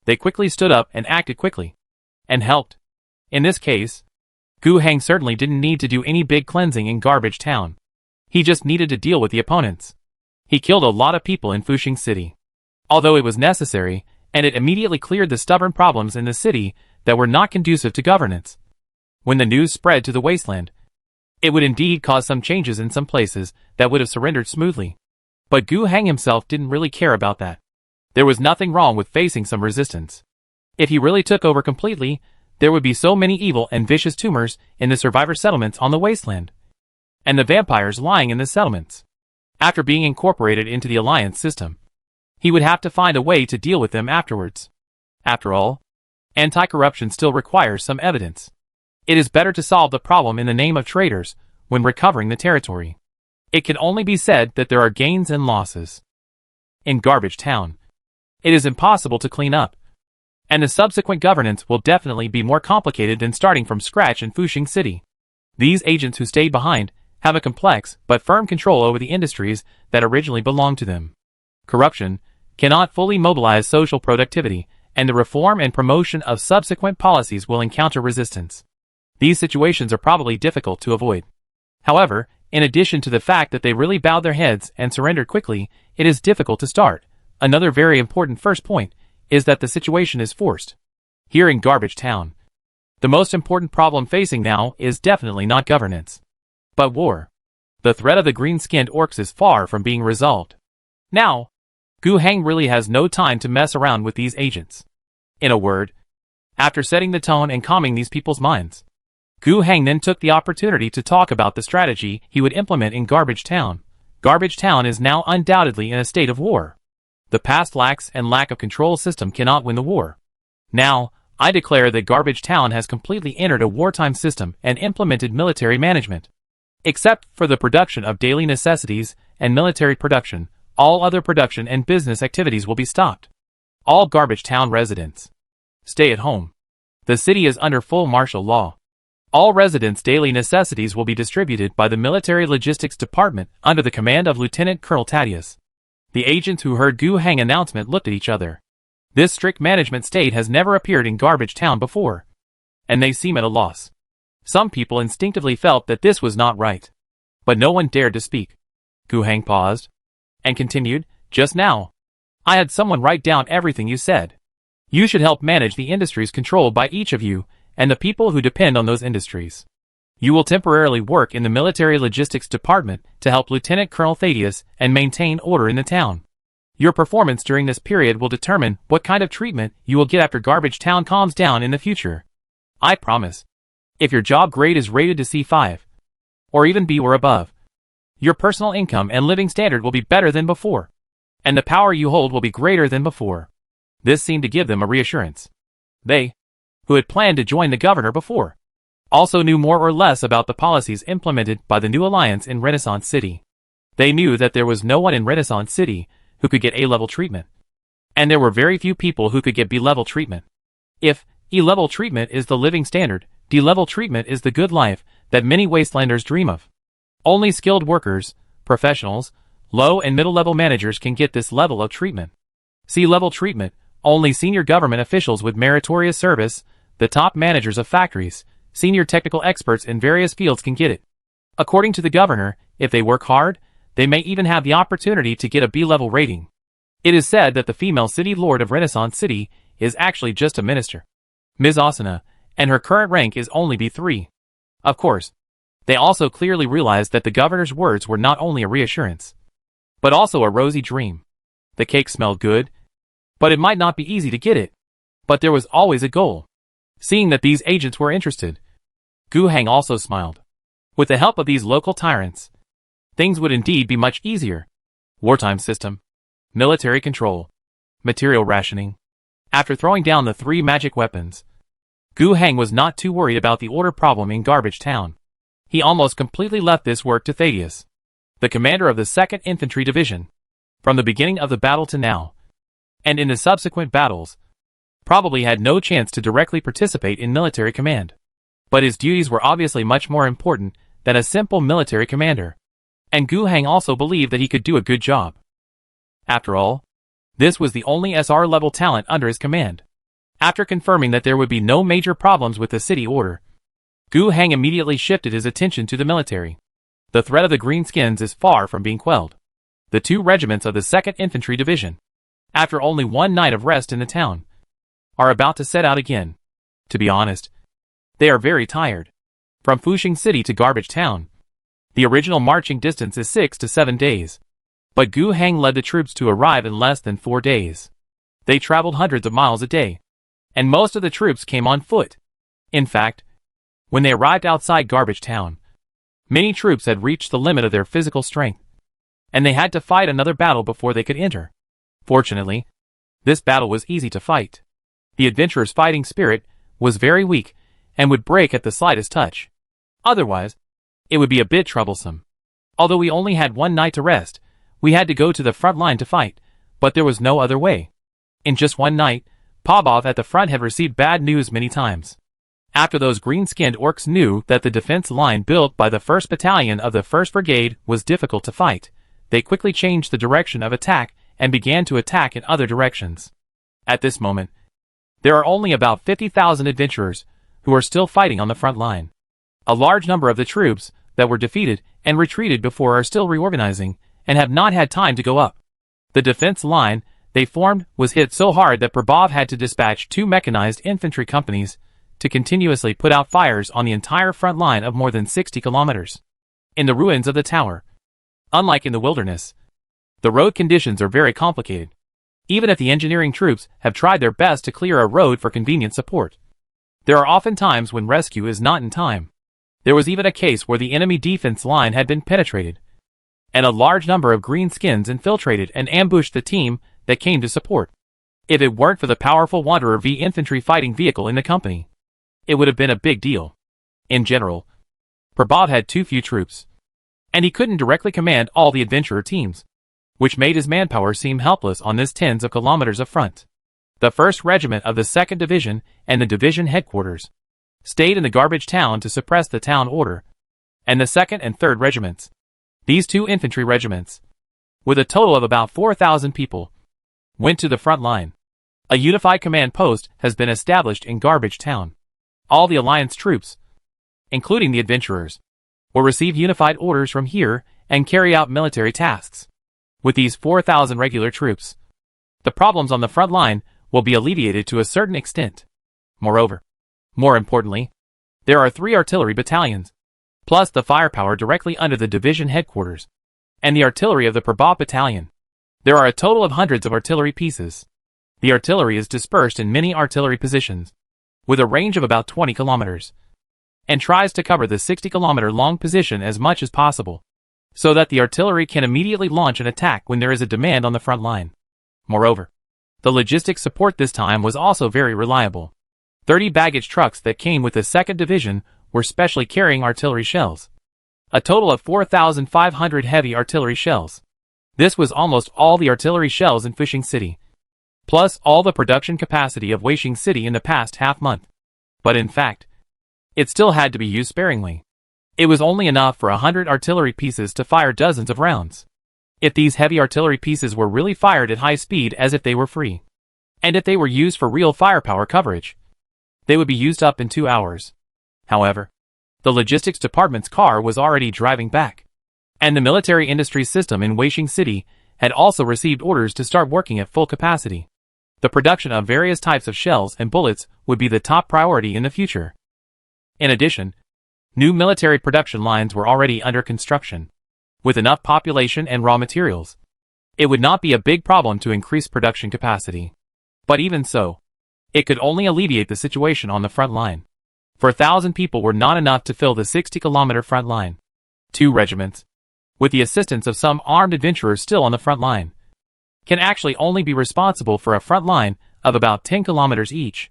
they quickly stood up and acted quickly, and helped. In this case, Gu Heng certainly didn't need to do any big cleansing in Garbage Town. He just needed to deal with the opponents. He killed a lot of people in Fuxing City, although it was necessary, and it immediately cleared the stubborn problems in the city that were not conducive to governance. When the news spread to the Wasteland, it would indeed cause some changes in some places that would have surrendered smoothly. But Gu Heng himself didn't really care about that. There was nothing wrong with facing some resistance. If he really took over completely, there would be so many evil and vicious tumors in the survivor settlements on the Wasteland, and the vampires lying in the settlements. After being incorporated into the Alliance system, he would have to find a way to deal with them afterwards. After all, anti-corruption still requires some evidence. It is better to solve the problem in the name of traitors when recovering the territory. It can only be said that there are gains and losses. In Garbage Town, it is impossible to clean up, and the subsequent governance will definitely be more complicated than starting from scratch in Fuxing City. These agents who stayed behind have a complex but firm control over the industries that originally belonged to them. Corruption cannot fully mobilize social productivity, and the reform and promotion of subsequent policies will encounter resistance. These situations are probably difficult to avoid. However, in addition to the fact that they really bowed their heads and surrendered quickly, it is difficult to start. Another very important first point is that the situation is forced. Here in Garbage Town, the most important problem facing now is definitely not governance, but war. The threat of the green-skinned orcs is far from being resolved. Now, Gu Heng really has no time to mess around with these agents. In a word, after setting the tone and calming these people's minds, Gu Heng then took the opportunity to talk about the strategy he would implement in Garbage Town. Garbage Town is now undoubtedly in a state of war. The past lack of control system cannot win the war. Now, I declare that Garbage Town has completely entered a wartime system and implemented military management. Except for the production of daily necessities and military production, all other production and business activities will be stopped. All Garbage Town residents stay at home. The city is under full martial law. All residents' daily necessities will be distributed by the Military Logistics Department under the command of Lieutenant Colonel Thaddeus. The agents who heard Gu Heng's announcement looked at each other. This strict management state has never appeared in Garbage Town before. and they seem at a loss. Some people instinctively felt that this was not right. But no one dared to speak. Gu Hang paused and continued, "Just now, I had someone write down everything you said. You should help manage the industries controlled by each of you and the people who depend on those industries. You will temporarily work in the military logistics department to help Lieutenant Colonel Thaddeus and maintain order in the town. Your performance during this period will determine what kind of treatment you will get after Garbage Town calms down in the future. I promise. If your job grade is rated to C5, or even B or above, your personal income and living standard will be better than before, and the power you hold will be greater than before." This seemed to give them a reassurance. They, who had planned to join the governor before, also knew more or less about the policies implemented by the new alliance in Renaissance City. They knew that there was no one in Renaissance City who could get A-level treatment, and there were very few people who could get B-level treatment. If E-level treatment is the living standard, D-level treatment is the good life that many Wastelanders dream of. Only skilled workers, professionals, low and middle-level managers can get this level of treatment. C-level treatment, only senior government officials with meritorious service, the top managers of factories, senior technical experts in various fields can get it. According to the governor, if they work hard, they may even have the opportunity to get a B-level rating. It is said that the female city lord of Renaissance City is actually just a minister, Ms. Asana, and her current rank is only B3. Of course, they also clearly realized that the governor's words were not only a reassurance, but also a rosy dream. The cake smelled good, but it might not be easy to get it. But there was always a goal. Seeing that these agents were interested, Gu Hang also smiled. With the help of these local tyrants, things would indeed be much easier. Wartime system, military control, material rationing. After throwing down the 3 magic weapons, Gu Hang was not too worried about the order problem in Garbage Town. He almost completely left this work to Thaddeus, the commander of the 2nd Infantry Division. From the beginning of the battle to now, and in the subsequent battles, probably had no chance to directly participate in military command. But his duties were obviously much more important than a simple military commander, and Gu Hang also believed that he could do a good job. After all, this was the only SR-level talent under his command. After confirming that there would be no major problems with the city order, Gu Hang immediately shifted his attention to the military. The threat of the Greenskins is far from being quelled. The 2 regiments of the 2nd Infantry Division, after only 1 night of rest in the town, are about to set out again. To be honest, they are very tired. From Fushing City to Garbage Town, the original marching distance is 6 to 7 days. But Gu Hang led the troops to arrive in less than 4 days. They traveled hundreds of miles a day, and most of the troops came on foot. In fact, when they arrived outside Garbage Town, many troops had reached the limit of their physical strength, and they had to fight another battle before they could enter. Fortunately, this battle was easy to fight. The adventurers' fighting spirit was very weak and would break at the slightest touch. Otherwise, it would be a bit troublesome. Although we only had 1 night to rest, we had to go to the front line to fight, but there was no other way. In just 1 night, Pabov at the front had received bad news many times. After those green-skinned orcs knew that the defense line built by the 1st Battalion of the 1st Brigade was difficult to fight, they quickly changed the direction of attack and began to attack in other directions. At this moment, there are only about 50,000 adventurers who are still fighting on the front line. A large number of the troops that were defeated and retreated before are still reorganizing and have not had time to go up. The defense line they formed was hit so hard that Pabov had to dispatch 2 mechanized infantry companies to continuously put out fires on the entire front line of more than 60 kilometers. In the ruins of the tower, unlike in the wilderness, the road conditions are very complicated. Even if the engineering troops have tried their best to clear a road for convenient support, there are often times when rescue is not in time. There was even a case where the enemy defense line had been penetrated, and a large number of greenskins infiltrated and ambushed the team that came to support. If it weren't for the powerful Wanderer V infantry fighting vehicle in the company, it would have been a big deal. In general, Pabov had too few troops, and he couldn't directly command all the adventurer teams, which made his manpower seem helpless on this tens of kilometers of front. The 1st Regiment of the 2nd Division and the division headquarters stayed in the Garbage Town to suppress the town order, and the 2nd and 3rd Regiments, these 2 infantry regiments, with a total of about 4,000 people, went to the front line. A unified command post has been established in Garbage Town. All the Alliance troops, including the adventurers, will receive unified orders from here and carry out military tasks. With these 4,000 regular troops, the problems on the front line will be alleviated to a certain extent. Moreover, more importantly, there are 3 artillery battalions, plus the firepower directly under the division headquarters, and the artillery of the Prabhav battalion. There are a total of hundreds of artillery pieces. The artillery is dispersed in many artillery positions, with a range of about 20 kilometers, and tries to cover the 60-kilometer long position as much as possible, so that the artillery can immediately launch an attack when there is a demand on the front line. Moreover, the logistics support this time was also very reliable. 30 baggage trucks that came with the 2nd Division were specially carrying artillery shells. A total of 4,500 heavy artillery shells. This was almost all the artillery shells in Fishing City, plus all the production capacity of Washing City in the past half-month. But in fact, it still had to be used sparingly. It was only enough for 100 artillery pieces to fire dozens of rounds. If these heavy artillery pieces were really fired at high speed as if they were free, and if they were used for real firepower coverage, they would be used up in 2 hours. However, the logistics department's car was already driving back, and the military industry system in Washing City had also received orders to start working at full capacity. The production of various types of shells and bullets would be the top priority in the future. In addition, new military production lines were already under construction. With enough population and raw materials, it would not be a big problem to increase production capacity. But even so, it could only alleviate the situation on the front line. 4,000 people were not enough to fill the 60-kilometer front line. 2 regiments, with the assistance of some armed adventurers still on the front line, can actually only be responsible for a front line of about 10 kilometers each.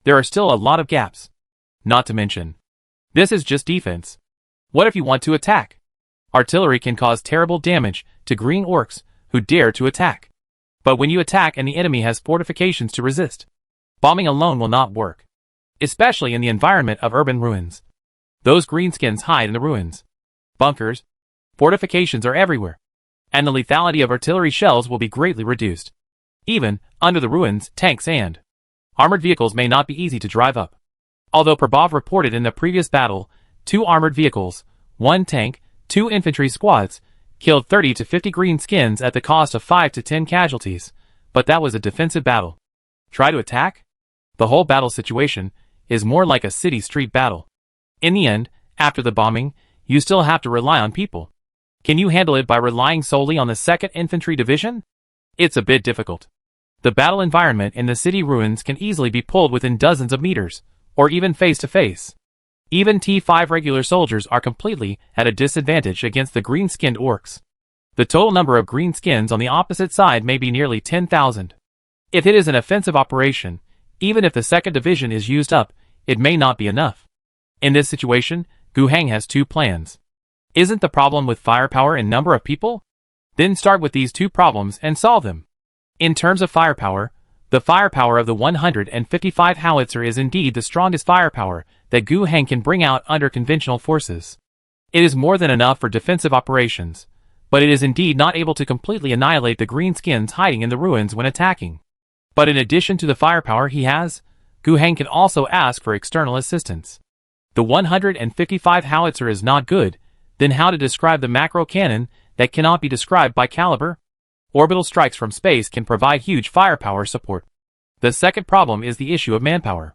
There are still a lot of gaps. Not to mention, this is just defense. What if you want to attack? Artillery can cause terrible damage to green orcs who dare to attack. But when you attack and the enemy has fortifications to resist, bombing alone will not work. Especially in the environment of urban ruins. Those greenskins hide in the ruins. Bunkers, fortifications are everywhere, and the lethality of artillery shells will be greatly reduced. Even under the ruins, tanks and armored vehicles may not be easy to drive up. Although Prabhav reported in the previous battle, 2 armored vehicles, 1 tank, 2 infantry squads, killed 30 to 50 greenskins at the cost of 5 to 10 casualties, but that was a defensive battle. Try to attack? The whole battle situation is more like a city street battle. In the end, after the bombing, you still have to rely on people. Can you handle it by relying solely on the 2nd Infantry Division? It's a bit difficult. The battle environment in the city ruins can easily be pulled within dozens of meters, or even face to face. Even T5 regular soldiers are completely at a disadvantage against the green-skinned orcs. The total number of greenskins on the opposite side may be nearly 10,000. If it is an offensive operation, even if the 2nd Division is used up, it may not be enough. In this situation, Gu Heng has 2 plans. Isn't the problem with firepower and number of people? Then start with these 2 problems and solve them. In terms of firepower, the firepower of the 155 howitzer is indeed the strongest firepower that Gu Heng can bring out under conventional forces. It is more than enough for defensive operations, but it is indeed not able to completely annihilate the greenskins hiding in the ruins when attacking. But in addition to the firepower he has, Gu Heng can also ask for external assistance. The 155 howitzer is not good, then how to describe the macro cannon that cannot be described by caliber? Orbital strikes from space can provide huge firepower support. The second problem is the issue of manpower.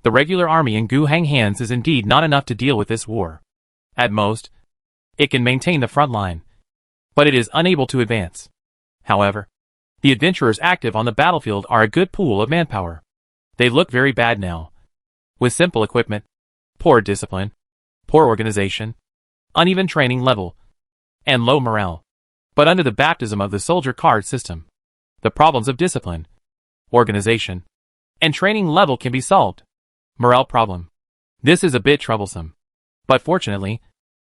The regular army in Gu Heng hands is indeed not enough to deal with this war. At most, it can maintain the front line, but it is unable to advance. However, the adventurers active on the battlefield are a good pool of manpower. They look very bad now, with simple equipment, poor discipline, poor organization, uneven training level, and low morale. But under the baptism of the soldier card system, the problems of discipline, organization, and training level can be solved. Morale problem. This is a bit troublesome. But fortunately,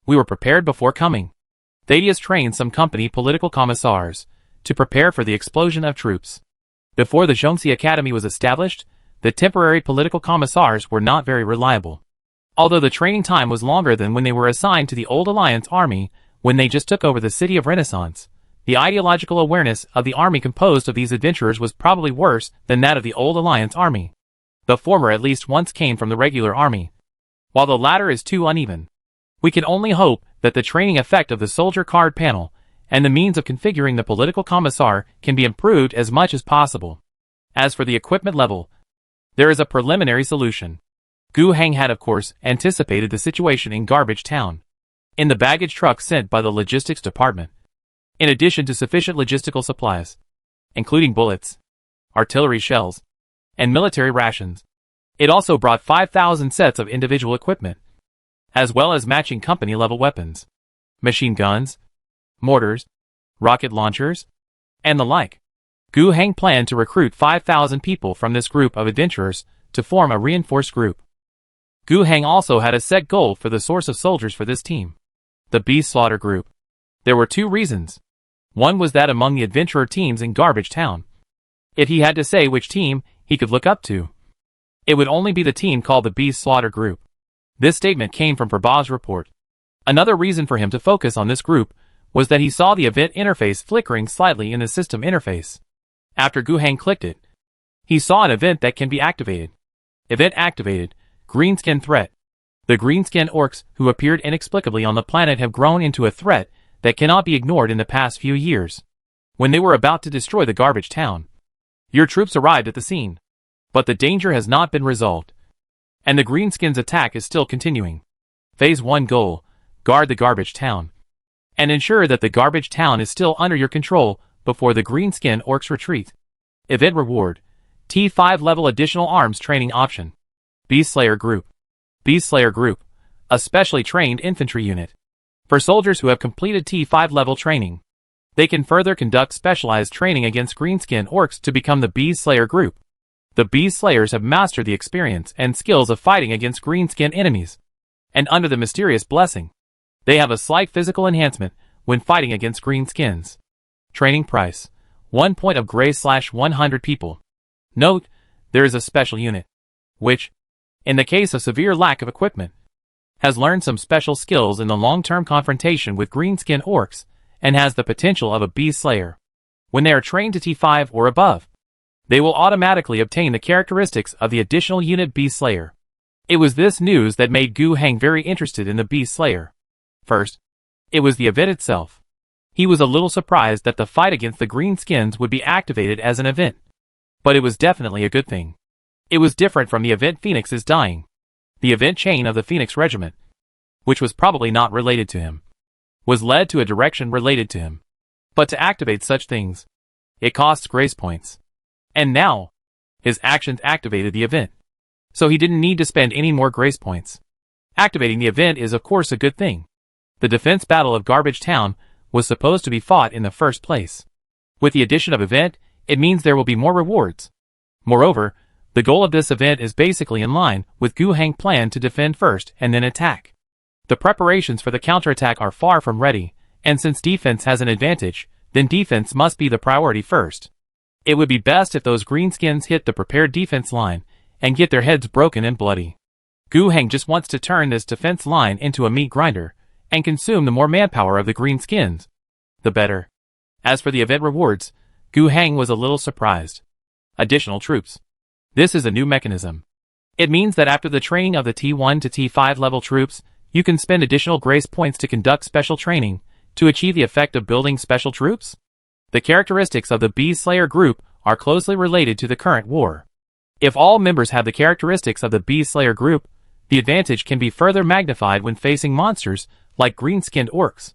we were prepared before coming. Thaddeus trained some company political commissars to prepare for the explosion of troops. Before the Zhongxi Academy was established, the temporary political commissars were not very reliable. Although the training time was longer than when they were assigned to the old Alliance army when they just took over the city of Renaissance, the ideological awareness of the army composed of these adventurers was probably worse than that of the old Alliance army. The former at least once came from the regular army, while the latter is too uneven. We can only hope that the training effect of the soldier card panel and the means of configuring the political commissar can be improved as much as possible. As for the equipment level, there is a preliminary solution. Gu Heng had of course anticipated the situation in Garbage Town. In the baggage truck sent by the logistics department, in addition to sufficient logistical supplies, including bullets, artillery shells, and military rations, it also brought 5,000 sets of individual equipment, as well as matching company-level weapons, machine guns, mortars, rocket launchers, and the like. Gu Heng planned to recruit 5,000 people from this group of adventurers to form a reinforced group. Gu Heng also had a set goal for the source of soldiers for this team, the Beast Slaughter group. There were two reasons. One was that among the adventurer teams in Garbage Town, if he had to say which team he could look up to, it would only be the team called the Beast Slaughter group. This statement came from Prabhav's report. Another reason for him to focus on this group was that he saw the event interface flickering slightly in the system interface. After Gu Heng clicked it, he saw an event that can be activated. Event activated, Greenskin threat. The Greenskin Orcs who appeared inexplicably on the planet have grown into a threat that cannot be ignored in the past few years. When they were about to destroy the Garbage Town, your troops arrived at the scene. But the danger has not been resolved, and the Greenskins' attack is still continuing. Phase 1 goal: guard the Garbage Town, and ensure that the Garbage Town is still under your control before the Greenskin Orcs retreat. Event reward: T5 level additional arms training option. Beast Slayer Group. Beast Slayer Group, a specially trained infantry unit. For soldiers who have completed T5 level training, they can further conduct specialized training against Greenskin Orcs to become the Beast Slayer Group. The Beast Slayers have mastered the experience and skills of fighting against Greenskin enemies, and under the mysterious blessing, they have a slight physical enhancement when fighting against Greenskins. Training price: 1 point of grace/100 people. Note, there is a special unit, which, in the case of severe lack of equipment, has learned some special skills in the long-term confrontation with Greenskin Orcs and has the potential of a Beast Slayer. When they are trained to T5 or above, they will automatically obtain the characteristics of the additional unit Beast Slayer. It was this news that made Gu Heng very interested in the Beast Slayer. First, it was the event itself. He was a little surprised that the fight against the Greenskins would be activated as an event. But it was definitely a good thing. It was different from the event Phoenix is dying. The event chain of the Phoenix Regiment, which was probably not related to him, was led to a direction related to him. But to activate such things, it costs grace points. And now, his actions activated the event, so he didn't need to spend any more grace points. Activating the event is of course a good thing. The defense battle of Garbage Town was supposed to be fought in the first place. With the addition of event, it means there will be more rewards. Moreover, the goal of this event is basically in line with Gu Heng's plan to defend first and then attack. The preparations for the counterattack are far from ready, and since defense has an advantage, then defense must be the priority first. It would be best if those Greenskins hit the prepared defense line and get their heads broken and bloody. Gu Heng just wants to turn this defense line into a meat grinder and consume the more manpower of the Greenskins, the better. As for the event rewards, Gu Heng was a little surprised. Additional troops. This is a new mechanism. It means that after the training of the T1 to T5 level troops, you can spend additional grace points to conduct special training to achieve the effect of building special troops. The characteristics of the Beast Slayer group are closely related to the current war. If all members have the characteristics of the Beast Slayer group, the advantage can be further magnified when facing monsters like green-skinned orcs.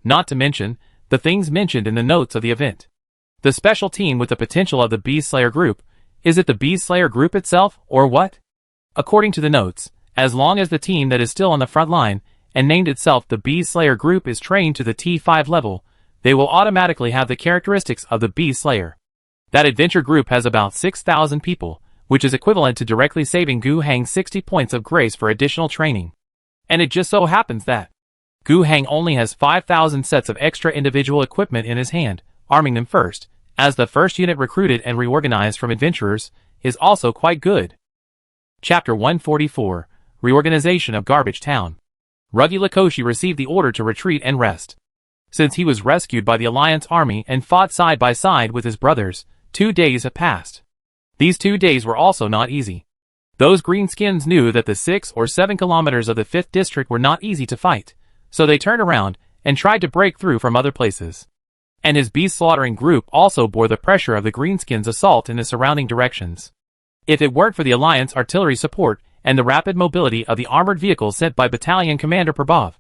Not to mention the things mentioned in the notes of the event. The special team with the potential of the Beast Slayer group, is it the Beast Slayer group itself, or what? According to the notes, as long as the team that is still on the front line and named itself the Beast Slayer group is trained to the T5 level, they will automatically have the characteristics of the Beast Slayer. That adventure group has about 6,000 people, which is equivalent to directly saving Gu Heng 60 points of grace for additional training. And it just so happens that Gu Heng only has 5,000 sets of extra individual equipment in his hand. Arming them first, as the first unit recruited and reorganized from adventurers, is also quite good. Chapter 144, Reorganization of Garbage Town. Ruggy Lakoshi received the order to retreat and rest. Since he was rescued by the Alliance army and fought side by side with his brothers, 2 days have passed. These 2 days were also not easy. Those greenskins knew that the 6 or 7 kilometers of the 5th district were not easy to fight, so they turned around and tried to break through from other places. And his beast-slaughtering group also bore the pressure of the greenskins' assault in the surrounding directions. If it weren't for the Alliance artillery support and the rapid mobility of the armored vehicles sent by Battalion Commander Prabhav,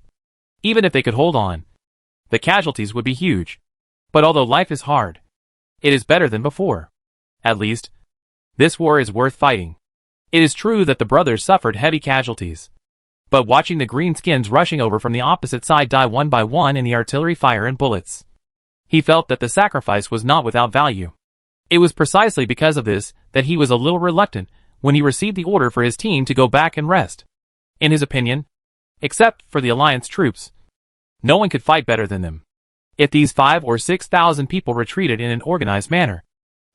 even if they could hold on, the casualties would be huge. But although life is hard, it is better than before. At least, this war is worth fighting. It is true that the brothers suffered heavy casualties. But watching the greenskins rushing over from the opposite side die one by one in the artillery fire and bullets, he felt that the sacrifice was not without value. It was precisely because of this that he was a little reluctant when he received the order for his team to go back and rest. In his opinion, except for the Alliance troops, no one could fight better than them. If these 5 or 6,000 people retreated in an organized manner,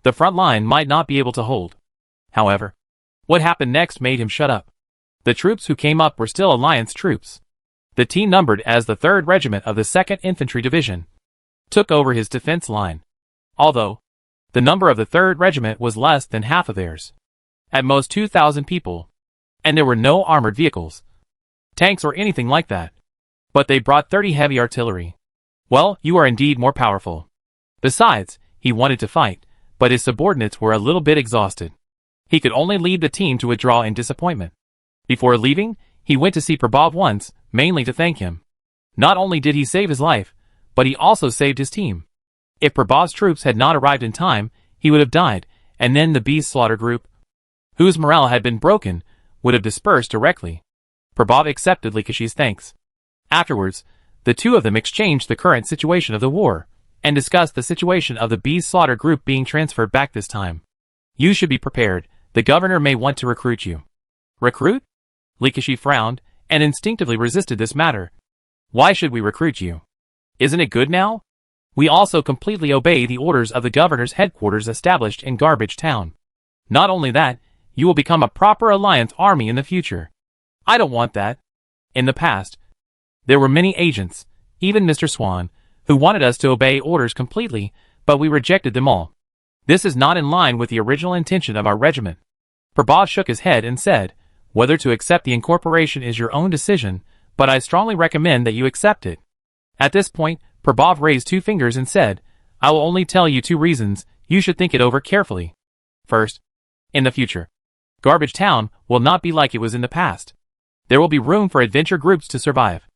the front line might not be able to hold. However, what happened next made him shut up. The troops who came up were still Alliance troops. The team numbered as the 3rd Regiment of the 2nd Infantry Division took over his defense line, although the number of the 3rd Regiment was less than half of theirs. At most 2,000 people, and there were no armored vehicles, tanks or anything like that. But they brought 30 heavy artillery. Well, you are indeed more powerful. Besides, he wanted to fight, but his subordinates were a little bit exhausted. He could only lead the team to withdraw in disappointment. Before leaving, he went to see Prabhav once, mainly to thank him. Not only did he save his life, but he also saved his team. If Prabhav's troops had not arrived in time, he would have died, and then the beast slaughter group, whose morale had been broken, would have dispersed directly. Prabhav accepted Likashi's thanks. Afterwards, the two of them exchanged the current situation of the war, and discussed the situation of the beast slaughter group being transferred back this time. You should be prepared, the governor may want to recruit you. Recruit? Likashi frowned, and instinctively resisted this matter. Why should we recruit you? Isn't it good now? We also completely obey the orders of the governor's headquarters established in Garbage Town. Not only that, you will become a proper Alliance army in the future. I don't want that. In the past, there were many agents, even Mr. Swan, who wanted us to obey orders completely, but we rejected them all. This is not in line with the original intention of our regiment. Prabhav shook his head and said, whether to accept the incorporation is your own decision, but I strongly recommend that you accept it. At this point, Prabhav raised 2 fingers and said, I will only tell you 2 reasons, you should think it over carefully. First, in the future, Garbage Town will not be like it was in the past. There will be room for adventure groups to survive.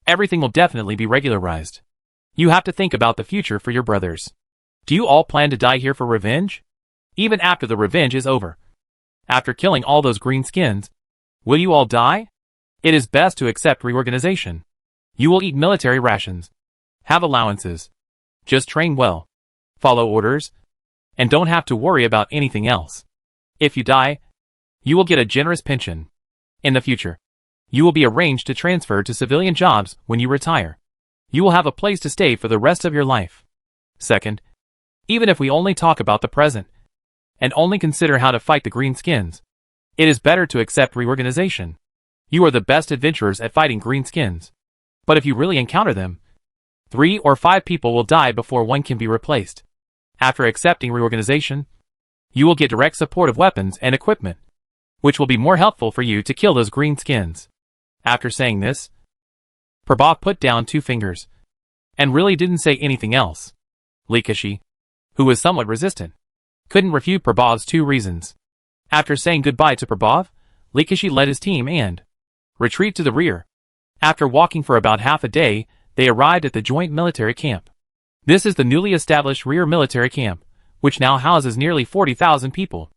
Everything will definitely be regularized. You have to think about the future for your brothers. Do you all plan to die here for revenge? Even after the revenge is over. After killing all those greenskins, will you all die? It is best to accept reorganization. You will eat military rations. Have allowances. Just train well. Follow orders. And don't have to worry about anything else. If you die, you will get a generous pension. In the future, you will be arranged to transfer to civilian jobs when you retire. You will have a place to stay for the rest of your life. Second, even if we only talk about the present, and only consider how to fight the greenskins, it is better to accept reorganization. You are the best adventurers at fighting greenskins. But if you really encounter them, 3 or 5 people will die before one can be replaced. After accepting reorganization, you will get direct support of weapons and equipment, which will be more helpful for you to kill those greenskins. After saying this, Prabhav put down 2 fingers, and really didn't say anything else. Likashi, who was somewhat resistant, couldn't refute Prabhav's 2 reasons. After saying goodbye to Prabhav, Likashi led his team and retreat to the rear. After walking for about half a day, they arrived at the joint military camp. This is the newly established rear military camp, which now houses nearly 40,000 people.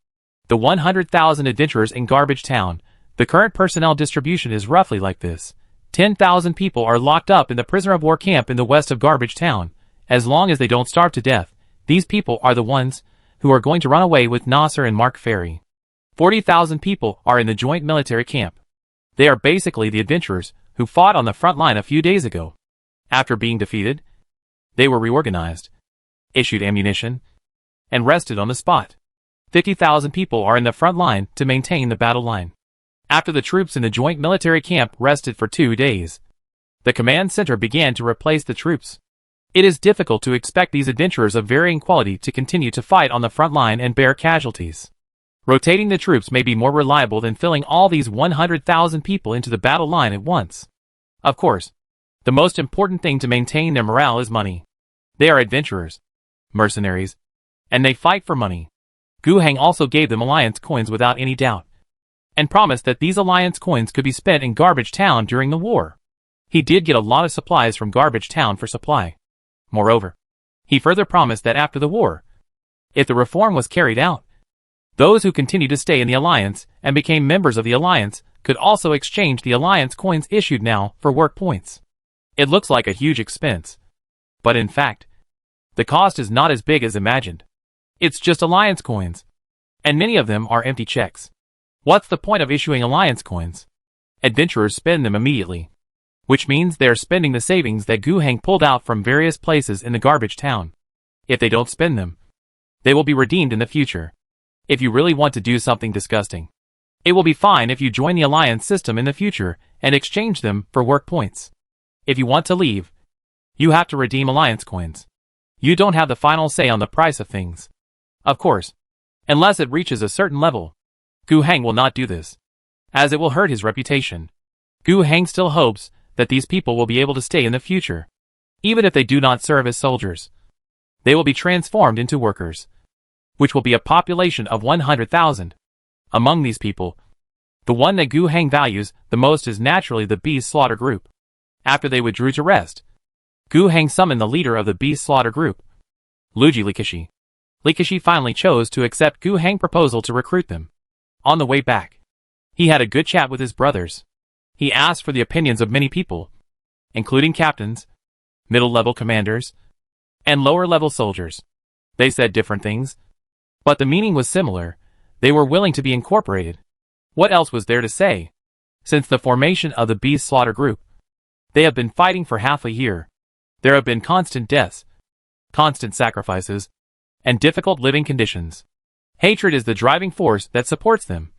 The 100,000 adventurers in Garbage Town, the current personnel distribution is roughly like this. 10,000 people are locked up in the prisoner of war camp in the west of Garbage Town. As long as they don't starve to death, these people are the ones who are going to run away with Nasser and Mark Ferry. 40,000 people are in the joint military camp. They are basically the adventurers who fought on the front line a few days ago. After being defeated, they were reorganized, issued ammunition, and rested on the spot. 50,000 people are in the front line to maintain the battle line. After the troops in the joint military camp rested for 2 days, the command center began to replace the troops. It is difficult to expect these adventurers of varying quality to continue to fight on the front line and bear casualties. Rotating the troops may be more reliable than filling all these 100,000 people into the battle line at once. Of course, the most important thing to maintain their morale is money. They are adventurers, mercenaries, and they fight for money. Gu Heng also gave them alliance coins without any doubt, and promised that these alliance coins could be spent in Garbage Town during the war. He did get a lot of supplies from Garbage Town for supply. Moreover, he further promised that after the war, if the reform was carried out, those who continued to stay in the alliance and became members of the alliance could also exchange the alliance coins issued now for work points. It looks like a huge expense, but in fact, the cost is not as big as imagined. It's just alliance coins, and many of them are empty checks. What's the point of issuing alliance coins? Adventurers spend them immediately, which means they are spending the savings that Gu Heng pulled out from various places in the Garbage Town. If they don't spend them, they will be redeemed in the future. If you really want to do something disgusting, it will be fine if you join the alliance system in the future and exchange them for work points. If you want to leave, you have to redeem alliance coins. You don't have the final say on the price of things. Of course, unless it reaches a certain level, Gu Heng will not do this, as it will hurt his reputation. Gu Heng still hopes that these people will be able to stay in the future. Even if they do not serve as soldiers, they will be transformed into workers, which will be a population of 100,000. Among these people, the one that Gu Heng values the most is naturally the Beast Slaughter Group. After they withdrew to rest, Gu Heng summoned the leader of the Beast Slaughter Group, Luji Likashi. Likashi finally chose to accept Gu Heng's proposal to recruit them. On the way back, he had a good chat with his brothers. He asked for the opinions of many people, including captains, middle-level commanders, and lower-level soldiers. They said different things, but the meaning was similar. They were willing to be incorporated. What else was there to say? Since the formation of the Beast Slaughter Group, they have been fighting for half a year. There have been constant deaths, constant sacrifices, and difficult living conditions. Hatred is the driving force that supports them.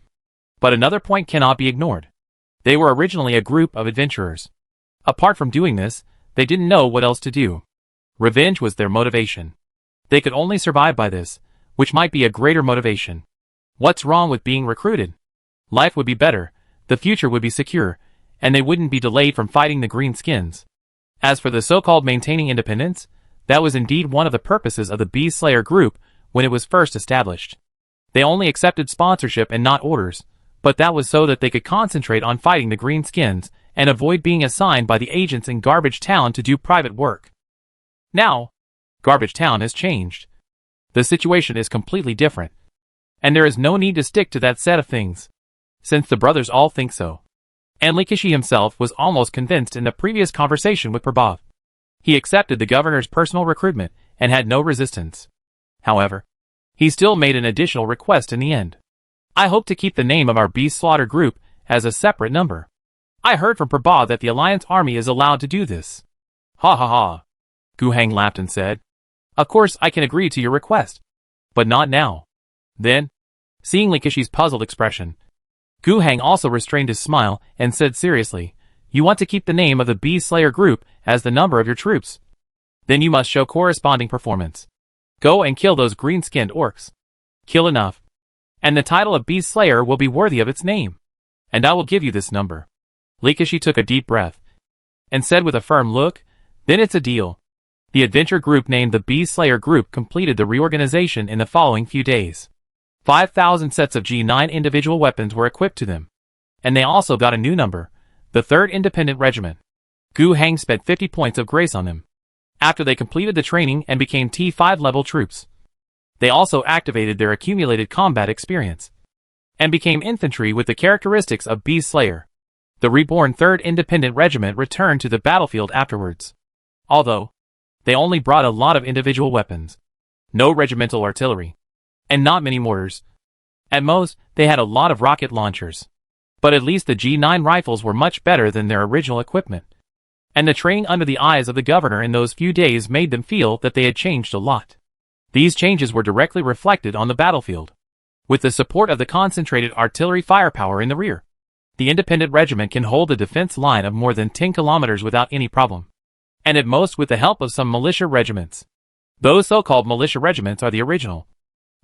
But another point cannot be ignored. They were originally a group of adventurers. Apart from doing this, they didn't know what else to do. Revenge was their motivation. They could only survive by this, which might be a greater motivation. What's wrong with being recruited? Life would be better, the future would be secure, and they wouldn't be delayed from fighting the greenskins. As for the so-called maintaining independence, that was indeed one of the purposes of the Beast Slayer group when it was first established. They only accepted sponsorship and not orders, but that was so that they could concentrate on fighting the greenskins and avoid being assigned by the agents in Garbage Town to do private work. Now, Garbage Town has changed. The situation is completely different, and there is no need to stick to that set of things, since the brothers all think so. And Likashi himself was almost convinced in the previous conversation with Prabhav. He accepted the governor's personal recruitment and had no resistance. However, he still made an additional request in the end. I hope to keep the name of our Beast Slaughter group as a separate number. I heard from Prabhav that the Alliance army is allowed to do this. Ha ha ha. Gu Heng laughed and said, "Of course I can agree to your request, but not now." Then, seeing Likashi's puzzled expression, Gu Heng also restrained his smile and said seriously, "You want to keep the name of the Beast Slayer group as the number of your troops? Then you must show corresponding performance. Go and kill those green-skinned orcs. Kill enough, and the title of Beast Slayer will be worthy of its name, and I will give you this number." Likashi took a deep breath and said with a firm look, "Then it's a deal." The adventure group named the Beast Slayer group completed the reorganization in the following few days. 5,000 sets of G9 individual weapons were equipped to them, and they also got a new number, the 3rd Independent Regiment. Gu Heng spent 50 points of grace on them after they completed the training and became T5 level troops. They also activated their accumulated combat experience and became infantry with the characteristics of Beast Slayer. The reborn 3rd Independent Regiment returned to the battlefield afterwards. Although, they only brought a lot of individual weapons, no regimental artillery, and not many mortars. At most, they had a lot of rocket launchers. But at least the G9 rifles were much better than their original equipment. And the training under the eyes of the governor in those few days made them feel that they had changed a lot. These changes were directly reflected on the battlefield. With the support of the concentrated artillery firepower in the rear, the independent regiment can hold a defense line of more than 10 kilometers without any problem. And at most with the help of some militia regiments. Those so-called militia regiments are the original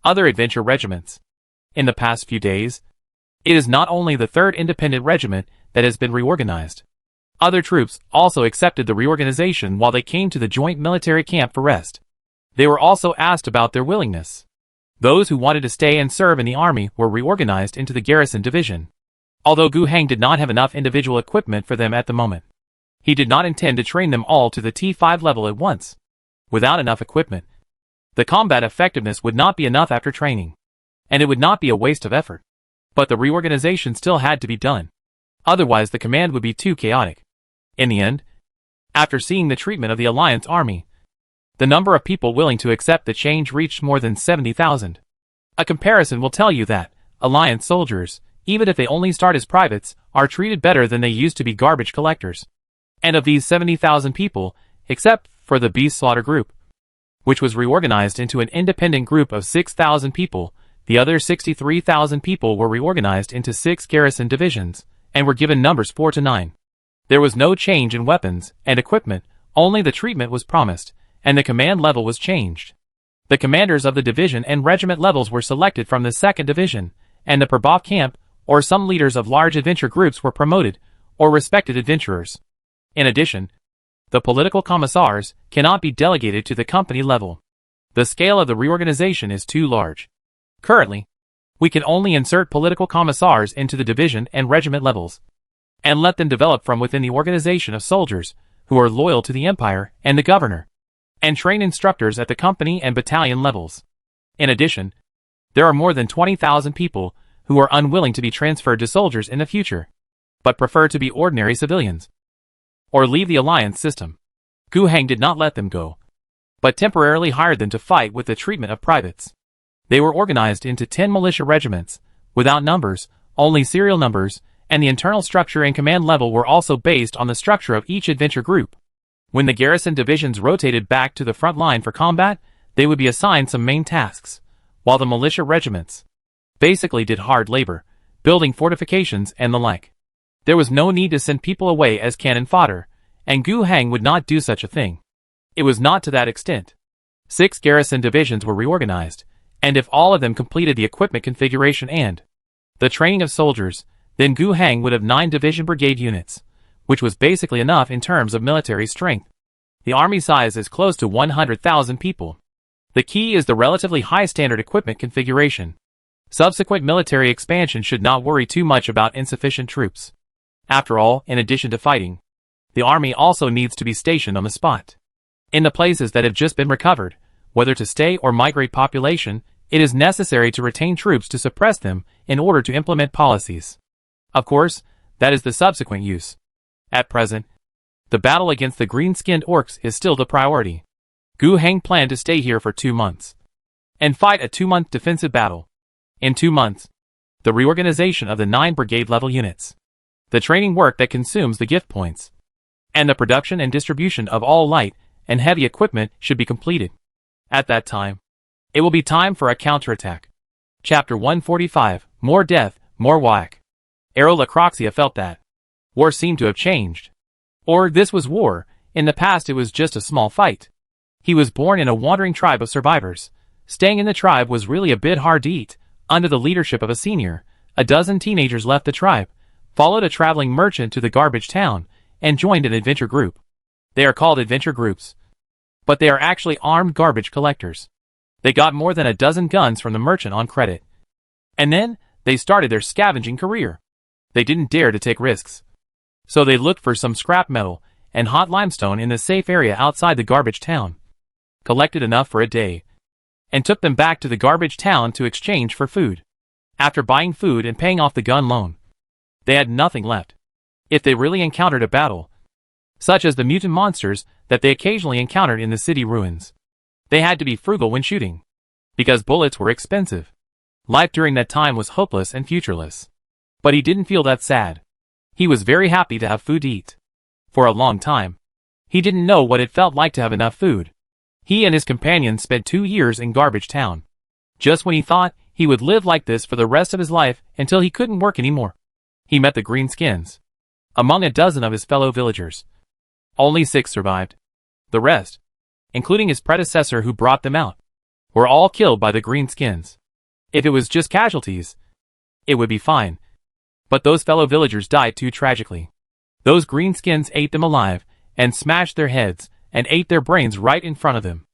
other adventure regiments. In the past few days, it is not only the 3rd Independent Regiment that has been reorganized. Other troops also accepted the reorganization while they came to the joint military camp for rest. They were also asked about their willingness. Those who wanted to stay and serve in the army were reorganized into the garrison division. Although Gu Heng did not have enough individual equipment for them at the moment, he did not intend to train them all to the T5 level at once. Without enough equipment, the combat effectiveness would not be enough after training, and it would not be a waste of effort. But the reorganization still had to be done. Otherwise the command would be too chaotic. In the end, after seeing the treatment of the Alliance army, the number of people willing to accept the change reached more than 70,000. A comparison will tell you that Alliance soldiers, even if they only start as privates, are treated better than they used to be garbage collectors. And of these 70,000 people, except for the Beast Slaughter group, which was reorganized into an independent group of 6,000 people, the other 63,000 people were reorganized into 6 garrison divisions, and were given numbers 4 to 9. There was no change in weapons and equipment, only the treatment was promised, and the command level was changed. The commanders of the division and regiment levels were selected from the 2nd Division, and the Prabhav camp, or some leaders of large adventure groups were promoted, or respected adventurers. In addition, the political commissars cannot be delegated to the company level. The scale of the reorganization is too large. Currently, we can only insert political commissars into the division and regiment levels, and let them develop from within the organization of soldiers who are loyal to the Empire and the governor, and train instructors at the company and battalion levels. In addition, there are more than 20,000 people who are unwilling to be transferred to soldiers in the future, but prefer to be ordinary civilians, or leave the Alliance system. Gu Heng did not let them go, but temporarily hired them to fight with the treatment of privates. They were organized into 10 militia regiments, without numbers, only serial numbers, and the internal structure and command level were also based on the structure of each adventure group. When the garrison divisions rotated back to the front line for combat, they would be assigned some main tasks, while the militia regiments basically did hard labor, building fortifications and the like. There was no need to send people away as cannon fodder, and Gu Heng would not do such a thing. It was not to that extent. 6 garrison divisions were reorganized, and if all of them completed the equipment configuration and the training of soldiers, then Gu Heng would have 9 division brigade units, which was basically enough in terms of military strength. The army size is close to 100,000 people. The key is the relatively high standard equipment configuration. Subsequent military expansion should not worry too much about insufficient troops. After all, in addition to fighting, the army also needs to be stationed on the spot. In the places that have just been recovered, whether to stay or migrate population, it is necessary to retain troops to suppress them in order to implement policies. Of course, that is the subsequent use. At present, the battle against the green-skinned orcs is still the priority. Gu Heng planned to stay here for 2 months and fight a 2-month defensive battle. In 2 months, the reorganization of the 9 brigade level units, the training work that consumes the gift points, and the production and distribution of all light and heavy equipment should be completed. At that time, it will be time for a counterattack. Chapter 145, More Death, More Whack. Aerolacroxia felt that war seemed to have changed. Or this was war, in the past it was just a small fight. He was born in a wandering tribe of survivors. Staying in the tribe was really a bit hard to eat. Under the leadership of a senior, a dozen teenagers left the tribe, followed a traveling merchant to the garbage town, and joined an adventure group. They are called adventure groups, but they are actually armed garbage collectors. They got more than a dozen guns from the merchant on credit. And then, they started their scavenging career. They didn't dare to take risks, so they looked for some scrap metal and hot limestone in the safe area outside the garbage town, collected enough for a day, and took them back to the garbage town to exchange for food. After buying food and paying off the gun loan, they had nothing left. If they really encountered a battle, such as the mutant monsters that they occasionally encountered in the city ruins, they had to be frugal when shooting, because bullets were expensive. Life during that time was hopeless and futureless. But he didn't feel that sad. He was very happy to have food to eat. For a long time, he didn't know what it felt like to have enough food. He and his companions spent 2 years in Garbage Town. Just when he thought he would live like this for the rest of his life until he couldn't work anymore, he met the Greenskins. Among a dozen of his fellow villagers, only 6 survived. The rest, including his predecessor who brought them out, were all killed by the Greenskins. If it was just casualties, it would be fine. But those fellow villagers died too tragically. Those greenskins ate them alive, and smashed their heads, and ate their brains right in front of him.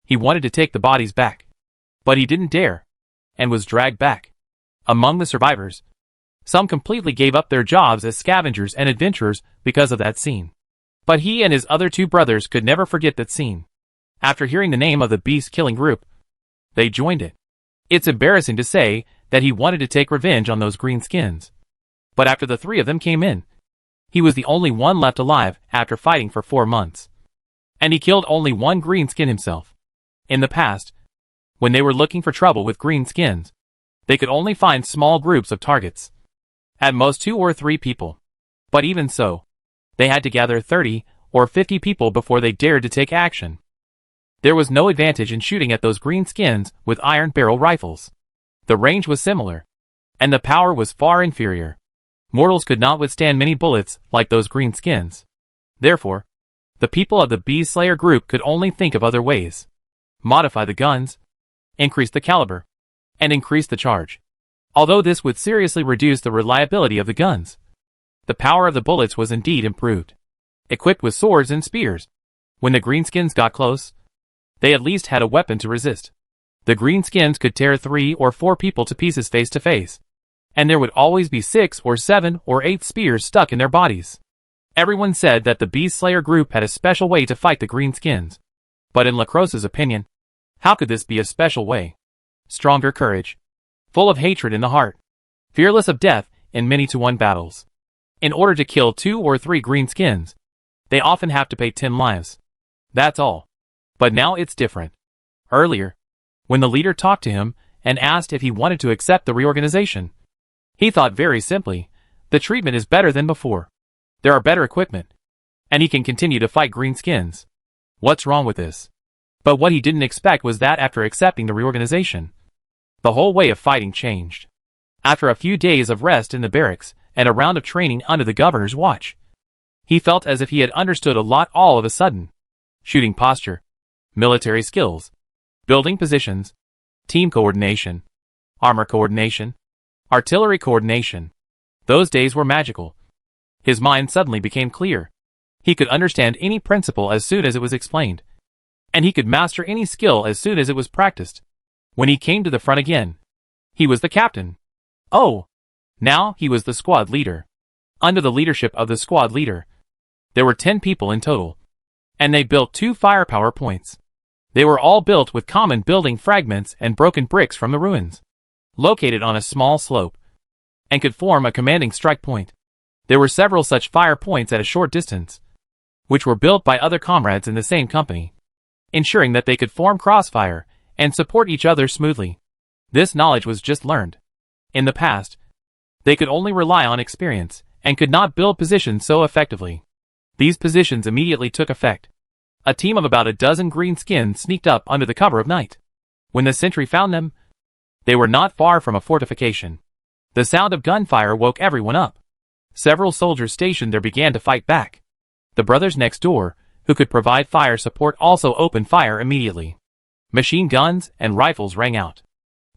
He wanted to take the bodies back, but he didn't dare, and was dragged back. Among the survivors, some completely gave up their jobs as scavengers and adventurers because of that scene. But he and his other two brothers could never forget that scene. After hearing the name of the beast-killing group, they joined it. It's embarrassing to say that he wanted to take revenge on those greenskins. But after the three of them came in, he was the only one left alive after fighting for 4 months. And he killed only one greenskin himself. In the past, when they were looking for trouble with greenskins, they could only find small groups of targets. At most 2 or 3 people. But even so, they had to gather 30 or 50 people before they dared to take action. There was no advantage in shooting at those greenskins with iron barrel rifles. The range was similar, and the power was far inferior. Mortals could not withstand many bullets like those greenskins. Therefore, the people of the Beast Slayer group could only think of other ways. Modify the guns, increase the caliber, and increase the charge. Although this would seriously reduce the reliability of the guns, the power of the bullets was indeed improved. Equipped with swords and spears, when the greenskins got close, they at least had a weapon to resist. The greenskins could tear 3 or 4 people to pieces face to face, and there would always be 6 or 7 or 8 spears stuck in their bodies. Everyone said that the Beast Slayer group had a special way to fight the greenskins. But in Lacrose's opinion, how could this be a special way? Stronger courage, full of hatred in the heart, fearless of death in many to one battles. In order to kill 2 or 3 greenskins, they often have to pay 10 lives. That's all. But now it's different. Earlier, when the leader talked to him and asked if he wanted to accept the reorganization, he thought very simply, the treatment is better than before. There are better equipment, and he can continue to fight greenskins. What's wrong with this? But what he didn't expect was that after accepting the reorganization, the whole way of fighting changed. After a few days of rest in the barracks and a round of training under the governor's watch, he felt as if he had understood a lot all of a sudden. Shooting posture, military skills, building positions, team coordination, armor coordination, artillery coordination. Those days were magical. His mind suddenly became clear. He could understand any principle as soon as it was explained, and he could master any skill as soon as it was practiced. When he came to the front again, he was the captain. Oh! Now he was the squad leader. Under the leadership of the squad leader, there were 10 people in total, and they built 2 firepower points. They were all built with common building fragments and broken bricks from the ruins, located on a small slope, and could form a commanding strike point. There were several such fire points at a short distance, which were built by other comrades in the same company, ensuring that they could form crossfire and support each other smoothly. This knowledge was just learned. In the past, they could only rely on experience and could not build positions so effectively. These positions immediately took effect. A team of about a dozen greenskins sneaked up under the cover of night. When the sentry found them, they were not far from a fortification. The sound of gunfire woke everyone up. Several soldiers stationed there began to fight back. The brothers next door, who could provide fire support, also opened fire immediately. Machine guns and rifles rang out.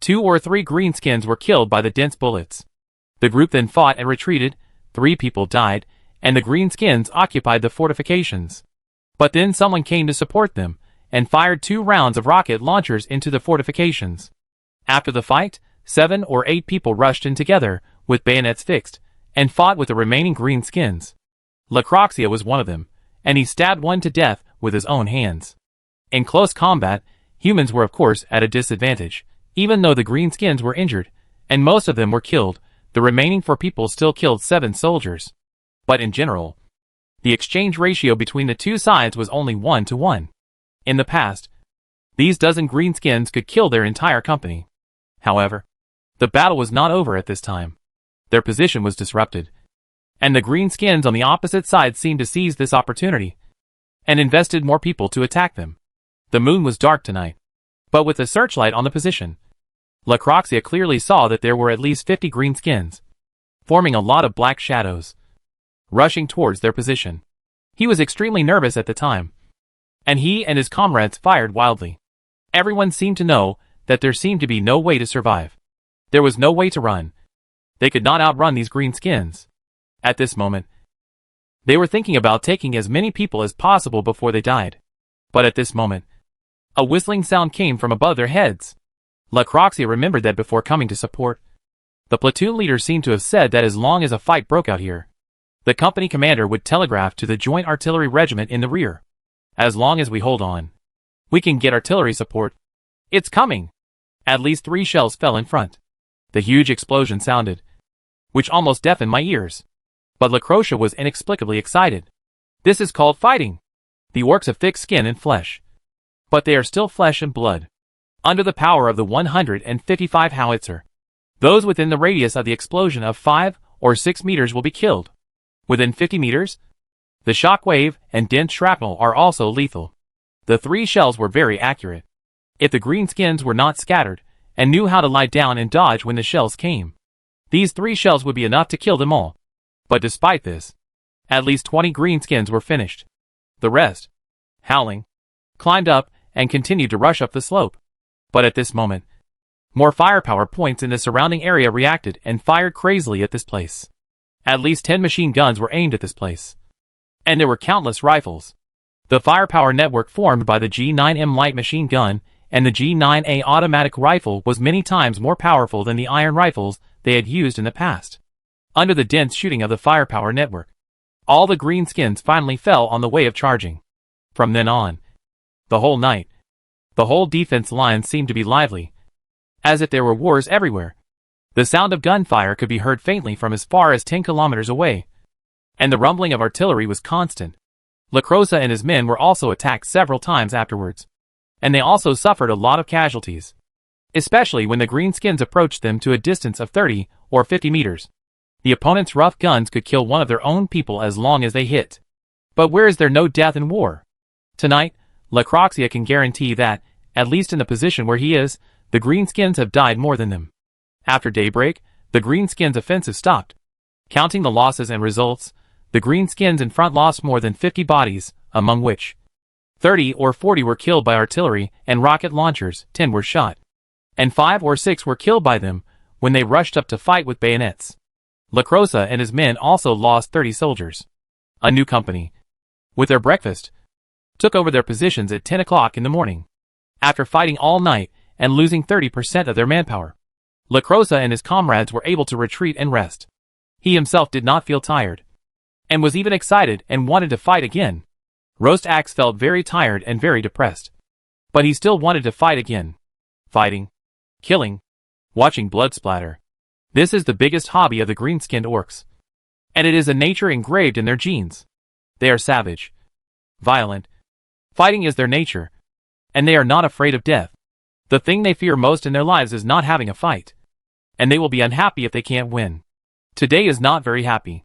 2 or 3 greenskins were killed by the dense bullets. The group then fought and retreated. 3 people died, and the greenskins occupied the fortifications. But then someone came to support them, and fired 2 rounds of rocket launchers into the fortifications. After the fight, 7 or 8 people rushed in together, with bayonets fixed, and fought with the remaining greenskins. Lacroxia was one of them, and he stabbed one to death with his own hands. In close combat, humans were of course at a disadvantage. Even though the greenskins were injured, and most of them were killed, the remaining 4 people still killed 7 soldiers. But in general, the exchange ratio between the 2 sides was only 1 to 1. In the past, these dozen greenskins could kill their entire company. However, the battle was not over at this time. Their position was disrupted, and the greenskins on the opposite side seemed to seize this opportunity, and invested more people to attack them. The moon was dark tonight, but with a searchlight on the position, Lacroxia clearly saw that there were at least 50 greenskins, forming a lot of black shadows, rushing towards their position. He was extremely nervous at the time, and he and his comrades fired wildly. Everyone seemed to know that there seemed to be no way to survive. There was no way to run. They could not outrun these greenskins. At this moment, they were thinking about taking as many people as possible before they died. But at this moment, a whistling sound came from above their heads. Lacroixia remembered that before coming to support. The platoon leader seemed to have said that as long as a fight broke out here, the company commander would telegraph to the Joint Artillery Regiment in the rear. As long as we hold on, we can get artillery support. It's coming! At least 3 shells fell in front. The huge explosion sounded, which almost deafened my ears. But Lacroixia was inexplicably excited. This is called fighting. The orcs have thick skin and flesh, but they are still flesh and blood. Under the power of the 155 howitzer, those within the radius of the explosion of 5 or 6 meters will be killed. Within 50 meters, the shockwave and dense shrapnel are also lethal. The 3 shells were very accurate. If the greenskins were not scattered and knew how to lie down and dodge when the shells came, these 3 shells would be enough to kill them all. But despite this, at least 20 greenskins were finished. The rest, howling, climbed up and continued to rush up the slope. But at this moment, more firepower points in the surrounding area reacted and fired crazily at this place. At least 10 machine guns were aimed at this place. And there were countless rifles. The firepower network formed by the G9M light machine gun and the G9A automatic rifle was many times more powerful than the iron rifles they had used in the past. Under the dense shooting of the firepower network, all the greenskins finally fell on the way of charging. From then on, the whole night, the whole defense line seemed to be lively, as if there were wars everywhere. The sound of gunfire could be heard faintly from as far as 10 kilometers away, and the rumbling of artillery was constant. Lacroixia and his men were also attacked several times afterwards, and they also suffered a lot of casualties, especially when the greenskins approached them to a distance of 30 or 50 meters. The opponent's rough guns could kill one of their own people as long as they hit. But where is there no death in war? Tonight, Lacroixia can guarantee that, at least in the position where he is, the greenskins have died more than them. After daybreak, the greenskins' offensive stopped. Counting the losses and results, the greenskins in front lost more than 50 bodies, among which 30 or 40 were killed by artillery and rocket launchers, 10 were shot, and 5 or 6 were killed by them when they rushed up to fight with bayonets. Lacroixia and his men also lost 30 soldiers. A new company, with their breakfast, took over their positions at 10 o'clock in the morning. After fighting all night and losing 30% of their manpower, Lacroixia and his comrades were able to retreat and rest. He himself did not feel tired, and was even excited and wanted to fight again. Roast Axe felt very tired and very depressed, but he still wanted to fight again. Fighting, killing, watching blood splatter. This is the biggest hobby of the green-skinned orcs, and it is a nature engraved in their genes. They are savage, violent. Fighting is their nature, and they are not afraid of death. The thing they fear most in their lives is not having a fight, and they will be unhappy if they can't win. Today is not very happy.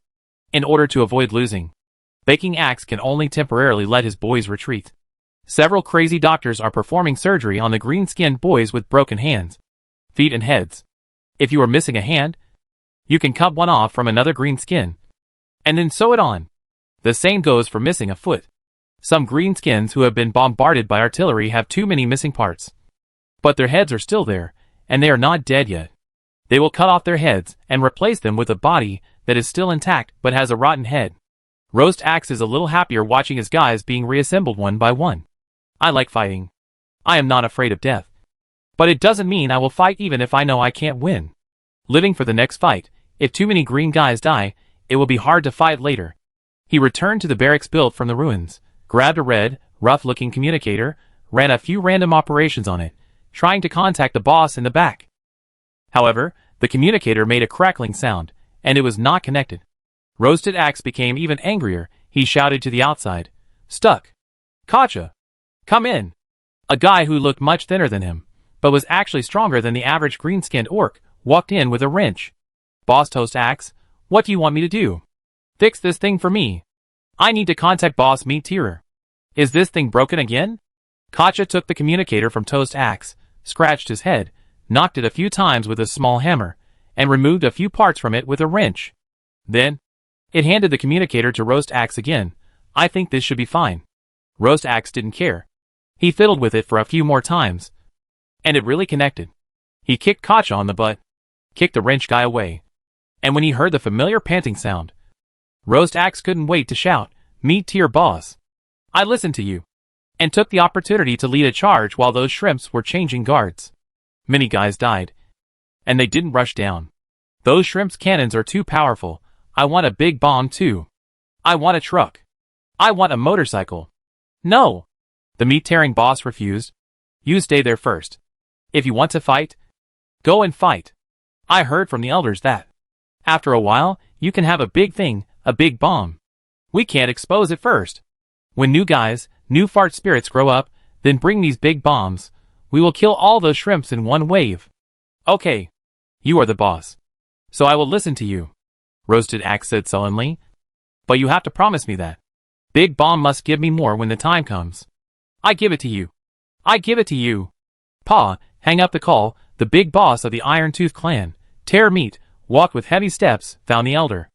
In order to avoid losing, Baking Axe can only temporarily let his boys retreat. Several crazy doctors are performing surgery on the green-skinned boys with broken hands, feet and heads. If you are missing a hand, you can cut one off from another green skin, and then sew it on. The same goes for missing a foot. Some greenskins who have been bombarded by artillery have too many missing parts, but their heads are still there, and they are not dead yet. They will cut off their heads and replace them with a body that is still intact but has a rotten head. Roast Axe is a little happier watching his guys being reassembled one by one. I like fighting. I am not afraid of death. But it doesn't mean I will fight even if I know I can't win. Living for the next fight, if too many green guys die, it will be hard to fight later. He returned to the barracks built from the ruins, grabbed a red, rough-looking communicator, ran a few random operations on it, trying to contact the boss in the back. However, the communicator made a crackling sound, and it was not connected. Roasted Axe became even angrier. He shouted to the outside, "Stuck! Kacha! Come in!" A guy who looked much thinner than him, but was actually stronger than the average green-skinned orc, walked in with a wrench. "Boss Toast Axe, what do you want me to do? Fix this thing for me. I need to contact Boss Meat Tearer. Is this thing broken again?" Kacha took the communicator from Toast Axe, scratched his head, knocked it a few times with a small hammer, and removed a few parts from it with a wrench. Then, it handed the communicator to Roast Axe again. "I think this should be fine." Roast Axe didn't care. He fiddled with it for a few more times, and it really connected. He kicked Kacha on the butt. kicked the wrench guy away. And when he heard the familiar panting sound, Roast Axe couldn't wait to shout, "Meet tier boss. I listened to you," and took the opportunity to lead a charge while those shrimps were changing guards. Many guys died, and they didn't rush down. Those shrimps' cannons are too powerful. I want a big bomb too. I want a truck. I want a motorcycle. No! The meat-tearing boss refused. You stay there first. If you want to fight, go and fight. I heard from the elders that after a while, you can have a big thing, a big bomb. We can't expose it first. When new guys, new fart spirits grow up, then bring these big bombs. We will kill all those shrimps in one wave. Okay. You are the boss. So I will listen to you. Roasted Axe said sullenly. But you have to promise me that big bomb must give me more when the time comes. I give it to you. I give it to you. Pa, hang up the call. The big boss of the Iron Tooth clan, Terror Meat, walked with heavy steps, found the elder.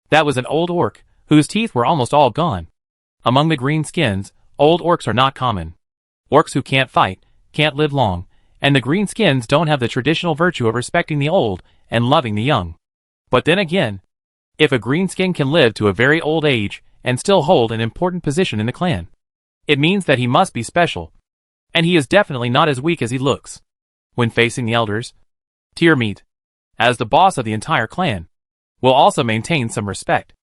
That was an old orc, whose teeth were almost all gone. Among the green skins, old orcs are not common. Orcs who can't fight, can't live long, and the green skins don't have the traditional virtue of respecting the old and loving the young. But then again, if a green skin can live to a very old age and still hold an important position in the clan, it means that he must be special. And he is definitely not as weak as he looks. When facing the elders, Tier Meat, as the boss of the entire clan, will also maintain some respect.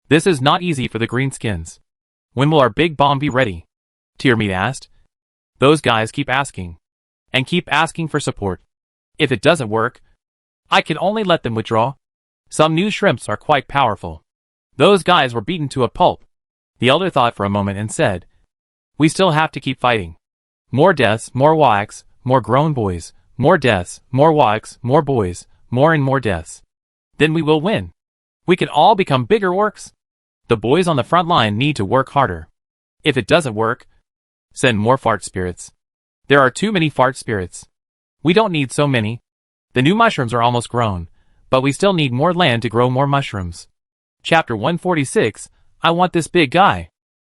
This is not easy for the greenskins. When will our big bomb be ready? Tier Meat asked. Those guys keep asking. And keep asking for support. If it doesn't work, I can only let them withdraw. Some new shrimps are quite powerful. Those guys were beaten to a pulp. The elder thought for a moment and said, we still have to keep fighting. More deaths, more wax, more grown boys, more deaths, more wax, more boys, more and more deaths. Then we will win. We can all become bigger orcs. The boys on the front line need to work harder. If it doesn't work, send more fart spirits. There are too many fart spirits. We don't need so many. The new mushrooms are almost grown, but we still need more land to grow more mushrooms. Chapter 146, I want this big guy.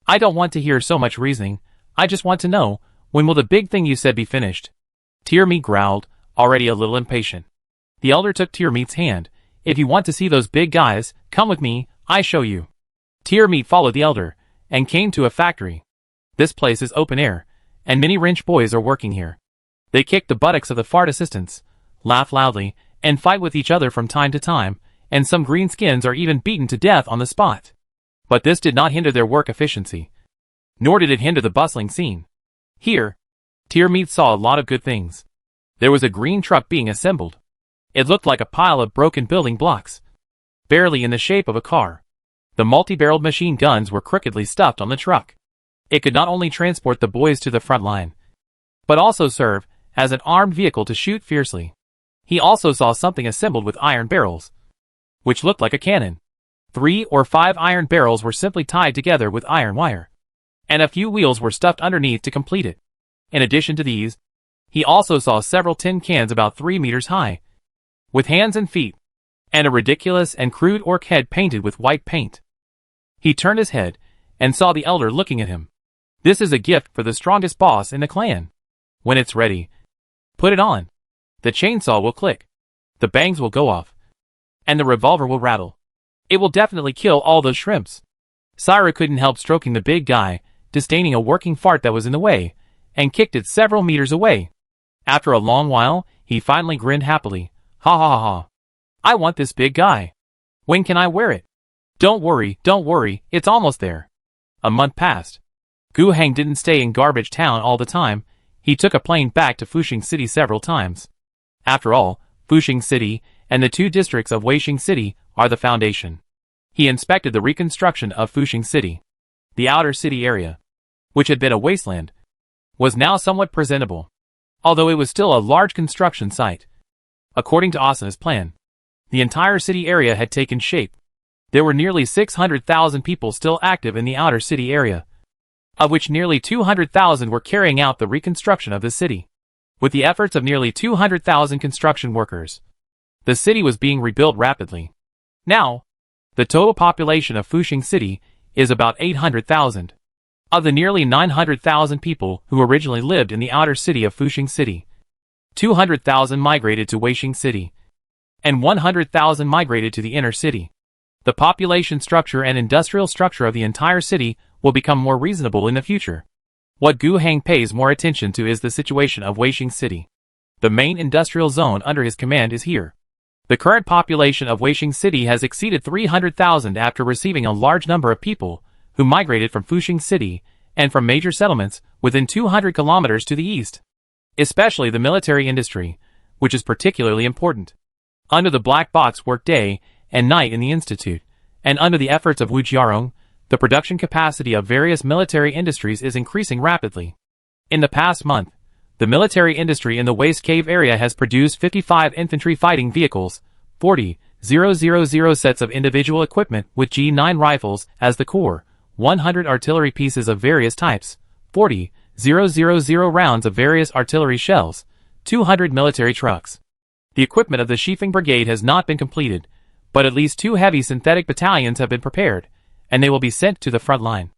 I don't want to hear so much reasoning. I just want to know, when will the big thing you said be finished? Tier Meat growled, already a little impatient. The elder took Tier Meat's hand. If you want to see those big guys, come with me, I show you. Tier Meat followed the elder, and came to a factory. This place is open air, and many wrench boys are working here. They kick the buttocks of the fart assistants, laugh loudly, and fight with each other from time to time, and some greenskins are even beaten to death on the spot. But this did not hinder their work efficiency. Nor did it hinder the bustling scene. Here, Tier Meat saw a lot of good things. There was a green truck being assembled. It looked like a pile of broken building blocks, barely in the shape of a car. The multi-barreled machine guns were crookedly stuffed on the truck. It could not only transport the boys to the front line, but also serve as an armed vehicle to shoot fiercely. He also saw something assembled with iron barrels, which looked like a cannon. 3 or 5 iron barrels were simply tied together with iron wire, and a few wheels were stuffed underneath to complete it. In addition to these, he also saw several tin cans about 3 meters high, with hands and feet, and a ridiculous and crude orc head painted with white paint. He turned his head, and saw the elder looking at him. This is a gift for the strongest boss in the clan. When it's ready, put it on. The chainsaw will click, the bangs will go off, and the revolver will rattle. It will definitely kill all those shrimps. Syra couldn't help stroking the big guy, disdaining a working fart that was in the way, and kicked it several meters away. After a long while, he finally grinned happily. Ha ha ha ha. I want this big guy. When can I wear it? Don't worry, it's almost there. A month passed. Gu Hang didn't stay in Garbage Town all the time. He took a plane back to Fushing City several times. After all, Fushing City and the 2 districts of Weishing City are the foundation. He inspected the reconstruction of Fushing City. The outer city area, which had been a wasteland, was now somewhat presentable, although it was still a large construction site. According to Asana's plan, the entire city area had taken shape. There were nearly 600,000 people still active in the outer city area, of which nearly 200,000 were carrying out the reconstruction of the city. With the efforts of nearly 200,000 construction workers, the city was being rebuilt rapidly. Now, the total population of Fushing City is about 800,000. Of the nearly 900,000 people who originally lived in the outer city of Fushing City, 200,000 migrated to Weishing City. and 100,000 migrated to the inner city. The population structure and industrial structure of the entire city will become more reasonable in the future. What Gu Heng pays more attention to is the situation of Wasteland City. The main industrial zone under his command is here. The current population of Wasteland City has exceeded 300,000 after receiving a large number of people who migrated from Fuxing City and from major settlements within 200 kilometers to the east. Especially the military industry, which is particularly important. Under the black box work day and night in the institute, and under the efforts of Wu Jiarong, the production capacity of various military industries is increasing rapidly. In the past month, the military industry in the Waste Cave area has produced 55 infantry fighting vehicles, 40,000 sets of individual equipment with G9 rifles as the core, 100 artillery pieces of various types, 40,000 rounds of various artillery shells, 200 military trucks. The equipment of the Shifeng Brigade has not been completed, but at least 2 heavy synthetic battalions have been prepared, and they will be sent to the front line.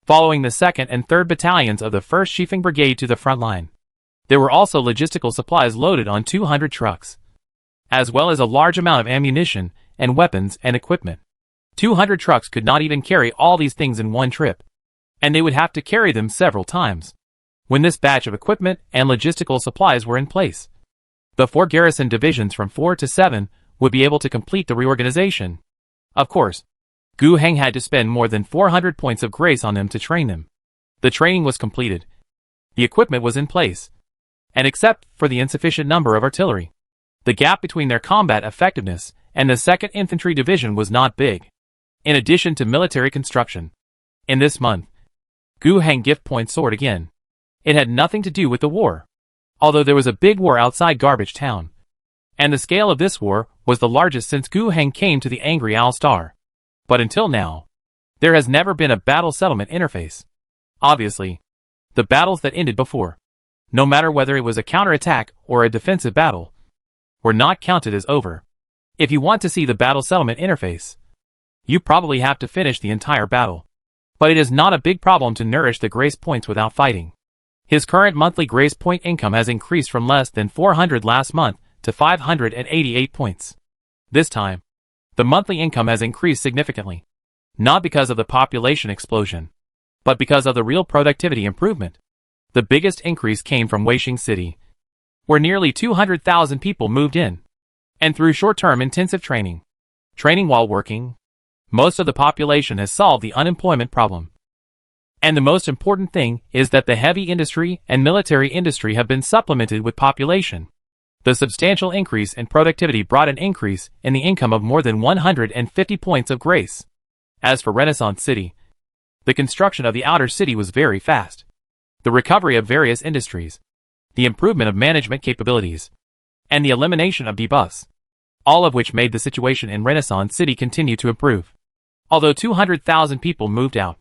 Following the 2nd and 3rd battalions of the 1st Shifeng Brigade to the front line. There were also logistical supplies loaded on 200 trucks, as well as a large amount of ammunition and weapons and equipment. 200 trucks could not even carry all these things in one trip, and they would have to carry them several times. When this batch of equipment and logistical supplies were in place, the 4 garrison divisions from 4 to 7 would be able to complete the reorganization. Of course, Gu Heng had to spend more than 400 points of grace on them to train them. The training was completed. The equipment was in place. And except for the insufficient number of artillery, the gap between their combat effectiveness and the 2nd Infantry Division was not big. In addition to military construction, in this month, Gu Heng gift points soared again. It had nothing to do with the war, although there was a big war outside Garbage Town. And the scale of this war was the largest since Gu Heng came to the Angry Owl Star. But until now, there has never been a battle settlement interface. Obviously, the battles that ended before, no matter whether it was a counterattack or a defensive battle, were not counted as over. If you want to see the battle settlement interface, you probably have to finish the entire battle. But it is not a big problem to nourish the grace points without fighting. His current monthly grace point income has increased from less than 400 last month to 588 points. This time, the monthly income has increased significantly. Not because of the population explosion, but because of the real productivity improvement. The biggest increase came from Wasteland City, where nearly 200,000 people moved in. And through short-term intensive training while working, most of the population has solved the unemployment problem. And the most important thing is that the heavy industry and military industry have been supplemented with population. The substantial increase in productivity brought an increase in the income of more than 150 points of grace. As for Renaissance City, the construction of the outer city was very fast. The recovery of various industries, the improvement of management capabilities, and the elimination of debuffs, all of which made the situation in Renaissance City continue to improve. Although 200,000 people moved out,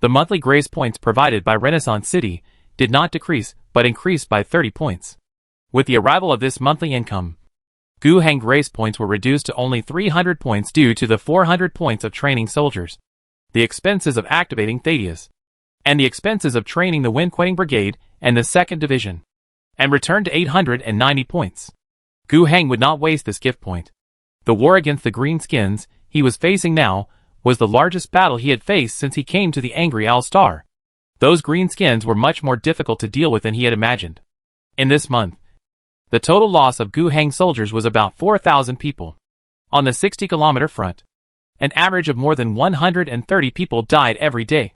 the monthly grace points provided by Renaissance City did not decrease but increased by 30 points. With the arrival of this monthly income, Gu Heng grace points were reduced to only 300 points due to the 400 points of training soldiers, the expenses of activating Thaddeus, and the expenses of training the Windquaking Brigade and the 2nd Division, and returned to 890 points. Gu Heng would not waste this gift point. The war against the Greenskins he was facing now was the largest battle he had faced since he came to the Angry Owl Star. Those Greenskins were much more difficult to deal with than he had imagined. In this month, the total loss of Gu Heng soldiers was about 4,000 people. On the 60-kilometer front, an average of more than 130 people died every day,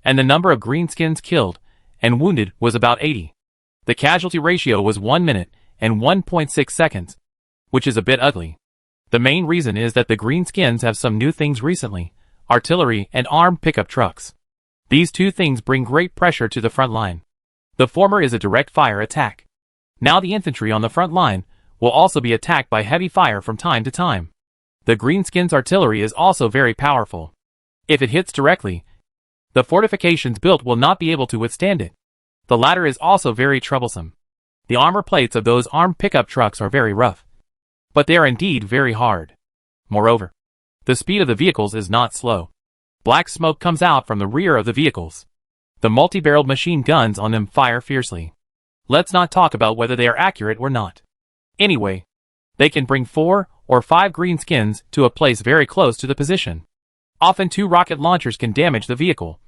and the number of Greenskins killed and wounded was about 80. The casualty ratio was 1 minute and 1.6 seconds, which is a bit ugly. The main reason is that the Greenskins have some new things recently, artillery and armed pickup trucks. These two things bring great pressure to the front line. The former is a direct fire attack. Now the infantry on the front line will also be attacked by heavy fire from time to time. The Greenskins' artillery is also very powerful. If it hits directly, the fortifications built will not be able to withstand it. The latter is also very troublesome. The armor plates of those armed pickup trucks are very rough, but they are indeed very hard. Moreover, the speed of the vehicles is not slow. Black smoke comes out from the rear of the vehicles. The multi-barreled machine guns on them fire fiercely. Let's not talk about whether they are accurate or not. Anyway, they can bring 4 or 5 greenskins to a place very close to the position. Often 2 rocket launchers can damage the vehicle.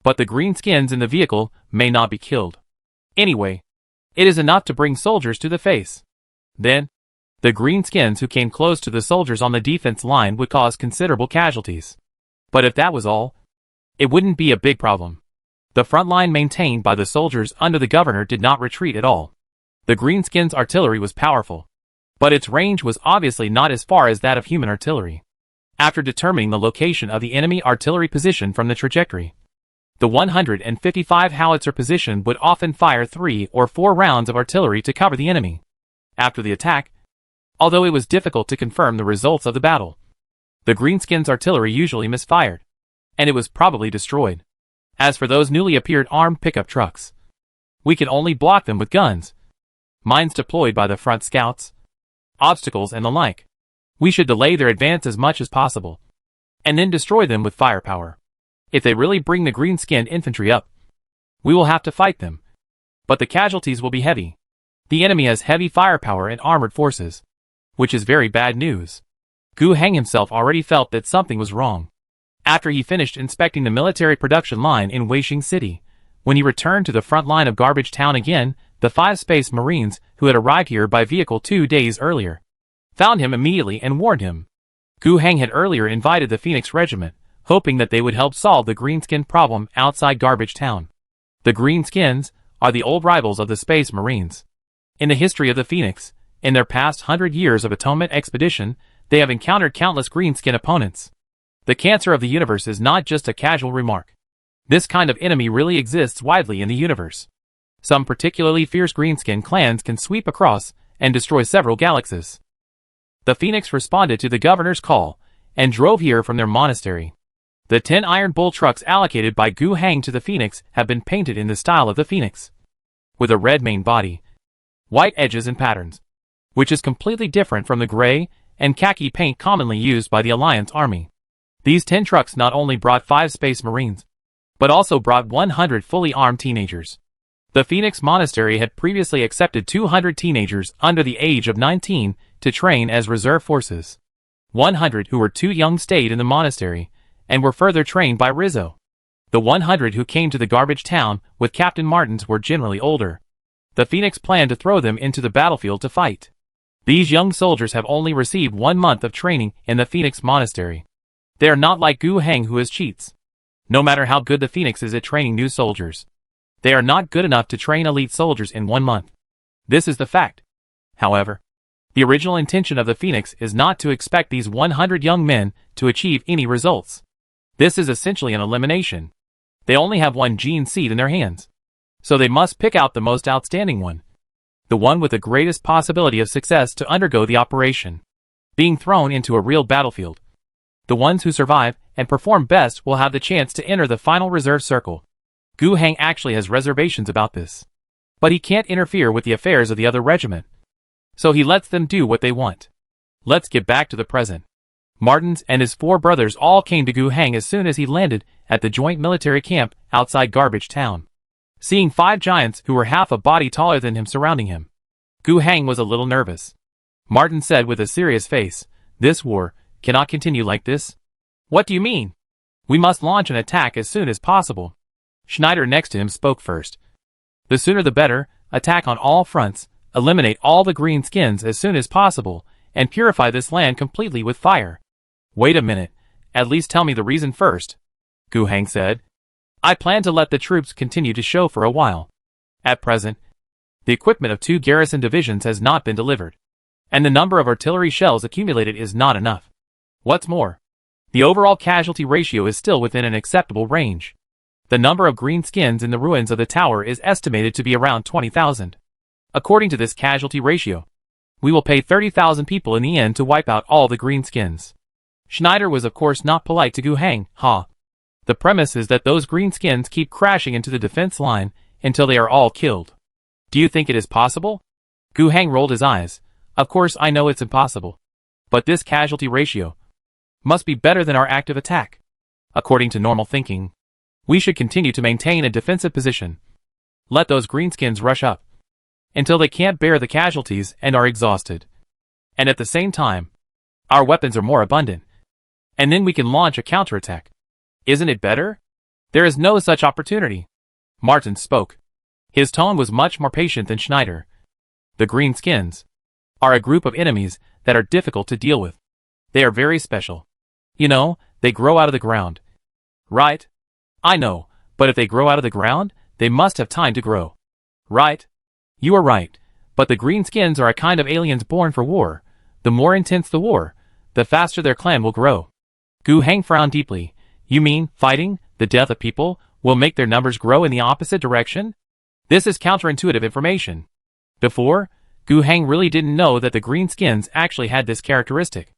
But the greenskins in the vehicle may not be killed. Anyway, it is enough to bring soldiers to the face. Then, the greenskins who came close to the soldiers on the defense line would cause considerable casualties. But if that was all, it wouldn't be a big problem. The front line maintained by the soldiers under the governor did not retreat at all. The greenskins' artillery was powerful, but its range was obviously not as far as that of human artillery. After determining the location of the enemy artillery position from the trajectory, the 155 howitzer position would often fire 3 or 4 rounds of artillery to cover the enemy. After the attack, although it was difficult to confirm the results of the battle, the greenskins' artillery usually misfired, and it was probably destroyed. As for those newly appeared armed pickup trucks, we can only block them with guns, mines deployed by the front scouts, obstacles and the like. We should delay their advance as much as possible, and then destroy them with firepower. If they really bring the green-skinned infantry up, we will have to fight them. But the casualties will be heavy. The enemy has heavy firepower and armored forces, which is very bad news. Gu Heng himself already felt that something was wrong. After he finished inspecting the military production line in Weixing City, when he returned to the front line of Garbage Town again, the 5 Space Marines, who had arrived here by vehicle 2 days earlier, found him immediately and warned him. Gu Heng had earlier invited the Phoenix Regiment, hoping that they would help solve the greenskin problem outside Garbage Town. The greenskins are the old rivals of the Space Marines. In the history of the Phoenix, in their past 100 years of atonement expedition, they have encountered countless greenskin opponents. The cancer of the universe is not just a casual remark. This kind of enemy really exists widely in the universe. Some particularly fierce greenskin clans can sweep across and destroy several galaxies. The Phoenix responded to the governor's call and drove here from their monastery. The 10 iron bull trucks allocated by Gu Heng to the Phoenix have been painted in the style of the Phoenix, with a red main body, white edges and patterns, which is completely different from the gray and khaki paint commonly used by the Alliance Army. These 10 trucks not only brought 5 Space Marines, but also brought 100 fully armed teenagers. The Phoenix Monastery had previously accepted 200 teenagers under the age of 19 to train as reserve forces. 100 who were too young stayed in the monastery and were further trained by Rizzo. The 100 who came to the Garbage Town with Captain Martins were generally older. The Phoenix planned to throw them into the battlefield to fight. These young soldiers have only received 1 month of training in the Phoenix Monastery. They are not like Gu Heng, who is cheats. No matter how good the Phoenix is at training new soldiers, they are not good enough to train elite soldiers in 1 month. This is the fact. However, the original intention of the Phoenix is not to expect these 100 young men to achieve any results. This is essentially an elimination. They only have 1 gene seed in their hands, so they must pick out the most outstanding one, the one with the greatest possibility of success to undergo the operation, being thrown into a real battlefield. The ones who survive and perform best will have the chance to enter the final reserve circle. Gu Heng actually has reservations about this, but he can't interfere with the affairs of the other regiment, so he lets them do what they want. Let's get back to the present. Martins and his 4 brothers all came to Gu Heng as soon as he landed at the joint military camp outside Garbage Town. Seeing 5 giants who were half a body taller than him surrounding him, Gu Heng was a little nervous. Martin said with a serious face, "This war cannot continue like this." "What do you mean?" "We must launch an attack as soon as possible." Schneider next to him spoke first. "The sooner the better, attack on all fronts, eliminate all the green skins as soon as possible, and purify this land completely with fire." "Wait a minute, at least tell me the reason first," Gu Heng said. "I plan to let the troops continue to show for a while. At present, the equipment of 2 garrison divisions has not been delivered, and the number of artillery shells accumulated is not enough. What's more, the overall casualty ratio is still within an acceptable range. The number of green skins in the ruins of the tower is estimated to be around 20,000. According to this casualty ratio, we will pay 30,000 people in the end to wipe out all the green skins." Schneider was of course not polite to Gu Heng. The premise is that those green skins keep crashing into the defense line until they are all killed. "Do you think it is possible?" Gu Heng rolled his eyes. "Of course I know it's impossible. But this casualty ratio must be better than our active attack. According to normal thinking, we should continue to maintain a defensive position. Let those greenskins rush up until they can't bear the casualties and are exhausted. And at the same time, Our weapons are more abundant. And then we can launch a counterattack. Isn't it better? There is no such opportunity. Martin spoke. His tone was much more patient than Schneider. The Greenskins are a group of enemies that are difficult to deal with. They are very special. You know, they grow out of the ground. Right? I know, but if they grow out of the ground, they must have time to grow. Right? You are right, but the Greenskins are a kind of aliens born for war. The more intense the war, the faster their clan will grow. Gu Heng frowned deeply. You mean, fighting, the death of people, will make their numbers grow in the opposite direction? This is counterintuitive information. Before, Gu Heng really didn't know that the Greenskins actually had this characteristic.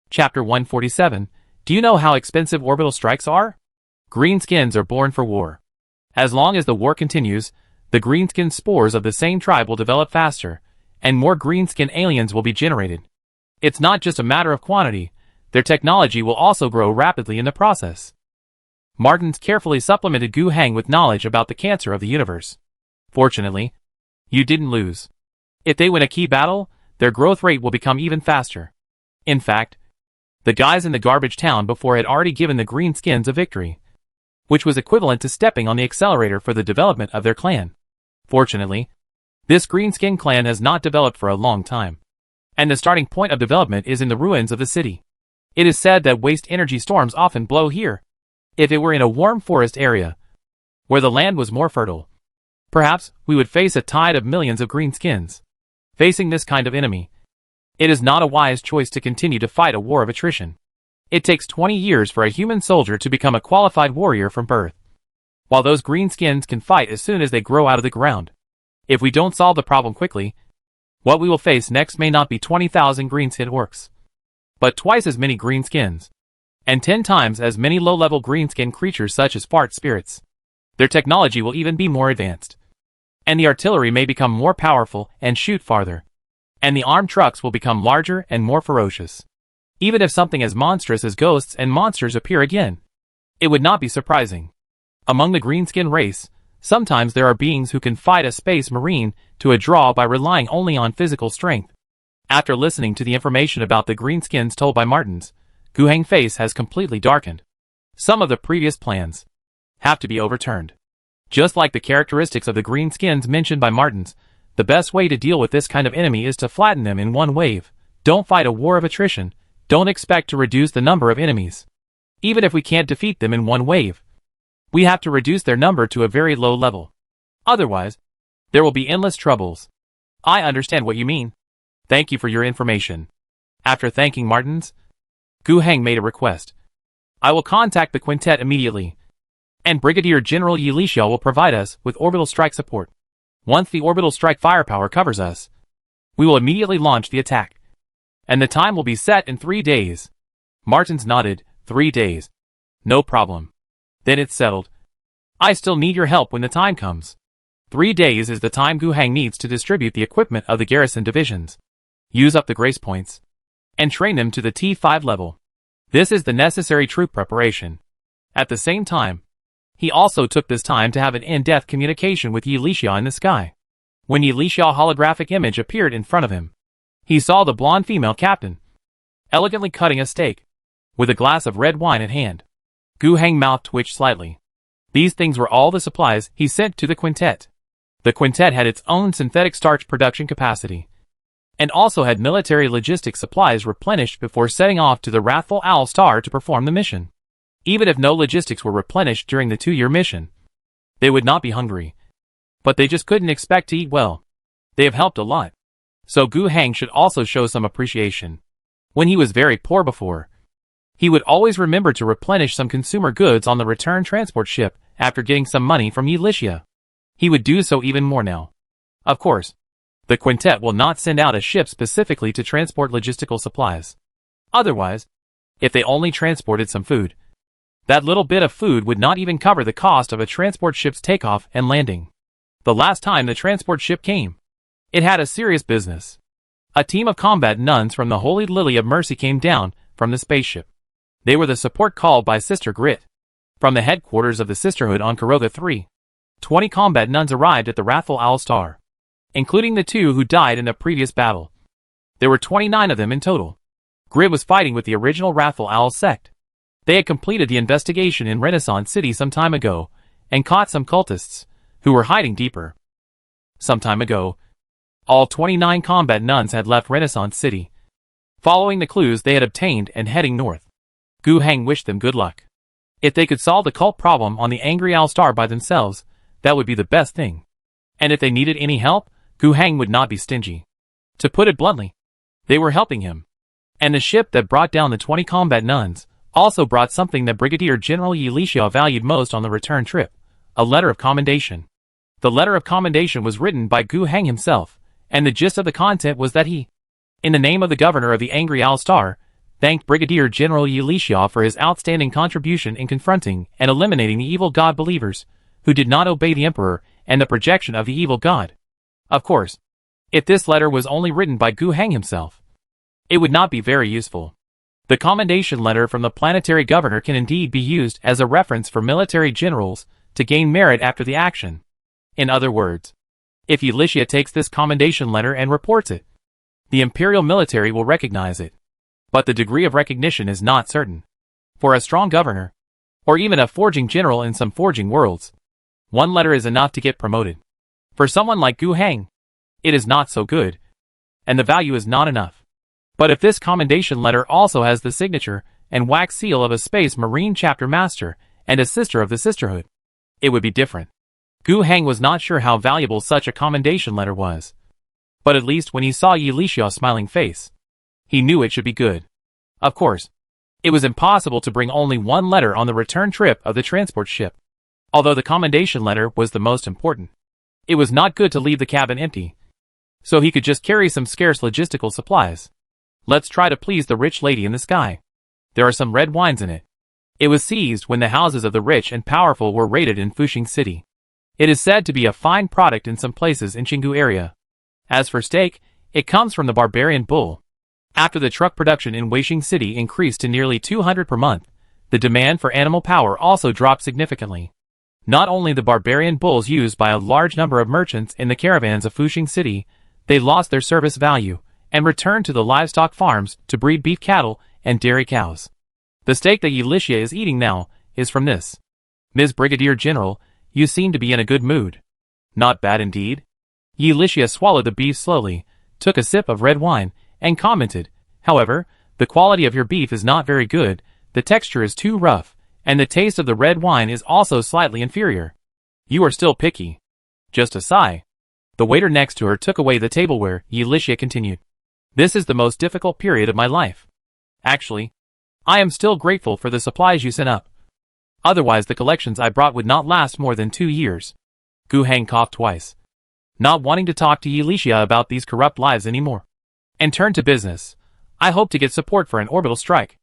Chapter 147. Do you know how expensive orbital strikes are? Greenskins are born for war. As long as the war continues, the greenskin spores of the same tribe will develop faster, and more greenskin aliens will be generated. It's not just a matter of quantity, their technology will also grow rapidly in the process. Martins carefully supplemented Gu Heng with knowledge about the cancer of the universe. Fortunately, you didn't lose. If they win a key battle, their growth rate will become even faster. In fact, the guys in the garbage town before had already given the Greenskins a victory, which was equivalent to stepping on the accelerator for the development of their clan. Fortunately, this Greenskin clan has not developed for a long time, and the starting point of development is in the ruins of the city. It is said that waste energy storms often blow here. If it were in a warm forest area, where the land was more fertile, perhaps we would face a tide of millions of greenskins. Facing this kind of enemy, it is not a wise choice to continue to fight a war of attrition. It takes 20 years for a human soldier to become a qualified warrior from birth, while those greenskins can fight as soon as they grow out of the ground. If we don't solve the problem quickly, what we will face next may not be 20,000 greenskin orcs, but twice as many greenskins, and 10 times as many low-level greenskin creatures such as fart spirits. Their technology will even be more advanced, and the artillery may become more powerful and shoot farther, and the armed trucks will become larger and more ferocious. Even if something as monstrous as ghosts and monsters appear again, it would not be surprising. Among the greenskin race, sometimes there are beings who can fight a space marine to a draw by relying only on physical strength. After listening to the information about the greenskins told by Martins, Gu Heng's face has completely darkened. Some of the previous plans have to be overturned. Just like the characteristics of the greenskins mentioned by Martins, the best way to deal with this kind of enemy is to flatten them in one wave. Don't fight a war of attrition. Don't expect to reduce the number of enemies. Even if we can't defeat them in one wave, we have to reduce their number to a very low level. Otherwise, there will be endless troubles. I understand what you mean. Thank you for your information. After thanking Martins, Gu Heng made a request. I will contact the quintet immediately, and Brigadier General Yi Lixiao will provide us with orbital strike support. Once the orbital strike firepower covers us, we will immediately launch the attack. And the time will be set in 3 days. Martins nodded. 3 days. No problem. Then it's settled. I still need your help when the time comes. 3 days is the time Gu Heng needs to distribute the equipment of the garrison divisions, use up the grace points, and train them to the T5 level. This is the necessary troop preparation. At the same time, he also took this time to have an in-depth communication with Yi Lixiao in the sky. When Yi Lixiao's holographic image appeared in front of him, he saw the blonde female captain, elegantly cutting a steak, with a glass of red wine at hand. Gu Heng's mouth twitched slightly. These things were all the supplies he sent to the quintet. The quintet had its own synthetic starch production capacity, and also had military logistics supplies replenished before setting off to the Wrathful Owl Star to perform the mission. Even if no logistics were replenished during the 2-year mission, they would not be hungry. But they just couldn't expect to eat well. They have helped a lot. So Gu Heng should also show some appreciation. When he was very poor before, he would always remember to replenish some consumer goods on the return transport ship after getting some money from Yi Lixiao. He would do so even more now. Of course, the quintet will not send out a ship specifically to transport logistical supplies. Otherwise, if they only transported some food, that little bit of food would not even cover the cost of a transport ship's takeoff and landing. The last time the transport ship came, it had a serious business. A team of combat nuns from the Holy Lily of Mercy came down from the spaceship. They were the support called by Sister Grit. From the headquarters of the Sisterhood on Kuroga 3, 20 combat nuns arrived at the Wrathful Owl Star, including the 2 who died in the previous battle. There were 29 of them in total. Grid was fighting with the original Wrathful Owl sect. They had completed the investigation in Renaissance City some time ago, and caught some cultists, who were hiding deeper. Some time ago, all 29 combat nuns had left Renaissance City, following the clues they had obtained and heading north. Gu Heng wished them good luck. If they could solve the cult problem on the Angry Owl Star by themselves, that would be the best thing. And if they needed any help, Gu Heng would not be stingy. To put it bluntly, they were helping him. And the ship that brought down the 20 combat nuns also brought something that Brigadier General Yi Lixia valued most on the return trip, a letter of commendation. The letter of commendation was written by Gu Heng himself, and the gist of the content was that he, in the name of the governor of the Angry Owl Star, thanked Brigadier General Yi Lixia for his outstanding contribution in confronting and eliminating the evil god believers who did not obey the emperor and the projection of the evil god. Of course, if this letter was only written by Gu Heng himself, it would not be very useful. The commendation letter from the planetary governor can indeed be used as a reference for military generals to gain merit after the action. In other words, if Yi Lixia takes this commendation letter and reports it, the imperial military will recognize it. But the degree of recognition is not certain. For a strong governor, or even a forging general in some forging worlds, one letter is enough to get promoted. For someone like Gu Heng, it is not so good, and the value is not enough. But if this commendation letter also has the signature and wax seal of a Space Marine chapter master and a sister of the sisterhood, it would be different. Gu Heng was not sure how valuable such a commendation letter was. But at least when he saw Yi Lixia's smiling face, he knew it should be good. Of course, it was impossible to bring only one letter on the return trip of the transport ship. Although the commendation letter was the most important, it was not good to leave the cabin empty, so he could just carry some scarce logistical supplies. Let's try to please the rich lady in the sky. There are some red wines in it. It was seized when the houses of the rich and powerful were raided in Fuxing City. It is said to be a fine product in some places in Qinggu area. As for steak, it comes from the barbarian bull. After the truck production in Wasteland City increased to nearly 200 per month, the demand for animal power also dropped significantly. Not only the barbarian bulls used by a large number of merchants in the caravans of Fuxing City, they lost their service value, and returned to the livestock farms to breed beef cattle and dairy cows. The steak that Yi Lixia is eating now is from this. Ms. Brigadier General, you seem to be in a good mood. Not bad indeed. Yi Lixia swallowed the beef slowly, took a sip of red wine, and commented, however, the quality of your beef is not very good, the texture is too rough, and the taste of the red wine is also slightly inferior. You are still picky. Just a sigh. The waiter next to her took away the tableware. Yi Lixia continued. This is the most difficult period of my life. Actually, I am still grateful for the supplies you sent up. Otherwise the collections I brought would not last more than 2 years. Gu Heng coughed twice, not wanting to talk to Yi Lixia about these corrupt lives anymore, and turned to business. I hope to get support for an orbital strike.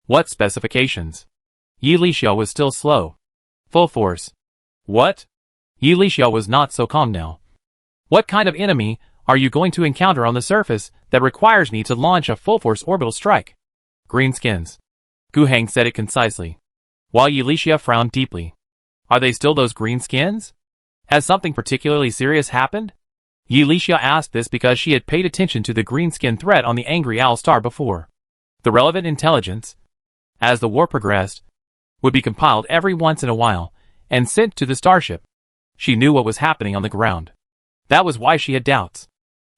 What specifications? Yi Lixia was still slow. Full force. What? Yi Lixia was not so calm now. What kind of enemy are you going to encounter on the surface that requires me to launch a full-force orbital strike? Greenskins. Gu Heng said it concisely, while Yi Lixia frowned deeply. Are they still those greenskins? Has something particularly serious happened? Yi Lixia asked this because she had paid attention to the greenskin threat on the Angry Owl Star before. The relevant intelligence, as the war progressed, would be compiled every once in a while and sent to the starship. She knew what was happening on the ground. That was why she had doubts.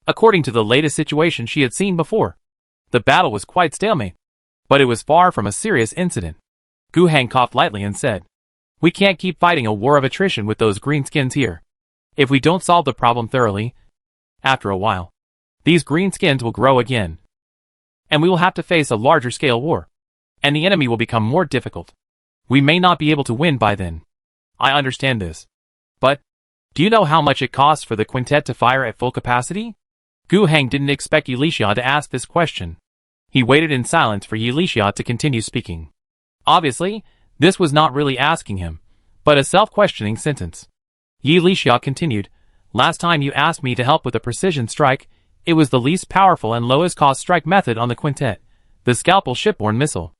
According to the latest situation she had seen before, the battle was quite stalemate, but it was far from a serious incident. Gu Heng coughed lightly and said, we can't keep fighting a war of attrition with those greenskins here. If we don't solve the problem thoroughly, after a while, these greenskins will grow again, and we will have to face a larger scale war, and the enemy will become more difficult. We may not be able to win by then. I understand this. But, do you know how much it costs for the quintet to fire at full capacity? Gu Heng didn't expect Yi Lixia to ask this question. He waited in silence for Yi Lixia to continue speaking. Obviously, this was not really asking him, but a self-questioning sentence. Yi Lixia continued, last time you asked me to help with a precision strike, it was the least powerful and lowest cost strike method on the quintet, the scalpel shipborne missile.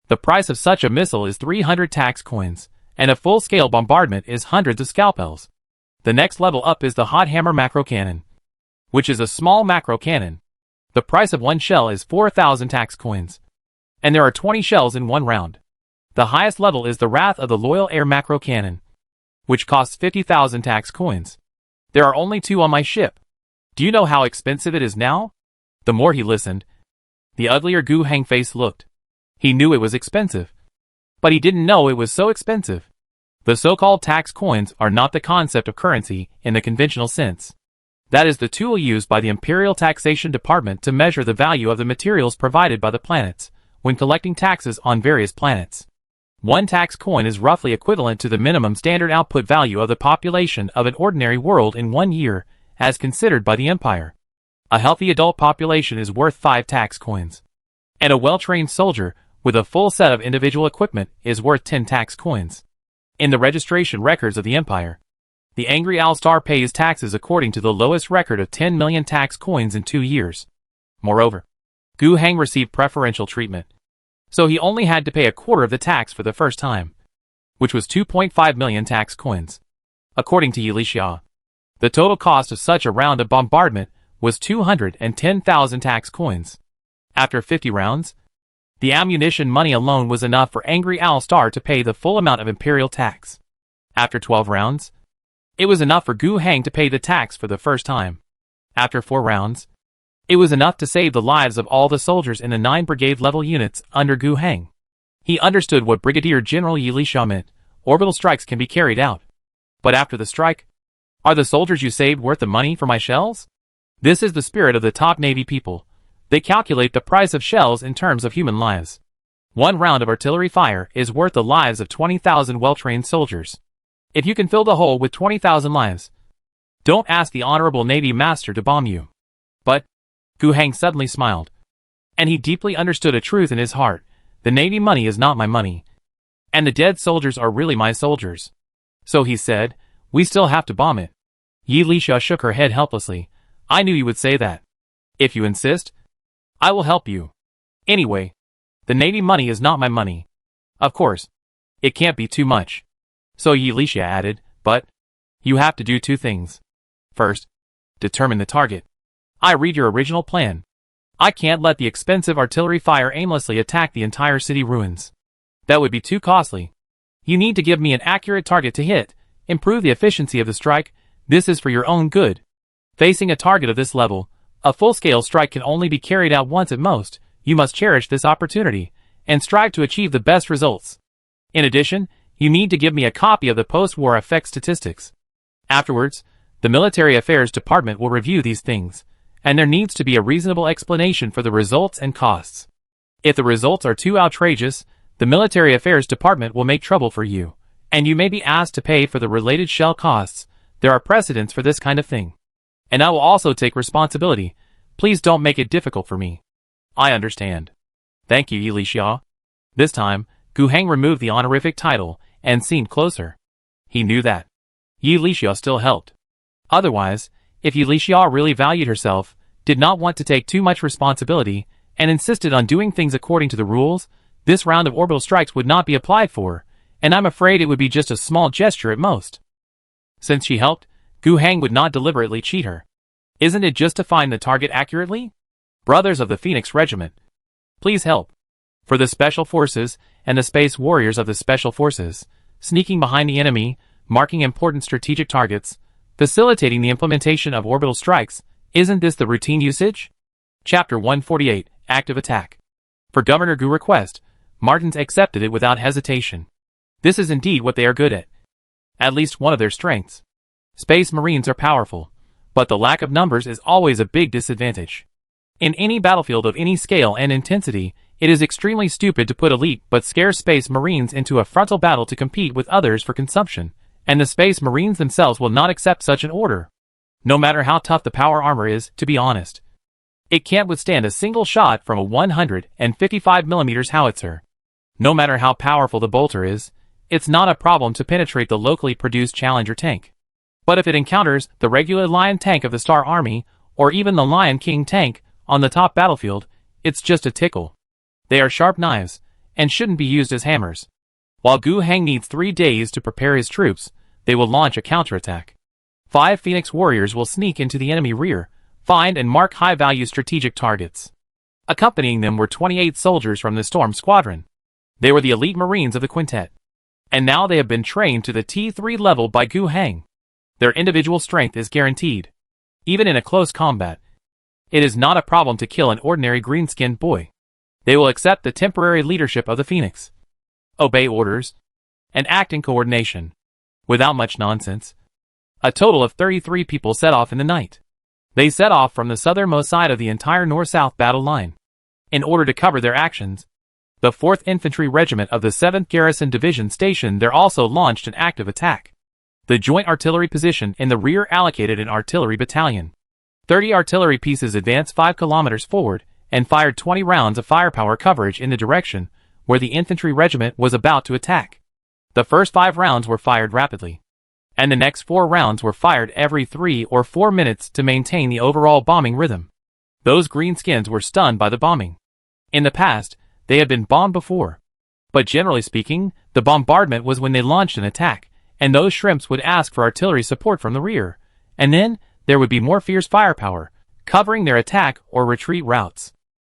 The price of such a missile is 300 tax coins, and a full-scale bombardment is hundreds of scalpels. The next level up is the hot hammer macro cannon, which is a small macro cannon. The price of one shell is 4,000 tax coins, and there are 20 shells in one round. The highest level is the Wrath of the Loyal Air Macro Cannon, which costs 50,000 tax coins. There are only 2 on my ship. Do you know how expensive it is now? The more he listened, the uglier Gu Heng's face looked. He knew it was expensive, but he didn't know it was so expensive. The so-called tax coins are not the concept of currency in the conventional sense. That is the tool used by the Imperial Taxation Department to measure the value of the materials provided by the planets when collecting taxes on various planets. 1 tax coin is roughly equivalent to the minimum standard output value of the population of an ordinary world in 1 year, as considered by the Empire. A healthy adult population is worth 5 tax coins. And a well-trained soldier with a full set of individual equipment is worth 10 tax coins. In the registration records of the Empire, the Angry Owl Star pays taxes according to the lowest record of 10 million tax coins in 2 years. Moreover, Gu Heng received preferential treatment, so he only had to pay a quarter of the tax for the first time, which was 2.5 million tax coins. According to Yilixia, the total cost of such a round of bombardment was 210,000 tax coins. After 50 rounds, the ammunition money alone was enough for Angry Owl Star to pay the full amount of imperial tax. After 12 rounds, it was enough for Gu Heng to pay the tax for the first time. After 4 rounds, it was enough to save the lives of all the soldiers in the 9 brigade level units under Gu Heng. He understood what Brigadier General Yilixia meant. Orbital strikes can be carried out. But after the strike, are the soldiers you saved worth the money for my shells? This is the spirit of the top Navy people. They calculate the price of shells in terms of human lives. 1 round of artillery fire is worth the lives of 20,000 well-trained soldiers. If you can fill the hole with 20,000 lives, don't ask the Honorable Navy Master to bomb you. But Gu Heng suddenly smiled, and he deeply understood a truth in his heart. The Navy money is not my money, and the dead soldiers are really my soldiers. So he said, we still have to bomb it. Yilixia shook her head helplessly. I knew you would say that. If you insist, I will help you. Anyway, the Navy money is not my money. Of course, it can't be too much. So Yilixia added, but you have to do 2 things. First, determine the target. I read your original plan. I can't let the expensive artillery fire aimlessly attack the entire city ruins. That would be too costly. You need to give me an accurate target to hit, improve the efficiency of the strike. This is for your own good. Facing a target of this level, a full-scale strike can only be carried out once at most. You must cherish this opportunity and strive to achieve the best results. In addition, you need to give me a copy of the post-war effect statistics. Afterwards, the Military Affairs Department will review these things, and there needs to be a reasonable explanation for the results and costs. If the results are too outrageous, the Military Affairs Department will make trouble for you, and you may be asked to pay for the related shell costs. There are precedents for this kind of thing. And I will also take responsibility. Please don't make it difficult for me. I understand. Thank you, Yilixia. This time, Gu Heng removed the honorific title and seemed closer. He knew that Yilixia still helped. Otherwise, if Yilixia really valued herself, did not want to take too much responsibility, and insisted on doing things according to the rules, this round of orbital strikes would not be applied for, and I'm afraid it would be just a small gesture at most. Since she helped, Gu Heng would not deliberately cheat her. Isn't it just to find the target accurately? Brothers of the Phoenix Regiment, please help. For the Special Forces and the Space Warriors of the Special Forces, sneaking behind the enemy, marking important strategic targets, facilitating the implementation of orbital strikes, isn't this the routine usage? Chapter 148, Active Attack. For Governor Gu's request, Martins accepted it without hesitation. This is indeed what they are good at least one of their strengths. Space Marines are powerful, but the lack of numbers is always a big disadvantage. In any battlefield of any scale and intensity, it is extremely stupid to put elite but scarce Space Marines into a frontal battle to compete with others for consumption, and the Space Marines themselves will not accept such an order. No matter how tough the power armor is, to be honest, it can't withstand a single shot from a 155mm howitzer. No matter how powerful the bolter is, it's not a problem to penetrate the locally produced Challenger tank. But if it encounters the regular Lion tank of the Star Army, or even the Lion King tank on the top battlefield, it's just a tickle. They are sharp knives, and shouldn't be used as hammers. While Gu Heng needs 3 days to prepare his troops, they will launch a counterattack. 5 Phoenix warriors will sneak into the enemy rear, find and mark high-value strategic targets. Accompanying them were 28 soldiers from the Storm Squadron. They were the elite Marines of the quintet. And now they have been trained to the T3 level by Gu Hang. Their individual strength is guaranteed. Even in a close combat, it is not a problem to kill an ordinary green-skinned boy. They will accept the temporary leadership of the Phoenix, obey orders, and act in coordination, without much nonsense. A total of 33 people set off in the night. They set off from the southernmost side of the entire north-south battle line. In order to cover their actions, the 4th Infantry Regiment of the 7th Garrison Division stationed there also launched an active attack. The joint artillery position in the rear allocated an artillery battalion. 30 artillery pieces advanced 5 kilometers forward and fired 20 rounds of firepower coverage in the direction where the infantry regiment was about to attack. The first 5 rounds were fired rapidly, and the next 4 rounds were fired every 3 or 4 minutes to maintain the overall bombing rhythm. Those greenskins were stunned by the bombing. In the past, they had been bombed before, but generally speaking, the bombardment was when they launched an attack, and those shrimps would ask for artillery support from the rear, and then there would be more fierce firepower, covering their attack or retreat routes.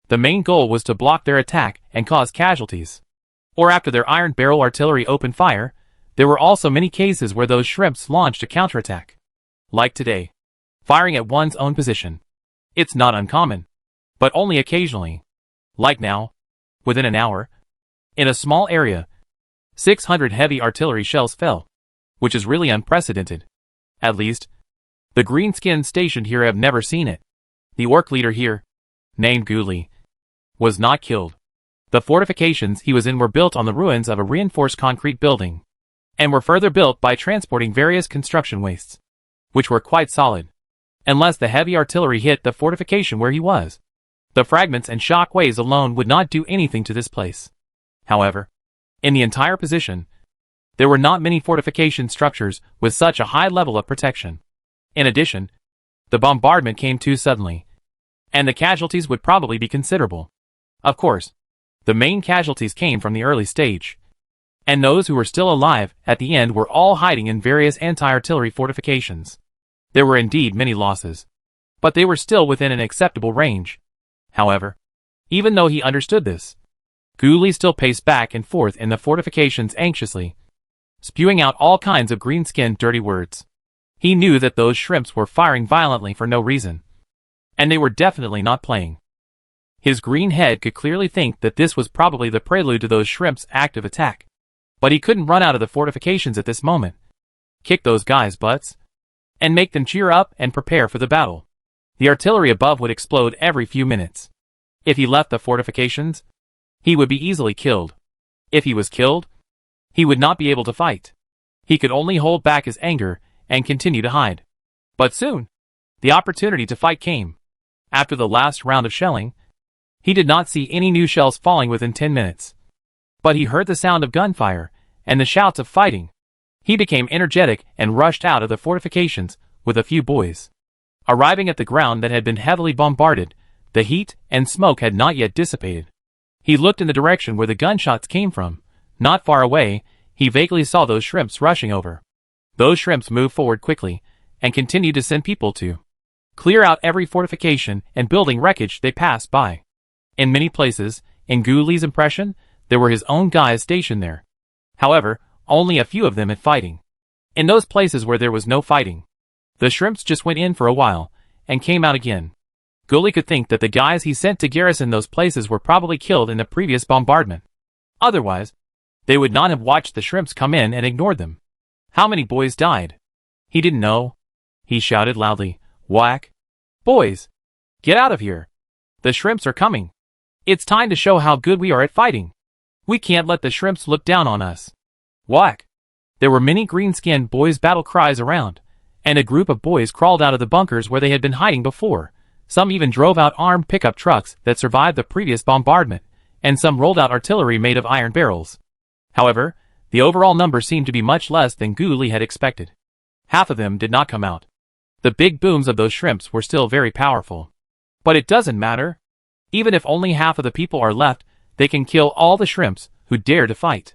The main goal was to block their attack and cause casualties. Or after their iron barrel artillery opened fire, there were also many cases where those shrimps launched a counterattack. Like today, firing at one's own position. It's not uncommon, but only occasionally. Like now, within an hour, in a small area, 600 heavy artillery shells fell, which is really unprecedented. At least, the greenskins stationed here have never seen it. The orc leader here, named Guli, was not killed. The fortifications he was in were built on the ruins of a reinforced concrete building, and were further built by transporting various construction wastes, which were quite solid. Unless the heavy artillery hit the fortification where he was, the fragments and shock waves alone would not do anything to this place. However, in the entire position, there were not many fortification structures with such a high level of protection. In addition, the bombardment came too suddenly, and the casualties would probably be considerable. Of course, the main casualties came from the early stage, and those who were still alive at the end were all hiding in various anti-artillery fortifications. There were indeed many losses, but they were still within an acceptable range. However, even though he understood this, Guli still paced back and forth in the fortifications anxiously, spewing out all kinds of green-skinned dirty words. He knew that those shrimps were firing violently for no reason, and they were definitely not playing. His green head could clearly think that this was probably the prelude to those shrimps' active attack. But he couldn't run out of the fortifications at this moment, kick those guys' butts, and make them cheer up and prepare for the battle. The artillery above would explode every few minutes. If he left the fortifications, he would be easily killed. If he was killed, he would not be able to fight. He could only hold back his anger and continue to hide. But soon, the opportunity to fight came. After the last round of shelling, he did not see any new shells falling within 10 minutes. But he heard the sound of gunfire and the shouts of fighting. He became energetic and rushed out of the fortifications with a few boys. Arriving at the ground that had been heavily bombarded, the heat and smoke had not yet dissipated. He looked in the direction where the gunshots came from. Not far away, he vaguely saw those shrimps rushing over. Those shrimps moved forward quickly and continued to send people to clear out every fortification and building wreckage they passed by. In many places, in Guli's impression, there were his own guys stationed there. However, only a few of them had fighting. In those places where there was no fighting, the shrimps just went in for a while and came out again. Guli could think that the guys he sent to garrison those places were probably killed in the previous bombardment. Otherwise, they would not have watched the shrimps come in and ignored them. How many boys died? He didn't know. He shouted loudly, "Whack! Boys! Get out of here! The shrimps are coming! It's time to show how good we are at fighting! We can't let the shrimps look down on us!" Whack! There were many green-skinned boys' battle cries around, and a group of boys crawled out of the bunkers where they had been hiding before. Some even drove out armed pickup trucks that survived the previous bombardment, and some rolled out artillery made of iron barrels. However, the overall number seemed to be much less than Guli had expected. Half of them did not come out. The big booms of those shrimps were still very powerful. But it doesn't matter. Even if only half of the people are left, they can kill all the shrimps who dare to fight.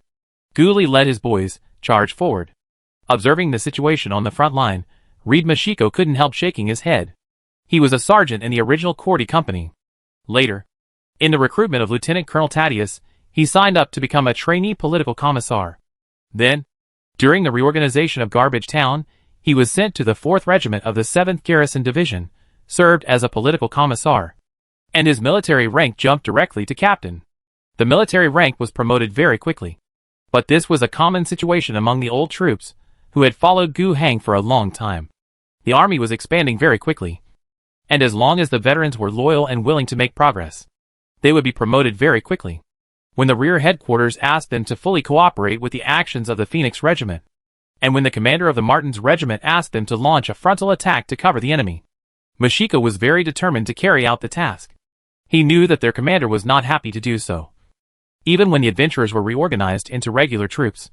Guli led his boys charge forward. Observing the situation on the front line, Reed Mashiko couldn't help shaking his head. He was a sergeant in the original Cody company. Later, In the recruitment of Lieutenant Colonel Thaddeus, he signed up to become a trainee political commissar. Then, during the reorganization of Garbage Town, he was sent to the 4th Regiment of the 7th Garrison Division, served as a political commissar, and his military rank jumped directly to captain. The military rank was promoted very quickly. But this was a common situation among the old troops, who had followed Gu Hang for a long time. The army was expanding very quickly, and as long as the veterans were loyal and willing to make progress, they would be promoted very quickly. When the rear headquarters asked them to fully cooperate with the actions of the Phoenix Regiment, and when the commander of the Martins Regiment asked them to launch a frontal attack to cover the enemy, Mashiko was very determined to carry out the task. He knew that their commander was not happy to do so. Even when the adventurers were reorganized into regular troops,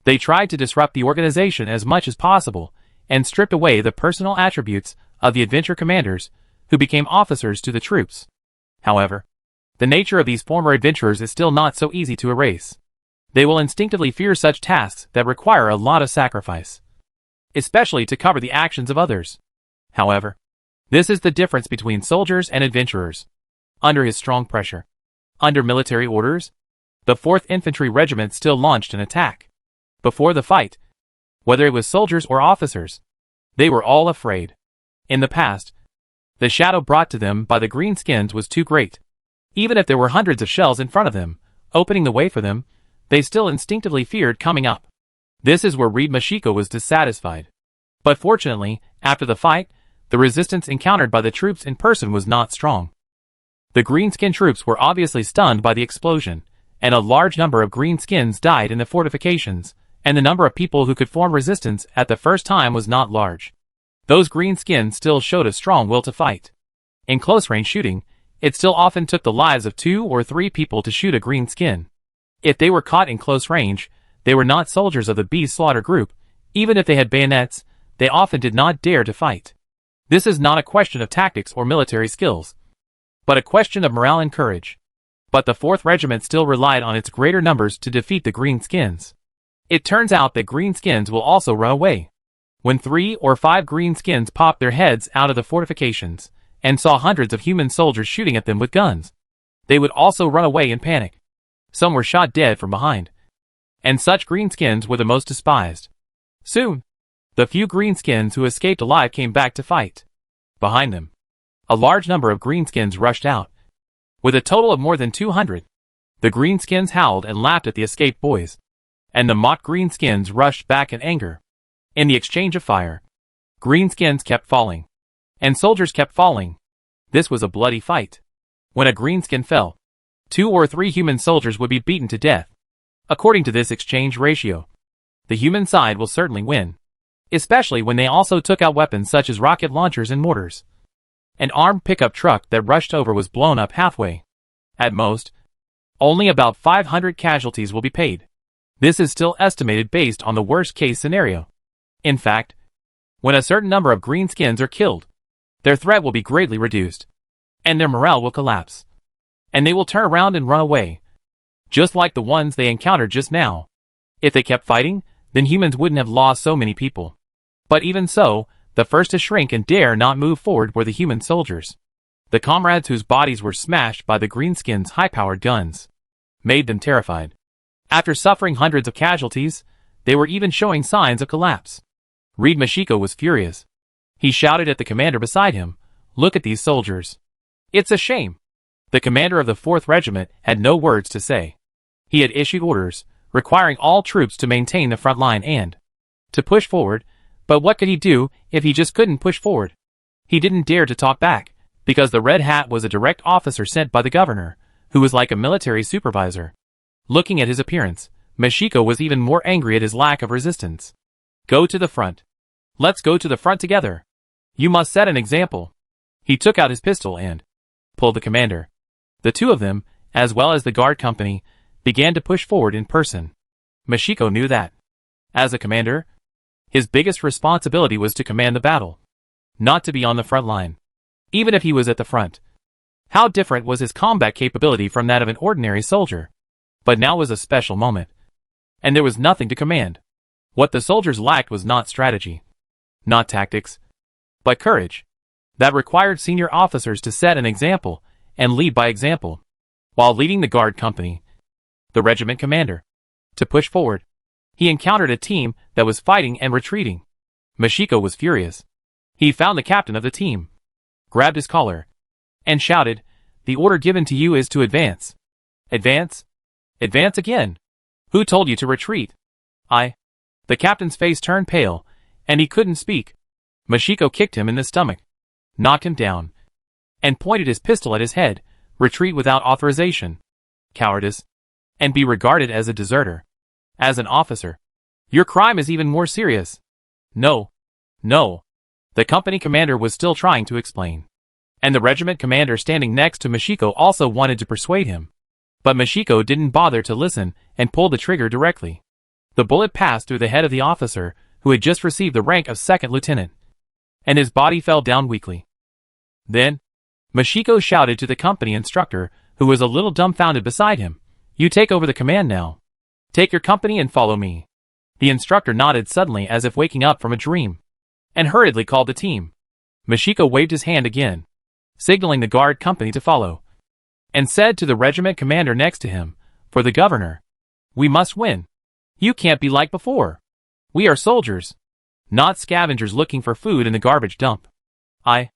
they tried to disrupt the organization as much as possible and stripped away the personal attributes of the adventure commanders who became officers to the troops. However, the nature of these former adventurers is still not so easy to erase. They will instinctively fear such tasks that require a lot of sacrifice, especially to cover the actions of others. However, this is the difference between soldiers and adventurers. Under his strong pressure, under military orders, the 4th Infantry Regiment still launched an attack. Before the fight, whether it was soldiers or officers, they were all afraid. In the past, the shadow brought to them by the greenskins was too great. Even if there were hundreds of shells in front of them, opening the way for them, they still instinctively feared coming up. This is where Reed Mashiko was dissatisfied. But fortunately, after the fight, the resistance encountered by the troops in person was not strong. The greenskin troops were obviously stunned by the explosion, and a large number of greenskins died in the fortifications, and the number of people who could form resistance at the first time was not large. Those greenskins still showed a strong will to fight. In close-range shooting, it still often took the lives of 2 or 3 people to shoot a greenskin. If they were caught in close range, they were not soldiers of the Beast Slaughter group. Even if they had bayonets, they often did not dare to fight. This is not a question of tactics or military skills, but a question of morale and courage. But the 4th Regiment still relied on its greater numbers to defeat the greenskins. It turns out that greenskins will also run away. When 3 or 5 greenskins popped their heads out of the fortifications and saw hundreds of human soldiers shooting at them with guns, they would also run away in panic. Some were shot dead from behind, and such greenskins were the most despised. Soon, the few greenskins who escaped alive came back to fight. Behind them, a large number of greenskins rushed out. With a total of more than 200, the greenskins howled and laughed at the escaped boys, and the mock greenskins rushed back in anger. In the exchange of fire, greenskins kept falling, and soldiers kept falling. This was a bloody fight. When a greenskin fell, 2 or 3 human soldiers would be beaten to death. According to this exchange ratio, the human side will certainly win, especially when they also took out weapons such as rocket launchers and mortars. An armed pickup truck that rushed over was blown up halfway. At most, only about 500 casualties will be paid. This is still estimated based on the worst-case scenario. In fact, when a certain number of greenskins are killed, their threat will be greatly reduced, and their morale will collapse, and they will turn around and run away, just like the ones they encountered just now. If they kept fighting, then humans wouldn't have lost so many people. But even so, the first to shrink and dare not move forward were the human soldiers. The comrades whose bodies were smashed by the greenskins' high-powered guns made them terrified. After suffering hundreds of casualties, they were even showing signs of collapse. Reed Mashiko was furious. He shouted at the commander beside him, "Look at these soldiers. It's a shame." The commander of the 4th Regiment had no words to say. He had issued orders, requiring all troops to maintain the front line and to push forward, but what could he do if he just couldn't push forward? He didn't dare to talk back, because the Red Hat was a direct officer sent by the governor, who was like a military supervisor. Looking at his appearance, Mashiko was even more angry at his lack of resistance. "Go to the front. Let's go to the front together. You must set an example." He took out his pistol and pulled the commander. The two of them, as well as the guard company, began to push forward in person. Mashiko knew that, as a commander, his biggest responsibility was to command the battle, not to be on the front line, even if he was at the front. How different was his combat capability from that of an ordinary soldier? But now was a special moment, and there was nothing to command. What the soldiers lacked was not strategy, not tactics, but courage. That required senior officers to set an example and lead by example. while leading the guard company, the regiment commander, to push forward. He encountered a team that was fighting and retreating. Mashiko was furious. He found the captain of the team, grabbed his collar, and shouted, "The order given to you is to advance." "Advance? Advance again? Who told you to retreat?" "I." The captain's face turned pale, and he couldn't speak. Mashiko kicked him in the stomach, knocked him down, and pointed his pistol at his head. "Retreat without authorization. Cowardice. And be regarded as a deserter. As an officer, your crime is even more serious." "No. No." The company commander was still trying to explain, and the regiment commander standing next to Mashiko also wanted to persuade him. But Mashiko didn't bother to listen and pulled the trigger directly. The bullet passed through the head of the officer, who had just received the rank of second lieutenant, and his body fell down weakly. Then, Mashiko shouted to the company instructor, who was a little dumbfounded beside him, "You take over the command now. Take your company and follow me." The instructor nodded suddenly as if waking up from a dream, and hurriedly called the team. Mashiko waved his hand again, signaling the guard company to follow, and said to the regiment commander next to him, "For the governor. We must win. You can't be like before. We are soldiers, not scavengers looking for food in the garbage dump." I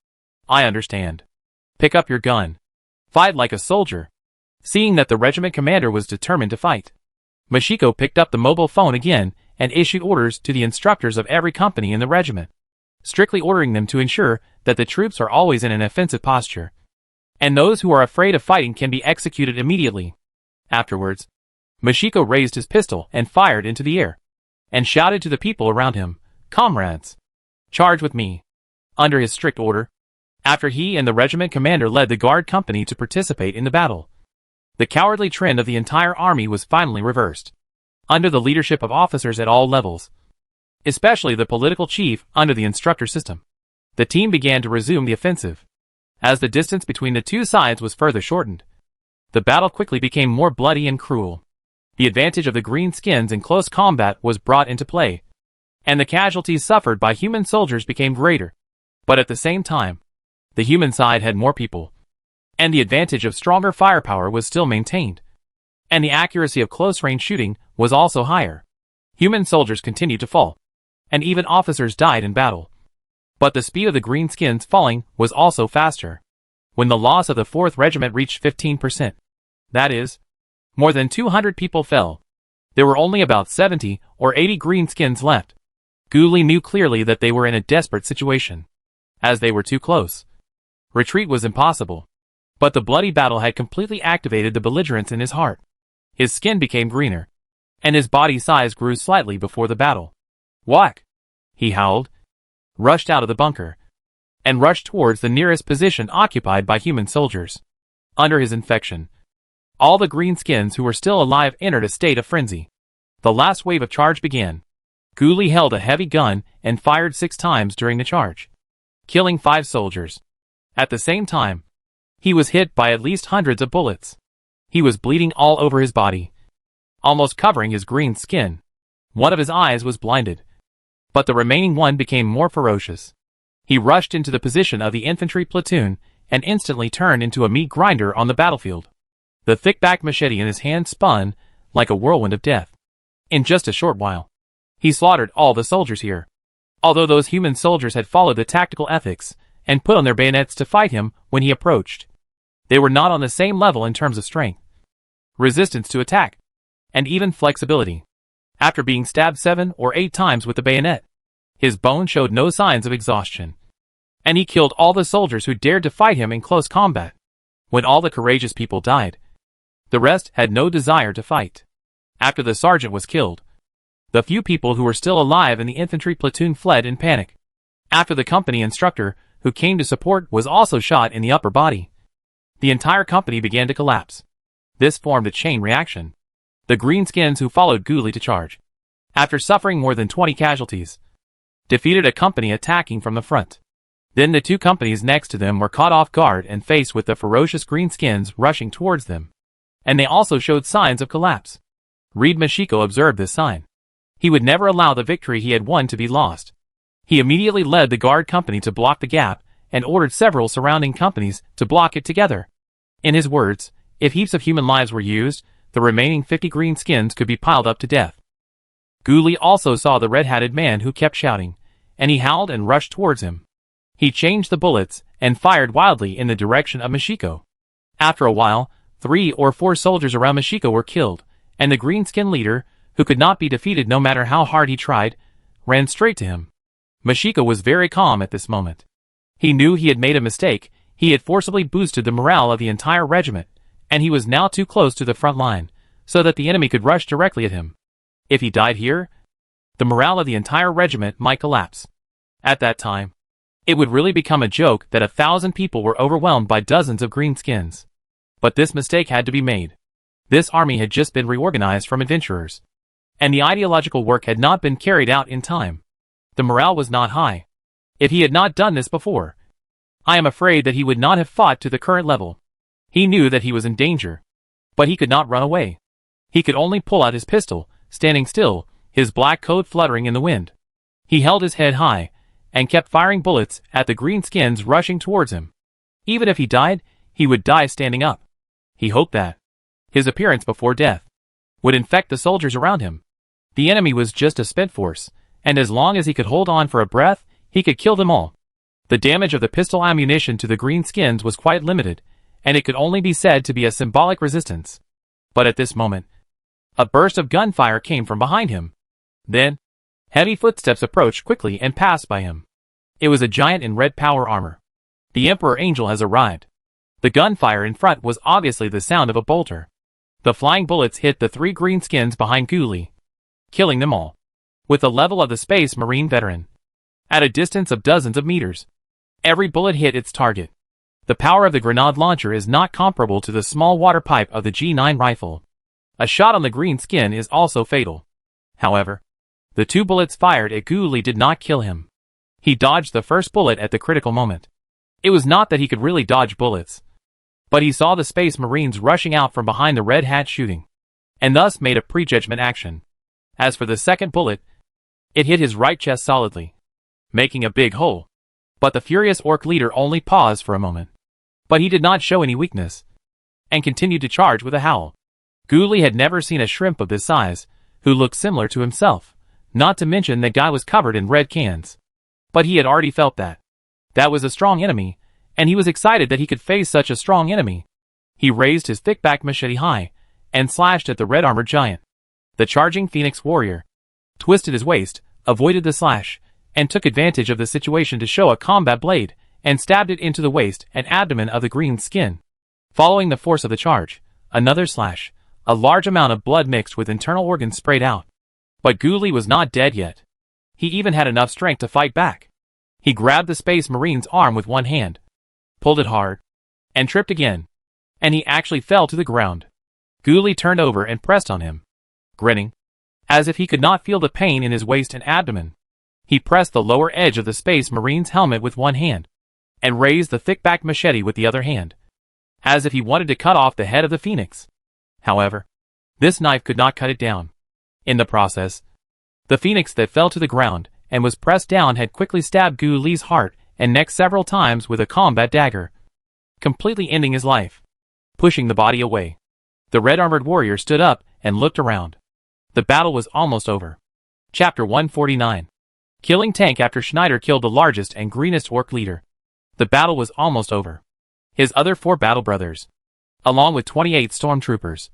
understand. Pick up your gun. Fight like a soldier." Seeing that the regiment commander was determined to fight, Mashiko picked up the mobile phone again and issued orders to the instructors of every company in the regiment, strictly ordering them to ensure that the troops are always in an offensive posture, and those who are afraid of fighting can be executed immediately. Afterwards, Mashiko raised his pistol and fired into the air, and shouted to the people around him, "Comrades, charge with me." Under his strict order, after he and the regiment commander led the guard company to participate in the battle, the cowardly trend of the entire army was finally reversed. Under the leadership of officers at all levels, especially the political chief under the instructor system, the team began to resume the offensive. As the distance between the two sides was further shortened, the battle quickly became more bloody and cruel. The advantage of the greenskins in close combat was brought into play, and the casualties suffered by human soldiers became greater. But at the same time, the human side had more people, and the advantage of stronger firepower was still maintained, and the accuracy of close-range shooting was also higher. Human soldiers continued to fall, and even officers died in battle. But the speed of the greenskins falling was also faster. When the loss of the 4th Regiment reached 15%, that is, more than 200 people fell, there were only about 70 or 80 greenskins left. Ghoulie knew clearly that they were in a desperate situation, as they were too close. Retreat was impossible. But the bloody battle had completely activated the belligerence in his heart. His skin became greener, and his body size grew slightly before the battle. "Whack!" he howled, rushed out of the bunker, and rushed towards the nearest position occupied by human soldiers. Under his infection, all the greenskins who were still alive entered a state of frenzy. The last wave of charge began. Ghoulie held a heavy gun and fired 6 times during the charge, killing 5 soldiers. At the same time, he was hit by at least hundreds of bullets. He was bleeding all over his body, almost covering his green skin. One of his eyes was blinded, but the remaining one became more ferocious. He rushed into the position of the infantry platoon and instantly turned into a meat grinder on the battlefield. The thick-backed machete in his hand spun like a whirlwind of death. In just a short while, he slaughtered all the soldiers here. Although those human soldiers had followed the tactical ethics and put on their bayonets to fight him when he approached, they were not on the same level in terms of strength, resistance to attack, and even flexibility. After being stabbed 7 or 8 times with the bayonet, his bones showed no signs of exhaustion, and he killed all the soldiers who dared to fight him in close combat. When all the courageous people died, the rest had no desire to fight. After the sergeant was killed, the few people who were still alive in the infantry platoon fled in panic. After the company instructor, who came to support, was also shot in the upper body, the entire company began to collapse. This formed a chain reaction. The greenskins who followed Ghoulie to charge, after suffering more than 20 casualties, defeated a company attacking from the front. Then the 2 companies next to them were caught off guard and faced with the ferocious greenskins rushing towards them, and they also showed signs of collapse. Reed Mashiko observed this sign. He would never allow the victory he had won to be lost. He immediately led the guard company to block the gap and ordered several surrounding companies to block it together. In his words, If heaps of human lives were used, the remaining 50 greenskins could be piled up to death. Ghoulie also saw the red-hatted man who kept shouting, and he howled and rushed towards him. He changed the bullets and fired wildly in the direction of Mashiko. After a while, 3 or 4 soldiers around Mashiko were killed, and the greenskin leader, who could not be defeated no matter how hard he tried, ran straight to him. Mashiko was very calm at this moment. He knew he had made a mistake. He had forcibly boosted the morale of the entire regiment, and he was now too close to the front line, so that the enemy could rush directly at him. If he died here, the morale of the entire regiment might collapse. At that time, it would really become a joke that 1,000 people were overwhelmed by dozens of greenskins. But this mistake had to be made. This army had just been reorganized from adventurers, and the ideological work had not been carried out in time. The morale was not high. If he had not done this before, I am afraid that he would not have fought to the current level. He knew that he was in danger, but he could not run away. He could only pull out his pistol, standing still, his black coat fluttering in the wind. He held his head high, and kept firing bullets at the greenskins rushing towards him. Even if he died, he would die standing up. He hoped that his appearance before death would infect the soldiers around him. The enemy was just a spent force, and as long as he could hold on for a breath, he could kill them all. The damage of the pistol ammunition to the greenskins was quite limited, and it could only be said to be a symbolic resistance. But at this moment, a burst of gunfire came from behind him. Then, heavy footsteps approached quickly and passed by him. It was a giant in red power armor. The Emperor Angel has arrived. The gunfire in front was obviously the sound of a bolter. The flying bullets hit the 3 greenskins behind Ghoulie, killing them all, with the level of the Space Marine veteran, at a distance of dozens of meters. Every bullet hit its target. The power of the grenade launcher is not comparable to the small water pipe of the G9 rifle. A shot on the greenskin is also fatal. However, the 2 bullets fired at Ghoulie did not kill him. He dodged the first bullet at the critical moment. It was not that he could really dodge bullets, but he saw the Space Marines rushing out from behind the red hat shooting, and thus made a prejudgment action. As for the second bullet, it hit his right chest solidly, making a big hole. But the furious orc leader only paused for a moment. But he did not show any weakness, and continued to charge with a howl. Ghoulie had never seen a shrimp of this size, who looked similar to himself, not to mention that guy was covered in red cans. But he had already felt that. That was a strong enemy, and he was excited that he could face such a strong enemy. He raised his thick-back machete high, and slashed at the red-armored giant. The charging Phoenix warrior twisted his waist, avoided the slash, and took advantage of the situation to show a combat blade, and stabbed it into the waist and abdomen of the green skin. Following the force of the charge, another slash, a large amount of blood mixed with internal organs sprayed out. But Ghoulie was not dead yet. He even had enough strength to fight back. He grabbed the Space Marine's arm with one hand, pulled it hard, and tripped again. And he actually fell to the ground. Ghoulie turned over and pressed on him, grinning, as if he could not feel the pain in his waist and abdomen. He pressed the lower edge of the Space Marine's helmet with one hand, and raised the thick-back machete with the other hand, as if he wanted to cut off the head of the Phoenix. However, this knife could not cut it down. In the process, the Phoenix that fell to the ground and was pressed down had quickly stabbed Ghoulie's heart and neck several times with a combat dagger, completely ending his life. Pushing the body away, the red-armored warrior stood up and looked around. The battle was almost over. Chapter 149. Killing Tank after Schneider killed the largest and greenest orc leader. The battle was almost over. His other 4 battle brothers, along with 28 stormtroopers,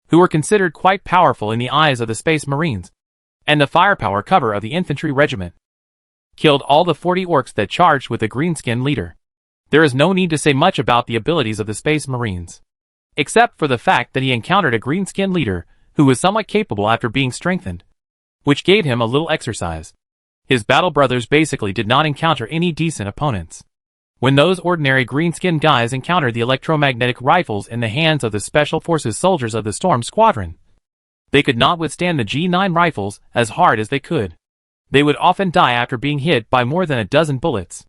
who were considered quite powerful in the eyes of the Space Marines, and the firepower cover of the infantry regiment, killed all the 40 orcs that charged with the greenskin leader. There is no need to say much about the abilities of the Space Marines, except for the fact that he encountered a greenskin leader who was somewhat capable after being strengthened, which gave him a little exercise. His battle brothers basically did not encounter any decent opponents. When those ordinary greenskin guys encountered the electromagnetic rifles in the hands of the Special Forces soldiers of the Storm Squadron, they could not withstand the G9 rifles as hard as they could. They would often die after being hit by more than a dozen bullets.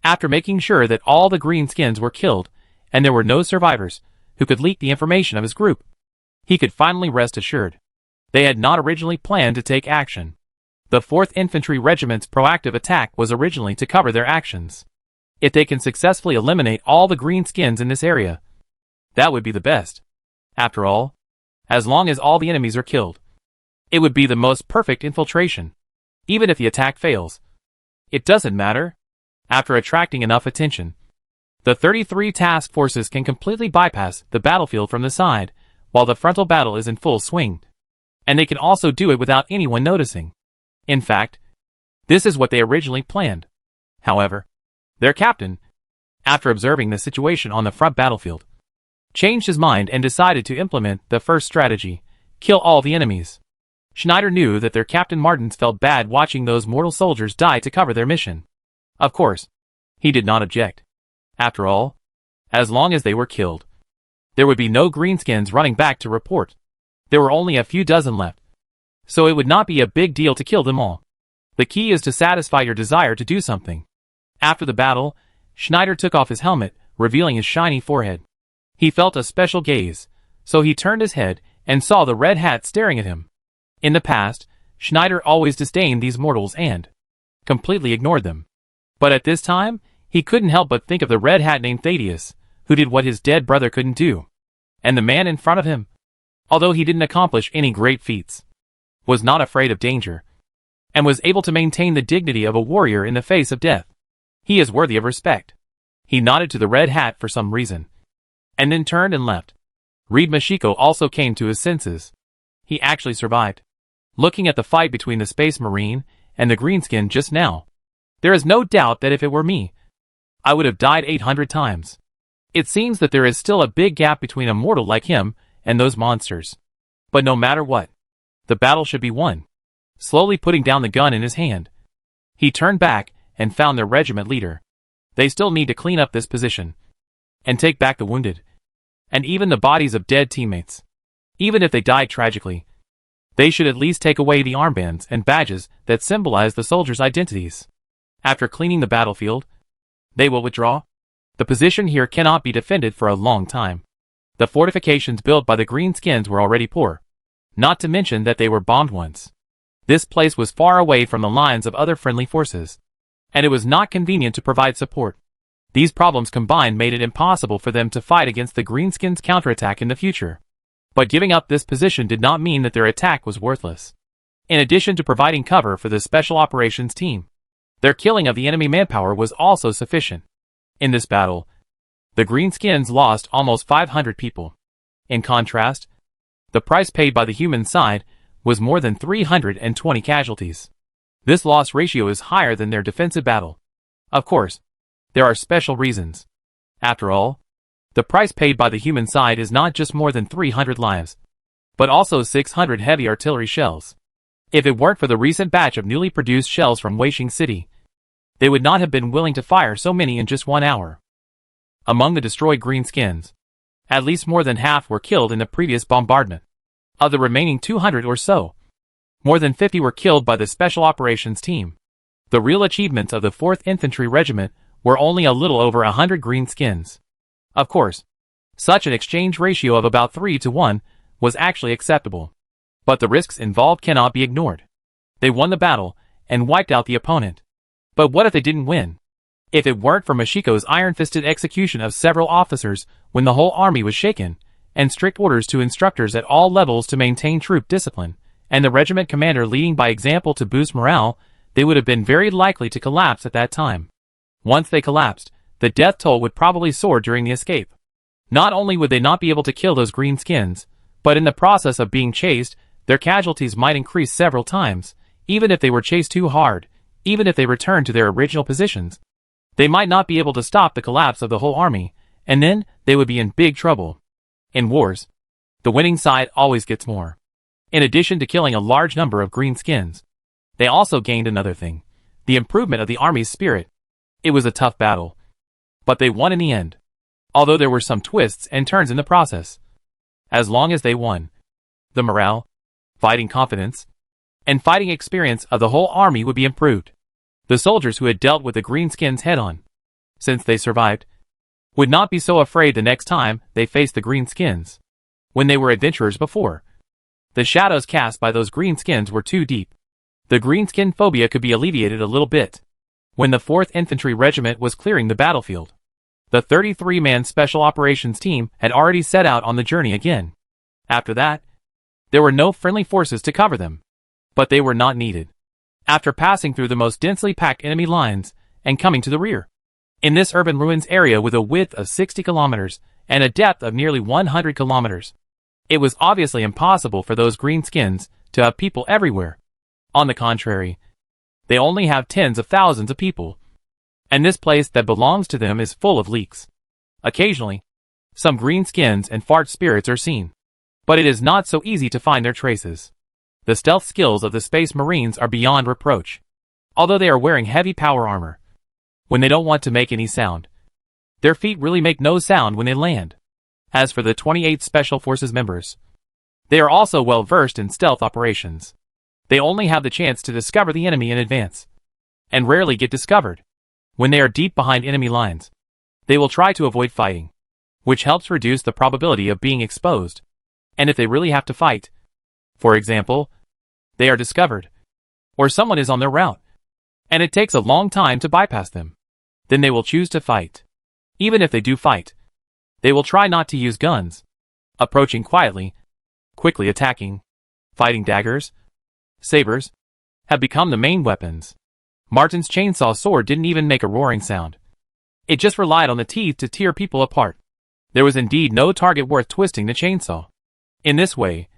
After making sure that all the greenskins were killed, and there were no survivors who could leak the information of his group, he could finally rest assured. They had not originally planned to take action. The 4th Infantry Regiment's proactive attack was originally to cover their actions. If they can successfully eliminate all the greenskins in this area, that would be the best. After all, as long as all the enemies are killed, it would be the most perfect infiltration. Even if the attack fails, it doesn't matter. After attracting enough attention, the 33 task forces can completely bypass the battlefield from the side, while the frontal battle is in full swing. And they can also do it without anyone noticing. In fact, this is what they originally planned. However, their captain, after observing the situation on the front battlefield, changed his mind and decided to implement the first strategy: kill all the enemies. Schneider knew that their Captain Martins felt bad watching those mortal soldiers die to cover their mission. Of course, he did not object. After all, as long as they were killed, there would be no greenskins running back to report. There were only a few dozen left, so it would not be a big deal to kill them all. The key is to satisfy your desire to do something. After the battle, Schneider took off his helmet, revealing his shiny forehead. He felt a special gaze, so he turned his head and saw the red hat staring at him. In the past, Schneider always disdained these mortals and completely ignored them. But at this time, he couldn't help but think of the red hat named Thaddeus, who did what his dead brother couldn't do. And the man in front of him, although he didn't accomplish any great feats, was not afraid of danger, and was able to maintain the dignity of a warrior in the face of death. He is worthy of respect. He nodded to the red hat for some reason, and then turned and left. Reed Mashiko also came to his senses. He actually survived. Looking at the fight between the Space Marine and the Greenskin just now, there is no doubt that if it were me, I would have died 800 times. It seems that there is still a big gap between a mortal like him and those monsters. But no matter what, the battle should be won. Slowly putting down the gun in his hand, he turned back and found their regiment leader. They still need to clean up this position and take back the wounded, and even the bodies of dead teammates. Even if they died tragically, they should at least take away the armbands and badges that symbolize the soldiers' identities. After cleaning the battlefield, they will withdraw. The position here cannot be defended for a long time. The fortifications built by the Greenskins were already poor, not to mention that they were bombed once. This place was far away from the lines of other friendly forces, and it was not convenient to provide support. These problems combined made it impossible for them to fight against the Greenskins' counterattack in the future. But giving up this position did not mean that their attack was worthless. In addition to providing cover for the Special Operations team, their killing of the enemy manpower was also sufficient. In this battle, the Greenskins lost almost 500 people. In contrast, the price paid by the human side was more than 320 casualties. This loss ratio is higher than their defensive battle. Of course, there are special reasons. After all, the price paid by the human side is not just more than 300 lives, but also 600 heavy artillery shells. If it weren't for the recent batch of newly produced shells from Weishing City, they would not have been willing to fire so many in just 1 hour. Among the destroyed Greenskins, at least more than half were killed in the previous bombardment. Of the remaining 200 or so, more than 50 were killed by the Special Operations team. The real achievements of the 4th Infantry Regiment were only a little over 100 Greenskins. Of course, such an exchange ratio of about 3 to 1 was actually acceptable. But the risks involved cannot be ignored. They won the battle and wiped out the opponent. But what if they didn't win? If it weren't for Mashiko's iron-fisted execution of several officers when the whole army was shaken, and strict orders to instructors at all levels to maintain troop discipline, and the regiment commander leading by example to boost morale, they would have been very likely to collapse at that time. Once they collapsed, the death toll would probably soar during the escape. Not only would they not be able to kill those Greenskins, but in the process of being chased, their casualties might increase several times. Even if they were chased too hard, even if they returned to their original positions, they might not be able to stop the collapse of the whole army, and then they would be in big trouble. In wars, the winning side always gets more. In addition to killing a large number of Greenskins, they also gained another thing: the improvement of the army's spirit. It was a tough battle, but they won in the end, although there were some twists and turns in the process. As long as they won, the morale, fighting confidence, and fighting experience of the whole army would be improved. The soldiers who had dealt with the Greenskins head-on, since they survived, would not be so afraid the next time they faced the Greenskins. When they were adventurers before, the shadows cast by those Greenskins were too deep. The Greenskin phobia could be alleviated a little bit. When the 4th Infantry Regiment was clearing the battlefield, the 33-man Special Operations team had already set out on the journey again. After that, there were no friendly forces to cover them. But they were not needed. After passing through the most densely packed enemy lines and coming to the rear, in this urban ruins area with a width of 60 kilometers and a depth of nearly 100 kilometers, it was obviously impossible for those greenskins to have people everywhere. On the contrary, they only have tens of thousands of people. And this place that belongs to them is full of leaks. Occasionally, some greenskins and fart spirits are seen. But it is not so easy to find their traces. The stealth skills of the Space Marines are beyond reproach. Although they are wearing heavy power armor, when they don't want to make any sound, their feet really make no sound when they land. As for the 28 Special Forces members, they are also well versed in stealth operations. They only have the chance to discover the enemy in advance, and rarely get discovered. When they are deep behind enemy lines, they will try to avoid fighting, which helps reduce the probability of being exposed. And if they really have to fight, for example, they are discovered, or someone is on their route, and it takes a long time to bypass them, then they will choose to fight. Even if they do fight, they will try not to use guns, approaching quietly, quickly attacking. Fighting daggers, sabers, have become the main weapons. Martin's chainsaw sword didn't even make a roaring sound. It just relied on the teeth to tear people apart. There was indeed no target worth twisting the chainsaw. In this way,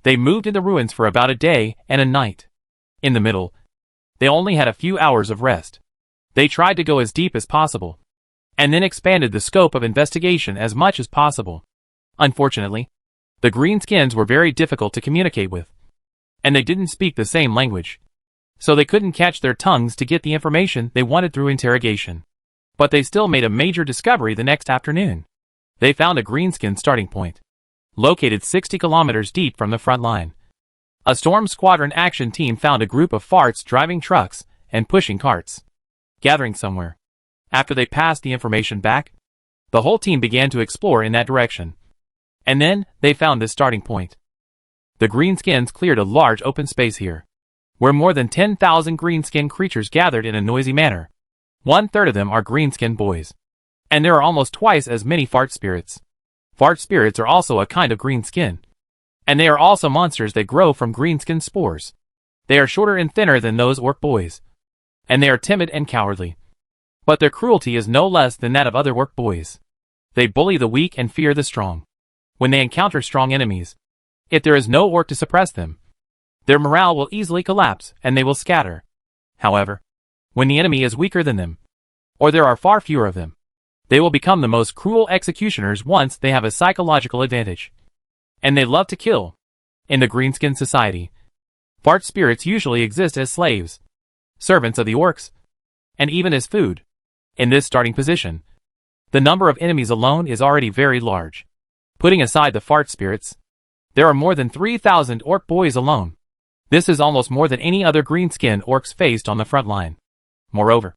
they moved in the ruins for about a day and a night. In the middle, they only had a few hours of rest. They tried to go as deep as possible, and then expanded the scope of investigation as much as possible. Unfortunately, the greenskins were very difficult to communicate with, and they didn't speak the same language, so they couldn't catch their tongues to get the information they wanted through interrogation. But they still made a major discovery the next afternoon. They found a greenskin starting point, located 60 kilometers deep from the front line. A Storm Squadron action team found a group of farts driving trucks and pushing carts, gathering somewhere. After they passed the information back, the whole team began to explore in that direction. And then, they found this starting point. The greenskins cleared a large open space here, where more than 10,000 greenskin creatures gathered in a noisy manner. 1/3 of them are greenskin boys. And there are almost twice as many fart spirits. Fart spirits are also a kind of greenskin. And they are also monsters that grow from greenskin spores. They are shorter and thinner than those orc boys. And they are timid and cowardly. But their cruelty is no less than that of other orc boys. They bully the weak and fear the strong. When they encounter strong enemies, if there is no orc to suppress them, their morale will easily collapse and they will scatter. However, when the enemy is weaker than them, or there are far fewer of them, they will become the most cruel executioners once they have a psychological advantage. And they love to kill. In the greenskin society, fart spirits usually exist as slaves, servants of the orcs, and even as food. In this starting position, the number of enemies alone is already very large. Putting aside the fart spirits, there are more than 3,000 orc boys alone. This is almost more than any other greenskin orcs faced on the front line. Moreover,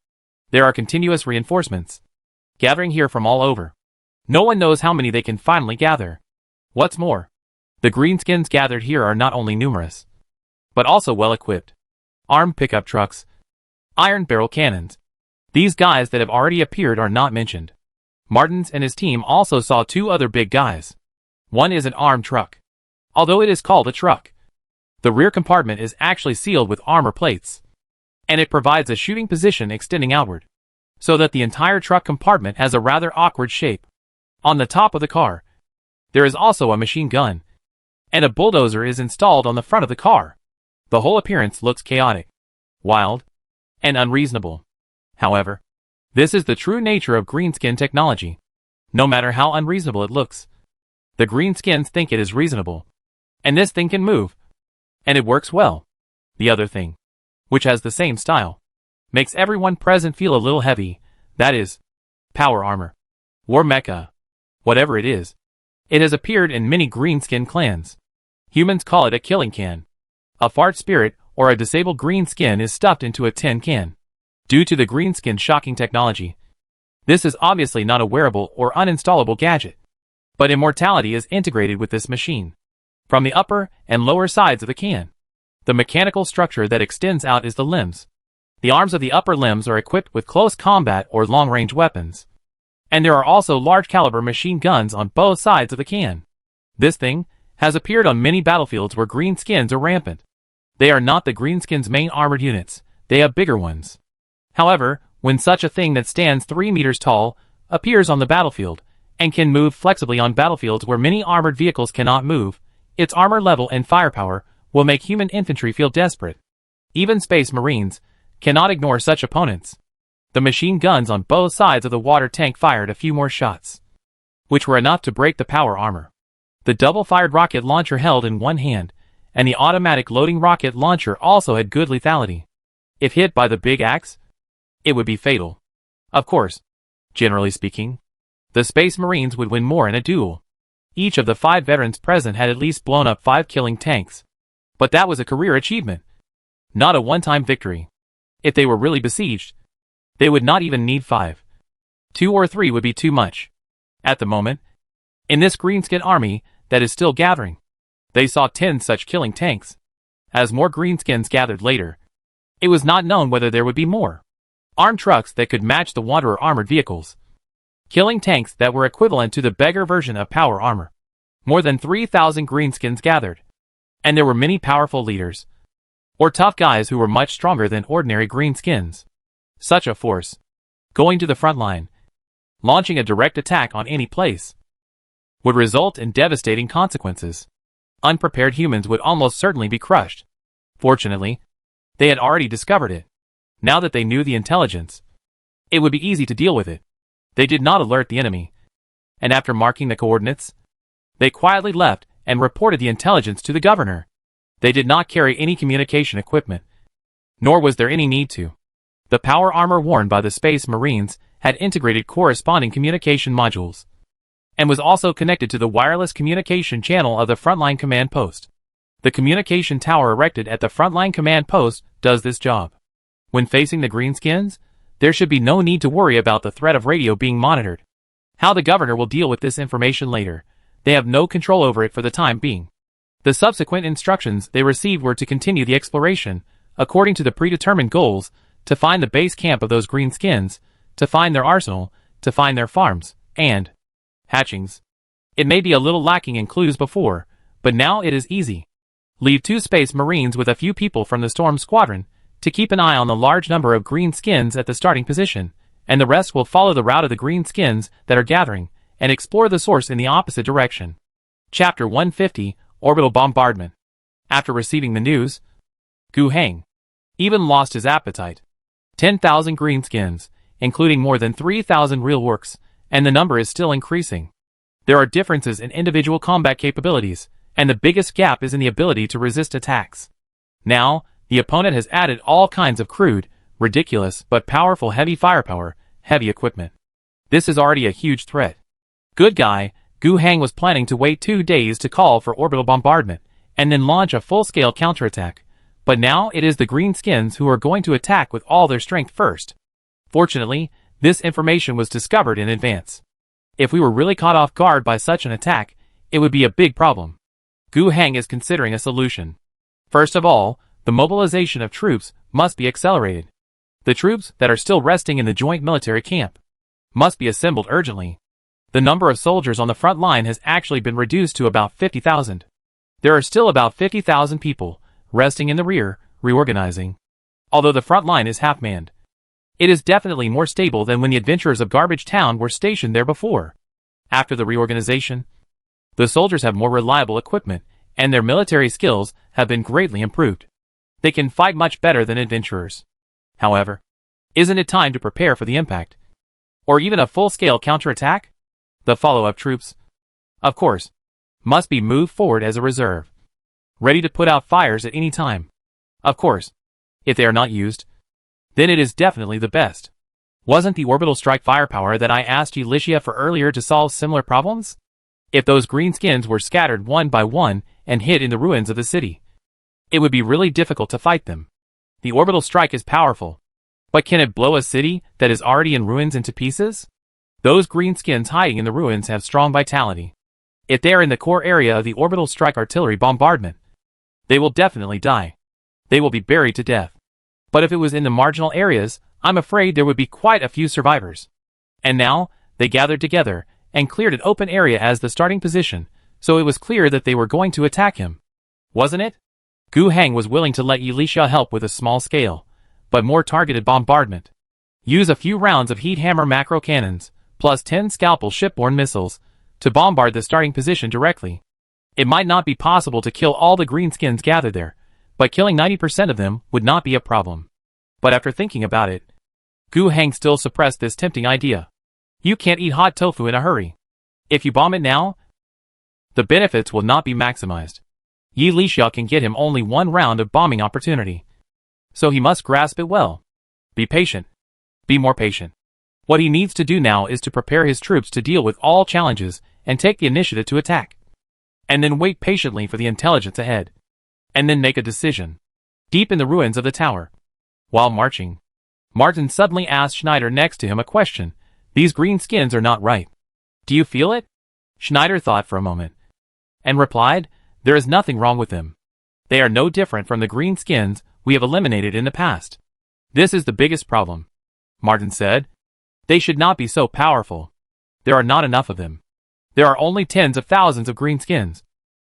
there are continuous reinforcements, gathering here from all over. No one knows how many they can finally gather. What's more, the greenskins gathered here are not only numerous, but also well equipped. Armed pickup trucks, iron barrel cannons. These guys that have already appeared are not mentioned. Martins and his team also saw 2 other big guys. One is an armed truck. Although it is called a truck, the rear compartment is actually sealed with armor plates, and it provides a shooting position extending outward, so that the entire truck compartment has a rather awkward shape. On the top of the car, there is also a machine gun, and a bulldozer is installed on the front of the car. The whole appearance looks chaotic, wild, and unreasonable. However, this is the true nature of greenskin technology. No matter how unreasonable it looks, the greenskins think it is reasonable. And this thing can move. And it works well. The other thing, which has the same style, makes everyone present feel a little heavy, that is, power armor. War mecha. Whatever it is. It has appeared in many greenskin clans. Humans call it a killing can. A fart spirit or a disabled greenskin is stuffed into a tin can. Due to the greenskin shocking technology, this is obviously not a wearable or uninstallable gadget. But immortality is integrated with this machine. From the upper and lower sides of the can, the mechanical structure that extends out is the limbs. The arms of the upper limbs are equipped with close combat or long-range weapons. And there are also large-caliber machine guns on both sides of the can. This thing, has appeared on many battlefields where greenskins are rampant. They are not the greenskins' main armored units, they have bigger ones. However, when such a thing that stands 3 meters tall appears on the battlefield, and can move flexibly on battlefields where many armored vehicles cannot move, its armor level and firepower will make human infantry feel desperate. Even Space Marines cannot ignore such opponents. The machine guns on both sides of the water tank fired a few more shots, which were enough to break the power armor. The double-fired rocket launcher held in one hand, and the automatic loading rocket launcher also had good lethality. If hit by the big axe, it would be fatal. Of course, generally speaking, the Space Marines would win more in a duel. Each of the 5 veterans present had at least blown up 5 killing tanks. But that was a career achievement, not a one-time victory. If they were really besieged, they would not even need 5. 2 or 3 would be too much. At the moment, in this greenskin army that is still gathering, they saw 10 such killing tanks. As more greenskins gathered later, it was not known whether there would be more armed trucks that could match the Wanderer armored vehicles. Killing tanks that were equivalent to the beggar version of power armor. More than 3,000 greenskins gathered. And there were many powerful leaders, or tough guys who were much stronger than ordinary greenskins. Such a force, going to the front line, launching a direct attack on any place, would result in devastating consequences. Unprepared humans would almost certainly be crushed. Fortunately, they had already discovered it. Now that they knew the intelligence, it would be easy to deal with it. They did not alert the enemy, and after marking the coordinates, they quietly left and reported the intelligence to the governor. They did not carry any communication equipment, nor was there any need to. The power armor worn by the Space Marines had integrated corresponding communication modules, and was also connected to the wireless communication channel of the frontline command post. The communication tower erected at the frontline command post does this job. When facing the greenskins, there should be no need to worry about the threat of radio being monitored. How the governor will deal with this information later, they have no control over it for the time being. The subsequent instructions they received were to continue the exploration, according to the predetermined goals, to find the base camp of those greenskins, to find their arsenal, to find their farms, and hatchings. It may be a little lacking in clues before, but now it is easy. Leave 2 Space Marines with a few people from the Storm Squadron to keep an eye on the large number of greenskins at the starting position, and the rest will follow the route of the greenskins that are gathering, and explore the source in the opposite direction. Chapter 150, Orbital Bombardment. After receiving the news, Gu Heng even lost his appetite. 10,000 greenskins, including more than 3,000 real orcs, and the number is still increasing. There are differences in individual combat capabilities, and the biggest gap is in the ability to resist attacks. Now, the opponent has added all kinds of crude, ridiculous but powerful heavy firepower, heavy equipment. This is already a huge threat. Good guy, Gu Heng was planning to wait 2 days to call for orbital bombardment, and then launch a full-scale counterattack. But now it is the greenskins who are going to attack with all their strength first. Fortunately, this information was discovered in advance. If we were really caught off guard by such an attack, it would be a big problem. Gu Heng is considering a solution. First of all, the mobilization of troops must be accelerated. The troops that are still resting in the joint military camp must be assembled urgently. The number of soldiers on the front line has actually been reduced to about 50,000. There are still about 50,000 people resting in the rear, reorganizing. Although the front line is half-manned, it is definitely more stable than when the adventurers of Garbage Town were stationed there before. After the reorganization, the soldiers have more reliable equipment, and their military skills have been greatly improved. They can fight much better than adventurers. However, isn't it time to prepare for the impact? Or even a full-scale counterattack? The follow-up troops, of course, must be moved forward as a reserve, ready to put out fires at any time. Of course, if they are not used, then it is definitely the best. Wasn't the orbital strike firepower that I asked Elicia for earlier to solve similar problems? If those greenskins were scattered one by one and hid in the ruins of the city, it would be really difficult to fight them. The orbital strike is powerful, but can it blow a city that is already in ruins into pieces? Those greenskins hiding in the ruins have strong vitality. If they are in the core area of the orbital strike artillery bombardment, they will definitely die. They will be buried to death. But if it was in the marginal areas, I'm afraid there would be quite a few survivors. And now, they gathered together and cleared an open area as the starting position, so it was clear that they were going to attack him. Wasn't it? Gu Heng was willing to let Yi Lixia help with a small-scale, but more targeted bombardment. Use a few rounds of heat hammer macro cannons, plus 10 scalpel shipborne missiles, to bombard the starting position directly. It might not be possible to kill all the greenskins gathered there, but killing 90% of them would not be a problem. But after thinking about it, Gu Heng still suppressed this tempting idea. You can't eat hot tofu in a hurry. If you bomb it now, the benefits will not be maximized. Yi Lixia can get him only one round of bombing opportunity. So he must grasp it well. Be patient. Be more patient. What he needs to do now is to prepare his troops to deal with all challenges and take the initiative to attack. And then wait patiently for the intelligence ahead. And then make a decision. Deep in the ruins of the tower. While marching, Martin suddenly asked Schneider next to him a question. These green skins are not right. Do you feel it? Schneider thought for a moment. And replied, there is nothing wrong with them. They are no different from the green skins we have eliminated in the past. This is the biggest problem. Martin said. They should not be so powerful. There are not enough of them. There are only tens of thousands of green skins,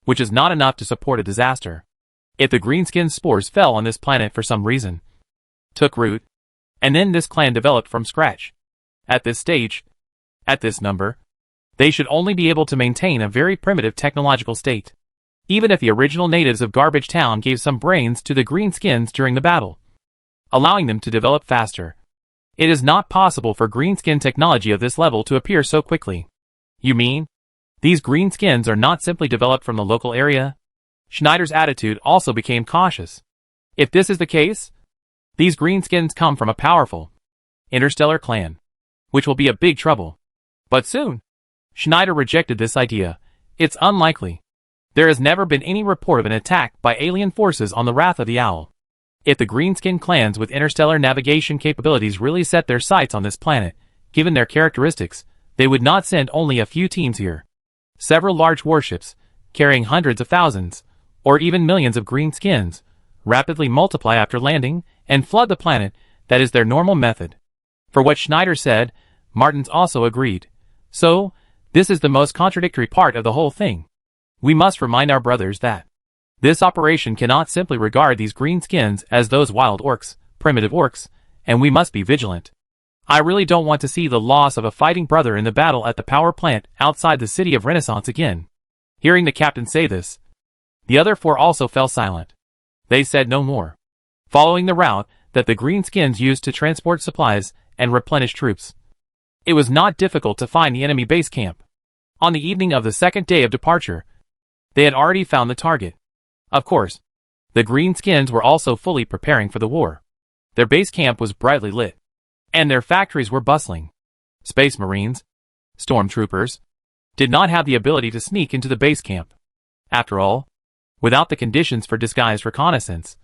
which is not enough to support a disaster. If the greenskin spores fell on this planet for some reason, took root, and then this clan developed from scratch. At this stage, at this number, they should only be able to maintain a very primitive technological state. Even if the original natives of Garbage Town gave some brains to the greenskins during the battle, allowing them to develop faster. It is not possible for greenskin technology of this level to appear so quickly. You mean? These greenskins are not simply developed from the local area? Schneider's attitude also became cautious. If this is the case, these greenskins come from a powerful, interstellar clan, which will be a big trouble. But soon, Schneider rejected this idea. It's unlikely. There has never been any report of an attack by alien forces on the Wrath of the Owl. If the greenskin clans with interstellar navigation capabilities really set their sights on this planet, given their characteristics, they would not send only a few teams here. Several large warships, carrying hundreds of thousands, or even millions of greenskins, rapidly multiply after landing and flood the planet. That is their normal method. For what Schneider said, Martins also agreed. So, this is the most contradictory part of the whole thing. We must remind our brothers that this operation cannot simply regard these greenskins as those wild orcs, primitive orcs, and we must be vigilant. I really don't want to see the loss of a fighting brother in the battle at the power plant outside the city of Renaissance again. Hearing the captain say this, the other four also fell silent. They said no more, following the route that the greenskins used to transport supplies and replenish troops. It was not difficult to find the enemy base camp. On the evening of the second day of departure, they had already found the target. Of course, the greenskins were also fully preparing for the war. Their base camp was brightly lit, and their factories were bustling. Space Marines, stormtroopers, did not have the ability to sneak into the base camp. After all, without the conditions for disguised reconnaissance,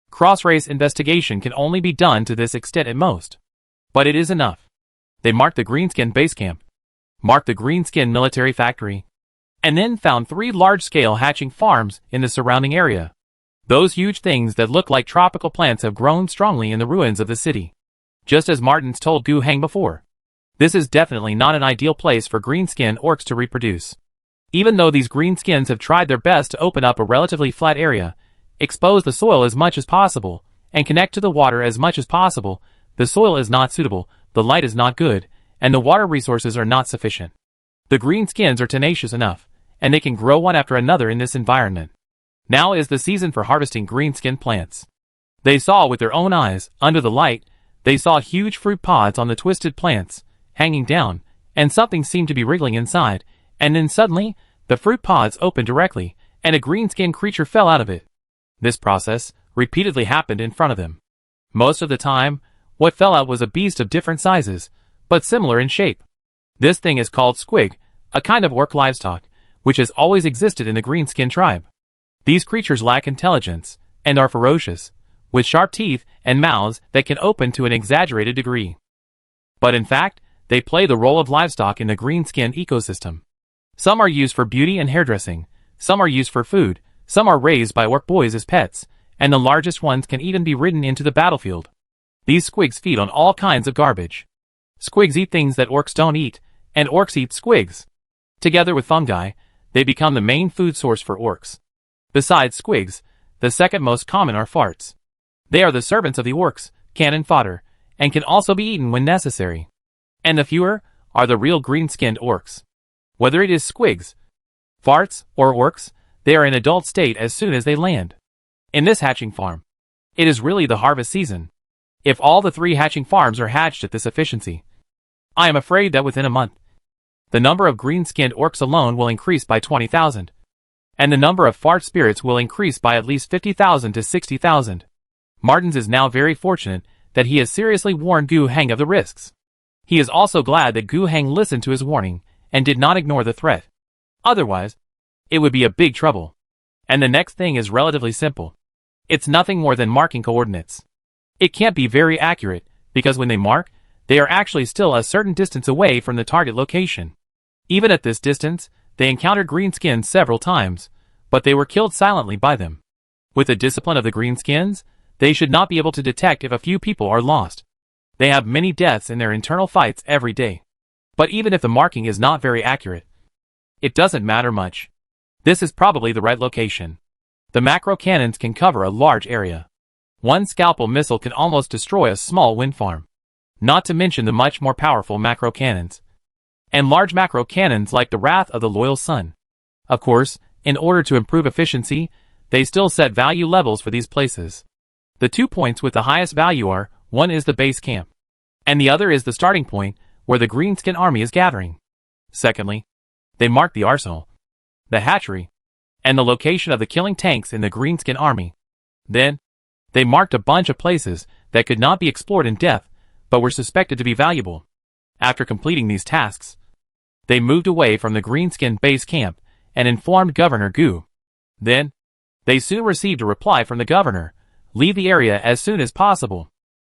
cross-race investigation can only be done to this extent at most. But it is enough. They marked the greenskin base camp, marked the greenskin military factory, and then found 3 large-scale hatching farms in the surrounding area. Those huge things that look like tropical plants have grown strongly in the ruins of the city. Just as Martins told Gu Heng before, this is definitely not an ideal place for greenskin orcs to reproduce. Even though these greenskins have tried their best to open up a relatively flat area, expose the soil as much as possible, and connect to the water as much as possible, the soil is not suitable, the light is not good, and the water resources are not sufficient. The greenskins are tenacious enough, and they can grow one after another in this environment. Now is the season for harvesting greenskin plants. They saw with their own eyes, under the light, they saw huge fruit pods on the twisted plants, hanging down, and something seemed to be wriggling inside, and then suddenly, the fruit pods opened directly, and a greenskin creature fell out of it. This process repeatedly happened in front of them. Most of the time, what fell out was a beast of different sizes, but similar in shape. This thing is called squig, a kind of orc livestock, which has always existed in the greenskin tribe. These creatures lack intelligence, and are ferocious, with sharp teeth and mouths that can open to an exaggerated degree. But in fact, they play the role of livestock in the greenskin ecosystem. Some are used for beauty and hairdressing, some are used for food, some are raised by orc boys as pets, and the largest ones can even be ridden into the battlefield. These squigs feed on all kinds of garbage. Squigs eat things that orcs don't eat, and orcs eat squigs. Together with fungi, they become the main food source for orcs. Besides squigs, the second most common are farts. They are the servants of the orcs, cannon fodder, and can also be eaten when necessary. And the fewer are the real green-skinned orcs. Whether it is squigs, farts, or orcs, they are in adult state as soon as they land. In this hatching farm, it is really the harvest season. If all the 3 hatching farms are hatched at this efficiency, I am afraid that within a month, the number of green-skinned orcs alone will increase by 20,000. And the number of fart spirits will increase by at least 50,000 to 60,000. Martins is now very fortunate that he has seriously warned Gu Heng of the risks. He is also glad that Gu Heng listened to his warning and did not ignore the threat. Otherwise, it would be a big trouble. And the next thing is relatively simple. It's nothing more than marking coordinates. It can't be very accurate, because when they mark, they are actually still a certain distance away from the target location. Even at this distance, they encountered greenskins several times, but they were killed silently by them. With the discipline of the greenskins, they should not be able to detect if a few people are lost. They have many deaths in their internal fights every day. But even if the marking is not very accurate, it doesn't matter much. This is probably the right location. The macro cannons can cover a large area. One scalpel missile can almost destroy a small wind farm. Not to mention the much more powerful macro cannons. And large macro cannons like the Wrath of the Loyal Sun. Of course, in order to improve efficiency, they still set value levels for these places. The 2 points with the highest value are, one is the base camp, and the other is the starting point, where the greenskin army is gathering. Secondly, they mark the arsenal, the hatchery, and the location of the killing tanks in the greenskin army. Then, they marked a bunch of places that could not be explored in depth, but were suspected to be valuable. After completing these tasks, they moved away from the greenskin base camp and informed Governor Gu. Then, they soon received a reply from the governor: leave the area as soon as possible.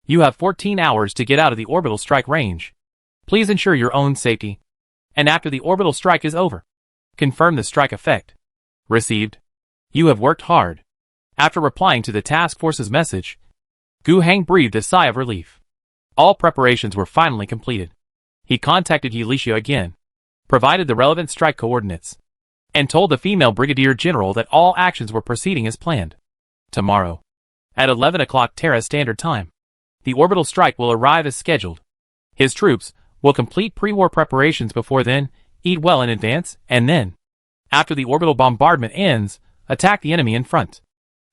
You have 14 hours to get out of the orbital strike range. Please ensure your own safety. And after the orbital strike is over, confirm the strike effect. Received. You have worked hard. After replying to the task force's message, Gu Heng breathed a sigh of relief. All preparations were finally completed. He contacted Ylisha again, provided the relevant strike coordinates, and told the female brigadier general that all actions were proceeding as planned. Tomorrow, at 11 o'clock Terra Standard Time, the orbital strike will arrive as scheduled. His troops will complete pre-war preparations before then, eat well in advance, and then, after the orbital bombardment ends, attack the enemy in front.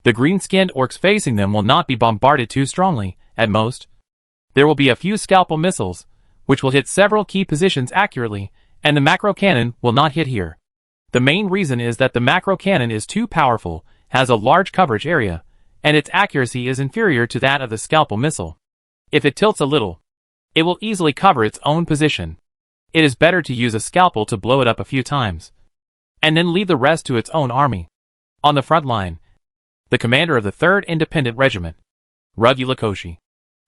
The green-skinned orcs facing them will not be bombarded too strongly, at most. There will be a few scalpel missiles, which will hit several key positions accurately, and the macro cannon will not hit here. The main reason is that the macro cannon is too powerful, has a large coverage area, and its accuracy is inferior to that of the scalpel missile. If it tilts a little, it will easily cover its own position. It is better to use a scalpel to blow it up a few times, and then leave the rest to its own army. On the front line, the commander of the 3rd Independent Regiment, Ruggy Lakoshi,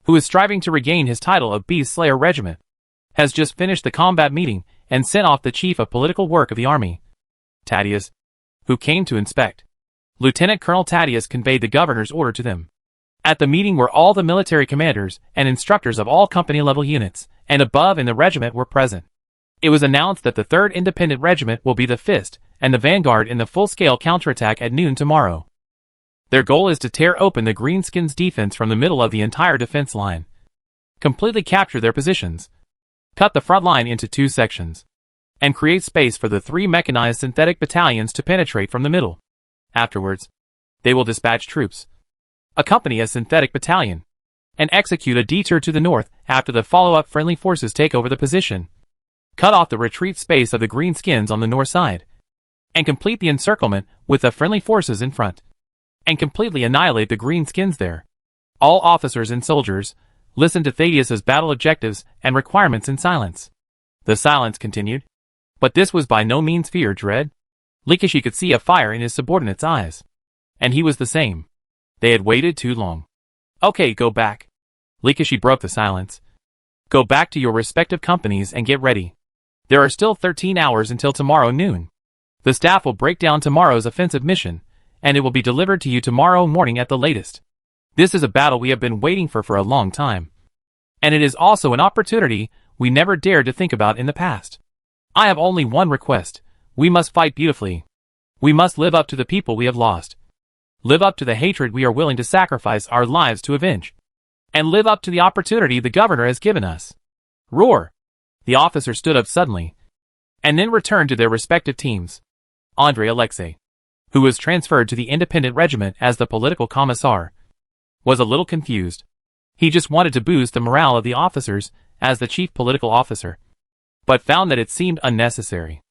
who is striving to regain his title of Beast Slayer Regiment, has just finished the combat meeting and sent off the chief of political work of the army, Thaddeus, who came to inspect. Lieutenant Colonel Thaddeus conveyed the governor's order to them. At the meeting were all the military commanders and instructors of all company-level units, and above in the regiment were present. It was announced that the 3rd Independent Regiment will be the fist and the vanguard in the full-scale counterattack at noon tomorrow. Their goal is to tear open the Greenskins' defense from the middle of the entire defense line, completely capture their positions, cut the front line into 2 sections, and create space for the 3 mechanized synthetic battalions to penetrate from the middle. Afterwards, they will dispatch troops, accompany a synthetic battalion, and execute a detour to the north after the follow-up friendly forces take over the position, cut off the retreat space of the Greenskins on the north side, and complete the encirclement with the friendly forces in front, and completely annihilate the Greenskins there. All officers and soldiers, listen to Thaddeus's battle objectives and requirements in silence. The silence continued, but this was by no means fear dread. Lakoshi could see a fire in his subordinate's eyes. And he was the same. They had waited too long. Okay, go back. Lakoshi broke the silence. Go back to your respective companies and get ready. There are still 13 hours until tomorrow noon. The staff will break down tomorrow's offensive mission, and it will be delivered to you tomorrow morning at the latest. This is a battle we have been waiting for a long time. And it is also an opportunity we never dared to think about in the past. I have only one request. We must fight beautifully. We must live up to the people we have lost. Live up to the hatred we are willing to sacrifice our lives to avenge. And live up to the opportunity the governor has given us. Roar! The officers stood up suddenly, and then returned to their respective teams. Andrei Alexei, who was transferred to the independent regiment as the political commissar, was a little confused. He just wanted to boost the morale of the officers as the chief political officer, but found that it seemed unnecessary.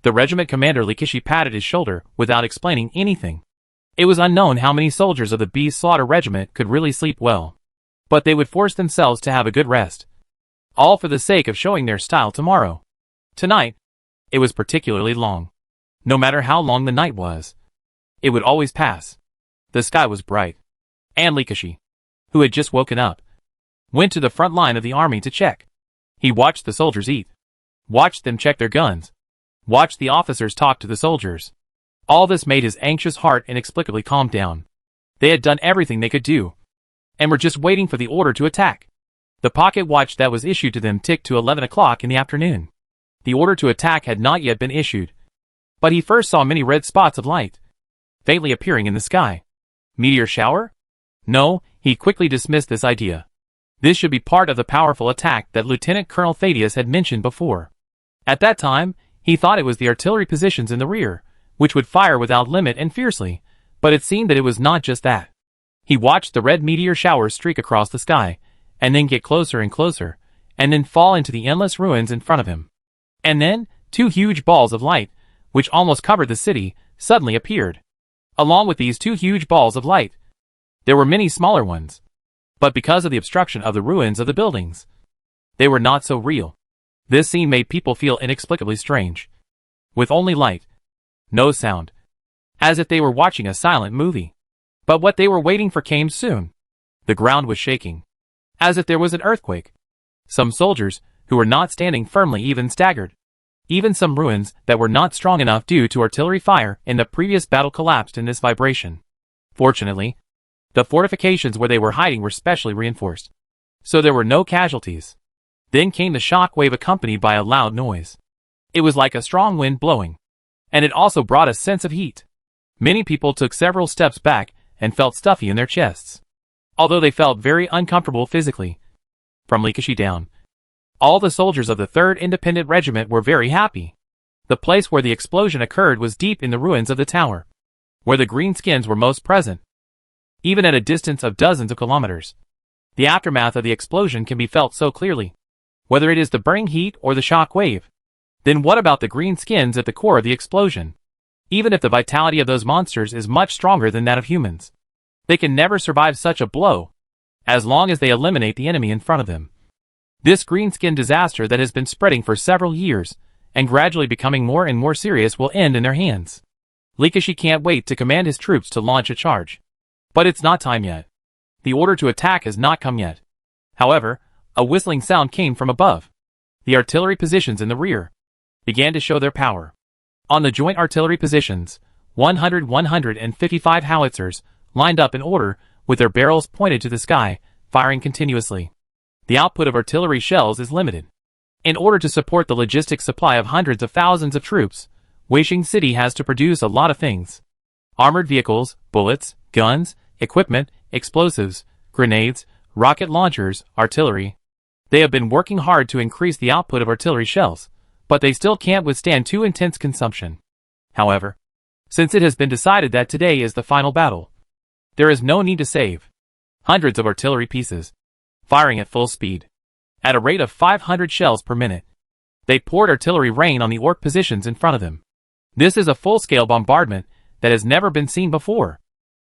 The regiment commander Likishi patted his shoulder without explaining anything. It was unknown how many soldiers of the Beast Slaughter Regiment could really sleep well, but they would force themselves to have a good rest, all for the sake of showing their style tomorrow. Tonight, it was particularly long. No matter how long the night was, it would always pass. The sky was bright, and Likishi, who had just woken up, went to the front line of the army to check. He watched the soldiers eat, watched them check their guns, watched the officers talk to the soldiers. All this made his anxious heart inexplicably calm down. They had done everything they could do, and were just waiting for the order to attack. The pocket watch that was issued to them ticked to 11 o'clock in the afternoon. The order to attack had not yet been issued, but he first saw many red spots of light, faintly appearing in the sky. Meteor shower? No, he quickly dismissed this idea. This should be part of the powerful attack that Lieutenant Colonel Thaddeus had mentioned before. At that time, he thought it was the artillery positions in the rear, which would fire without limit and fiercely, but it seemed that it was not just that. He watched the red meteor shower streak across the sky, and then get closer and closer, and then fall into the endless ruins in front of him. And then, two huge balls of light, which almost covered the city, suddenly appeared. Along with these two huge balls of light, there were many smaller ones. But because of the obstruction of the ruins of the buildings, they were not so real. This scene made people feel inexplicably strange. With only light, no sound, as if they were watching a silent movie. But what they were waiting for came soon. The ground was shaking, as if there was an earthquake. Some soldiers, who were not standing firmly, even staggered. Even some ruins that were not strong enough due to artillery fire in the previous battle collapsed in this vibration. Fortunately, the fortifications where they were hiding were specially reinforced, so there were no casualties. Then came the shock wave accompanied by a loud noise. It was like a strong wind blowing, and it also brought a sense of heat. Many people took several steps back and felt stuffy in their chests, although they felt very uncomfortable physically. From Likishi down, all the soldiers of the 3rd Independent Regiment were very happy. The place where the explosion occurred was deep in the ruins of the tower, where the greenskins were most present. Even at a distance of dozens of kilometers, the aftermath of the explosion can be felt so clearly, whether it is the burning heat or the shock wave. Then what about the greenskins at the core of the explosion? Even if the vitality of those monsters is much stronger than that of humans, they can never survive such a blow, as long as they eliminate the enemy in front of them. This greenskin disaster that has been spreading for several years, and gradually becoming more and more serious, will end in their hands. Likishi can't wait to command his troops to launch a charge. But it's not time yet. The order to attack has not come yet. However, a whistling sound came from above. The artillery positions in the rear began to show their power. On the joint artillery positions, 155 howitzers lined up in order with their barrels pointed to the sky, firing continuously. The output of artillery shells is limited. In order to support the logistic supply of hundreds of thousands of troops, Wasteland City has to produce a lot of things. Armored vehicles, bullets, guns, equipment, explosives, grenades, rocket launchers, artillery. They have been working hard to increase the output of artillery shells, but they still can't withstand too intense consumption. However, since it has been decided that today is the final battle, there is no need to save. Hundreds of artillery pieces, firing at full speed, at a rate of 500 shells per minute. They poured artillery rain on the orc positions in front of them. This is a full-scale bombardment that has never been seen before.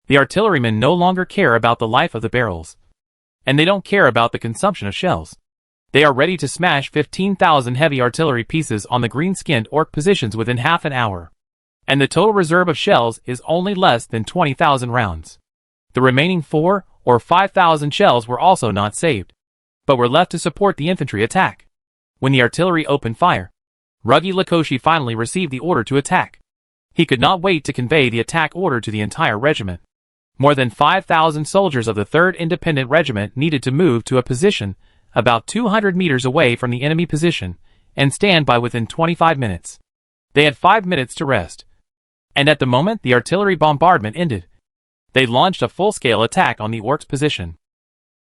The artillerymen no longer care about the life of the barrels, and they don't care about the consumption of shells. They are ready to smash 15,000 heavy artillery pieces on the green-skinned orc positions within half an hour. And the total reserve of shells is only less than 20,000 rounds. The remaining 4,000 or 5,000 shells were also not saved, but were left to support the infantry attack. When the artillery opened fire, Ruggy Lakoshi finally received the order to attack. He could not wait to convey the attack order to the entire regiment. More than 5,000 soldiers of the 3rd Independent Regiment needed to move to a position about 200 meters away from the enemy position and stand by within 25 minutes. They had 5 minutes to rest. And at the moment the artillery bombardment ended, they launched a full-scale attack on the Orcs' position.